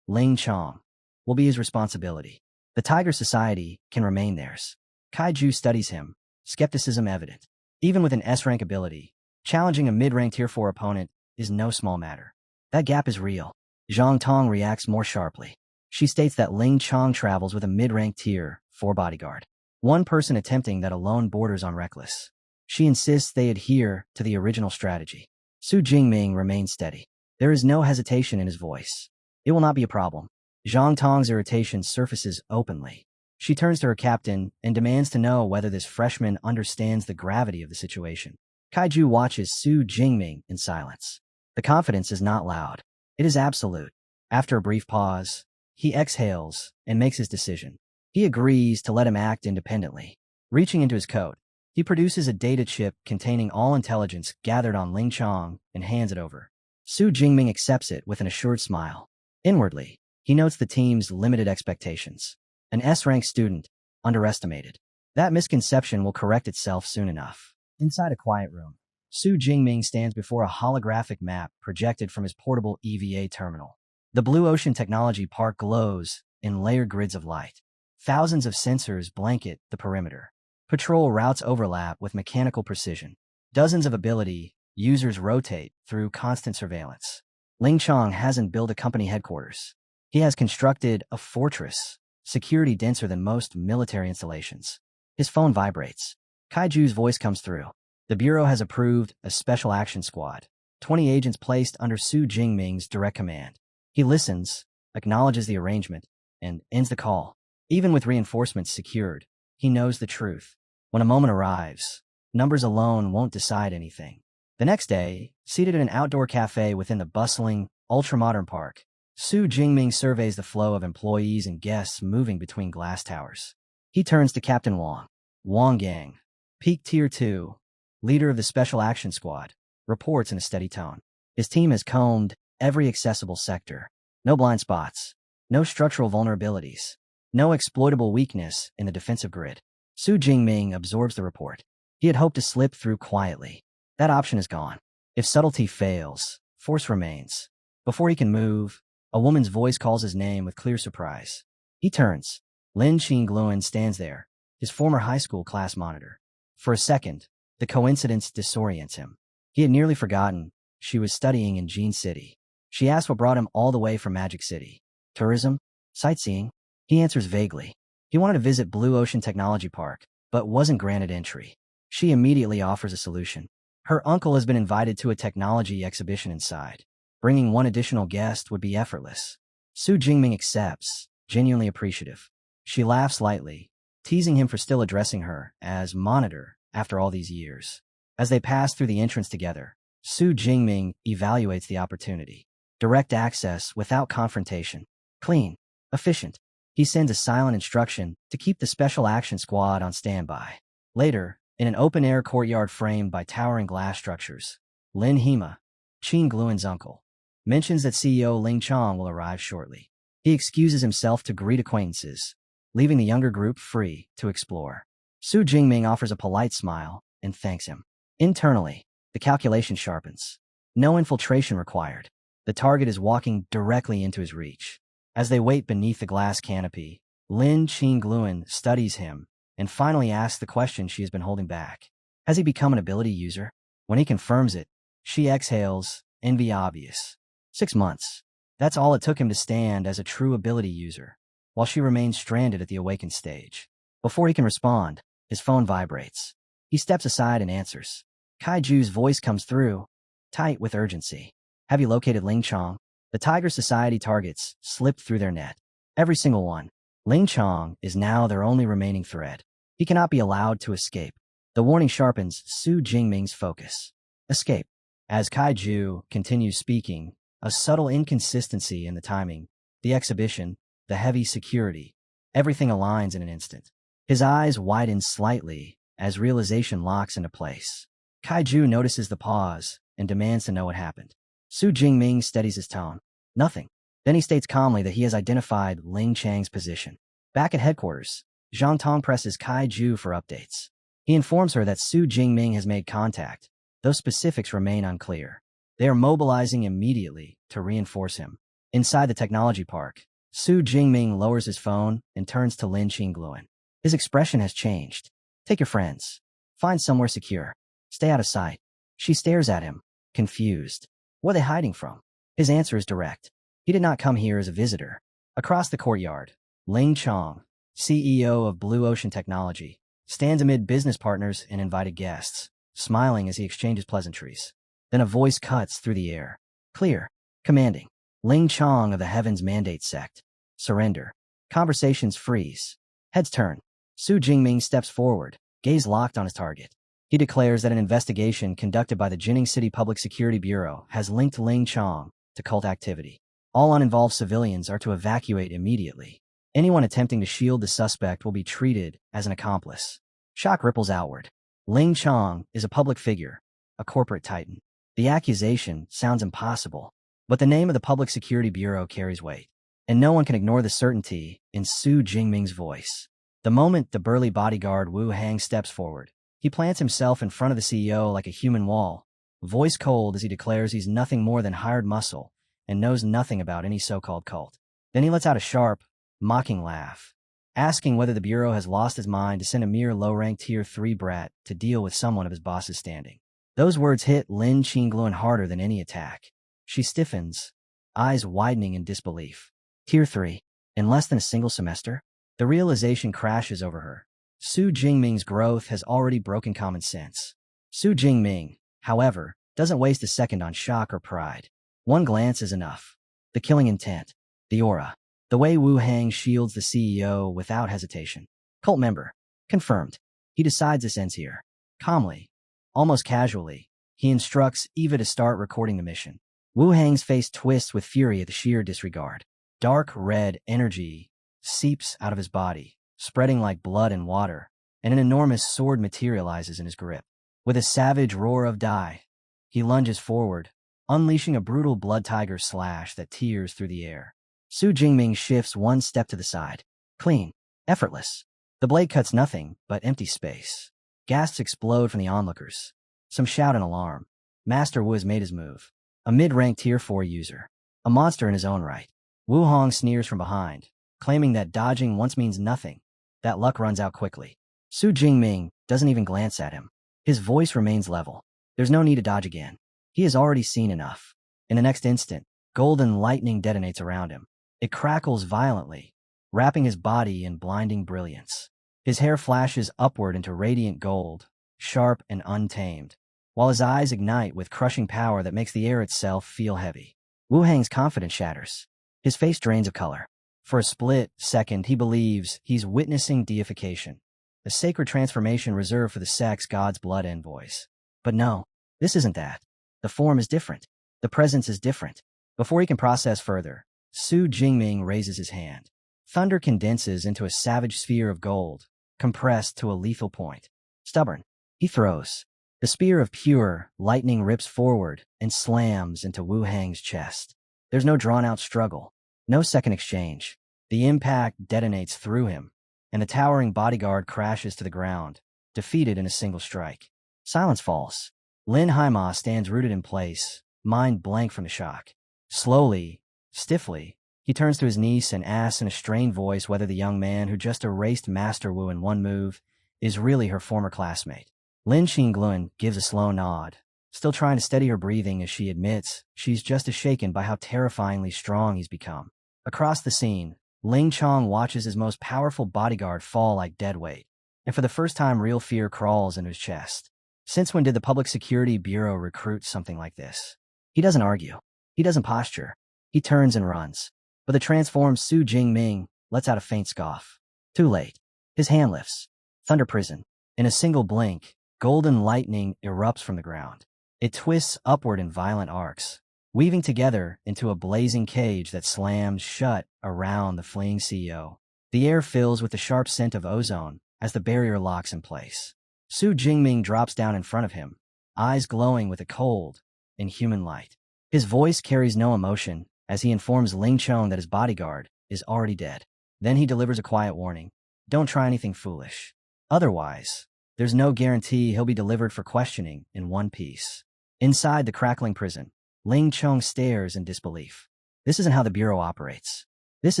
Ling Chong, will be his responsibility. The Tiger Society can remain theirs. Kaiju studies him, skepticism evident. Even with an S-rank ability, challenging a mid-rank Tier 4 opponent is no small matter. That gap is real. Zhang Tong reacts more sharply. She states that Ling Chong travels with a mid-rank Tier 4 bodyguard. One person attempting that alone borders on reckless. She insists they adhere to the original strategy. Su Jingming remains steady. There is no hesitation in his voice. It will not be a problem. Zhang Tong's irritation surfaces openly. She turns to her captain and demands to know whether this freshman understands the gravity of the situation. Kaiju watches Su Jingming in silence. The confidence is not loud. It is absolute. After a brief pause, he exhales and makes his decision. He agrees to let him act independently. Reaching into his coat, he produces a data chip containing all intelligence gathered on Ling Chong and hands it over. Su Jingming accepts it with an assured smile. Inwardly, he notes the team's limited expectations. An S-rank student, underestimated. That misconception will correct itself soon enough. Inside a quiet room, Su Jingming stands before a holographic map projected from his portable EVA terminal. The Blue Ocean Technology Park glows in layered grids of light. Thousands of sensors blanket the perimeter. Patrol routes overlap with mechanical precision. Dozens of ability users rotate through constant surveillance. Ling Chong hasn't built a company headquarters. He has constructed a fortress, security denser than most military installations. His phone vibrates. Kaiju's voice comes through. The Bureau has approved a special action squad. 20 agents placed under Su Jingming's direct command. He listens, acknowledges the arrangement, and ends the call. Even with reinforcements secured, he knows the truth. When a moment arrives, numbers alone won't decide anything. The next day, seated in an outdoor cafe within the bustling, ultra-modern park, Su Jingming surveys the flow of employees and guests moving between glass towers. He turns to Captain Wang. Wang Gang, Peak Tier 2, leader of the Special Action Squad, reports in a steady tone. His team has combed every accessible sector. No blind spots. No structural vulnerabilities. No exploitable weakness in the defensive grid. Su Jingming absorbs the report. He had hoped to slip through quietly. That option is gone. If subtlety fails, force remains. Before he can move, a woman's voice calls his name with clear surprise. He turns. Lin Qingluan stands there, his former high school class monitor. For a second, the coincidence disorients him. He had nearly forgotten she was studying in Jean City. She asks what brought him all the way from Magic City. Tourism? Sightseeing? He answers vaguely. He wanted to visit Blue Ocean Technology Park, but wasn't granted entry. She immediately offers a solution. Her uncle has been invited to a technology exhibition inside. Bringing one additional guest would be effortless. Su Jingming accepts, genuinely appreciative. She laughs lightly, teasing him for still addressing her as monitor after all these years. As they pass through the entrance together, Su Jingming evaluates the opportunity. Direct access without confrontation. Clean. Efficient. He sends a silent instruction to keep the Special Action Squad on standby. Later, in an open-air courtyard framed by towering glass structures, Lin Hema, Qin Gluan's uncle, mentions that CEO Ling Chong will arrive shortly. He excuses himself to greet acquaintances, leaving the younger group free to explore. Su Jingming offers a polite smile and thanks him. Internally, the calculation sharpens. No infiltration required. The target is walking directly into his reach. As they wait beneath the glass canopy, Lin Qingluan studies him and finally asks the question she has been holding back. Has he become an ability user? When he confirms it, she exhales, envy obvious. 6 months. That's all it took him to stand as a true ability user, while she remains stranded at the awakened stage. Before he can respond, his phone vibrates. He steps aside and answers. Kaiju's voice comes through, tight with urgency. Have you located Ling Chong? The Tiger Society targets slipped through their net. Every single one. Ling Chong is now their only remaining threat. He cannot be allowed to escape. The warning sharpens Su Jingming's focus. Escape. As Kaiju continues speaking, a subtle inconsistency in the timing, the exhibition, the heavy security, everything aligns in an instant. His eyes widen slightly as realization locks into place. Kaiju notices the pause and demands to know what happened. Su Jingming steadies his tone. Nothing. Then he states calmly that he has identified Ling Chang's position. Back at headquarters, Zhang Tong presses Kaiju for updates. He informs her that Su Jingming has made contact, though specifics remain unclear. They are mobilizing immediately to reinforce him. Inside the technology park, Su Jingming lowers his phone and turns to Lin Qingluan. His expression has changed. Take your friends. Find somewhere secure. Stay out of sight. She stares at him, confused. What are they hiding from? His answer is direct. He did not come here as a visitor. Across the courtyard, Ling Chong, CEO of Blue Ocean Technology, stands amid business partners and invited guests, smiling as he exchanges pleasantries. Then a voice cuts through the air. Clear. Commanding. Ling Chong of the Heavens Mandate Sect. Surrender. Conversations freeze. Heads turn. Su Jingming steps forward, gaze locked on his target. He declares that an investigation conducted by the Jining City Public Security Bureau has linked Ling Chong to cult activity. All uninvolved civilians are to evacuate immediately. Anyone attempting to shield the suspect will be treated as an accomplice. Shock ripples outward. Ling Chong is a public figure, a corporate titan. The accusation sounds impossible, but the name of the Public Security Bureau carries weight, and no one can ignore the certainty in Su Jingming's voice. The moment the burly bodyguard Wu Hang steps forward, he plants himself in front of the CEO like a human wall, voice cold as he declares he's nothing more than hired muscle and knows nothing about any so-called cult. Then he lets out a sharp, mocking laugh, asking whether the Bureau has lost his mind to send a mere low-ranked Tier 3 brat to deal with someone of his boss's standing. Those words hit Lin Qingluan harder than any attack. She stiffens, eyes widening in disbelief. Tier 3. In less than a single semester? The realization crashes over her. Su Jingming's growth has already broken common sense. Su Jingming, however, doesn't waste a second on shock or pride. One glance is enough. The killing intent. The aura. The way Wu Hang shields the CEO without hesitation. Cult member. Confirmed. He decides this ends here. Calmly, almost casually, he instructs Eva to start recording the mission. Wu Hang's face twists with fury at the sheer disregard. Dark red energy seeps out of his body, spreading like blood and water, and an enormous sword materializes in his grip. With a savage roar of die, he lunges forward, unleashing a brutal blood tiger slash that tears through the air. Su Jingming shifts one step to the side. Clean. Effortless. The blade cuts nothing but empty space. Gasps explode from the onlookers. Some shout in alarm. Master Wu has made his move. A mid-ranked Tier 4 user. A monster in his own right. Wu Hong sneers from behind, claiming that dodging once means nothing. That luck runs out quickly. Su Jingming doesn't even glance at him. His voice remains level. There's no need to dodge again. He has already seen enough. In the next instant, golden lightning detonates around him. It crackles violently, wrapping his body in blinding brilliance. His hair flashes upward into radiant gold, sharp and untamed, while his eyes ignite with crushing power that makes the air itself feel heavy. Wu Hang's confidence shatters. His face drains of color. For a split second, he believes he's witnessing deification, a sacred transformation reserved for the sex god's blood envoys. But no, this isn't that. The form is different. The presence is different. Before he can process further, Su Jingming raises his hand. Thunder condenses into a savage sphere of gold, compressed to a lethal point. Stubborn. He throws. The spear of pure lightning rips forward and slams into Wu Hang's chest. There's no drawn-out struggle, no second exchange. The impact detonates through him, and the towering bodyguard crashes to the ground, defeated in a single strike. Silence falls. Lin Haima stands rooted in place, mind blank from the shock. Slowly, stiffly, he He turns to his niece and asks in a strained voice whether the young man who just erased Master Wu in one move is really her former classmate. Lin Qingluan gives a slow nod, still trying to steady her breathing as she admits she's just as shaken by how terrifyingly strong he's become. Across the scene, Ling Chong watches his most powerful bodyguard fall like dead weight, and for the first time real fear crawls into his chest. Since when did the Public Security Bureau recruit something like this? He doesn't argue. He doesn't posture. He turns and runs. But the transformed Su Jingming lets out a faint scoff. Too late. His hand lifts. Thunder Prison. In a single blink, golden lightning erupts from the ground. It twists upward in violent arcs, weaving together into a blazing cage that slams shut around the fleeing CEO. The air fills with the sharp scent of ozone as the barrier locks in place. Su Jingming drops down in front of him, eyes glowing with a cold, inhuman light. His voice carries no emotion as he informs Ling Chong that his bodyguard is already dead. Then he delivers a quiet warning. Don't try anything foolish. Otherwise, there's no guarantee he'll be delivered for questioning in one piece. Inside the crackling prison, Ling Chong stares in disbelief. This isn't how the Bureau operates. This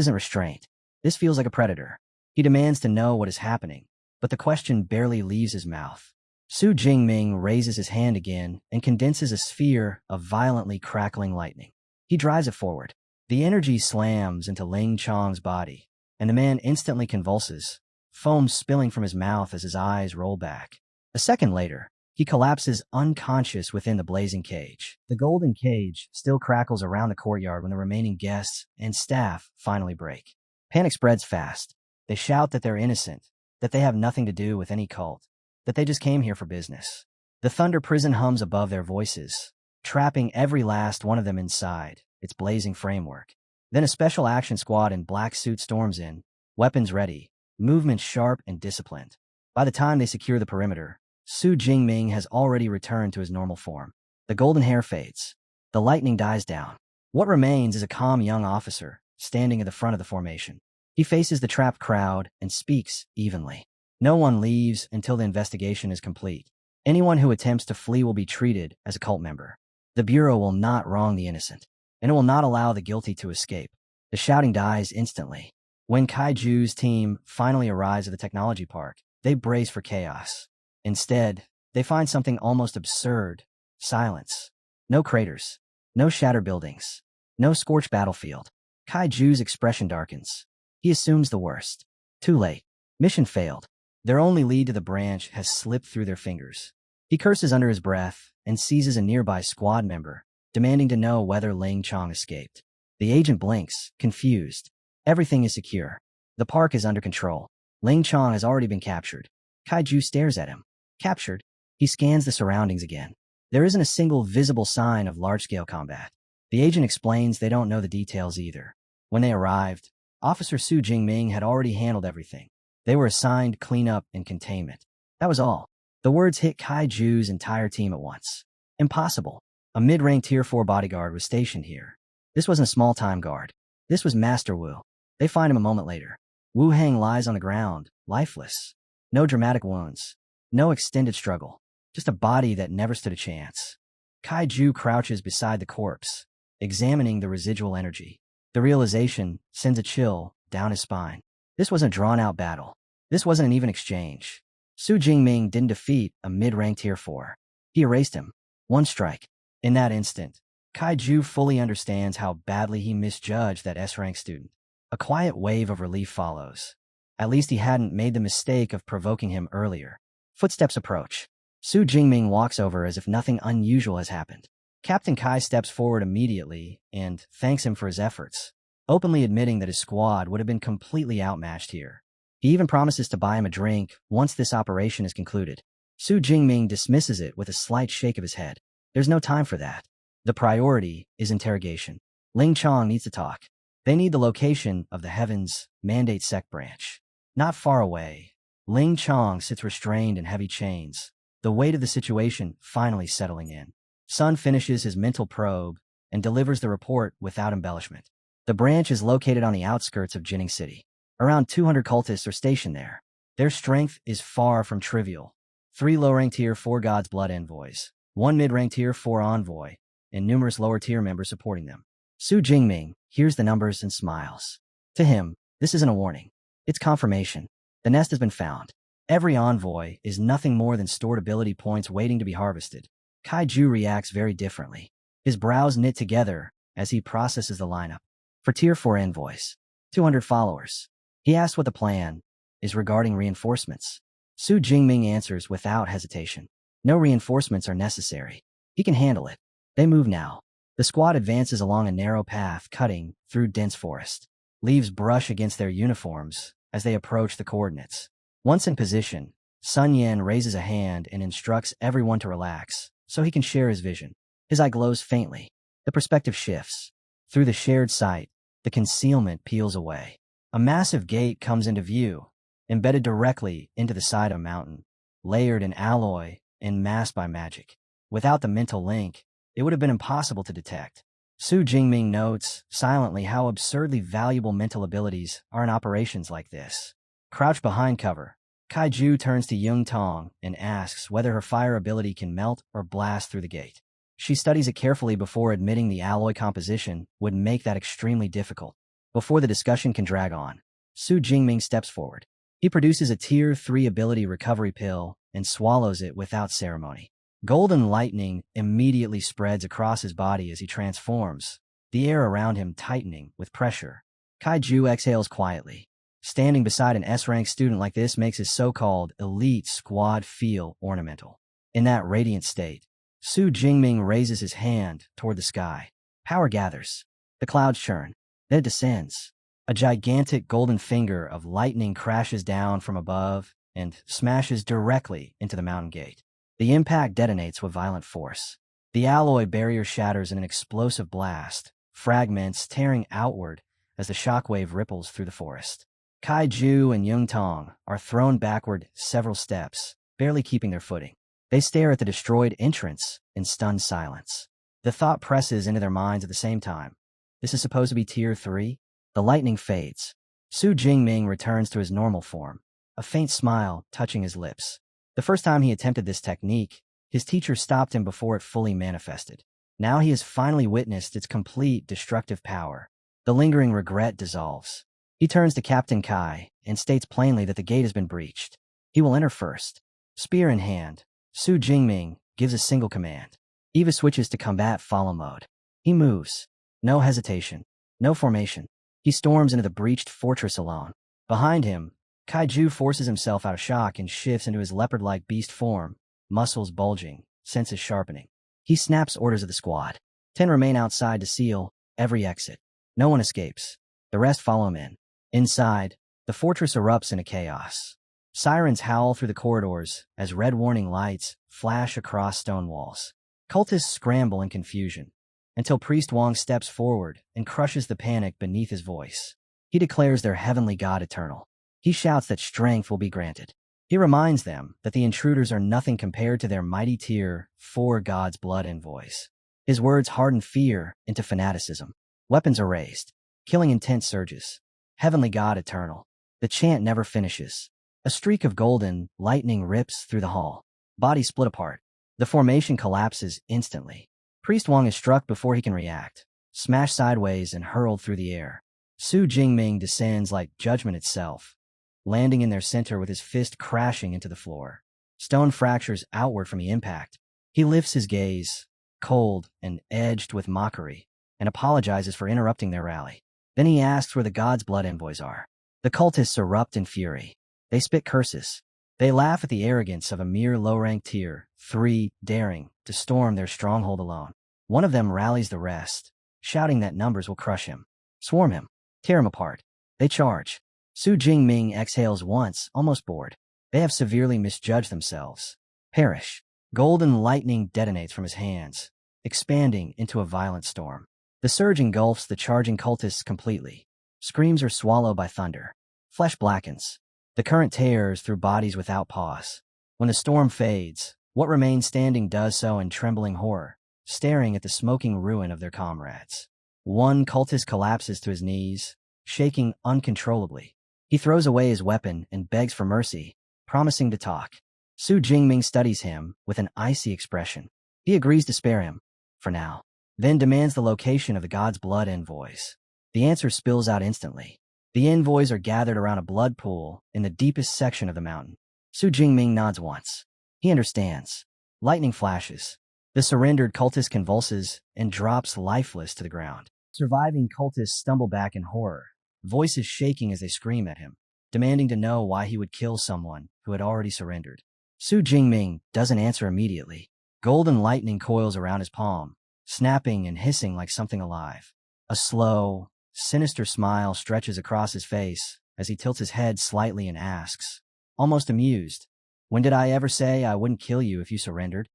isn't restraint. This feels like a predator. He demands to know what is happening, but the question barely leaves his mouth. Su Jingming raises his hand again and condenses a sphere of violently crackling lightning. He drives it forward. The energy slams into Ling Chong's body, and the man instantly convulses, foam spilling from his mouth as his eyes roll back. A second later, he collapses unconscious within the blazing cage. The golden cage still crackles around the courtyard when the remaining guests and staff finally break. Panic spreads fast. They shout that they're innocent, that they have nothing to do with any cult, that they just came here for business. The Thunder Prison hums above their voices, trapping every last one of them inside its blazing framework. Then a special action squad in black suits storms in, weapons ready, movements sharp and disciplined. By the time they secure the perimeter, Su Jingming has already returned to his normal form. The golden hair fades. The lightning dies down. What remains is a calm young officer, standing at the front of the formation. He faces the trapped crowd and speaks evenly. No one leaves until the investigation is complete. Anyone who attempts to flee will be treated as a cult member. The Bureau will not wrong the innocent, and it will not allow the guilty to escape. The shouting dies instantly. When Kaiju's team finally arrives at the technology park, they brace for chaos. Instead, they find something almost absurd. Silence. No craters. No shattered buildings. No scorched battlefield. Kaiju's expression darkens. He assumes the worst. Too late. Mission failed. Their only lead to the branch has slipped through their fingers. He curses under his breath and seizes a nearby squad member, demanding to know whether Ling Chong escaped. The agent blinks, confused. Everything is secure. The park is under control. Ling Chong has already been captured. Kaiju stares at him. Captured? He scans the surroundings again. There isn't a single visible sign of large-scale combat. The agent explains they don't know the details either. When they arrived, Officer Su Jingming had already handled everything. They were assigned cleanup and containment. That was all. The words hit Kaiju's entire team at once. Impossible. A mid-rank Tier 4 bodyguard was stationed here. This wasn't a small-time guard. This was Master Wu. They find him a moment later. Wu Hang lies on the ground, lifeless. No dramatic wounds. No extended struggle. Just a body that never stood a chance. Kaiju crouches beside the corpse, examining the residual energy. The realization sends a chill down his spine. This wasn't a drawn-out battle. This wasn't an even exchange. Su Jingming didn't defeat a mid-rank Tier 4. He erased him. One strike. In that instant, Kaiju fully understands how badly he misjudged that S-rank student. A quiet wave of relief follows. At least he hadn't made the mistake of provoking him earlier. Footsteps approach. Su Jingming walks over as if nothing unusual has happened. Captain Kai steps forward immediately and thanks him for his efforts, openly admitting that his squad would have been completely outmatched here. He even promises to buy him a drink once this operation is concluded. Su Jingming dismisses it with a slight shake of his head. There's no time for that. The priority is interrogation. Ling Chong needs to talk. They need the location of the Heavens Mandate Sect branch. Not far away, Ling Chong sits restrained in heavy chains, the weight of the situation finally settling in. Sun finishes his mental probe and delivers the report without embellishment. The branch is located on the outskirts of Jinning City. Around 200 cultists are stationed there. Their strength is far from trivial. 3 low-rank Tier 4 God's Blood envoys, 1 mid-rank Tier 4 envoy, and numerous lower-tier members supporting them. Su Jingming hears the numbers and smiles. To him, this isn't a warning. It's confirmation. The nest has been found. Every envoy is nothing more than stored ability points waiting to be harvested. Kaiju reacts very differently. His brows knit together as he processes the lineup. For Tier 4 envoys, 200 followers. He asks what the plan is regarding reinforcements. Su Jingming answers without hesitation. No reinforcements are necessary. He can handle it. They move now. The squad advances along a narrow path cutting through dense forest. Leaves brush against their uniforms as they approach the coordinates. Once in position, Sun Yan raises a hand and instructs everyone to relax so he can share his vision. His eye glows faintly. The perspective shifts. Through the shared sight, the concealment peels away. A massive gate comes into view, embedded directly into the side of a mountain, layered in alloy and masked by magic. Without the mental link, it would have been impossible to detect. Su Jingming notes silently how absurdly valuable mental abilities are in operations like this. Crouched behind cover, Kaiju turns to Yung Tong and asks whether her fire ability can melt or blast through the gate. She studies it carefully before admitting the alloy composition would make that extremely difficult. Before the discussion can drag on, Su Jingming steps forward. He produces a Tier 3 ability recovery pill and swallows it without ceremony. Golden lightning immediately spreads across his body as he transforms, the air around him tightening with pressure. Kaiju exhales quietly. Standing beside an S-rank student like this makes his so-called elite squad feel ornamental. In that radiant state, Su Jingming raises his hand toward the sky. Power gathers. The clouds churn. Then it descends. A gigantic golden finger of lightning crashes down from above and smashes directly into the mountain gate. The impact detonates with violent force. The alloy barrier shatters in an explosive blast, fragments tearing outward as the shockwave ripples through the forest. Kaiju and Yung Tong are thrown backward several steps, barely keeping their footing. They stare at the destroyed entrance in stunned silence. The thought presses into their minds at the same time. This is supposed to be Tier 3? The lightning fades. Su Jingming returns to his normal form, a faint smile touching his lips. The first time he attempted this technique, his teacher stopped him before it fully manifested. Now he has finally witnessed its complete destructive power. The lingering regret dissolves. He turns to Captain Kai and states plainly that the gate has been breached. He will enter first. Spear in hand, Su Jingming gives a single command. Eva switches to combat follow mode. He moves. No hesitation. No formation. He storms into the breached fortress alone. Behind him, Kaiju forces himself out of shock and shifts into his leopard-like beast form, muscles bulging, senses sharpening. He snaps orders of the squad. 10 remain outside to seal every exit. No one escapes. The rest follow him in. Inside, the fortress erupts into chaos. Sirens howl through the corridors as red warning lights flash across stone walls. Cultists scramble in confusion, until Priest Wong steps forward and crushes the panic beneath his voice. He declares their heavenly god eternal. He shouts that strength will be granted. He reminds them that the intruders are nothing compared to their mighty Tier 4 God's blood envoys. His words harden fear into fanaticism. Weapons are raised. Killing intent surges. Heavenly God eternal. The chant never finishes. A streak of golden lightning rips through the hall. Bodies split apart. The formation collapses instantly. Priest Wong is struck before he can react, smashed sideways and hurled through the air. Su Jingming descends like judgment itself, landing in their center with his fist crashing into the floor. Stone fractures outward from the impact. He lifts his gaze, cold and edged with mockery, and apologizes for interrupting their rally. Then he asks where the God's blood envoys are. The cultists erupt in fury. They spit curses. They laugh at the arrogance of a mere low-ranked Tier 3 daring to storm their stronghold alone. One of them rallies the rest, shouting that numbers will crush him. Swarm him. Tear him apart. They charge. Su Jingming exhales once, almost bored. They have severely misjudged themselves. Perish. Golden lightning detonates from his hands, expanding into a violent storm. The surge engulfs the charging cultists completely. Screams are swallowed by thunder. Flesh blackens. The current tears through bodies without pause. When the storm fades, what remains standing does so in trembling horror, staring at the smoking ruin of their comrades. One cultist collapses to his knees, shaking uncontrollably. He throws away his weapon and begs for mercy, promising to talk. Su Jingming studies him with an icy expression. He agrees to spare him, for now. then demands the location of the god's blood envoys. The answer spills out instantly. The envoys are gathered around a blood pool in the deepest section of the mountain. Su Jingming nods once. He understands. Lightning flashes. The surrendered cultist convulses and drops lifeless to the ground. Surviving cultists stumble back in horror, voices shaking as they scream at him, demanding to know why he would kill someone who had already surrendered. Su Jingming doesn't answer immediately. Golden lightning coils around his palm, snapping and hissing like something alive. A slow, sinister smile stretches across his face as he tilts his head slightly and asks, almost amused, "When did I ever say I wouldn't kill you if you surrendered?"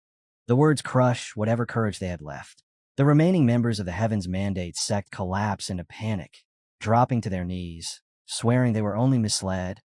The words crush whatever courage they had left. The remaining members of the Heaven's Mandate sect collapse into panic, dropping to their knees, swearing they were only misled,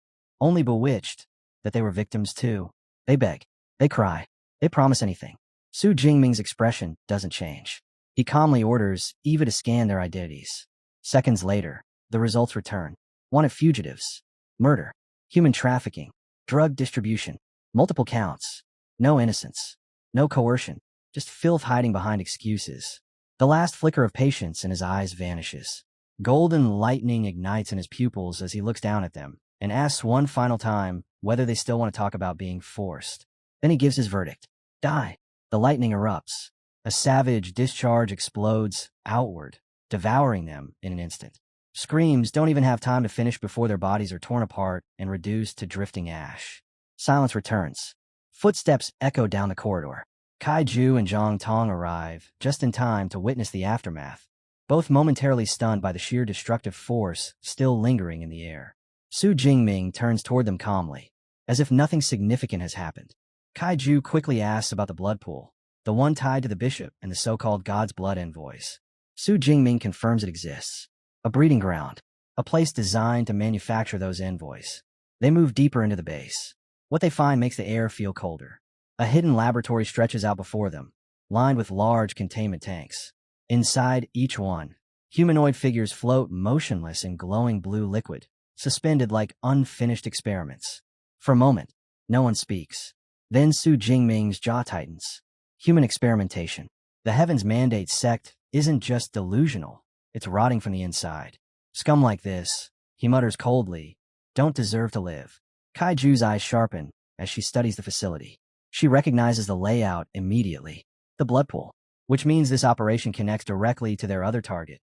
only bewitched, that they were victims too. They beg, they cry, they promise anything. Su Jingming's expression doesn't change. He calmly orders Eva to scan their identities. Seconds later, the results return. Wanted fugitives, murder, human trafficking, drug distribution, multiple counts, no innocence, no coercion, just filth hiding behind excuses. The last flicker of patience in his eyes vanishes. Golden lightning ignites in his pupils as he looks down at them and asks one final time whether they still want to talk about being forced. Then he gives his verdict. Die. The lightning erupts. A savage discharge explodes outward, devouring them in an instant. Screams don't even have time to finish before their bodies are torn apart and reduced to drifting ash. Silence returns. Footsteps echo down the corridor. Kaiju and Zhang Tong arrive just in time to witness the aftermath, both momentarily stunned by the sheer destructive force still lingering in the air. Su Jingming turns toward them calmly, as if nothing significant has happened. Kaiju quickly asks about the blood pool, the one tied to the bishop and the so-called God's blood envoys. Su Jingming confirms it exists. A breeding ground, a place designed to manufacture those envoys. They move deeper into the base. What they find makes the air feel colder. A hidden laboratory stretches out before them, lined with large containment tanks. Inside each one, humanoid figures float motionless in glowing blue liquid, suspended like unfinished experiments. For a moment, no one speaks. Then Su Jingming's jaw tightens. Human experimentation. The Heaven's Mandate sect isn't just delusional, it's rotting from the inside. Scum like this, he mutters coldly, don't deserve to live. Kaiju's eyes sharpen as she studies the facility. She recognizes the layout immediately. The blood pool, which means this operation connects directly to their other target,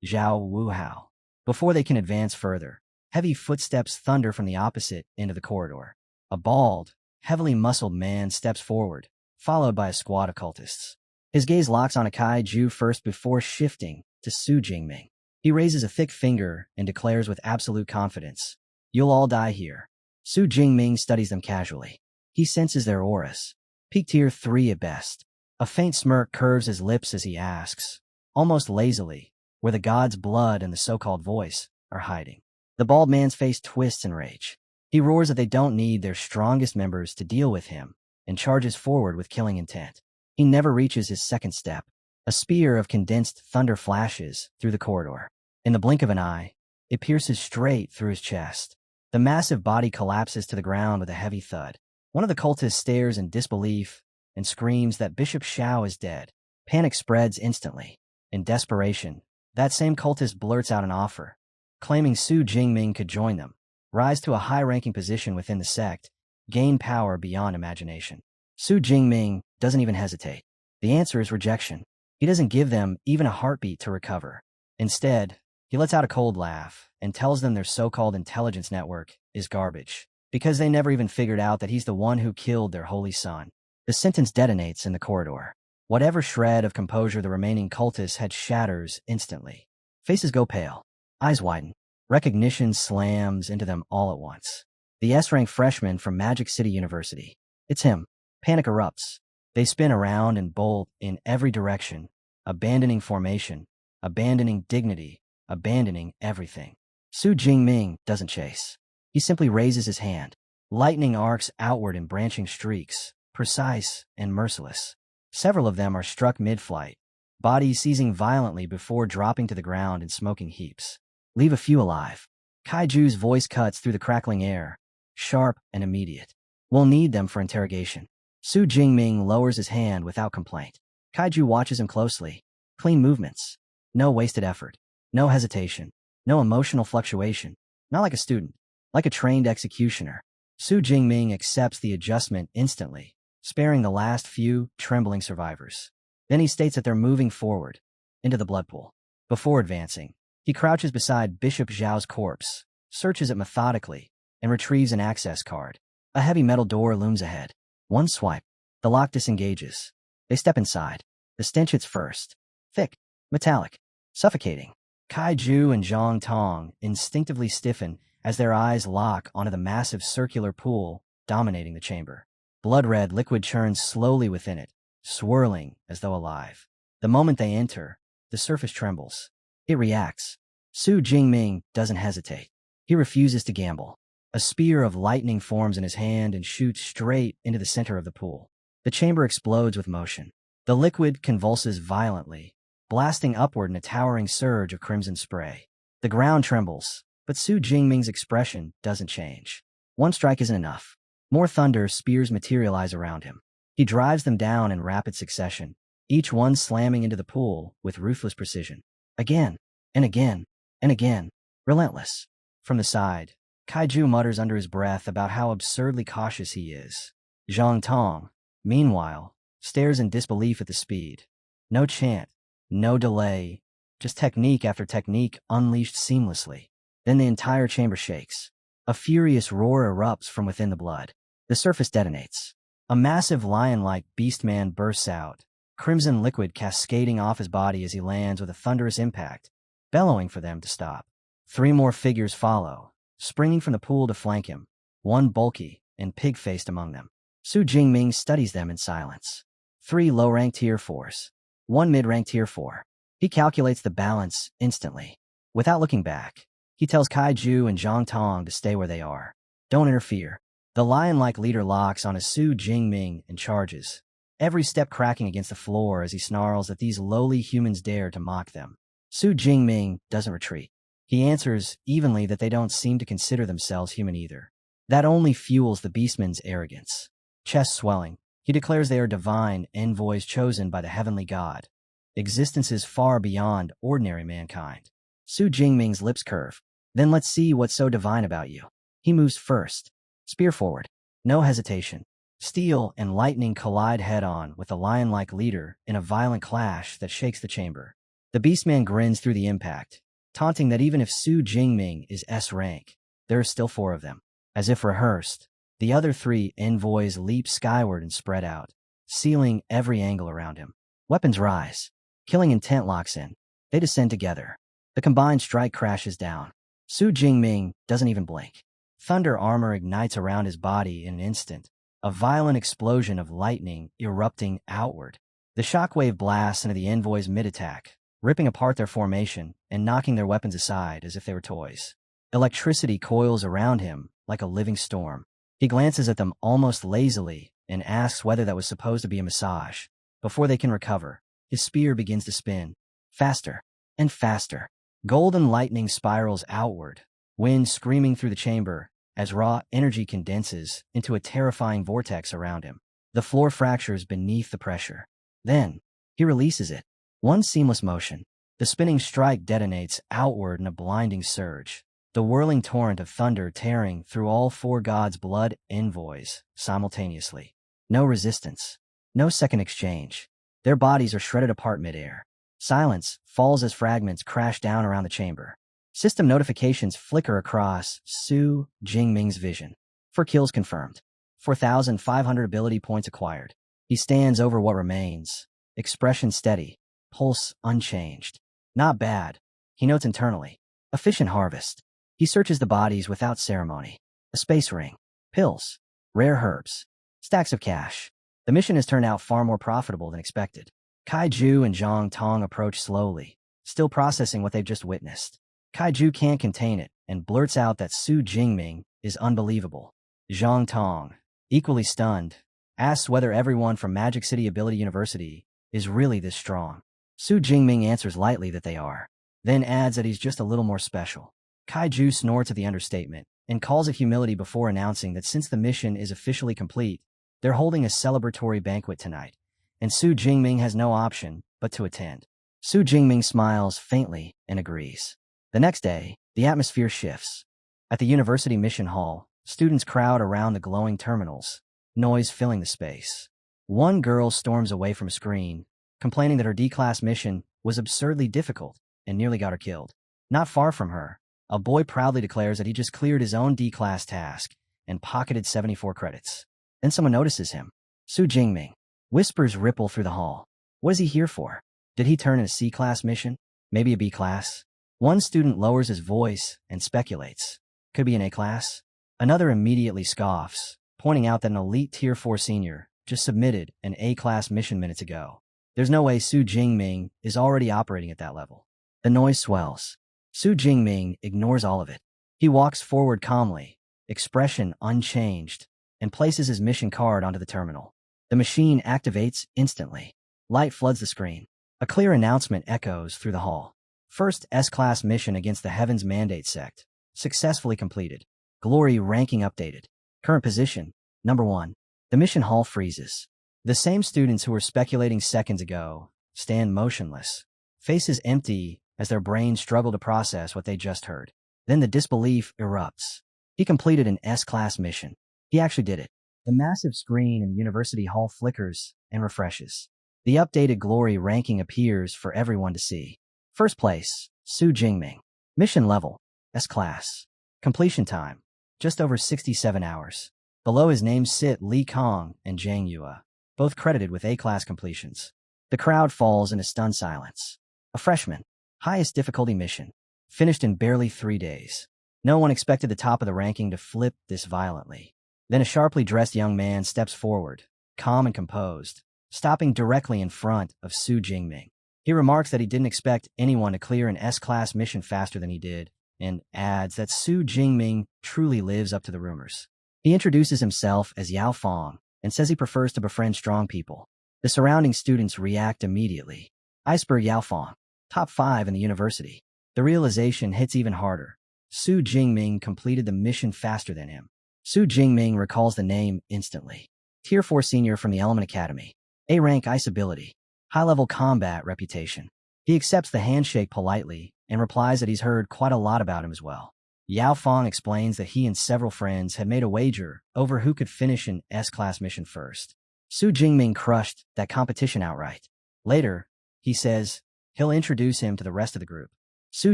Zhao Wuhao. Before they can advance further, heavy footsteps thunder from the opposite end of the corridor. A bald, heavily muscled man steps forward, followed by a squad of cultists. His gaze locks on a kaiju first before shifting to Su Jingming. He raises a thick finger and declares with absolute confidence, "You'll all die here." Su Jingming studies them casually. He senses their auras. Peak tier 3 at best. A faint smirk curves his lips as he asks, almost lazily, where the god's blood and the so-called voice are hiding. The bald man's face twists in rage. He roars that they don't need their strongest members to deal with him and charges forward with killing intent. He never reaches his second step. A spear of condensed thunder flashes through the corridor. In the blink of an eye, it pierces straight through his chest. The massive body collapses to the ground with a heavy thud. One of the cultists stares in disbelief and screams that Bishop Xiao is dead. Panic spreads instantly. In desperation, that same cultist blurts out an offer, claiming Su Jingming could join them, rise to a high-ranking position within the sect, gain power beyond imagination. Su Jingming doesn't even hesitate. The answer is rejection. He doesn't give them even a heartbeat to recover. Instead, he lets out a cold laugh and tells them their so-called intelligence network is garbage, because they never even figured out that he's the one who killed their holy son. The sentence detonates in the corridor. Whatever shred of composure the remaining cultists had shatters instantly. Faces go pale. Eyes widen. Recognition slams into them all at once. The S-rank freshman from Magic City University. It's him. Panic erupts. They spin around and bolt in every direction, abandoning formation, abandoning dignity, abandoning everything. Su Jingming doesn't chase. He simply raises his hand. Lightning arcs outward in branching streaks, precise and merciless. Several of them are struck mid-flight, bodies seizing violently before dropping to the ground in smoking heaps. Leave a few alive. Kaiju's voice cuts through the crackling air, sharp and immediate. We'll need them for interrogation. Su Jingming lowers his hand without complaint. Kaiju watches him closely, Clean movements. No wasted effort. No hesitation. No emotional fluctuation. Not like a student. Like a trained executioner. Su Jingming accepts the adjustment instantly, sparing the last few trembling survivors. Then he states that they're moving forward, into the blood pool. Before advancing, he crouches beside Bishop Zhao's corpse, searches it methodically, and retrieves an access card. A heavy metal door looms ahead. One swipe. The lock disengages. They step inside. The stench hits first. Thick, metallic, suffocating. Kaiju and Zhang Tong instinctively stiffen as their eyes lock onto the massive circular pool dominating the chamber. Blood-red liquid churns slowly within it, swirling as though alive. The moment they enter, the surface trembles. It reacts. Su Jingming doesn't hesitate. He refuses to gamble. A spear of lightning forms in his hand and shoots straight into the center of the pool. The chamber explodes with motion. The liquid convulses violently, blasting upward in a towering surge of crimson spray. The ground trembles, but Su Jingming's expression doesn't change. One strike isn't enough. More thunder spears materialize around him. He drives them down in rapid succession, each one slamming into the pool with ruthless precision. Again, and again, and again. Relentless. From the side, Kaiju mutters under his breath about how absurdly cautious he is. Zhang Tong, meanwhile, stares in disbelief at the speed. No chant, no delay, just technique after technique unleashed seamlessly. Then the entire chamber shakes. A furious roar erupts from within the blood. The surface detonates. A massive lion-like beast-man bursts out, crimson liquid cascading off his body as he lands with a thunderous impact, bellowing for them to stop. 3 more figures follow, springing from the pool to flank him, one bulky and pig-faced among them. Su Jingming studies them in silence. 3 low-ranked Tier 4s, 1 mid-ranked Tier 4. He calculates the balance instantly. Without looking back, he tells Kaiju and Zhang Tong to stay where they are. Don't interfere. The lion-like leader locks on Su Jingming and charges, every step cracking against the floor as he snarls that these lowly humans dare to mock them. Su Jingming doesn't retreat. He answers evenly that they don't seem to consider themselves human either. That only fuels the beastman's arrogance. Chest swelling, he declares they are divine envoys chosen by the heavenly god, existences far beyond ordinary mankind. Su Jingming's lips curve. Then let's see what's so divine about you. He moves first. Spear forward. No hesitation. Steel and lightning collide head-on with the lion-like leader in a violent clash that shakes the chamber. The beastman grins through the impact, taunting that even if Su Jingming is S rank, there are still 4 of them. As if rehearsed, the other 3 envoys leap skyward and spread out, sealing every angle around him. Weapons rise. Killing intent locks in. They descend together. The combined strike crashes down. Su Jingming doesn't even blink. Thunder armor ignites around his body in an instant, a violent explosion of lightning erupting outward. The shockwave blasts into the envoys mid-attack, ripping apart their formation and knocking their weapons aside as if they were toys. Electricity coils around him like a living storm. He glances at them almost lazily and asks whether that was supposed to be a massage. Before they can recover, his spear begins to spin. Faster and faster. Golden lightning spirals outward, wind screaming through the chamber as raw energy condenses into a terrifying vortex around him. The floor fractures beneath the pressure. Then, he releases it. One seamless motion. The spinning strike detonates outward in a blinding surge. The whirling torrent of thunder tearing through all 4 gods' blood envoys simultaneously. No resistance. No second exchange. Their bodies are shredded apart midair. Silence falls as fragments crash down around the chamber. System notifications flicker across Su Jingming's vision. 4 kills confirmed. 4,500 ability points acquired. He stands over what remains. Expression steady. Pulse unchanged. Not bad. He notes internally. Efficient harvest. He searches the bodies without ceremony. A space ring. Pills. Rare herbs. Stacks of cash. The mission has turned out far more profitable than expected. Kaiju and Zhang Tong approach slowly, still processing what they've just witnessed. Kaiju can't contain it and blurts out that Su Jingming is unbelievable. Zhang Tong, equally stunned, asks whether everyone from Magic City Ability University is really this strong. Su Jingming answers lightly that they are, then adds that he's just a little more special. Kaiju snorts at the understatement and calls it humility before announcing that since the mission is officially complete, they're holding a celebratory banquet tonight, and Su Jingming has no option but to attend. Su Jingming smiles faintly and agrees. The next day, the atmosphere shifts. At the university mission hall, students crowd around the glowing terminals, noise filling the space. One girl storms away from a screen, complaining that her D-class mission was absurdly difficult and nearly got her killed. Not far from her, a boy proudly declares that he just cleared his own D-class task and pocketed 74 credits. Then someone notices him. Su Jingming. Whispers ripple through the hall. What is he here for? Did he turn in a C-class mission? Maybe a B-class? One student lowers his voice and speculates. Could be an A-class? Another immediately scoffs, pointing out that an elite Tier 4 senior just submitted an A-class mission minutes ago. There's no way Su Jingming is already operating at that level. The noise swells. Su Jingming ignores all of it. He walks forward calmly, expression unchanged, and places his mission card onto the terminal. The machine activates instantly. Light floods the screen. A clear announcement echoes through the hall. First S-class mission against the Heaven's Mandate sect. Successfully completed. Glory ranking updated. Current position, number 1. The mission hall freezes. The same students who were speculating seconds ago stand motionless, faces empty as their brains struggle to process what they just heard. Then the disbelief erupts. He completed an S-class mission. He actually did it. The massive screen in the university hall flickers and refreshes. The updated glory ranking appears for everyone to see. First place, Su Jingming. Mission level, S-class. Completion time, just over 67 hours. Below his name sit Li Kong and Zhang Yue, both credited with A-class completions. The crowd falls into stunned silence. A freshman, highest difficulty mission, finished in barely 3 days. No one expected the top of the ranking to flip this violently. Then a sharply dressed young man steps forward, calm and composed, stopping directly in front of Su Jingming. He remarks that he didn't expect anyone to clear an S-class mission faster than he did, and adds that Su Jingming truly lives up to the rumors. He introduces himself as Yao Fong and says he prefers to befriend strong people. The surrounding students react immediately. Iceberg Yao Fong, top 5 in the university. The realization hits even harder. Su Jingming completed the mission faster than him. Su Jingming recalls the name instantly. Tier 4 senior from the Element Academy. A-rank ice ability. High-level combat reputation. He accepts the handshake politely and replies that he's heard quite a lot about him as well. Yao Fong explains that he and several friends had made a wager over who could finish an S-class mission first. Su Jingming crushed that competition outright. Later, he says he'll introduce him to the rest of the group. Su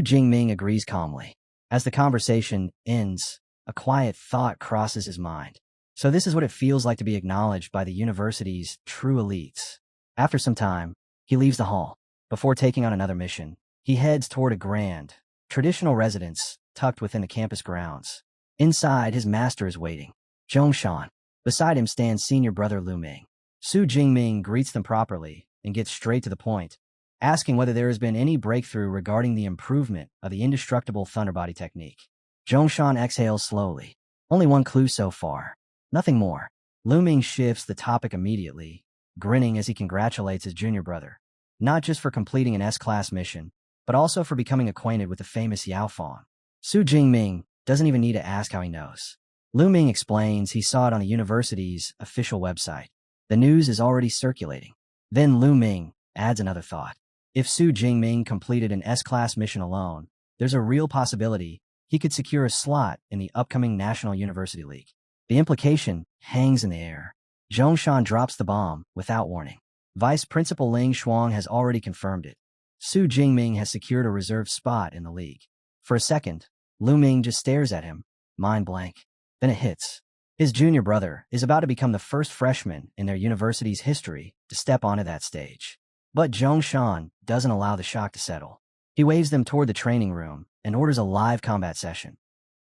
Jingming agrees calmly. As the conversation ends, a quiet thought crosses his mind. So this is what it feels like to be acknowledged by the university's true elites. After some time, he leaves the hall. Before taking on another mission, he heads toward a grand, traditional residence tucked within the campus grounds. Inside, his master is waiting, Zhongshan. Beside him stands senior brother Lu Ming. Su Jingming greets them properly and gets straight to the point, asking whether there has been any breakthrough regarding the improvement of the indestructible Thunderbody technique. Zhongshan exhales slowly. Only one clue so far. Nothing more. Lu Ming shifts the topic immediately, grinning as he congratulates his junior brother, not just for completing an S-class mission, but also for becoming acquainted with the famous Yao Fong. Su Jingming doesn't even need to ask how he knows. Lu Ming explains he saw it on the university's official website. The news is already circulating. Then Lu Ming adds another thought. If Su Jingming completed an S-class mission alone, there's a real possibility he could secure a slot in the upcoming National University League. The implication hangs in the air. Zhongshan drops the bomb without warning. Vice Principal Ling Shuang has already confirmed it. Su Jingming has secured a reserved spot in the league. For a second, Lu Ming just stares at him, mind blank. Then it hits. His junior brother is about to become the first freshman in their university's history to step onto that stage. But Zhongshan doesn't allow the shock to settle. He waves them toward the training room and orders a live combat session.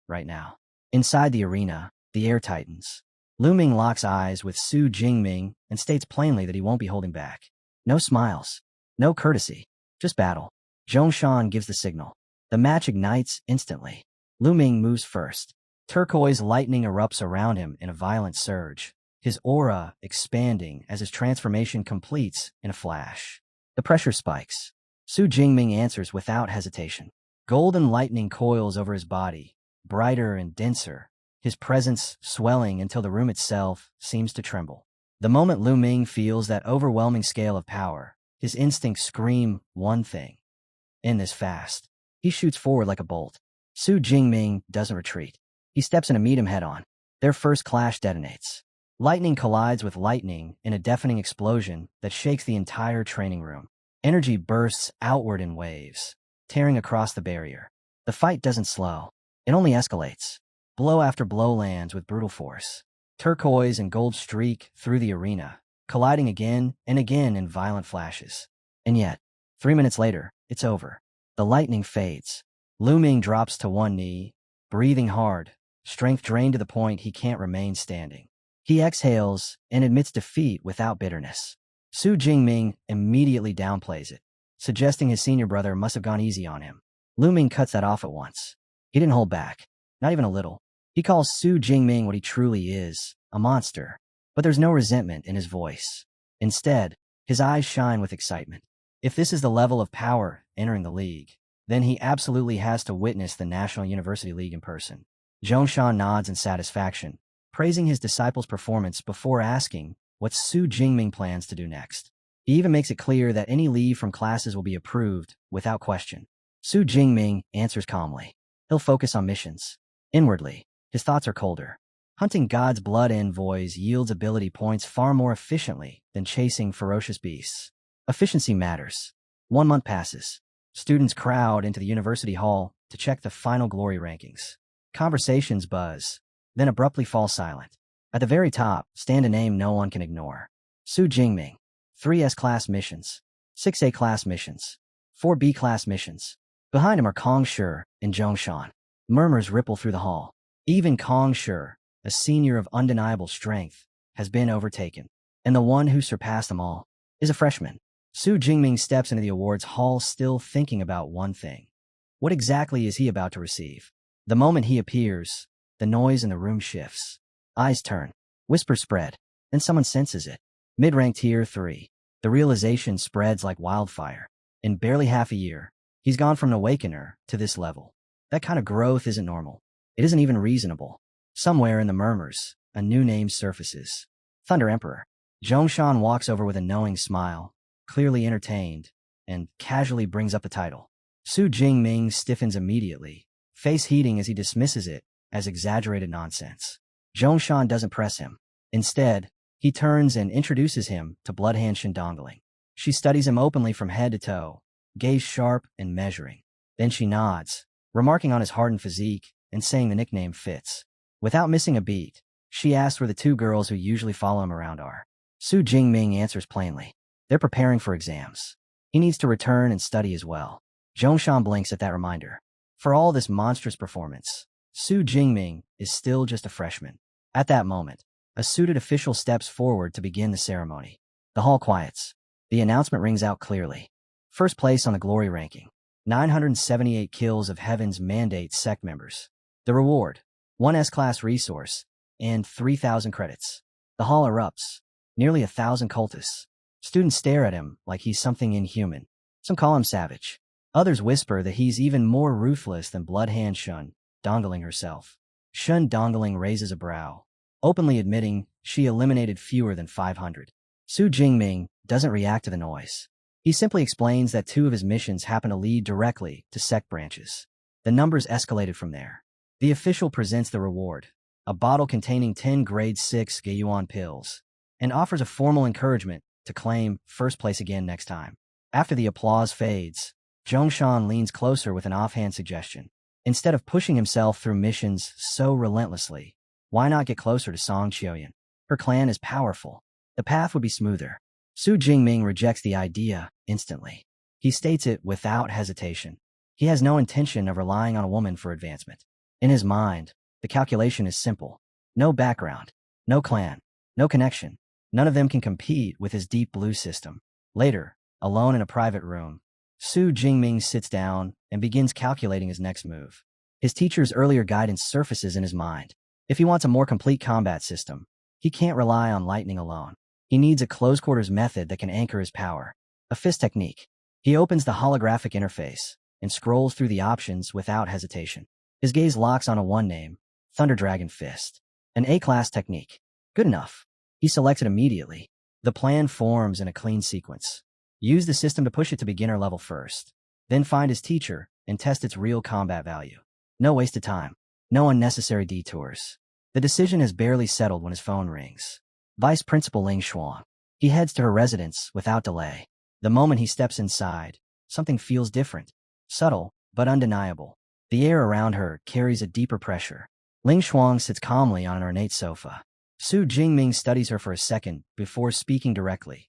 Right now. Inside the arena, the air tightens. Lu Ming locks eyes with Su Jingming and states plainly that he won't be holding back. No smiles. No courtesy. Just battle. Zhongshan gives the signal. The match ignites instantly. Lu Ming moves first. Turquoise lightning erupts around him in a violent surge, his aura expanding as his transformation completes in a flash. The pressure spikes. Su Jingming answers without hesitation. Golden lightning coils over his body, brighter and denser, his presence swelling until the room itself seems to tremble. The moment Lu Ming feels that overwhelming scale of power, His instincts scream one thing. In this fast. He shoots forward like a bolt. Su Jingming doesn't retreat. He steps in to meet him head-on. Their first clash detonates. Lightning collides with lightning in a deafening explosion that shakes the entire training room. Energy bursts outward in waves, tearing across the barrier. The fight doesn't slow. It only escalates. Blow after blow lands with brutal force. Turquoise and gold streak through the arena, colliding again and again in violent flashes. And yet, 3 minutes later, it's over. The lightning fades. Lu Ming drops to one knee, breathing hard, strength drained to the point he can't remain standing. He exhales and admits defeat without bitterness. Su Jingming immediately downplays it, suggesting his senior brother must have gone easy on him. Lu Ming cuts that off at once. He didn't hold back, not even a little. He calls Su Jingming what he truly is, a monster. But there's no resentment in his voice. Instead, his eyes shine with excitement. If this is the level of power entering the league, then he absolutely has to witness the National University League in person. Zhongshan nods in satisfaction, praising his disciple's performance before asking what Su Jingming plans to do next. He even makes it clear that any leave from classes will be approved without question. Su Jingming answers calmly. He'll focus on missions. Inwardly, his thoughts are colder. Hunting God's blood envoys yields ability points far more efficiently than chasing ferocious beasts. Efficiency matters. 1 month passes. Students crowd into the university hall to check the final glory rankings. Conversations buzz, then abruptly fall silent. At the very top stand a name no one can ignore. Su Jingming. 3 S-class missions, 6 A-class missions, 4 B-class missions. Behind him are Kong Shi and Zhongshan. Murmurs ripple through the hall. Even Kong Shi, a senior of undeniable strength, has been overtaken. And the one who surpassed them all is a freshman. Su Jingming steps into the awards hall still thinking about one thing. What exactly is he about to receive? The moment he appears, the noise in the room shifts. Eyes turn. Whispers spread. Then someone senses it. Mid-rank tier 3. The realization spreads like wildfire. In barely half a year, he's gone from an awakener to this level. That kind of growth isn't normal. It isn't even reasonable. Somewhere in the murmurs, a new name surfaces. Thunder Emperor. Zhongshan walks over with a knowing smile, clearly entertained, and casually brings up the title. Su Jingming stiffens immediately, face heating as he dismisses it as exaggerated nonsense. Zhongshan doesn't press him. Instead, he turns and introduces him to Bloodhand Shindongling. She studies him openly from head to toe, gaze sharp and measuring. Then she nods, remarking on his hardened physique and saying the nickname fits. Without missing a beat, she asks where the 2 girls who usually follow him around are. Su Jingming answers plainly. They're preparing for exams. He needs to return and study as well. Zhongshan blinks at that reminder. For all this monstrous performance, Su Jingming is still just a freshman. At that moment, a suited official steps forward to begin the ceremony. The hall quiets. The announcement rings out clearly. First place on the glory ranking. 978 kills of Heaven's Mandate sect members. The reward, 1 S-class resource, and 3,000 credits. The hall erupts. Nearly 1,000 cultists. Students stare at him like he's something inhuman. Some call him savage. Others whisper that he's even more ruthless than Bloodhand Shun Dongling herself. Shun Dongling raises a brow, openly admitting she eliminated fewer than 500. Su Jingming doesn't react to the noise. He simply explains that 2 of his missions happen to lead directly to sect branches. The numbers escalated from there. The official presents the reward, a bottle containing 10 grade 6 Geyuan pills, and offers a formal encouragement to claim first place again next time. After the applause fades, Zhongshan leans closer with an offhand suggestion. Instead of pushing himself through missions so relentlessly, why not get closer to Song Qiuyan? Her clan is powerful. The path would be smoother. Su Jingming rejects the idea instantly. He states it without hesitation. He has no intention of relying on a woman for advancement. In his mind, the calculation is simple. No background, no clan, no connection. None of them can compete with his deep blue system. Later, alone in a private room, Su Jingming sits down and begins calculating his next move. His teacher's earlier guidance surfaces in his mind. If he wants a more complete combat system, he can't rely on lightning alone. He needs a close-quarters method that can anchor his power. A fist technique. He opens the holographic interface and scrolls through the options without hesitation. His gaze locks on a one name, Thunder Dragon Fist. An A-class technique. Good enough. He selects it immediately. The plan forms in a clean sequence. Use the system to push it to beginner level first. Then find his teacher and test its real combat value. No wasted time. No unnecessary detours. The decision is barely settled when his phone rings. Vice Principal Ling Xuan. He heads to her residence without delay. The moment he steps inside, something feels different. Subtle, but undeniable. The air around her carries a deeper pressure. Ling Xuan sits calmly on an ornate sofa. Su Jingming studies her for a second before speaking directly.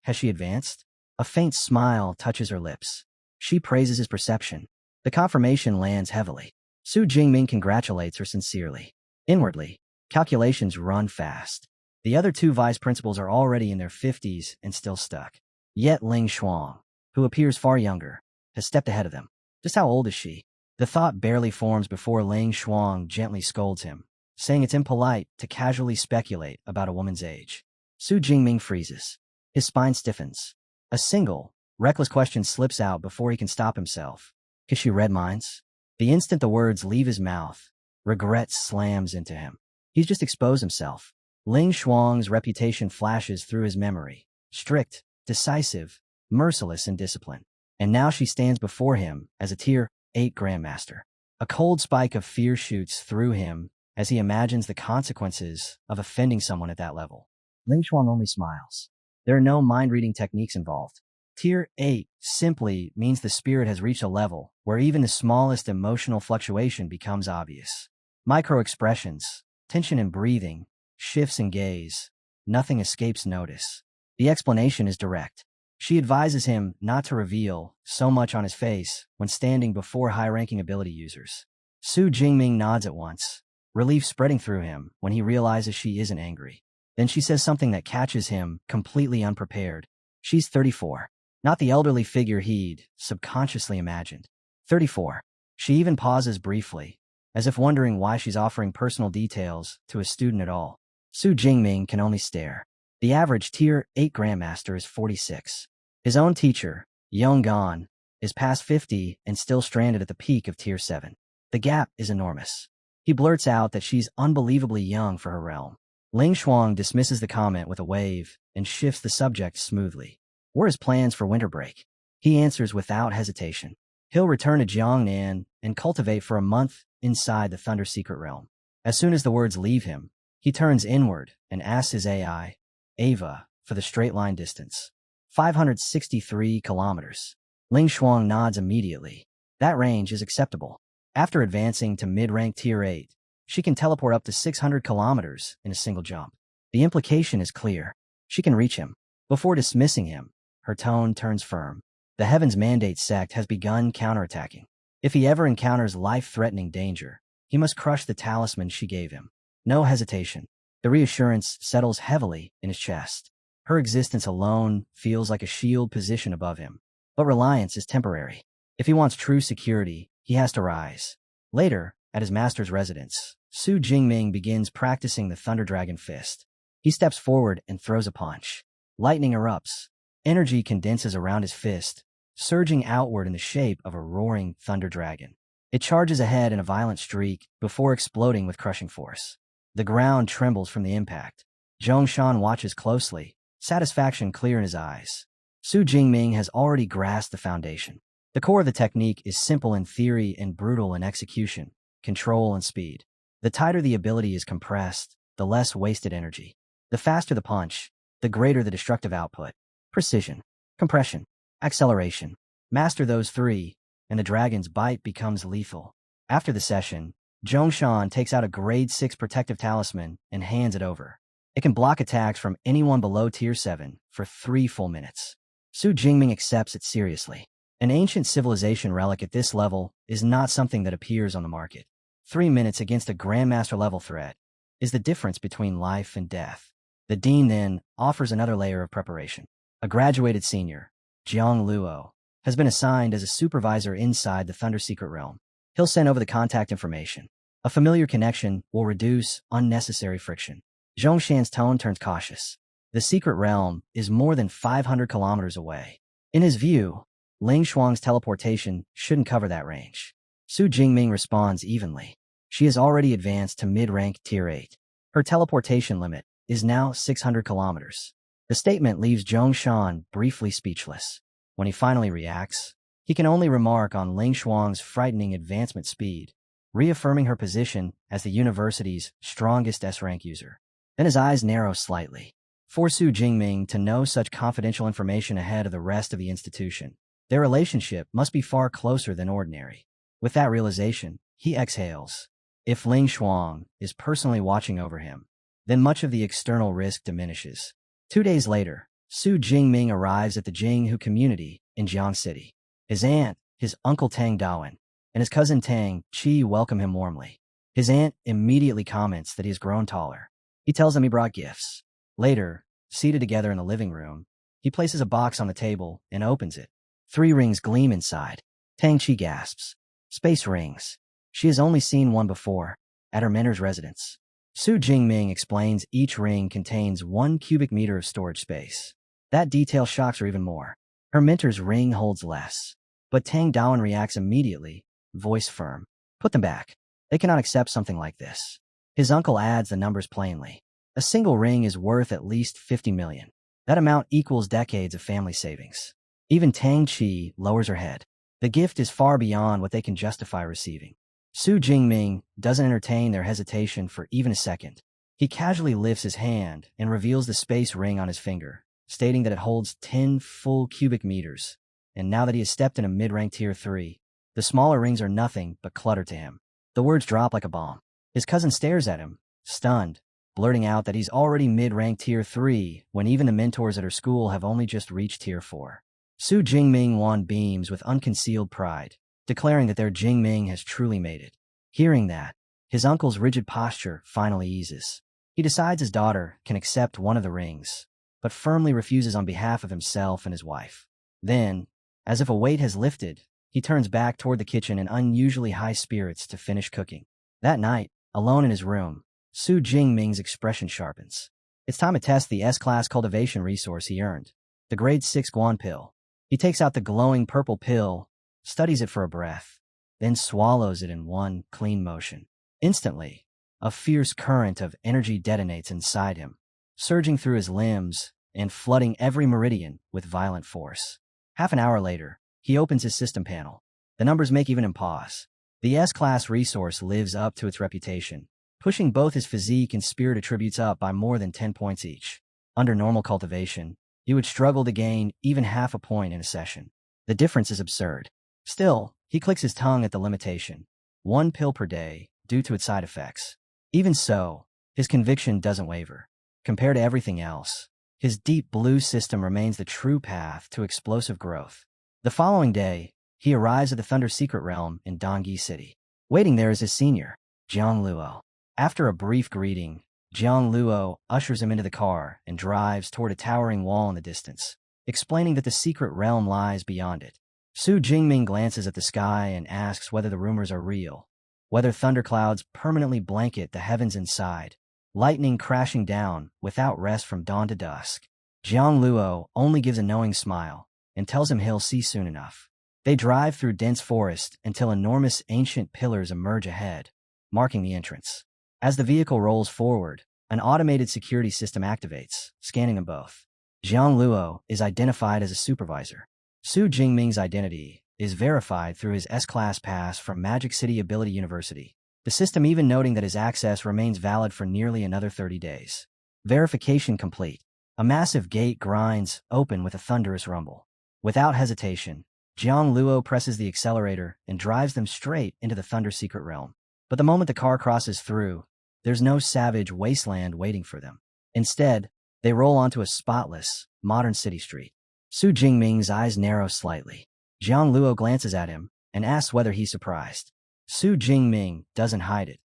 Has she advanced? A faint smile touches her lips. She praises his perception. The confirmation lands heavily. Su Jingming congratulates her sincerely. Inwardly, calculations run fast. The other two vice principals are already in their 50s and still stuck. Yet Ling Xuan, who appears far younger, has stepped ahead of them. Just how old is she? The thought barely forms before Ling Xuan gently scolds him, saying it's impolite to casually speculate about a woman's age. Su Jingming freezes. His spine stiffens. A single, reckless question slips out before he can stop himself. Has she read minds? The instant the words leave his mouth, regret slams into him. He's just exposed himself. Ling Xuan's reputation flashes through his memory. Strict, decisive, merciless in discipline. And now she stands before him as a Tier 8 Grandmaster. A cold spike of fear shoots through him as he imagines the consequences of offending someone at that level. Ling Xuan only smiles. There are no mind-reading techniques involved. Tier 8 simply means the spirit has reached a level where even the smallest emotional fluctuation becomes obvious. Micro-expressions, tension in breathing, shifts in gaze, nothing escapes notice. The explanation is direct. She advises him not to reveal so much on his face when standing before high-ranking ability users. Su Jingming nods at once, relief spreading through him when he realizes she isn't angry. Then she says something that catches him completely unprepared. She's 34. Not the elderly figure he'd subconsciously imagined. 34. She even pauses briefly, as if wondering why she's offering personal details to a student at all. Su Jingming can only stare. The average Tier 8 Grandmaster is 46. His own teacher, Yonggan, is past 50 and still stranded at the peak of Tier 7. The gap is enormous. He blurts out that she's unbelievably young for her realm. Ling Xuan dismisses the comment with a wave and shifts the subject smoothly. What are his plans for winter break? He answers without hesitation. He'll return to Jiangnan and cultivate for a month inside the Thunder Secret Realm. As soon as the words leave him, he turns inward and asks his AI, Ava, for the straight line distance. 563 kilometers. Ling Xuan nods immediately. That range is acceptable. After advancing to mid-rank Tier 8, she can teleport up to 600 kilometers in a single jump. The implication is clear. She can reach him. Before dismissing him, her tone turns firm. The Heaven's Mandate sect has begun counterattacking. If he ever encounters life-threatening danger, he must crush the talisman she gave him. No hesitation. The reassurance settles heavily in his chest. Her existence alone feels like a shield position above him. But reliance is temporary. If he wants true security, he has to rise. Later, at his master's residence, Su Jingming begins practicing the Thunder Dragon Fist. He steps forward and throws a punch. Lightning erupts. Energy condenses around his fist, surging outward in the shape of a roaring thunder dragon. It charges ahead in a violent streak before exploding with crushing force. The ground trembles from the impact. Zhongshan watches closely, satisfaction clear in his eyes. Su Jingming has already grasped the foundation. The core of the technique is simple in theory and brutal in execution, control and speed. The tighter the ability is compressed, the less wasted energy. The faster the punch, the greater the destructive output. Precision, compression, acceleration. Master those three, and the dragon's bite becomes lethal. After the session, Zhongshan takes out a grade 6 protective talisman and hands it over. It can block attacks from anyone below Tier 7 for 3 full minutes. Su Jingming accepts it seriously. An ancient civilization relic at this level is not something that appears on the market. 3 minutes against a Grandmaster level threat is the difference between life and death. The Dean then offers another layer of preparation. A graduated senior, Jiang Luo, has been assigned as a supervisor inside the Thunder Secret Realm. He'll send over the contact information. A familiar connection will reduce unnecessary friction. Zhongshan's tone turns cautious. The Secret Realm is more than 500 kilometers away. In his view, Ling Xuan's teleportation shouldn't cover that range. Su Jingming responds evenly. She has already advanced to mid-rank Tier 8. Her teleportation limit is now 600 kilometers. The statement leaves Zhongshan briefly speechless. When he finally reacts, he can only remark on Ling Shuang's frightening advancement speed, reaffirming her position as the university's strongest S-rank user. Then his eyes narrow slightly. For Su Jingming to know such confidential information ahead of the rest of the institution, their relationship must be far closer than ordinary. With that realization, he exhales. If Ling Shuang is personally watching over him, then much of the external risk diminishes. 2 days later, Su Jingming arrives at the Jinghu community in Jiang City. His aunt, his uncle Tang Dawen, and his cousin Tang Qi welcome him warmly. His aunt immediately comments that he has grown taller. He tells them he brought gifts. Later, seated together in the living room, he places a box on the table and opens it. 3 rings gleam inside. Tang Qi gasps. Space rings. She has only seen one before, at her mentor's residence. Su Jingming explains each ring contains 1 cubic meter of storage space. That detail shocks her even more. Her mentor's ring holds less. But Tang Dawen reacts immediately, voice firm. Put them back. They cannot accept something like this. His uncle adds the numbers plainly. A single ring is worth at least 50 million. That amount equals decades of family savings. Even Tang Qi lowers her head. The gift is far beyond what they can justify receiving. Su Jingming doesn't entertain their hesitation for even a second. He casually lifts his hand and reveals the space ring on his finger, stating that it holds 10 full cubic meters. And now that he has stepped in a mid-rank tier 3, the smaller rings are nothing but clutter to him. The words drop like a bomb. His cousin stares at him, stunned, blurting out that he's already mid-rank tier 3 when even the mentors at her school have only just reached tier 4. Su Jingming beams with unconcealed pride, declaring that their Jingming has truly made it. Hearing that, his uncle's rigid posture finally eases. He decides his daughter can accept one of the rings, but firmly refuses on behalf of himself and his wife. Then, as if a weight has lifted, he turns back toward the kitchen in unusually high spirits to finish cooking. That night, alone in his room, Su Jingming's expression sharpens. It's time to test the S-class cultivation resource he earned, the grade 6 Guan pill. He takes out the glowing purple pill, studies it for a breath, then swallows it in one clean motion. Instantly, a fierce current of energy detonates inside him, surging through his limbs and flooding every meridian with violent force. Half an hour later, he opens his system panel. The numbers make even him pause. The S-class resource lives up to its reputation, pushing both his physique and spirit attributes up by more than 10 points each. Under normal cultivation, he would struggle to gain even half a point in a session. The difference is absurd. Still, he clicks his tongue at the limitation. 1 pill per day, due to its side effects. Even so, his conviction doesn't waver. Compared to everything else, his deep blue system remains the true path to explosive growth. The following day, he arrives at the Thunder Secret Realm in Dongyi City. Waiting there is his senior, Jiang Luo. After a brief greeting, Jiang Luo ushers him into the car and drives toward a towering wall in the distance, explaining that the secret realm lies beyond it. Su Jingming glances at the sky and asks whether the rumors are real, whether thunderclouds permanently blanket the heavens inside, lightning crashing down without rest from dawn to dusk. Jiang Luo only gives a knowing smile and tells him he'll see soon enough. They drive through dense forest until enormous ancient pillars emerge ahead, marking the entrance. As the vehicle rolls forward, an automated security system activates, scanning them both. Jiang Luo is identified as a supervisor. Su Jingming's identity is verified through his S-Class pass from Magic City Ability University, the system even noting that his access remains valid for nearly another 30 days. Verification complete. A massive gate grinds open with a thunderous rumble. Without hesitation, Jiang Luo presses the accelerator and drives them straight into the Thunder Secret Realm. But the moment the car crosses through, there's no savage wasteland waiting for them. Instead, they roll onto a spotless, modern city street. Su Jingming's eyes narrow slightly. Jiang Luo glances at him and asks whether he's surprised. Su Jingming doesn't hide it.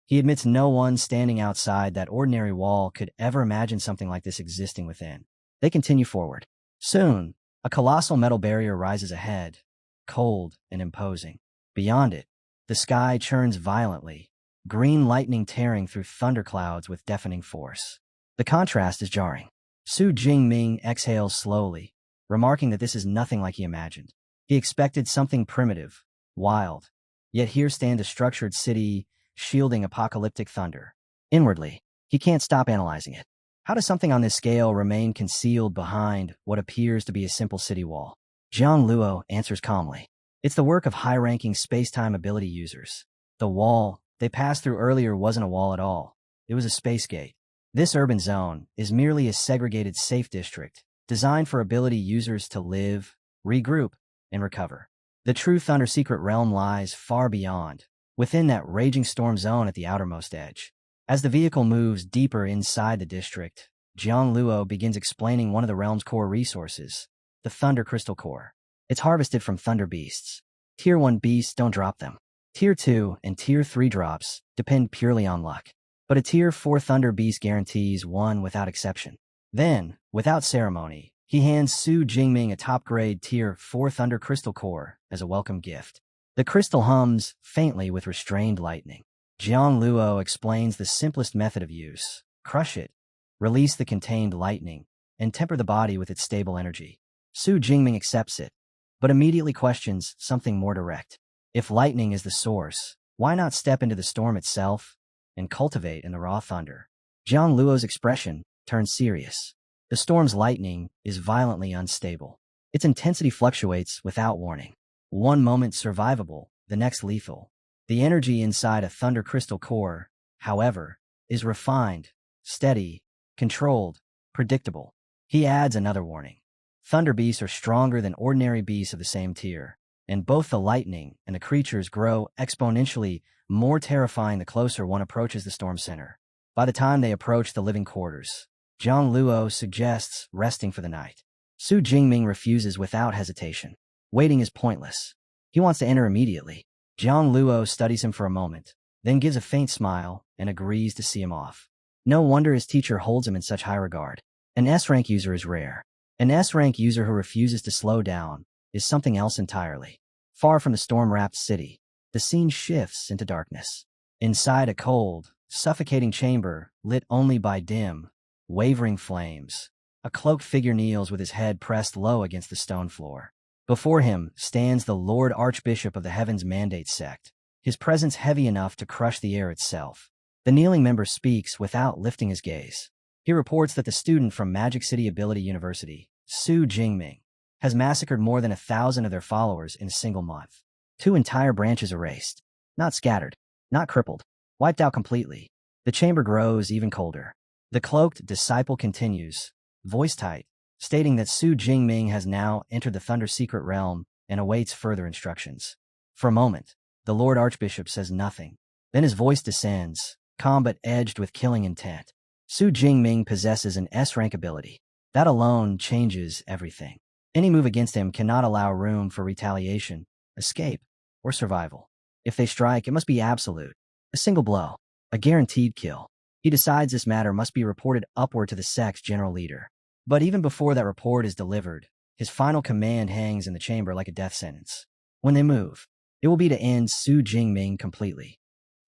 He admits no one standing outside that ordinary wall could ever imagine something like this existing within. They continue forward. Soon, a colossal metal barrier rises ahead, cold and imposing. Beyond it, the sky churns violently, green lightning tearing through thunderclouds with deafening force. The contrast is jarring. Su Jingming exhales slowly, remarking that this is nothing like he imagined. He expected something primitive, wild. Yet here stands a structured city, shielding apocalyptic thunder. Inwardly, he can't stop analyzing it. How does something on this scale remain concealed behind what appears to be a simple city wall? Jiang Luo answers calmly. It's the work of high-ranking space-time ability users. The wall they passed through earlier wasn't a wall at all. It was a space gate. This urban zone is merely a segregated safe district, designed for ability users to live, regroup, and recover. The true Thunder secret realm lies far beyond, within that raging storm zone at the outermost edge. As the vehicle moves deeper inside the district, Jiang Luo begins explaining one of the realm's core resources, the Thunder Crystal Core. It's harvested from Thunder Beasts. Tier 1 beasts don't drop them. Tier 2 and Tier 3 drops depend purely on luck. But a Tier 4 Thunder Beast guarantees one without exception. Then, without ceremony, he hands Su Jingming a top-grade Tier 4 Thunder Crystal Core as a welcome gift. The crystal hums faintly with restrained lightning. Jiang Luo explains the simplest method of use. Crush it, release the contained lightning, and temper the body with its stable energy. Su Jingming accepts it, but immediately questions something more direct. If lightning is the source, why not step into the storm itself and cultivate in the raw thunder? Jiang Luo's expression turns serious. The storm's lightning is violently unstable. Its intensity fluctuates without warning. One moment survivable, the next lethal. The energy inside a Thunder Crystal Core, however, is refined, steady, controlled, predictable. He adds another warning. Thunder beasts are stronger than ordinary beasts of the same tier, and both the lightning and the creatures grow exponentially more terrifying the closer one approaches the storm center. By the time they approach the living quarters, Jiang Luo suggests resting for the night. Su Jingming refuses without hesitation. Waiting is pointless. He wants to enter immediately. Jiang Luo studies him for a moment, then gives a faint smile and agrees to see him off. No wonder his teacher holds him in such high regard. An S-rank user is rare. An S-rank user who refuses to slow down is something else entirely. Far from the storm-wrapped city, the scene shifts into darkness. Inside a cold, suffocating chamber lit only by dim, wavering flames, a cloaked figure kneels with his head pressed low against the stone floor. Before him stands the Lord Archbishop of the Heaven's Mandate sect, his presence heavy enough to crush the air itself. The kneeling member speaks without lifting his gaze. He reports that the student from Magic City Ability University, Su Jingming, has massacred more than 1,000 of their followers in a single month. 2 entire branches erased. Not scattered, not crippled, wiped out completely. The chamber grows even colder. The cloaked disciple continues, voice tight, stating that Su Jingming has now entered the Thunder secret realm and awaits further instructions. For a moment, the Lord Archbishop says nothing. Then his voice descends, calm but edged with killing intent. Su Jingming possesses an S-rank ability. That alone changes everything. Any move against him cannot allow room for retaliation, escape, or survival. If they strike, it must be absolute. A single blow. A guaranteed kill. He decides this matter must be reported upward to the sect's general leader. But even before that report is delivered, his final command hangs in the chamber like a death sentence. When they move, it will be to end Su Jingming completely.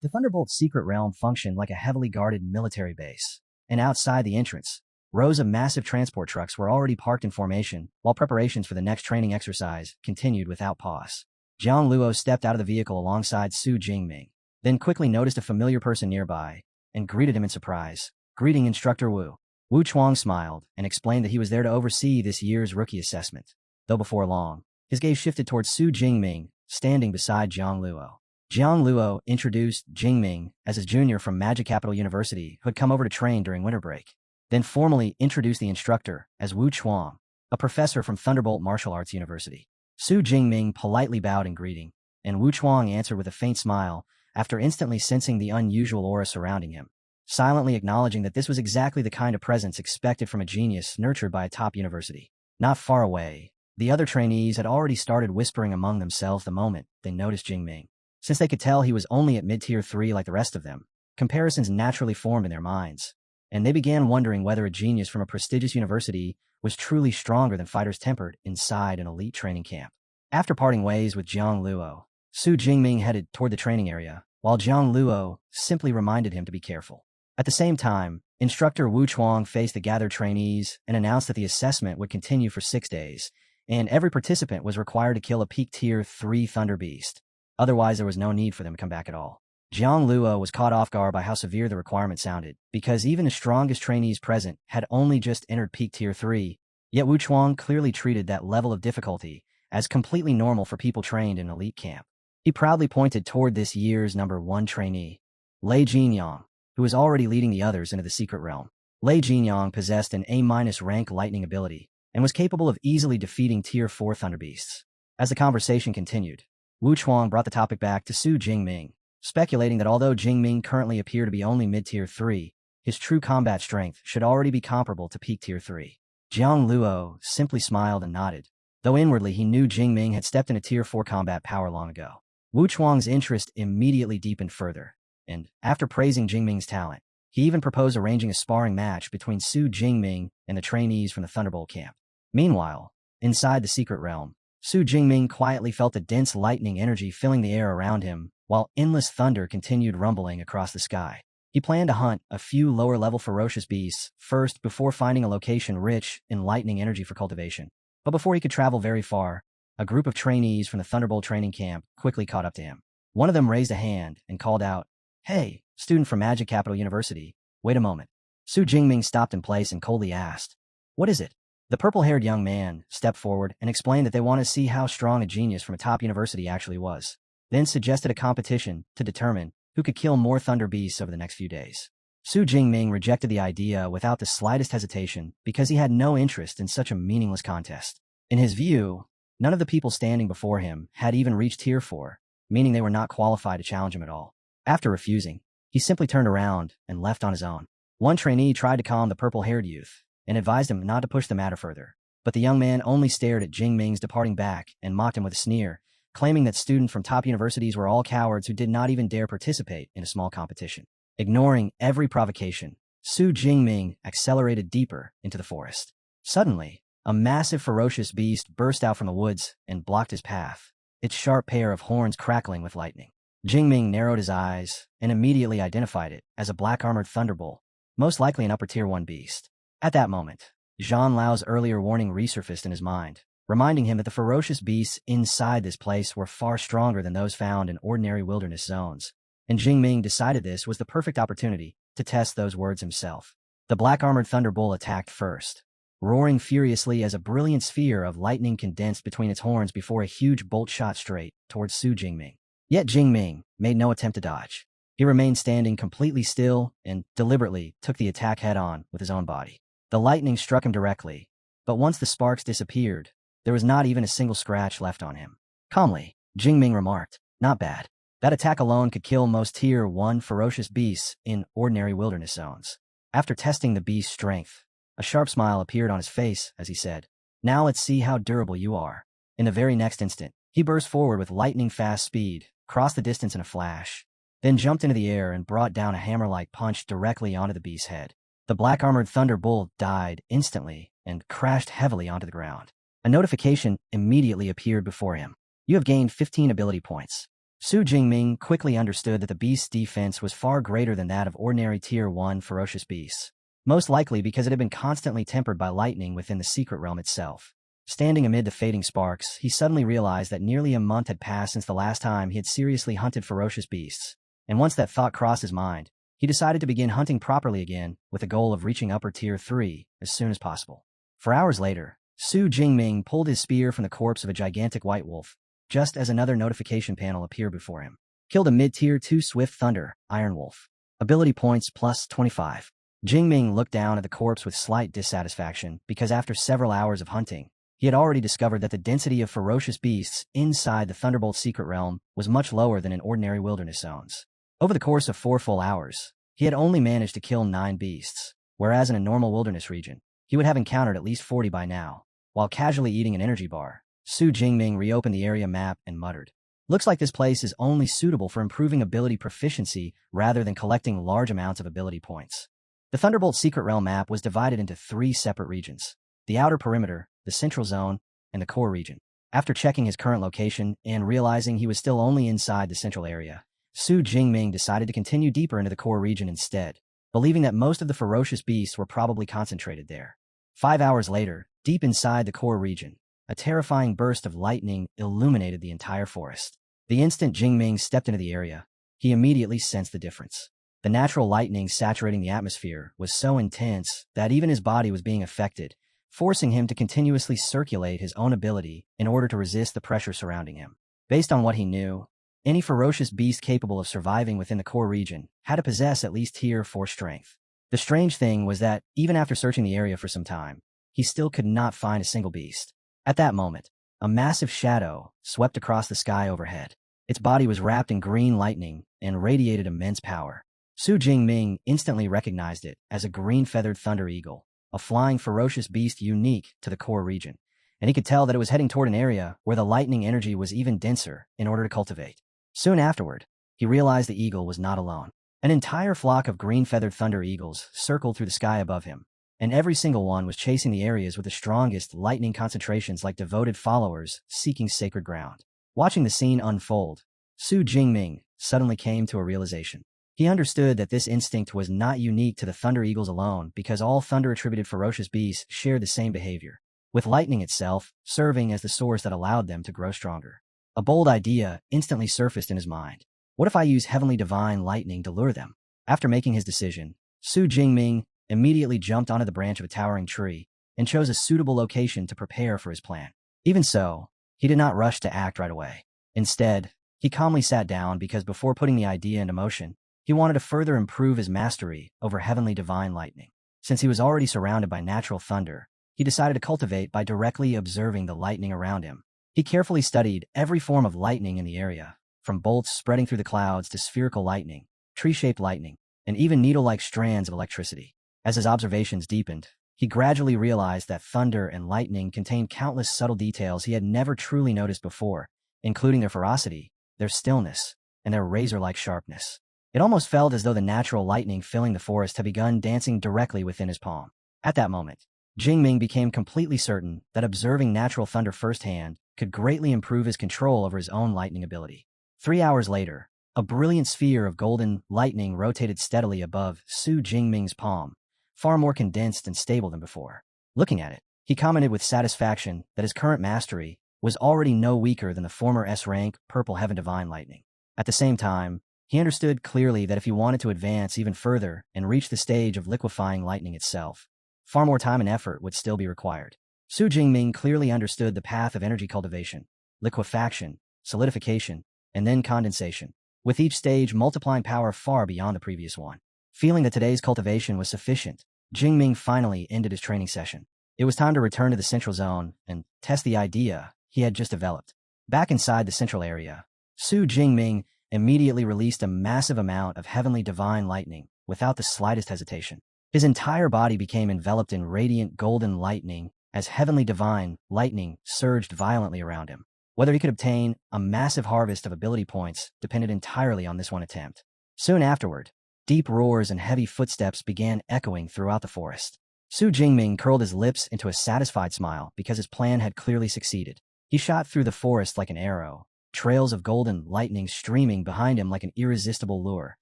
The Thunderbolt's secret realm functioned like a heavily guarded military base, and outside the entrance, rows of massive transport trucks were already parked in formation, while preparations for the next training exercise continued without pause. Jiang Luo stepped out of the vehicle alongside Su Jingming, then quickly noticed a familiar person nearby, and greeted him in surprise. "Greeting, Instructor Wu." Wu Chuang smiled and explained that he was there to oversee this year's rookie assessment. Though before long, his gaze shifted towards Su Jingming, standing beside Jiang Luo. Jiang Luo introduced Jingming as his junior from Magic Capital University who had come over to train during winter break, then formally introduced the instructor as Wu Chuang, a professor from Thunderbolt Martial Arts University. Su Jingming politely bowed in greeting, and Wu Chuang answered with a faint smile after instantly sensing the unusual aura surrounding him, silently acknowledging that this was exactly the kind of presence expected from a genius nurtured by a top university. Not far away, the other trainees had already started whispering among themselves the moment they noticed Jingming. Since they could tell he was only at mid-tier 3 like the rest of them, comparisons naturally formed in their minds, and they began wondering whether a genius from a prestigious university was truly stronger than fighters tempered inside an elite training camp. After parting ways with Jiang Luo, Su Jingming headed toward the training area, while Jiang Luo simply reminded him to be careful. At the same time, Instructor Wu Chuang faced the gathered trainees and announced that the assessment would continue for 6 days, and every participant was required to kill a peak Tier 3 Thunder Beast. Otherwise, there was no need for them to come back at all. Jiang Luo was caught off guard by how severe the requirement sounded, because even the strongest trainees present had only just entered peak Tier 3, yet Wu Chuang clearly treated that level of difficulty as completely normal for people trained in elite camp. He proudly pointed toward this year's #1 trainee, Lei Jinyang, who was already leading the others into the secret realm. Lei Jinyang possessed an A- rank lightning ability and was capable of easily defeating Tier 4 Thunder Beasts. As the conversation continued, Wu Chuang brought the topic back to Su Jingming, speculating that although Jingming currently appeared to be only mid-Tier 3, his true combat strength should already be comparable to peak Tier 3. Jiang Luo simply smiled and nodded, though inwardly he knew Jingming had stepped into Tier 4 combat power long ago. Wu Chuang's interest immediately deepened further, and, after praising Jingming's talent, he even proposed arranging a sparring match between Su Jingming and the trainees from the Thunderbolt camp. Meanwhile, inside the secret realm, Su Jingming quietly felt a dense lightning energy filling the air around him, while endless thunder continued rumbling across the sky. He planned to hunt a few lower-level ferocious beasts first before finding a location rich in lightning energy for cultivation. But before he could travel very far, a group of trainees from the Thunderbolt training camp quickly caught up to him. One of them raised a hand and called out, "Hey, student from Magic Capital University, wait a moment." Su Jingming stopped in place and coldly asked, "What is it?" The purple-haired young man stepped forward and explained that they wanted to see how strong a genius from a top university actually was, then suggested a competition to determine who could kill more thunder beasts over the next few days. Su Jingming rejected the idea without the slightest hesitation because he had no interest in such a meaningless contest. In his view, none of the people standing before him had even reached Tier 4, meaning they were not qualified to challenge him at all. After refusing, he simply turned around and left on his own. One trainee tried to calm the purple-haired youth and advised him not to push the matter further, but the young man only stared at Jingming's departing back and mocked him with a sneer, claiming that students from top universities were all cowards who did not even dare participate in a small competition. Ignoring every provocation, Su Jingming accelerated deeper into the forest. Suddenly, a massive ferocious beast burst out from the woods and blocked his path, its sharp pair of horns crackling with lightning. Jingming narrowed his eyes and immediately identified it as a black-armored thunderbolt, most likely an upper Tier 1 beast. At that moment, Zhang Lao's earlier warning resurfaced in his mind, reminding him that the ferocious beasts inside this place were far stronger than those found in ordinary wilderness zones, and Jingming decided this was the perfect opportunity to test those words himself. The black-armored thunderbolt attacked first, roaring furiously as a brilliant sphere of lightning condensed between its horns before a huge bolt shot straight towards Su Jingming. Yet Jingming made no attempt to dodge. He remained standing completely still and deliberately took the attack head-on with his own body. The lightning struck him directly, but once the sparks disappeared, there was not even a single scratch left on him. Calmly, Jingming remarked, "Not bad. That attack alone could kill most Tier 1 ferocious beasts in ordinary wilderness zones." After testing the beast's strength, a sharp smile appeared on his face as he said, "Now let's see how durable you are." In the very next instant, he burst forward with lightning-fast speed, crossed the distance in a flash, then jumped into the air and brought down a hammer-like punch directly onto the beast's head. The black-armored thunderbolt died instantly and crashed heavily onto the ground. A notification immediately appeared before him. "You have gained 15 ability points." Su Jingming quickly understood that the beast's defense was far greater than that of ordinary Tier 1 ferocious beasts, most likely because it had been constantly tempered by lightning within the secret realm itself. Standing amid the fading sparks, he suddenly realized that nearly a month had passed since the last time he had seriously hunted ferocious beasts, and once that thought crossed his mind, he decided to begin hunting properly again with the goal of reaching upper Tier 3 as soon as possible. For hours later, Su Jingming pulled his spear from the corpse of a gigantic white wolf, just as another notification panel appeared before him. Killed a mid-Tier 2 Swift Thunder, Iron Wolf. Ability points plus 25. Jingming looked down at the corpse with slight dissatisfaction because after several hours of hunting, he had already discovered that the density of ferocious beasts inside the Thunderbolt's secret realm was much lower than in ordinary wilderness zones. Over the course of 4 full hours, he had only managed to kill 9 beasts, whereas in a normal wilderness region, he would have encountered at least 40 by now. While casually eating an energy bar, Su Jingming reopened the area map and muttered, "Looks like this place is only suitable for improving ability proficiency rather than collecting large amounts of ability points." The Thunderbolt Secret Realm map was divided into 3 separate regions: the outer perimeter, the central zone, and the core region. After checking his current location and realizing he was still only inside the central area, Su Jingming decided to continue deeper into the core region instead, believing that most of the ferocious beasts were probably concentrated there. 5 hours later, deep inside the core region, a terrifying burst of lightning illuminated the entire forest. The instant Jingming stepped into the area, he immediately sensed the difference. The natural lightning saturating the atmosphere was so intense that even his body was being affected, forcing him to continuously circulate his own ability in order to resist the pressure surrounding him. Based on what he knew, any ferocious beast capable of surviving within the core region had to possess at least Tier 4 strength. The strange thing was that, even after searching the area for some time, he still could not find a single beast. At that moment, a massive shadow swept across the sky overhead. Its body was wrapped in green lightning and radiated immense power. Su Jingming instantly recognized it as a green-feathered thunder eagle, a flying ferocious beast unique to the core region, and he could tell that it was heading toward an area where the lightning energy was even denser in order to cultivate. Soon afterward, he realized the eagle was not alone. An entire flock of green-feathered thunder eagles circled through the sky above him, and every single one was chasing the areas with the strongest lightning concentrations like devoted followers seeking sacred ground. Watching the scene unfold, Su Jingming suddenly came to a realization. He understood that this instinct was not unique to the thunder eagles alone because all thunder-attributed ferocious beasts share the same behavior, with lightning itself serving as the source that allowed them to grow stronger. A bold idea instantly surfaced in his mind. What if I use heavenly divine lightning to lure them? After making his decision, Su Jingming immediately jumped onto the branch of a towering tree and chose a suitable location to prepare for his plan. Even so, he did not rush to act right away. Instead, he calmly sat down because before putting the idea into motion, he wanted to further improve his mastery over heavenly divine lightning. Since he was already surrounded by natural thunder, he decided to cultivate by directly observing the lightning around him. He carefully studied every form of lightning in the area, from bolts spreading through the clouds to spherical lightning, tree-shaped lightning, and even needle-like strands of electricity. As his observations deepened, he gradually realized that thunder and lightning contained countless subtle details he had never truly noticed before, including their ferocity, their stillness, and their razor-like sharpness. It almost felt as though the natural lightning filling the forest had begun dancing directly within his palm. At that moment, Jingming became completely certain that observing natural thunder firsthand could greatly improve his control over his own lightning ability. 3 hours later, a brilliant sphere of golden lightning rotated steadily above Su Jingming's palm, far more condensed and stable than before. Looking at it, he commented with satisfaction that his current mastery was already no weaker than the former S-rank Purple Heaven Divine Lightning. At the same time, he understood clearly that if he wanted to advance even further and reach the stage of liquefying lightning itself, far more time and effort would still be required. Su Jingming clearly understood the path of energy cultivation, liquefaction, solidification, and then condensation, with each stage multiplying power far beyond the previous one. Feeling that today's cultivation was sufficient, Jingming finally ended his training session. It was time to return to the central zone and test the idea he had just developed. Back inside the central area, Su Jingming immediately released a massive amount of heavenly divine lightning without the slightest hesitation. His entire body became enveloped in radiant golden lightning as heavenly divine lightning surged violently around him. Whether he could obtain a massive harvest of ability points depended entirely on this one attempt. Soon afterward, deep roars and heavy footsteps began echoing throughout the forest. Su Jingming curled his lips into a satisfied smile because his plan had clearly succeeded. He shot through the forest like an arrow, trails of golden lightning streaming behind him like an irresistible lure,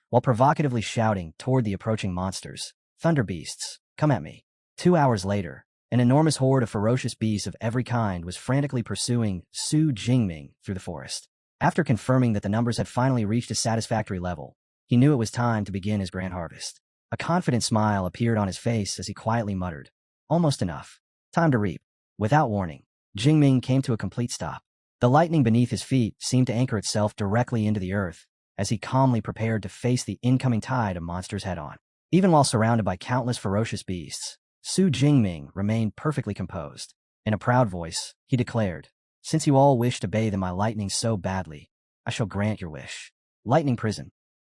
while provocatively shouting toward the approaching monsters, "Thunder beasts, come at me." 2 hours later, an enormous horde of ferocious beasts of every kind was frantically pursuing Su Jingming through the forest. After confirming that the numbers had finally reached a satisfactory level, he knew it was time to begin his grand harvest. A confident smile appeared on his face as he quietly muttered, "Almost enough. Time to reap." Without warning, Jingming came to a complete stop. The lightning beneath his feet seemed to anchor itself directly into the earth as he calmly prepared to face the incoming tide of monsters head-on. Even while surrounded by countless ferocious beasts, Su Jingming remained perfectly composed. In a proud voice, he declared, "Since you all wish to bathe in my lightning so badly, I shall grant your wish." Lightning Prison.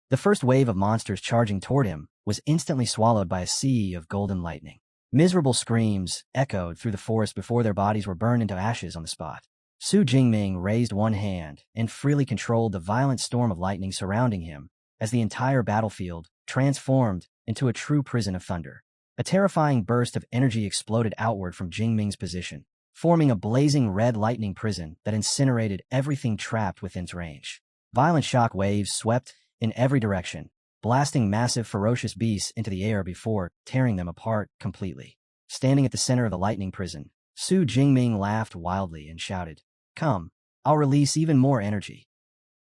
The first wave of monsters charging toward him was instantly swallowed by a sea of golden lightning. Miserable screams echoed through the forest before their bodies were burned into ashes on the spot. Su Jingming raised one hand and freely controlled the violent storm of lightning surrounding him as the entire battlefield transformed into a true prison of thunder. A terrifying burst of energy exploded outward from Jingming's position, forming a blazing red lightning prison that incinerated everything trapped within its range. Violent shock waves swept in every direction, blasting massive ferocious beasts into the air before tearing them apart completely. Standing at the center of the lightning prison, Su Jingming laughed wildly and shouted, "Come, I'll release even more energy."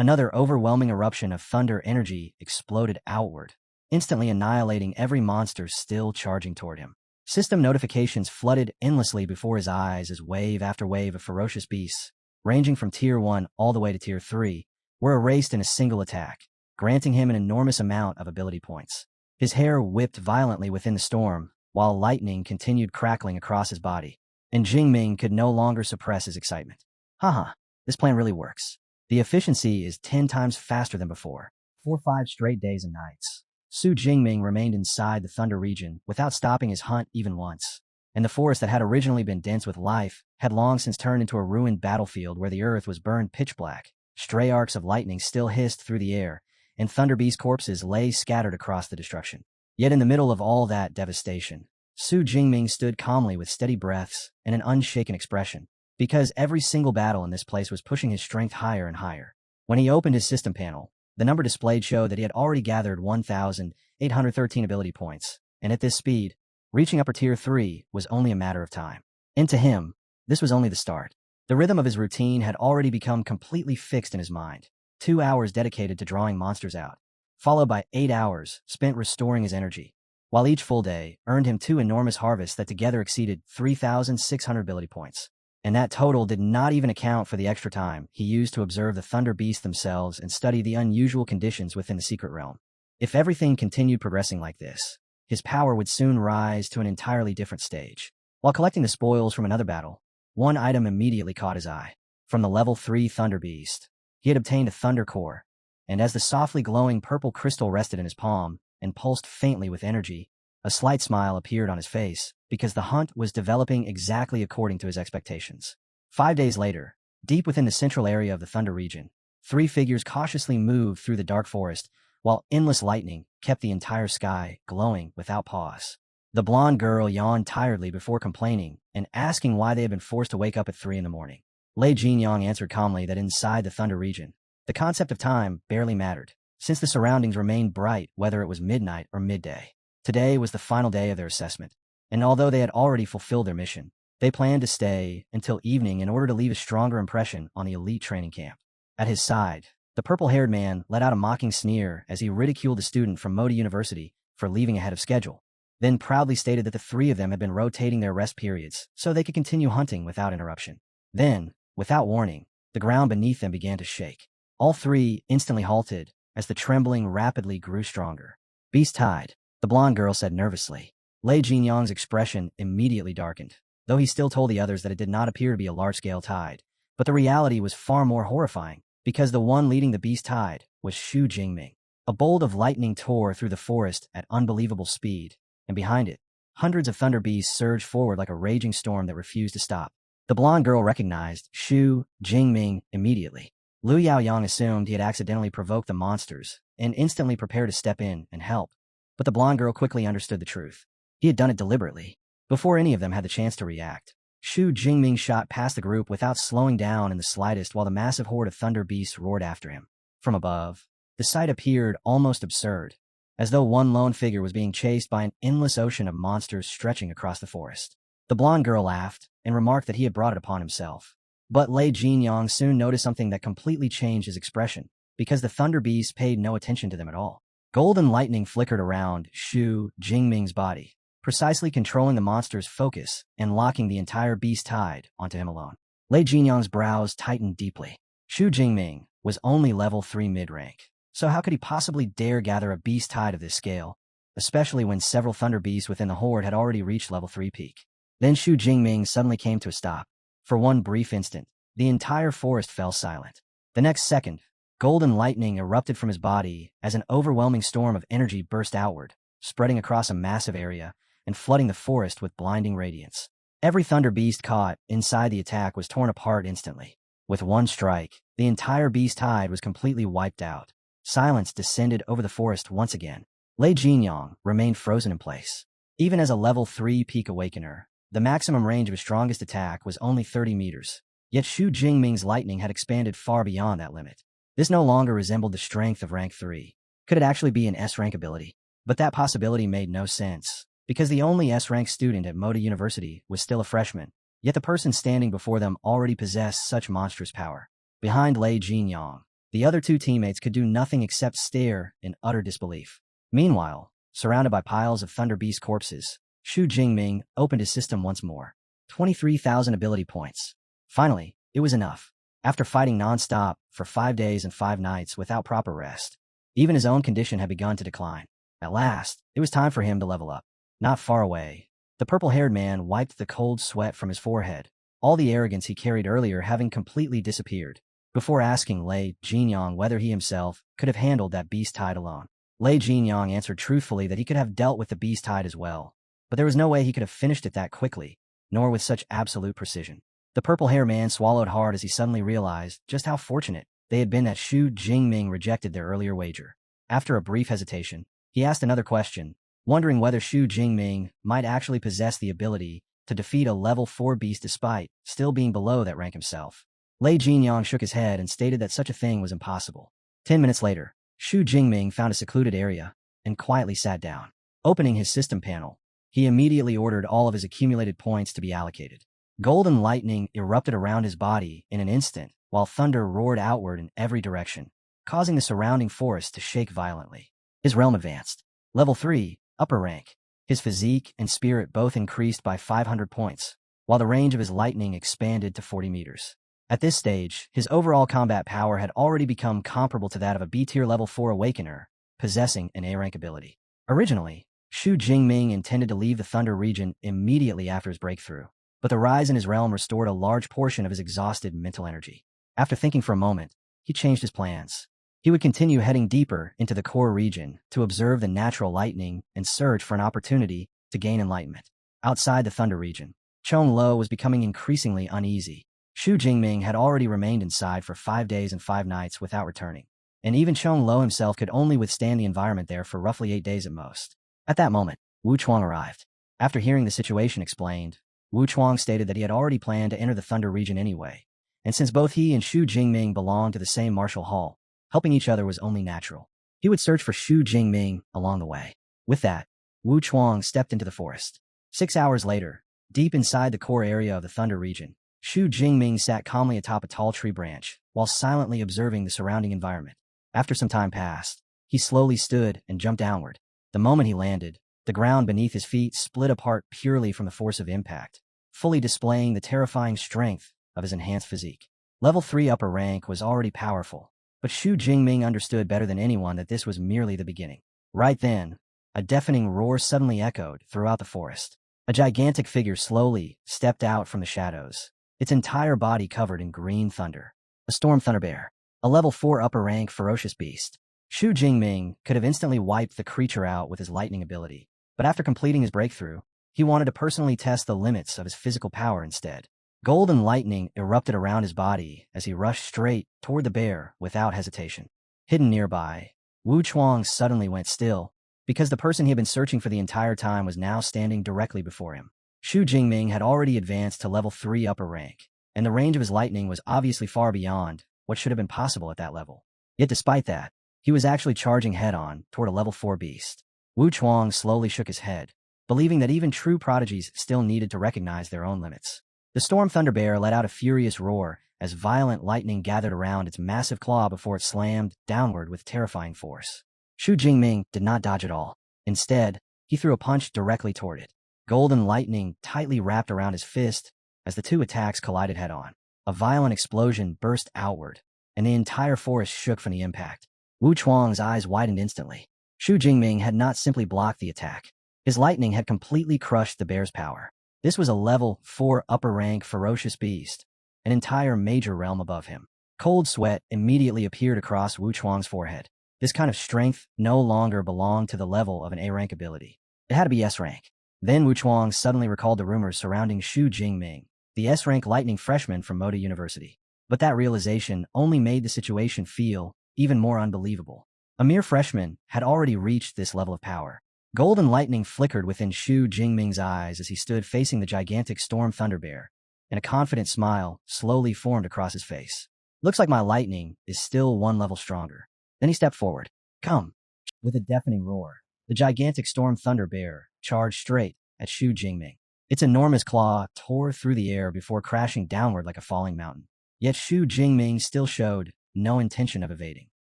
Another overwhelming eruption of thunder energy exploded outward, instantly annihilating every monster still charging toward him. System notifications flooded endlessly before his eyes as wave after wave of ferocious beasts, ranging from Tier 1 all the way to Tier 3, were erased in a single attack, granting him an enormous amount of ability points. His hair whipped violently within the storm, while lightning continued crackling across his body, and Jingming could no longer suppress his excitement. Haha, this plan really works. The efficiency is 10 times faster than before. For 5 straight days and nights, Su Jingming remained inside the Thunder region without stopping his hunt even once, and the forest that had originally been dense with life had long since turned into a ruined battlefield where the earth was burned pitch black. Stray arcs of lightning still hissed through the air, and Thunder Beast corpses lay scattered across the destruction. Yet in the middle of all that devastation, Su Jingming stood calmly with steady breaths and an unshaken expression, because every single battle in this place was pushing his strength higher and higher. When he opened his system panel, the number displayed showed that he had already gathered 1,813 ability points, and at this speed, reaching upper tier 3 was only a matter of time. And to him, this was only the start. The rhythm of his routine had already become completely fixed in his mind. 2 hours dedicated to drawing monsters out, followed by 8 hours spent restoring his energy, while each full day earned him 2 enormous harvests that together exceeded 3,600 ability points. And that total did not even account for the extra time he used to observe the Thunder Beasts themselves and study the unusual conditions within the secret realm. If everything continued progressing like this, his power would soon rise to an entirely different stage. While collecting the spoils from another battle, one item immediately caught his eye. From the level 3 Thunder Beast, he had obtained a Thunder Core, and as the softly glowing purple crystal rested in his palm and pulsed faintly with energy, a slight smile appeared on his face, because the hunt was developing exactly according to his expectations. 5 days later, deep within the central area of the Thunder region, 3 figures cautiously moved through the dark forest, while endless lightning kept the entire sky glowing without pause. The blonde girl yawned tiredly before complaining and asking why they had been forced to wake up at 3 in the morning. Lei Jinyang answered calmly that inside the Thunder region, the concept of time barely mattered, since the surroundings remained bright whether it was midnight or midday. Today was the final day of their assessment, and although they had already fulfilled their mission, they planned to stay until evening in order to leave a stronger impression on the elite training camp. At his side, the purple-haired man let out a mocking sneer as he ridiculed a student from Modi University for leaving ahead of schedule, then proudly stated that the 3 of them had been rotating their rest periods so they could continue hunting without interruption. Then, without warning, the ground beneath them began to shake. All 3 instantly halted as the trembling rapidly grew stronger. Beast Tide, the blonde girl said nervously. Lei Jinyang's expression immediately darkened, though he still told the others that it did not appear to be a large-scale tide. But the reality was far more horrifying, because the one leading the beast tide was Su Jingming. A bolt of lightning tore through the forest at unbelievable speed, and behind it, hundreds of thunder beasts surged forward like a raging storm that refused to stop. The blonde girl recognized Su Jingming immediately. Liu Yaoyang assumed he had accidentally provoked the monsters and instantly prepared to step in and help. But the blonde girl quickly understood the truth. He had done it deliberately. Before any of them had the chance to react, Su Jingming shot past the group without slowing down in the slightest while the massive horde of thunder beasts roared after him. From above, the sight appeared almost absurd, as though one lone figure was being chased by an endless ocean of monsters stretching across the forest. The blonde girl laughed and remarked that he had brought it upon himself. But Lei Jinyang soon noticed something that completely changed his expression, because the thunder beasts paid no attention to them at all. Golden lightning flickered around Su Jingming's body, precisely controlling the monster's focus and locking the entire beast tide onto him alone. Lei Jinyang's brows tightened deeply. Su Jingming was only level 3 mid-rank, so how could he possibly dare gather a beast tide of this scale, especially when several thunder beasts within the horde had already reached level 3 peak? Then Su Jingming suddenly came to a stop. For one brief instant, the entire forest fell silent. The next second, golden lightning erupted from his body as an overwhelming storm of energy burst outward, spreading across a massive area and flooding the forest with blinding radiance. Every thunder beast caught inside the attack was torn apart instantly. With one strike, the entire beast tide was completely wiped out. Silence descended over the forest once again. Lei Jinyang remained frozen in place. Even as a level 3 peak awakener, the maximum range of his strongest attack was only 30 meters. Yet Su Jingming's lightning had expanded far beyond that limit. This no longer resembled the strength of rank 3. Could it actually be an S-rank ability? But that possibility made no sense, because the only S-rank student at Modi University was still a freshman, yet the person standing before them already possessed such monstrous power. Behind Lei Jinyang, The other two teammates could do nothing except stare in utter disbelief. Meanwhile, surrounded by piles of Thunder Beast corpses, Shu Jingming opened his system once more. 23,000 ability points. Finally, it was enough. After fighting non-stop for 5 days and 5 nights without proper rest, even his own condition had begun to decline. At last, it was time for him to level up. Not far away, the purple-haired man wiped the cold sweat from his forehead, all the arrogance he carried earlier having completely disappeared, before asking Lei Jinyang whether he himself could have handled that beast tide alone. Lei Jinyang answered truthfully that he could have dealt with the beast tide as well, but there was no way he could have finished it that quickly, nor with such absolute precision. The purple-haired man swallowed hard as he suddenly realized just how fortunate they had been that Shu Jingming rejected their earlier wager. After a brief hesitation, he asked another question, wondering whether Shu Jingming might actually possess the ability to defeat a level 4 beast despite still being below that rank himself. Lei Jinyang shook his head and stated that such a thing was impossible. 10 minutes later, Shu Jingming found a secluded area and quietly sat down. Opening his system panel, he immediately ordered all of his accumulated points to be allocated. Golden lightning erupted around his body in an instant, while thunder roared outward in every direction, causing the surrounding forest to shake violently. His realm advanced. Level 3, upper rank. His physique and spirit both increased by 500 points, while the range of his lightning expanded to 40 meters. At this stage, his overall combat power had already become comparable to that of a B-tier level 4 awakener, possessing an A-rank ability. Originally, Shu Jingming intended to leave the Thunder region immediately after his breakthrough, but the rise in his realm restored a large portion of his exhausted mental energy. After thinking for a moment, he changed his plans. He would continue heading deeper into the core region to observe the natural lightning and search for an opportunity to gain enlightenment. Outside the Thunder region, Chong Lo was becoming increasingly uneasy. Shu Jingming had already remained inside for 5 days and 5 nights without returning, and even Chong Lo himself could only withstand the environment there for roughly 8 days at most. At that moment, Wu Chuang arrived. After hearing the situation explained, Wu Chuang stated that he had already planned to enter the Thunder region anyway, and since both he and Shu Jingming belonged to the same martial hall, helping each other was only natural. He would search for Shu Jingming along the way. With that, Wu Chuang stepped into the forest. 6 hours later, deep inside the core area of the Thunder region, Shu Jingming sat calmly atop a tall tree branch, while silently observing the surrounding environment. After some time passed, he slowly stood and jumped downward. The moment he landed, the ground beneath his feet split apart purely from the force of impact, fully displaying the terrifying strength of his enhanced physique. Level 3 upper rank was already powerful, but Shu Jingming understood better than anyone that this was merely the beginning. Right then, a deafening roar suddenly echoed throughout the forest. A gigantic figure slowly stepped out from the shadows, its entire body covered in green thunder. A storm thunder bear, a level 4 upper rank ferocious beast. Shu Jingming could have instantly wiped the creature out with his lightning ability, but after completing his breakthrough, he wanted to personally test the limits of his physical power instead. Golden lightning erupted around his body as he rushed straight toward the bear without hesitation. Hidden nearby, Wu Chuang suddenly went still, because the person he had been searching for the entire time was now standing directly before him. Shu Jingming had already advanced to level 3 upper rank, and the range of his lightning was obviously far beyond what should have been possible at that level. Yet despite that, he was actually charging head-on toward a level 4 beast. Wu Chuang slowly shook his head, believing that even true prodigies still needed to recognize their own limits. The Storm Thunder Bear let out a furious roar as violent lightning gathered around its massive claw before it slammed downward with terrifying force. Shu Jingming did not dodge at all. Instead, he threw a punch directly toward it. Golden lightning tightly wrapped around his fist as the two attacks collided head-on. A violent explosion burst outward, and the entire forest shook from the impact. Wu Chuang's eyes widened instantly. Shu Jingming had not simply blocked the attack. His lightning had completely crushed the bear's power. This was a level 4 upper rank ferocious beast, an entire major realm above him. Cold sweat immediately appeared across Wu Chuang's forehead. This kind of strength no longer belonged to the level of an A-rank ability. It had to be S-rank. Then Wu Chuang suddenly recalled the rumors surrounding Shu Jingming, the S-rank lightning freshman from Moda University. But that realization only made the situation feel even more unbelievable. A mere freshman had already reached this level of power. Golden lightning flickered within Shu Jingming's eyes as he stood facing the gigantic Storm Thunder Bear, and a confident smile slowly formed across his face. Looks like my lightning is still 1 level stronger. Then he stepped forward. Come. With a deafening roar, the gigantic Storm Thunder Bear charged straight at Shu Jingming. Its enormous claw tore through the air before crashing downward like a falling mountain. Yet Shu Jingming still showed no intention of evading.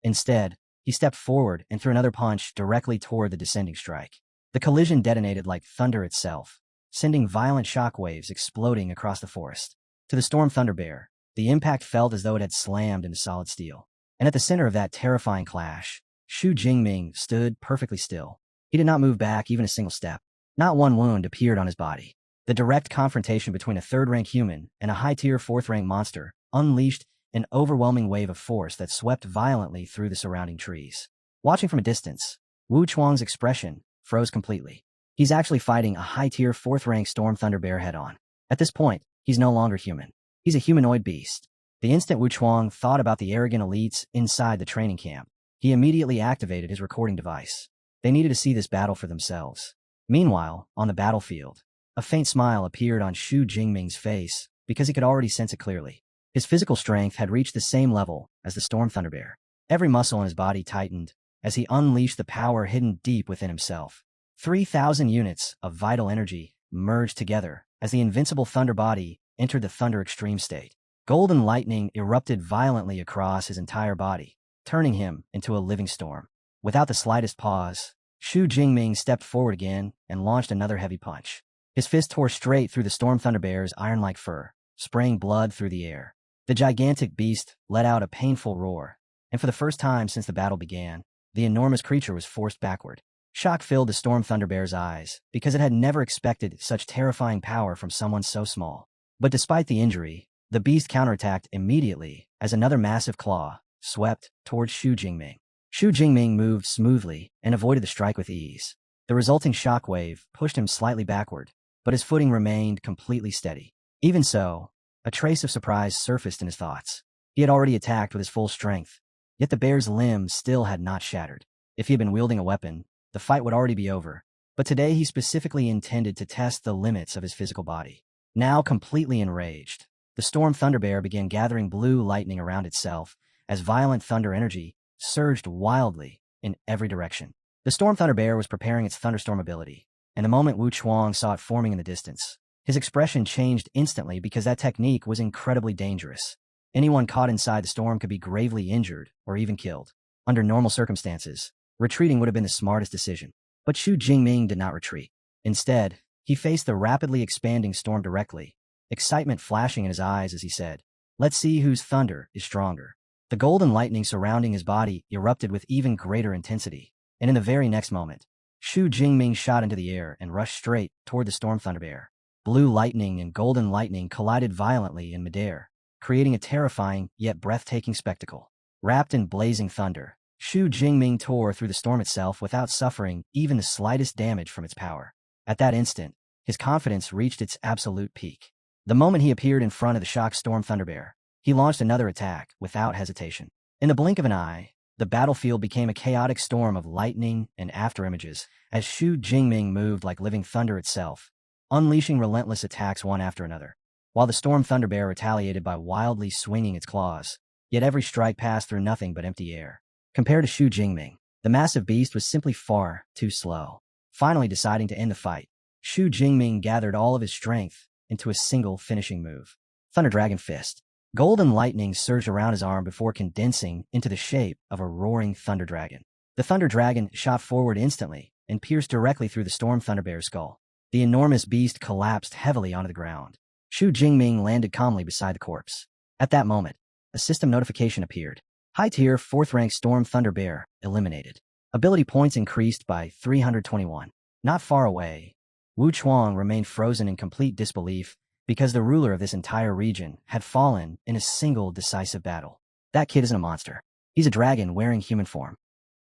Instead, he stepped forward and threw another punch directly toward the descending strike. The collision detonated like thunder itself, sending violent shockwaves exploding across the forest. To the Storm Thunder Bear, the impact felt as though it had slammed into solid steel. And at the center of that terrifying clash, Shu Jingming stood perfectly still. He did not move back even a single step. Not one wound appeared on his body. The direct confrontation between a third-rank human and a high-tier fourth-rank monster unleashed an overwhelming wave of force that swept violently through the surrounding trees. Watching from a distance, Wu Chuang's expression froze completely. He's actually fighting a high-tier fourth-rank Storm Thunder Bear head-on. At this point, he's no longer human. He's a humanoid beast. The instant Wu Chuang thought about the arrogant elites inside the training camp, he immediately activated his recording device. They needed to see this battle for themselves. Meanwhile, on the battlefield, a faint smile appeared on Shu Jingming's face because he could already sense it clearly. His physical strength had reached the same level as the Storm Thunder Bear. Every muscle in his body tightened as he unleashed the power hidden deep within himself. 3,000 units of vital energy merged together as the invincible Thunder Body entered the Thunder Extreme state. Golden lightning erupted violently across his entire body, turning him into a living storm. Without the slightest pause, Shu Jingming stepped forward again and launched another heavy punch. His fist tore straight through the Storm Thunder Bear's iron-like fur, spraying blood through the air. The gigantic beast let out a painful roar, and for the first time since the battle began, the enormous creature was forced backward. Shock filled the Storm Thunder Bear's eyes because it had never expected such terrifying power from someone so small. But despite the injury, the beast counterattacked immediately as another massive claw swept towards Shu Jingming. Shu Jingming moved smoothly and avoided the strike with ease. The resulting shockwave pushed him slightly backward, but his footing remained completely steady. Even so, a trace of surprise surfaced in his thoughts. He had already attacked with his full strength, yet the bear's limbs still had not shattered. If he had been wielding a weapon, the fight would already be over. But today he specifically intended to test the limits of his physical body. Now completely enraged, the Storm Thunder Bear began gathering blue lightning around itself as violent thunder energy surged wildly in every direction. The Storm Thunder Bear was preparing its thunderstorm ability, and the moment Wu Chuang saw it forming in the distance, his expression changed instantly because that technique was incredibly dangerous. Anyone caught inside the storm could be gravely injured or even killed. Under normal circumstances, retreating would have been the smartest decision. But Shu Jingming did not retreat. Instead, he faced the rapidly expanding storm directly, excitement flashing in his eyes as he said, "Let's see whose thunder is stronger." The golden lightning surrounding his body erupted with even greater intensity, and in the very next moment, Shu Jingming shot into the air and rushed straight toward the Storm Thunder Bear. Blue lightning and golden lightning collided violently in midair, creating a terrifying yet breathtaking spectacle. Wrapped in blazing thunder, Shu Jingming tore through the storm itself without suffering even the slightest damage from its power. At that instant, his confidence reached its absolute peak. The moment he appeared in front of the shocked Storm Thunder Bear, he launched another attack without hesitation. In the blink of an eye, the battlefield became a chaotic storm of lightning and afterimages as Shu Jingming moved like living thunder itself, unleashing relentless attacks one after another. While the Storm Thunder Bear retaliated by wildly swinging its claws, yet every strike passed through nothing but empty air. Compared to Shu Jingming, the massive beast was simply far too slow. Finally deciding to end the fight, Shu Jingming gathered all of his strength into a single finishing move. Thunder Dragon Fist. Golden lightning surged around his arm before condensing into the shape of a roaring thunder dragon. The Thunder Dragon shot forward instantly and pierced directly through the Storm Thunder Bear's skull. The enormous beast collapsed heavily onto the ground. Shu Jingming landed calmly beside the corpse. At that moment, a system notification appeared. High-tier 4th-rank Storm Thunder Bear eliminated. Ability points increased by 321. Not far away, Wu Chuang remained frozen in complete disbelief because the ruler of this entire region had fallen in a single decisive battle. That kid isn't a monster. He's a dragon wearing human form.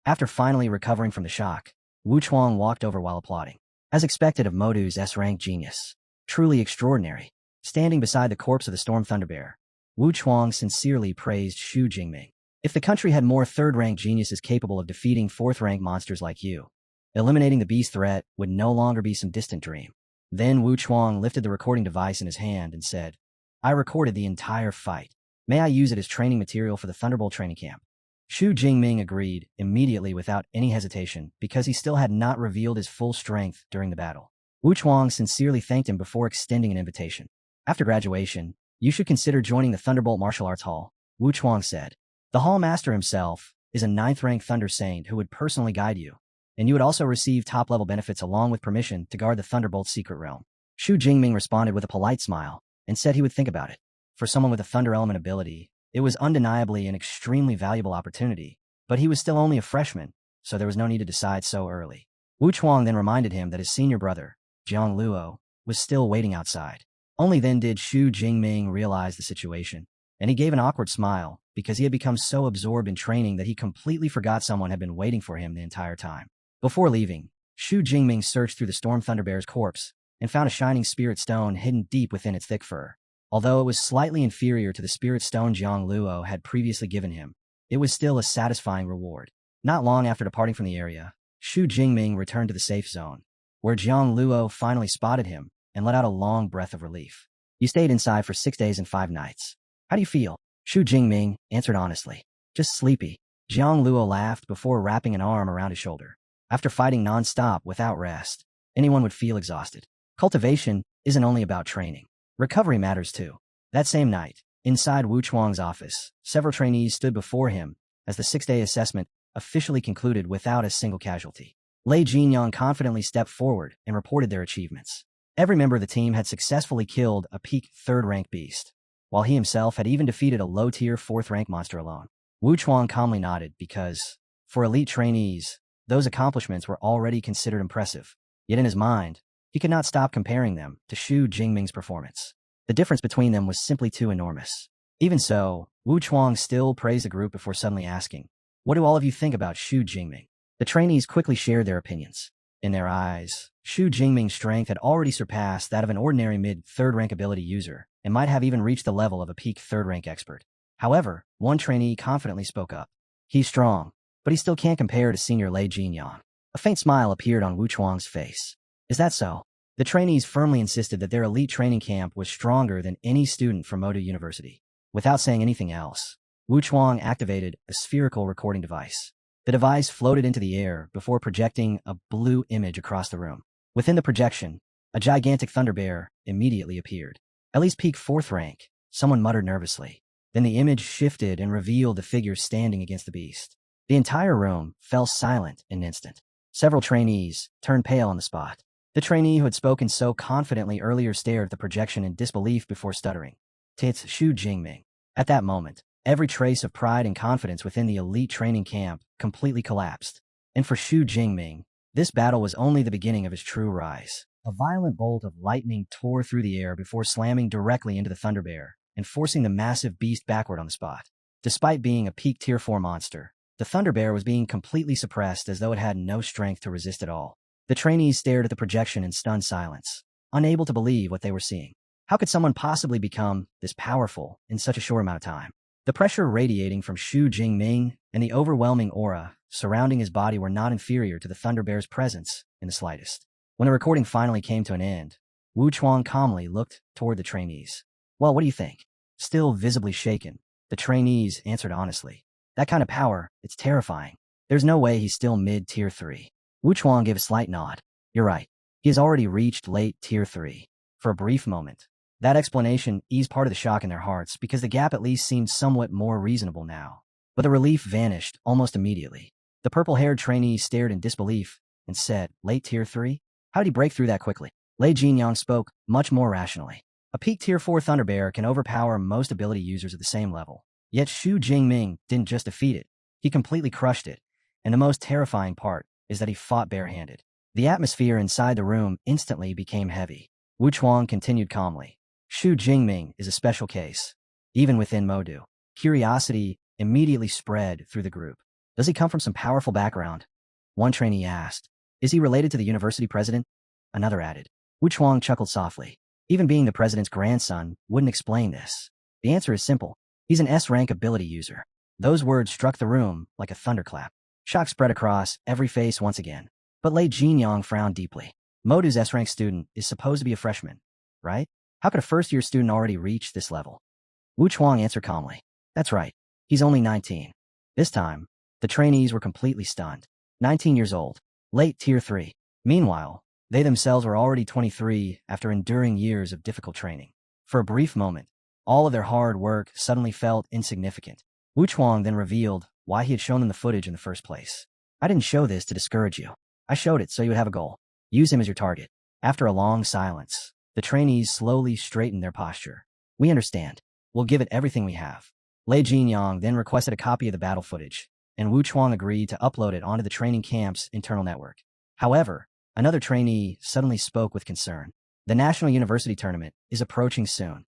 After finally recovering from the shock, Wu Chuang walked over while applauding. As expected of Modu's S-rank genius. Truly extraordinary. Standing beside the corpse of the Storm Thunder Bear, Wu Chuang sincerely praised Shu Jingming. If the country had more 3rd-rank geniuses capable of defeating 4th-rank monsters like you, eliminating the beast threat would no longer be some distant dream. Then Wu Chuang lifted the recording device in his hand and said, "I recorded the entire fight. May I use it as training material for the Thunderbolt training camp?" Shu Jingming agreed immediately without any hesitation because he still had not revealed his full strength during the battle. Wu Chuang sincerely thanked him before extending an invitation. After graduation, you should consider joining the Thunderbolt Martial Arts Hall, Wu Chuang said. The Hall Master himself is a 9th-rank Thunder Saint who would personally guide you, and you would also receive top-level benefits along with permission to guard the Thunderbolt's secret realm. Shu Jingming responded with a polite smile and said he would think about it. For someone with a Thunder Element ability, it was undeniably an extremely valuable opportunity, but he was still only a freshman, so there was no need to decide so early. Wu Chuang then reminded him that his senior brother, Jiang Luo, was still waiting outside. Only then did Shu Jingming realize the situation, and he gave an awkward smile because he had become so absorbed in training that he completely forgot someone had been waiting for him the entire time. Before leaving, Shu Jingming searched through the Storm Thunder Bear's corpse and found a shining spirit stone hidden deep within its thick fur. Although it was slightly inferior to the spirit stone Jiang Luo had previously given him, it was still a satisfying reward. Not long after departing from the area, Shu Jingming returned to the safe zone, where Jiang Luo finally spotted him and let out a long breath of relief. You stayed inside for 6 days and 5 nights. How do you feel? Shu Jingming answered honestly. Just sleepy. Jiang Luo laughed before wrapping an arm around his shoulder. After fighting non-stop without rest, anyone would feel exhausted. Cultivation isn't only about training. Recovery matters too. That same night, inside Wu Chuang's office, several trainees stood before him as the 6-day assessment officially concluded without a single casualty. Lei Jinyang confidently stepped forward and reported their achievements. Every member of the team had successfully killed a peak 3rd-rank beast, while he himself had even defeated a low-tier 4th-rank monster alone. Wu Chuang calmly nodded because, for elite trainees, those accomplishments were already considered impressive. Yet in his mind, he could not stop comparing them to Shu Jingming's performance. The difference between them was simply too enormous. Even so, Wu Chuang still praised the group before suddenly asking, "What do all of you think about Shu Jingming?" The trainees quickly shared their opinions. In their eyes, Shu Jingming's strength had already surpassed that of an ordinary mid-3rd-rank ability user and might have even reached the level of a peak 3rd-rank expert. However, one trainee confidently spoke up. He's strong, but he still can't compare to senior Lei Jinyang. A faint smile appeared on Wu Chuang's face. Is that so? The trainees firmly insisted that their elite training camp was stronger than any student from Modu University. Without saying anything else, Wu Chuang activated a spherical recording device. The device floated into the air before projecting a blue image across the room. Within the projection, a gigantic thunder bear immediately appeared. At least peak 4th rank, someone muttered nervously. Then the image shifted and revealed the figure standing against the beast. The entire room fell silent in an instant. Several trainees turned pale on the spot. The trainee who had spoken so confidently earlier stared at the projection in disbelief before stuttering. It's Shu Jingming. At that moment, every trace of pride and confidence within the elite training camp completely collapsed. And for Shu Jingming, this battle was only the beginning of his true rise. A violent bolt of lightning tore through the air before slamming directly into the Thunder Bear and forcing the massive beast backward on the spot. Despite being a peak Tier 4 monster, the Thunder Bear was being completely suppressed as though it had no strength to resist at all. The trainees stared at the projection in stunned silence, unable to believe what they were seeing. How could someone possibly become this powerful in such a short amount of time? The pressure radiating from Shu Jingming and the overwhelming aura surrounding his body were not inferior to the Thunder Bear's presence in the slightest. When the recording finally came to an end, Wu Chuang calmly looked toward the trainees. Well, what do you think? Still visibly shaken, the trainees answered honestly. That kind of power, it's terrifying. There's no way he's still mid-Tier 3. Wu Chuang gave a slight nod. You're right. He has already reached late Tier 3. For a brief moment, that explanation eased part of the shock in their hearts because the gap at least seemed somewhat more reasonable now. But the relief vanished almost immediately. The purple-haired trainee stared in disbelief and said, late Tier 3? How did he break through that quickly? Lei Jinyang spoke much more rationally. A peak Tier 4 Thunder Bear can overpower most ability users at the same level. Yet Shu Jingming didn't just defeat it. He completely crushed it. And the most terrifying part is that he fought barehanded. The atmosphere inside the room instantly became heavy. Wu Chuang continued calmly. Shu Jingming is a special case. Even within Modu, curiosity immediately spread through the group. Does he come from some powerful background? One trainee asked. Is he related to the university president? Another added. Wu Chuang chuckled softly. Even being the president's grandson wouldn't explain this. The answer is simple. He's an S-rank ability user. Those words struck the room like a thunderclap. Shock spread across every face once again. But Lei Jinyang frowned deeply. Modu's S-rank student is supposed to be a freshman, right? How could a first-year student already reach this level? Wu Chuang answered calmly. That's right. He's only 19. This time, the trainees were completely stunned. 19 years old. Late Tier 3. Meanwhile, they themselves were already 23 after enduring years of difficult training. For a brief moment, all of their hard work suddenly felt insignificant. Wu Chuang then revealed why he had shown them the footage in the first place. I didn't show this to discourage you. I showed it so you would have a goal. Use him as your target. After a long silence, the trainees slowly straightened their posture. We understand. We'll give it everything we have. Lei Jinyang then requested a copy of the battle footage, and Wu Chuang agreed to upload it onto the training camp's internal network. However, another trainee suddenly spoke with concern. The National University Tournament is approaching soon.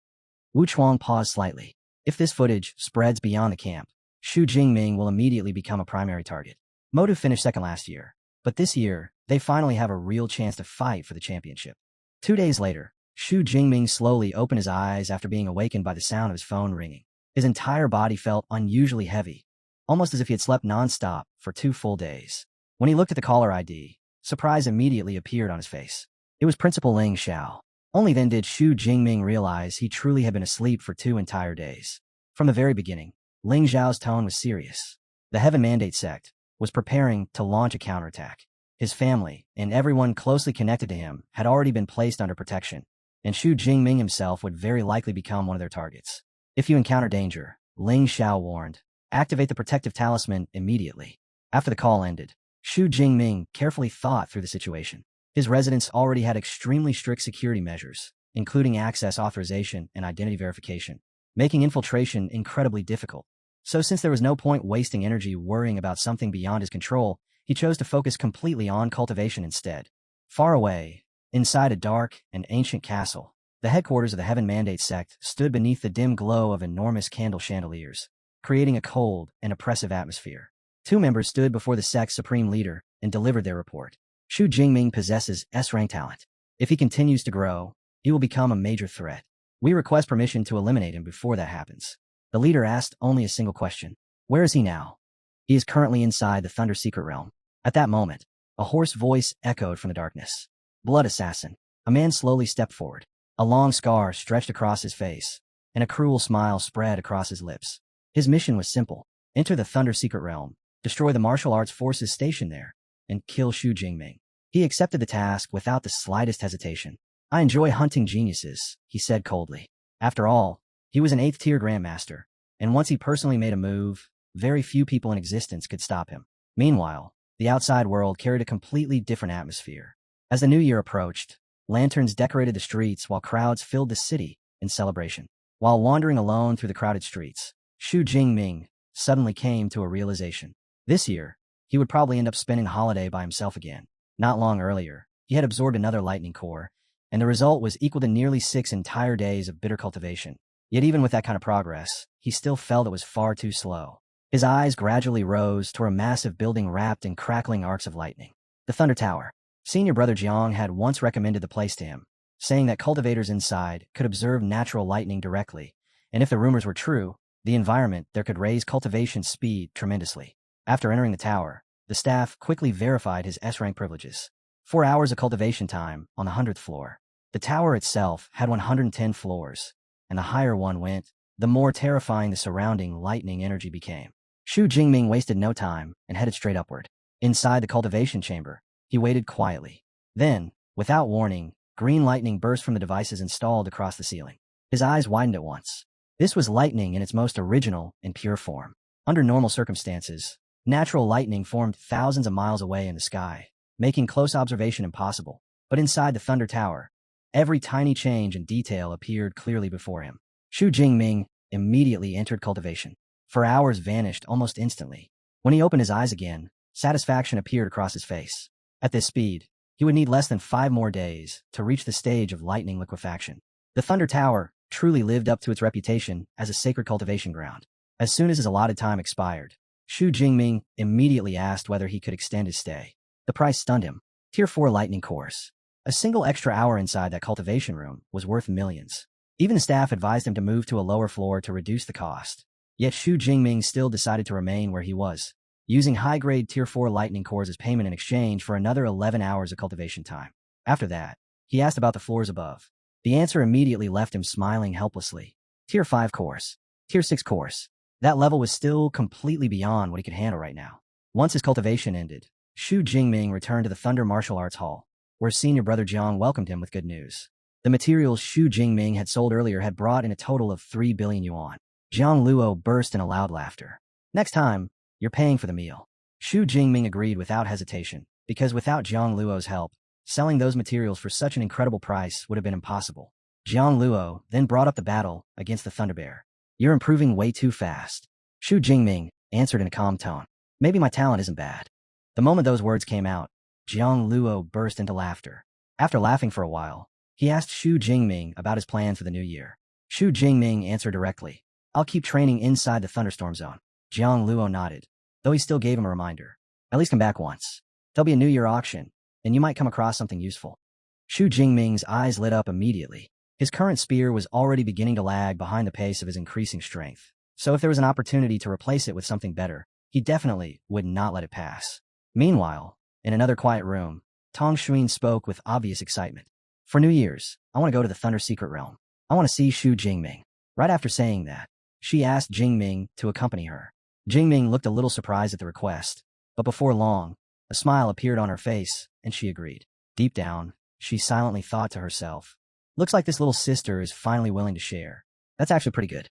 Wu Chuang paused slightly. If this footage spreads beyond the camp, Xu Jingming will immediately become a primary target. Modu finished second last year, but this year, they finally have a real chance to fight for the championship. 2 days later, Xu Jingming slowly opened his eyes after being awakened by the sound of his phone ringing. His entire body felt unusually heavy, almost as if he had slept non-stop for 2 full days. When he looked at the caller ID, surprise immediately appeared on his face. It was Principal Ling Xiao. Only then did Xu Jingming realize he truly had been asleep for 2 entire days. From the very beginning, Ling Xiao's tone was serious. The Heaven Mandate sect was preparing to launch a counterattack. His family and everyone closely connected to him had already been placed under protection, and Xu Jingming himself would very likely become one of their targets. If you encounter danger, Ling Xiao warned, activate the protective talisman immediately. After the call ended, Xu Jingming carefully thought through the situation. His residence already had extremely strict security measures, including access authorization and identity verification, making infiltration incredibly difficult. So since there was no point wasting energy worrying about something beyond his control, he chose to focus completely on cultivation instead. Far away, inside a dark and ancient castle, the headquarters of the Heaven Mandate sect stood beneath the dim glow of enormous candle chandeliers, creating a cold and oppressive atmosphere. 2 members stood before the sect's supreme leader and delivered their report. Xu Jingming possesses S-rank talent. If he continues to grow, he will become a major threat. We request permission to eliminate him before that happens. The leader asked only a single question. Where is he now? He is currently inside the Thunder Secret Realm. At that moment, a hoarse voice echoed from the darkness. Blood Assassin. A man slowly stepped forward. A long scar stretched across his face, and a cruel smile spread across his lips. His mission was simple. Enter the Thunder Secret Realm, destroy the martial arts forces stationed there, and kill Xu Jingming. He accepted the task without the slightest hesitation. I enjoy hunting geniuses, he said coldly. After all, he was an 8th-tier Grandmaster, and once he personally made a move, very few people in existence could stop him. Meanwhile, the outside world carried a completely different atmosphere. As the new year approached, lanterns decorated the streets while crowds filled the city in celebration. While wandering alone through the crowded streets, Xu Jingming suddenly came to a realization. This year, he would probably end up spending the holiday by himself again. Not long earlier, he had absorbed another lightning core, and the result was equal to nearly 6 entire days of bitter cultivation. Yet even with that kind of progress, he still felt it was far too slow. His eyes gradually rose toward a massive building wrapped in crackling arcs of lightning. The Thunder Tower. Senior brother Jiang had once recommended the place to him, saying that cultivators inside could observe natural lightning directly, and if the rumors were true, the environment there could raise cultivation speed tremendously. After entering the tower, the staff quickly verified his S-rank privileges. 4 hours of cultivation time on the 100th floor. The tower itself had 110 floors, and the higher one went, the more terrifying the surrounding lightning energy became. Xu Jingming wasted no time and headed straight upward. Inside the cultivation chamber, he waited quietly. Then, without warning, green lightning burst from the devices installed across the ceiling. His eyes widened at once. This was lightning in its most original and pure form. Under normal circumstances, natural lightning formed thousands of miles away in the sky, making close observation impossible. But inside the Thunder Tower, every tiny change and detail appeared clearly before him. Xu Jingming immediately entered cultivation. 4 hours vanished almost instantly. When he opened his eyes again, satisfaction appeared across his face. At this speed, he would need less than 5 more days to reach the stage of lightning liquefaction. The Thunder Tower truly lived up to its reputation as a sacred cultivation ground. As soon as his allotted time expired, Xu Jingming immediately asked whether he could extend his stay. The price stunned him. Tier 4 lightning course. A single extra hour inside that cultivation room was worth millions. Even the staff advised him to move to a lower floor to reduce the cost. Yet Xu Jingming still decided to remain where he was, using high-grade Tier 4 lightning cores as payment in exchange for another 11 hours of cultivation time. After that, he asked about the floors above. The answer immediately left him smiling helplessly. Tier 5 course. Tier 6 course. That level was still completely beyond what he could handle right now. Once his cultivation ended, Xu Jingming returned to the Thunder Martial Arts Hall, where senior brother Jiang welcomed him with good news. The materials Xu Jingming had sold earlier had brought in a total of 3 billion yuan. Jiang Luo burst into loud laughter. Next time, you're paying for the meal. Xu Jingming agreed without hesitation, because without Jiang Luo's help, selling those materials for such an incredible price would have been impossible. Jiang Luo then brought up the battle against the Thunder Bear. You're improving way too fast. Xu Jingming answered in a calm tone. Maybe my talent isn't bad. The moment those words came out, Jiang Luo burst into laughter. After laughing for a while, he asked Xu Jingming about his plans for the new year. Xu Jingming answered directly. I'll keep training inside the thunderstorm zone. Jiang Luo nodded, though he still gave him a reminder. At least come back once. There'll be a New Year auction, and you might come across something useful. Xu Jingming's eyes lit up immediately. His current spear was already beginning to lag behind the pace of his increasing strength, so if there was an opportunity to replace it with something better, he definitely would not let it pass. Meanwhile, in another quiet room, Tong Xuan spoke with obvious excitement. For New Year's, I want to go to the Thunder Secret Realm. I want to see Xu Jingming. Right after saying that, she asked Jingming to accompany her. Jingming looked a little surprised at the request, but before long, a smile appeared on her face, and she agreed. Deep down, she silently thought to herself, looks like this little sister is finally willing to share. That's actually pretty good.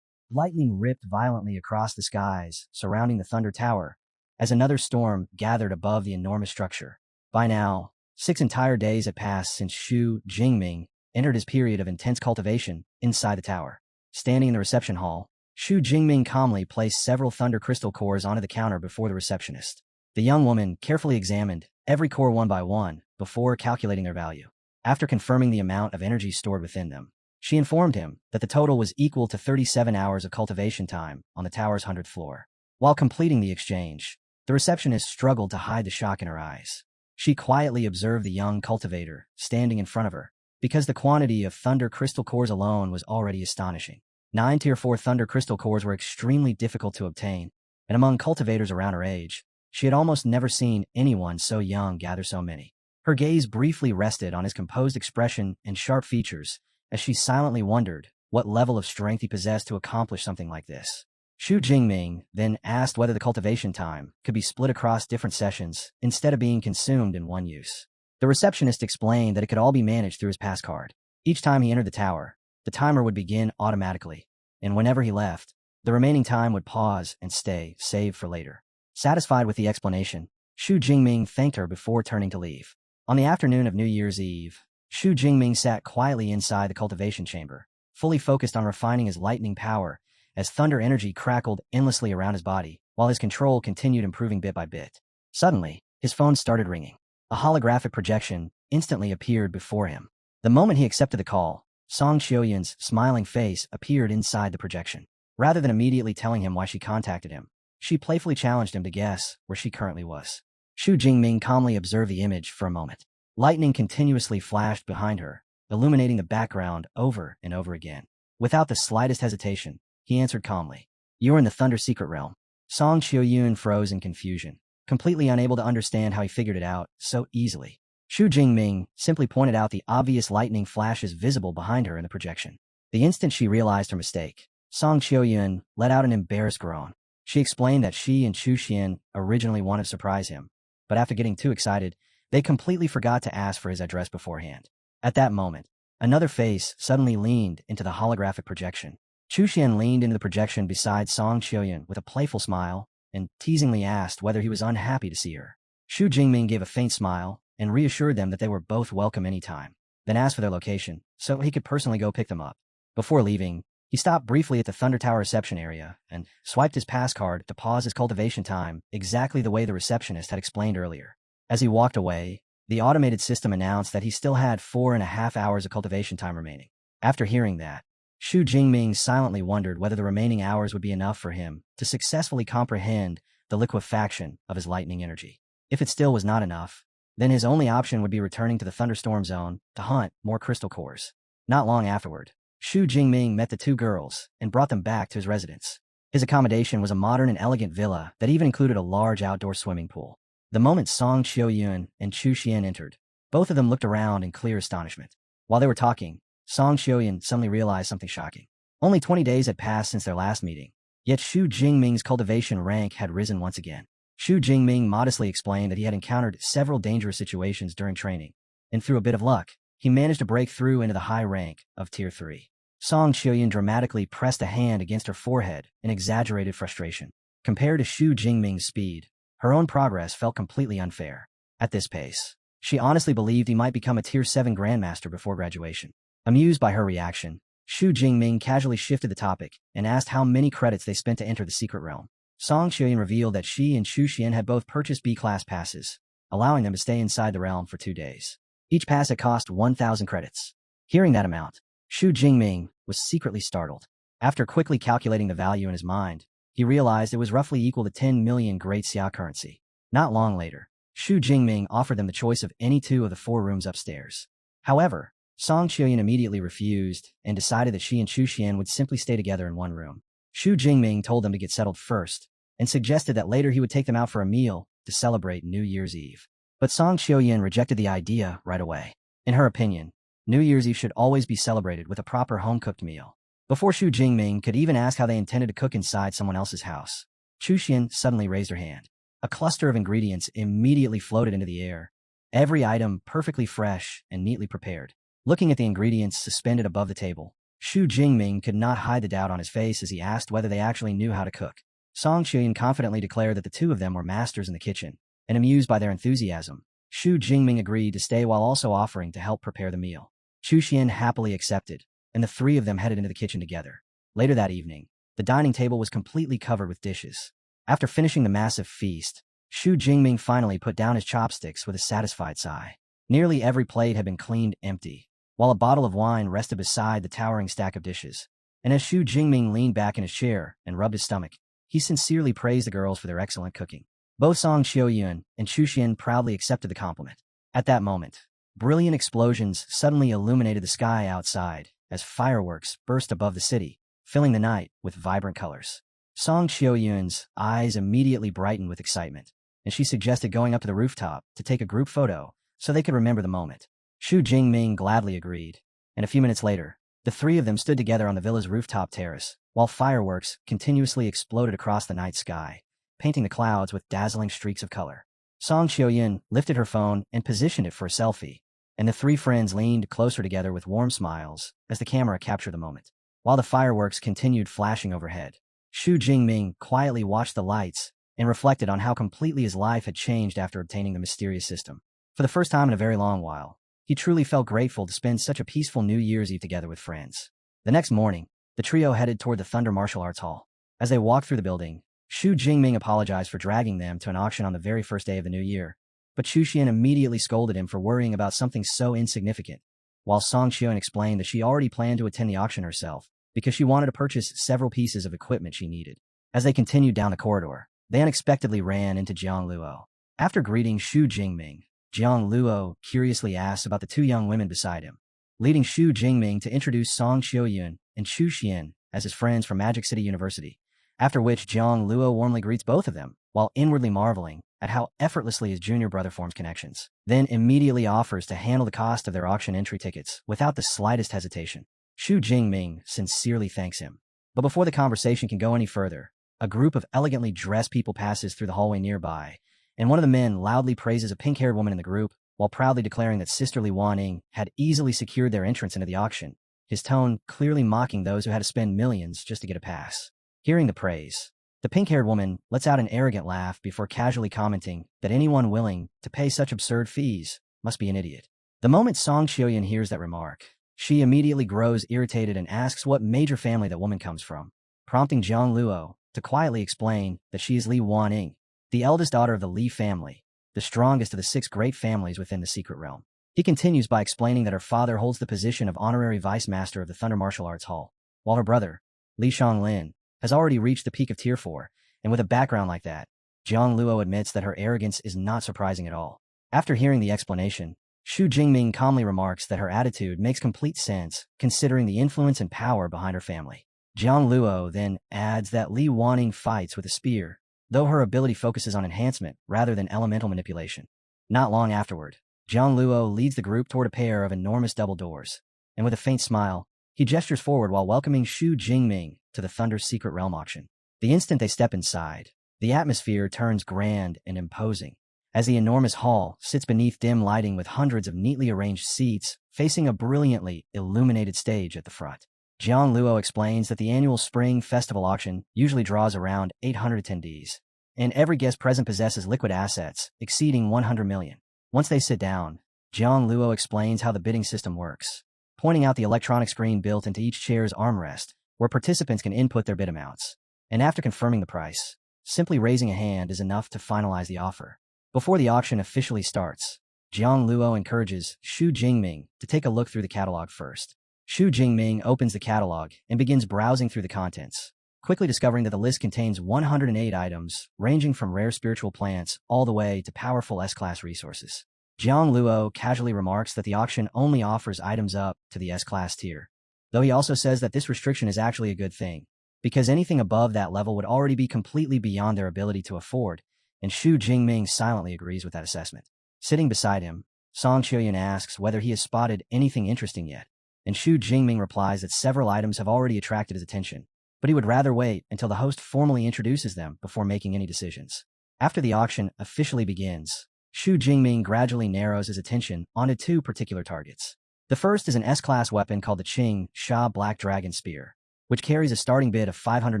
Lightning ripped violently across the skies surrounding the Thunder Tower as another storm gathered above the enormous structure. By now, 6 entire days had passed since Xu Jingming entered his period of intense cultivation inside the tower. Standing in the reception hall, Xu Jingming calmly placed several thunder crystal cores onto the counter before the receptionist. The young woman carefully examined every core one by one before calculating their value. After confirming the amount of energy stored within them, she informed him that the total was equal to 37 hours of cultivation time on the tower's 100th floor. While completing the exchange, the receptionist struggled to hide the shock in her eyes. She quietly observed the young cultivator standing in front of her, because the quantity of thunder crystal cores alone was already astonishing. 9 Tier 4 thunder crystal cores were extremely difficult to obtain, and among cultivators around her age, she had almost never seen anyone so young gather so many. Her gaze briefly rested on his composed expression and sharp features, as she silently wondered what level of strength he possessed to accomplish something like this. Xu Jingming then asked whether the cultivation time could be split across different sessions instead of being consumed in one use. The receptionist explained that it could all be managed through his pass card. Each time he entered the tower, the timer would begin automatically, and whenever he left, the remaining time would pause and stay saved for later. Satisfied with the explanation, Xu Jingming thanked her before turning to leave. On the afternoon of New Year's Eve, Xu Jingming sat quietly inside the cultivation chamber, fully focused on refining his lightning power as thunder energy crackled endlessly around his body, while his control continued improving bit by bit. Suddenly, his phone started ringing. A holographic projection instantly appeared before him. The moment he accepted the call, Song Xiuyun's smiling face appeared inside the projection. Rather than immediately telling him why she contacted him, she playfully challenged him to guess where she currently was. Xu Jingming calmly observed the image for a moment. Lightning continuously flashed behind her, illuminating the background over and over again. Without the slightest hesitation, he answered calmly. You're in the Thunder Secret Realm. Song Xiuyun froze in confusion, completely unable to understand how he figured it out so easily. Xu Jingming simply pointed out the obvious lightning flashes visible behind her in the projection. The instant she realized her mistake, Song Xiuyun let out an embarrassed groan. She explained that she and Chu Xian originally wanted to surprise him, but after getting too excited, they completely forgot to ask for his address beforehand. At that moment, another face suddenly leaned into the holographic projection. Chu Xian leaned into the projection beside Song Xiuyun with a playful smile and teasingly asked whether he was unhappy to see her. Xu Jingming gave a faint smile and reassured them that they were both welcome anytime, then asked for their location so he could personally go pick them up. Before leaving, he stopped briefly at the Thunder Tower reception area and swiped his pass card to pause his cultivation time exactly the way the receptionist had explained earlier. As he walked away, the automated system announced that he still had 4.5 hours of cultivation time remaining. After hearing that, Xu Jingming silently wondered whether the remaining hours would be enough for him to successfully comprehend the liquefaction of his lightning energy. If it still was not enough, then his only option would be returning to the thunderstorm zone to hunt more crystal cores. Not long afterward, Xu Jingming met the 2 girls and brought them back to his residence. His accommodation was a modern and elegant villa that even included a large outdoor swimming pool. The moment Song Xiuyun and Chu Xian entered, both of them looked around in clear astonishment. While they were talking, Song Xiuyun suddenly realized something shocking. Only 20 days had passed since their last meeting, yet Xu Jingming's cultivation rank had risen once again. Xu Jingming modestly explained that he had encountered several dangerous situations during training, and through a bit of luck, he managed to break through into the high rank of Tier 3. Song Qiuyan dramatically pressed a hand against her forehead in exaggerated frustration. Compared to Xu Jingming's speed, her own progress felt completely unfair. At this pace, she honestly believed he might become a Tier 7 Grandmaster before graduation. Amused by her reaction, Xu Jingming casually shifted the topic and asked how many credits they spent to enter the secret realm. Song Qiuyan revealed that she and Xu Xian had both purchased B-class passes, allowing them to stay inside the realm for 2 days. Each pass had cost 1,000 credits. Hearing that amount, Xu Jingming was secretly startled. After quickly calculating the value in his mind, he realized it was roughly equal to 10 million Great Xia currency. Not long later, Xu Jingming offered them the choice of any 2 of the 4 rooms upstairs. However, Song Qiuyan immediately refused and decided that she and Xu Xian would simply stay together in one room. Xu Jingming told them to get settled first and suggested that later he would take them out for a meal to celebrate New Year's Eve. But Song Qiuyan rejected the idea right away. In her opinion, New Year's Eve should always be celebrated with a proper home-cooked meal. Before Xu Jingming could even ask how they intended to cook inside someone else's house, Xu Xian suddenly raised her hand. A cluster of ingredients immediately floated into the air, every item perfectly fresh and neatly prepared. Looking at the ingredients suspended above the table, Xu Jingming could not hide the doubt on his face as he asked whether they actually knew how to cook. Song Qiuyan confidently declared that the 2 of them were masters in the kitchen, and amused by their enthusiasm, Xu Jingming agreed to stay while also offering to help prepare the meal. Xu Xian happily accepted, and the 3 of them headed into the kitchen together. Later that evening, the dining table was completely covered with dishes. After finishing the massive feast, Xu Jingming finally put down his chopsticks with a satisfied sigh. Nearly every plate had been cleaned empty, while a bottle of wine rested beside the towering stack of dishes. And as Xu Jingming leaned back in his chair and rubbed his stomach, he sincerely praised the girls for their excellent cooking. Both Song Qiuyan and Xu Xian proudly accepted the compliment. At that moment, brilliant explosions suddenly illuminated the sky outside as fireworks burst above the city, filling the night with vibrant colors. Song Qiuyan's eyes immediately brightened with excitement, and she suggested going up to the rooftop to take a group photo so they could remember the moment. Xu Jingming gladly agreed, and a few minutes later, the 3 of them stood together on the villa's rooftop terrace, while fireworks continuously exploded across the night sky, painting the clouds with dazzling streaks of color. Song Qiuyan lifted her phone and positioned it for a selfie, and the 3 friends leaned closer together with warm smiles as the camera captured the moment. While the fireworks continued flashing overhead, Xu Jingming quietly watched the lights and reflected on how completely his life had changed after obtaining the mysterious system. For the first time in a very long while, he truly felt grateful to spend such a peaceful New Year's Eve together with friends. The next morning, the trio headed toward the Thunder Martial Arts Hall. As they walked through the building, Xu Jingming apologized for dragging them to an auction on the very first day of the new year, but Xu Xian immediately scolded him for worrying about something so insignificant, while Song Qiuyan explained that she already planned to attend the auction herself because she wanted to purchase several pieces of equipment she needed. As they continued down the corridor, they unexpectedly ran into Jiang Luo. After greeting Xu Jingming, Jiang Luo curiously asked about the 2 young women beside him, leading Xu Jingming to introduce Song Qiuyan and Xu Xian as his friends from Magic City University, after which Jiang Luo warmly greets both of them, while inwardly marveling at how effortlessly his junior brother forms connections, then immediately offers to handle the cost of their auction entry tickets without the slightest hesitation. Xu Jingming sincerely thanks him. But before the conversation can go any further, a group of elegantly dressed people passes through the hallway nearby, and one of the men loudly praises a pink-haired woman in the group, while proudly declaring that Sister Li Waning had easily secured their entrance into the auction, his tone clearly mocking those who had to spend millions just to get a pass. Hearing the praise, the pink-haired woman lets out an arrogant laugh before casually commenting that anyone willing to pay such absurd fees must be an idiot. The moment Song Qiuyan hears that remark, she immediately grows irritated and asks what major family that woman comes from, prompting Jiang Luo to quietly explain that she is Li Waning, the eldest daughter of the Li family, the strongest of the 6 great families within the secret realm. He continues by explaining that her father holds the position of honorary vice master of the Thunder Martial Arts Hall, while her brother, Li Xianglin, has already reached the peak of Tier 4, and with a background like that, Jiang Luo admits that her arrogance is not surprising at all. After hearing the explanation, Xu Jingming calmly remarks that her attitude makes complete sense, considering the influence and power behind her family. Jiang Luo then adds that Li Waning fights with a spear, though her ability focuses on enhancement rather than elemental manipulation. Not long afterward, Jiang Luo leads the group toward a pair of enormous double doors, and with a faint smile, he gestures forward while welcoming Xu Jingming to the Thunder's secret realm auction. The instant they step inside, the atmosphere turns grand and imposing, as the enormous hall sits beneath dim lighting with hundreds of neatly arranged seats facing a brilliantly illuminated stage at the front. Jiang Luo explains that the annual Spring Festival auction usually draws around 800 attendees, and every guest present possesses liquid assets exceeding 100 million. Once they sit down, Jiang Luo explains how the bidding system works, pointing out the electronic screen built into each chair's armrest, where participants can input their bid amounts. And after confirming the price, simply raising a hand is enough to finalize the offer. Before the auction officially starts, Jiang Luo encourages Xu Jingming to take a look through the catalog first. Xu Jingming opens the catalog and begins browsing through the contents, quickly discovering that the list contains 108 items, ranging from rare spiritual plants all the way to powerful S-class resources. Jiang Luo casually remarks that the auction only offers items up to the S-class tier, though he also says that this restriction is actually a good thing, because anything above that level would already be completely beyond their ability to afford, and Xu Jingming silently agrees with that assessment. Sitting beside him, Song Qiuyan asks whether he has spotted anything interesting yet, and Xu Jingming replies that several items have already attracted his attention, but he would rather wait until the host formally introduces them before making any decisions. After the auction officially begins, Xu Jingming gradually narrows his attention onto two particular targets. The first is an S-class weapon called the Qing Sha Black Dragon Spear, which carries a starting bid of 500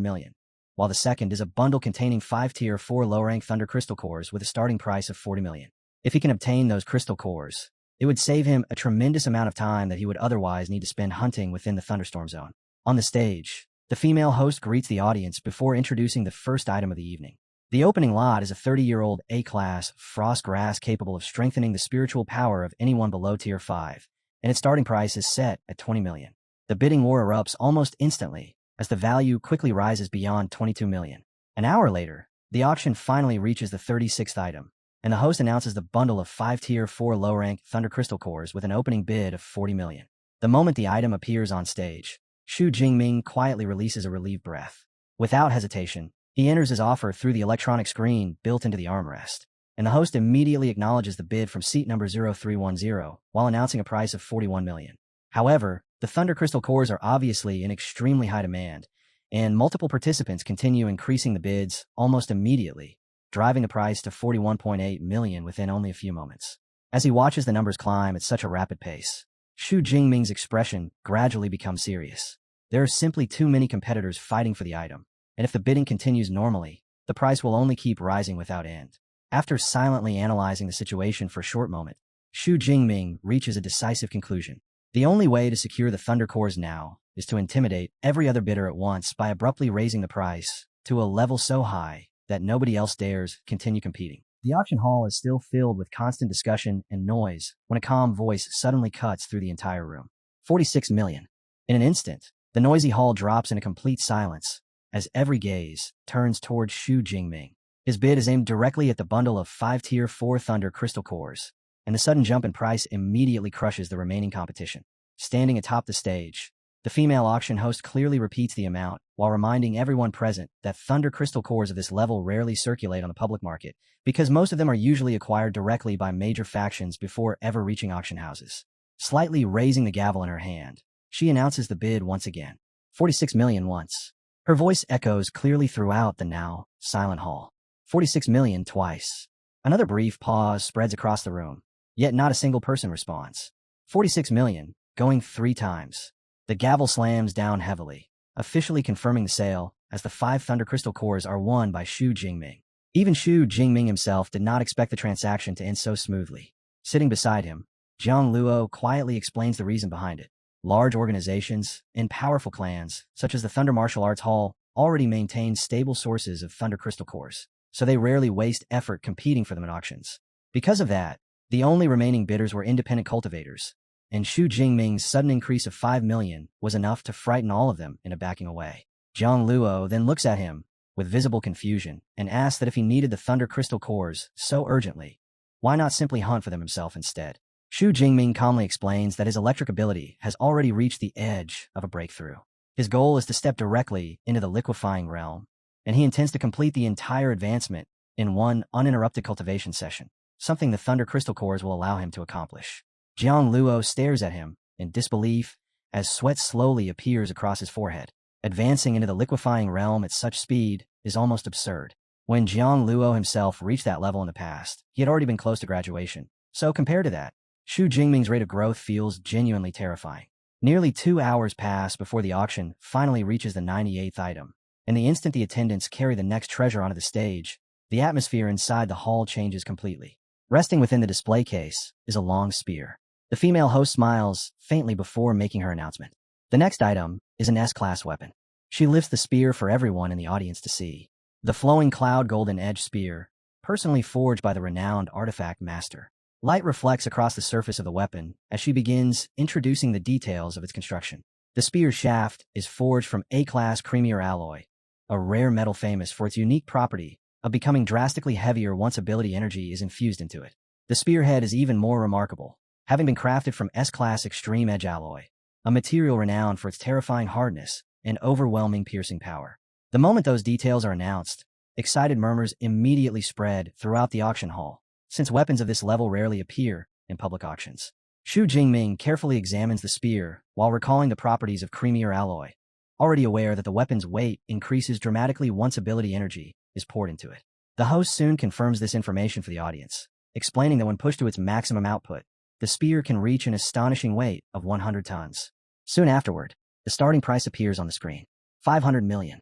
million, while the second is a bundle containing 5 Tier 4 low-rank Thunder Crystal Cores with a starting price of 40 million. If he can obtain those crystal cores, it would save him a tremendous amount of time that he would otherwise need to spend hunting within the thunderstorm zone. On the stage, the female host greets the audience before introducing the first item of the evening. The opening lot is a 30-year-old A-class frost grass capable of strengthening the spiritual power of anyone below Tier 5, and its starting price is set at 20 million. The bidding war erupts almost instantly, as the value quickly rises beyond 22 million. An hour later, the auction finally reaches the 36th item, and the host announces the bundle of 5 Tier 4 low-rank Thunder Crystal Cores with an opening bid of 40 million. The moment the item appears on stage, Xu Jingming quietly releases a relieved breath. Without hesitation, he enters his offer through the electronic screen built into the armrest, and the host immediately acknowledges the bid from seat number 0310 while announcing a price of 41 million. However, the Thunder Crystal Cores are obviously in extremely high demand, and multiple participants continue increasing the bids almost immediately, driving the price to 41.8 million within only a few moments. As he watches the numbers climb at such a rapid pace, Xu Jingming's expression gradually becomes serious. There are simply too many competitors fighting for the item, and if the bidding continues normally, the price will only keep rising without end. After silently analyzing the situation for a short moment, Xu Jingming reaches a decisive conclusion. The only way to secure the Thunder Cores now is to intimidate every other bidder at once by abruptly raising the price to a level so high that nobody else dares continue competing. The auction hall is still filled with constant discussion and noise when a calm voice suddenly cuts through the entire room. 46 million. In an instant, the noisy hall drops into complete silence as every gaze turns towards Xu Jingming. His bid is aimed directly at the bundle of 5 Tier 4 Thunder Crystal Cores, and the sudden jump in price immediately crushes the remaining competition. Standing atop the stage, the female auction host clearly repeats the amount while reminding everyone present that Thunder Crystal Cores of this level rarely circulate on the public market because most of them are usually acquired directly by major factions before ever reaching auction houses. Slightly raising the gavel in her hand, she announces the bid once again. 46 million once. Her voice echoes clearly throughout the now silent hall. 46 million twice. Another brief pause spreads across the room, yet not a single person responds. 46 million, going 3 times. The gavel slams down heavily, officially confirming the sale, as the 5 Thunder Crystal Cores are won by Xu Jingming. Even Xu Jingming himself did not expect the transaction to end so smoothly. Sitting beside him, Jiang Luo quietly explains the reason behind it. Large organizations and powerful clans, such as the Thunder Martial Arts Hall, already maintain stable sources of Thunder Crystal Cores, so they rarely waste effort competing for them in auctions. Because of that, the only remaining bidders were independent cultivators, and Xu Jingming's sudden increase of 5 million was enough to frighten all of them into backing away. Jiang Luo then looks at him with visible confusion and asks that if he needed the Thunder Crystal Cores so urgently, why not simply hunt for them himself instead? Xu Jingming calmly explains that his electric ability has already reached the edge of a breakthrough. His goal is to step directly into the liquefying realm, and he intends to complete the entire advancement in one uninterrupted cultivation session, something the Thunder Crystal Cores will allow him to accomplish. Jiang Luo stares at him in disbelief as sweat slowly appears across his forehead. Advancing into the liquefying realm at such speed is almost absurd. When Jiang Luo himself reached that level in the past, he had already been close to graduation. So compared to that, Xu Jingming's rate of growth feels genuinely terrifying. Nearly 2 hours pass before the auction finally reaches the 98th item, and the instant the attendants carry the next treasure onto the stage, the atmosphere inside the hall changes completely. Resting within the display case is a long spear. The female host smiles faintly before making her announcement. The next item is an S-class weapon. She lifts the spear for everyone in the audience to see. The flowing cloud golden edge spear, personally forged by the renowned artifact master. Light reflects across the surface of the weapon as she begins introducing the details of its construction. The spear's shaft is forged from A-class creamier alloy, a rare metal famous for its unique property of becoming drastically heavier once ability energy is infused into it. The spearhead is even more remarkable, having been crafted from S-class extreme edge alloy, a material renowned for its terrifying hardness and overwhelming piercing power. The moment those details are announced, excited murmurs immediately spread throughout the auction hall, since weapons of this level rarely appear in public auctions. Jingming carefully examines the spear while recalling the properties of creamier alloy, already aware that the weapon's weight increases dramatically once ability energy is poured into it. The host soon confirms this information for the audience, explaining that when pushed to its maximum output, the spear can reach an astonishing weight of 100 tons. Soon afterward, the starting price appears on the screen. 500 million.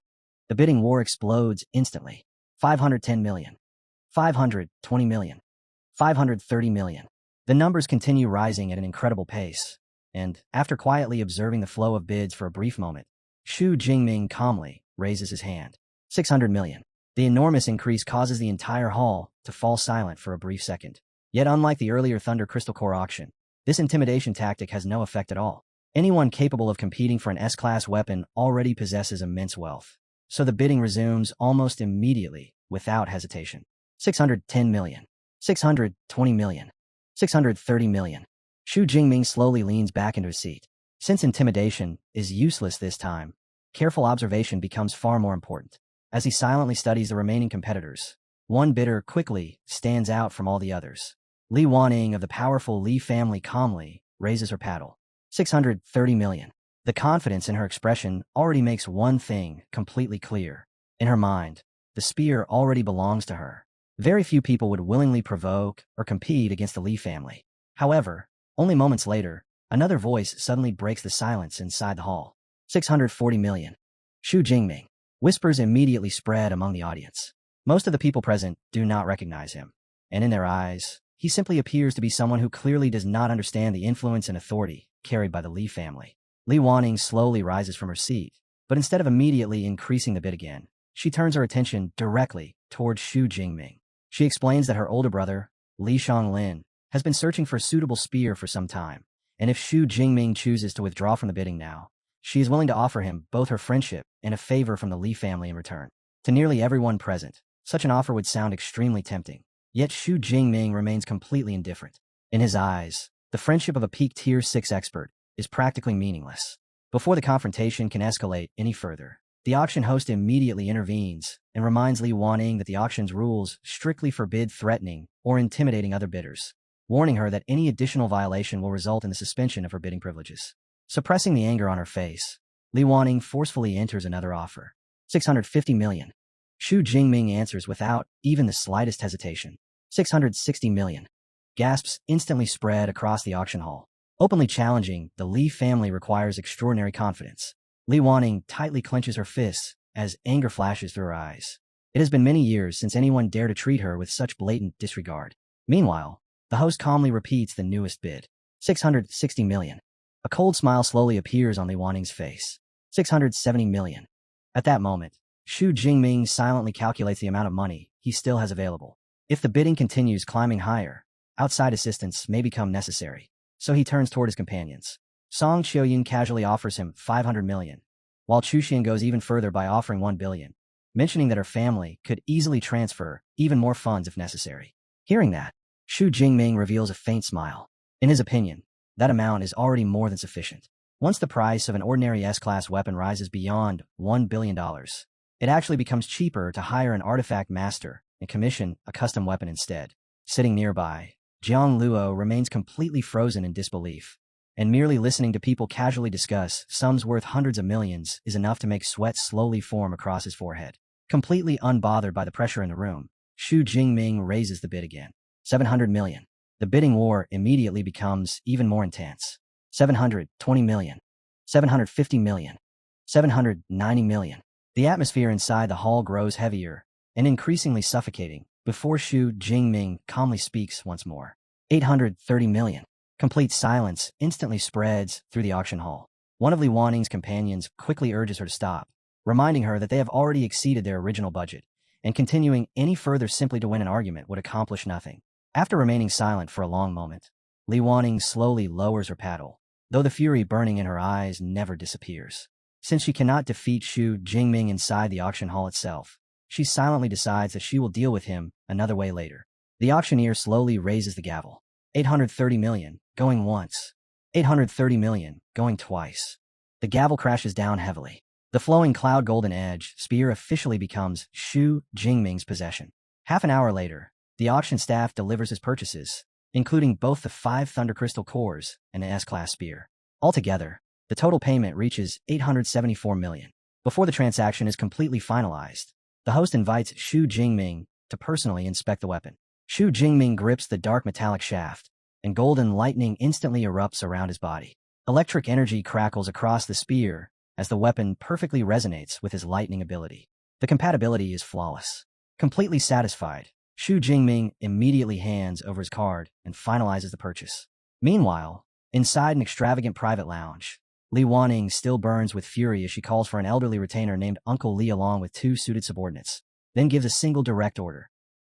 The bidding war explodes instantly. 510 million. 520 million. 530 million. The numbers continue rising at an incredible pace, and, after quietly observing the flow of bids for a brief moment, Jingming calmly raises his hand. 600 million. The enormous increase causes the entire hall to fall silent for a brief second. Yet unlike the earlier Thunder Crystal Core auction, this intimidation tactic has no effect at all. Anyone capable of competing for an S-class weapon already possesses immense wealth, so the bidding resumes almost immediately, without hesitation. 610 million. 620 million. 630 million. Jingming slowly leans back into his seat. Since intimidation is useless this time, careful observation becomes far more important. As he silently studies the remaining competitors, one bidder quickly stands out from all the others. Li Wanning of the powerful Li family calmly raises her paddle. 630 million. The confidence in her expression already makes one thing completely clear. In her mind, the spear already belongs to her. Very few people would willingly provoke or compete against the Li family. However, only moments later, another voice suddenly breaks the silence inside the hall. 640 million. Jingming. Whispers immediately spread among the audience. Most of the people present do not recognize him, and in their eyes, he simply appears to be someone who clearly does not understand the influence and authority carried by the Li family. Li Wanning slowly rises from her seat, but instead of immediately increasing the bid again, she turns her attention directly towards Jingming. She explains that her older brother, Li Xianglin, has been searching for a suitable spear for some time, and if Jingming chooses to withdraw from the bidding now, she is willing to offer him both her friendship and a favor from the Li family in return. To nearly everyone present, such an offer would sound extremely tempting, yet Jingming remains completely indifferent. In his eyes, the friendship of a peak Tier 6 expert is practically meaningless. Before the confrontation can escalate any further, the auction host immediately intervenes and reminds Li Wanning that the auction's rules strictly forbid threatening or intimidating other bidders, warning her that any additional violation will result in the suspension of her bidding privileges. Suppressing the anger on her face, Li Wanning forcefully enters another offer. 650 million. Jingming answers without even the slightest hesitation. 660 million. Gasps instantly spread across the auction hall. Openly challenging the Li family requires extraordinary confidence. Li Wanning tightly clenches her fists as anger flashes through her eyes. It has been many years since anyone dared to treat her with such blatant disregard. Meanwhile, the host calmly repeats the newest bid. 660 million. A cold smile slowly appears on Li Wanning's face. 670 million. At that moment, Jingming silently calculates the amount of money he still has available. If the bidding continues climbing higher, outside assistance may become necessary, so he turns toward his companions. Song Qiuyin casually offers him 500 million, while Chuxian goes even further by offering 1 billion, mentioning that her family could easily transfer even more funds if necessary. Hearing that, Jingming reveals a faint smile. In his opinion, that amount is already more than sufficient. Once the price of an ordinary S-class weapon rises beyond $1 billion, it actually becomes cheaper to hire an artifact master and commission a custom weapon instead. Sitting nearby, Jiang Luo remains completely frozen in disbelief, and merely listening to people casually discuss sums worth hundreds of millions is enough to make sweat slowly form across his forehead. Completely unbothered by the pressure in the room, Jingming raises the bid again. 700 million. The bidding war immediately becomes even more intense. 720 million, 750 million, 790 million. The atmosphere inside the hall grows heavier and increasingly suffocating before Shu Jingming calmly speaks once more. 830 million. Complete silence instantly spreads through the auction hall. One of Li Waning's companions quickly urges her to stop, reminding her that they have already exceeded their original budget, and continuing any further simply to win an argument would accomplish nothing. After remaining silent for a long moment, Li Waning slowly lowers her paddle, though the fury burning in her eyes never disappears. Since she cannot defeat Shu Jingming inside the auction hall itself, she silently decides that she will deal with him another way later. The auctioneer slowly raises the gavel. 830 million, going once. 830 million, going twice. The gavel crashes down heavily. The flowing cloud golden edge spear officially becomes Shu Jingming's possession. Half an hour later, the auction staff delivers his purchases, including both the 5 Thunder Crystal cores and an S-class spear. Altogether, the total payment reaches 874 million. Before the transaction is completely finalized, the host invites Shu Jingming to personally inspect the weapon. Shu Jingming grips the dark metallic shaft, and golden lightning instantly erupts around his body. Electric energy crackles across the spear as the weapon perfectly resonates with his lightning ability. The compatibility is flawless. Completely satisfied, Shu Jingming immediately hands over his card and finalizes the purchase. Meanwhile, inside an extravagant private lounge, Li Waning still burns with fury as she calls for an elderly retainer named Uncle Li along with 2 suited subordinates, then gives a single direct order.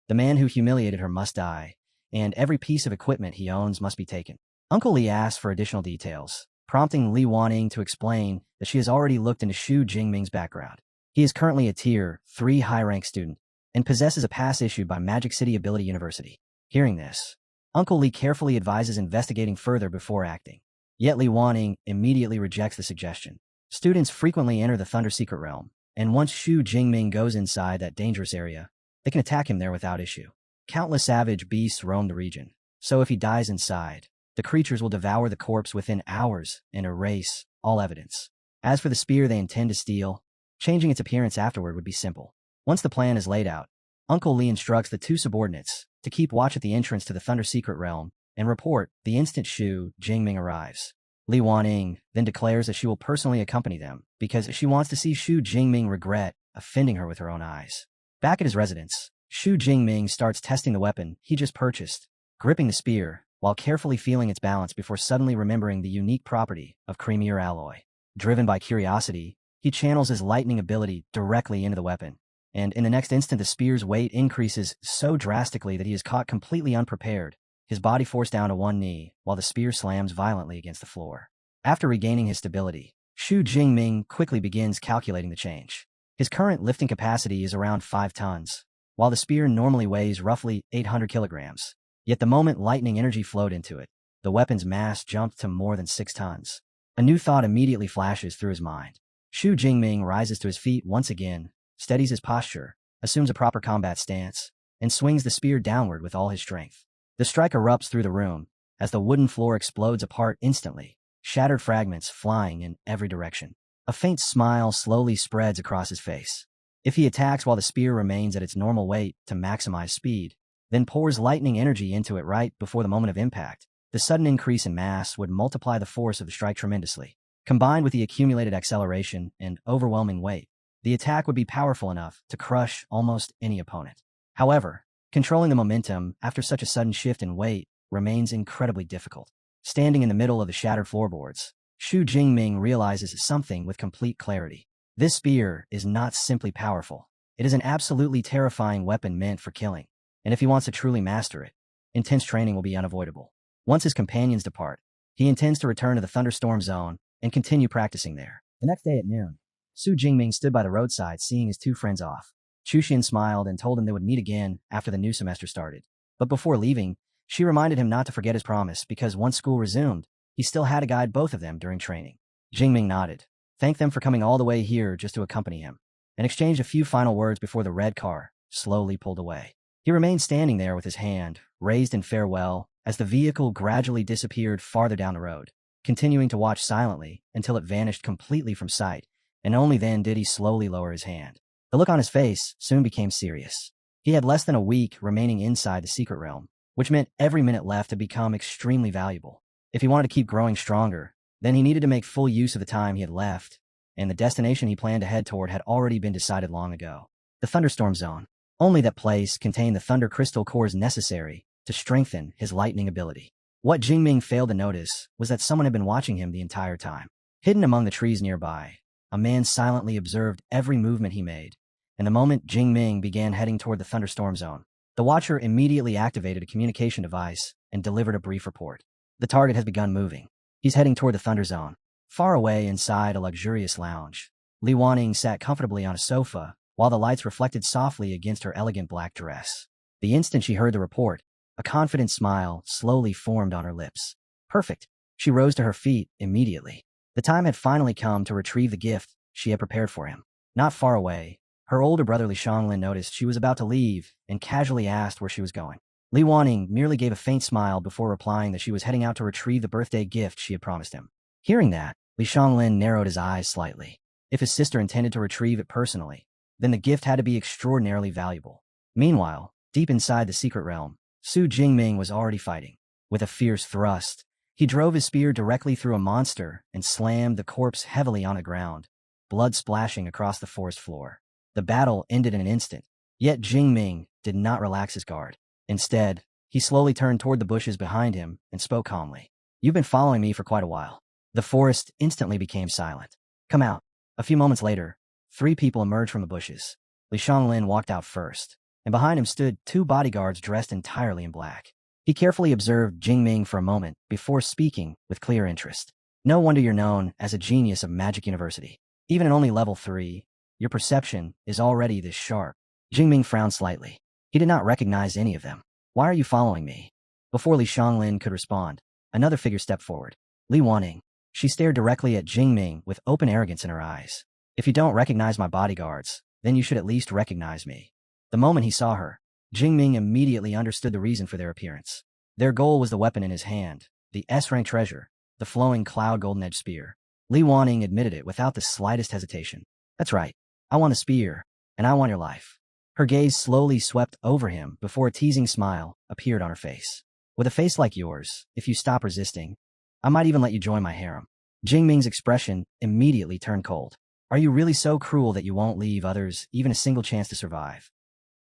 The man who humiliated her must die, and every piece of equipment he owns must be taken. Uncle Li asks for additional details, prompting Li Waning to explain that she has already looked into Shu Jingming's background. He is currently a Tier 3 high-rank student and possesses a pass issued by Magic City Ability University. Hearing this, Uncle Li carefully advises investigating further before acting. Yet Li Waning immediately rejects the suggestion. Students frequently enter the Thunder Secret Realm, and once Shu Jingming goes inside that dangerous area, they can attack him there without issue. Countless savage beasts roam the region, so if he dies inside, the creatures will devour the corpse within hours and erase all evidence. As for the spear they intend to steal, changing its appearance afterward would be simple. Once the plan is laid out, Uncle Li instructs the 2 subordinates to keep watch at the entrance to the Thunder Secret Realm and report the instant Shu Jingming arrives. Li Waning then declares that she will personally accompany them because she wants to see Shu Jingming regret offending her with her own eyes. Back at his residence, Shu Jingming starts testing the weapon he just purchased, gripping the spear while carefully feeling its balance before suddenly remembering the unique property of creamier alloy. Driven by curiosity, he channels his lightning ability directly into the weapon, and in the next instant the spear's weight increases so drastically that he is caught completely unprepared, his body forced down to one knee while the spear slams violently against the floor. After regaining his stability, Shu Jingming quickly begins calculating the change. His current lifting capacity is around 5 tons, while the spear normally weighs roughly 800 kilograms. Yet the moment lightning energy flowed into it, the weapon's mass jumped to more than 6 tons. A new thought immediately flashes through his mind. Shu Jingming rises to his feet once again, steadies his posture, assumes a proper combat stance, and swings the spear downward with all his strength. The strike erupts through the room as the wooden floor explodes apart instantly, shattered fragments flying in every direction. A faint smile slowly spreads across his face. If he attacks while the spear remains at its normal weight to maximize speed, then pours lightning energy into it right before the moment of impact, the sudden increase in mass would multiply the force of the strike tremendously. Combined with the accumulated acceleration and overwhelming weight, the attack would be powerful enough to crush almost any opponent. However, controlling the momentum after such a sudden shift in weight remains incredibly difficult. Standing in the middle of the shattered floorboards, Shu Jingming realizes something with complete clarity. This spear is not simply powerful. It is an absolutely terrifying weapon meant for killing, and if he wants to truly master it, intense training will be unavoidable. Once his companions depart, he intends to return to the Thunderstorm Zone and continue practicing there. The next day at noon, Shu Jingming stood by the roadside seeing his 2 friends off. Chuxian smiled and told him they would meet again after the new semester started. But before leaving, she reminded him not to forget his promise because once school resumed, he still had to guide both of them during training. Jingming nodded, thanked them for coming all the way here just to accompany him, and exchanged a few final words before the red car slowly pulled away. He remained standing there with his hand raised in farewell as the vehicle gradually disappeared farther down the road, continuing to watch silently until it vanished completely from sight, and only then did he slowly lower his hand. The look on his face soon became serious. He had less than a week remaining inside the secret realm, which meant every minute left had become extremely valuable. If he wanted to keep growing stronger, then he needed to make full use of the time he had left, and the destination he planned to head toward had already been decided long ago. The Thunderstorm Zone. Only that place contained the thunder crystal cores necessary to strengthen his lightning ability. What Jingming failed to notice was that someone had been watching him the entire time. Hidden among the trees nearby, a man silently observed every movement he made, and the moment Jingming began heading toward the Thunderstorm Zone, the watcher immediately activated a communication device and delivered a brief report. The target has begun moving. He's heading toward the Thunder Zone. Far away inside a luxurious lounge, Li Wanning sat comfortably on a sofa while the lights reflected softly against her elegant black dress. The instant she heard the report, a confident smile slowly formed on her lips. Perfect. She rose to her feet immediately. The time had finally come to retrieve the gift she had prepared for him. Not far away, her older brother Li Xianglin noticed she was about to leave and casually asked where she was going. Li Wanning merely gave a faint smile before replying that she was heading out to retrieve the birthday gift she had promised him. Hearing that, Li Xianglin narrowed his eyes slightly. If his sister intended to retrieve it personally, then the gift had to be extraordinarily valuable. Meanwhile, deep inside the secret realm, Su Jingming was already fighting. With a fierce thrust, he drove his spear directly through a monster and slammed the corpse heavily on the ground, blood splashing across the forest floor. The battle ended in an instant, yet Jingming did not relax his guard. Instead, he slowly turned toward the bushes behind him and spoke calmly. "You've been following me for quite a while." The forest instantly became silent. "Come out." A few moments later, 3 people emerged from the bushes. Li Xianglin walked out first, and behind him stood 2 bodyguards dressed entirely in black. He carefully observed Jingming for a moment before speaking with clear interest. "No wonder you're known as a genius of Magic University. Even at only level 3, your perception is already this sharp." Jingming frowned slightly. He did not recognize any of them. "Why are you following me?" Before Li Xianglin could respond, another figure stepped forward. Li Wanning. She stared directly at Jingming with open arrogance in her eyes. "If you don't recognize my bodyguards, then you should at least recognize me." The moment he saw her, Jingming immediately understood the reason for their appearance. Their goal was the weapon in his hand, the S-rank treasure, the flowing cloud golden-edged spear. Li Wanning admitted it without the slightest hesitation. "That's right. I want a spear, and I want your life." Her gaze slowly swept over him before a teasing smile appeared on her face. "With a face like yours, if you stop resisting, I might even let you join my harem." Jingming's expression immediately turned cold. "Are you really so cruel that you won't leave others even a single chance to survive?"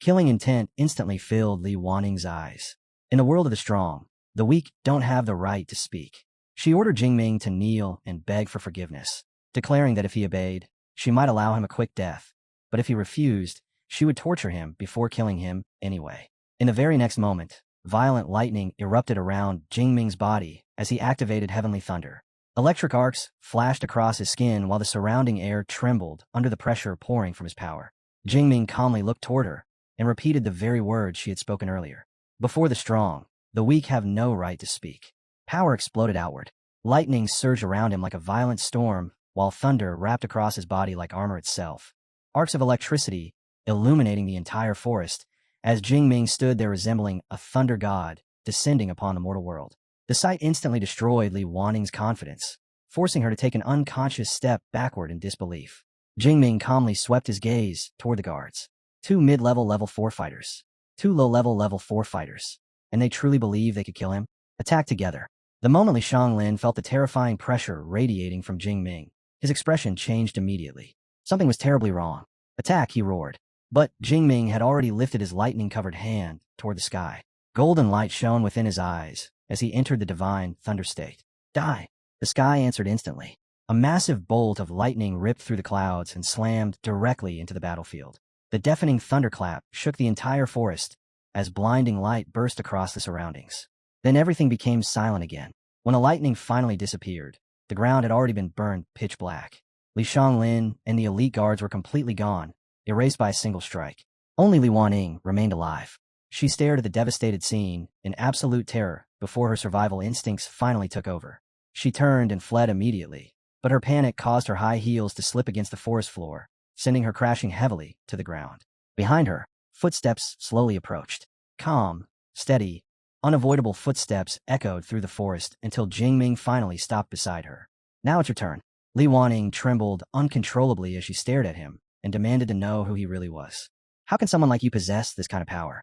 Killing intent instantly filled Li Wanning's eyes. In the world of the strong, the weak don't have the right to speak. She ordered Jingming to kneel and beg for forgiveness, declaring that if he obeyed, she might allow him a quick death, but if he refused, she would torture him before killing him anyway. In the very next moment, violent lightning erupted around Jingming's body as he activated heavenly thunder. Electric arcs flashed across his skin while the surrounding air trembled under the pressure pouring from his power. Jingming calmly looked toward her and repeated the very words she had spoken earlier. "Before the strong, the weak have no right to speak." Power exploded outward. Lightning surged around him like a violent storm, while thunder wrapped across his body like armor itself. Arcs of electricity illuminating the entire forest as Jingming stood there resembling a thunder god descending upon the mortal world. The sight instantly destroyed Li Wanning's confidence, forcing her to take an unconscious step backward in disbelief. Jingming calmly swept his gaze toward the guards. 2 mid-level level 4 fighters. 2 low-level level 4 fighters. And they truly believed they could kill him? Attack together. The moment Li Xianglin felt the terrifying pressure radiating from Jingming, his expression changed immediately. Something was terribly wrong. "Attack," he roared. But Jingming had already lifted his lightning-covered hand toward the sky. Golden light shone within his eyes as he entered the divine thunder state. "Die!" The sky answered instantly. A massive bolt of lightning ripped through the clouds and slammed directly into the battlefield. The deafening thunderclap shook the entire forest as blinding light burst across the surroundings. Then everything became silent again. When the lightning finally disappeared, the ground had already been burned pitch black. Li Xianglin and the elite guards were completely gone, erased by a single strike. Only Li Wanning remained alive. She stared at the devastated scene in absolute terror before her survival instincts finally took over. She turned and fled immediately, but her panic caused her high heels to slip against the forest floor, sending her crashing heavily to the ground. Behind her, footsteps slowly approached. Calm, steady, unavoidable footsteps echoed through the forest until Jingming finally stopped beside her. "Now it's your turn." Li Wanning trembled uncontrollably as she stared at him and demanded to know who he really was. "How can someone like you possess this kind of power?"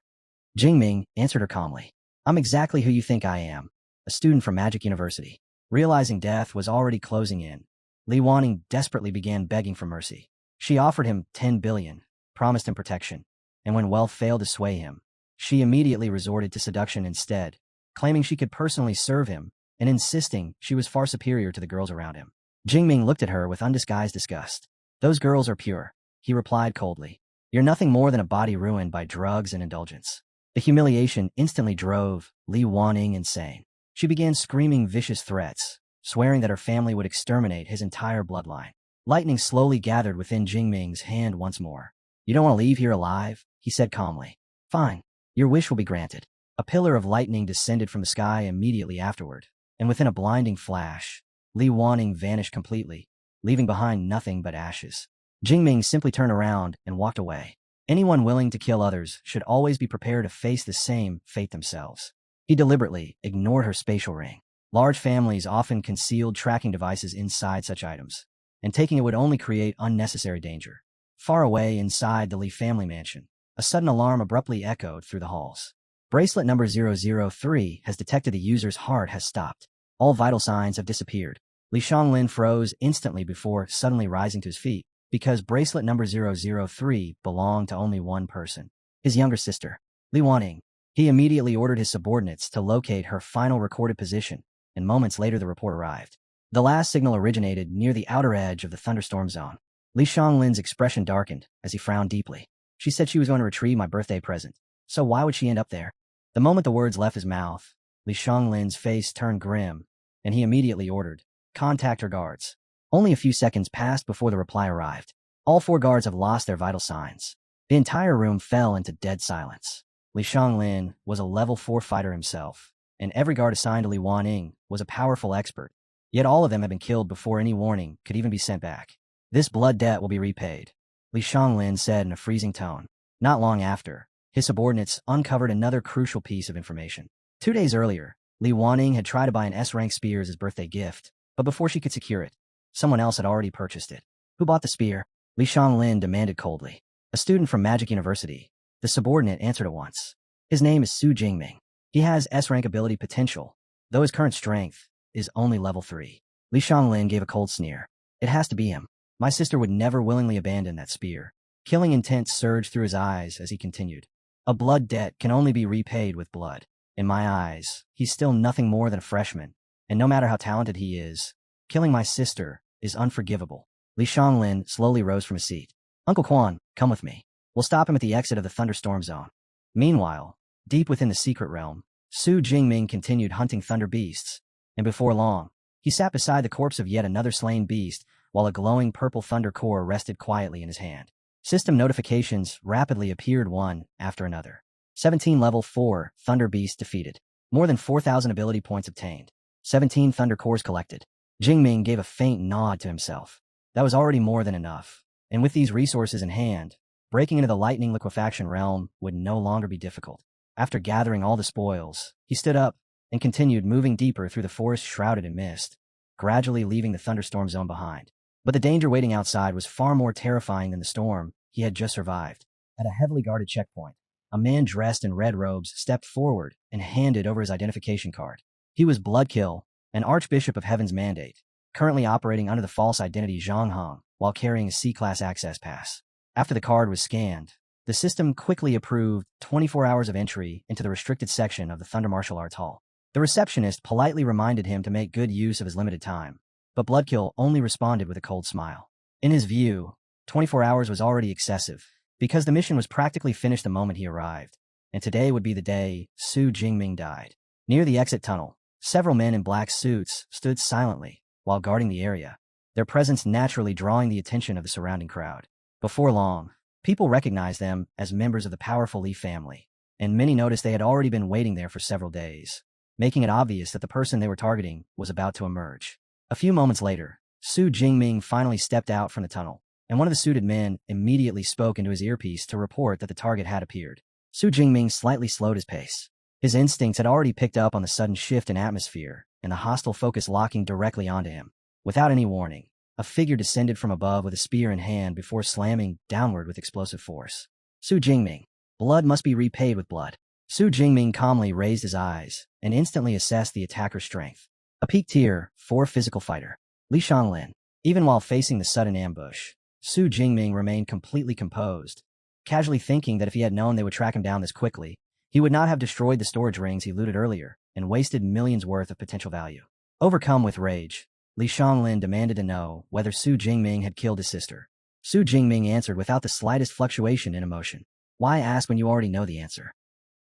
Jingming answered her calmly. "I'm exactly who you think I am. a student from Magic University. Realizing death was already closing in, Li Wanning desperately began begging for mercy. She offered him 10 billion, promised him protection, and when wealth failed to sway him, she immediately resorted to seduction instead, claiming she could personally serve him and insisting she was far superior to the girls around him. Jingming looked at her with undisguised disgust. "Those girls are pure," he replied coldly. "You're nothing more than a body ruined by drugs and indulgence." The humiliation instantly drove Li Wanning insane. She began screaming vicious threats, swearing that her family would exterminate his entire bloodline. Lightning slowly gathered within Jingming's hand once more. "You don't want to leave here alive?" he said calmly. "Fine. Your wish will be granted." A pillar of lightning descended from the sky immediately afterward, and within a blinding flash, Li Wanning vanished completely, leaving behind nothing but ashes. Jingming simply turned around and walked away. Anyone willing to kill others should always be prepared to face the same fate themselves. He deliberately ignored her spatial ring. Large families often concealed tracking devices inside such items, and taking it would only create unnecessary danger. Far away inside the Li family mansion, a sudden alarm abruptly echoed through the halls. Bracelet number 003 has detected the user's heart has stopped. All vital signs have disappeared. Li Xianglin froze instantly before suddenly rising to his feet, because bracelet number 003 belonged to only one person, his younger sister, Li Wanning. He immediately ordered his subordinates to locate her final recorded position, and moments later the report arrived. The last signal originated near the outer edge of the thunderstorm zone. Li Xianglin's expression darkened as he frowned deeply. "She said she was going to retrieve my birthday present, so why would she end up there?" The moment the words left his mouth, Li Xianglin's face turned grim, and he immediately ordered, "Contact her guards." Only a few seconds passed before the reply arrived. "All 4 guards have lost their vital signs." The entire room fell into dead silence. Li Xianglin was a level 4 fighter himself, and every guard assigned to Li Wanning was a powerful expert. Yet all of them had been killed before any warning could even be sent back. "This blood debt will be repaid," Li Xianglin said in a freezing tone. Not long after, his subordinates uncovered another crucial piece of information. 2 days earlier, Li Wanning had tried to buy an S-rank spear as his birthday gift, but before she could secure it, someone else had already purchased it. "Who bought the spear?" Li Xianglin demanded coldly. "A student from Magic University," the subordinate answered at once. "His name is Su Jingming. He has S-rank ability potential, though his current strength is only level 3. Li Xianglin gave a cold sneer. "It has to be him. My sister would never willingly abandon that spear." Killing intent surged through his eyes as he continued. "A blood debt can only be repaid with blood. In my eyes, he's still nothing more than a freshman, and no matter how talented he is, killing my sister is unforgivable." Li Xianglin slowly rose from his seat. "Uncle Quan, come with me. We'll stop him at the exit of the thunderstorm zone." Meanwhile, deep within the secret realm, Su Jingming continued hunting thunder beasts, and before long, he sat beside the corpse of yet another slain beast while a glowing purple thunder core rested quietly in his hand. System notifications rapidly appeared one after another. 17 level 4 thunder beasts defeated. More than 4,000 ability points obtained. 17 thunder cores collected. Jingming gave a faint nod to himself. That was already more than enough, and with these resources in hand, breaking into the lightning liquefaction realm would no longer be difficult. After gathering all the spoils, he stood up and continued moving deeper through the forest shrouded in mist, gradually leaving the thunderstorm zone behind. But the danger waiting outside was far more terrifying than the storm he had just survived. At a heavily guarded checkpoint, a man dressed in red robes stepped forward and handed over his identification card. He was Bloodkill, an Archbishop of Heaven's Mandate, currently operating under the false identity Zhang Hong while carrying a C-Class access pass. After the card was scanned, the system quickly approved 24 hours of entry into the restricted section of the Thunder Martial Arts Hall. The receptionist politely reminded him to make good use of his limited time, but Bloodkill only responded with a cold smile. In his view, 24 hours was already excessive, because the mission was practically finished the moment he arrived, and today would be the day Su Jingming died. Near the exit tunnel, several men in black suits stood silently while guarding the area, their presence naturally drawing the attention of the surrounding crowd. Before long, people recognized them as members of the powerful Li family, and many noticed they had already been waiting there for several days, making it obvious that the person they were targeting was about to emerge. A few moments later, Su Jingming finally stepped out from the tunnel, and one of the suited men immediately spoke into his earpiece to report that the target had appeared. Su Jingming slightly slowed his pace. His instincts had already picked up on the sudden shift in atmosphere and the hostile focus locking directly onto him. Without any warning, a figure descended from above with a spear in hand before slamming downward with explosive force. Su Jingming. Blood must be repaid with blood. Su Jingming calmly raised his eyes and instantly assessed the attacker's strength. A peak tier 4 physical fighter, Li Xianglin. Even while facing the sudden ambush, Su Jingming remained completely composed, casually thinking that if he had known they would track him down this quickly, he would not have destroyed the storage rings he looted earlier and wasted millions worth of potential value. Overcome with rage, Li Xianglin demanded to know whether Su Jingming had killed his sister. Su Jingming answered without the slightest fluctuation in emotion. Why ask when you already know the answer?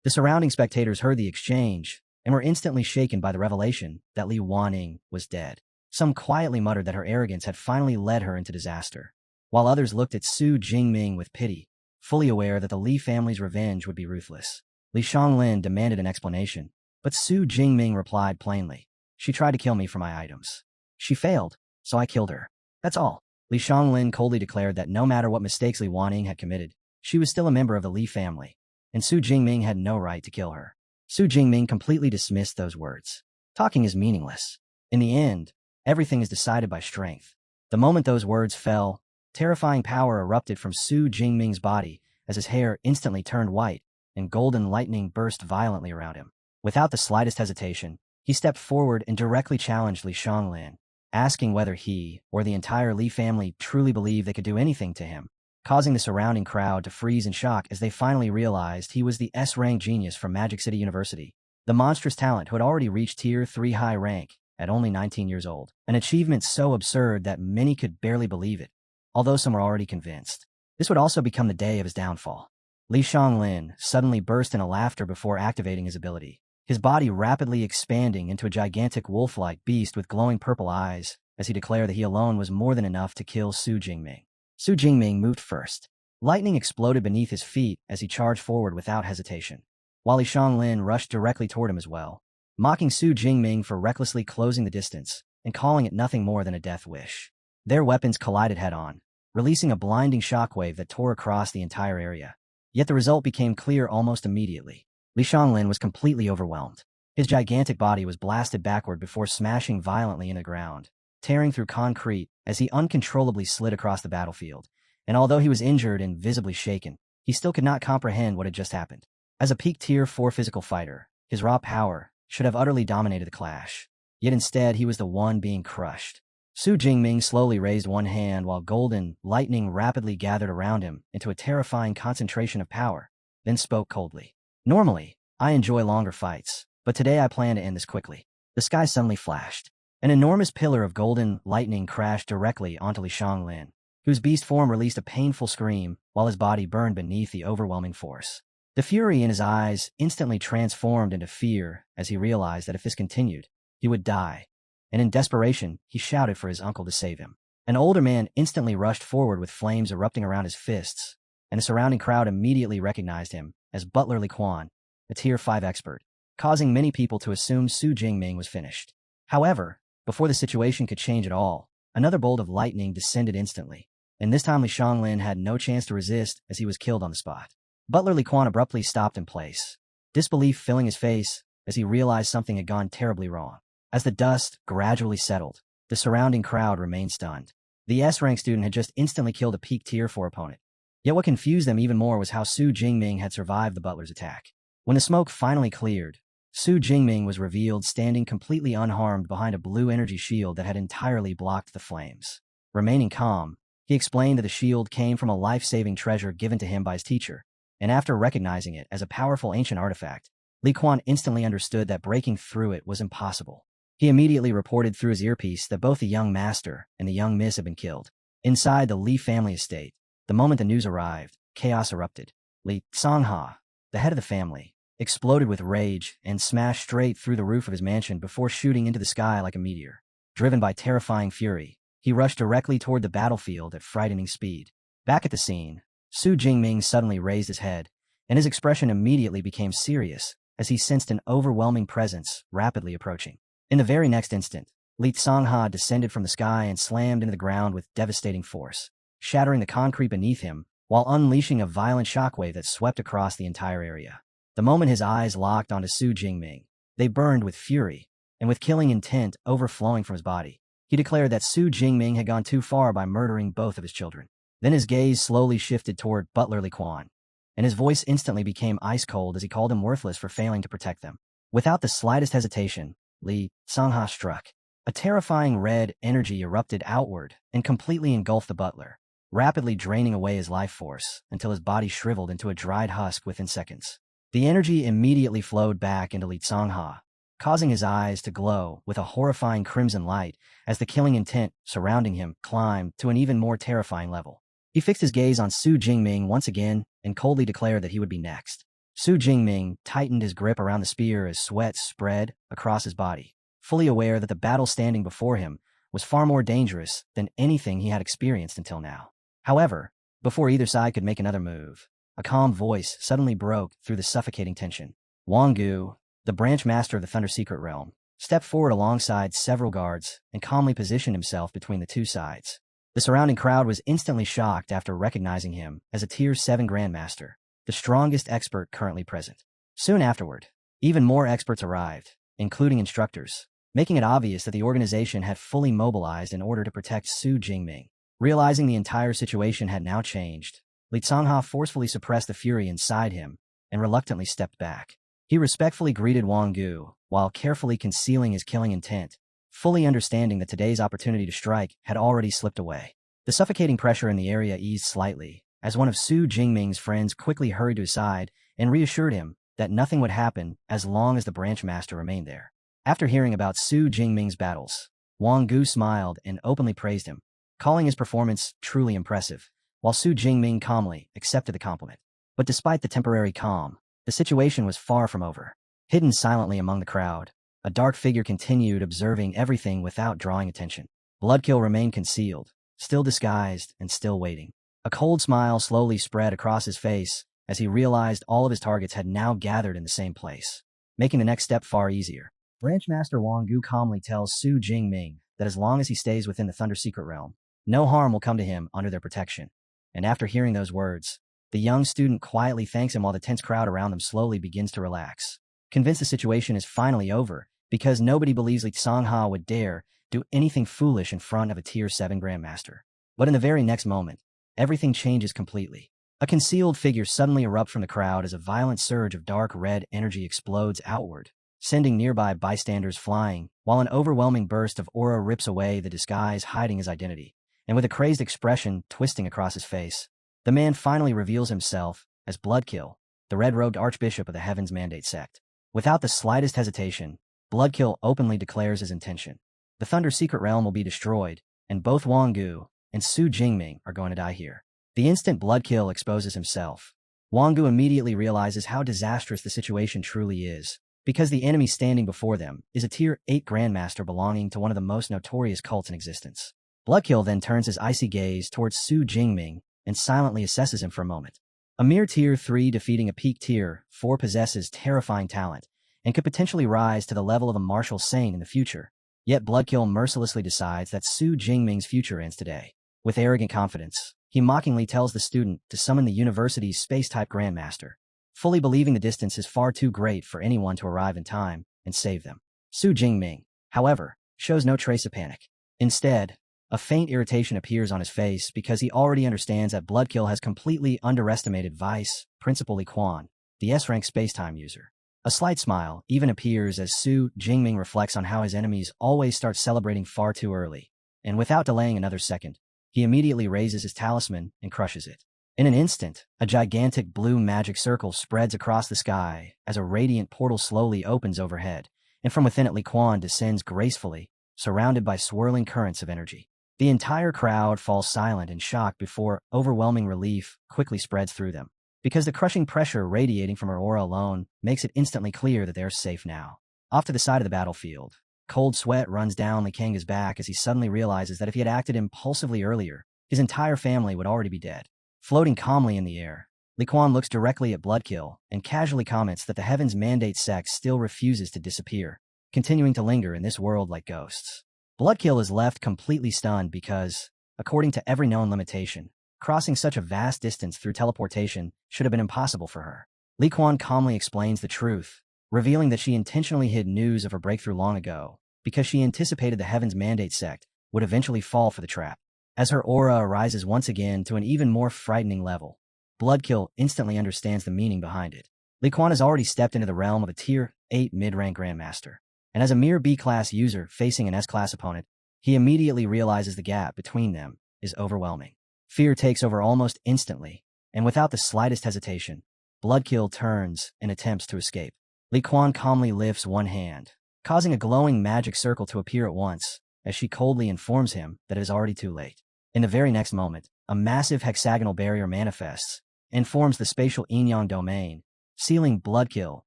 The surrounding spectators heard the exchange and were instantly shaken by the revelation that Li Wanning was dead. Some quietly muttered that her arrogance had finally led her into disaster, while others looked at Su Jingming with pity, fully aware that the Li family's revenge would be ruthless. Li Xianglin demanded an explanation, but Su Jingming replied plainly. She tried to kill me for my items. She failed, so I killed her. That's all. Li Xianglin coldly declared that no matter what mistakes Li Wanning had committed, she was still a member of the Li family, and Su Jingming had no right to kill her. Su Jingming completely dismissed those words. Talking is meaningless. In the end, everything is decided by strength. The moment those words fell, terrifying power erupted from Su Jingming's body as his hair instantly turned white and golden lightning burst violently around him. Without the slightest hesitation, he stepped forward and directly challenged Li Xianglin, asking whether he or the entire Li family truly believed they could do anything to him, causing the surrounding crowd to freeze in shock as they finally realized he was the S-rank genius from Magic City University, the monstrous talent who had already reached Tier 3 high rank at only 19 years old, an achievement so absurd that many could barely believe it, although some were already convinced. This would also become the day of his downfall. Li Xianglin suddenly burst into laughter before activating his ability, his body rapidly expanding into a gigantic wolf-like beast with glowing purple eyes as he declared that he alone was more than enough to kill Su Jingming. Su Jingming moved first. Lightning exploded beneath his feet as he charged forward without hesitation, while Li Xianglin rushed directly toward him as well, mocking Su Jingming for recklessly closing the distance and calling it nothing more than a death wish. Their weapons collided head-on, releasing a blinding shockwave that tore across the entire area. Yet the result became clear almost immediately. Li Xianglin was completely overwhelmed. His gigantic body was blasted backward before smashing violently into the ground, tearing through concrete as he uncontrollably slid across the battlefield. And although he was injured and visibly shaken, he still could not comprehend what had just happened. As a peak Tier 4 physical fighter, his raw power should have utterly dominated the clash. Yet instead, he was the one being crushed. Su Jingming slowly raised one hand while golden lightning rapidly gathered around him into a terrifying concentration of power, then spoke coldly. Normally, I enjoy longer fights, but today I plan to end this quickly. The sky suddenly flashed. An enormous pillar of golden lightning crashed directly onto Li Xianglin, whose beast form released a painful scream while his body burned beneath the overwhelming force. The fury in his eyes instantly transformed into fear as he realized that if this continued, he would die. And in desperation, he shouted for his uncle to save him. An older man instantly rushed forward with flames erupting around his fists, and the surrounding crowd immediately recognized him as Butler Li Quan, a Tier 5 expert, causing many people to assume Su Jingming was finished. However, before the situation could change at all, another bolt of lightning descended instantly, and this time Li Xianglin had no chance to resist as he was killed on the spot. Butler Li Quan abruptly stopped in place, disbelief filling his face as he realized something had gone terribly wrong. As the dust gradually settled, the surrounding crowd remained stunned. The S-rank student had just instantly killed a peak Tier 4 opponent. Yet what confused them even more was how Su Jingming had survived the butler's attack. When the smoke finally cleared, Su Jingming was revealed standing completely unharmed behind a blue energy shield that had entirely blocked the flames. Remaining calm, he explained that the shield came from a life-saving treasure given to him by his teacher, and after recognizing it as a powerful ancient artifact, Li Quan instantly understood that breaking through it was impossible. He immediately reported through his earpiece that both the young master and the young miss had been killed. Inside the Li family estate, the moment the news arrived, chaos erupted. Li Songha, the head of the family, exploded with rage and smashed straight through the roof of his mansion before shooting into the sky like a meteor. Driven by terrifying fury, he rushed directly toward the battlefield at frightening speed. Back at the scene, Su Jingming suddenly raised his head, and his expression immediately became serious as he sensed an overwhelming presence rapidly approaching. In the very next instant, Li Songha descended from the sky and slammed into the ground with devastating force, shattering the concrete beneath him while unleashing a violent shockwave that swept across the entire area. The moment his eyes locked onto Su Jingming, they burned with fury, and with killing intent overflowing from his body. He declared that Su Jingming had gone too far by murdering both of his children. Then his gaze slowly shifted toward Butler Li Quan, and his voice instantly became ice cold as he called him worthless for failing to protect them. Without the slightest hesitation, Li Sangha struck. A terrifying red energy erupted outward and completely engulfed the butler, rapidly draining away his life force until his body shriveled into a dried husk within seconds. The energy immediately flowed back into Li Sangha, causing his eyes to glow with a horrifying crimson light as the killing intent surrounding him climbed to an even more terrifying level. He fixed his gaze on Su Jingming once again and coldly declared that he would be next. Su Jingming tightened his grip around the spear as sweat spread across his body, fully aware that the battle standing before him was far more dangerous than anything he had experienced until now. However, before either side could make another move, a calm voice suddenly broke through the suffocating tension. Wang Gu, the branch master of the Thunder Secret Realm, stepped forward alongside several guards and calmly positioned himself between the two sides. The surrounding crowd was instantly shocked after recognizing him as a Tier 7 Grandmaster, the strongest expert currently present. Soon afterward, even more experts arrived, including instructors, making it obvious that the organization had fully mobilized in order to protect Su Jingming. Realizing the entire situation had now changed, Li Cangha forcefully suppressed the fury inside him and reluctantly stepped back. He respectfully greeted Wang Gu while carefully concealing his killing intent, fully understanding that today's opportunity to strike had already slipped away. The suffocating pressure in the area eased slightly as one of Su Jingming's friends quickly hurried to his side and reassured him that nothing would happen as long as the branch master remained there. After hearing about Su Jingming's battles, Wang Gu smiled and openly praised him, calling his performance truly impressive, while Su Jingming calmly accepted the compliment. But despite the temporary calm, the situation was far from over. Hidden silently among the crowd, a dark figure continued observing everything without drawing attention. Bloodkill remained concealed, still disguised and still waiting. A cold smile slowly spread across his face as he realized all of his targets had now gathered in the same place, making the next step far easier. Branchmaster Wang Gu calmly tells Su Jingming that as long as he stays within the Thunder Secret Realm, no harm will come to him under their protection. And after hearing those words, the young student quietly thanks him while the tense crowd around them slowly begins to relax, convinced the situation is finally over because nobody believes Li Sangha would dare do anything foolish in front of a Tier 7 Grandmaster. But in the very next moment, everything changes completely. A concealed figure suddenly erupts from the crowd as a violent surge of dark red energy explodes outward, sending nearby bystanders flying, while an overwhelming burst of aura rips away the disguise hiding his identity. And with a crazed expression twisting across his face, the man finally reveals himself as Bloodkill, the red-robed Archbishop of the Heaven's Mandate sect. Without the slightest hesitation, Bloodkill openly declares his intention. The Thunder Secret Realm will be destroyed, and both Wang Gu and Su Jingming are going to die here. The instant Bloodkill exposes himself, Wang Gu immediately realizes how disastrous the situation truly is, because the enemy standing before them is a Tier 8 Grandmaster belonging to one of the most notorious cults in existence. Bloodkill then turns his icy gaze towards Su Jingming and silently assesses him for a moment. A mere Tier 3 defeating a peak Tier 4 possesses terrifying talent and could potentially rise to the level of a martial saint in the future. Yet Bloodkill mercilessly decides that Su Jingming's future ends today. With arrogant confidence, he mockingly tells the student to summon the university's space-type Grandmaster, fully believing the distance is far too great for anyone to arrive in time and save them. Su Jingming, however, shows no trace of panic. Instead, a faint irritation appears on his face because he already understands that Bloodkill has completely underestimated Vice Principal Li Quan, the S-rank space-time user. A slight smile even appears as Su Jingming reflects on how his enemies always start celebrating far too early, and without delaying another second, he immediately raises his talisman and crushes it. In an instant, a gigantic blue magic circle spreads across the sky as a radiant portal slowly opens overhead, and from within it Li Quan descends gracefully, surrounded by swirling currents of energy. The entire crowd falls silent in shock before overwhelming relief quickly spreads through them, because the crushing pressure radiating from her aura alone makes it instantly clear that they're safe now. Off to the side of the battlefield, cold sweat runs down Li Kang's back as he suddenly realizes that if he had acted impulsively earlier, his entire family would already be dead. Floating calmly in the air, Li Quan looks directly at Bloodkill and casually comments that the Heaven's Mandate sect still refuses to disappear, continuing to linger in this world like ghosts. Bloodkill is left completely stunned because, according to every known limitation, crossing such a vast distance through teleportation should have been impossible for her. Li Quan calmly explains the truth, revealing that she intentionally hid news of her breakthrough long ago because she anticipated the Heaven's Mandate sect would eventually fall for the trap. As her aura rises once again to an even more frightening level, Bloodkill instantly understands the meaning behind it. Li Quan has already stepped into the realm of a Tier 8 mid-rank Grandmaster, and as a mere B-class user facing an S-class opponent, he immediately realizes the gap between them is overwhelming. Fear takes over almost instantly, and without the slightest hesitation, Bloodkill turns and attempts to escape. Li Quan calmly lifts one hand, causing a glowing magic circle to appear at once, as she coldly informs him that it is already too late. In the very next moment, a massive hexagonal barrier manifests and forms the spatial Yin-Yang domain, sealing Bloodkill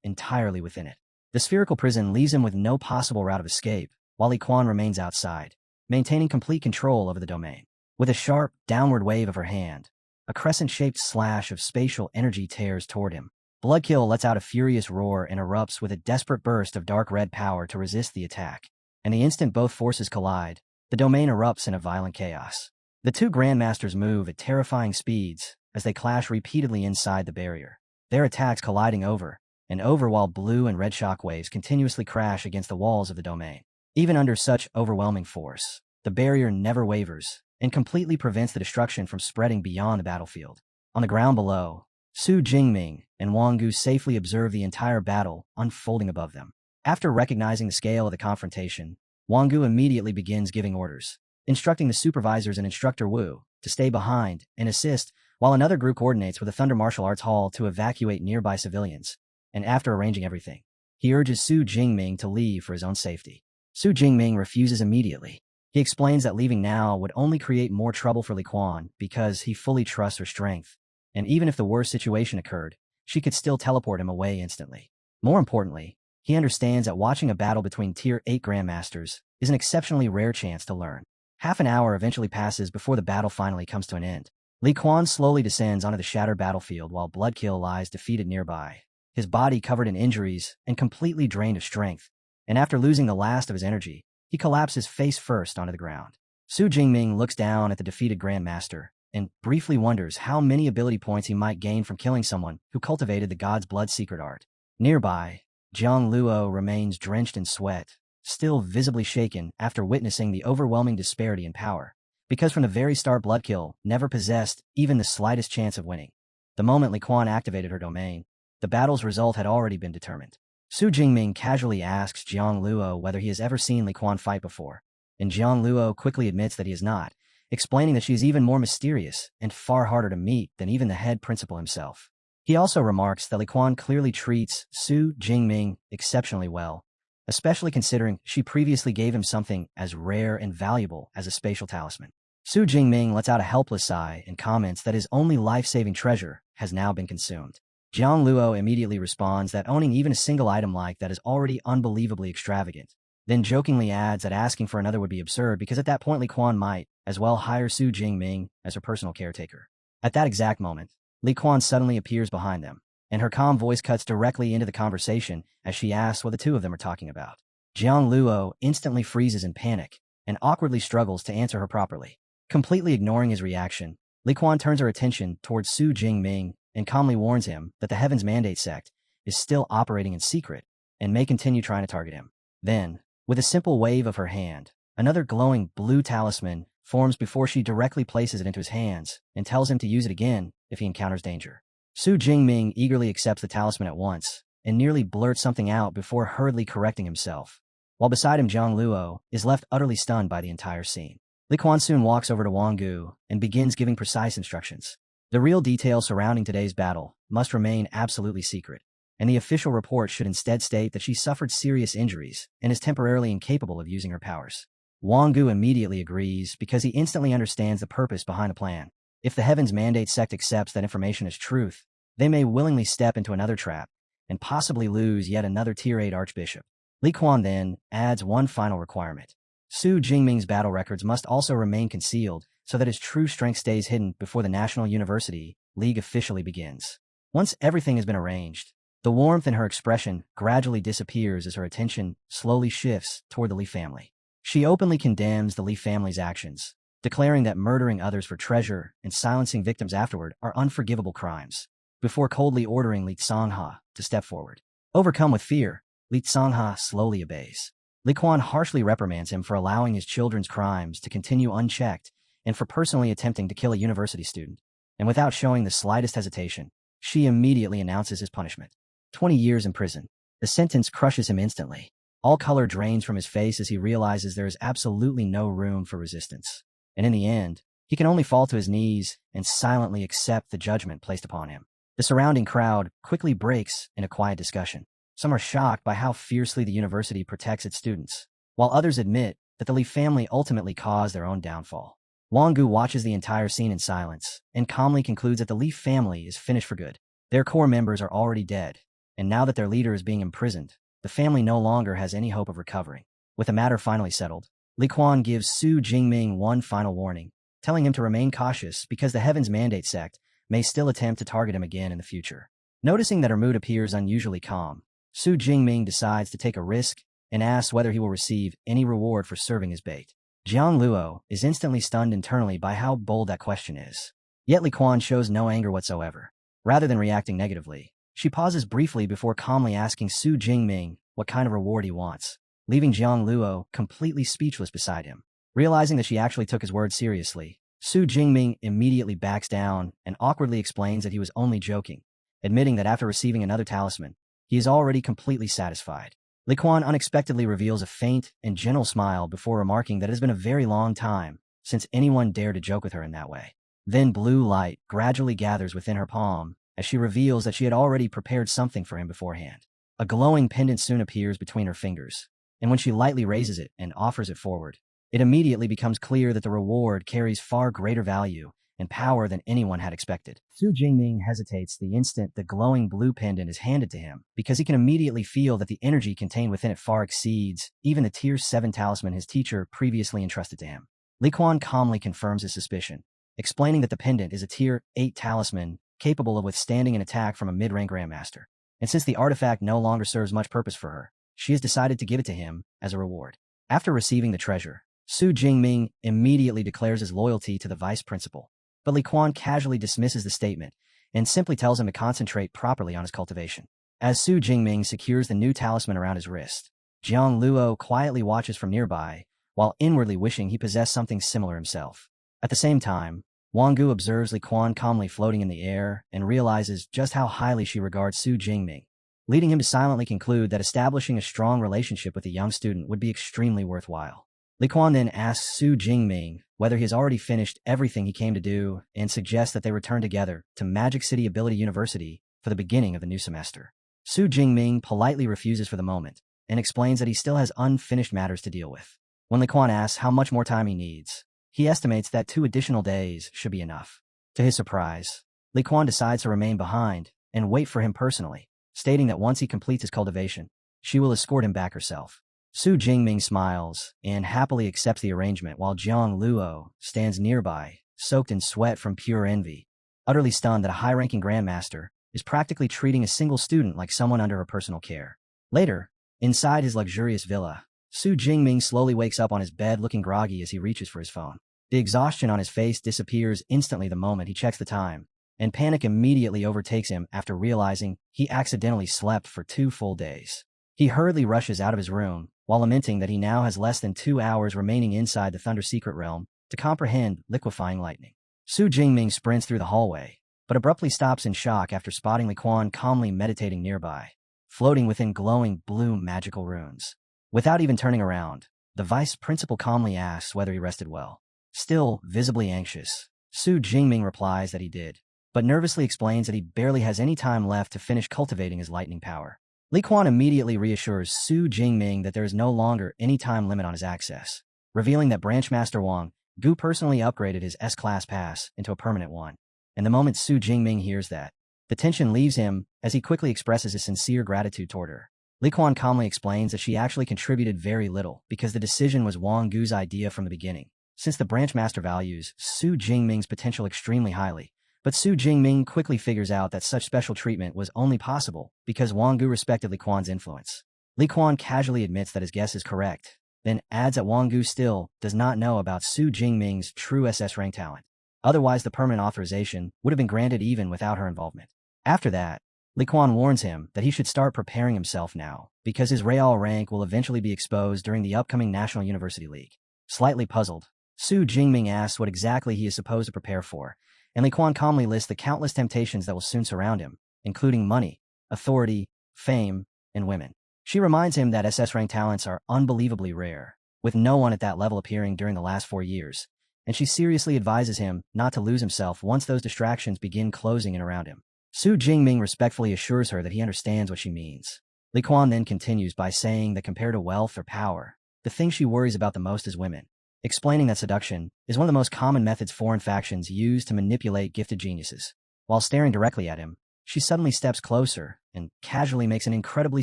entirely within it. The spherical prison leaves him with no possible route of escape, while Li Quan remains outside, maintaining complete control over the domain. With a sharp, downward wave of her hand, a crescent-shaped slash of spatial energy tears toward him. Bloodkill lets out a furious roar and erupts with a desperate burst of dark red power to resist the attack. And the instant both forces collide, the domain erupts in a violent chaos. The two Grandmasters move at terrifying speeds as they clash repeatedly inside the barrier, their attacks colliding over and over while blue and red shockwaves continuously crash against the walls of the domain. Even under such overwhelming force, the barrier never wavers and completely prevents the destruction from spreading beyond the battlefield. On the ground below, Su Jingming and Wang Gu safely observe the entire battle unfolding above them. After recognizing the scale of the confrontation, Wang Gu immediately begins giving orders, instructing the supervisors and Instructor Wu to stay behind and assist, while another group coordinates with the Thunder Martial Arts Hall to evacuate nearby civilians. And after arranging everything, he urges Su Jingming to leave for his own safety. Su Jingming refuses immediately. He explains that leaving now would only create more trouble for Li Quan because he fully trusts her strength, and even if the worst situation occurred, she could still teleport him away instantly. More importantly, he understands that watching a battle between Tier 8 Grandmasters is an exceptionally rare chance to learn. Half an hour eventually passes before the battle finally comes to an end. Li Quan slowly descends onto the shattered battlefield while Bloodkill lies defeated nearby, his body covered in injuries and completely drained of strength, and after losing the last of his energy, he collapses face first onto the ground. Su Jingming looks down at the defeated Grandmaster and briefly wonders how many ability points he might gain from killing someone who cultivated the god's blood secret art. Nearby, Jiang Luo remains drenched in sweat, still visibly shaken after witnessing the overwhelming disparity in power, because from the very start Bloodkill never possessed even the slightest chance of winning. The moment Li Quan activated her domain, the battle's result had already been determined. Su Jingming casually asks Jiang Luo whether he has ever seen Li Quan fight before, and Jiang Luo quickly admits that he has not, explaining that she is even more mysterious and far harder to meet than even the head principal himself. He also remarks that Li Quan clearly treats Su Jingming exceptionally well, especially considering she previously gave him something as rare and valuable as a spatial talisman. Su Jingming lets out a helpless sigh and comments that his only life-saving treasure has now been consumed. Jiang Luo immediately responds that owning even a single item like that is already unbelievably extravagant, then jokingly adds that asking for another would be absurd because at that point Li Quan might as well hire Su Jingming as her personal caretaker. At that exact moment, Li Quan suddenly appears behind them, and her calm voice cuts directly into the conversation as she asks what the two of them are talking about. Jiang Luo instantly freezes in panic and awkwardly struggles to answer her properly. Completely ignoring his reaction, Li Quan turns her attention towards Su Jingming and calmly warns him that the Heaven's Mandate sect is still operating in secret and may continue trying to target him. Then, with a simple wave of her hand, another glowing blue talisman forms before she directly places it into his hands and tells him to use it again if he encounters danger. Su Jingming eagerly accepts the talisman at once and nearly blurts something out before hurriedly correcting himself, while beside him Jiang Luo is left utterly stunned by the entire scene. Li Quan soon walks over to Wang Gu and begins giving precise instructions. The real details surrounding today's battle must remain absolutely secret, and the official report should instead state that she suffered serious injuries and is temporarily incapable of using her powers. Wang Gu immediately agrees because he instantly understands the purpose behind the plan. If the Heaven's Mandate sect accepts that information as truth, they may willingly step into another trap and possibly lose yet another Tier 8 Archbishop. Li Quan then adds one final requirement. Su Jingming's battle records must also remain concealed so that his true strength stays hidden before the National University League officially begins. Once everything has been arranged, the warmth in her expression gradually disappears as her attention slowly shifts toward the Li family. She openly condemns the Li family's actions, declaring that murdering others for treasure and silencing victims afterward are unforgivable crimes, before coldly ordering Li Tsongha to step forward. Overcome with fear, Li Tsongha slowly obeys. Li Quan harshly reprimands him for allowing his children's crimes to continue unchecked and for personally attempting to kill a university student. and without showing the slightest hesitation, she immediately announces his punishment. 20 years in prison. The sentence crushes him instantly. All color drains from his face as he realizes there is absolutely no room for resistance. And in the end, he can only fall to his knees and silently accept the judgment placed upon him. The surrounding crowd quickly breaks in a quiet discussion. Some are shocked by how fiercely the university protects its students, while others admit that the Li family ultimately caused their own downfall. Wang Gu watches the entire scene in silence and calmly concludes that the Li family is finished for good. Their core members are already dead, and now that their leader is being imprisoned, the family no longer has any hope of recovering. With the matter finally settled, Li Quan gives Su Jingming one final warning, telling him to remain cautious because the Heaven's Mandate sect may still attempt to target him again in the future. Noticing that her mood appears unusually calm, Su Jingming decides to take a risk and asks whether he will receive any reward for serving his bait. Jiang Luo is instantly stunned internally by how bold that question is. Yet Li Quan shows no anger whatsoever. Rather than reacting negatively, she pauses briefly before calmly asking Su Jingming what kind of reward he wants, leaving Jiang Luo completely speechless beside him. Realizing that she actually took his words seriously, Su Jingming immediately backs down and awkwardly explains that he was only joking, admitting that after receiving another talisman, he is already completely satisfied. Li Quan unexpectedly reveals a faint and gentle smile before remarking that it has been a very long time since anyone dared to joke with her in that way. Then blue light gradually gathers within her palm as she reveals that she had already prepared something for him beforehand. A glowing pendant soon appears between her fingers, and when she lightly raises it and offers it forward, it immediately becomes clear that the reward carries far greater value and power than anyone had expected. Su Jingming hesitates the instant the glowing blue pendant is handed to him because he can immediately feel that the energy contained within it far exceeds even the Tier 7 talisman his teacher previously entrusted to him. Li Quan calmly confirms his suspicion, explaining that the pendant is a Tier 8 talisman capable of withstanding an attack from a mid-rank grandmaster. And since the artifact no longer serves much purpose for her, she has decided to give it to him as a reward. After receiving the treasure, Su Jingming immediately declares his loyalty to the vice principal. But Li Quan casually dismisses the statement and simply tells him to concentrate properly on his cultivation. As Su Jingming secures the new talisman around his wrist, Jiang Luo quietly watches from nearby, while inwardly wishing he possessed something similar himself. At the same time, Wang Gu observes Li Quan calmly floating in the air and realizes just how highly she regards Su Jingming, leading him to silently conclude that establishing a strong relationship with the young student would be extremely worthwhile. Li Quan then asks Su Jingming whether he has already finished everything he came to do and suggests that they return together to Magic City Ability University for the beginning of the new semester. Su Jingming politely refuses for the moment and explains that he still has unfinished matters to deal with. When Li Quan asks how much more time he needs, he estimates that 2 additional days should be enough. To his surprise, Li Quan decides to remain behind and wait for him personally, stating that once he completes his cultivation, she will escort him back herself. Su Jingming smiles and happily accepts the arrangement while Jiang Luo stands nearby, soaked in sweat from pure envy, utterly stunned that a high-ranking grandmaster is practically treating a single student like someone under her personal care. Later, inside his luxurious villa, Su Jingming slowly wakes up on his bed looking groggy as he reaches for his phone. The exhaustion on his face disappears instantly the moment he checks the time, and panic immediately overtakes him after realizing he accidentally slept for 2 full days. He hurriedly rushes out of his room, while lamenting that he now has less than 2 hours remaining inside the Thunder Secret Realm to comprehend liquefying lightning. Su Jingming sprints through the hallway, but abruptly stops in shock after spotting Li Quan calmly meditating nearby, floating within glowing blue magical runes. Without even turning around, the vice principal calmly asks whether he rested well. Still visibly anxious, Su Jingming replies that he did, but nervously explains that he barely has any time left to finish cultivating his lightning power. Li Quan immediately reassures Su Jingming that there is no longer any time limit on his access, revealing that Branchmaster Wang Gu personally upgraded his S-Class pass into a permanent one. And the moment Su Jingming hears that, the tension leaves him as he quickly expresses his sincere gratitude toward her. Li Quan calmly explains that she actually contributed very little because the decision was Wang Gu's idea from the beginning, since the Branchmaster values Su Jingming's potential extremely highly. But Su Jingming quickly figures out that such special treatment was only possible because Wang Gu respected Li Quan's influence. Li Quan casually admits that his guess is correct, then adds that Wang Gu still does not know about Su Jingming's true SS rank talent. Otherwise, the permanent authorization would have been granted even without her involvement. After that, Li Quan warns him that he should start preparing himself now because his Real rank will eventually be exposed during the upcoming National University League. Slightly puzzled, Su Jingming asks what exactly he is supposed to prepare for, and Li Quan calmly lists the countless temptations that will soon surround him, including money, authority, fame, and women. She reminds him that SS rank talents are unbelievably rare, with no one at that level appearing during the last 4 years, and she seriously advises him not to lose himself once those distractions begin closing in around him. Su Jingming respectfully assures her that he understands what she means. Li Quan then continues by saying that compared to wealth or power, the thing she worries about the most is women, explaining that seduction is one of the most common methods foreign factions use to manipulate gifted geniuses. While staring directly at him, she suddenly steps closer and casually makes an incredibly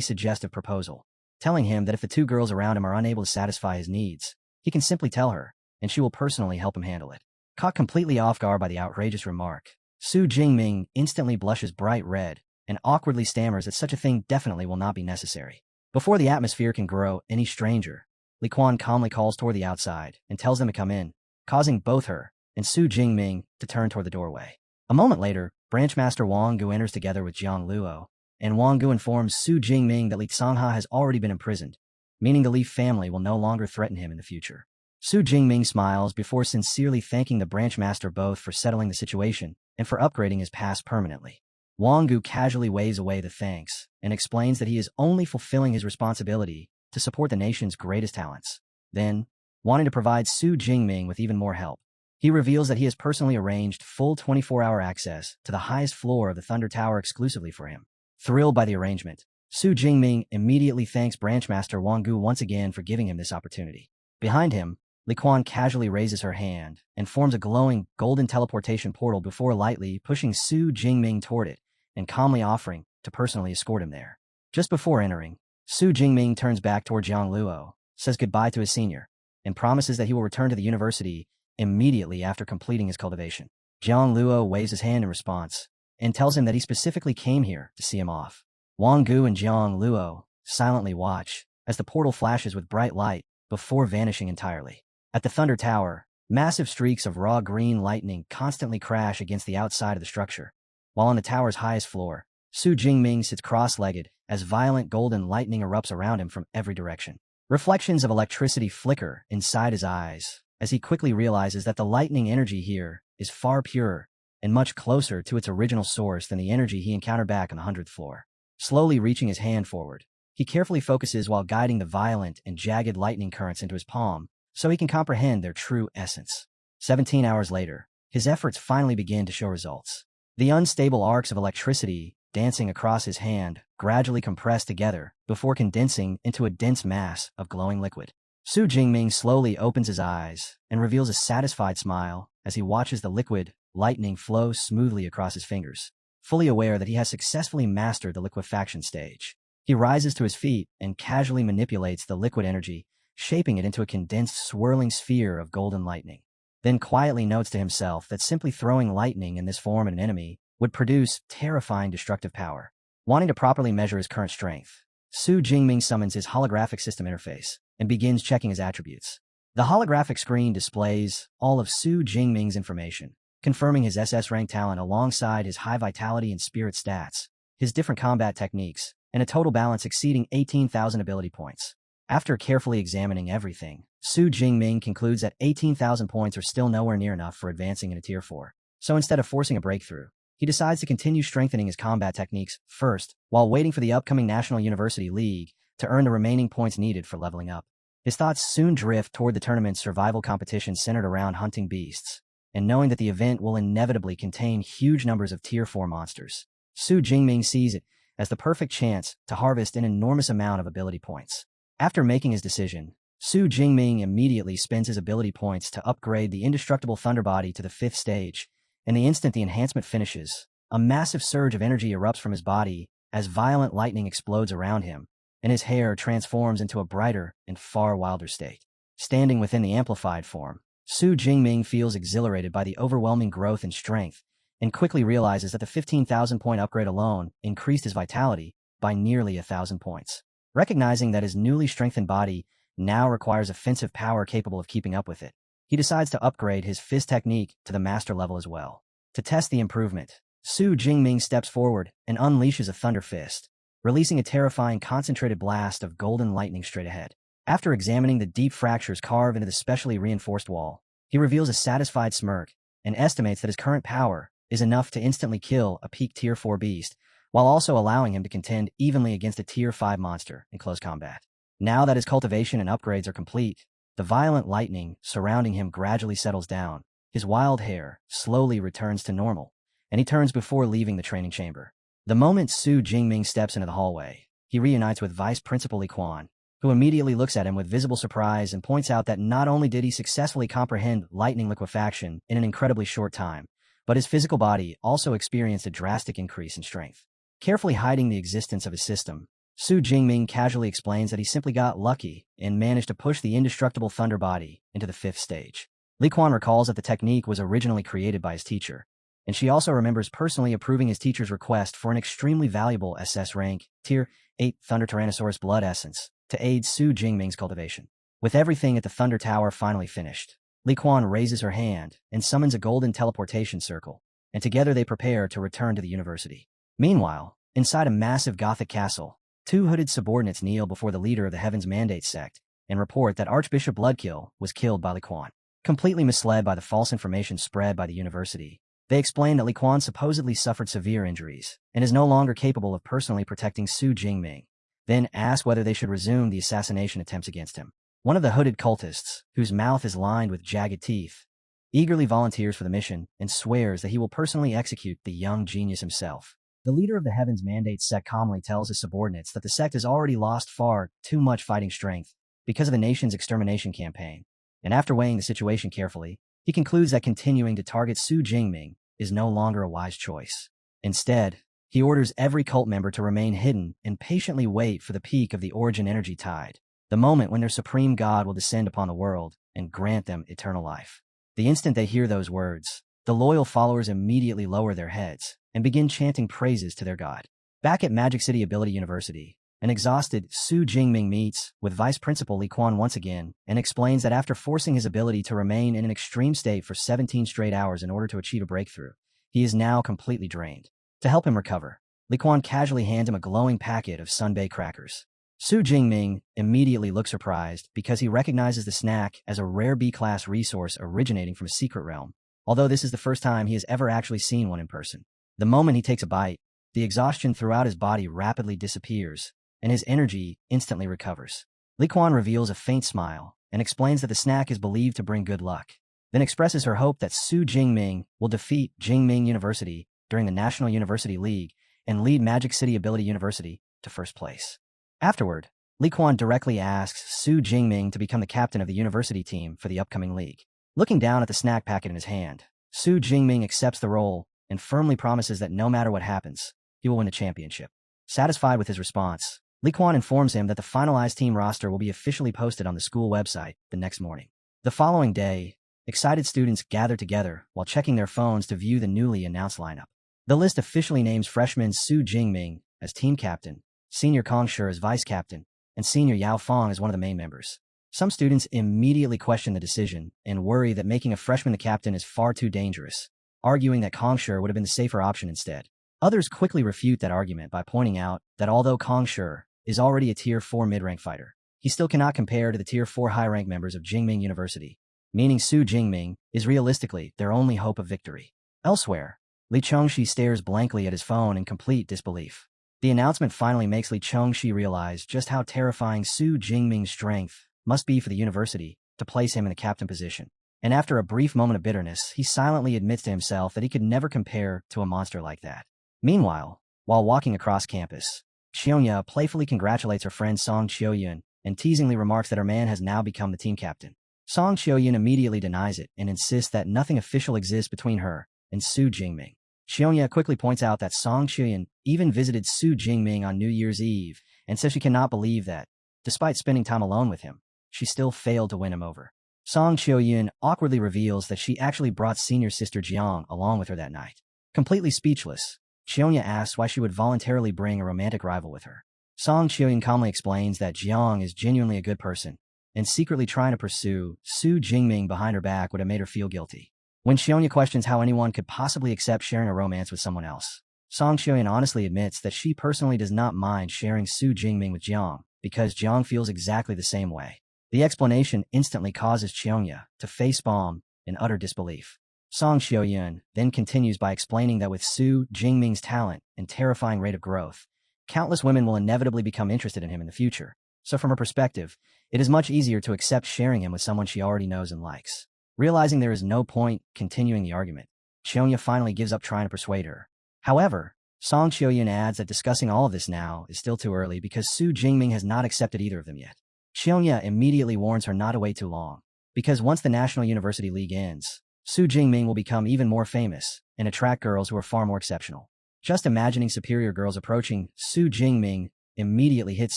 suggestive proposal, telling him that if the two girls around him are unable to satisfy his needs, he can simply tell her, and she will personally help him handle it. Caught completely off guard by the outrageous remark, Su Jingming instantly blushes bright red and awkwardly stammers that such a thing definitely will not be necessary. Before the atmosphere can grow any stranger, Li Quan calmly calls toward the outside and tells them to come in, causing both her and Su Jingming to turn toward the doorway. A moment later, Branch Master Wang Gu enters together with Jiang Luo, and Wang Gu informs Su Jingming that Li Cangha has already been imprisoned, meaning the Li family will no longer threaten him in the future. Su Jingming smiles before sincerely thanking the Branch Master both for settling the situation and for upgrading his pass permanently. Wang Gu casually waves away the thanks and explains that he is only fulfilling his responsibility to support the nation's greatest talents. Then, wanting to provide Su Jingming with even more help, he reveals that he has personally arranged full 24-hour access to the highest floor of the Thunder Tower exclusively for him. Thrilled by the arrangement, Su Jingming immediately thanks Branch Master Wang Gu once again for giving him this opportunity. Behind him, Li Quan casually raises her hand and forms a glowing golden teleportation portal before lightly pushing Su Jingming toward it and calmly offering to personally escort him there. Just before entering, Su Jingming turns back toward Jiang Luo, says goodbye to his senior, and promises that he will return to the university immediately after completing his cultivation. Jiang Luo waves his hand in response and tells him that he specifically came here to see him off. Wang Gu and Jiang Luo silently watch as the portal flashes with bright light before vanishing entirely. At the Thunder Tower, massive streaks of raw green lightning constantly crash against the outside of the structure, while on the tower's highest floor, Su Jingming sits cross-legged as violent golden lightning erupts around him from every direction. Reflections of electricity flicker inside his eyes as he quickly realizes that the lightning energy here is far purer and much closer to its original source than the energy he encountered back on the 100th floor. Slowly reaching his hand forward, he carefully focuses while guiding the violent and jagged lightning currents into his palm so he can comprehend their true essence. 17 hours later, his efforts finally begin to show results. The unstable arcs of electricity dancing across his hand gradually compress together before condensing into a dense mass of glowing liquid. Su Jingming slowly opens his eyes and reveals a satisfied smile as he watches the liquid lightning flow smoothly across his fingers, fully aware that he has successfully mastered the liquefaction stage. He rises to his feet and casually manipulates the liquid energy, shaping it into a condensed, swirling sphere of golden lightning. Then quietly notes to himself that simply throwing lightning in this form at an enemy would produce terrifying destructive power. Wanting to properly measure his current strength, Su Jingming summons his holographic system interface and begins checking his attributes. The holographic screen displays all of Su Jingming's information, confirming his SS rank talent alongside his high vitality and spirit stats, his different combat techniques, and a total balance exceeding 18,000 ability points. After carefully examining everything, Su Jingming concludes that 18,000 points are still nowhere near enough for advancing in a Tier 4. So instead of forcing a breakthrough, he decides to continue strengthening his combat techniques first, while waiting for the upcoming National University League to earn the remaining points needed for leveling up. His thoughts soon drift toward the tournament's survival competition centered around hunting beasts, and knowing that the event will inevitably contain huge numbers of Tier 4 monsters. Su Jingming sees it as the perfect chance to harvest an enormous amount of ability points. After making his decision, Su Jingming immediately spends his ability points to upgrade the indestructible Thunder Body to the 5th stage, and the instant the enhancement finishes, a massive surge of energy erupts from his body as violent lightning explodes around him, and his hair transforms into a brighter and far wilder state. Standing within the amplified form, Su Jingming feels exhilarated by the overwhelming growth and strength, and quickly realizes that the 15,000-point upgrade alone increased his vitality by nearly 1,000 points. Recognizing that his newly strengthened body now requires offensive power capable of keeping up with it, he decides to upgrade his fist technique to the master level as well. To test the improvement, Su Jingming steps forward and unleashes a Thunder Fist, releasing a terrifying concentrated blast of golden lightning straight ahead. After examining the deep fractures carved into the specially reinforced wall, he reveals a satisfied smirk and estimates that his current power is enough to instantly kill a peak Tier 4 beast, while also allowing him to contend evenly against a Tier 5 monster in close combat. Now that his cultivation and upgrades are complete, the violent lightning surrounding him gradually settles down, his wild hair slowly returns to normal, and he turns before leaving the training chamber. The moment Su Jingming steps into the hallway, he reunites with Vice Principal Li Quan, who immediately looks at him with visible surprise and points out that not only did he successfully comprehend lightning liquefaction in an incredibly short time, but his physical body also experienced a drastic increase in strength. Carefully hiding the existence of his system, Su Jingming casually explains that he simply got lucky and managed to push the indestructible thunder body into the 5th stage. Li Quan recalls that the technique was originally created by his teacher, and she also remembers personally approving his teacher's request for an extremely valuable SS rank, Tier 8 Thunder Tyrannosaurus Blood Essence, to aid Su Jingming's cultivation. With everything at the Thunder Tower finally finished, Li Quan raises her hand and summons a golden teleportation circle, and together they prepare to return to the university. Meanwhile, inside a massive Gothic castle, 2 hooded subordinates kneel before the leader of the Heaven's Mandate sect and report that Archbishop Bloodkill was killed by Li Quan. Completely misled by the false information spread by the university, they explain that Li Quan supposedly suffered severe injuries and is no longer capable of personally protecting Su Jingming, then ask whether they should resume the assassination attempts against him. One of the hooded cultists, whose mouth is lined with jagged teeth, eagerly volunteers for the mission and swears that he will personally execute the young genius himself. The leader of the Heaven's Mandate sect calmly tells his subordinates that the sect has already lost far too much fighting strength because of the nation's extermination campaign, and after weighing the situation carefully, he concludes that continuing to target Su Jingming is no longer a wise choice. Instead, he orders every cult member to remain hidden and patiently wait for the peak of the origin energy tide, the moment when their supreme god will descend upon the world and grant them eternal life. The instant they hear those words, the loyal followers immediately lower their heads and begin chanting praises to their god. Back at Magic City Ability University, an exhausted Su Jingming meets with Vice Principal Li Quan once again and explains that after forcing his ability to remain in an extreme state for 17 straight hours in order to achieve a breakthrough, he is now completely drained. To help him recover, Li Quan casually hands him a glowing packet of Sunbae crackers. Su Jingming immediately looks surprised because he recognizes the snack as a rare B-class resource originating from a secret realm, although this is the first time he has ever actually seen one in person. The moment he takes a bite, the exhaustion throughout his body rapidly disappears, and his energy instantly recovers. Li Quan reveals a faint smile and explains that the snack is believed to bring good luck, then expresses her hope that Su Jingming will defeat Jingming University during the National University League and lead Magic City Ability University to first place. Afterward, Li Quan directly asks Su Jingming to become the captain of the university team for the upcoming league. Looking down at the snack packet in his hand, Su Jingming accepts the role and firmly promises that no matter what happens, he will win the championship. Satisfied with his response, Li Quan informs him that the finalized team roster will be officially posted on the school website the next morning. The following day, excited students gather together while checking their phones to view the newly announced lineup. The list officially names freshman Su Jingming as team captain, senior Kong Shi as vice captain, and senior Yao Fong as one of the main members. Some students immediately question the decision and worry that making a freshman the captain is far too dangerous, arguing that Kong Shi would have been the safer option instead. Others quickly refute that argument by pointing out that although Kong Shi is already a Tier 4 mid-rank fighter, he still cannot compare to the Tier 4 high-rank members of Jingming University, meaning Su Jingming is realistically their only hope of victory. Elsewhere, Li Chongxi stares blankly at his phone in complete disbelief. The announcement finally makes Li Chongxi realize just how terrifying Su Jingming's strength must be for the university to place him in the captain position. And after a brief moment of bitterness, he silently admits to himself that he could never compare to a monster like that. Meanwhile, while walking across campus, Xiongya playfully congratulates her friend Song Qiuyun and teasingly remarks that her man has now become the team captain. Song Qiuyun immediately denies it and insists that nothing official exists between her and Su Jingming. Xiongya quickly points out that Song Qiuyun even visited Su Jingming on New Year's Eve and says she cannot believe that, despite spending time alone with him, she still failed to win him over. Song Qiuyun awkwardly reveals that she actually brought senior sister Jiang along with her that night. Completely speechless, Xiongya asks why she would voluntarily bring a romantic rival with her. Song Qiuyun calmly explains that Jiang is genuinely a good person, and secretly trying to pursue Su Jingming behind her back would have made her feel guilty. When Xiongya questions how anyone could possibly accept sharing a romance with someone else, Song Qiuyun honestly admits that she personally does not mind sharing Su Jingming with Jiang, because Jiang feels exactly the same way. The explanation instantly causes Xiongya to facepalm in utter disbelief. Song Xiaoyun then continues by explaining that with Su Jingming's talent and terrifying rate of growth, countless women will inevitably become interested in him in the future. So from her perspective, it is much easier to accept sharing him with someone she already knows and likes. Realizing there is no point continuing the argument, Xiaoya finally gives up trying to persuade her. However, Song Xiaoyun adds that discussing all of this now is still too early because Su Jingming has not accepted either of them yet. Xiaoya immediately warns her not to wait too long, because once the National University League ends, Su Jingming will become even more famous and attract girls who are far more exceptional. Just imagining superior girls approaching Su Jingming immediately hits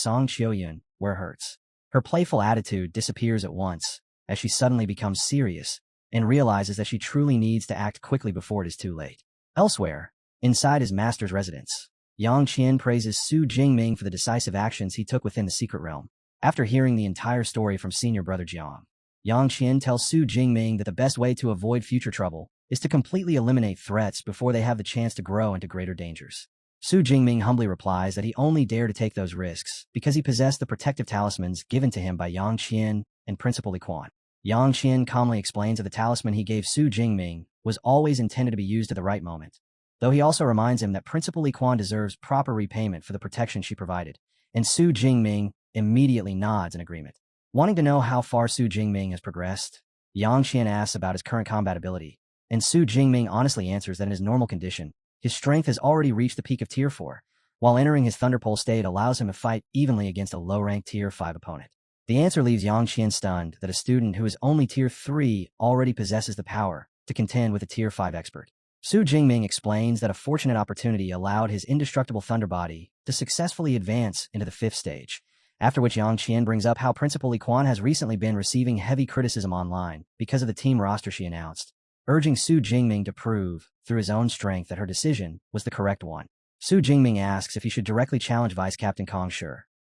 Song Xiaoyun where it hurts. Her playful attitude disappears at once as she suddenly becomes serious and realizes that she truly needs to act quickly before it is too late. Elsewhere, inside his master's residence, Yang Qian praises Su Jingming for the decisive actions he took within the secret realm. After hearing the entire story from senior brother Jiang, Yang Qian tells Su Jingming that the best way to avoid future trouble is to completely eliminate threats before they have the chance to grow into greater dangers. Su Jingming humbly replies that he only dared to take those risks because he possessed the protective talismans given to him by Yang Qian and Principal Li Quan. Yang Qian calmly explains that the talisman he gave Su Jingming was always intended to be used at the right moment, though he also reminds him that Principal Li Quan deserves proper repayment for the protection she provided, and Su Jingming immediately nods in agreement. Wanting to know how far Su Jingming has progressed, Yang Qian asks about his current combat ability, and Su Jingming honestly answers that in his normal condition, his strength has already reached the peak of Tier 4, while entering his Thunderpole state allows him to fight evenly against a low-ranked Tier 5 opponent. The answer leaves Yang Qian stunned that a student who is only Tier 3 already possesses the power to contend with a Tier 5 expert. Su Jingming explains that a fortunate opportunity allowed his indestructible Thunder Body to successfully advance into the 5th stage, after which Yang Qian brings up how Principal Li Quan has recently been receiving heavy criticism online because of the team roster she announced, urging Su Jingming to prove, through his own strength, that her decision was the correct one. Su Jingming asks if he should directly challenge Vice Captain Kong Shi,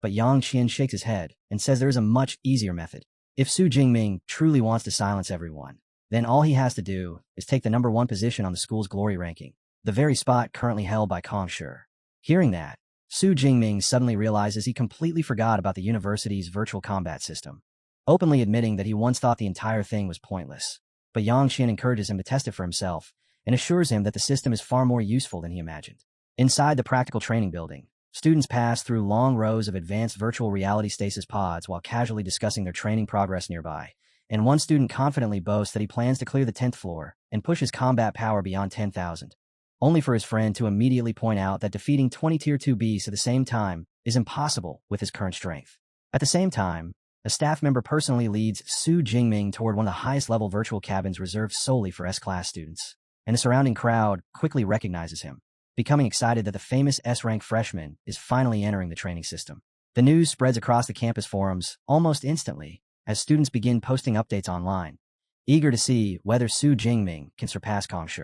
but Yang Qian shakes his head and says there is a much easier method. If Su Jingming truly wants to silence everyone, then all he has to do is take the number 1 position on the school's glory ranking, the very spot currently held by Kong Shi. Hearing that, Su Jingming suddenly realizes he completely forgot about the university's virtual combat system, openly admitting that he once thought the entire thing was pointless. But Yang Qian encourages him to test it for himself and assures him that the system is far more useful than he imagined. Inside the practical training building, students pass through long rows of advanced virtual reality stasis pods while casually discussing their training progress nearby, and one student confidently boasts that he plans to clear the 10th floor and push his combat power beyond 10,000, only for his friend to immediately point out that defeating 20 Tier 2 beasts at the same time is impossible with his current strength. At the same time, a staff member personally leads Su Jingming toward one of the highest-level virtual cabins reserved solely for S-class students, and the surrounding crowd quickly recognizes him, becoming excited that the famous S-rank freshman is finally entering the training system. The news spreads across the campus forums almost instantly as students begin posting updates online, eager to see whether Su Jingming can surpass Kong Shi.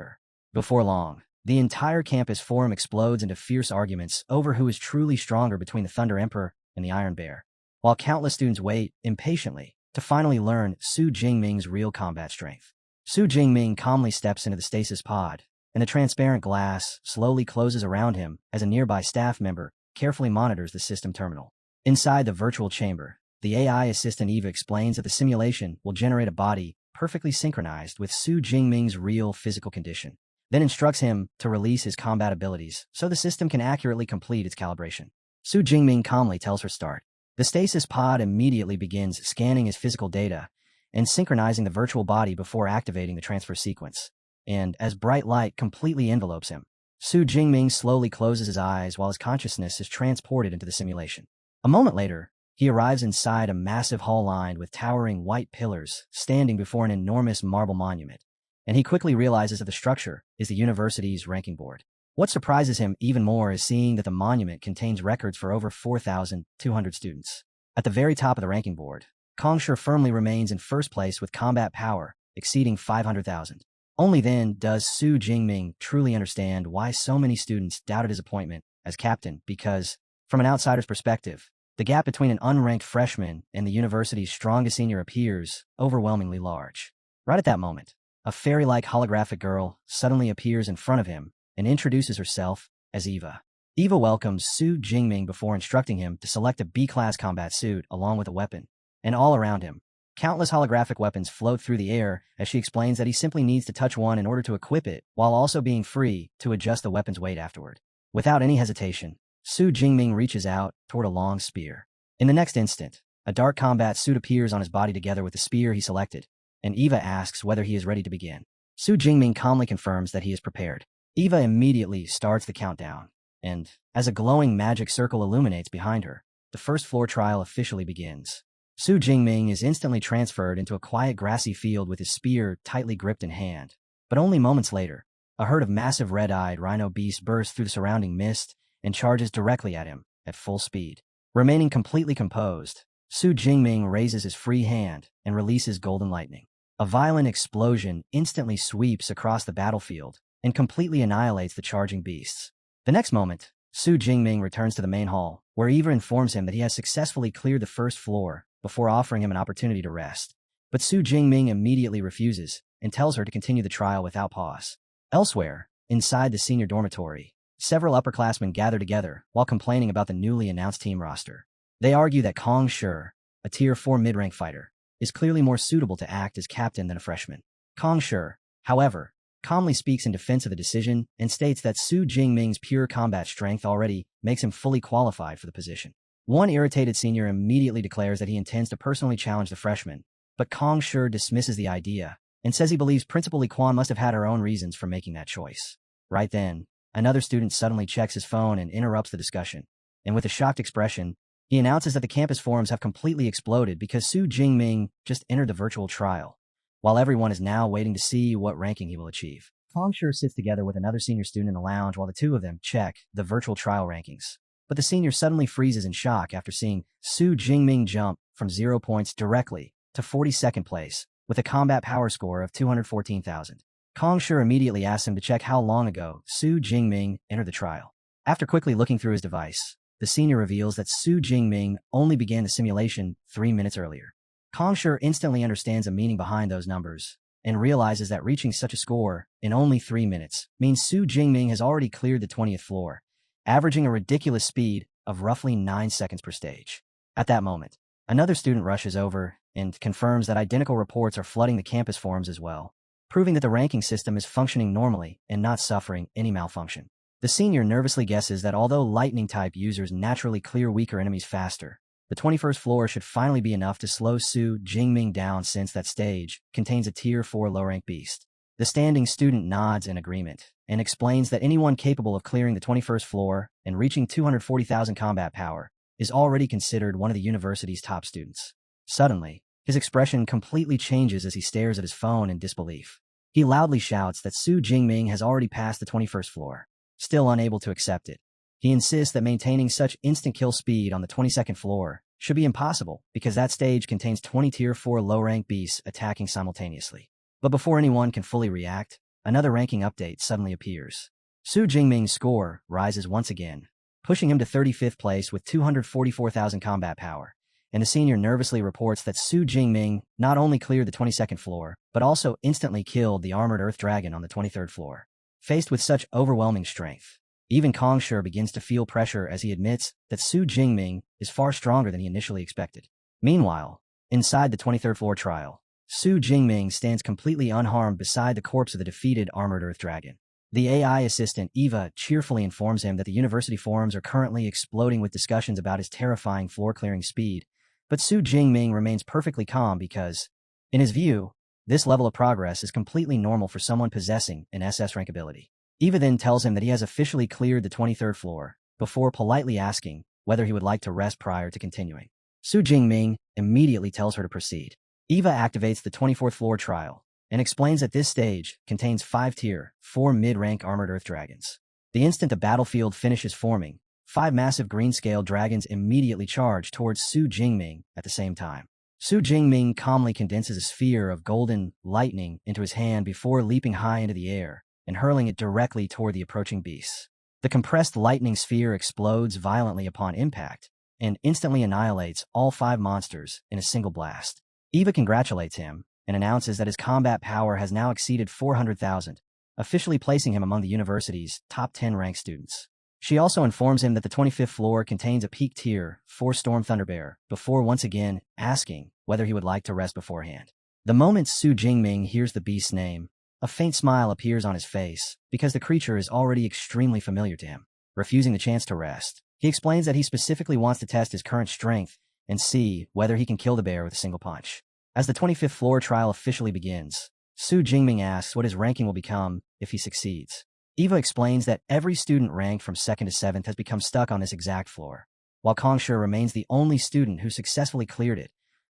Before long, the entire campus forum explodes into fierce arguments over who is truly stronger between the Thunder Emperor and the Iron Bear, while countless students wait impatiently to finally learn Su Jingming's real combat strength. Su Jingming calmly steps into the stasis pod, and the transparent glass slowly closes around him as a nearby staff member carefully monitors the system terminal. Inside the virtual chamber, the AI assistant Eva explains that the simulation will generate a body perfectly synchronized with Su Jingming's real physical condition, then instructs him to release his combat abilities so the system can accurately complete its calibration. Su Jingming calmly tells her start. The stasis pod immediately begins scanning his physical data and synchronizing the virtual body before activating the transfer sequence, and as bright light completely envelopes him, Su Jingming slowly closes his eyes while his consciousness is transported into the simulation. A moment later, he arrives inside a massive hall lined with towering white pillars standing before an enormous marble monument, and he quickly realizes that the structure is the university's ranking board. What surprises him even more is seeing that the monument contains records for over 4,200 students. At the very top of the ranking board, Kong Shi firmly remains in first place with combat power exceeding 500,000. Only then does Su Jingming truly understand why so many students doubted his appointment as captain, because, from an outsider's perspective, the gap between an unranked freshman and the university's strongest senior appears overwhelmingly large. Right at that moment, a fairy-like holographic girl suddenly appears in front of him and introduces herself as Eva. Eva welcomes Su Jingming before instructing him to select a B-class combat suit along with a weapon, and all around him, Countless holographic weapons float through the air as she explains that he simply needs to touch one in order to equip it, while also being free to adjust the weapon's weight afterward. Without any hesitation, Su Jingming reaches out toward a long spear. In the next instant, a dark combat suit appears on his body together with the spear he selected, and Eva asks whether he is ready to begin. Su Jingming calmly confirms that he is prepared. Eva immediately starts the countdown, and, as a glowing magic circle illuminates behind her, the first floor trial officially begins. Su Jingming is instantly transferred into a quiet grassy field with his spear tightly gripped in hand. But only moments later, a herd of massive red-eyed rhino beasts bursts through the surrounding mist and charges directly at him at full speed. Remaining completely composed, Su Jingming raises his free hand and releases golden lightning. A violent explosion instantly sweeps across the battlefield and completely annihilates the charging beasts. The next moment, Su Jingming returns to the main hall, where Eva informs him that he has successfully cleared the first floor before offering him an opportunity to rest. But Su Jingming immediately refuses and tells her to continue the trial without pause. Elsewhere, inside the senior dormitory, several upperclassmen gather together while complaining about the newly announced team roster. They argue that Kong Shi, a Tier 4 mid-rank fighter, is clearly more suitable to act as captain than a freshman. Kong Shi, however, calmly speaks in defense of the decision and states that Su Jingming's pure combat strength already makes him fully qualified for the position. One irritated senior immediately declares that he intends to personally challenge the freshman, but Kong Shi dismisses the idea and says he believes Principal Li Quan must have had her own reasons for making that choice. Right then, another student suddenly checks his phone and interrupts the discussion, and with a shocked expression, he announces that the campus forums have completely exploded because Su Jingming just entered the virtual trial, while everyone is now waiting to see what ranking he will achieve. Kong Shi sits together with another senior student in the lounge while the two of them check the virtual trial rankings. But the senior suddenly freezes in shock after seeing Su Jingming jump from 0 points directly to 42nd place with a combat power score of 214,000. Kong Shi immediately asks him to check how long ago Su Jingming entered the trial. After quickly looking through his device, the senior reveals that Su Jingming only began the simulation 3 minutes earlier. Kong Shi instantly understands the meaning behind those numbers and realizes that reaching such a score in only 3 minutes means Su Jingming has already cleared the 20th floor, averaging a ridiculous speed of roughly 9 seconds per stage. At that moment, another student rushes over and confirms that identical reports are flooding the campus forums as well, proving that the ranking system is functioning normally and not suffering any malfunction. The senior nervously guesses that although lightning-type users naturally clear weaker enemies faster, the 21st floor should finally be enough to slow Su Jingming down since that stage contains a Tier 4 low-rank beast. The standing student nods in agreement and explains that anyone capable of clearing the 21st floor and reaching 240,000 combat power is already considered one of the university's top students. Suddenly, his expression completely changes as he stares at his phone in disbelief. He loudly shouts that Su Jingming has already passed the 21st floor. Still unable to accept it, he insists that maintaining such instant kill speed on the 22nd floor should be impossible because that stage contains 20 Tier 4 low-rank beasts attacking simultaneously. But before anyone can fully react, another ranking update suddenly appears. Su Jingming's score rises once again, pushing him to 35th place with 244,000 combat power, and the senior nervously reports that Su Jingming not only cleared the 22nd floor, but also instantly killed the armored earth dragon on the 23rd floor. Faced with such overwhelming strength, even Kong Shi begins to feel pressure as he admits that Su Jingming is far stronger than he initially expected. Meanwhile, inside the 23rd floor trial, Su Jingming stands completely unharmed beside the corpse of the defeated armored earth dragon. The AI assistant Eva cheerfully informs him that the university forums are currently exploding with discussions about his terrifying floor-clearing speed, but Su Jingming remains perfectly calm because, in his view, this level of progress is completely normal for someone possessing an SS rank ability. Eva then tells him that he has officially cleared the 23rd floor, before politely asking whether he would like to rest prior to continuing. Su Jingming immediately tells her to proceed. Eva activates the 24th floor trial and explains that this stage contains 5 Tier 4 mid-rank armored earth dragons. The instant the battlefield finishes forming, 5 massive green-scale dragons immediately charge towards Su Jingming at the same time. Su Jingming calmly condenses a sphere of golden lightning into his hand before leaping high into the air and hurling it directly toward the approaching beasts. The compressed lightning sphere explodes violently upon impact and instantly annihilates all 5 monsters in a single blast. Eva congratulates him and announces that his combat power has now exceeded 400,000, officially placing him among the university's top 10 ranked students. She also informs him that the 25th floor contains a peak Tier 4 Storm Thunderbear before once again asking whether he would like to rest beforehand. The moment Su Jingming hears the beast's name, a faint smile appears on his face because the creature is already extremely familiar to him. Refusing the chance to rest, he explains that he specifically wants to test his current strength and see whether he can kill the bear with a single punch. As the 25th floor trial officially begins, Su Jingming asks what his ranking will become if he succeeds. Eva explains that every student ranked from 2nd to 7th has become stuck on this exact floor, while Kongsher remains the only student who successfully cleared it,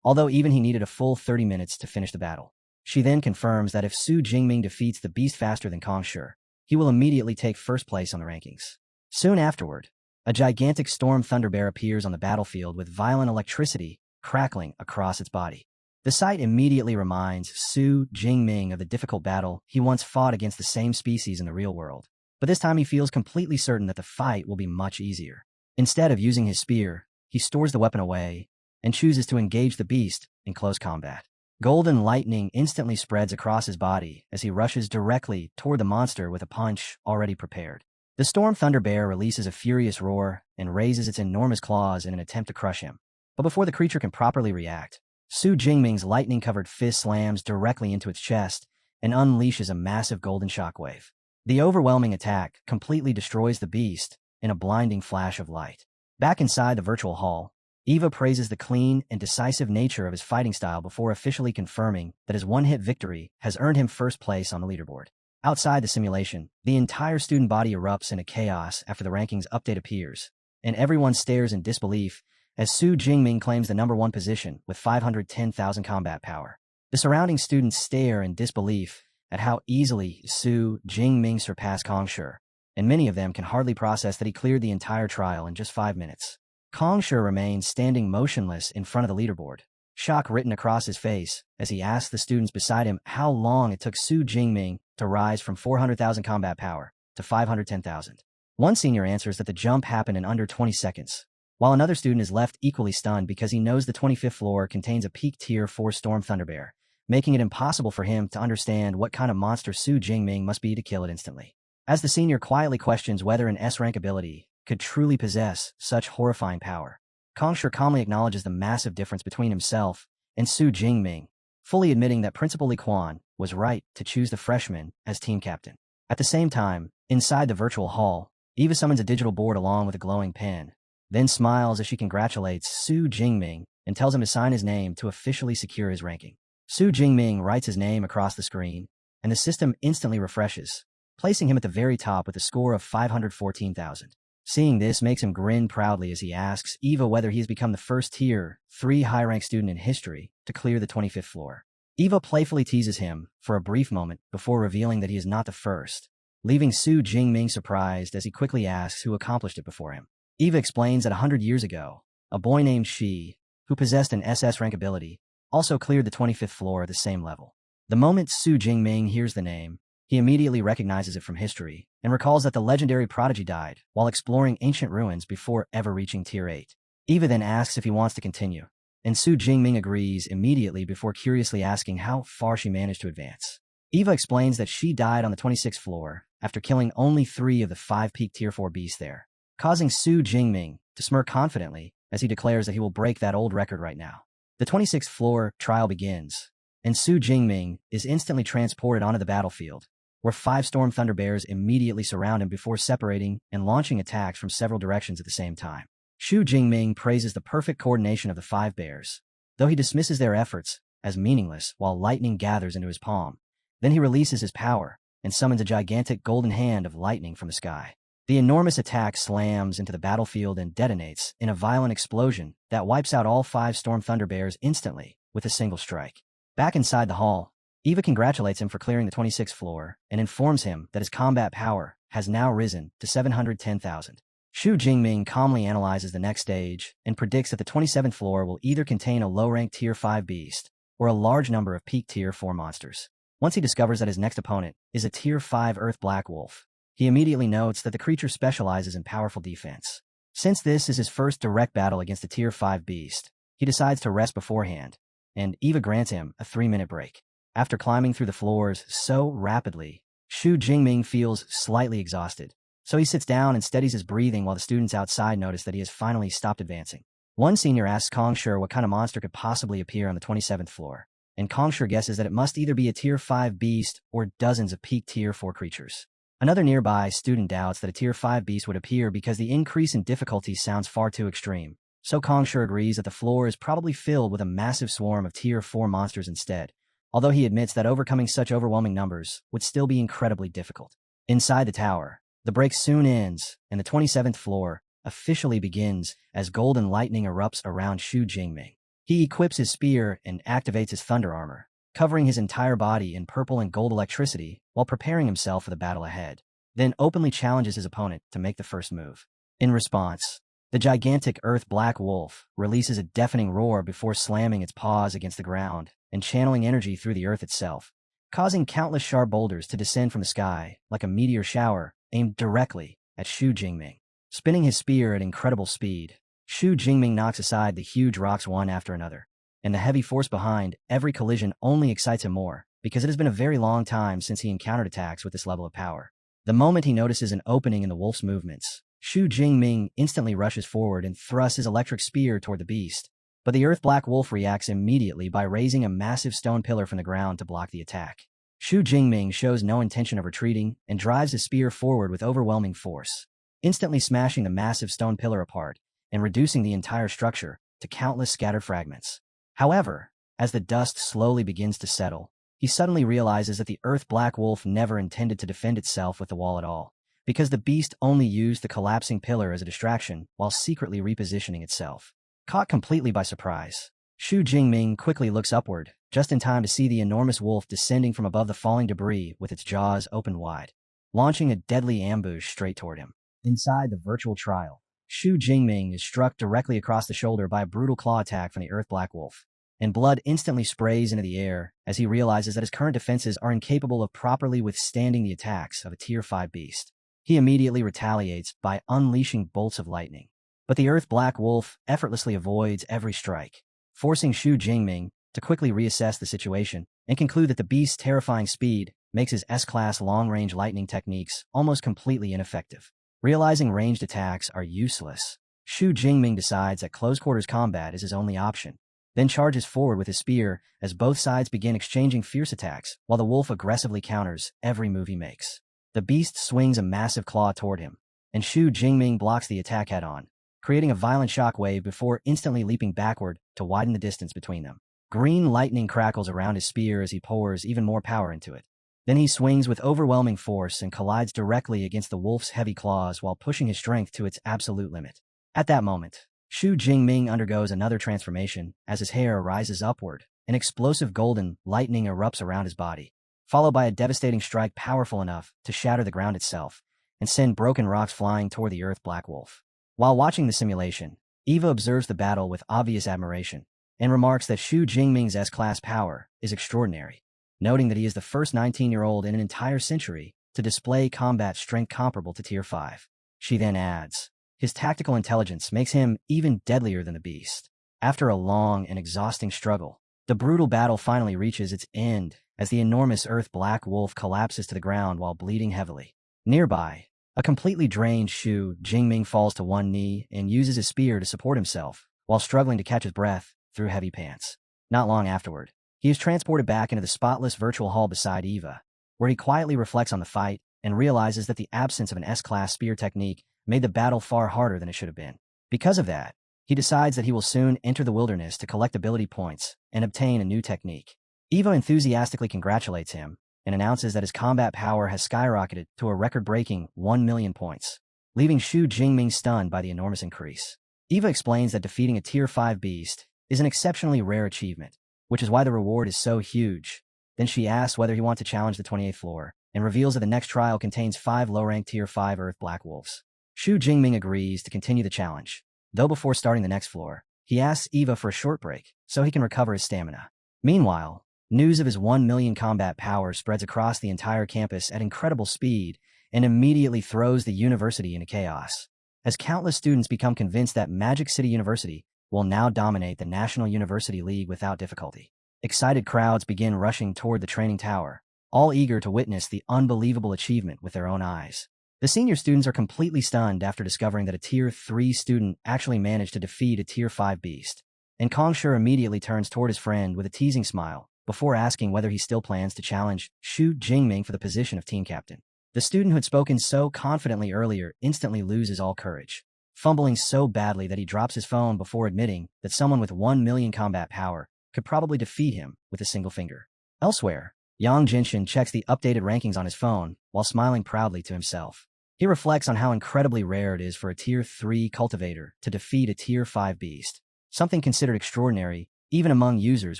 although even he needed a full 30 minutes to finish the battle. She then confirms that if Su Jingming defeats the beast faster than Kongsher, he will immediately take first place on the rankings. Soon afterward, a gigantic storm thunder bear appears on the battlefield with violent electricity crackling across its body. The sight immediately reminds Su Jingming of the difficult battle he once fought against the same species in the real world, but this time he feels completely certain that the fight will be much easier. Instead of using his spear, he stores the weapon away and chooses to engage the beast in close combat. Golden lightning instantly spreads across his body as he rushes directly toward the monster with a punch already prepared. The storm thunder bear releases a furious roar and raises its enormous claws in an attempt to crush him. But before the creature can properly react, Su Jingming's lightning-covered fist slams directly into its chest and unleashes a massive golden shockwave. The overwhelming attack completely destroys the beast in a blinding flash of light. Back inside the virtual hall, Eva praises the clean and decisive nature of his fighting style before officially confirming that his one-hit victory has earned him first place on the leaderboard. Outside the simulation, the entire student body erupts into chaos after the rankings update appears, and everyone stares in disbelief as Su Jingming claims the #1 position with 510,000 combat power. The surrounding students stare in disbelief at how easily Su Jingming surpassed Kongsher, and many of them can hardly process that he cleared the entire trial in just 5 minutes. Kongsher remains standing motionless in front of the leaderboard, shock written across his face as he asks the students beside him how long it took Su Jingming to rise from 400,000 combat power to 510,000. One senior answers that the jump happened in under 20 seconds, while another student is left equally stunned because he knows the 25th floor contains a peak tier 4 storm thunderbear, making it impossible for him to understand what kind of monster Su Jingming must be to kill it instantly. As the senior quietly questions whether an S-rank ability could truly possess such horrifying power, Kongsher calmly acknowledges the massive difference between himself and Su Jingming, fully admitting that Principal Li Quan was right to choose the freshman as team captain. At the same time, inside the virtual hall, Eva summons a digital board along with a glowing pen, then smiles as she congratulates Su Jingming and tells him to sign his name to officially secure his ranking. Su Jingming writes his name across the screen, and the system instantly refreshes, placing him at the very top with a score of 514,000. Seeing this makes him grin proudly as he asks Eva whether he has become the first Tier 3 high-rank student in history to clear the 25th floor. Eva playfully teases him for a brief moment before revealing that he is not the first, leaving Su Jingming surprised as he quickly asks who accomplished it before him. Eva explains that 100 years ago, a boy named Shi, who possessed an SS rank ability, also cleared the 25th floor at the same level. The moment Su Jingming hears the name, he immediately recognizes it from history and recalls that the legendary prodigy died while exploring ancient ruins before ever reaching Tier 8. Eva then asks if he wants to continue, and Su Jingming agrees immediately before curiously asking how far she managed to advance. Eva explains that she died on the 26th floor after killing only 3 of the 5 peak Tier 4 beasts there, causing Su Jingming to smirk confidently as he declares that he will break that old record right now. The 26th floor trial begins, and Su Jingming is instantly transported onto the battlefield, where 5 storm thunder bears immediately surround him before separating and launching attacks from several directions at the same time. Su Jingming praises the perfect coordination of the 5 bears, though he dismisses their efforts as meaningless while lightning gathers into his palm. Then he releases his power and summons a gigantic golden hand of lightning from the sky. The enormous attack slams into the battlefield and detonates in a violent explosion that wipes out all 5 storm thunder bears instantly with a single strike. Back inside the hall, Eva congratulates him for clearing the 26th floor and informs him that his combat power has now risen to 710,000. Su Jingming calmly analyzes the next stage and predicts that the 27th floor will either contain a low-ranked Tier 5 beast or a large number of peak Tier 4 monsters. Once he discovers that his next opponent is a Tier 5 Earth Black Wolf, he immediately notes that the creature specializes in powerful defense. Since this is his first direct battle against a Tier 5 beast, he decides to rest beforehand, and Eva grants him a 3-minute break. After climbing through the floors so rapidly, Su Jingming feels slightly exhausted, so he sits down and steadies his breathing while the students outside notice that he has finally stopped advancing. One senior asks Kongsher what kind of monster could possibly appear on the 27th floor, and Kongsher guesses that it must either be a Tier 5 beast or dozens of peak Tier 4 creatures. Another nearby student doubts that a Tier 5 beast would appear because the increase in difficulty sounds far too extreme, so Kongsher agrees that the floor is probably filled with a massive swarm of Tier 4 monsters instead, although he admits that overcoming such overwhelming numbers would still be incredibly difficult. Inside the tower, the break soon ends, and the 27th floor officially begins as golden lightning erupts around Shu Jingming. He equips his spear and activates his thunder armor, covering his entire body in purple and gold electricity while preparing himself for the battle ahead, then openly challenges his opponent to make the first move. In response, the gigantic Earth Black Wolf releases a deafening roar before slamming its paws against the ground and channeling energy through the earth itself, causing countless sharp boulders to descend from the sky like a meteor shower aimed directly at Shu Jingming. Spinning his spear at incredible speed, Shu Jingming knocks aside the huge rocks one after another, and the heavy force behind every collision only excites him more because it has been a very long time since he encountered attacks with this level of power. The moment he notices an opening in the wolf's movements, Shu Jingming instantly rushes forward and thrusts his electric spear toward the beast, but the Earth Black Wolf reacts immediately by raising a massive stone pillar from the ground to block the attack. Shu Jingming shows no intention of retreating and drives his spear forward with overwhelming force, instantly smashing the massive stone pillar apart and reducing the entire structure to countless scattered fragments. However, as the dust slowly begins to settle, he suddenly realizes that the Earth Black Wolf never intended to defend itself with the wall at all, because the beast only used the collapsing pillar as a distraction while secretly repositioning itself. Caught completely by surprise, Shu Jingming quickly looks upward, just in time to see the enormous wolf descending from above the falling debris with its jaws open wide, launching a deadly ambush straight toward him. Inside the virtual trial, Shu Jingming is struck directly across the shoulder by a brutal claw attack from the Earth Black Wolf, and blood instantly sprays into the air as he realizes that his current defenses are incapable of properly withstanding the attacks of a Tier 5 beast. He immediately retaliates by unleashing bolts of lightning, but the Earth Black Wolf effortlessly avoids every strike, forcing Shu Jingming to quickly reassess the situation and conclude that the beast's terrifying speed makes his S-Class long-range lightning techniques almost completely ineffective. Realizing ranged attacks are useless, Shu Jingming decides that close-quarters combat is his only option, then charges forward with his spear as both sides begin exchanging fierce attacks while the wolf aggressively counters every move he makes. The beast swings a massive claw toward him, and Shu Jingming blocks the attack head-on, creating a violent shockwave before instantly leaping backward to widen the distance between them. Green lightning crackles around his spear as he pours even more power into it. Then he swings with overwhelming force and collides directly against the wolf's heavy claws while pushing his strength to its absolute limit. At that moment, Shu Jingming undergoes another transformation as his hair rises upward, and explosive golden lightning erupts around his body, followed by a devastating strike powerful enough to shatter the ground itself and send broken rocks flying toward the Earth Black Wolf. While watching the simulation, Eva observes the battle with obvious admiration and remarks that Shu Jingming's S-Class power is extraordinary, noting that he is the first 19-year-old in an entire century to display combat strength comparable to Tier 5. She then adds, his tactical intelligence makes him even deadlier than the beast. After a long and exhausting struggle, the brutal battle finally reaches its end as the enormous Earth Black Wolf collapses to the ground while bleeding heavily. Nearby, a completely drained Shu Jingming falls to one knee and uses his spear to support himself while struggling to catch his breath through heavy pants. Not long afterward, he is transported back into the spotless virtual hall beside Eva, where he quietly reflects on the fight and realizes that the absence of an S-Class spear technique made the battle far harder than it should have been. Because of that, he decides that he will soon enter the wilderness to collect ability points and obtain a new technique. Eva enthusiastically congratulates him and announces that his combat power has skyrocketed to a record-breaking 1 million points, leaving Shu Jingming stunned by the enormous increase. Eva explains that defeating a Tier 5 beast is an exceptionally rare achievement, which is why the reward is so huge. Then she asks whether he wants to challenge the 28th floor, and reveals that the next trial contains 5 low-ranked Tier 5 Earth Black Wolves. Shu Jingming agrees to continue the challenge, though before starting the next floor, he asks Eva for a short break so he can recover his stamina. Meanwhile, news of his 1 million combat power spreads across the entire campus at incredible speed and immediately throws the university into chaos, as countless students become convinced that Magic City University will now dominate the National University League without difficulty. Excited crowds begin rushing toward the training tower, all eager to witness the unbelievable achievement with their own eyes. The senior students are completely stunned after discovering that a Tier 3 student actually managed to defeat a Tier 5 beast. And Kongsher immediately turns toward his friend with a teasing smile, before asking whether he still plans to challenge Shu Jingming for the position of team captain. The student who had spoken so confidently earlier instantly loses all courage, fumbling so badly that he drops his phone before admitting that someone with 1 million combat power could probably defeat him with a single finger. Elsewhere, Yang Jinshin checks the updated rankings on his phone while smiling proudly to himself. He reflects on how incredibly rare it is for a Tier 3 cultivator to defeat a Tier 5 beast, something considered extraordinary even among users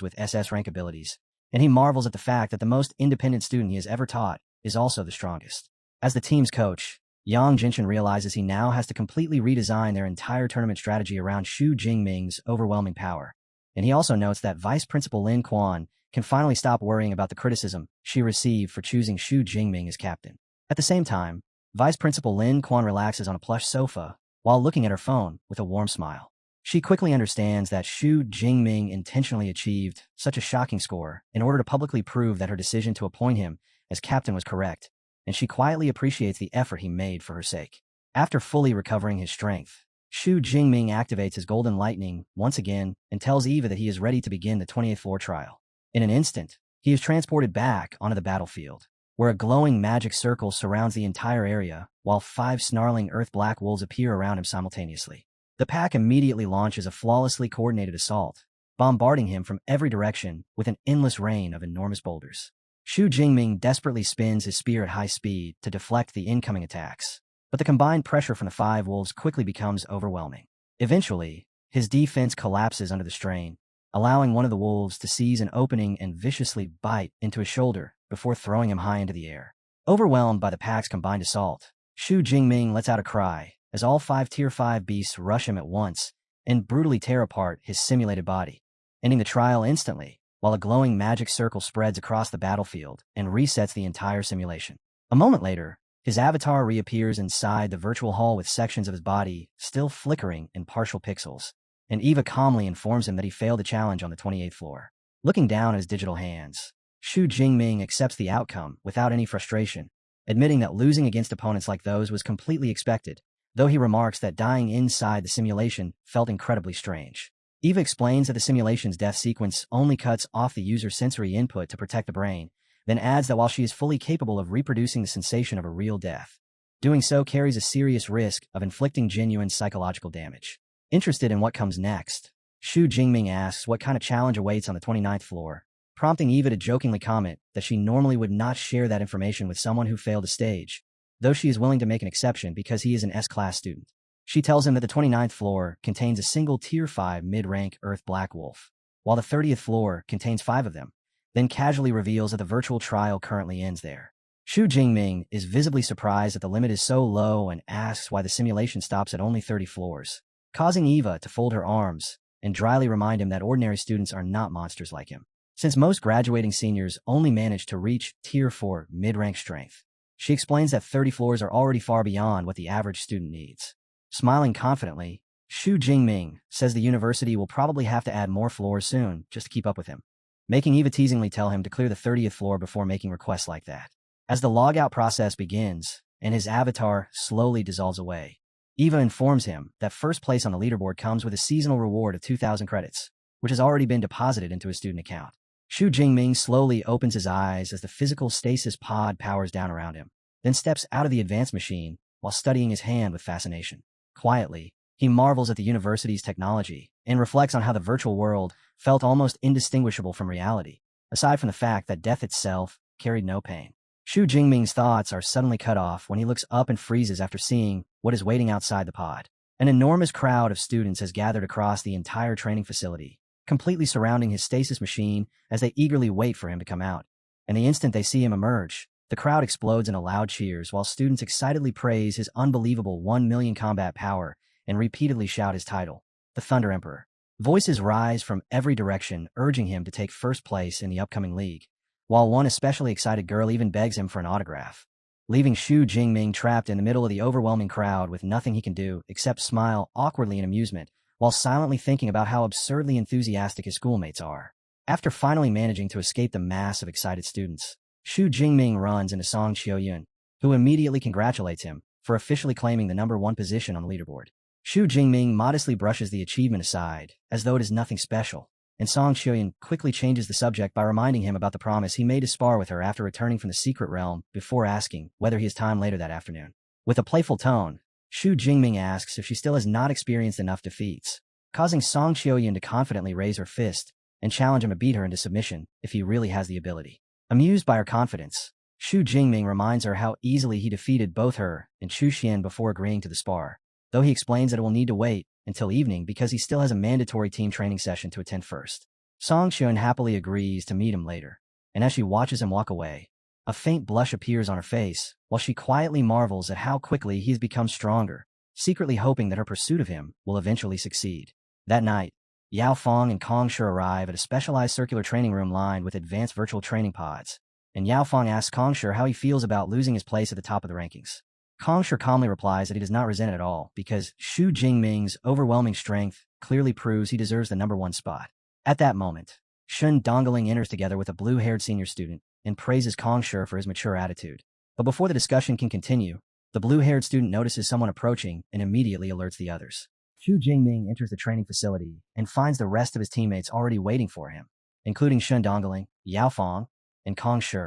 with SS rank abilities, and he marvels at the fact that the most independent student he has ever taught is also the strongest. As the team's coach, Yang Jinshin realizes he now has to completely redesign their entire tournament strategy around Shu Jingming's overwhelming power. And he also notes that Vice Principal Lin Quan can finally stop worrying about the criticism she received for choosing Shu Jingming as captain. At the same time, Vice Principal Lin Quan relaxes on a plush sofa while looking at her phone with a warm smile. She quickly understands that Shu Jingming intentionally achieved such a shocking score in order to publicly prove that her decision to appoint him as captain was correct, and she quietly appreciates the effort he made for her sake. After fully recovering his strength, Shu Jingming activates his golden lightning once again and tells Eva that he is ready to begin the 28th floor trial. In an instant, he is transported back onto the battlefield, where a glowing magic circle surrounds the entire area, while 5 snarling earth-black wolves appear around him simultaneously. The pack immediately launches a flawlessly coordinated assault, bombarding him from every direction with an endless rain of enormous boulders. Shu Jingming desperately spins his spear at high speed to deflect the incoming attacks, but the combined pressure from the 5 wolves quickly becomes overwhelming. Eventually, his defense collapses under the strain, allowing one of the wolves to seize an opening and viciously bite into his shoulder before throwing him high into the air. Overwhelmed by the pack's combined assault, Shu Jingming lets out a cry as all 5 Tier 5 beasts rush him at once and brutally tear apart his simulated body, ending the trial instantly, while a glowing magic circle spreads across the battlefield and resets the entire simulation. A moment later, his avatar reappears inside the virtual hall with sections of his body still flickering in partial pixels, and Eva calmly informs him that he failed the challenge on the 28th floor. Looking down at his digital hands, Shu Jingming accepts the outcome without any frustration, admitting that losing against opponents like those was completely expected, though he remarks that dying inside the simulation felt incredibly strange. Eva explains that the simulation's death sequence only cuts off the user's sensory input to protect the brain, then adds that while she is fully capable of reproducing the sensation of a real death, doing so carries a serious risk of inflicting genuine psychological damage. Interested in what comes next, Shu Jingming asks what kind of challenge awaits on the 29th floor, prompting Eva to jokingly comment that she normally would not share that information with someone who failed a stage, though she is willing to make an exception because he is an S-class student. She tells him that the 29th floor contains a single Tier 5 mid-rank Earth Black Wolf, while the 30th floor contains 5 of them, then casually reveals that the virtual trial currently ends there. Shu Jingming is visibly surprised that the limit is so low and asks why the simulation stops at only 30 floors, causing Eva to fold her arms and dryly remind him that ordinary students are not monsters like him, since most graduating seniors only manage to reach Tier 4 mid-rank strength. She explains that 30 floors are already far beyond what the average student needs. Smiling confidently, Shu Jingming says the university will probably have to add more floors soon just to keep up with him, making Eva teasingly tell him to clear the 30th floor before making requests like that. As the logout process begins and his avatar slowly dissolves away, Eva informs him that first place on the leaderboard comes with a seasonal reward of 2,000 credits, which has already been deposited into his student account. Shu Jingming slowly opens his eyes as the physical stasis pod powers down around him, then steps out of the advanced machine while studying his hand with fascination. Quietly, he marvels at the university's technology and reflects on how the virtual world felt almost indistinguishable from reality, aside from the fact that death itself carried no pain. Shu Jingming's thoughts are suddenly cut off when he looks up and freezes after seeing what is waiting outside the pod. An enormous crowd of students has gathered across the entire training facility, completely surrounding his stasis machine as they eagerly wait for him to come out. And the instant they see him emerge, the crowd explodes into loud cheers while students excitedly praise his unbelievable 1 million combat power and repeatedly shout his title, the Thunder Emperor. Voices rise from every direction urging him to take first place in the upcoming league, while one especially excited girl even begs him for an autograph, leaving Shu Jingming trapped in the middle of the overwhelming crowd with nothing he can do except smile awkwardly in amusement while silently thinking about how absurdly enthusiastic his schoolmates are. After finally managing to escape the mass of excited students, Shu Jingming runs into Song Qiuyun, who immediately congratulates him for officially claiming the #1 position on the leaderboard. Xu Jingming modestly brushes the achievement aside, as though it is nothing special, and Song Xiuyan quickly changes the subject by reminding him about the promise he made to spar with her after returning from the secret realm before asking whether he has time later that afternoon. With a playful tone, Xu Jingming asks if she still has not experienced enough defeats, causing Song Xiuyan to confidently raise her fist and challenge him to beat her into submission if he really has the ability. Amused by her confidence, Xu Jingming reminds her how easily he defeated both her and Chu Xian before agreeing to the spar, though he explains that it will need to wait until evening because he still has a mandatory team training session to attend first. Song Xiuyan happily agrees to meet him later, and as she watches him walk away, a faint blush appears on her face while she quietly marvels at how quickly he has become stronger, secretly hoping that her pursuit of him will eventually succeed. That night, Yao Fong and Kong Shi arrive at a specialized circular training room lined with advanced virtual training pods, and Yao Fong asks Kong Shi how he feels about losing his place at the top of the rankings. Kong Shi calmly replies that he does not resent it at all because Xu Jingming's overwhelming strength clearly proves he deserves the #1 spot. At that moment, Shun Dongling enters together with a blue-haired senior student and praises Kong Shi for his mature attitude. But before the discussion can continue, the blue-haired student notices someone approaching and immediately alerts the others. Xu Jingming enters the training facility and finds the rest of his teammates already waiting for him, including Shun Dongling, Yao Fong, and Kong Shi,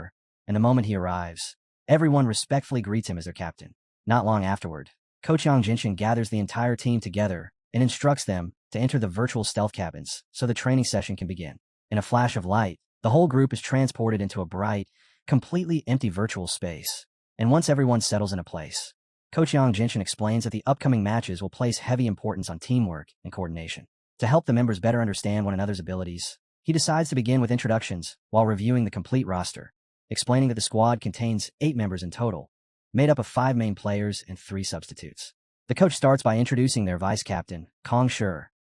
and the moment he arrives, everyone respectfully greets him as their captain. Not long afterward, Coach Yang Jinshin gathers the entire team together and instructs them to enter the virtual stealth cabins so the training session can begin. In a flash of light, the whole group is transported into a bright, completely empty virtual space, and once everyone settles in a place, Coach Yang Jinshin explains that the upcoming matches will place heavy importance on teamwork and coordination. To help the members better understand one another's abilities, he decides to begin with introductions while reviewing the complete roster, explaining that the squad contains 8 members in total, made up of 5 main players and 3 substitutes. The coach starts by introducing their vice-captain, Kong Shi,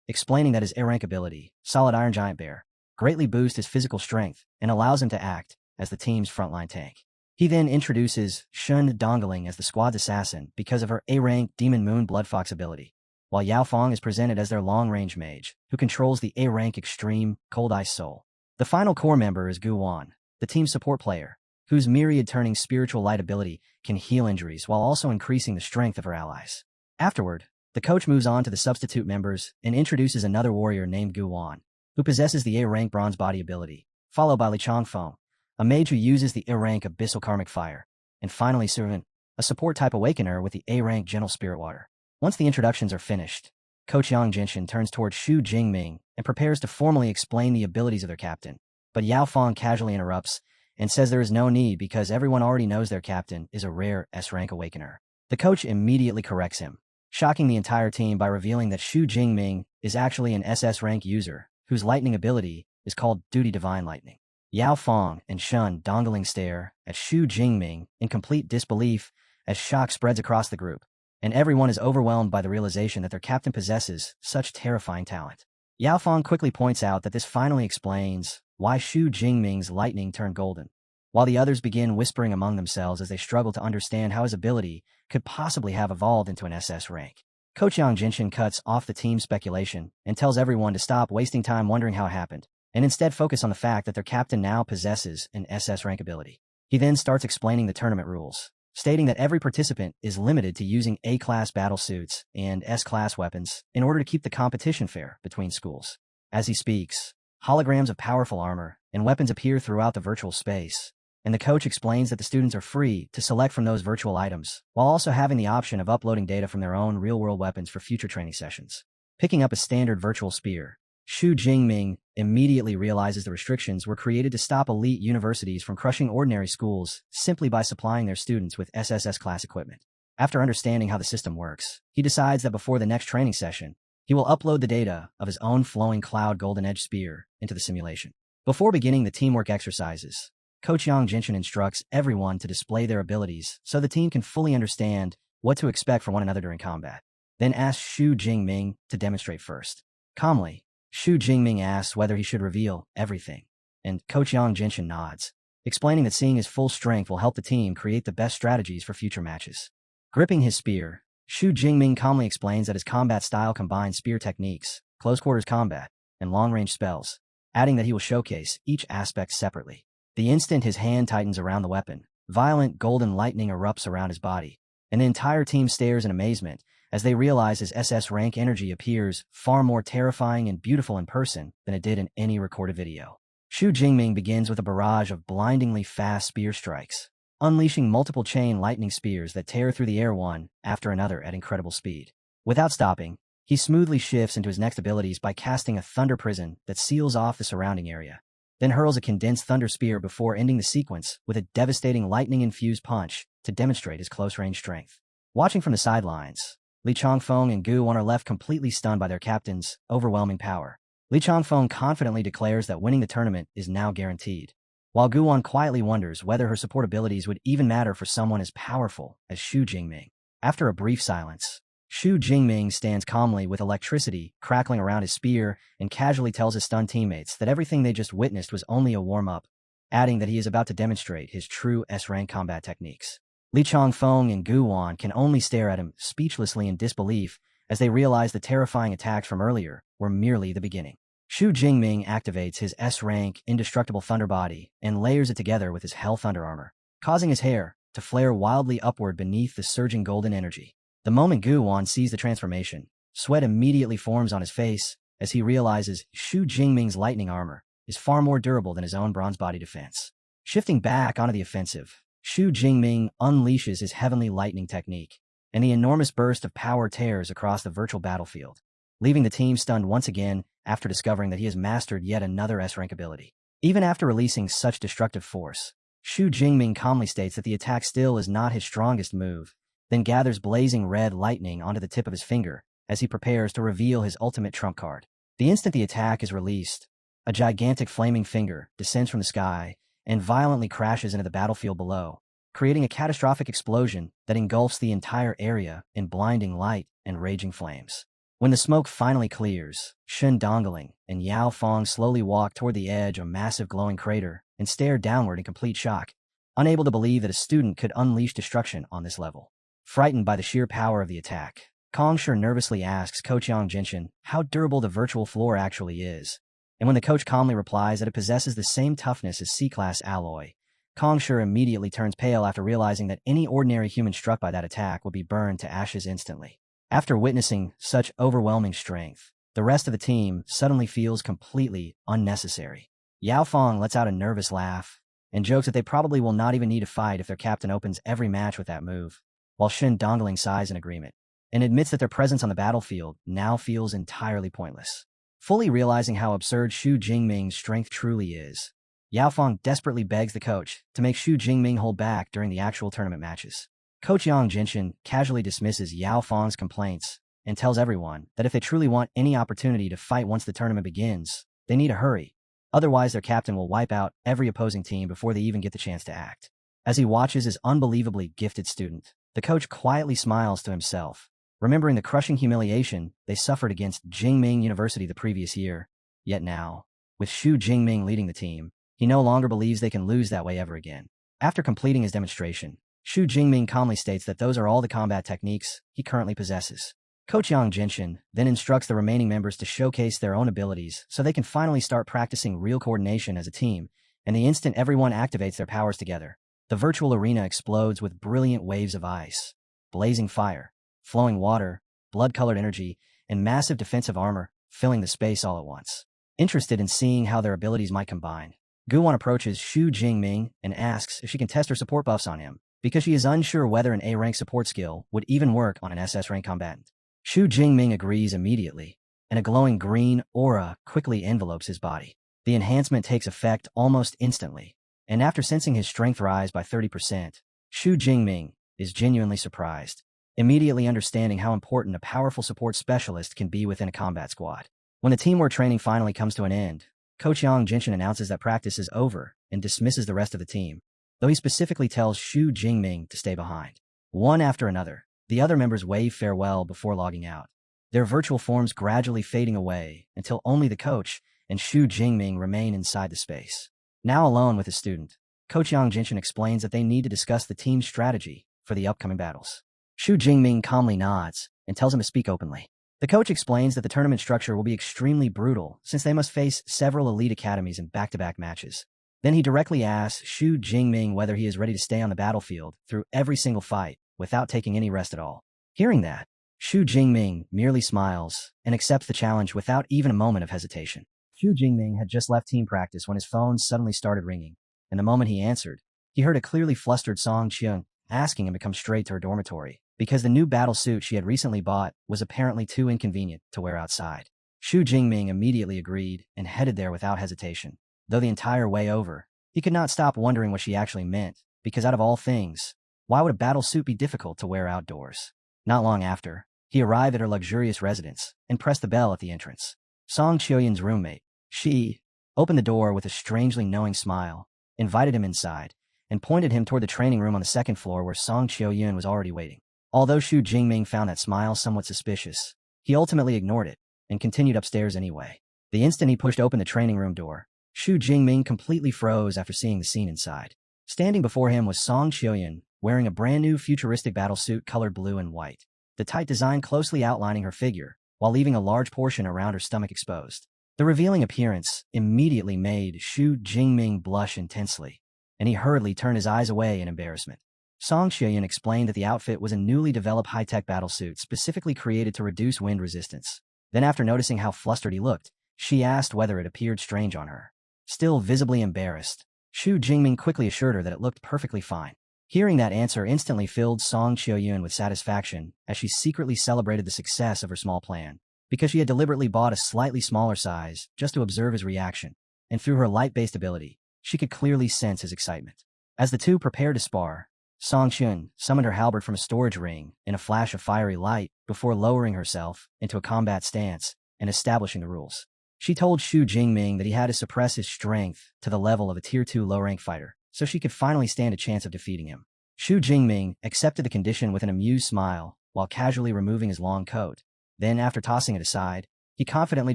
explaining that his A-rank ability, Solid Iron Giant Bear, greatly boosts his physical strength and allows him to act as the team's frontline tank. He then introduces Shun Dongling as the squad's assassin because of her A-rank Demon Moon Blood Fox ability, while Yao Fong is presented as their long-range mage, who controls the A-rank Extreme Cold Ice Soul. The final core member is Gu Wan, the team's support player, whose myriad-turning spiritual light ability can heal injuries while also increasing the strength of her allies. Afterward, the coach moves on to the substitute members and introduces another warrior named Gu Wan, who possesses the A-rank Bronze Body ability, followed by Li Changfeng, a mage who uses the A-rank Abyssal Karmic Fire, and finally Servant, a support-type awakener with the A-rank Gentle Spirit Water. Once the introductions are finished, Coach Yang Jinshin turns towards Xu Jingming and prepares to formally explain the abilities of their captain, but Yao Fong casually interrupts and says there is no need because everyone already knows their captain is a rare S-rank awakener. The coach immediately corrects him, shocking the entire team by revealing that Xu Jingming is actually an SS rank user whose lightning ability is called Duty Divine Lightning. Yao Fong and Shun Dongling stare at Xu Jingming in complete disbelief as shock spreads across the group, and everyone is overwhelmed by the realization that their captain possesses such terrifying talent. Yao Fong quickly points out that this finally explains why Xu Jingming's lightning turned golden, while the others begin whispering among themselves as they struggle to understand how his ability could possibly have evolved into an SS rank. Coach Yang Jinshin cuts off the team's speculation and tells everyone to stop wasting time wondering how it happened, and instead focus on the fact that their captain now possesses an SS rank ability. He then starts explaining the tournament rules, stating that every participant is limited to using A-class battle suits and S-class weapons in order to keep the competition fair between schools. As he speaks, holograms of powerful armor and weapons appear throughout the virtual space, and the coach explains that the students are free to select from those virtual items, while also having the option of uploading data from their own real-world weapons for future training sessions. Picking up a standard virtual spear, Xu Jingming immediately realizes the restrictions were created to stop elite universities from crushing ordinary schools simply by supplying their students with SSS-class equipment. After understanding how the system works, he decides that before the next training session, he will upload the data of his own flowing cloud golden edge spear into the simulation. Before beginning the teamwork exercises, Coach Yang Jinshin instructs everyone to display their abilities so the team can fully understand what to expect from one another during combat. Then asks Xu Jingming to demonstrate first. Calmly, Xu Jingming asks whether he should reveal everything, and Coach Yang Jinshin nods, explaining that seeing his full strength will help the team create the best strategies for future matches. Gripping his spear, Xu Jingming calmly explains that his combat style combines spear techniques, close-quarters combat, and long-range spells, adding that he will showcase each aspect separately. The instant his hand tightens around the weapon, violent golden lightning erupts around his body, and the entire team stares in amazement as they realize his SS rank energy appears far more terrifying and beautiful in person than it did in any recorded video. Shu Jingming begins with a barrage of blindingly fast spear strikes, unleashing multiple chain lightning spears that tear through the air one after another at incredible speed. Without stopping, he smoothly shifts into his next abilities by casting a thunder prison that seals off the surrounding area, then hurls a condensed thunder spear before ending the sequence with a devastating lightning-infused punch to demonstrate his close-range strength. Watching from the sidelines, Li Changfeng and Gu Wan are left completely stunned by their captain's overwhelming power. Li Changfeng confidently declares that winning the tournament is now guaranteed, while Gu Wan quietly wonders whether her support abilities would even matter for someone as powerful as Shu Jingming. After a brief silence, Shu Jingming stands calmly with electricity crackling around his spear and casually tells his stunned teammates that everything they just witnessed was only a warm-up, adding that he is about to demonstrate his true S-rank combat techniques. Li Changfeng and Gu Wan can only stare at him speechlessly in disbelief as they realize the terrifying attacks from earlier were merely the beginning. Shu Jingming activates his S-rank indestructible thunder body and layers it together with his Hell Thunder armor, causing his hair to flare wildly upward beneath the surging golden energy. The moment Gu Wan sees the transformation, sweat immediately forms on his face as he realizes Shu Jingming's lightning armor is far more durable than his own bronze body defense. Shifting back onto the offensive, Shu Jingming unleashes his heavenly lightning technique, and the enormous burst of power tears across the virtual battlefield, leaving the team stunned once again after discovering that he has mastered yet another S-rank ability. Even after releasing such destructive force, Shu Jingming calmly states that the attack still is not his strongest move, then gathers blazing red lightning onto the tip of his finger as he prepares to reveal his ultimate trump card. The instant the attack is released, a gigantic flaming finger descends from the sky and violently crashes into the battlefield below, creating a catastrophic explosion that engulfs the entire area in blinding light and raging flames. When the smoke finally clears, Shen Dongling and Yao Fong slowly walk toward the edge of a massive glowing crater and stare downward in complete shock, unable to believe that a student could unleash destruction on this level. Frightened by the sheer power of the attack, Kongsher nervously asks Coach Yang Jinshin how durable the virtual floor actually is, and when the coach calmly replies that it possesses the same toughness as C-class alloy, Kongsher immediately turns pale after realizing that any ordinary human struck by that attack would be burned to ashes instantly. After witnessing such overwhelming strength, the rest of the team suddenly feels completely unnecessary. Yao Fong lets out a nervous laugh and jokes that they probably will not even need to fight if their captain opens every match with that move, while Shen Dongling sighs in agreement and admits that their presence on the battlefield now feels entirely pointless. Fully realizing how absurd Shu Jingming's strength truly is, Yao Fong desperately begs the coach to make Shu Jingming hold back during the actual tournament matches. Coach Yang Jinshin casually dismisses Yao Fong's complaints and tells everyone that if they truly want any opportunity to fight once the tournament begins, they need to hurry. Otherwise, their captain will wipe out every opposing team before they even get the chance to act. As he watches his unbelievably gifted student, the coach quietly smiles to himself, remembering the crushing humiliation they suffered against Jingming University the previous year. Yet now, with Shu Jingming leading the team, he no longer believes they can lose that way ever again. After completing his demonstration, Shu Jingming calmly states that those are all the combat techniques he currently possesses. Coach Yang Jinshin then instructs the remaining members to showcase their own abilities so they can finally start practicing real coordination as a team, and the instant everyone activates their powers together, the virtual arena explodes with brilliant waves of ice, blazing fire, flowing water, blood-colored energy, and massive defensive armor, filling the space all at once. Interested in seeing how their abilities might combine, Guwon approaches Shu Jingming and asks if she can test her support buffs on him, because she is unsure whether an A-rank support skill would even work on an SS-rank combatant. Shu Jingming agrees immediately, and a glowing green aura quickly envelopes his body. The enhancement takes effect almost instantly, and after sensing his strength rise by 30%, Shu Jingming is genuinely surprised, immediately understanding how important a powerful support specialist can be within a combat squad. When the teamwork training finally comes to an end, Coach Yang Jinshin announces that practice is over and dismisses the rest of the team, though he specifically tells Shu Jingming to stay behind. One after another, the other members wave farewell before logging out, their virtual forms gradually fading away until only the coach and Shu Jingming remain inside the space. Now alone with his student, Coach Yang Jinshin explains that they need to discuss the team's strategy for the upcoming battles. Shu Jingming calmly nods and tells him to speak openly. The coach explains that the tournament structure will be extremely brutal since they must face several elite academies in back-to-back matches. Then he directly asks Shu Jingming whether he is ready to stay on the battlefield through every single fight, without taking any rest at all. Hearing that, Shu Jingming merely smiles and accepts the challenge without even a moment of hesitation. Shu Jingming had just left team practice when his phone suddenly started ringing, and the moment he answered, he heard a clearly flustered Song Qian asking him to come straight to her dormitory, because the new battle suit she had recently bought was apparently too inconvenient to wear outside. Shu Jingming immediately agreed and headed there without hesitation. Though the entire way over, he could not stop wondering what she actually meant, because out of all things, why would a battle suit be difficult to wear outdoors? Not long after, he arrived at her luxurious residence and pressed the bell at the entrance. Song Qiuyan's roommate, she, opened the door with a strangely knowing smile, invited him inside, and pointed him toward the training room on the second floor where Song Qiuyan was already waiting. Although Shu Jingming found that smile somewhat suspicious, he ultimately ignored it and continued upstairs anyway. The instant he pushed open the training room door, Shu Jingming completely froze after seeing the scene inside. Standing before him was Song Qiuyan, wearing a brand new futuristic battle suit colored blue and white, the tight design closely outlining her figure, while leaving a large portion around her stomach exposed. The revealing appearance immediately made Shu Jingming blush intensely, and he hurriedly turned his eyes away in embarrassment. Song Qiuyan explained that the outfit was a newly developed high-tech battle suit specifically created to reduce wind resistance. Then after noticing how flustered he looked, she asked whether it appeared strange on her. Still visibly embarrassed, Shu Jingming quickly assured her that it looked perfectly fine. Hearing that answer instantly filled Song Qiuyan with satisfaction as she secretly celebrated the success of her small plan, because she had deliberately bought a slightly smaller size just to observe his reaction, and through her light-based ability, she could clearly sense his excitement. As the two prepared to spar, Song Qiuyan summoned her halberd from a storage ring in a flash of fiery light before lowering herself into a combat stance and establishing the rules. She told Shu Jingming that he had to suppress his strength to the level of a Tier 2 low-rank fighter, so she could finally stand a chance of defeating him. Shu Jingming accepted the condition with an amused smile while casually removing his long coat. Then, after tossing it aside, he confidently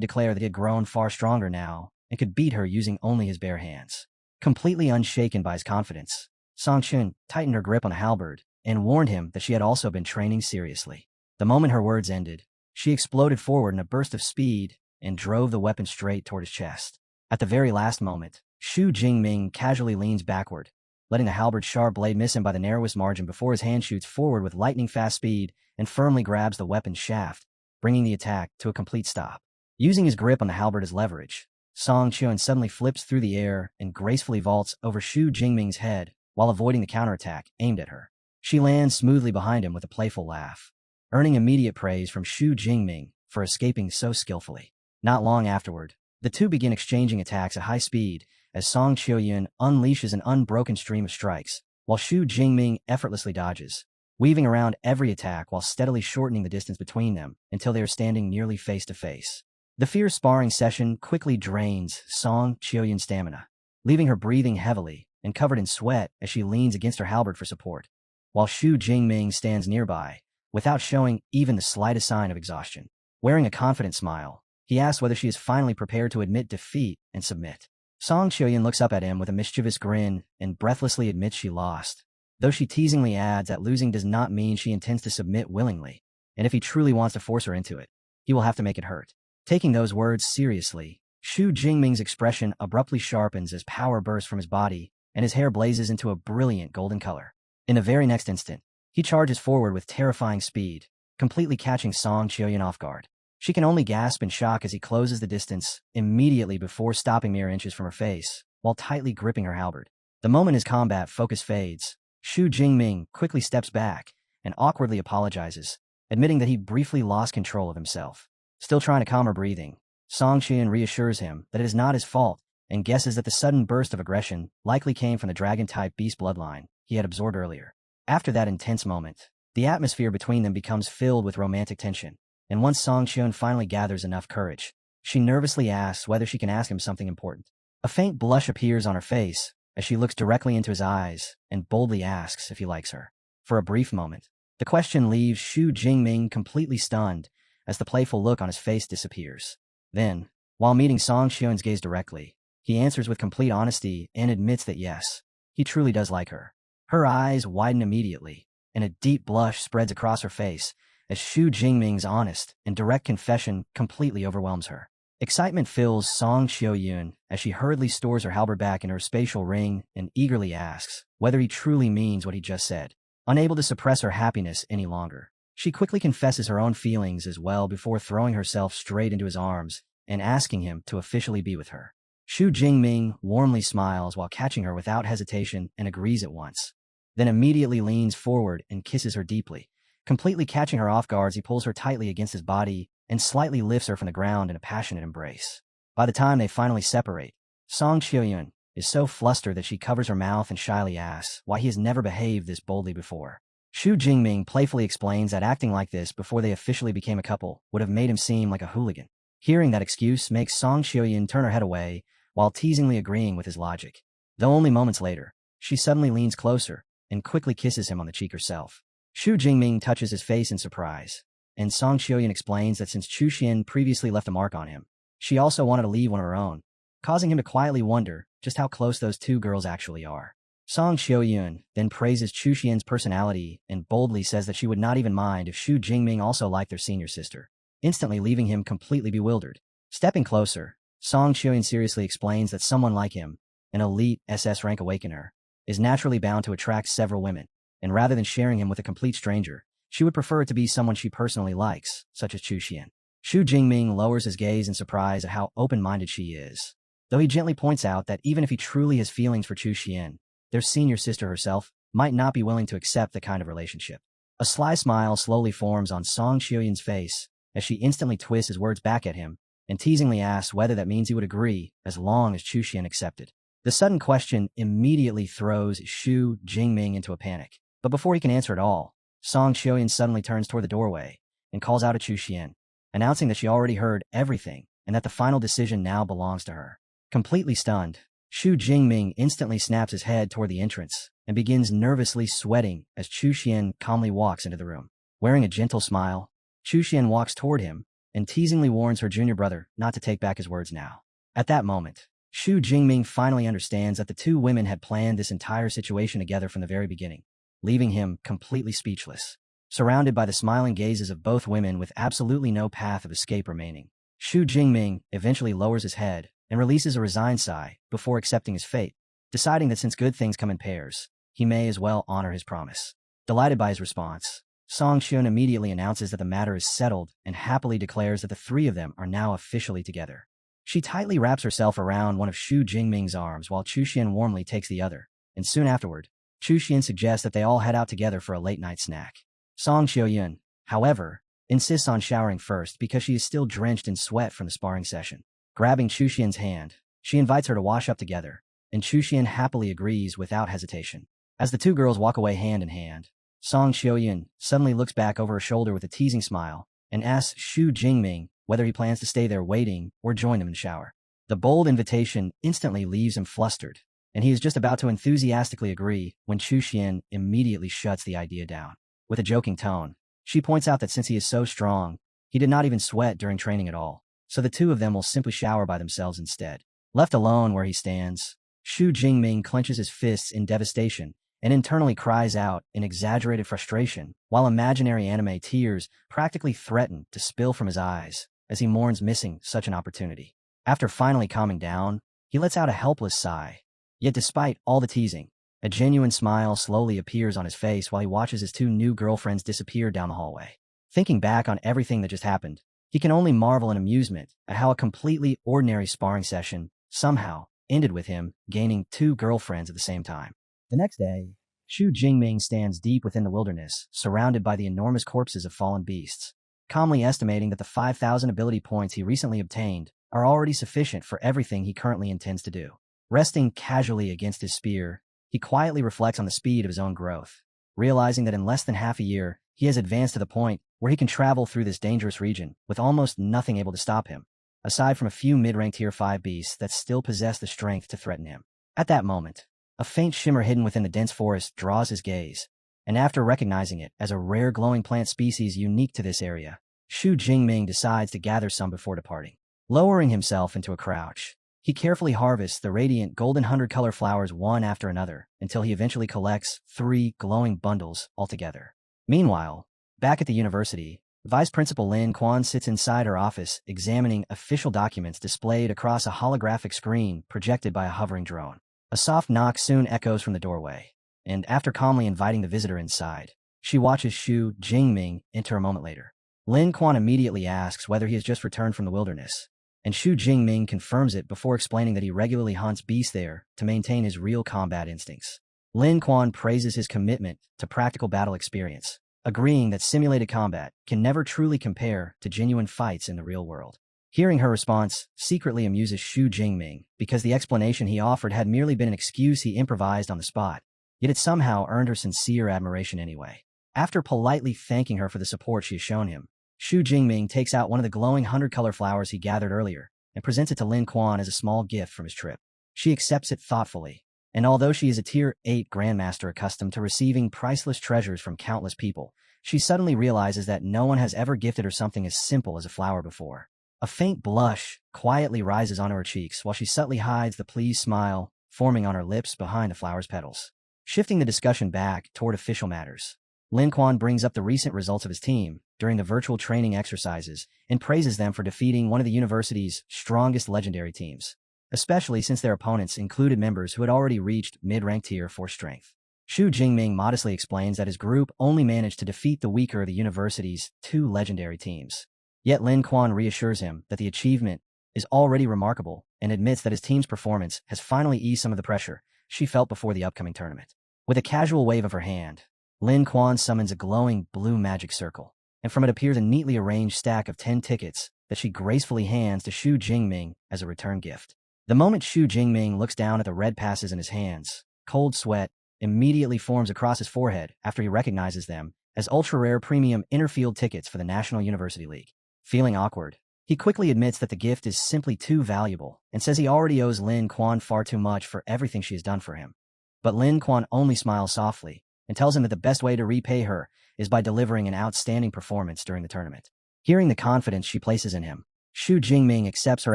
declared that he had grown far stronger now and could beat her using only his bare hands. Completely unshaken by his confidence, Song Qiuyan tightened her grip on the halberd and warned him that she had also been training seriously. The moment her words ended, she exploded forward in a burst of speed and drove the weapon straight toward his chest. At the very last moment, Shu Jingming casually leans backward, letting the halberd's sharp blade miss him by the narrowest margin before his hand shoots forward with lightning-fast speed and firmly grabs the weapon's shaft, bringing the attack to a complete stop. Using his grip on the halberd as leverage, Song Qiuyan suddenly flips through the air and gracefully vaults over Shu Jingming's head while avoiding the counterattack aimed at her. She lands smoothly behind him with a playful laugh, earning immediate praise from Shu Jingming for escaping so skillfully. Not long afterward, the two begin exchanging attacks at high speed as Song Qiuyan unleashes an unbroken stream of strikes, while Shu Jingming effortlessly dodges, weaving around every attack while steadily shortening the distance between them until they are standing nearly face to face. The fierce sparring session quickly drains Song Qiuyan's stamina, leaving her breathing heavily and covered in sweat as she leans against her halberd for support, while Shu Jingming stands nearby, without showing even the slightest sign of exhaustion. Wearing a confident smile, he asks whether she is finally prepared to admit defeat and submit. Song Qiuyan looks up at him with a mischievous grin and breathlessly admits she lost, though she teasingly adds that losing does not mean she intends to submit willingly, and if he truly wants to force her into it, he will have to make it hurt. Taking those words seriously, Shu Jingming's expression abruptly sharpens as power bursts from his body and his hair blazes into a brilliant golden color. In the very next instant, he charges forward with terrifying speed, completely catching Song Qiuyan off guard. She can only gasp in shock as he closes the distance immediately before stopping mere inches from her face, while tightly gripping her halberd. The moment his combat focus fades, Shu Jingming quickly steps back and awkwardly apologizes, admitting that he briefly lost control of himself. Still trying to calm her breathing, Song Qiuyan reassures him that it is not his fault and guesses that the sudden burst of aggression likely came from the dragon-type beast bloodline he had absorbed earlier. After that intense moment, the atmosphere between them becomes filled with romantic tension, and once Song Qiuyan finally gathers enough courage, she nervously asks whether she can ask him something important. A faint blush appears on her face as she looks directly into his eyes and boldly asks if he likes her. For a brief moment, the question leaves Shu Jingming completely stunned as the playful look on his face disappears. Then, while meeting Song Qiuyan's gaze directly, he answers with complete honesty and admits that yes, he truly does like her. Her eyes widen immediately, and a deep blush spreads across her face as Shu Jingming's honest and direct confession completely overwhelms her. Excitement fills Song Qiuyan as she hurriedly stores her halberd back in her spatial ring and eagerly asks whether he truly means what he just said. Unable to suppress her happiness any longer, she quickly confesses her own feelings as well before throwing herself straight into his arms and asking him to officially be with her. Shu Jingming warmly smiles while catching her without hesitation and agrees at once, then immediately leans forward and kisses her deeply. Completely catching her off guard, he pulls her tightly against his body and slightly lifts her from the ground in a passionate embrace. By the time they finally separate, Song Qiuyun is so flustered that she covers her mouth and shyly asks why he has never behaved this boldly before. Shu Jingming playfully explains that acting like this before they officially became a couple would have made him seem like a hooligan. Hearing that excuse makes Song Qiuyun turn her head away while teasingly agreeing with his logic. Though only moments later, she suddenly leans closer and quickly kisses him on the cheek herself. Shu Jingming touches his face in surprise, and Song Qiuyun explains that since Chu Xian previously left a mark on him, she also wanted to leave one of her own, causing him to quietly wonder just how close those two girls actually are. Song Qiuyun then praises Chu Xian's personality and boldly says that she would not even mind if Shu Jingming also liked their senior sister, instantly leaving him completely bewildered. Stepping closer, Song Qiuyun seriously explains that someone like him, an elite SS rank awakener, is naturally bound to attract several women, and rather than sharing him with a complete stranger, she would prefer it to be someone she personally likes, such as Chu Xian. Shu Jingming lowers his gaze in surprise at how open-minded she is, though he gently points out that even if he truly has feelings for Chu Xian, their senior sister herself might not be willing to accept the kind of relationship. A sly smile slowly forms on Song Qiuyun's face as she instantly twists his words back at him and teasingly asks whether that means he would agree as long as Chu Xian accepted. The sudden question immediately throws Shu Jingming into a panic, but before he can answer at all, Song Qiuyun suddenly turns toward the doorway and calls out to Chu Xian, announcing that she already heard everything and that the final decision now belongs to her. Completely stunned, Shu Jingming instantly snaps his head toward the entrance and begins nervously sweating as Chu Xian calmly walks into the room. Wearing a gentle smile, Chu Xian walks toward him and teasingly warns her junior brother not to take back his words now. At that moment, Shu Jingming finally understands that the two women had planned this entire situation together from the very beginning, leaving him completely speechless. Surrounded by the smiling gazes of both women with absolutely no path of escape remaining, Shu Jingming eventually lowers his head and releases a resigned sigh before accepting his fate, deciding that since good things come in pairs, he may as well honor his promise. Delighted by his response, Song Qiuyun immediately announces that the matter is settled and happily declares that the three of them are now officially together. She tightly wraps herself around one of Shu Jingming's arms while Chu Xian warmly takes the other, and soon afterward, Chu Xian suggests that they all head out together for a late-night snack. Song Qiuyun, however, insists on showering first because she is still drenched in sweat from the sparring session. Grabbing Chu Xian's hand, she invites her to wash up together, and Chu Xian happily agrees without hesitation. As the two girls walk away hand in hand, Song Qiuyun suddenly looks back over her shoulder with a teasing smile and asks Shu Jingming whether he plans to stay there waiting or join them in the shower. The bold invitation instantly leaves him flustered, and he is just about to enthusiastically agree when Chu Xian immediately shuts the idea down. With a joking tone, she points out that since he is so strong, he did not even sweat during training at all, so the two of them will simply shower by themselves instead. Left alone where he stands, Shu Jingming clenches his fists in devastation and internally cries out in exaggerated frustration, while imaginary anime tears practically threaten to spill from his eyes as he mourns missing such an opportunity. After finally calming down, he lets out a helpless sigh. Yet despite all the teasing, a genuine smile slowly appears on his face while he watches his two new girlfriends disappear down the hallway. Thinking back on everything that just happened, he can only marvel in amusement at how a completely ordinary sparring session somehow ended with him gaining two girlfriends at the same time. The next day, Shu Jingming stands deep within the wilderness, surrounded by the enormous corpses of fallen beasts, calmly estimating that the 5,000 ability points he recently obtained are already sufficient for everything he currently intends to do. Resting casually against his spear, he quietly reflects on the speed of his own growth, realizing that in less than half a year, he has advanced to the point where he can travel through this dangerous region with almost nothing able to stop him, aside from a few mid-rank tier 5 beasts that still possess the strength to threaten him. At that moment, a faint shimmer hidden within the dense forest draws his gaze, and after recognizing it as a rare glowing plant species unique to this area, Shu Jingming decides to gather some before departing. Lowering himself into a crouch, he carefully harvests the radiant golden 100-color flowers one after another until he eventually collects 3 glowing bundles altogether. Meanwhile, back at the university, Vice Principal Lin Quan sits inside her office examining official documents displayed across a holographic screen projected by a hovering drone. A soft knock soon echoes from the doorway, and after calmly inviting the visitor inside, she watches Shu Jingming enter a moment later. Lin Quan immediately asks whether he has just returned from the wilderness, and Shu Jingming confirms it before explaining that he regularly hunts beasts there to maintain his real combat instincts. Lin Quan praises his commitment to practical battle experience, agreeing that simulated combat can never truly compare to genuine fights in the real world. Hearing her response secretly amuses Shu Jingming because the explanation he offered had merely been an excuse he improvised on the spot, yet it somehow earned her sincere admiration anyway. After politely thanking her for the support she has shown him, Shu Jingming takes out one of the glowing 100-color flowers he gathered earlier and presents it to Lin Quan as a small gift from his trip. She accepts it thoughtfully, and although she is a Tier 8 Grandmaster accustomed to receiving priceless treasures from countless people, she suddenly realizes that no one has ever gifted her something as simple as a flower before. A faint blush quietly rises onto her cheeks while she subtly hides the pleased smile forming on her lips behind the flower's petals. Shifting the discussion back toward official matters, Lin Quan brings up the recent results of his team during the virtual training exercises and praises them for defeating one of the university's strongest legendary teams, especially since their opponents included members who had already reached mid-rank Tier 4 strength. Shu Jingming modestly explains that his group only managed to defeat the weaker of the university's two legendary teams. Yet Lin Quan reassures him that the achievement is already remarkable and admits that his team's performance has finally eased some of the pressure she felt before the upcoming tournament. With a casual wave of her hand, Lin Quan summons a glowing blue magic circle, and from it appears a neatly arranged stack of 10 tickets that she gracefully hands to Shu Jingming as a return gift. The moment Shu Jingming looks down at the red passes in his hands, cold sweat immediately forms across his forehead after he recognizes them as ultra-rare premium interfield tickets for the National University League. Feeling awkward, he quickly admits that the gift is simply too valuable and says he already owes Lin Quan far too much for everything she has done for him. But Lin Quan only smiles softly and tells him that the best way to repay her is by delivering an outstanding performance during the tournament. Hearing the confidence she places in him, Shu Jingming accepts her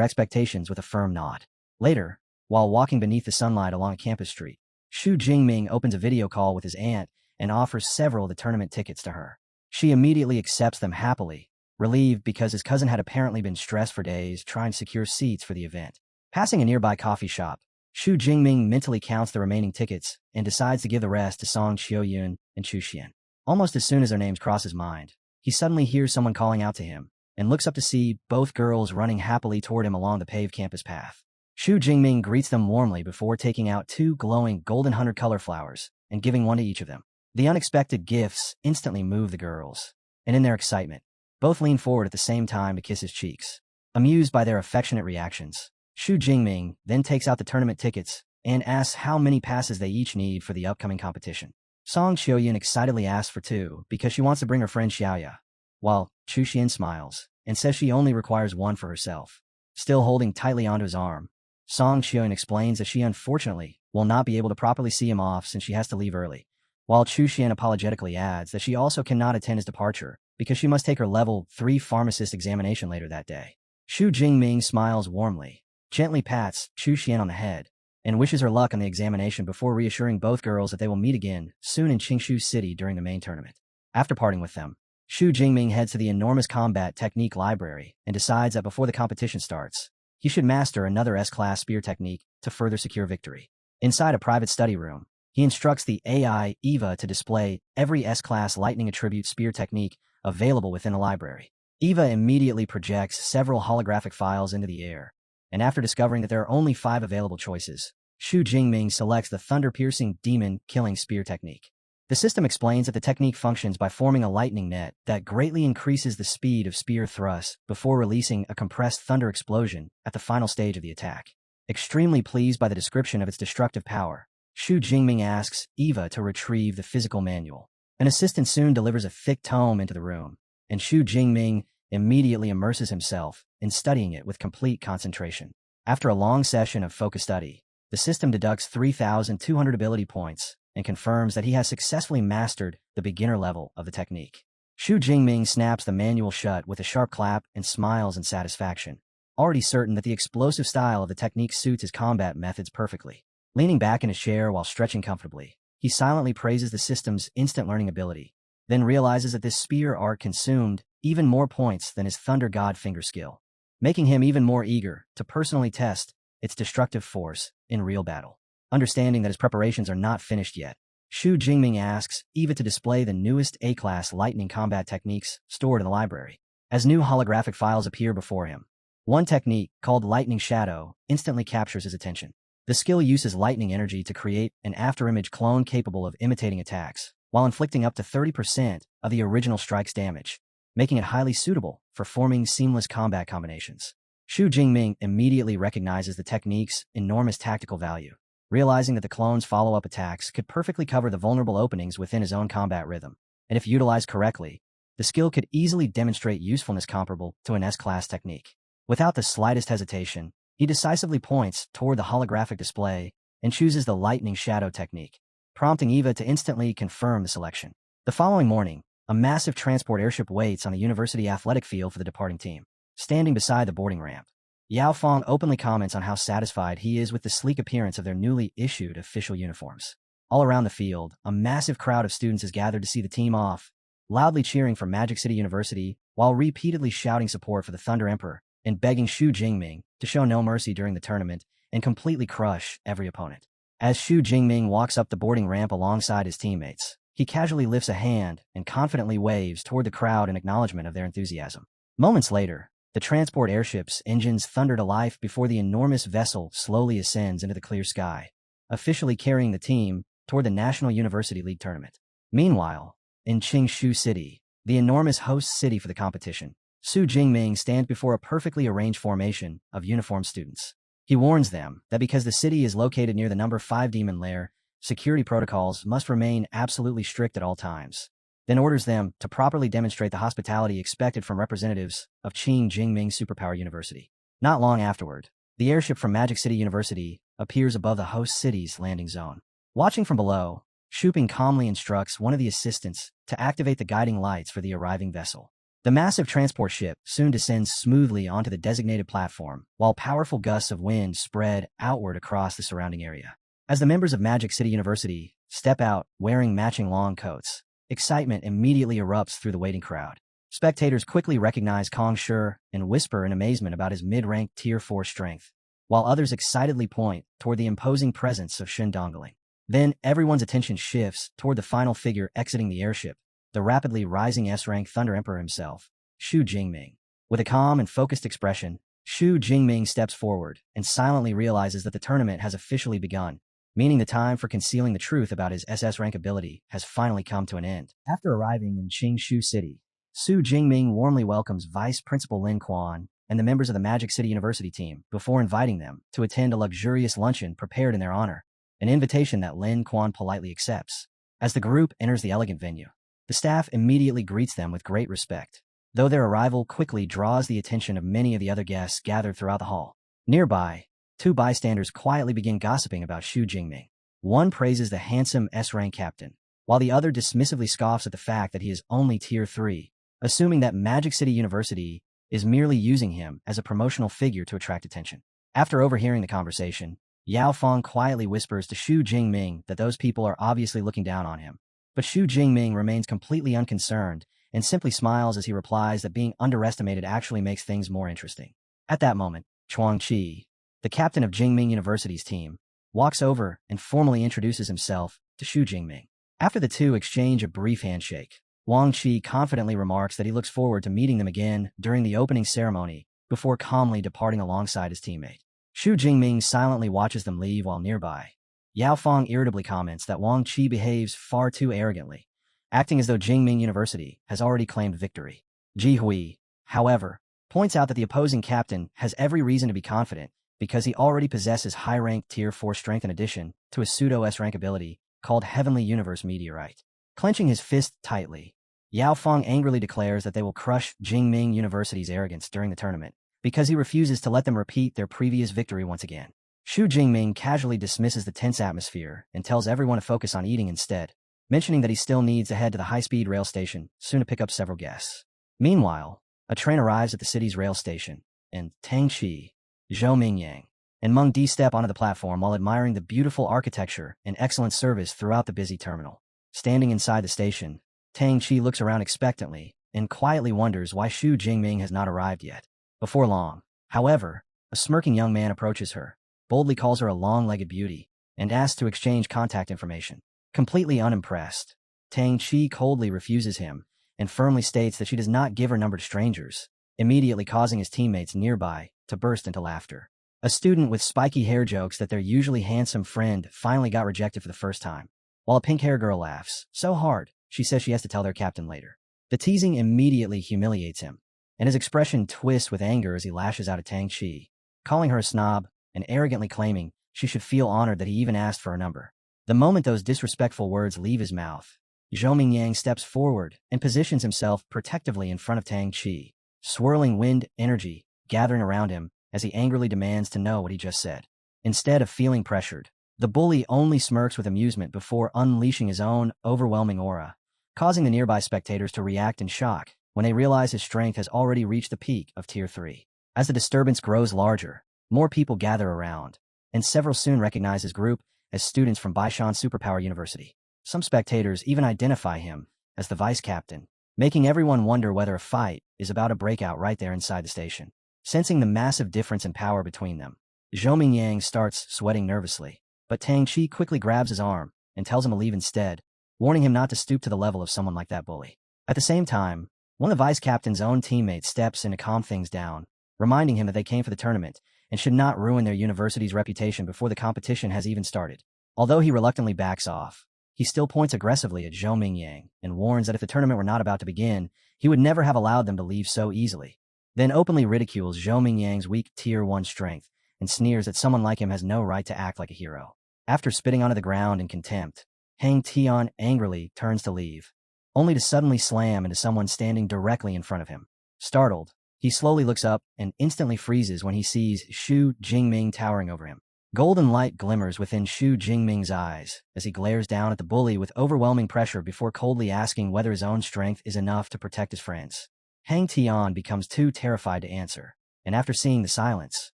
expectations with a firm nod. Later, while walking beneath the sunlight along a campus street, Shu Jingming opens a video call with his aunt and offers several of the tournament tickets to her. She immediately accepts them happily, relieved because his cousin had apparently been stressed for days trying to secure seats for the event. Passing a nearby coffee shop, Shu Jingming mentally counts the remaining tickets and decides to give the rest to Song Qiuyun and Chu Xian. Almost as soon as their names cross his mind, he suddenly hears someone calling out to him and looks up to see both girls running happily toward him along the paved campus path. Shu Jingming greets them warmly before taking out two glowing golden 100-color flowers and giving one to each of them. The unexpected gifts instantly move the girls, and in their excitement, both lean forward at the same time to kiss his cheeks. Amused by their affectionate reactions, Shu Jingming then takes out the tournament tickets and asks how many passes they each need for the upcoming competition. Song Qiuyun excitedly asks for 2 because she wants to bring her friend Xiaoya, while Chu Xian smiles and says she only requires 1 for herself. Still holding tightly onto his arm, Song Qiuyun explains that she unfortunately will not be able to properly see him off since she has to leave early, while Chu Xian apologetically adds that she also cannot attend his departure because she must take her level 3 pharmacist examination later that day. Shu Jingming smiles warmly, gently pats Chu Xian on the head, and wishes her luck on the examination before reassuring both girls that they will meet again soon in Qingshu City during the main tournament. After parting with them, Shu Jingming heads to the enormous combat technique library and decides that before the competition starts, he should master another S-class spear technique to further secure victory. Inside a private study room, he instructs the AI Eva to display every S-class lightning attribute spear technique available within the library. Eva immediately projects several holographic files into the air, and after discovering that there are only 5 available choices, Shu Jingming selects the thunder-piercing demon-killing spear technique. The system explains that the technique functions by forming a lightning net that greatly increases the speed of spear thrusts before releasing a compressed thunder explosion at the final stage of the attack. Extremely pleased by the description of its destructive power, Shu Jingming asks Eva to retrieve the physical manual. An assistant soon delivers a thick tome into the room, and Shu Jingming immediately immerses himself in studying it with complete concentration. After a long session of focused study, the system deducts 3,200 ability points and confirms that he has successfully mastered the beginner level of the technique. Shu Jingming snaps the manual shut with a sharp clap and smiles in satisfaction, already certain that the explosive style of the technique suits his combat methods perfectly. Leaning back in his chair while stretching comfortably, he silently praises the system's instant learning ability, then realizes that this spear art consumed even more points than his Thunder God finger skill, making him even more eager to personally test its destructive force in real battle. Understanding that his preparations are not finished yet, Shu Jingming asks Eva to display the newest A-class lightning combat techniques stored in the library. As new holographic files appear before him, one technique, called Lightning Shadow, instantly captures his attention. The skill uses lightning energy to create an afterimage clone capable of imitating attacks, while inflicting up to 30% of the original strike's damage, making it highly suitable for forming seamless combat combinations. Shu Jingming immediately recognizes the technique's enormous tactical value, realizing that the clone's follow-up attacks could perfectly cover the vulnerable openings within his own combat rhythm, and if utilized correctly, the skill could easily demonstrate usefulness comparable to an S-class technique. Without the slightest hesitation, he decisively points toward the holographic display and chooses the Lightning Shadow technique, prompting Eva to instantly confirm the selection. The following morning, a massive transport airship waits on the university athletic field for the departing team. Standing beside the boarding ramp, Yao Fong openly comments on how satisfied he is with the sleek appearance of their newly issued official uniforms. All around the field, a massive crowd of students is gathered to see the team off, loudly cheering for Magic City University while repeatedly shouting support for the Thunder Emperor and begging Shu Jingming to show no mercy during the tournament and completely crush every opponent. As Shu Jingming walks up the boarding ramp alongside his teammates, he casually lifts a hand and confidently waves toward the crowd in acknowledgement of their enthusiasm. Moments later, the transport airship's engines thunder to life before the enormous vessel slowly ascends into the clear sky, officially carrying the team toward the National University League tournament. Meanwhile, in Qingshu City, the enormous host city for the competition, Shu Jingming stands before a perfectly arranged formation of uniformed students. He warns them that because the city is located near the number 5 demon lair, security protocols must remain absolutely strict at all times, then orders them to properly demonstrate the hospitality expected from representatives of Jingming Superpower University. Not long afterward, the airship from Magic City University appears above the host city's landing zone. Watching from below, Shu Ping calmly instructs one of the assistants to activate the guiding lights for the arriving vessel. The massive transport ship soon descends smoothly onto the designated platform, while powerful gusts of wind spread outward across the surrounding area. As the members of Magic City University step out wearing matching long coats, excitement immediately erupts through the waiting crowd. Spectators quickly recognize Kong Shi and whisper in amazement about his mid-ranked Tier 4 strength, while others excitedly point toward the imposing presence of Shen Dongling. Then everyone's attention shifts toward the final figure exiting the airship, the rapidly rising S-rank Thunder Emperor himself, Shu Jingming. With a calm and focused expression, Shu Jingming steps forward and silently realizes that the tournament has officially begun, meaning the time for concealing the truth about his SS rank ability has finally come to an end. After arriving in Qingshu City, Shu Jingming warmly welcomes Vice Principal Lin Quan and the members of the Magic City University team before inviting them to attend a luxurious luncheon prepared in their honor, an invitation that Lin Quan politely accepts. As the group enters the elegant venue, the staff immediately greets them with great respect, though their arrival quickly draws the attention of many of the other guests gathered throughout the hall. Nearby, 2 bystanders quietly begin gossiping about Shu Jingming. One praises the handsome S-rank captain, while the other dismissively scoffs at the fact that he is only Tier 3, assuming that Magic City University is merely using him as a promotional figure to attract attention. After overhearing the conversation, Yao Fong quietly whispers to Shu Jingming that those people are obviously looking down on him. But Shu Jingming remains completely unconcerned and simply smiles as he replies that being underestimated actually makes things more interesting. At that moment, Chuang Qi, the captain of Jingming University's team, walks over and formally introduces himself to Shu Jingming. After the two exchange a brief handshake, Wang Qi confidently remarks that he looks forward to meeting them again during the opening ceremony before calmly departing alongside his teammate. Shu Jingming silently watches them leave while nearby. Yao Fong irritably comments that Wang Qi behaves far too arrogantly, acting as though Jingming University has already claimed victory. Ji Hui, however, points out that the opposing captain has every reason to be confident because he already possesses high-ranked Tier 4 strength in addition to a pseudo-S-rank ability called Heavenly Universe Meteorite. Clenching his fist tightly, Yao Fong angrily declares that they will crush Jingming University's arrogance during the tournament because he refuses to let them repeat their previous victory once again. Shu Jingming casually dismisses the tense atmosphere and tells everyone to focus on eating instead, mentioning that he still needs to head to the high-speed rail station soon to pick up several guests. Meanwhile, a train arrives at the city's rail station, and Tang Qi, Zhou Mingyang, and Meng Di step onto the platform while admiring the beautiful architecture and excellent service throughout the busy terminal. Standing inside the station, Tang Qi looks around expectantly and quietly wonders why Shu Jingming has not arrived yet. Before long, however, a smirking young man approaches her, boldly calls her a long-legged beauty, and asks to exchange contact information. Completely unimpressed, Tang Chi coldly refuses him and firmly states that she does not give her number to strangers, immediately causing his teammates nearby to burst into laughter. A student with spiky hair jokes that their usually handsome friend finally got rejected for the first time, while a pink hair girl laughs so hard she says she has to tell their captain later. The teasing immediately humiliates him, and his expression twists with anger as he lashes out at Tang Chi, calling her a snob and arrogantly claiming she should feel honored that he even asked for her number. The moment those disrespectful words leave his mouth, Zhou Yang steps forward and positions himself protectively in front of Tang Chi, swirling wind energy gathering around him as he angrily demands to know what he just said. Instead of feeling pressured, the bully only smirks with amusement before unleashing his own overwhelming aura, causing the nearby spectators to react in shock when they realize his strength has already reached the peak of Tier 3. As the disturbance grows larger, more people gather around, and several soon recognize his group as students from Baishan Superpower University. Some spectators even identify him as the vice captain, making everyone wonder whether a fight is about to break out right there inside the station. Sensing the massive difference in power between them, Zhou Yang starts sweating nervously, but Tang Chi quickly grabs his arm and tells him to leave instead, warning him not to stoop to the level of someone like that bully. At the same time, one of the vice captain's own teammates steps in to calm things down, reminding him that they came for the tournament and should not ruin their university's reputation before the competition has even started. Although he reluctantly backs off, he still points aggressively at Zhou Yang and warns that if the tournament were not about to begin, he would never have allowed them to leave so easily. Then openly ridicules Zhou Yang's weak Tier 1 strength and sneers that someone like him has no right to act like a hero. After spitting onto the ground in contempt, Hang Tian angrily turns to leave, only to suddenly slam into someone standing directly in front of him. Startled, he slowly looks up and instantly freezes when he sees Xu Jingming towering over him. Golden light glimmers within Xu Jingming's eyes as he glares down at the bully with overwhelming pressure before coldly asking whether his own strength is enough to protect his friends. Hang Tian becomes too terrified to answer, and after seeing the silence,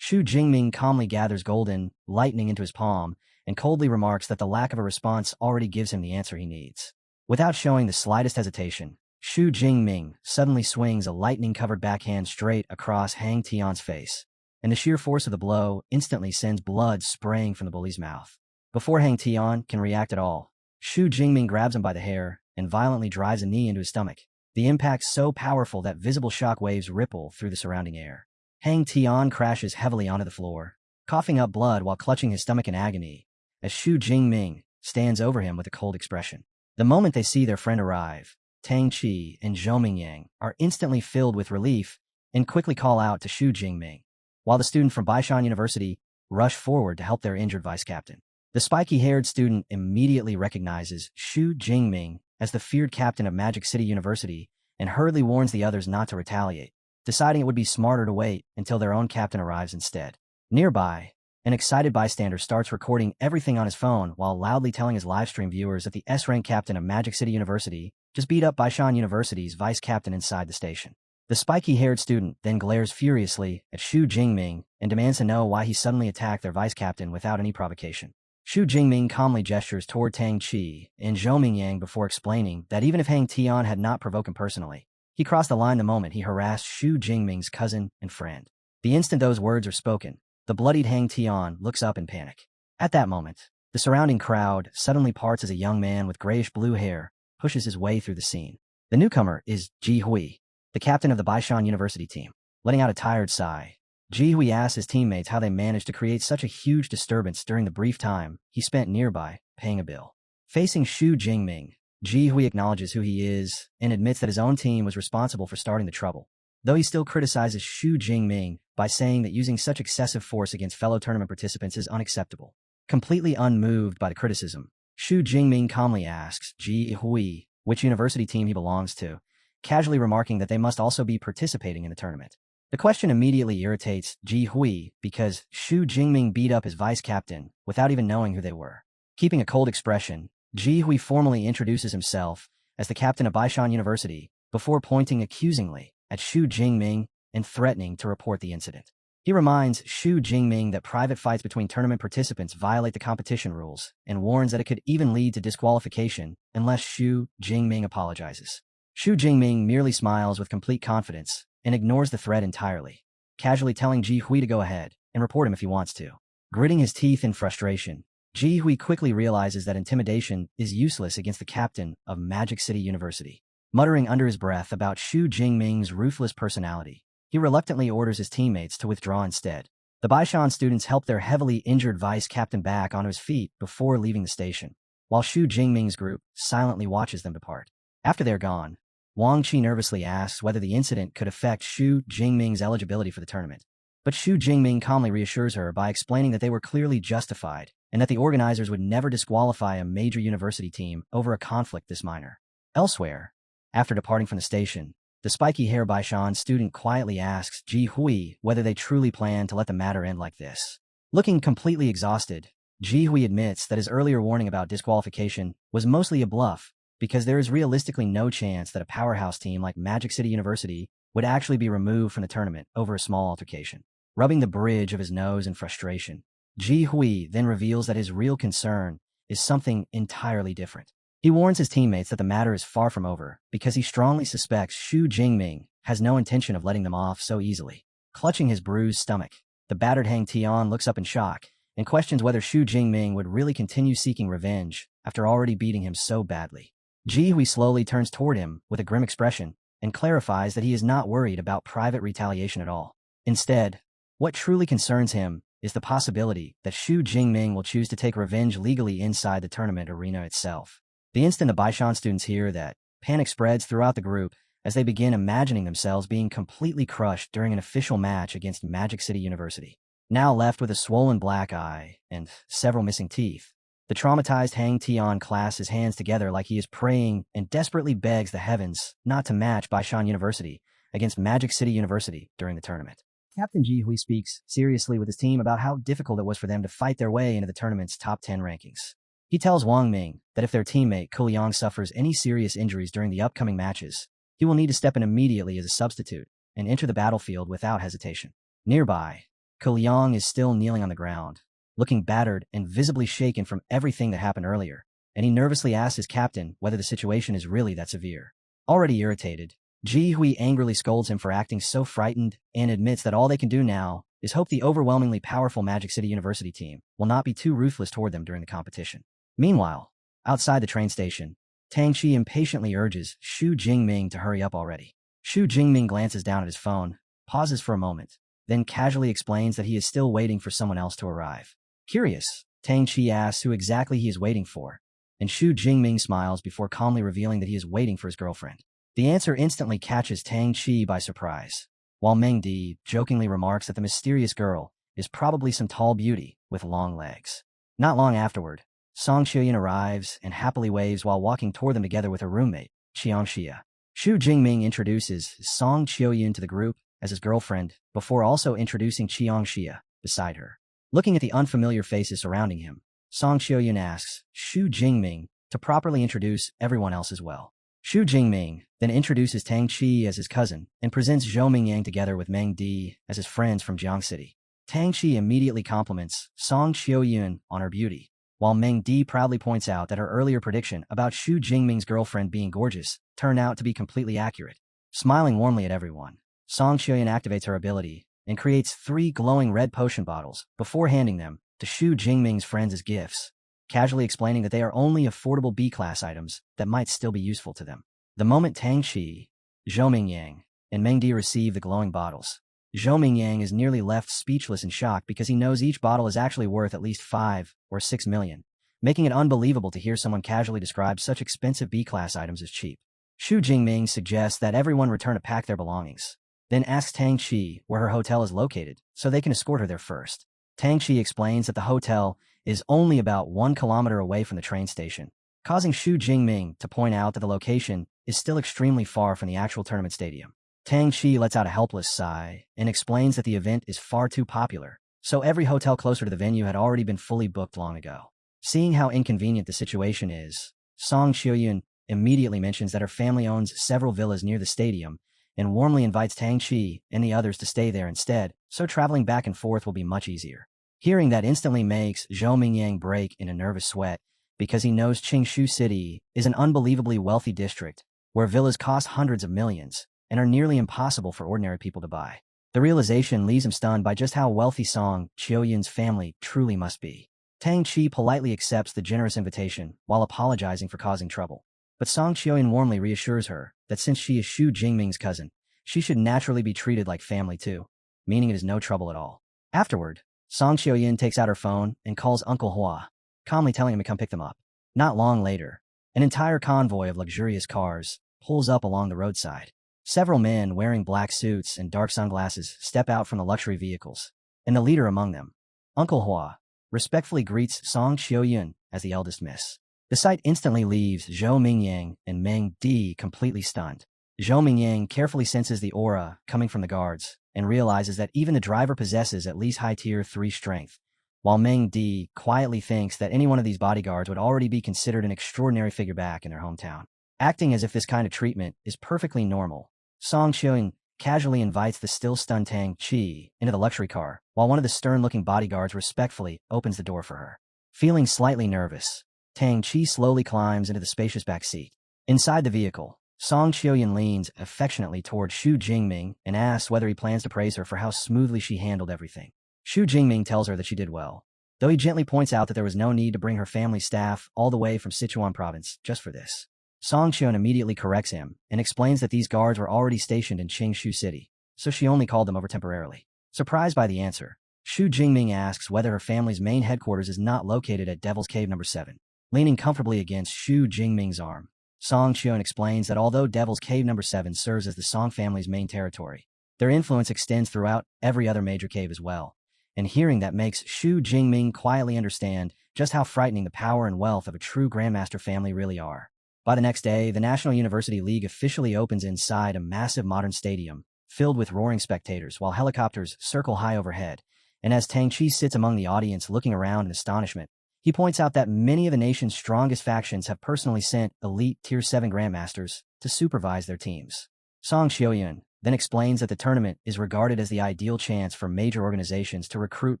Xu Jingming calmly gathers golden lightning into his palm and coldly remarks that the lack of a response already gives him the answer he needs. Without showing the slightest hesitation, Xu Jingming suddenly swings a lightning-covered backhand straight across Hang Tian's face, and the sheer force of the blow instantly sends blood spraying from the bully's mouth. Before Hang Tian can react at all, Xu Jingming grabs him by the hair and violently drives a knee into his stomach. The impact so powerful that visible shock waves ripple through the surrounding air. Hang Tian crashes heavily onto the floor, coughing up blood while clutching his stomach in agony, as Xu Jingming stands over him with a cold expression. The moment they see their friend arrive, Tang Chi and Zhou Yang are instantly filled with relief and quickly call out to Xu Jingming, while the student from Baishan University rush forward to help their injured vice captain. The spiky-haired student immediately recognizes Xu Jingming as the feared captain of Magic City University and hurriedly warns the others not to retaliate, deciding it would be smarter to wait until their own captain arrives instead. Nearby, an excited bystander starts recording everything on his phone while loudly telling his livestream viewers that the S-rank captain of Magic City University just beat up Baishan University's vice captain inside the station. The spiky-haired student then glares furiously at Xu Jingming and demands to know why he suddenly attacked their vice captain without any provocation. Xu Jingming calmly gestures toward Tang Chi and Zhou Yang before explaining that even if Hang Tian had not provoked him personally, he crossed the line the moment he harassed Xu Jingming's cousin and friend. The instant those words are spoken, the bloodied Hang Tian looks up in panic. At that moment, the surrounding crowd suddenly parts as a young man with grayish-blue hair pushes his way through the scene. The newcomer is Ji Hui, the captain of the Baishan University team. Letting out a tired sigh, Ji Hui asks his teammates how they managed to create such a huge disturbance during the brief time he spent nearby paying a bill. Facing Xu Jingming, Ji Hui acknowledges who he is and admits that his own team was responsible for starting the trouble, though he still criticizes Xu Jingming by saying that using such excessive force against fellow tournament participants is unacceptable. Completely unmoved by the criticism, Xu Jingming calmly asks Ji Hui which university team he belongs to, casually remarking that they must also be participating in the tournament. The question immediately irritates Ji Hui because Xu Jingming beat up his vice captain without even knowing who they were. Keeping a cold expression, Ji Hui formally introduces himself as the captain of Baishan University before pointing accusingly at Xu Jingming and threatening to report the incident. He reminds Xu Jingming that private fights between tournament participants violate the competition rules and warns that it could even lead to disqualification unless Xu Jingming apologizes. Xu Jingming merely smiles with complete confidence and ignores the threat entirely, casually telling Ji Hui to go ahead and report him if he wants to. Gritting his teeth in frustration, Ji Hui quickly realizes that intimidation is useless against the captain of Magic City University. Muttering under his breath about Shu Jingming's ruthless personality, he reluctantly orders his teammates to withdraw instead. The Baishan students help their heavily injured vice captain back onto his feet before leaving the station, while Shu Jingming's group silently watches them depart. After they're gone, Wang Qi nervously asks whether the incident could affect Shu Jingming's eligibility for the tournament. But Shu Jingming calmly reassures her by explaining that they were clearly justified and that the organizers would never disqualify a major university team over a conflict this minor. Elsewhere, after departing from the station, the spiky-haired Baishan student quietly asks Ji Hui whether they truly plan to let the matter end like this. Looking completely exhausted, Ji Hui admits that his earlier warning about disqualification was mostly a bluff because there is realistically no chance that a powerhouse team like Magic City University would actually be removed from the tournament over a small altercation. Rubbing the bridge of his nose in frustration, Ji Hui then reveals that his real concern is something entirely different. He warns his teammates that the matter is far from over because he strongly suspects Shu Jingming has no intention of letting them off so easily. Clutching his bruised stomach, the battered Hang Tian looks up in shock and questions whether Shu Jingming would really continue seeking revenge after already beating him so badly. Ji Hui slowly turns toward him with a grim expression and clarifies that he is not worried about private retaliation at all. Instead, what truly concerns him is the possibility that Shu Jingming will choose to take revenge legally inside the tournament arena itself. The instant the Baishan students hear that, panic spreads throughout the group as they begin imagining themselves being completely crushed during an official match against Magic City University. Now left with a swollen black eye and several missing teeth, the traumatized Hang Tian clasps his hands together like he is praying and desperately begs the heavens not to match Baishan University against Magic City University during the tournament. Captain Ji Hui speaks seriously with his team about how difficult it was for them to fight their way into the tournament's top 10 rankings. He tells Wang Ming that if their teammate Ku Liang suffers any serious injuries during the upcoming matches, he will need to step in immediately as a substitute and enter the battlefield without hesitation. Nearby, Ku Liang is still kneeling on the ground, looking battered and visibly shaken from everything that happened earlier, and he nervously asks his captain whether the situation is really that severe. Already irritated, Ji Hui angrily scolds him for acting so frightened and admits that all they can do now is hope the overwhelmingly powerful Magic City University team will not be too ruthless toward them during the competition. Meanwhile, outside the train station, Tang Qi impatiently urges Shu Jingming to hurry up already. Shu Jingming glances down at his phone, pauses for a moment, then casually explains that he is still waiting for someone else to arrive. Curious, Tang Qi asks who exactly he is waiting for, and Shu Jingming smiles before calmly revealing that he is waiting for his girlfriend. The answer instantly catches Tang Qi by surprise, while Meng Di jokingly remarks that the mysterious girl is probably some tall beauty with long legs. Not long afterward, Song Xiaoyan arrives and happily waves while walking toward them together with her roommate, Qiang Xia. Shu Jingming introduces Song Xiaoyan to the group as his girlfriend before also introducing Qiang Xia beside her. Looking at the unfamiliar faces surrounding him, Song Xiaoyan asks Shu Jingming to properly introduce everyone else as well. Shu Jingming then introduces Tang Qi as his cousin and presents Zhou Mingyang together with Meng Di as his friends from Jiang City. Tang Qi immediately compliments Song Xiaoyan on her beauty, while Meng Di proudly points out that her earlier prediction about Shu Jingming's girlfriend being gorgeous turned out to be completely accurate. Smiling warmly at everyone, Song Xiaoyan activates her ability and creates 3 glowing red potion bottles before handing them to Shu Jingming's friends as gifts, casually explaining that they are only affordable B-class items that might still be useful to them. The moment Tang Qi, Zhou Mingyang, and Meng Di receive the glowing bottles, Zhou Mingyang is nearly left speechless in shock because he knows each bottle is actually worth at least 5 or 6 million, making it unbelievable to hear someone casually describe such expensive B-class items as cheap. Shu Jingming suggests that everyone return to pack their belongings, then asks Tang Qi where her hotel is located so they can escort her there first. Tang Qi explains that the hotel is only about 1 kilometer away from the train station, causing Shu Jingming to point out that the location is still extremely far from the actual tournament stadium. Tang Qi lets out a helpless sigh and explains that the event is far too popular, so every hotel closer to the venue had already been fully booked long ago. Seeing how inconvenient the situation is, Song Xiaoyan immediately mentions that her family owns several villas near the stadium and warmly invites Tang Qi and the others to stay there instead, so traveling back and forth will be much easier. Hearing that instantly makes Zhou Mingyang break in a nervous sweat because he knows Qingshu City is an unbelievably wealthy district where villas cost hundreds of millions and are nearly impossible for ordinary people to buy. The realization leaves him stunned by just how wealthy Song Xiaoyan's family truly must be. Tang Chi politely accepts the generous invitation while apologizing for causing trouble. But Song Qiuyan warmly reassures her that since she is Xu Jingming's cousin, she should naturally be treated like family too, meaning it is no trouble at all. Afterward, Song Qiuyan takes out her phone and calls Uncle Hua, calmly telling him to come pick them up. Not long later, an entire convoy of luxurious cars pulls up along the roadside. Several men wearing black suits and dark sunglasses step out from the luxury vehicles, and the leader among them, Uncle Hua, respectfully greets Song Qiuyan as the eldest miss. The sight instantly leaves Zhou Mingyang and Meng Di completely stunned. Zhou Mingyang carefully senses the aura coming from the guards and realizes that even the driver possesses at least high tier 3 strength, while Meng Di quietly thinks that any one of these bodyguards would already be considered an extraordinary figure back in their hometown. Acting as if this kind of treatment is perfectly normal, Song Qiuyan casually invites the still stunned Tang Chi into the luxury car, while one of the stern-looking bodyguards respectfully opens the door for her. Feeling slightly nervous, Tang Chi slowly climbs into the spacious back seat. Inside the vehicle, Song Qiuyan leans affectionately toward Xu Jingming and asks whether he plans to praise her for how smoothly she handled everything. Xu Jingming tells her that she did well, though he gently points out that there was no need to bring her family staff all the way from Sichuan province just for this. Song Qiuyan immediately corrects him and explains that these guards were already stationed in Qingshu City, so she only called them over temporarily. Surprised by the answer, Xu Jingming asks whether her family's main headquarters is not located at Devil's Cave No. 7. Leaning comfortably against Xu Jingming's arm, Song Qiuyan explains that although Devil's Cave No. 7 serves as the Song family's main territory, their influence extends throughout every other major cave as well, and hearing that makes Xu Jingming quietly understand just how frightening the power and wealth of a true Grandmaster family really are. By the next day, the National University League officially opens inside a massive modern stadium, filled with roaring spectators while helicopters circle high overhead, and as Tang Chi sits among the audience looking around in astonishment, he points out that many of the nation's strongest factions have personally sent elite Tier 7 Grandmasters to supervise their teams. Song Qiuyan then explains that the tournament is regarded as the ideal chance for major organizations to recruit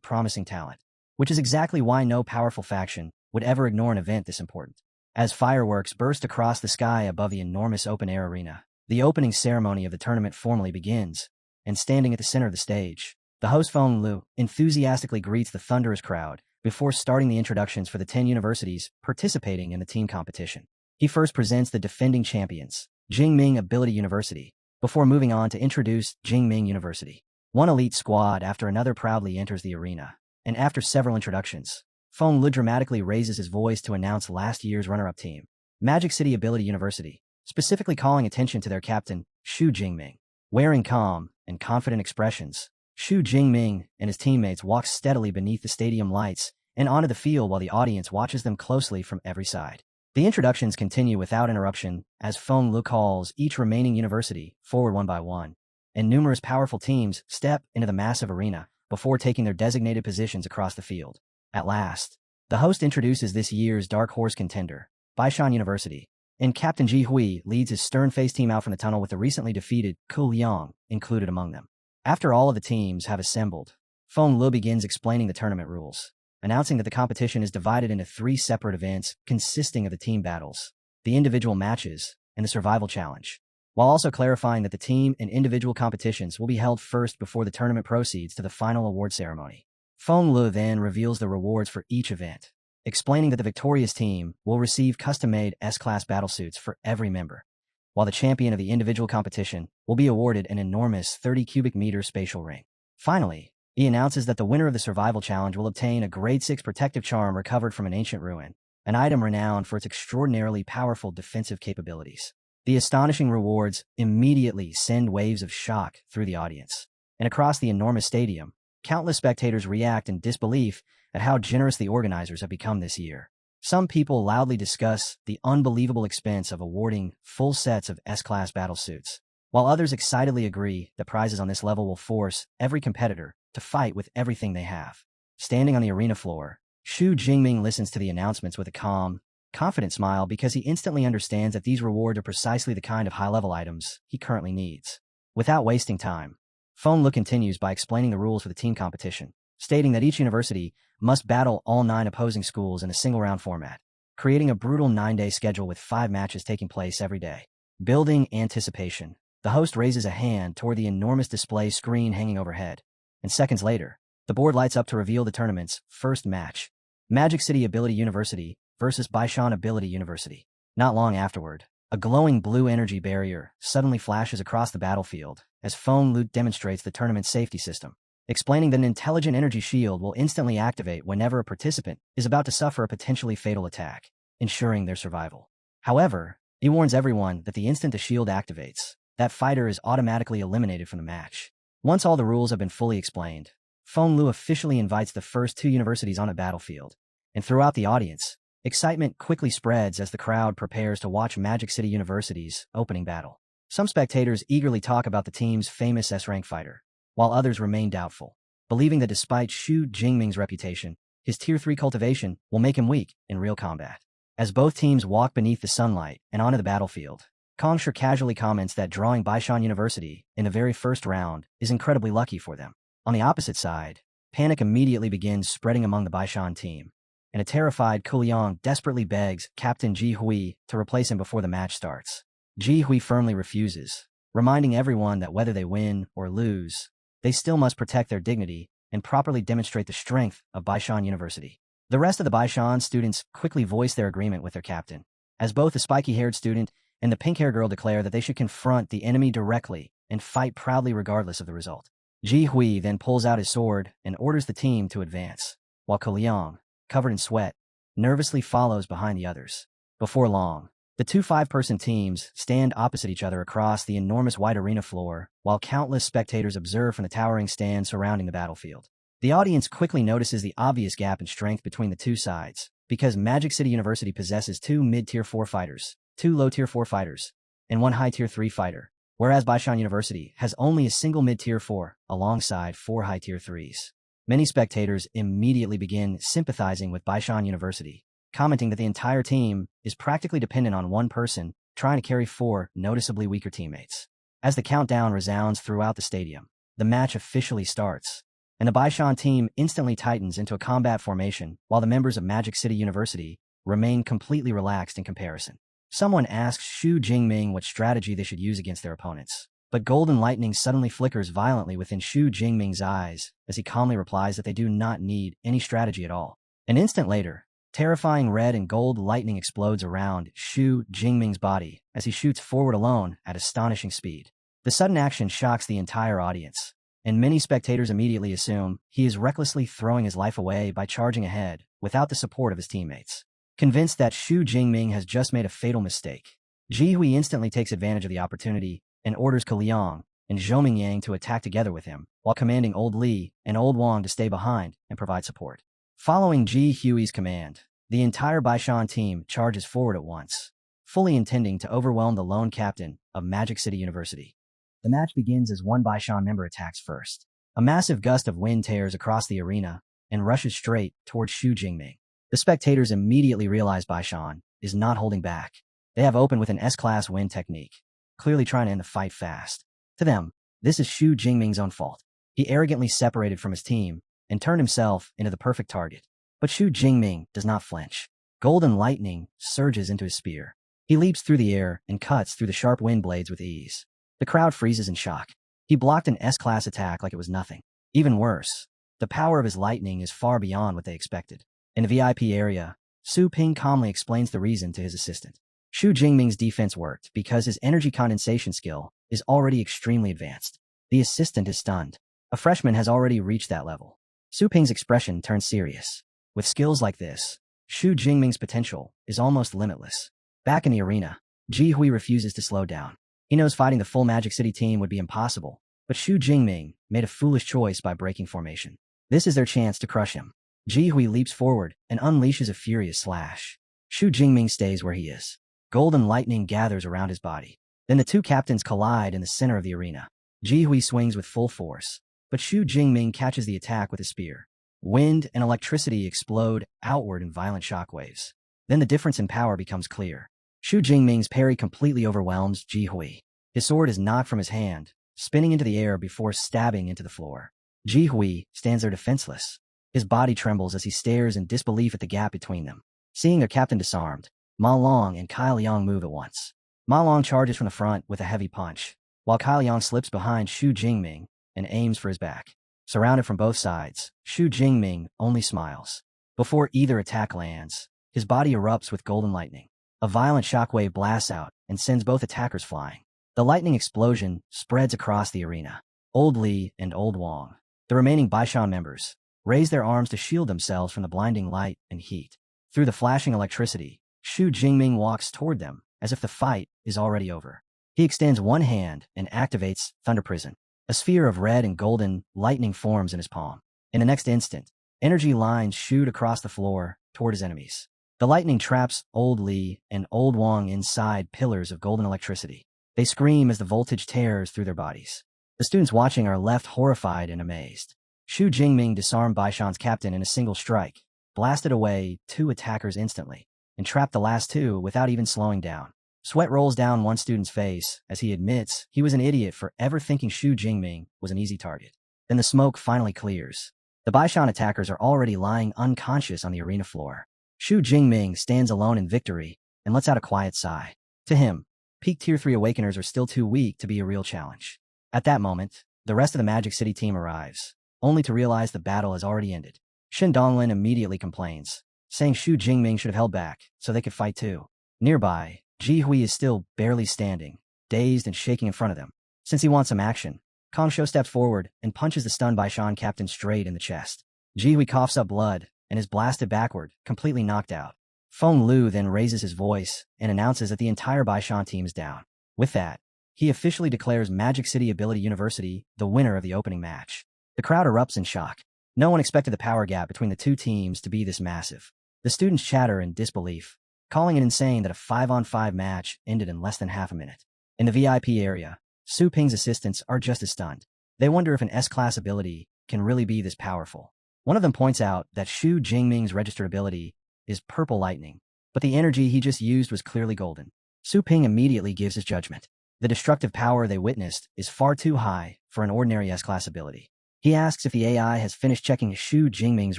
promising talent, which is exactly why no powerful faction would ever ignore an event this important. As fireworks burst across the sky above the enormous open-air arena, the opening ceremony of the tournament formally begins, and standing at the center of the stage, the host Feng Lu enthusiastically greets the thunderous crowd before starting the introductions for the 10 universities participating in the team competition. He first presents the defending champions, Jingming Ability University, before moving on to introduce Jingming University. One elite squad after another proudly enters the arena, and after several introductions, Feng Lu dramatically raises his voice to announce last year's runner-up team, Magic City Ability University, specifically calling attention to their captain, Xu Jingming. Wearing calm and confident expressions, Xu Jingming and his teammates walk steadily beneath the stadium lights and onto the field while the audience watches them closely from every side. The introductions continue without interruption as Feng Lu calls each remaining university forward one by one, and numerous powerful teams step into the massive arena before taking their designated positions across the field. At last, the host introduces this year's dark horse contender, Baishan University, and Captain Ji Hui leads his stern-faced team out from the tunnel with the recently defeated Ku Liang included among them. After all of the teams have assembled, Feng Lu begins explaining the tournament rules, announcing that the competition is divided into 3 separate events consisting of the team battles, the individual matches, and the survival challenge, while also clarifying that the team and individual competitions will be held first before the tournament proceeds to the final award ceremony. Feng Lu then reveals the rewards for each event, explaining that the victorious team will receive custom-made S-Class battlesuits for every member, while the champion of the individual competition will be awarded an enormous 30 cubic meter spatial ring. Finally, he announces that the winner of the survival challenge will obtain a Grade 6 protective charm recovered from an ancient ruin, an item renowned for its extraordinarily powerful defensive capabilities. The astonishing rewards immediately send waves of shock through the audience, and across the enormous stadium, countless spectators react in disbelief at how generous the organizers have become this year. Some people loudly discuss the unbelievable expense of awarding full sets of S-Class battlesuits, while others excitedly agree that prizes on this level will force every competitor to fight with everything they have. Standing on the arena floor, Xu Jingming listens to the announcements with a calm, confident smile because he instantly understands that these rewards are precisely the kind of high-level items he currently needs. Without wasting time, Feng Lu continues by explaining the rules for the team competition, stating that each university must battle all 9 opposing schools in a single-round format, creating a brutal 9-day schedule with 5 matches taking place every day. Building anticipation, the host raises a hand toward the enormous display screen hanging overhead, and seconds later, the board lights up to reveal the tournament's first match. Magic City Ability University versus Baishan Ability University. Not long afterward, a glowing blue energy barrier suddenly flashes across the battlefield as Feng Lu demonstrates the tournament's safety system, explaining that an intelligent energy shield will instantly activate whenever a participant is about to suffer a potentially fatal attack, ensuring their survival. However, he warns everyone that the instant the shield activates, that fighter is automatically eliminated from the match. Once all the rules have been fully explained, Feng Lu officially invites the first two universities on a battlefield, and throughout the audience, excitement quickly spreads as the crowd prepares to watch Magic City University's opening battle. Some spectators eagerly talk about the team's famous S-rank fighter, while others remain doubtful, believing that despite Xu Jingming's reputation, his Tier 3 cultivation will make him weak in real combat. As both teams walk beneath the sunlight and onto the battlefield, Kongsher casually comments that drawing Baishan University in the very first round is incredibly lucky for them. On the opposite side, panic immediately begins spreading among the Baishan team, and a terrified Kuliang desperately begs Captain Ji Hui to replace him before the match starts. Ji Hui firmly refuses, reminding everyone that whether they win or lose, they still must protect their dignity and properly demonstrate the strength of Baishan University. The rest of the Baishan students quickly voice their agreement with their captain, as both the spiky-haired student and the pink-haired girl declare that they should confront the enemy directly and fight proudly regardless of the result. Ji Hui then pulls out his sword and orders the team to advance, while Kuliang, covered in sweat, nervously follows behind the others. Before long, the two 5-person teams stand opposite each other across the enormous white arena floor, while countless spectators observe from the towering stand surrounding the battlefield. The audience quickly notices the obvious gap in strength between the two sides, because Magic City University possesses 2 mid-tier 4 fighters, 2 low-tier 4 fighters, and 1 high-tier 3 fighter, whereas Baishan University has only a single mid-tier 4, alongside 4 high-tier 3s. Many spectators immediately begin sympathizing with Baishan University, commenting that the entire team is practically dependent on one person trying to carry 4 noticeably weaker teammates. As the countdown resounds throughout the stadium, the match officially starts, and the Baishan team instantly tightens into a combat formation while the members of Magic City University remain completely relaxed in comparison. Someone asks Xu Jingming what strategy they should use against their opponents, but golden lightning suddenly flickers violently within Xu Jingming's eyes as he calmly replies that they do not need any strategy at all. An instant later, terrifying red and gold lightning explodes around Xu Jingming's body as he shoots forward alone at astonishing speed. The sudden action shocks the entire audience, and many spectators immediately assume he is recklessly throwing his life away by charging ahead without the support of his teammates. Convinced that Xu Jingming has just made a fatal mistake, Ji Hui instantly takes advantage of the opportunity and orders Liang and Zhou Mingyang to attack together with him, while commanding Old Li and Old Wang to stay behind and provide support. Following Ji Hui's command, the entire Baishan team charges forward at once, fully intending to overwhelm the lone captain of Magic City University. The match begins as one Baishan member attacks first. A massive gust of wind tears across the arena and rushes straight towards Xu Jingming. The spectators immediately realize Baishan is not holding back. They have opened with an S-class wind technique, clearly trying to end the fight fast. To them, this is Xu Jingming's own fault. He arrogantly separated from his team and turned himself into the perfect target. But Xu Jingming does not flinch. Golden lightning surges into his spear. He leaps through the air and cuts through the sharp wind blades with ease. The crowd freezes in shock. He blocked an S-class attack like it was nothing. Even worse, the power of his lightning is far beyond what they expected. In the VIP area, Su Ping calmly explains the reason to his assistant. Xu Jingming's defense worked because his energy condensation skill is already extremely advanced. The assistant is stunned. A freshman has already reached that level. Su Ping's expression turns serious. With skills like this, Xu Jingming's potential is almost limitless. Back in the arena, Ji Hui refuses to slow down. He knows fighting the full Magic City team would be impossible, but Xu Jingming made a foolish choice by breaking formation. This is their chance to crush him. Ji Hui leaps forward and unleashes a furious slash. Xu Jingming stays where he is. Golden lightning gathers around his body. Then the two captains collide in the center of the arena. Ji Hui swings with full force, but Xu Jingming catches the attack with his spear. Wind and electricity explode outward in violent shockwaves. Then the difference in power becomes clear. Xu Jingming's parry completely overwhelms Ji Hui. His sword is knocked from his hand, spinning into the air before stabbing into the floor. Ji Hui stands there defenseless. His body trembles as he stares in disbelief at the gap between them. Seeing their captain disarmed, Ma Long and Kai Liang move at once. Ma Long charges from the front with a heavy punch, while Kai Liang slips behind Xu Jingming and aims for his back. Surrounded from both sides, Xu Jingming only smiles. Before either attack lands, his body erupts with golden lightning. A violent shockwave blasts out and sends both attackers flying. The lightning explosion spreads across the arena. Old Li and Old Wang, the remaining Baishan members, raise their arms to shield themselves from the blinding light and heat. Through the flashing electricity, Shu Jingming walks toward them as if the fight is already over. He extends one hand and activates Thunder Prison. A sphere of red and golden lightning forms in his palm. In the next instant, energy lines shoot across the floor toward his enemies. The lightning traps Old Li and Old Wang inside pillars of golden electricity. They scream as the voltage tears through their bodies. The students watching are left horrified and amazed. Shu Jingming disarmed Baishan's captain in a single strike, blasted away 2 attackers instantly, and trapped the last 2 without even slowing down. Sweat rolls down one student's face as he admits he was an idiot for ever thinking Shu Jingming was an easy target. Then the smoke finally clears. The Baishan attackers are already lying unconscious on the arena floor. Shu Jingming stands alone in victory and lets out a quiet sigh. To him, peak Tier 3 Awakeners are still too weak to be a real challenge. At that moment, the rest of the Magic City team arrives, only to realize the battle has already ended. Shin Donglin immediately complains, saying Shu Jingming should have held back so they could fight too. Nearby, Ji Hui is still barely standing, dazed and shaking in front of them. Since he wants some action, Kong Shou steps forward and punches the stunned Baishan captain straight in the chest. Ji Hui coughs up blood and is blasted backward, completely knocked out. Feng Lu then raises his voice and announces that the entire Baishan team is down. With that, he officially declares Magic City Ability University the winner of the opening match. The crowd erupts in shock. No one expected the power gap between the 2 teams to be this massive. The students chatter in disbelief, calling it insane that a 5-on-5 match ended in less than half a minute. In the VIP area, Su Ping's assistants are just as stunned. They wonder if an S-class ability can really be this powerful. One of them points out that Shu Jingming's registered ability is Purple Lightning, but the energy he just used was clearly golden. Su Ping immediately gives his judgment. The destructive power they witnessed is far too high for an ordinary S-class ability. He asks if the AI has finished checking Shu Jingming's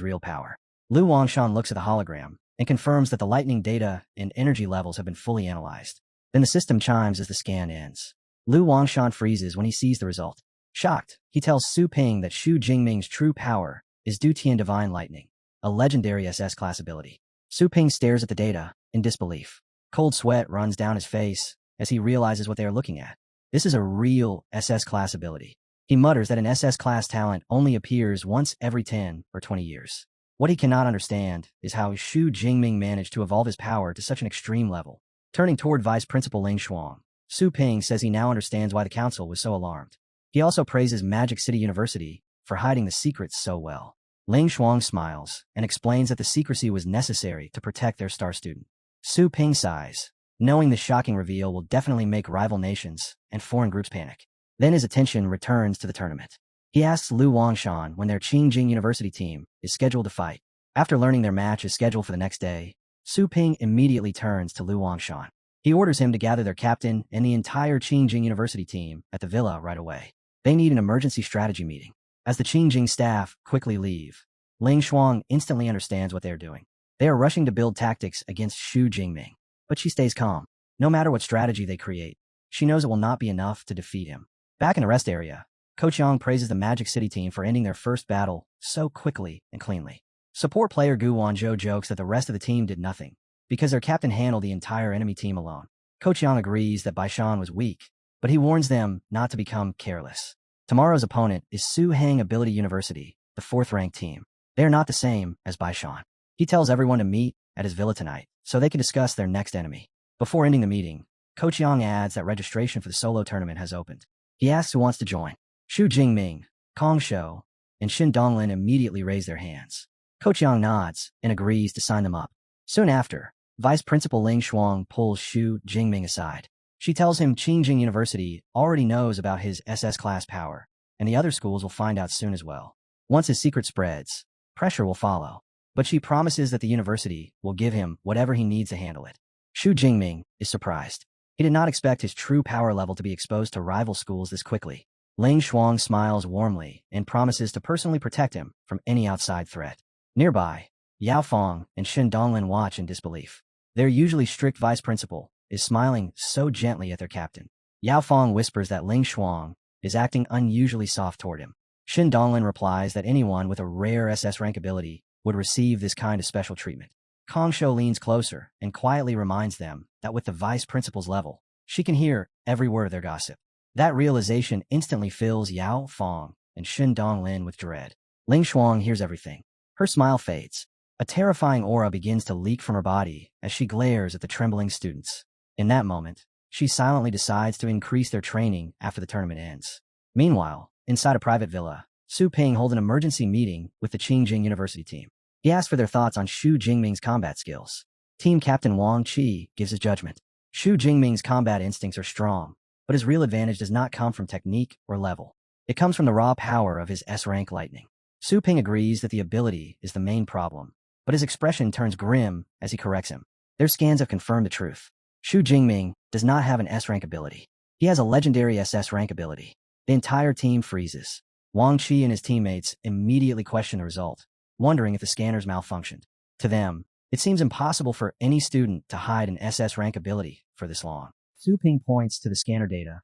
real power. Lu Wangshan looks at the hologram and confirms that the lightning data and energy levels have been fully analyzed. Then the system chimes as the scan ends. Lu Wangshan freezes when he sees the result. Shocked, he tells Su Ping that Shu Jingming's true power is Dutian Divine Lightning, a legendary SS-class ability. Su Ping stares at the data in disbelief. Cold sweat runs down his face as he realizes what they are looking at. This is a real SS-class ability. He mutters that an SS-class talent only appears once every 10 or 20 years. What he cannot understand is how Shu Jingming managed to evolve his power to such an extreme level. Turning toward Vice Principal Ling Shuang, Su Ping says he now understands why the council was so alarmed. He also praises Magic City University for hiding the secrets so well. Ling Shuang smiles and explains that the secrecy was necessary to protect their star student. Su Ping sighs, knowing the shocking reveal will definitely make rival nations and foreign groups panic. Then his attention returns to the tournament. He asks Lu Wangshan when their Qingjing University team is scheduled to fight. After learning their match is scheduled for the next day, Su Ping immediately turns to Lu Wangshan. He orders him to gather their captain and the entire Qingjing University team at the villa right away. They need an emergency strategy meeting. As the Qingjing staff quickly leave, Ling Shuang instantly understands what they are doing. They are rushing to build tactics against Shu Jingming, but she stays calm. No matter what strategy they create, she knows it will not be enough to defeat him. Back in the rest area, Coach Yang praises the Magic City team for ending their first battle so quickly and cleanly. Support player Gu Wanzhou jokes that the rest of the team did nothing, because their captain handled the entire enemy team alone. Coach Yang agrees that Baishan was weak, but he warns them not to become careless. Tomorrow's opponent is Su Hang Ability University, the 4th-ranked team. They are not the same as Baishan. He tells everyone to meet at his villa tonight, so they can discuss their next enemy. Before ending the meeting, Coach Yang adds that registration for the solo tournament has opened. He asks who wants to join. Shu Jingming, Kong Shou, and Shin Donglin immediately raise their hands. Coach Yang nods and agrees to sign them up. Soon after, Vice Principal Ling Shuang pulls Shu Jingming aside. She tells him Qingjing University already knows about his SS-class power, and the other schools will find out soon as well. Once his secret spreads, pressure will follow. But she promises that the university will give him whatever he needs to handle it. Shu Jingming is surprised. He did not expect his true power level to be exposed to rival schools this quickly. Ling Shuang smiles warmly and promises to personally protect him from any outside threat. Nearby, Yao Fong and Shin Donglin watch in disbelief. Their usually strict vice principal is smiling so gently at their captain. Yao Fong whispers that Ling Shuang is acting unusually soft toward him. Shin Donglin replies that anyone with a rare SS rank ability would receive this kind of special treatment. Kongsho leans closer and quietly reminds them that with the vice principal's level, she can hear every word of their gossip. That realization instantly fills Yao Fong and Shin Donglin with dread. Ling Shuang hears everything. Her smile fades. A terrifying aura begins to leak from her body as she glares at the trembling students. In that moment, she silently decides to increase their training after the tournament ends. Meanwhile, inside a private villa, Su Ping holds an emergency meeting with the Qingjing University team. He asks for their thoughts on Xu Jingming's combat skills. Team Captain Wang Qi gives his judgment. Xu Jingming's combat instincts are strong, but his real advantage does not come from technique or level. It comes from the raw power of his S-rank lightning. Su Ping agrees that the ability is the main problem, but his expression turns grim as he corrects him. Their scans have confirmed the truth. Xu Jingming does not have an S-rank ability. He has a legendary SS rank ability. The entire team freezes. Wang Qi and his teammates immediately question the result, wondering if the scanners malfunctioned. To them, it seems impossible for any student to hide an SS rank ability for this long. Su Ping points to the scanner data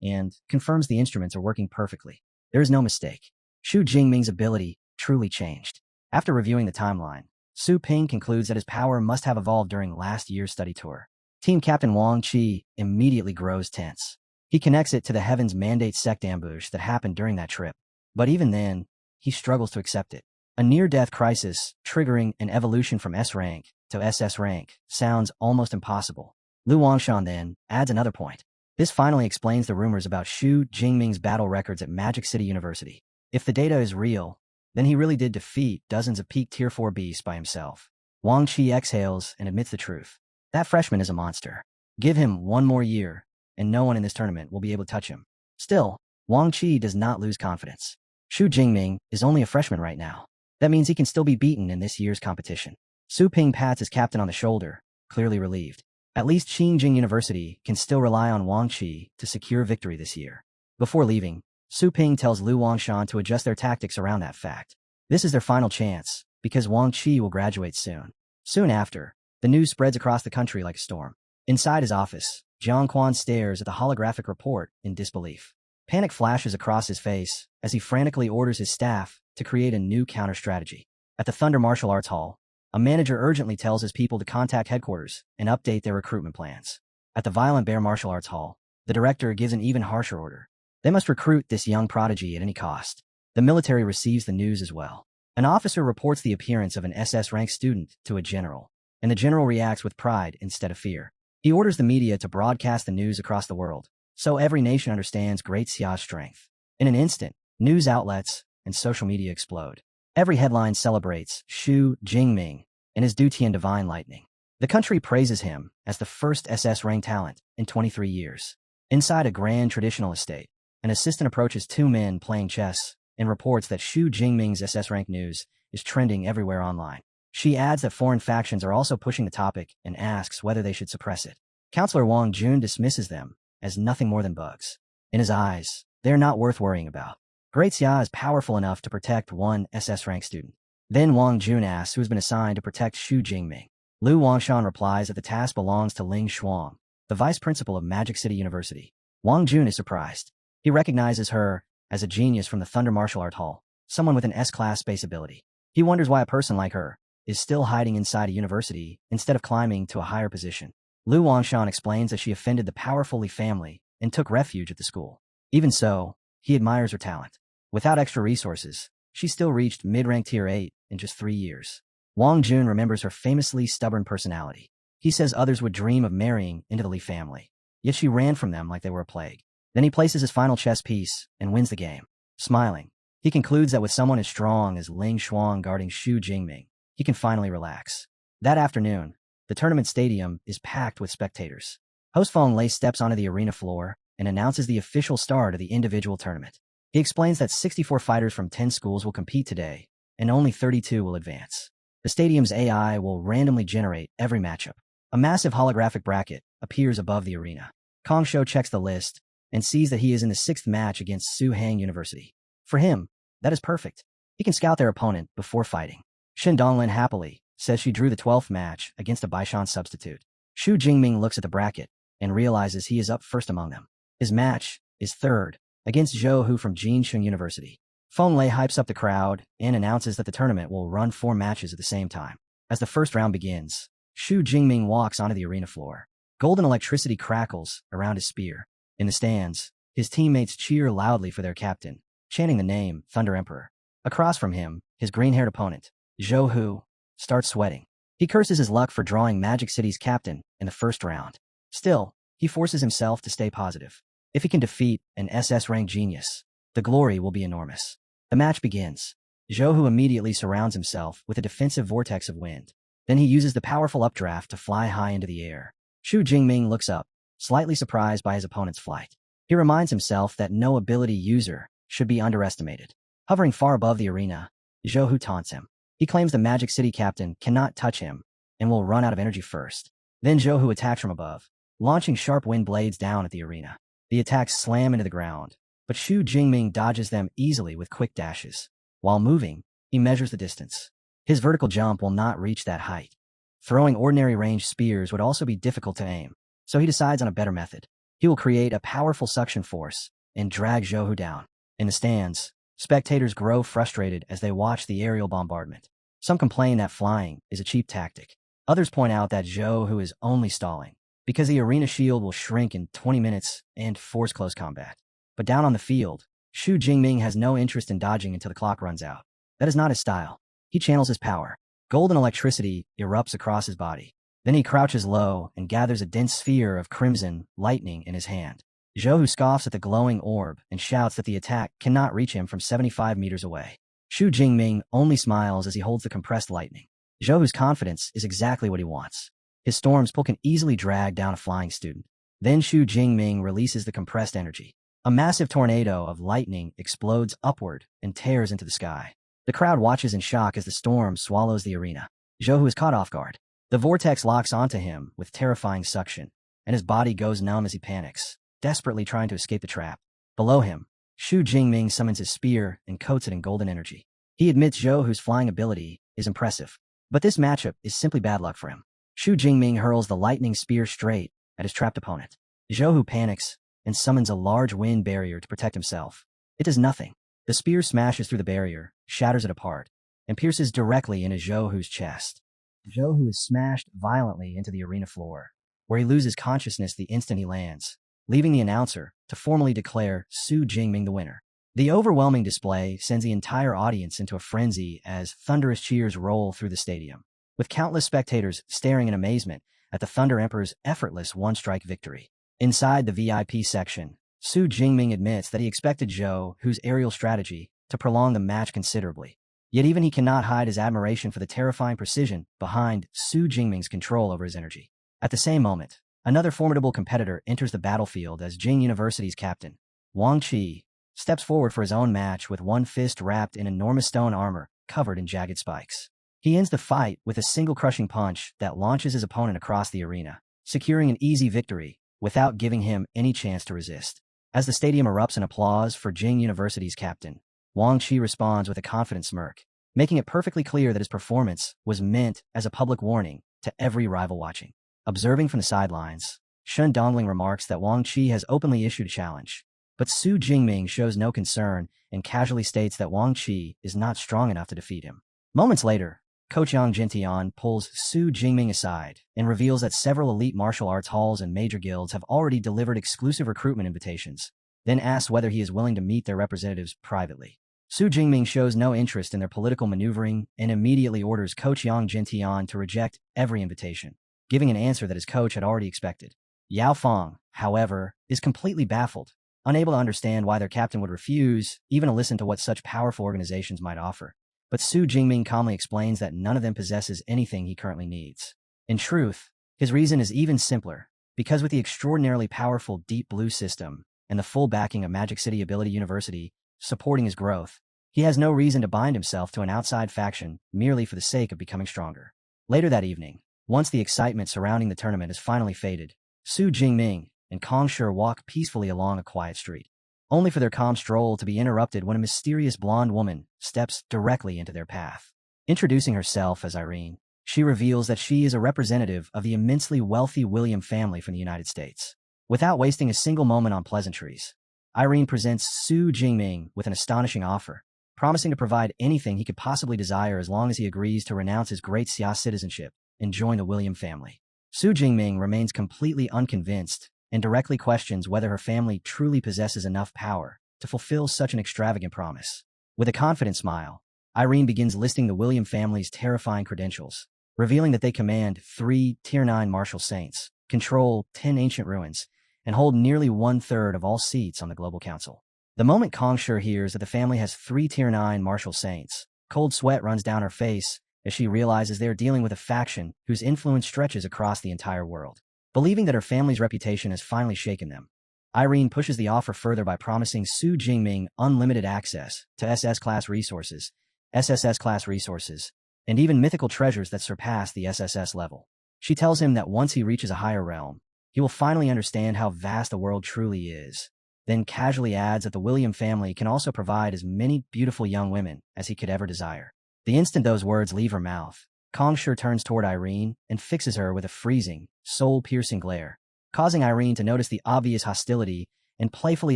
and confirms the instruments are working perfectly. There is no mistake. Xu Jingming's ability truly changed. After reviewing the timeline, Su Ping concludes that his power must have evolved during last year's study tour. Team Captain Wang Qi immediately grows tense. He connects it to the Heaven's Mandate sect ambush that happened during that trip. But even then, he struggles to accept it. A near-death crisis triggering an evolution from S-rank to SS rank sounds almost impossible. Lu Wangshan then adds another point. This finally explains the rumors about Xu Jingming's battle records at Magic City University. If the data is real, then he really did defeat dozens of peak Tier 4 beasts by himself. Wang Qi exhales and admits the truth. That freshman is a monster. Give him one more year, and no one in this tournament will be able to touch him. Still, Wang Qi does not lose confidence. Xu Jingming is only a freshman right now. That means he can still be beaten in this year's competition. Su Ping pats his captain on the shoulder, clearly relieved. At least Qingjing University can still rely on Wang Qi to secure victory this year. Before leaving, Su Ping tells Lu Wangshan to adjust their tactics around that fact. This is their final chance, because Wang Qi will graduate soon. Soon after, the news spreads across the country like a storm. Inside his office, Jiang Quan stares at the holographic report in disbelief. Panic flashes across his face as he frantically orders his staff to create a new counter-strategy. At the Thunder Martial Arts Hall, a manager urgently tells his people to contact headquarters and update their recruitment plans. At the Violent Bear Martial Arts Hall, the director gives an even harsher order. They must recruit this young prodigy at any cost. The military receives the news as well. An officer reports the appearance of an SS-rank student to a general, and the general reacts with pride instead of fear. He orders the media to broadcast the news across the world, so every nation understands Great Xia's strength. In an instant, news outlets and social media explode. Every headline celebrates Xu Jingming and his Dutian divine lightning. The country praises him as the first SS rank talent in 23 years. Inside a grand traditional estate, an assistant approaches two men playing chess and reports that Xu Jingming's SS rank news is trending everywhere online. She adds that foreign factions are also pushing the topic and asks whether they should suppress it. Counselor Wang Jun dismisses them as nothing more than bugs. In his eyes, they are not worth worrying about. Great Xia is powerful enough to protect one SS rank student. Then Wang Jun asks who has been assigned to protect Xu Jingming. Lu Wangshan replies that the task belongs to Ling Shuang, the vice principal of Magic City University. Wang Jun is surprised. He recognizes her as a genius from the Thunder Martial Art Hall, someone with an S-class space ability. He wonders why a person like her is still hiding inside a university instead of climbing to a higher position. Lu Wangshan explains that she offended the powerful Li family and took refuge at the school. Even so, he admires her talent. Without extra resources, she still reached mid-rank Tier 8 in just 3 years. Wang Jun remembers her famously stubborn personality. He says others would dream of marrying into the Li family, yet she ran from them like they were a plague. Then he places his final chess piece and wins the game. Smiling, he concludes that with someone as strong as Ling Shuang guarding Xu Jingming, he can finally relax. That afternoon, the tournament stadium is packed with spectators. Host Feng Lei steps onto the arena floor and announces the official start of the individual tournament. He explains that 64 fighters from 10 schools will compete today, and only 32 will advance. The stadium's AI will randomly generate every matchup. A massive holographic bracket appears above the arena. Kongsho checks the list and sees that he is in the 6th match against Suhang University. For him, that is perfect. He can scout their opponent before fighting. Shin Donglin happily says she drew the 12th match against a Baishan substitute. Xu Jingming looks at the bracket and realizes he is up first among them. His match is 3rd against Zhou Hu from Jinsheng University. Feng Lei hypes up the crowd and announces that the tournament will run 4 matches at the same time. As the first round begins, Xu Jingming walks onto the arena floor. Golden electricity crackles around his spear. In the stands, his teammates cheer loudly for their captain, chanting the name Thunder Emperor. Across from him, his green-haired opponent, Zhou Hu, starts sweating. He curses his luck for drawing Magic City's captain in the first round. Still, he forces himself to stay positive. If he can defeat an SS-rank genius, the glory will be enormous. The match begins. Zhou Hu immediately surrounds himself with a defensive vortex of wind. Then he uses the powerful updraft to fly high into the air. Xu Jingming looks up, slightly surprised by his opponent's flight. He reminds himself that no ability user should be underestimated. Hovering far above the arena, Zhou Hu taunts him. He claims the Magic City captain cannot touch him and will run out of energy first. Then Zhou Hu attacks from above, launching sharp wind blades down at the arena. The attacks slam into the ground, but Xu Jingming dodges them easily with quick dashes. While moving, he measures the distance. His vertical jump will not reach that height. Throwing ordinary ranged spears would also be difficult to aim, so he decides on a better method. He will create a powerful suction force and drag Zhou Hu down. In the stands, spectators grow frustrated as they watch the aerial bombardment. Some complain that flying is a cheap tactic. Others point out that Zhou Hu is only stalling, because the arena shield will shrink in 20 minutes and force close combat. But down on the field, Xu Jingming has no interest in dodging until the clock runs out. That is not his style. He channels his power. Golden electricity erupts across his body. Then he crouches low and gathers a dense sphere of crimson lightning in his hand. Zhou Hu scoffs at the glowing orb and shouts that the attack cannot reach him from 75 meters away. Xu Jingming only smiles as he holds the compressed lightning. Zhou Hu's confidence is exactly what he wants. His storm's pull can easily drag down a flying student. Then Xu Jingming releases the compressed energy. A massive tornado of lightning explodes upward and tears into the sky. The crowd watches in shock as the storm swallows the arena. Zhou Hu is caught off guard. The vortex locks onto him with terrifying suction, and his body goes numb as he panics, desperately trying to escape the trap. Below him, Xu Jingming summons his spear and coats it in golden energy. He admits Zhou Hu's flying ability is impressive, but this matchup is simply bad luck for him. Xu Jingming hurls the lightning spear straight at his trapped opponent. Zhou Hu panics and summons a large wind barrier to protect himself. It does nothing. The spear smashes through the barrier, shatters it apart, and pierces directly into Zhou Hu's chest. Zhou Hu is smashed violently into the arena floor, where he loses consciousness the instant he lands, leaving the announcer to formally declare Xu Jingming the winner. The overwhelming display sends the entire audience into a frenzy as thunderous cheers roll through the stadium, with countless spectators staring in amazement at the Thunder Emperor's effortless one-strike victory. Inside the VIP section, Xu Jingming admits that he expected Zhou Hu's aerial strategy to prolong the match considerably. Yet even he cannot hide his admiration for the terrifying precision behind Xu Jingming's control over his energy. At the same moment, another formidable competitor enters the battlefield as Jing University's captain, Wang Qi, steps forward for his own match with one fist wrapped in enormous stone armor covered in jagged spikes. He ends the fight with a single crushing punch that launches his opponent across the arena, securing an easy victory without giving him any chance to resist. As the stadium erupts in applause for Jing University's captain, Wang Qi responds with a confident smirk, making it perfectly clear that his performance was meant as a public warning to every rival watching. Observing from the sidelines, Shen Dongling remarks that Wang Qi has openly issued a challenge, but Xu Jingming shows no concern and casually states that Wang Qi is not strong enough to defeat him. Moments later, Coach Yang Jintian pulls Xu Jingming aside and reveals that several elite martial arts halls and major guilds have already delivered exclusive recruitment invitations, then asks whether he is willing to meet their representatives privately. Xu Jingming shows no interest in their political maneuvering and immediately orders Coach Yang Jintian to reject every invitation, giving an answer that his coach had already expected. Yao Feng, however, is completely baffled, unable to understand why their captain would refuse even to listen to what such powerful organizations might offer. But Xu Jingming calmly explains that none of them possesses anything he currently needs. In truth, his reason is even simpler, because with the extraordinarily powerful Deep Blue system and the full backing of Magic City Ability University supporting his growth, he has no reason to bind himself to an outside faction merely for the sake of becoming stronger. Later that evening, once the excitement surrounding the tournament has finally faded, Xu Jingming and Kong Shi walk peacefully along a quiet street, only for their calm stroll to be interrupted when a mysterious blonde woman steps directly into their path. Introducing herself as Irene, she reveals that she is a representative of the immensely wealthy William family from the United States. Without wasting a single moment on pleasantries, Irene presents Xu Jingming with an astonishing offer. promising to provide anything he could possibly desire as long as he agrees to renounce his great Xia citizenship and join the William family. Su Jingming remains completely unconvinced and directly questions whether her family truly possesses enough power to fulfill such an extravagant promise. With a confident smile, Irene begins listing the William family's terrifying credentials, revealing that they command 3 Tier 9 martial saints, control 10 ancient ruins, and hold nearly 1/3 of all seats on the Global Council. The moment Kongsher hears that the family has 3 Tier 9 martial saints, cold sweat runs down her face as she realizes they are dealing with a faction whose influence stretches across the entire world. Believing that her family's reputation has finally shaken them, Irene pushes the offer further by promising Su Jingming unlimited access to SS-class resources, SSS-class resources, and even mythical treasures that surpass the SSS level. She tells him that once he reaches a higher realm, he will finally understand how vast the world truly is, then casually adds that the William family can also provide as many beautiful young women as he could ever desire. The instant those words leave her mouth, Kongsher turns toward Irene and fixes her with a freezing, soul-piercing glare, causing Irene to notice the obvious hostility and playfully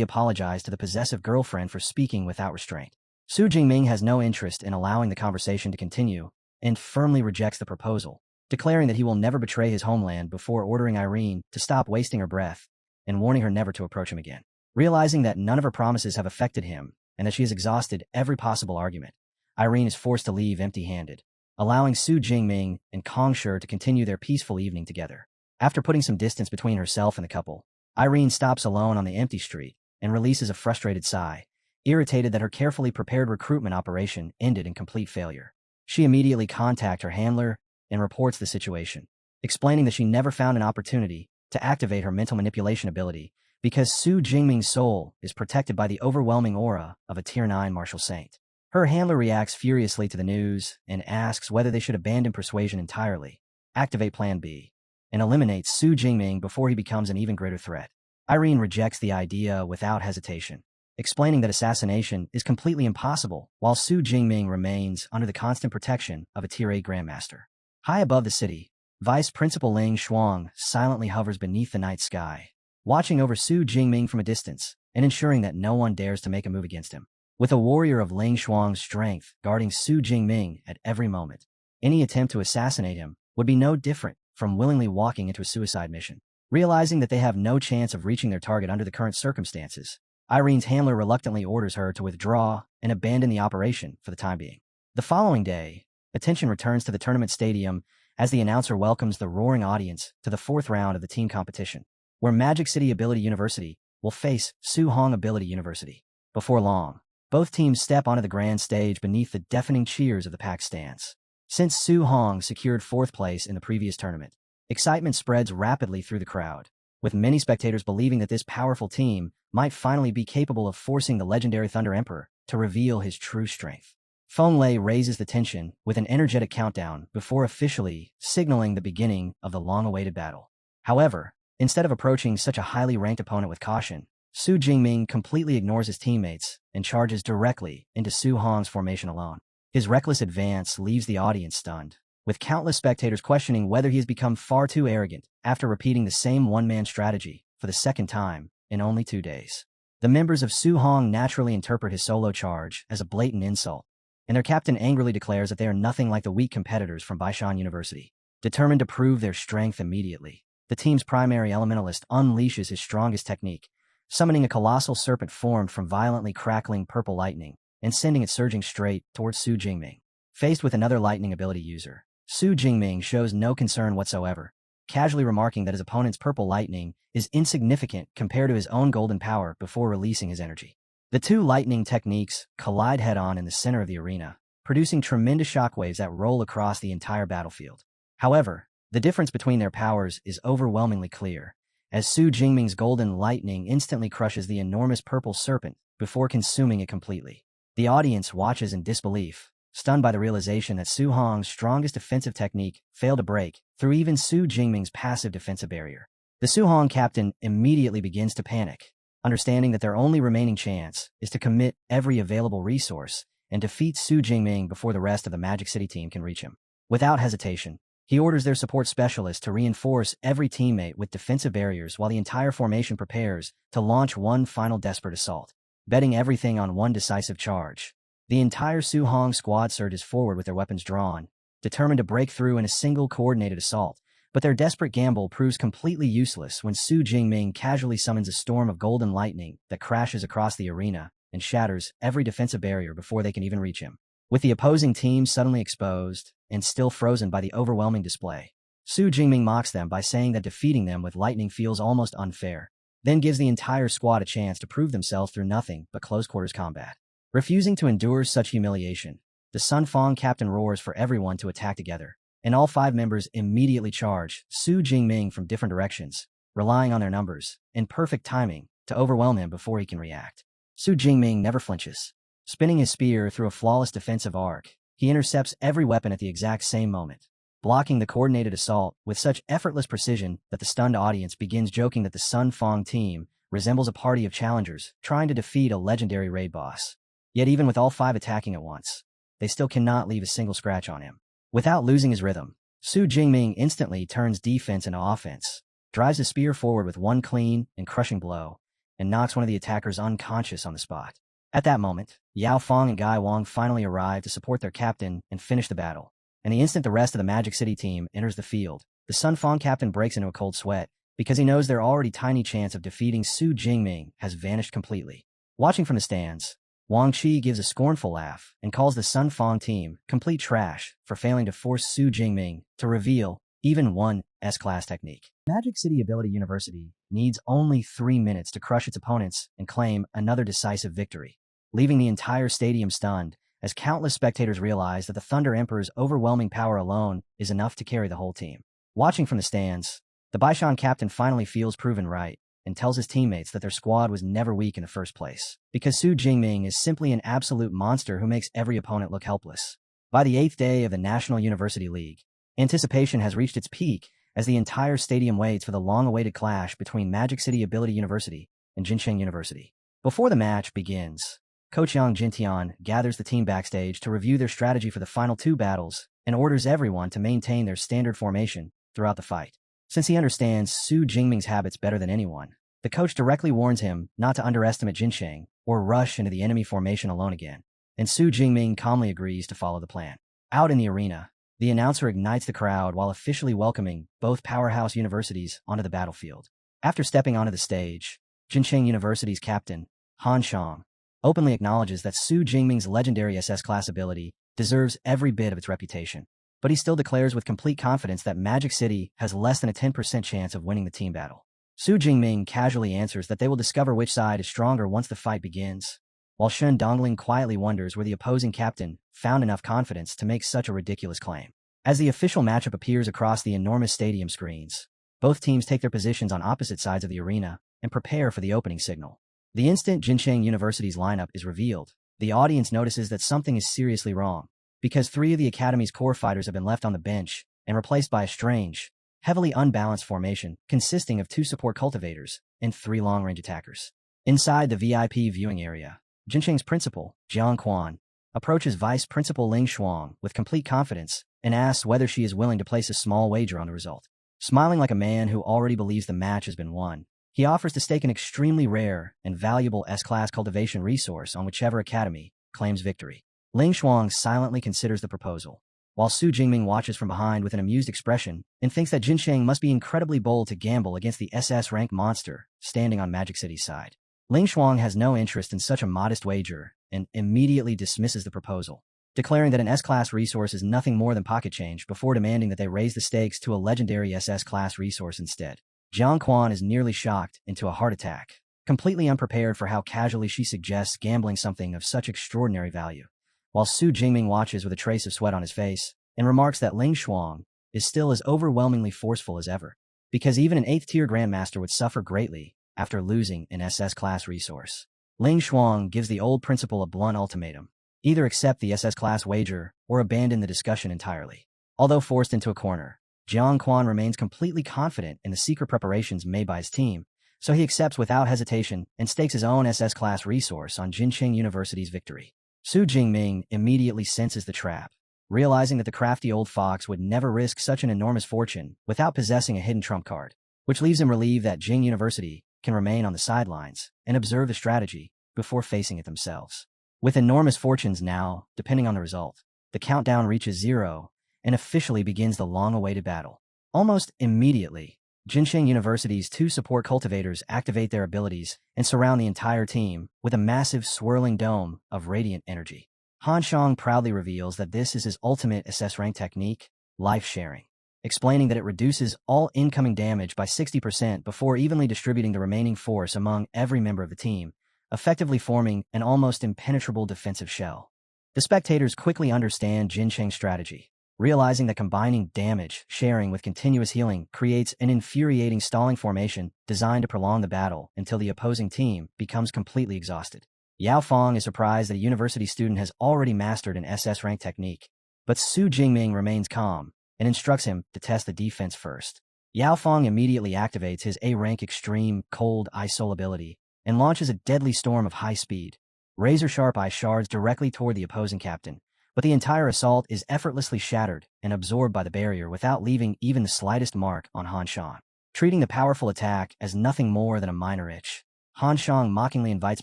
apologize to the possessive girlfriend for speaking without restraint. Su Jingming has no interest in allowing the conversation to continue and firmly rejects the proposal, declaring that he will never betray his homeland before ordering Irene to stop wasting her breath and warning her never to approach him again. Realizing that none of her promises have affected him and that she has exhausted every possible argument, Irene is forced to leave empty-handed, allowing Su Jingming and Kongsher to continue their peaceful evening together. After putting some distance between herself and the couple, Irene stops alone on the empty street and releases a frustrated sigh, irritated that her carefully prepared recruitment operation ended in complete failure. She immediately contacts her handler and reports the situation, explaining that she never found an opportunity to activate her mental manipulation ability because Su Jingming's soul is protected by the overwhelming aura of a Tier 9 martial saint. Her handler reacts furiously to the news and asks whether they should abandon persuasion entirely, activate Plan B, and eliminate Su Jingming before he becomes an even greater threat. Irene rejects the idea without hesitation, explaining that assassination is completely impossible while Su Jingming remains under the constant protection of a Tier 8 Grandmaster. High above the city, Vice Principal Ling Shuang silently hovers beneath the night sky, watching over Su Jingming from a distance and ensuring that no one dares to make a move against him. With a warrior of Ling Shuang's strength guarding Su Jingming at every moment, any attempt to assassinate him would be no different from willingly walking into a suicide mission. Realizing that they have no chance of reaching their target under the current circumstances, Irene's handler reluctantly orders her to withdraw and abandon the operation for the time being. The following day, attention returns to the tournament stadium as the announcer welcomes the roaring audience to the 4th round of the team competition, where Magic City Ability University will face Su Hong Ability University. Before long, both teams step onto the grand stage beneath the deafening cheers of the packed stands. Since Su Hong secured 4th place in the previous tournament, excitement spreads rapidly through the crowd, with many spectators believing that this powerful team might finally be capable of forcing the legendary Thunder Emperor to reveal his true strength. Feng Lei raises the tension with an energetic countdown before officially signaling the beginning of the long-awaited battle. However, instead of approaching such a highly ranked opponent with caution, Su Jingming completely ignores his teammates and charges directly into Su Hong's formation alone. His reckless advance leaves the audience stunned, with countless spectators questioning whether he has become far too arrogant after repeating the same one-man strategy for the 2nd time in only 2 days. The members of Su Hong naturally interpret his solo charge as a blatant insult, and their captain angrily declares that they are nothing like the weak competitors from Baishan University. Determined to prove their strength immediately, the team's primary elementalist unleashes his strongest technique, summoning a colossal serpent formed from violently crackling purple lightning and sending it surging straight towards Su Jingming. Faced with another lightning ability user, Su Jingming shows no concern whatsoever, casually remarking that his opponent's purple lightning is insignificant compared to his own golden power before releasing his energy. The 2 lightning techniques collide head-on in the center of the arena, producing tremendous shockwaves that roll across the entire battlefield. However, the difference between their powers is overwhelmingly clear, as Su Jingming's golden lightning instantly crushes the enormous purple serpent before consuming it completely. The audience watches in disbelief, stunned by the realization that Su Hong's strongest defensive technique failed to break through even Su Jingming's passive defensive barrier. The Su Hong captain immediately begins to panic, understanding that their only remaining chance is to commit every available resource and defeat Su Jingming before the rest of the Magic City team can reach him. Without hesitation, he orders their support specialist to reinforce every teammate with defensive barriers while the entire formation prepares to launch one final desperate assault. Betting everything on one decisive charge, The entire Su Hong squad surges forward with their weapons drawn, determined to break through in a single coordinated assault, but their desperate gamble proves completely useless when Su Jingming casually summons a storm of golden lightning that crashes across the arena and shatters every defensive barrier before they can even reach him. With the opposing team suddenly exposed and still frozen by the overwhelming display, Su Jingming mocks them by saying that defeating them with lightning feels almost unfair, then gives the entire squad a chance to prove themselves through nothing but close-quarters combat. Refusing to endure such humiliation, the Sun Fong captain roars for everyone to attack together, and all 5 members immediately charge Su Jingming from different directions, relying on their numbers and perfect timing to overwhelm him before he can react. Su Jingming never flinches. Spinning his spear through a flawless defensive arc, he intercepts every weapon at the exact same moment, blocking the coordinated assault with such effortless precision that the stunned audience begins joking that the Sun Fong team resembles a party of challengers trying to defeat a legendary raid boss. Yet even with all 5 attacking at once, they still cannot leave a single scratch on him. Without losing his rhythm, Su Jingming instantly turns defense into offense, drives his spear forward with one clean and crushing blow, and knocks one of the attackers unconscious on the spot. At that moment, Yao Fong and Gai Wang finally arrive to support their captain and finish the battle. And the instant the rest of the Magic City team enters the field, the Sun Fong captain breaks into a cold sweat because he knows their already tiny chance of defeating Su Jingming has vanished completely. Watching from the stands, Wang Qi gives a scornful laugh and calls the Sun Fong team complete trash for failing to force Su Jingming to reveal even one S-class technique. Magic City Ability University needs only 3 minutes to crush its opponents and claim another decisive victory, leaving the entire stadium stunned as countless spectators realize that the Thunder Emperor's overwhelming power alone is enough to carry the whole team. Watching from the stands, the Baishan captain finally feels proven right and tells his teammates that their squad was never weak in the first place, because Su Jingming is simply an absolute monster who makes every opponent look helpless. By the 8th day of the National University League, anticipation has reached its peak as the entire stadium waits for the long-awaited clash between Magic City Ability University and Jincheng University. Before the match begins, Coach Yang Jintian gathers the team backstage to review their strategy for the final 2 battles and orders everyone to maintain their standard formation throughout the fight. Since he understands Su Jingming's habits better than anyone, the coach directly warns him not to underestimate Jincheng or rush into the enemy formation alone again, and Su Jingming calmly agrees to follow the plan. Out in the arena, the announcer ignites the crowd while officially welcoming both powerhouse universities onto the battlefield. After stepping onto the stage, Jincheng University's captain, Han Shang, openly acknowledges that Su Jingming's legendary SS-class ability deserves every bit of its reputation, but he still declares with complete confidence that Magic City has less than a 10% chance of winning the team battle. Su Jingming casually answers that they will discover which side is stronger once the fight begins, while Shen Dongling quietly wonders where the opposing captain found enough confidence to make such a ridiculous claim. As the official matchup appears across the enormous stadium screens, both teams take their positions on opposite sides of the arena and prepare for the opening signal. The instant Jincheng University's lineup is revealed, the audience notices that something is seriously wrong, because 3 of the academy's core fighters have been left on the bench and replaced by a strange, heavily unbalanced formation consisting of 2 support cultivators and 3 long-range attackers. Inside the VIP viewing area, Jincheng's principal, Jiang Quan, approaches Vice Principal Ling Shuang with complete confidence and asks whether she is willing to place a small wager on the result. Smiling like a man who already believes the match has been won, he offers to stake an extremely rare and valuable S-class cultivation resource on whichever academy claims victory. Ling Shuang silently considers the proposal, while Su Jingming watches from behind with an amused expression and thinks that Jincheng must be incredibly bold to gamble against the SS-rank monster standing on Magic City's side. Ling Shuang has no interest in such a modest wager and immediately dismisses the proposal, declaring that an S-class resource is nothing more than pocket change before demanding that they raise the stakes to a legendary SS-class resource instead. Jiang Quan is nearly shocked into a heart attack, completely unprepared for how casually she suggests gambling something of such extraordinary value, while Su Jingming watches with a trace of sweat on his face and remarks that Ling Shuang is still as overwhelmingly forceful as ever, because even an 8th-tier Grandmaster would suffer greatly after losing an SS-class resource. Ling Shuang gives the old principal a blunt ultimatum: either accept the SS-class wager or abandon the discussion entirely. Although forced into a corner, Jiang Quan remains completely confident in the secret preparations made by his team, so he accepts without hesitation and stakes his own SS-class resource on Jincheng University's victory. Su Jingming immediately senses the trap, realizing that the crafty old fox would never risk such an enormous fortune without possessing a hidden trump card, which leaves him relieved that Jing University can remain on the sidelines and observe the strategy before facing it themselves. With enormous fortunes now, depending on the result, the countdown reaches 0 and officially begins the long-awaited battle. Almost immediately, Jincheng University's 2 support cultivators activate their abilities and surround the entire team with a massive swirling dome of radiant energy. Han Xiang proudly reveals that this is his ultimate SS rank technique, life sharing, explaining that it reduces all incoming damage by 60% before evenly distributing the remaining force among every member of the team, effectively forming an almost impenetrable defensive shell. The spectators quickly understand Jincheng's strategy, realizing that combining damage sharing with continuous healing creates an infuriating stalling formation designed to prolong the battle until the opposing team becomes completely exhausted. Yao Fong is surprised that a university student has already mastered an SS rank technique, but Su Jingming remains calm and instructs him to test the defense first. Yao Fong immediately activates his A-rank extreme cold eye soul ability and launches a deadly storm of high speed, razor-sharp eye shards directly toward the opposing captain, but the entire assault is effortlessly shattered and absorbed by the barrier without leaving even the slightest mark on Han Xiang. Treating the powerful attack as nothing more than a minor itch, Han Xiang mockingly invites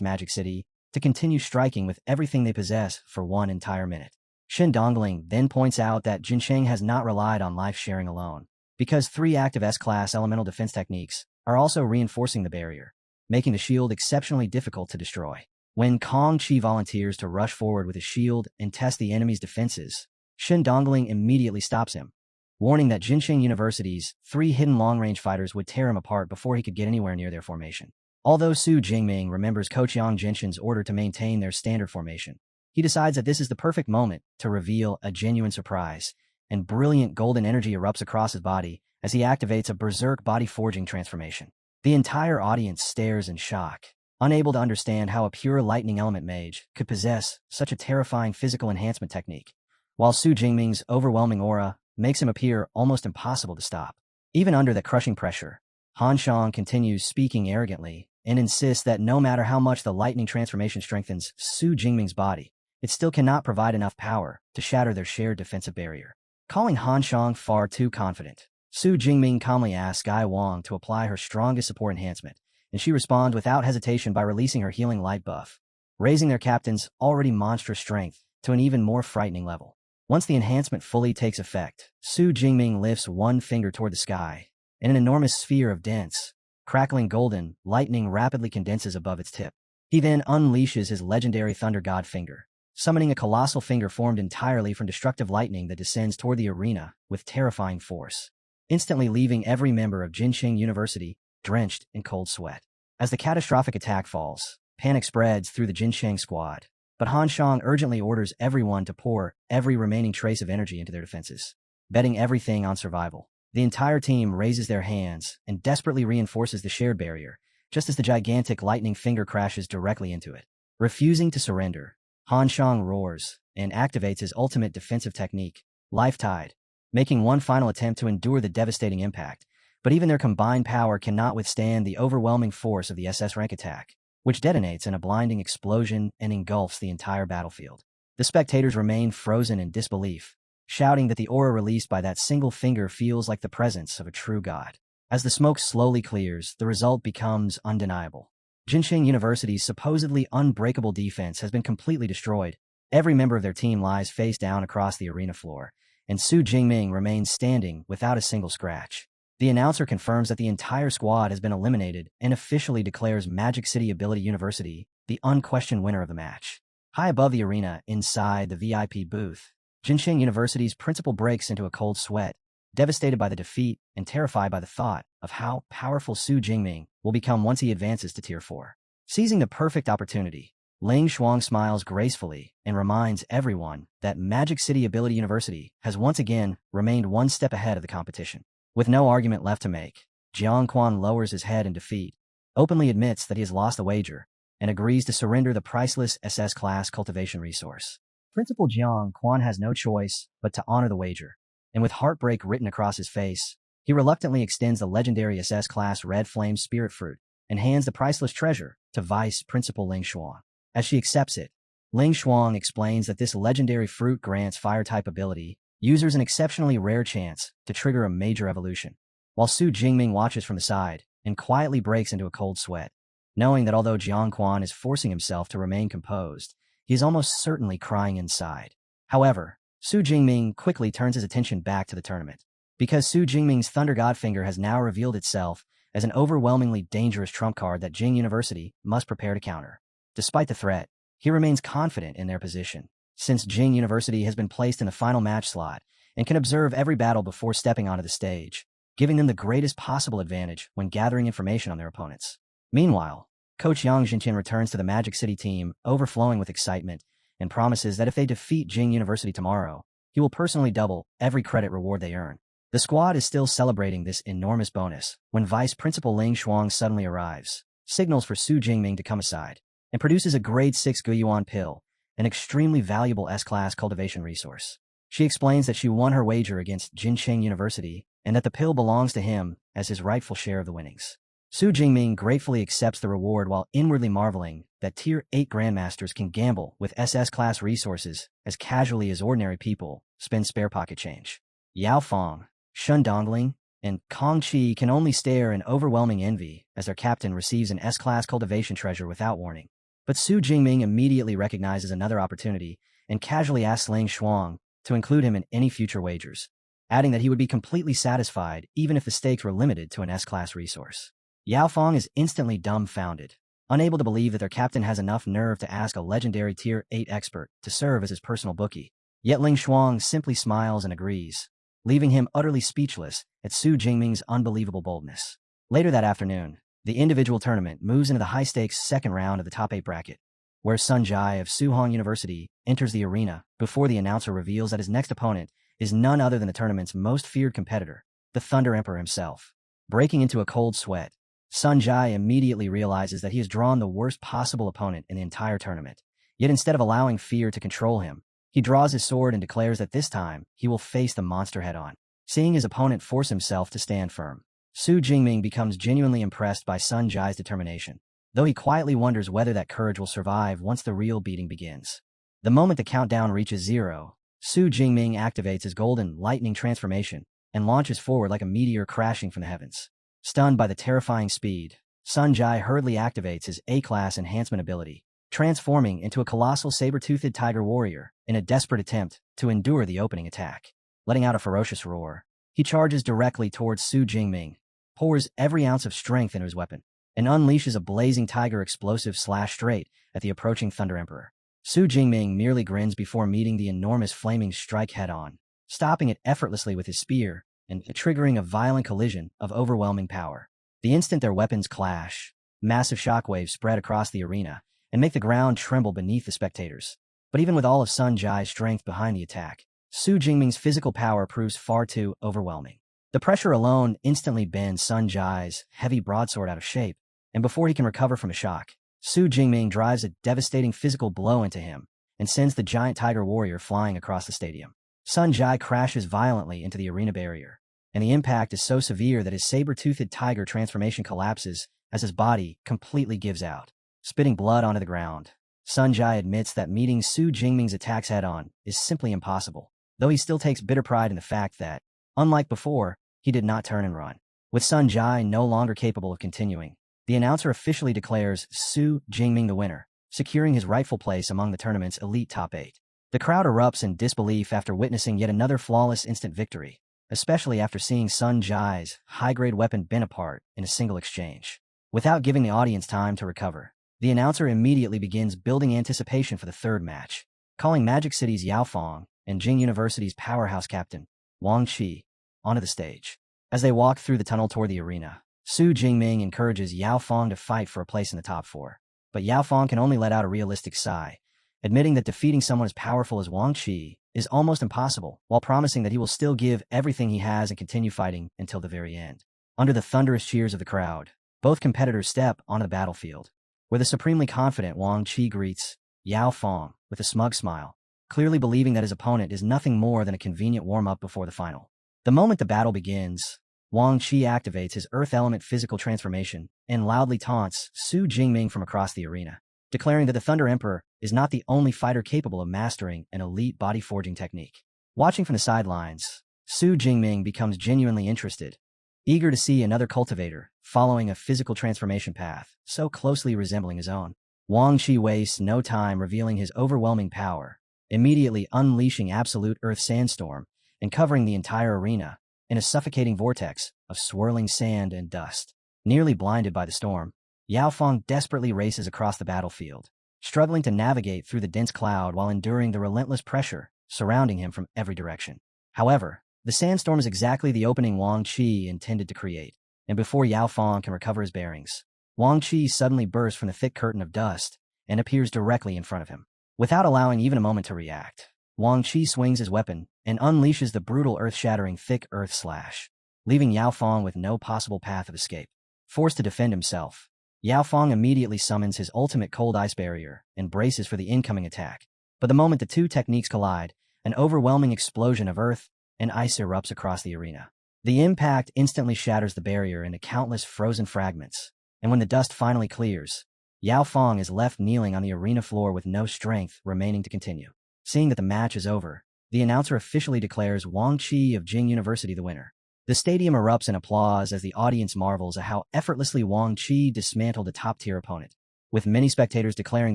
Magic City to continue striking with everything they possess for 1 entire minute. Shen Dongling then points out that Jincheng has not relied on life sharing alone, because 3 active S-class elemental defense techniques are also reinforcing the barrier, making the shield exceptionally difficult to destroy. When Kong Qi volunteers to rush forward with his shield and test the enemy's defenses, Shen Dongling immediately stops him, warning that Jincheng University's 3 hidden long-range fighters would tear him apart before he could get anywhere near their formation. Although Su Jingming remembers Kochiang Jinshen's order to maintain their standard formation, he decides that this is the perfect moment to reveal a genuine surprise, and brilliant golden energy erupts across his body as he activates a berserk body-forging transformation. The entire audience stares in shock, unable to understand how a pure lightning element mage could possess such a terrifying physical enhancement technique, while Su Jingming's overwhelming aura makes him appear almost impossible to stop. Even under that crushing pressure, Han Xiang continues speaking arrogantly and insists that no matter how much the lightning transformation strengthens Su Jingming's body, it still cannot provide enough power to shatter their shared defensive barrier. Calling Han Xiang far too confident, Su Jingming calmly asks Guy Wang to apply her strongest support enhancement, and she responds without hesitation by releasing her healing light buff, raising their captain's already monstrous strength to an even more frightening level. Once the enhancement fully takes effect, Su Jingming lifts one finger toward the sky, and an enormous sphere of dense, crackling golden lightning rapidly condenses above its tip. He then unleashes his legendary Thunder God finger, summoning a colossal finger formed entirely from destructive lightning that descends toward the arena with terrifying force, instantly leaving every member of Jincheng University drenched in cold sweat. As the catastrophic attack falls, panic spreads through the Jincheng squad, but Han Xiang urgently orders everyone to pour every remaining trace of energy into their defenses, betting everything on survival. The entire team raises their hands and desperately reinforces the shared barrier, just as the gigantic lightning finger crashes directly into it. Refusing to surrender, Han Xiang roars and activates his ultimate defensive technique, Life Tide, making one final attempt to endure the devastating impact, but even their combined power cannot withstand the overwhelming force of the SS rank attack, which detonates in a blinding explosion and engulfs the entire battlefield. The spectators remain frozen in disbelief, shouting that the aura released by that single finger feels like the presence of a true god. As the smoke slowly clears, the result becomes undeniable. Jincheng University's supposedly unbreakable defense has been completely destroyed. Every member of their team lies face down across the arena floor, and Su Jingming remains standing without a single scratch. The announcer confirms that the entire squad has been eliminated and officially declares Magic City Ability University the unquestioned winner of the match. High above the arena, inside the VIP booth, Jincheng University's principal breaks into a cold sweat, devastated by the defeat and terrified by the thought of how powerful Su Jingming will become once he advances to Tier 4. Seizing the perfect opportunity, Ling Shuang smiles gracefully and reminds everyone that Magic City Ability University has once again remained one step ahead of the competition. With no argument left to make, Jiang Quan lowers his head in defeat, openly admits that he has lost the wager, and agrees to surrender the priceless SS-class cultivation resource. Principal Jiang Quan has no choice but to honor the wager, and with heartbreak written across his face, he reluctantly extends the legendary SS-class Red Flame Spirit Fruit and hands the priceless treasure to Vice Principal Ling Shuang. As she accepts it, Ling Shuang explains that this legendary fruit grants Fire-type ability users an exceptionally rare chance to trigger a major evolution, while Su Jingming watches from the side and quietly breaks into a cold sweat, knowing that although Jiang Quan is forcing himself to remain composed, He is almost certainly crying inside. However, Su Jingming quickly turns his attention back to the tournament. Because Su Jingming's Thunder God Finger has now revealed itself as an overwhelmingly dangerous trump card that Jing University must prepare to counter. Despite the threat, he remains confident in their position, since Jing University has been placed in the final match slot and can observe every battle before stepping onto the stage, giving them the greatest possible advantage when gathering information on their opponents. Meanwhile, Coach Yang Jinqian returns to the Magic City team, overflowing with excitement, and promises that if they defeat Jing University tomorrow, he will personally double every credit reward they earn. The squad is still celebrating this enormous bonus when Vice Principal Ling Shuang suddenly arrives, signals for Su Jingming to come aside, and produces a grade 6 Guyuan pill, an extremely valuable S-class cultivation resource. She explains that she won her wager against Jincheng University and that the pill belongs to him as his rightful share of the winnings. Su Jingming gratefully accepts the reward while inwardly marveling that Tier 8 Grandmasters can gamble with SS-class resources as casually as ordinary people spend spare pocket change. Yao Fong, Shun Dongling, and Kong Qi can only stare in overwhelming envy as their captain receives an S-class cultivation treasure without warning. But Su Jingming immediately recognizes another opportunity and casually asks Ling Shuang to include him in any future wagers, adding that he would be completely satisfied even if the stakes were limited to an S-class resource. Yao Fong is instantly dumbfounded, unable to believe that their captain has enough nerve to ask a legendary Tier 8 expert to serve as his personal bookie. Yet Ling Shuang simply smiles and agrees, leaving him utterly speechless at Su Jingming's unbelievable boldness. Later that afternoon, the individual tournament moves into the high-stakes second round of the top 8 bracket, where Sun Jai of Suhong University enters the arena before the announcer reveals that his next opponent is none other than the tournament's most feared competitor, the Thunder Emperor himself. Breaking into a cold sweat, Sun Jai immediately realizes that he has drawn the worst possible opponent in the entire tournament. Yet instead of allowing fear to control him, he draws his sword and declares that this time he will face the monster head-on. Seeing his opponent force himself to stand firm, Su Jingming becomes genuinely impressed by Sun Jai's determination, though he quietly wonders whether that courage will survive once the real beating begins. The moment the countdown reaches 0, Su Jingming activates his golden lightning transformation and launches forward like a meteor crashing from the heavens. Stunned by the terrifying speed, Sun Jai hurriedly activates his A-class enhancement ability, transforming into a colossal saber-toothed tiger warrior in a desperate attempt to endure the opening attack. Letting out a ferocious roar, he charges directly towards Su Jingming, pours every ounce of strength into his weapon, and unleashes a blazing tiger explosive slash straight at the approaching Thunder Emperor. Su Jingming merely grins before meeting the enormous flaming strike head-on, stopping it effortlessly with his spear and triggering a violent collision of overwhelming power. The instant their weapons clash, massive shockwaves spread across the arena and make the ground tremble beneath the spectators. But even with all of Sun Jai's strength behind the attack, Su Jingming's physical power proves far too overwhelming. The pressure alone instantly bends Sun Jai's heavy broadsword out of shape, and before he can recover from a shock, Su Jingming drives a devastating physical blow into him and sends the giant tiger warrior flying across the stadium. Sun Jai crashes violently into the arena barrier, and the impact is so severe that his saber-toothed tiger transformation collapses as his body completely gives out. Spitting blood onto the ground, Sun Jai admits that meeting Su Jingming's attacks head-on is simply impossible, though he still takes bitter pride in the fact that, unlike before, he did not turn and run. With Sun Jai no longer capable of continuing, the announcer officially declares Su Jingming the winner, securing his rightful place among the tournament's elite top 8. The crowd erupts in disbelief after witnessing yet another flawless instant victory, especially after seeing Sun Jai's high-grade weapon bent apart in a single exchange. Without giving the audience time to recover, the announcer immediately begins building anticipation for the third match, calling Magic City's Yao Fong and Jing University's powerhouse captain, Wang Qi, onto the stage. As they walk through the tunnel toward the arena, Su Jingming encourages Yao Fong to fight for a place in the top 4, but Yao Fong can only let out a realistic sigh, admitting that defeating someone as powerful as Wang Qi is almost impossible, while promising that he will still give everything he has and continue fighting until the very end. Under the thunderous cheers of the crowd, both competitors step onto the battlefield, where the supremely confident Wang Qi greets Yao Fong with a smug smile, clearly believing that his opponent is nothing more than a convenient warm-up before the final. The moment the battle begins, Wang Qi activates his Earth Element physical transformation and loudly taunts Su Jingming from across the arena, declaring that the Thunder Emperor is not the only fighter capable of mastering an elite body-forging technique. Watching from the sidelines, Su Jingming becomes genuinely interested, eager to see another cultivator following a physical transformation path so closely resembling his own. Wang Qi wastes no time revealing his overwhelming power, immediately unleashing absolute earth sandstorm and covering the entire arena in a suffocating vortex of swirling sand and dust. Nearly blinded by the storm, Yao Feng desperately races across the battlefield, struggling to navigate through the dense cloud while enduring the relentless pressure surrounding him from every direction. However, the sandstorm is exactly the opening Wang Qi intended to create, and before Yao Feng can recover his bearings, Wang Qi suddenly bursts from the thick curtain of dust and appears directly in front of him. Without allowing even a moment to react, Wang Qi swings his weapon and unleashes the brutal earth-shattering thick earth slash, leaving Yao Feng with no possible path of escape. Forced to defend himself, Yao Feng immediately summons his ultimate cold ice barrier and braces for the incoming attack. But the moment the two techniques collide, an overwhelming explosion of earth and ice erupts across the arena. The impact instantly shatters the barrier into countless frozen fragments, and when the dust finally clears, Yao Feng is left kneeling on the arena floor with no strength remaining to continue. Seeing that the match is over, the announcer officially declares Wang Qi of Jing University the winner. The stadium erupts in applause as the audience marvels at how effortlessly Wang Qi dismantled a top-tier opponent, with many spectators declaring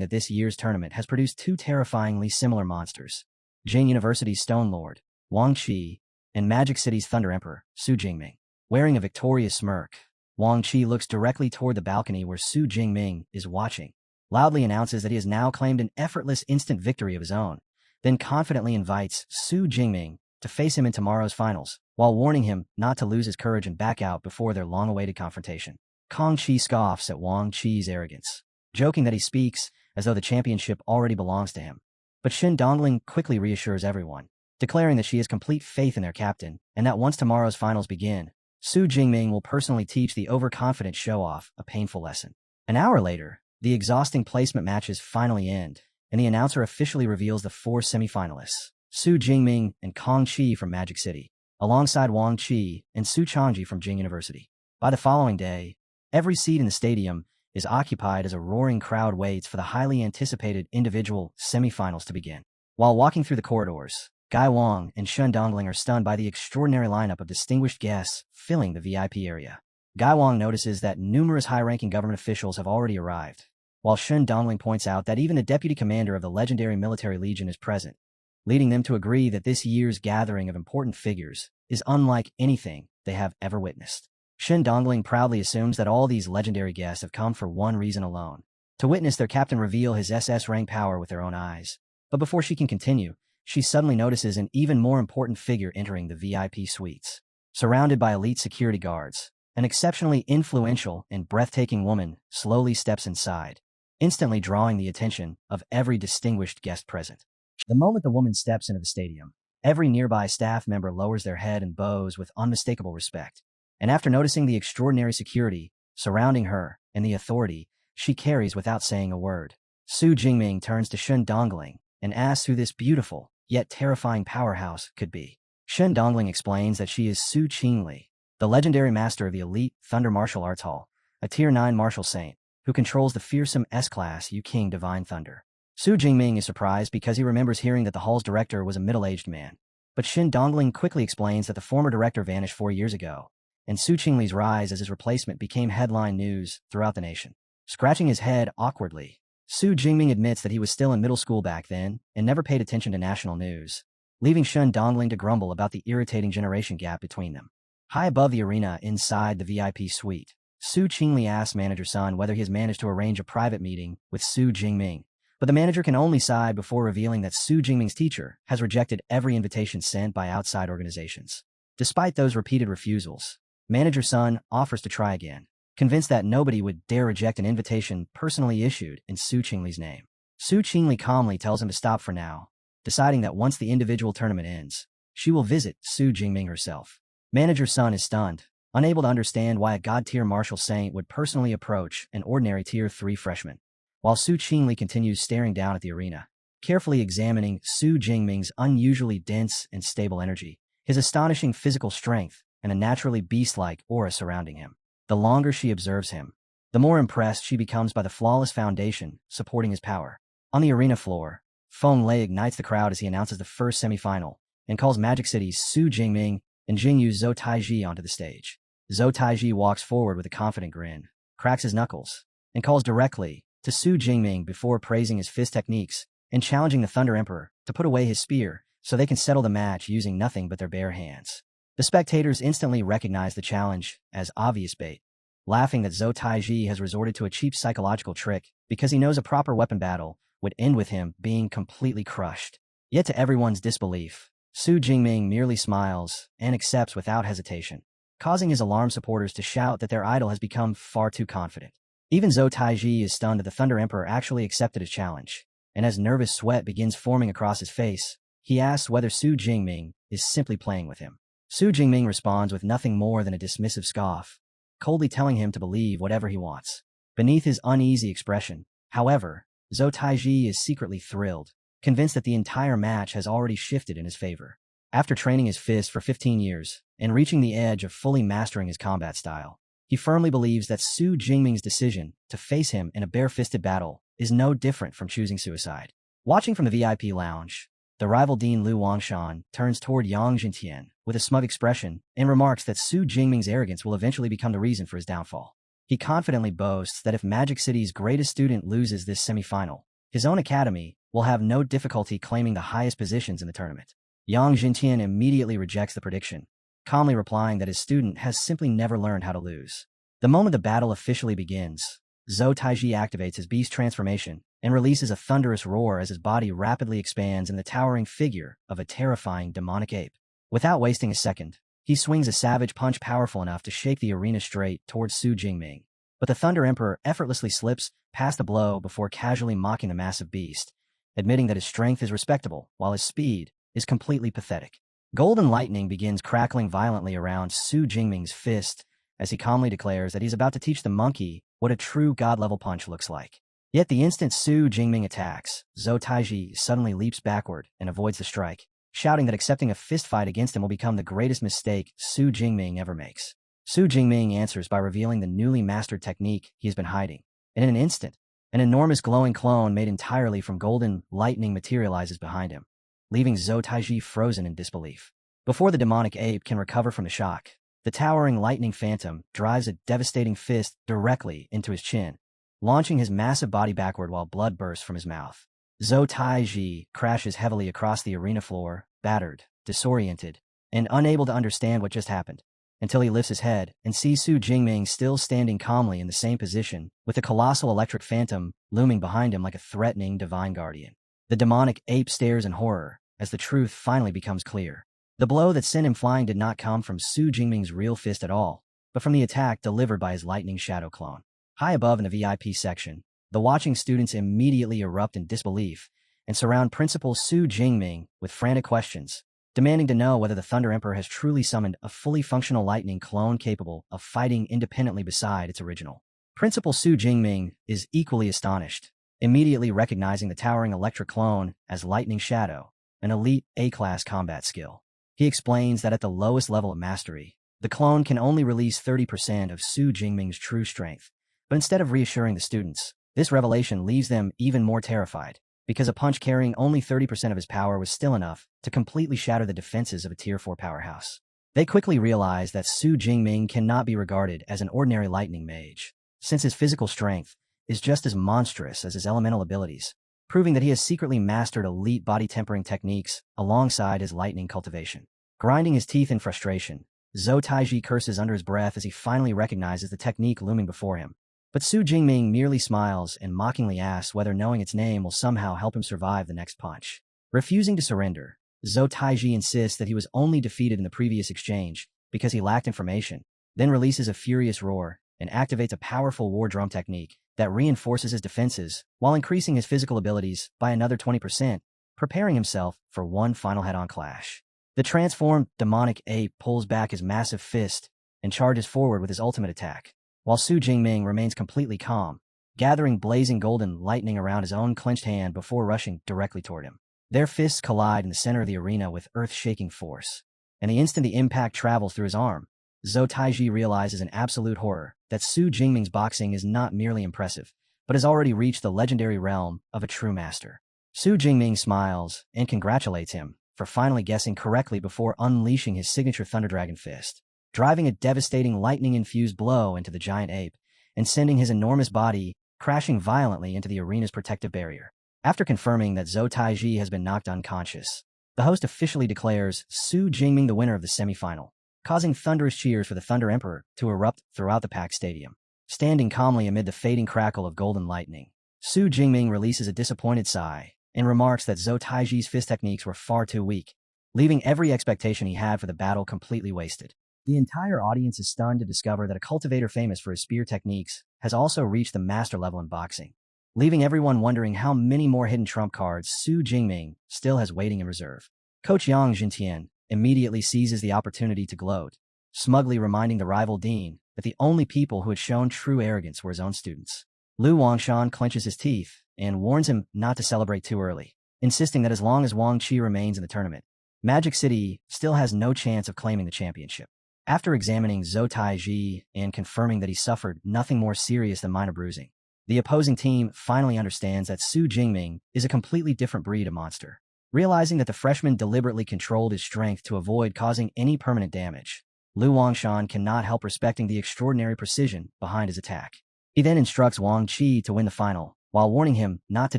that this year's tournament has produced two terrifyingly similar monsters: Jing University's Stone Lord, Wang Qi, and Magic City's Thunder Emperor, Su Jingming. Wearing a victorious smirk, Wang Qi looks directly toward the balcony where Su Jingming is watching, loudly announces that he has now claimed an effortless instant victory of his own, then confidently invites Su Jingming to face him in tomorrow's finals, while warning him not to lose his courage and back out before their long-awaited confrontation. Kong Qi scoffs at Wang Qi's arrogance, joking that he speaks as though the championship already belongs to him. But Shen Dongling quickly reassures everyone, declaring that she has complete faith in their captain and that once tomorrow's finals begin, Su Jingming will personally teach the overconfident show-off a painful lesson. An hour later, the exhausting placement matches finally end, and the announcer officially reveals the four semifinalists: Su Jingming and Kong Qi from Magic City, alongside Wang Qi and Su Changji from Jing University. By the following day, every seat in the stadium is occupied as a roaring crowd waits for the highly anticipated individual semifinals to begin. While walking through the corridors, Gai Wang and Shen Dongling are stunned by the extraordinary lineup of distinguished guests filling the VIP area. Gai Wang notices that numerous high-ranking government officials have already arrived, while Shen Dongling points out that even the deputy commander of the legendary military legion is present, leading them to agree that this year's gathering of important figures is unlike anything they have ever witnessed. Shen Dongling proudly assumes that all these legendary guests have come for one reason alone: to witness their captain reveal his SS rank power with their own eyes. But before she can continue, she suddenly notices an even more important figure entering the VIP suites. Surrounded by elite security guards, an exceptionally influential and breathtaking woman slowly steps inside, instantly drawing the attention of every distinguished guest present. The moment the woman steps into the stadium, every nearby staff member lowers their head and bows with unmistakable respect. And after noticing the extraordinary security surrounding her and the authority she carries without saying a word, Su Jingming turns to Shen Dongling and asks who this beautiful, yet terrifying powerhouse could be. Shen Dongling explains that she is Su Qingli, the legendary master of the elite Thunder Martial Arts Hall, a Tier 9 martial saint who controls the fearsome S-Class Yu King Divine Thunder. Su Jingming is surprised because he remembers hearing that the hall's director was a middle-aged man. But Shen Dongling quickly explains that the former director vanished 4 years ago, and Su Qingli's rise as his replacement became headline news throughout the nation. Scratching his head awkwardly, Su Jingming admits that he was still in middle school back then and never paid attention to national news, leaving Shen Dongling to grumble about the irritating generation gap between them. High above the arena inside the VIP suite, Su Qingli asks Manager Sun whether he has managed to arrange a private meeting with Su Jingming, but the manager can only sigh before revealing that Su Jingming's teacher has rejected every invitation sent by outside organizations. Despite those repeated refusals, Manager Sun offers to try again, convinced that nobody would dare reject an invitation personally issued in Su Qingli's name. Su Qingli calmly tells him to stop for now, deciding that once the individual tournament ends, she will visit Su Jingming herself. Manager Sun is stunned, unable to understand why a god-tier martial saint would personally approach an ordinary Tier 3 freshman, while Su Qingli continues staring down at the arena, carefully examining Su Jingming's unusually dense and stable energy, his astonishing physical strength, and a naturally beast-like aura surrounding him. The longer she observes him, the more impressed she becomes by the flawless foundation supporting his power. On the arena floor, Feng Lei ignites the crowd as he announces the first semifinal and calls Magic City's Su Jingming and Jingyu's Zhou Taiji onto the stage. Zhou Taiji walks forward with a confident grin, cracks his knuckles, and calls directly to Su Jingming before praising his fist techniques and challenging the Thunder Emperor to put away his spear so they can settle the match using nothing but their bare hands. The spectators instantly recognize the challenge as obvious bait, laughing that Zhou Taiji has resorted to a cheap psychological trick because he knows a proper weapon battle would end with him being completely crushed. Yet to everyone's disbelief, Su Jingming merely smiles and accepts without hesitation, causing his alarmed supporters to shout that their idol has become far too confident. Even Zhou Taiji is stunned that the Thunder Emperor actually accepted his challenge, and as nervous sweat begins forming across his face, he asks whether Su Jingming is simply playing with him. Su Jingming responds with nothing more than a dismissive scoff, coldly telling him to believe whatever he wants. Beneath his uneasy expression, however, Zhou Taiji is secretly thrilled, convinced that the entire match has already shifted in his favor. After training his fist for 15 years and reaching the edge of fully mastering his combat style, he firmly believes that Su Jingming's decision to face him in a bare-fisted battle is no different from choosing suicide. Watching from the VIP lounge, the rival Dean Lu Wangshan turns toward Yang Jintian with a smug expression and remarks that Su Jingming's arrogance will eventually become the reason for his downfall. He confidently boasts that if Magic City's greatest student loses this semifinal, his own academy will have no difficulty claiming the highest positions in the tournament. Yang Jintian immediately rejects the prediction, calmly replying that his student has simply never learned how to lose. The moment the battle officially begins, Zhou Taiji activates his beast transformation and releases a thunderous roar as his body rapidly expands in the towering figure of a terrifying demonic ape. Without wasting a second, he swings a savage punch powerful enough to shake the arena straight towards Su Jingming. But the Thunder Emperor effortlessly slips past the blow before casually mocking the massive beast, admitting that his strength is respectable while his speed is completely pathetic. Golden lightning begins crackling violently around Su Jingming's fist as he calmly declares that he's about to teach the monkey what a true god-level punch looks like. Yet the instant Su Jingming attacks, Zhou Taiji suddenly leaps backward and avoids the strike, shouting that accepting a fistfight against him will become the greatest mistake Su Jingming ever makes. Su Jingming answers by revealing the newly mastered technique he has been hiding, and in an instant, an enormous glowing clone made entirely from golden lightning materializes behind him, leaving Zhou Taiji frozen in disbelief. Before the demonic ape can recover from the shock, the towering lightning phantom drives a devastating fist directly into his chin, launching his massive body backward while blood bursts from his mouth. Zhou Taiji crashes heavily across the arena floor, battered, disoriented, and unable to understand what just happened, until he lifts his head and sees Su Jingming still standing calmly in the same position, with the colossal electric phantom looming behind him like a threatening divine guardian. The demonic ape stares in horror as the truth finally becomes clear. The blow that sent him flying did not come from Su Jingming's real fist at all, but from the attack delivered by his lightning shadow clone. High above in the VIP section, the watching students immediately erupt in disbelief and surround Principal Su Jingming with frantic questions, demanding to know whether the Thunder Emperor has truly summoned a fully functional lightning clone capable of fighting independently beside its original. Principal Su Jingming is equally astonished, immediately recognizing the towering electric clone as Lightning Shadow, an elite A-class combat skill. He explains that at the lowest level of mastery, the clone can only release 30% of Su Jingming's true strength. But instead of reassuring the students, this revelation leaves them even more terrified, because a punch carrying only 30% of his power was still enough to completely shatter the defenses of a Tier 4 powerhouse. They quickly realize that Su Jingming cannot be regarded as an ordinary lightning mage, since his physical strength is just as monstrous as his elemental abilities, proving that he has secretly mastered elite body tempering techniques alongside his lightning cultivation. Grinding his teeth in frustration, Zhou Taiji curses under his breath as he finally recognizes the technique looming before him. But Su Jingming merely smiles and mockingly asks whether knowing its name will somehow help him survive the next punch. Refusing to surrender, Zhou Taiji insists that he was only defeated in the previous exchange because he lacked information, then releases a furious roar and activates a powerful war drum technique that reinforces his defenses while increasing his physical abilities by another 20%, preparing himself for one final head-on clash. The transformed demonic ape pulls back his massive fist and charges forward with his ultimate attack, while Su Jingming remains completely calm, gathering blazing golden lightning around his own clenched hand before rushing directly toward him. Their fists collide in the center of the arena with earth-shaking force, and the instant the impact travels through his arm, Zhou Taiji realizes in absolute horror that Su Jingming's boxing is not merely impressive, but has already reached the legendary realm of a true master. Su Jingming smiles and congratulates him for finally guessing correctly before unleashing his signature Thunder Dragon Fist, driving a devastating lightning-infused blow into the giant ape and sending his enormous body crashing violently into the arena's protective barrier. After confirming that Zhou Taiji has been knocked unconscious, the host officially declares Su Jingming the winner of the semifinal, causing thunderous cheers for the Thunder Emperor to erupt throughout the packed stadium. Standing calmly amid the fading crackle of golden lightning, Su Jingming releases a disappointed sigh and remarks that Zhou Taiji's fist techniques were far too weak, leaving every expectation he had for the battle completely wasted. The entire audience is stunned to discover that a cultivator famous for his spear techniques has also reached the master level in boxing, leaving everyone wondering how many more hidden trump cards Su Jingming still has waiting in reserve. Coach Yang Jintian immediately seizes the opportunity to gloat, smugly reminding the rival dean that the only people who had shown true arrogance were his own students. Lu Wangshan clenches his teeth and warns him not to celebrate too early, insisting that as long as Wang Qi remains in the tournament, Magic City still has no chance of claiming the championship. After examining Zhou Taiji and confirming that he suffered nothing more serious than minor bruising, the opposing team finally understands that Su Jingming is a completely different breed of monster. Realizing that the freshman deliberately controlled his strength to avoid causing any permanent damage, Lu Wangshan cannot help respecting the extraordinary precision behind his attack. He then instructs Wang Qi to win the final, while warning him not to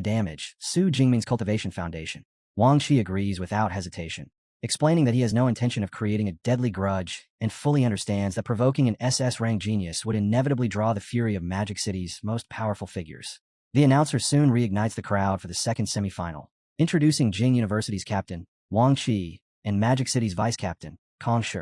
damage Su Jingming's cultivation foundation. Wang Qi agrees without hesitation, explaining that he has no intention of creating a deadly grudge and fully understands that provoking an SS-rank genius would inevitably draw the fury of Magic City's most powerful figures. The announcer soon reignites the crowd for the second semifinal, introducing Jing University's captain, Wang Qi, and Magic City's vice-captain, Kong Shi.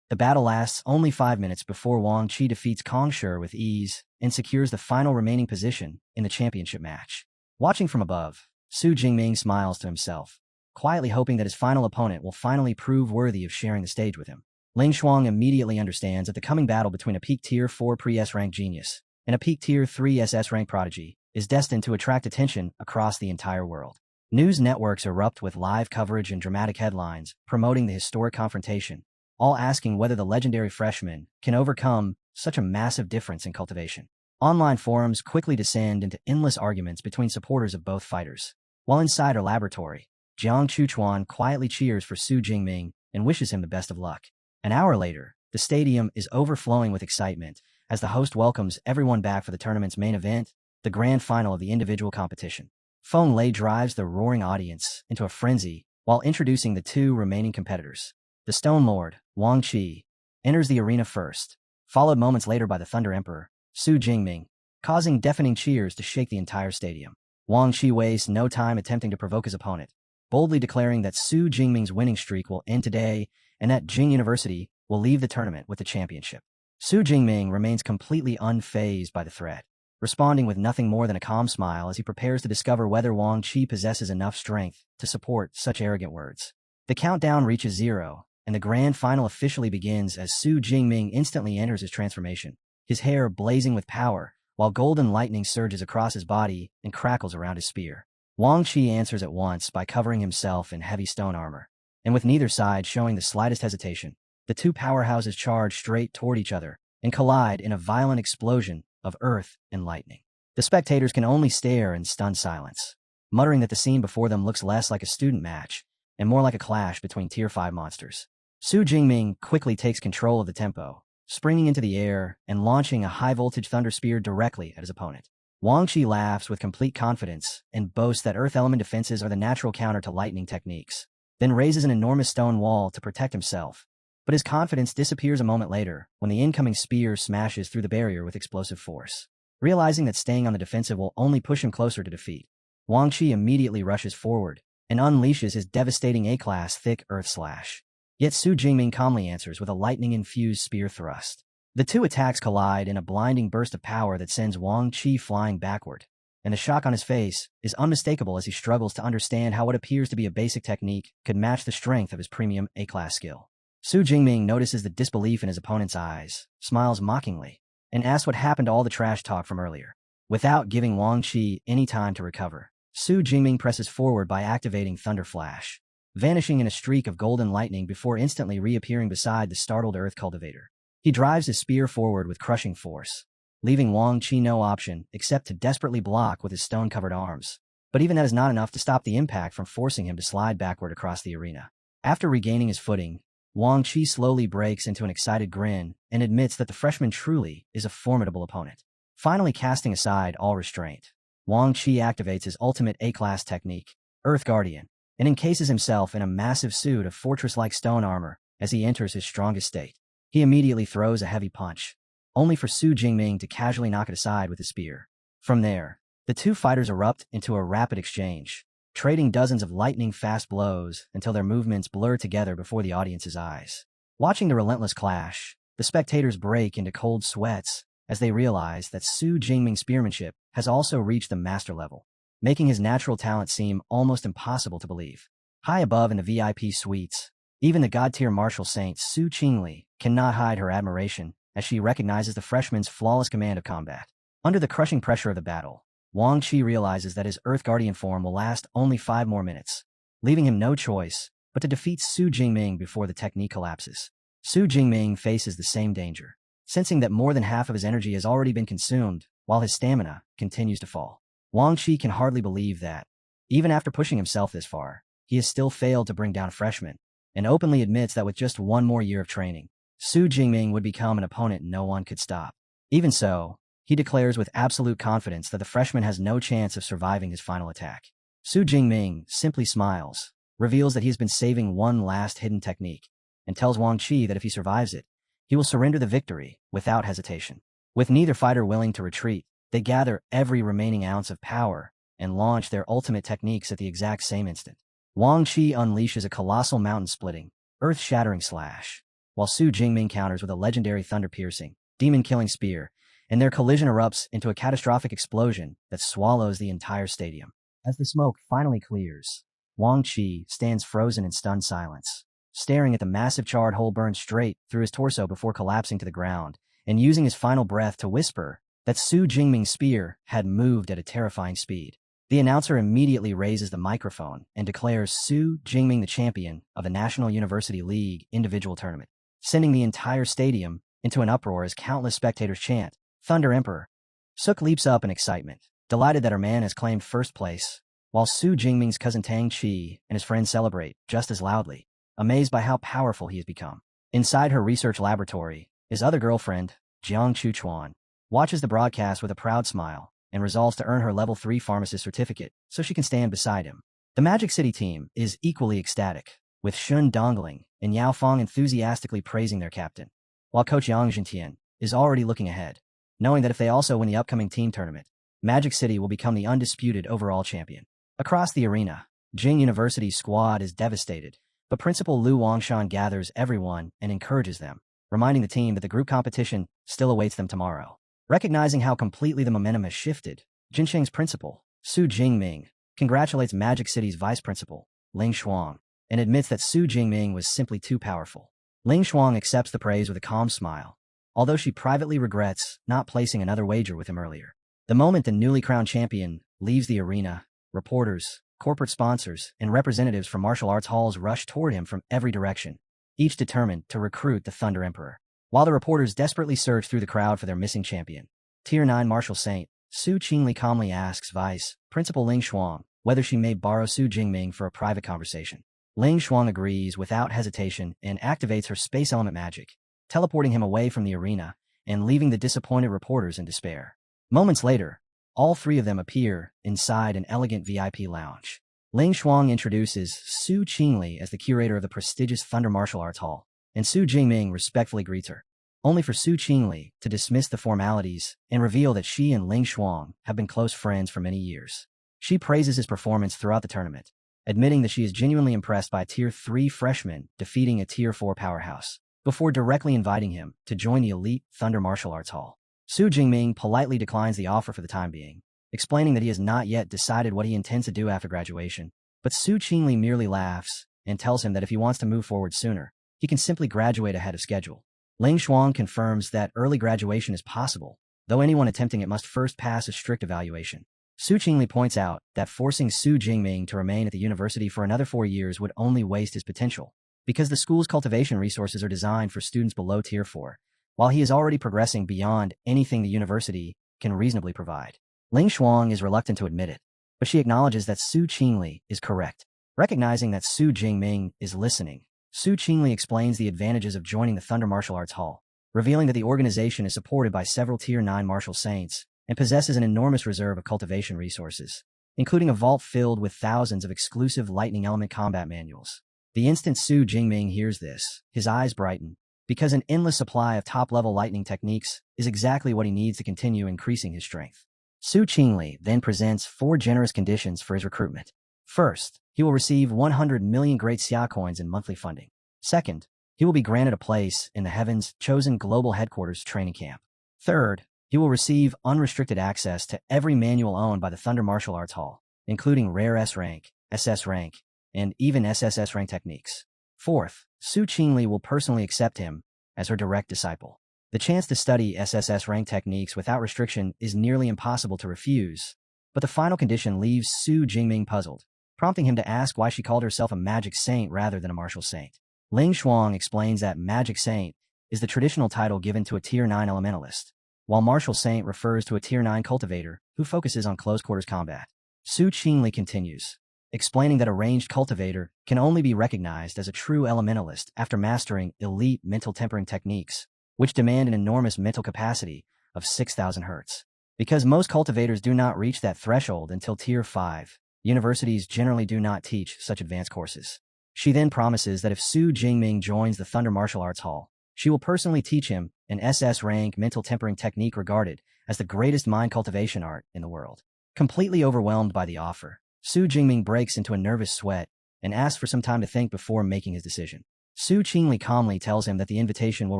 The battle lasts only 5 minutes before Wang Qi defeats Kong Shi with ease and secures the final remaining position in the championship match. Watching from above, Su Jingming smiles to himself, quietly hoping that his final opponent will finally prove worthy of sharing the stage with him. Ling Shuang immediately understands that the coming battle between a peak Tier 4 pre-S-rank genius and a peak Tier 3 SS-rank prodigy is destined to attract attention across the entire world. News networks erupt with live coverage and dramatic headlines promoting the historic confrontation, all asking whether the legendary freshman can overcome such a massive difference in cultivation. Online forums quickly descend into endless arguments between supporters of both fighters. While inside her laboratory, Jiang Chuchuan quietly cheers for Su Jingming and wishes him the best of luck. An hour later, the stadium is overflowing with excitement as the host welcomes everyone back for the tournament's main event, the grand final of the individual competition. Feng Lei drives the roaring audience into a frenzy while introducing the two remaining competitors. The Stone Lord, Wang Qi, enters the arena first, followed moments later by the Thunder Emperor, Su Jingming, causing deafening cheers to shake the entire stadium. Wang Qi wastes no time attempting to provoke his opponent, boldly declaring that Su Jingming's winning streak will end today and that Jing University will leave the tournament with the championship. Su Jingming remains completely unfazed by the threat, responding with nothing more than a calm smile as he prepares to discover whether Wang Qi possesses enough strength to support such arrogant words. The countdown reaches 0, and the grand final officially begins as Su Jingming instantly enters his transformation, his hair blazing with power, while golden lightning surges across his body and crackles around his spear. Wang Qi answers at once by covering himself in heavy stone armor, and with neither side showing the slightest hesitation, the two powerhouses charge straight toward each other and collide in a violent explosion of earth and lightning. The spectators can only stare in stunned silence, muttering that the scene before them looks less like a student match and more like a clash between Tier 5 monsters. Su Jingming quickly takes control of the tempo, springing into the air and launching a high-voltage thunder spear directly at his opponent. Wang Qi laughs with complete confidence and boasts that earth element defenses are the natural counter to lightning techniques, then raises an enormous stone wall to protect himself. But his confidence disappears a moment later when the incoming spear smashes through the barrier with explosive force. Realizing that staying on the defensive will only push him closer to defeat, Wang Qi immediately rushes forward and unleashes his devastating A-class thick earth slash. Yet Su Jingming calmly answers with a lightning-infused spear thrust. The two attacks collide in a blinding burst of power that sends Wang Qi flying backward, and the shock on his face is unmistakable as he struggles to understand how what appears to be a basic technique could match the strength of his premium A-class skill. Su Jingming notices the disbelief in his opponent's eyes, smiles mockingly, and asks what happened to all the trash talk from earlier. Without giving Wang Qi any time to recover, Su Jingming presses forward by activating Thunder Flash, vanishing in a streak of golden lightning before instantly reappearing beside the startled earth cultivator. He drives his spear forward with crushing force, leaving Wang Qi no option except to desperately block with his stone-covered arms. But even that is not enough to stop the impact from forcing him to slide backward across the arena. After regaining his footing, Wang Qi slowly breaks into an excited grin and admits that the freshman truly is a formidable opponent. Finally casting aside all restraint, Wang Qi activates his ultimate A-class technique, Earth Guardian, and encases himself in a massive suit of fortress-like stone armor as he enters his strongest state. He immediately throws a heavy punch, only for Su Jingming to casually knock it aside with his spear. From there, the two fighters erupt into a rapid exchange, trading dozens of lightning-fast blows until their movements blur together before the audience's eyes. Watching the relentless clash, the spectators break into cold sweats as they realize that Su Jingming's spearmanship has also reached the master level, making his natural talent seem almost impossible to believe. High above in the VIP suites, even the god-tier martial saint Su Qingli cannot hide her admiration as she recognizes the freshman's flawless command of combat. Under the crushing pressure of the battle, Wang Qi realizes that his Earth Guardian form will last only 5 more minutes, leaving him no choice but to defeat Su Jingming before the technique collapses. Su Jingming faces the same danger, sensing that more than half of his energy has already been consumed while his stamina continues to fall. Wang Qi can hardly believe that, even after pushing himself this far, he has still failed to bring down a freshman, and openly admits that with just 1 more year of training, Su Jingming would become an opponent no one could stop. Even so, he declares with absolute confidence that the freshman has no chance of surviving his final attack. Su Jingming simply smiles, reveals that he has been saving one last hidden technique, and tells Wang Qi that if he survives it, he will surrender the victory without hesitation. With neither fighter willing to retreat, they gather every remaining ounce of power and launch their ultimate techniques at the exact same instant. Wang Qi unleashes a colossal mountain-splitting, earth-shattering slash, while Su Jingming counters with a legendary thunder-piercing, demon-killing spear, and their collision erupts into a catastrophic explosion that swallows the entire stadium. As the smoke finally clears, Wang Qi stands frozen in stunned silence, staring at the massive charred hole burned straight through his torso before collapsing to the ground, and using his final breath to whisper that Su Jingming's spear had moved at a terrifying speed. The announcer immediately raises the microphone and declares Su Jingming the champion of the National University League individual tournament, sending the entire stadium into an uproar as countless spectators chant, "Thunder Emperor!" Suk leaps up in excitement, delighted that her man has claimed first place, while Su Jingming's cousin Tang Qi and his friends celebrate just as loudly, amazed by how powerful he has become. Inside her research laboratory, his other girlfriend, Jiang Chuchuan, watches the broadcast with a proud smile and resolves to earn her level 3 pharmacist certificate so she can stand beside him. The Magic City team is equally ecstatic, with Shun Dongling and Yao Fong enthusiastically praising their captain, while Coach Yang Jintian is already looking ahead, knowing that if they also win the upcoming team tournament, Magic City will become the undisputed overall champion. Across the arena, Jing University's squad is devastated, but Principal Lu Wangshan gathers everyone and encourages them, reminding the team that the group competition still awaits them tomorrow. Recognizing how completely the momentum has shifted, Jinsheng's principal, Su Jingming, congratulates Magic City's vice principal, Ling Shuang, and admits that Su Jingming was simply too powerful. Ling Shuang accepts the praise with a calm smile, although she privately regrets not placing another wager with him earlier. The moment the newly crowned champion leaves the arena, reporters, corporate sponsors, and representatives from martial arts halls rush toward him from every direction, each determined to recruit the Thunder Emperor. While the reporters desperately search through the crowd for their missing champion, Tier 9 Martial Saint Su Qingli calmly asks Vice Principal Ling Shuang whether she may borrow Su Jingming for a private conversation. Ling Shuang agrees without hesitation and activates her space element magic, teleporting him away from the arena and leaving the disappointed reporters in despair. Moments later, all 3 of them appear inside an elegant VIP lounge. Ling Shuang introduces Su Qingli as the curator of the prestigious Thunder Martial Arts Hall, and Su Jingming respectfully greets her, only for Su Qingli to dismiss the formalities and reveal that she and Ling Shuang have been close friends for many years. She praises his performance throughout the tournament, admitting that she is genuinely impressed by a Tier 3 freshman defeating a Tier 4 powerhouse, before directly inviting him to join the elite Thunder Martial Arts Hall. Su Jingming politely declines the offer for the time being, explaining that he has not yet decided what he intends to do after graduation, but Su Qingli merely laughs and tells him that if he wants to move forward sooner, he can simply graduate ahead of schedule. Ling Shuang confirms that early graduation is possible, though anyone attempting it must first pass a strict evaluation. Su Qingli points out that forcing Su Jingming to remain at the university for another 4 years would only waste his potential, because the school's cultivation resources are designed for students below Tier 4, while he is already progressing beyond anything the university can reasonably provide. Ling Shuang is reluctant to admit it, but she acknowledges that Su Qingli is correct. Recognizing that Su Jingming is listening, Su Qingli explains the advantages of joining the Thunder Martial Arts Hall, revealing that the organization is supported by several Tier 9 martial saints and possesses an enormous reserve of cultivation resources, including a vault filled with thousands of exclusive lightning element combat manuals. The instant Su Jingming hears this, his eyes brighten, because an endless supply of top-level lightning techniques is exactly what he needs to continue increasing his strength. Su Qingli then presents 4 generous conditions for his recruitment. First, he will receive 100 million Great Xia coins in monthly funding. Second, he will be granted a place in the Heaven's chosen global headquarters training camp. Third, he will receive unrestricted access to every manual owned by the Thunder Martial Arts Hall, including rare S rank, SS rank, and even SSS rank techniques. Fourth, Su Qingli will personally accept him as her direct disciple. The chance to study SSS rank techniques without restriction is nearly impossible to refuse, but the final condition leaves Su Jingming puzzled, prompting him to ask why she called herself a magic saint rather than a martial saint. Ling Shuang explains that magic saint is the traditional title given to a Tier 9 elementalist, while martial saint refers to a Tier 9 cultivator who focuses on close-quarters combat. Su Qingli continues, explaining that a ranged cultivator can only be recognized as a true elementalist after mastering elite mental tempering techniques, which demand an enormous mental capacity of 6,000 Hz. Because most cultivators do not reach that threshold until Tier 5, universities generally do not teach such advanced courses. She then promises that if Su Jingming joins the Thunder Martial Arts Hall, she will personally teach him an SS rank mental tempering technique regarded as the greatest mind cultivation art in the world. Completely overwhelmed by the offer, Su Jingming breaks into a nervous sweat and asks for some time to think before making his decision. Su Qingli calmly tells him that the invitation will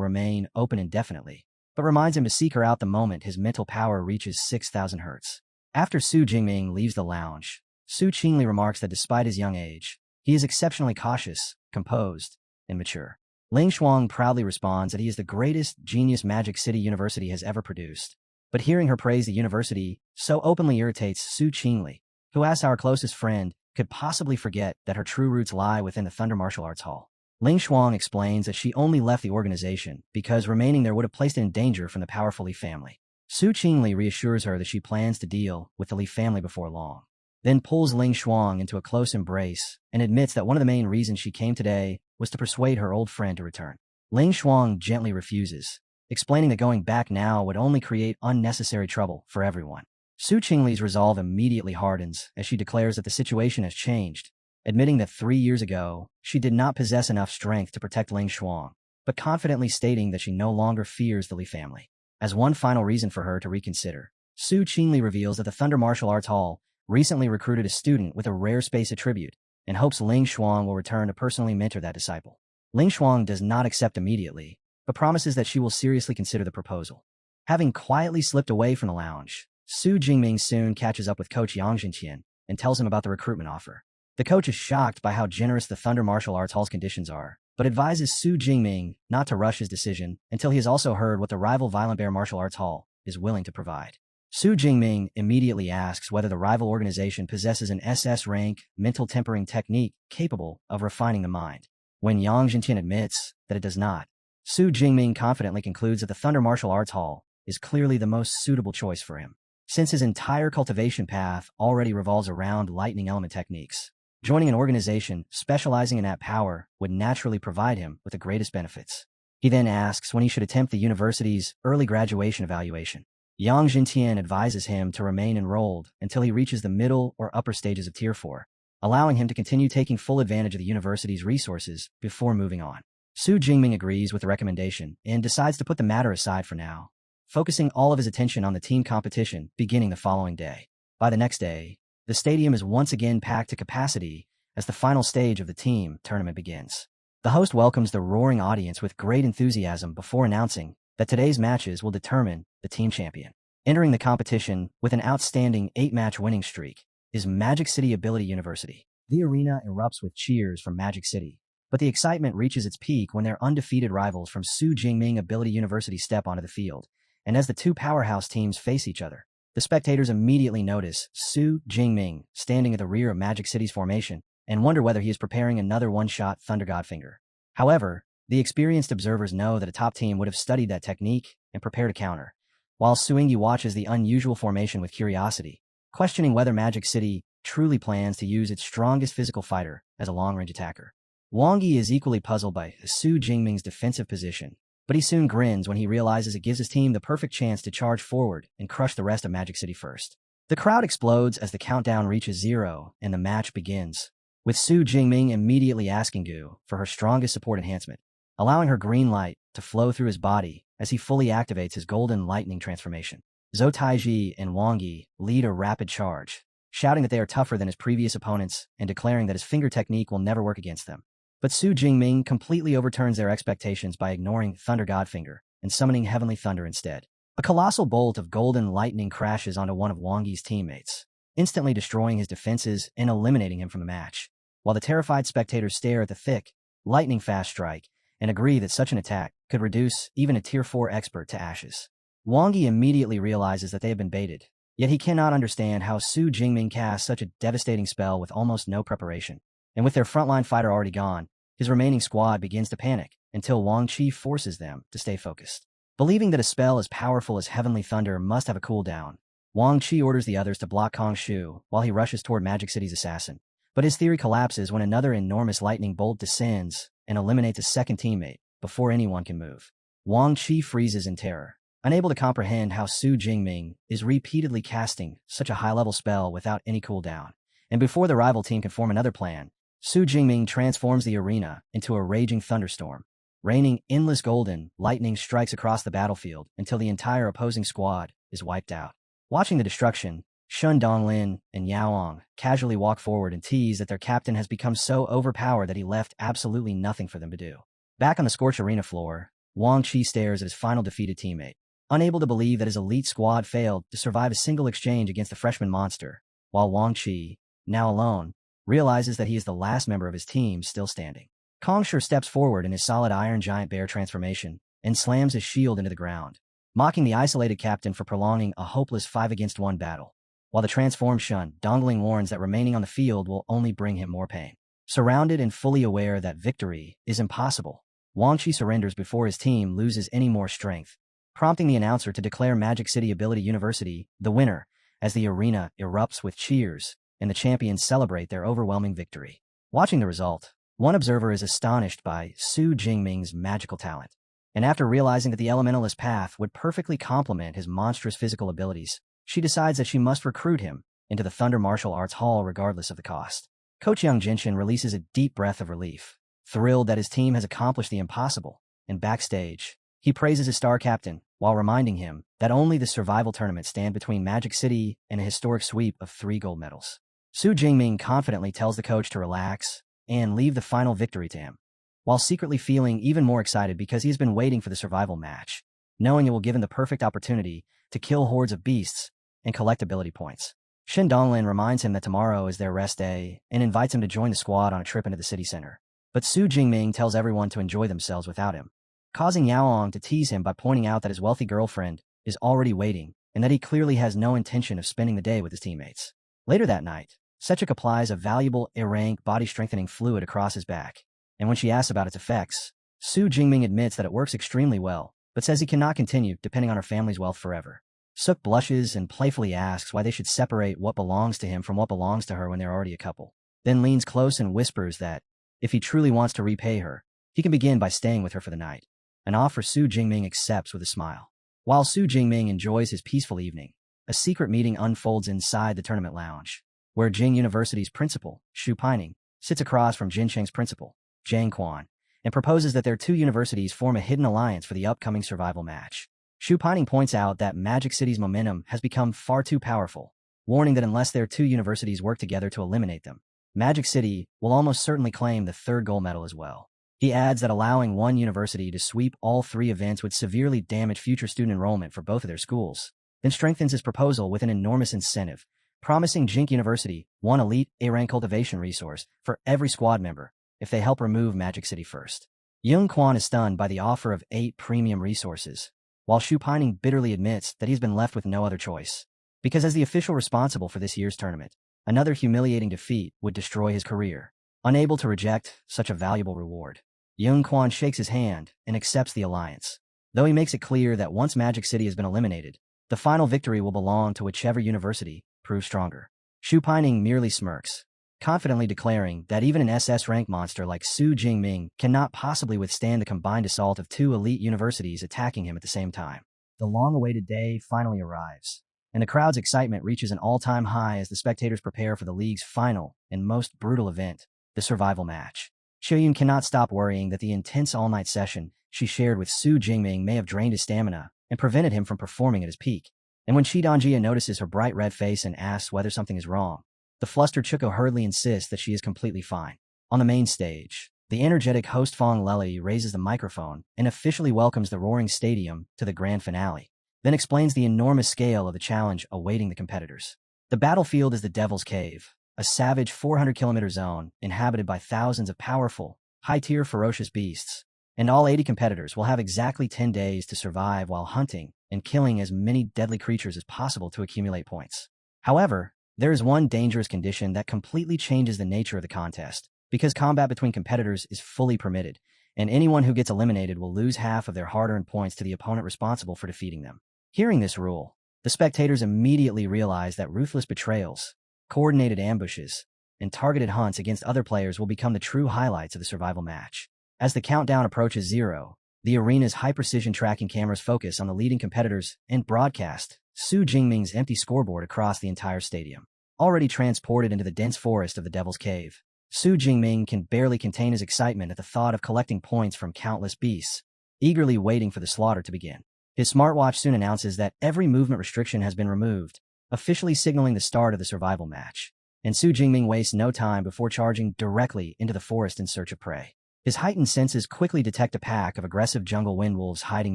remain open indefinitely, but reminds him to seek her out the moment his mental power reaches 6,000 Hz. After Su Jingming leaves the lounge, Su Qingli remarks that despite his young age, he is exceptionally cautious, composed, and mature. Ling Shuang proudly responds that he is the greatest genius Magic City University has ever produced. But hearing her praise the university so openly irritates Su Qingli, who asks how our closest friend could possibly forget that her true roots lie within the Thunder Martial Arts Hall. Ling Shuang explains that she only left the organization because remaining there would have placed it in danger from the powerful Li family. Su Qingli reassures her that she plans to deal with the Li family before long, then pulls Ling Shuang into a close embrace and admits that one of the main reasons she came today was to persuade her old friend to return. Ling Shuang gently refuses, explaining that going back now would only create unnecessary trouble for everyone. Su Qingli's resolve immediately hardens as she declares that the situation has changed, admitting that 3 years ago, she did not possess enough strength to protect Ling Shuang, but confidently stating that she no longer fears the Li family. As one final reason for her to reconsider, Su Qingli reveals that the Thunder Martial Arts Hall recently recruited a student with a rare space attribute and hopes Ling Shuang will return to personally mentor that disciple. Ling Shuang does not accept immediately, but promises that she will seriously consider the proposal. Having quietly slipped away from the lounge, Su Jingming soon catches up with Coach Yang Jinqian and tells him about the recruitment offer. The coach is shocked by how generous the Thunder Martial Arts Hall's conditions are, but advises Su Jingming not to rush his decision until he has also heard what the rival Violent Bear Martial Arts Hall is willing to provide. Su Jingming immediately asks whether the rival organization possesses an SS rank mental tempering technique capable of refining the mind. When Yang Jinqian admits that it does not, Su Jingming confidently concludes that the Thunder Martial Arts Hall is clearly the most suitable choice for him, since his entire cultivation path already revolves around lightning element techniques. Joining an organization specializing in that power would naturally provide him with the greatest benefits. He then asks when he should attempt the university's early graduation evaluation. Yang Jintian advises him to remain enrolled until he reaches the middle or upper stages of Tier 4, allowing him to continue taking full advantage of the university's resources before moving on. Su Jingming agrees with the recommendation and decides to put the matter aside for now, focusing all of his attention on the team competition beginning the following day. By the next day, the stadium is once again packed to capacity as the final stage of the team tournament begins. The host welcomes the roaring audience with great enthusiasm before announcing that today's matches will determine the team champion. Entering the competition with an outstanding 8-match winning streak is Magic City Ability University. The arena erupts with cheers from Magic City, but the excitement reaches its peak when their undefeated rivals from Su Jingming Ability University step onto the field, and as the two powerhouse teams face each other, the spectators immediately notice Su Jingming standing at the rear of Magic City's formation and wonder whether he is preparing another one-shot Thunder God Finger. However, the experienced observers know that a top team would have studied that technique and prepared a counter, while Suingi watches the unusual formation with curiosity, questioning whether Magic City truly plans to use its strongest physical fighter as a long-range attacker. Wang Yi is equally puzzled by Su Jingming's defensive position, but but he soon grins when he realizes it gives his team the perfect chance to charge forward and crush the rest of Magic City first. The crowd explodes as the countdown reaches 0 and the match begins, with Su Jingming immediately asking Gu for her strongest support enhancement, allowing her green light to flow through his body as he fully activates his golden lightning transformation. Zhou Taiji and Wang Yi lead a rapid charge, shouting that they are tougher than his previous opponents and declaring that his finger technique will never work against them. But Su Jingming completely overturns their expectations by ignoring Thunder God Finger and summoning Heavenly Thunder instead. A colossal bolt of golden lightning crashes onto one of Wang Yi's teammates, instantly destroying his defenses and eliminating him from the match, while the terrified spectators stare at the thick, lightning-fast strike and agree that such an attack could reduce even a Tier 4 expert to ashes. Wang Yi immediately realizes that they have been baited, yet he cannot understand how Su Jingming casts such a devastating spell with almost no preparation. And with their frontline fighter already gone, his remaining squad begins to panic until Wang Qi forces them to stay focused. Believing that a spell as powerful as Heavenly Thunder must have a cooldown, Wang Qi orders the others to block Kong Shu while he rushes toward Magic City's assassin. But his theory collapses when another enormous lightning bolt descends and eliminates a second teammate before anyone can move. Wang Qi freezes in terror, unable to comprehend how Su Jingming is repeatedly casting such a high-level spell without any cooldown. And before the rival team can form another plan, Su Jingming transforms the arena into a raging thunderstorm, raining endless golden lightning strikes across the battlefield until the entire opposing squad is wiped out. Watching the destruction, Shun Donglin and Yaoang casually walk forward and tease that their captain has become so overpowered that he left absolutely nothing for them to do. Back on the Scorch Arena floor, Wang Qi stares at his final defeated teammate, unable to believe that his elite squad failed to survive a single exchange against the freshman monster, while Wang Qi, now alone, realizes that he is the last member of his team still standing. Kong Shu steps forward in his solid iron giant bear transformation and slams his shield into the ground, mocking the isolated captain for prolonging a hopeless 5-against-1 battle, while the transformed Shun Dongling warns that remaining on the field will only bring him more pain. Surrounded and fully aware that victory is impossible, Wang Qi surrenders before his team loses any more strength, prompting the announcer to declare Magic City Ability University the winner as the arena erupts with cheers and the champions celebrate their overwhelming victory. Watching the result, one observer is astonished by Su Jingming's magical talent, and after realizing that the Elementalist path would perfectly complement his monstrous physical abilities, she decides that she must recruit him into the Thunder Martial Arts Hall regardless of the cost. Coach Young Jinshin releases a deep breath of relief, thrilled that his team has accomplished the impossible, and backstage, he praises his star captain while reminding him that only the survival tournament stand between Magic City and a historic sweep of 3 gold medals. Su Jingming confidently tells the coach to relax and leave the final victory to him, while secretly feeling even more excited because he has been waiting for the survival match, knowing it will give him the perfect opportunity to kill hordes of beasts and collect ability points. Shin Donglin reminds him that tomorrow is their rest day and invites him to join the squad on a trip into the city center. But Su Jingming tells everyone to enjoy themselves without him, causing Yaoang to tease him by pointing out that his wealthy girlfriend is already waiting and that he clearly has no intention of spending the day with his teammates. Later that night, Sechik applies a valuable A-rank body-strengthening fluid across his back, and when she asks about its effects, Su Jingming admits that it works extremely well, but says he cannot continue depending on her family's wealth forever. Suk blushes and playfully asks why they should separate what belongs to him from what belongs to her when they're already a couple, then leans close and whispers that, if he truly wants to repay her, he can begin by staying with her for the night, an offer Su Jingming accepts with a smile. While Su Jingming enjoys his peaceful evening, a secret meeting unfolds inside the tournament lounge, where Jing University's principal, Xu Pining, sits across from Jincheng's principal, Zhang Quan, and proposes that their 2 universities form a hidden alliance for the upcoming survival match. Xu Pining points out that Magic City's momentum has become far too powerful, warning that unless their 2 universities work together to eliminate them, Magic City will almost certainly claim the 3rd gold medal as well. He adds that allowing one university to sweep all 3 events would severely damage future student enrollment for both of their schools, then strengthens his proposal with an enormous incentive, promising Jink University 1 elite A-rank cultivation resource for every squad member if they help remove Magic City first. Yung Quan is stunned by the offer of 8 premium resources, while Xu Pining bitterly admits that he's been left with no other choice, because as the official responsible for this year's tournament, another humiliating defeat would destroy his career. Unable to reject such a valuable reward, Yung Quan shakes his hand and accepts the alliance, though he makes it clear that once Magic City has been eliminated, the final victory will belong to whichever university proves stronger. Xu Pining merely smirks, confidently declaring that even an SS rank monster like Su Jingming cannot possibly withstand the combined assault of two elite universities attacking him at the same time. The long-awaited day finally arrives, and the crowd's excitement reaches an all-time high as the spectators prepare for the league's final and most brutal event, the survival match. Xiuyun cannot stop worrying that the intense all-night session she shared with Su Jingming may have drained his stamina and prevented him from performing at his peak. And when Shidanjia notices her bright red face and asks whether something is wrong, the flustered Chuko hurriedly insists that she is completely fine. On the main stage, the energetic host Fong Lely raises the microphone and officially welcomes the roaring stadium to the grand finale, then explains the enormous scale of the challenge awaiting the competitors. The battlefield is the Devil's Cave, a savage 400-kilometer zone inhabited by thousands of powerful, high-tier ferocious beasts, and all 80 competitors will have exactly 10 days to survive while hunting and killing as many deadly creatures as possible to accumulate points. However, there is one dangerous condition that completely changes the nature of the contest, because combat between competitors is fully permitted, and anyone who gets eliminated will lose half of their hard-earned points to the opponent responsible for defeating them. Hearing this rule, the spectators immediately realize that ruthless betrayals, coordinated ambushes, and targeted hunts against other players will become the true highlights of the survival match. As the countdown approaches 0, the arena's high-precision tracking cameras focus on the leading competitors and broadcast Su Jingming's empty scoreboard across the entire stadium. Already transported into the dense forest of the Devil's Cave, Su Jingming can barely contain his excitement at the thought of collecting points from countless beasts, eagerly waiting for the slaughter to begin. His smartwatch soon announces that every movement restriction has been removed, officially signaling the start of the survival match. And Su Jingming wastes no time before charging directly into the forest in search of prey. His heightened senses quickly detect a pack of aggressive jungle windwolves hiding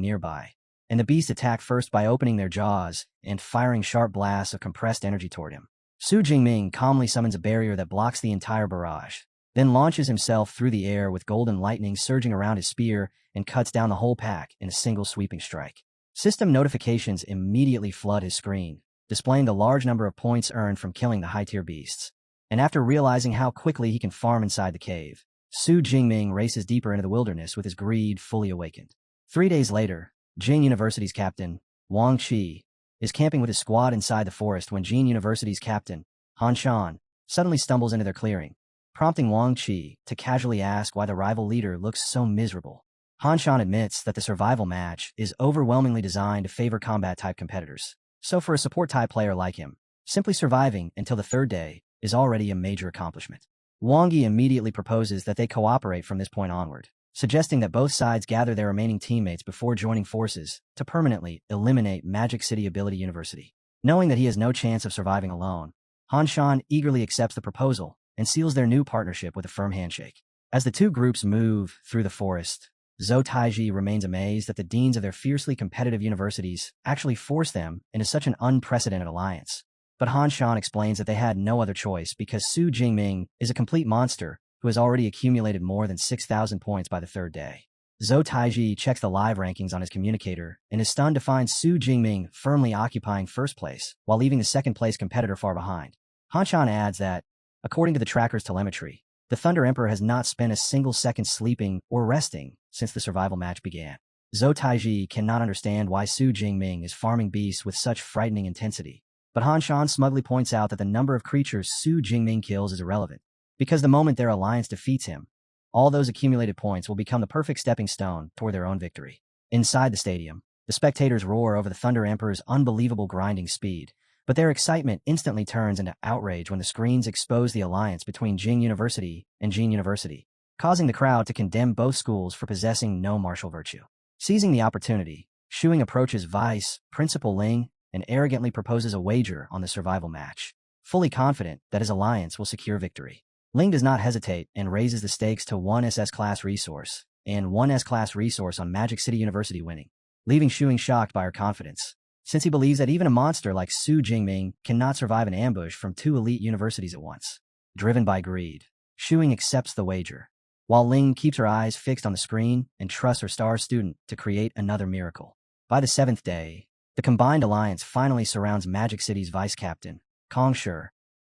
nearby, and the beasts attack first by opening their jaws and firing sharp blasts of compressed energy toward him. Su Jingming calmly summons a barrier that blocks the entire barrage, then launches himself through the air with golden lightning surging around his spear and cuts down the whole pack in a single sweeping strike. System notifications immediately flood his screen, displaying the large number of points earned from killing the high-tier beasts. And after realizing how quickly he can farm inside the cave, Su Jingming races deeper into the wilderness with his greed fully awakened. 3 days later, Jing University's captain, Wang Qi, is camping with his squad inside the forest when Jing University's captain, Han Shan, suddenly stumbles into their clearing, prompting Wang Qi to casually ask why the rival leader looks so miserable. Han Shan admits that the survival match is overwhelmingly designed to favor combat-type competitors. So for a support-type player like him, simply surviving until the 3rd day is already a major accomplishment. Wang Yi immediately proposes that they cooperate from this point onward, suggesting that both sides gather their remaining teammates before joining forces to permanently eliminate Magic City Ability University. Knowing that he has no chance of surviving alone, Han Shan eagerly accepts the proposal and seals their new partnership with a firm handshake. As the two groups move through the forest, Zhou Taiji remains amazed that the deans of their fiercely competitive universities actually forced them into such an unprecedented alliance. But Han Shan explains that they had no other choice because Su Jingming is a complete monster who has already accumulated more than 6,000 points by the 3rd day. Zhou Taiji checks the live rankings on his communicator and is stunned to find Su Jingming firmly occupying 1st place while leaving the 2nd-place competitor far behind. Han Shan adds that, according to the tracker's telemetry, the Thunder Emperor has not spent a single second sleeping or resting since the survival match began. Zhou Taiji cannot understand why Su Jingming is farming beasts with such frightening intensity, but Han Shan smugly points out that the number of creatures Su Jingming kills is irrelevant, because the moment their alliance defeats him, all those accumulated points will become the perfect stepping stone toward their own victory. Inside the stadium, the spectators roar over the Thunder Emperor's unbelievable grinding speed, but their excitement instantly turns into outrage when the screens expose the alliance between Jing University and Jing University, causing the crowd to condemn both schools for possessing no martial virtue. Seizing the opportunity, Shuing approaches Vice Principal Ling and arrogantly proposes a wager on the survival match, fully confident that his alliance will secure victory. Ling does not hesitate and raises the stakes to 1 SS-class resource and 1 S-class resource on Magic City University winning, leaving Shuing shocked by her confidence, since he believes that even a monster like Su Jingming cannot survive an ambush from 2 elite universities at once. Driven by greed, Shuing accepts the wager, while Ling keeps her eyes fixed on the screen and trusts her star student to create another miracle. By the 7th day, the combined alliance finally surrounds Magic City's vice-captain, Kong Shi,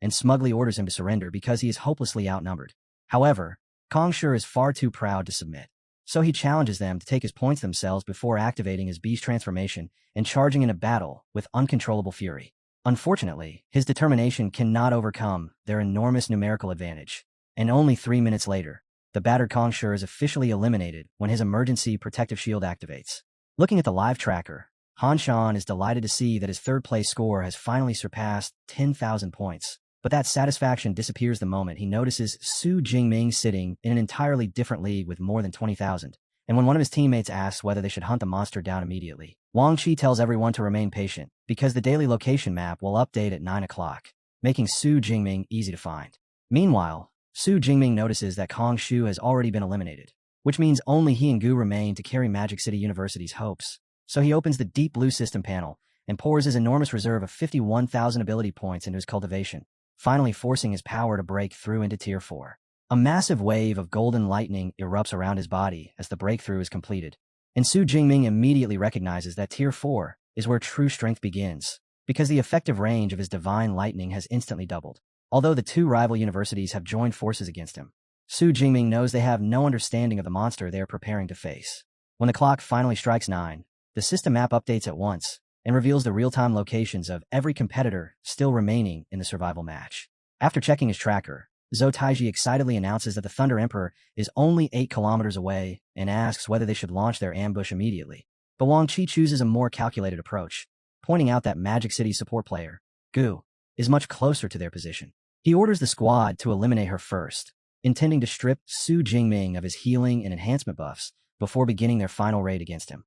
and smugly orders him to surrender because he is hopelessly outnumbered. However, Kong Shi is far too proud to submit, so he challenges them to take his points themselves before activating his beast transformation and charging in a battle with uncontrollable fury. Unfortunately, his determination cannot overcome their enormous numerical advantage, and only 3 minutes later, the battered Kongshu is officially eliminated when his emergency protective shield activates. Looking at the live tracker, Han Shan is delighted to see that his third-place score has finally surpassed 10,000 points. But that satisfaction disappears the moment he notices Su Jingming sitting in an entirely different league with more than 20,000. And when one of his teammates asks whether they should hunt the monster down immediately, Wang Qi tells everyone to remain patient, because the daily location map will update at 9 o'clock, making Su Jingming easy to find. Meanwhile, Su Jingming notices that Kongshu has already been eliminated, which means only he and Gu remain to carry Magic City University's hopes. So he opens the Deep Blue System panel and pours his enormous reserve of 51,000 ability points into his cultivation, finally forcing his power to break through into Tier 4. A massive wave of golden lightning erupts around his body as the breakthrough is completed, and Su Jingming immediately recognizes that Tier 4 is where true strength begins, because the effective range of his divine lightning has instantly doubled. Although the two rival universities have joined forces against him, Su Jingming knows they have no understanding of the monster they are preparing to face. When the clock finally strikes 9, the system map updates at once and reveals the real-time locations of every competitor still remaining in the survival match. After checking his tracker, Zhou Taiji excitedly announces that the Thunder Emperor is only 8 kilometers away and asks whether they should launch their ambush immediately. But Wang Qi chooses a more calculated approach, pointing out that Magic City support player, Gu, is much closer to their position. He orders the squad to eliminate her first, intending to strip Su Jingming of his healing and enhancement buffs before beginning their final raid against him.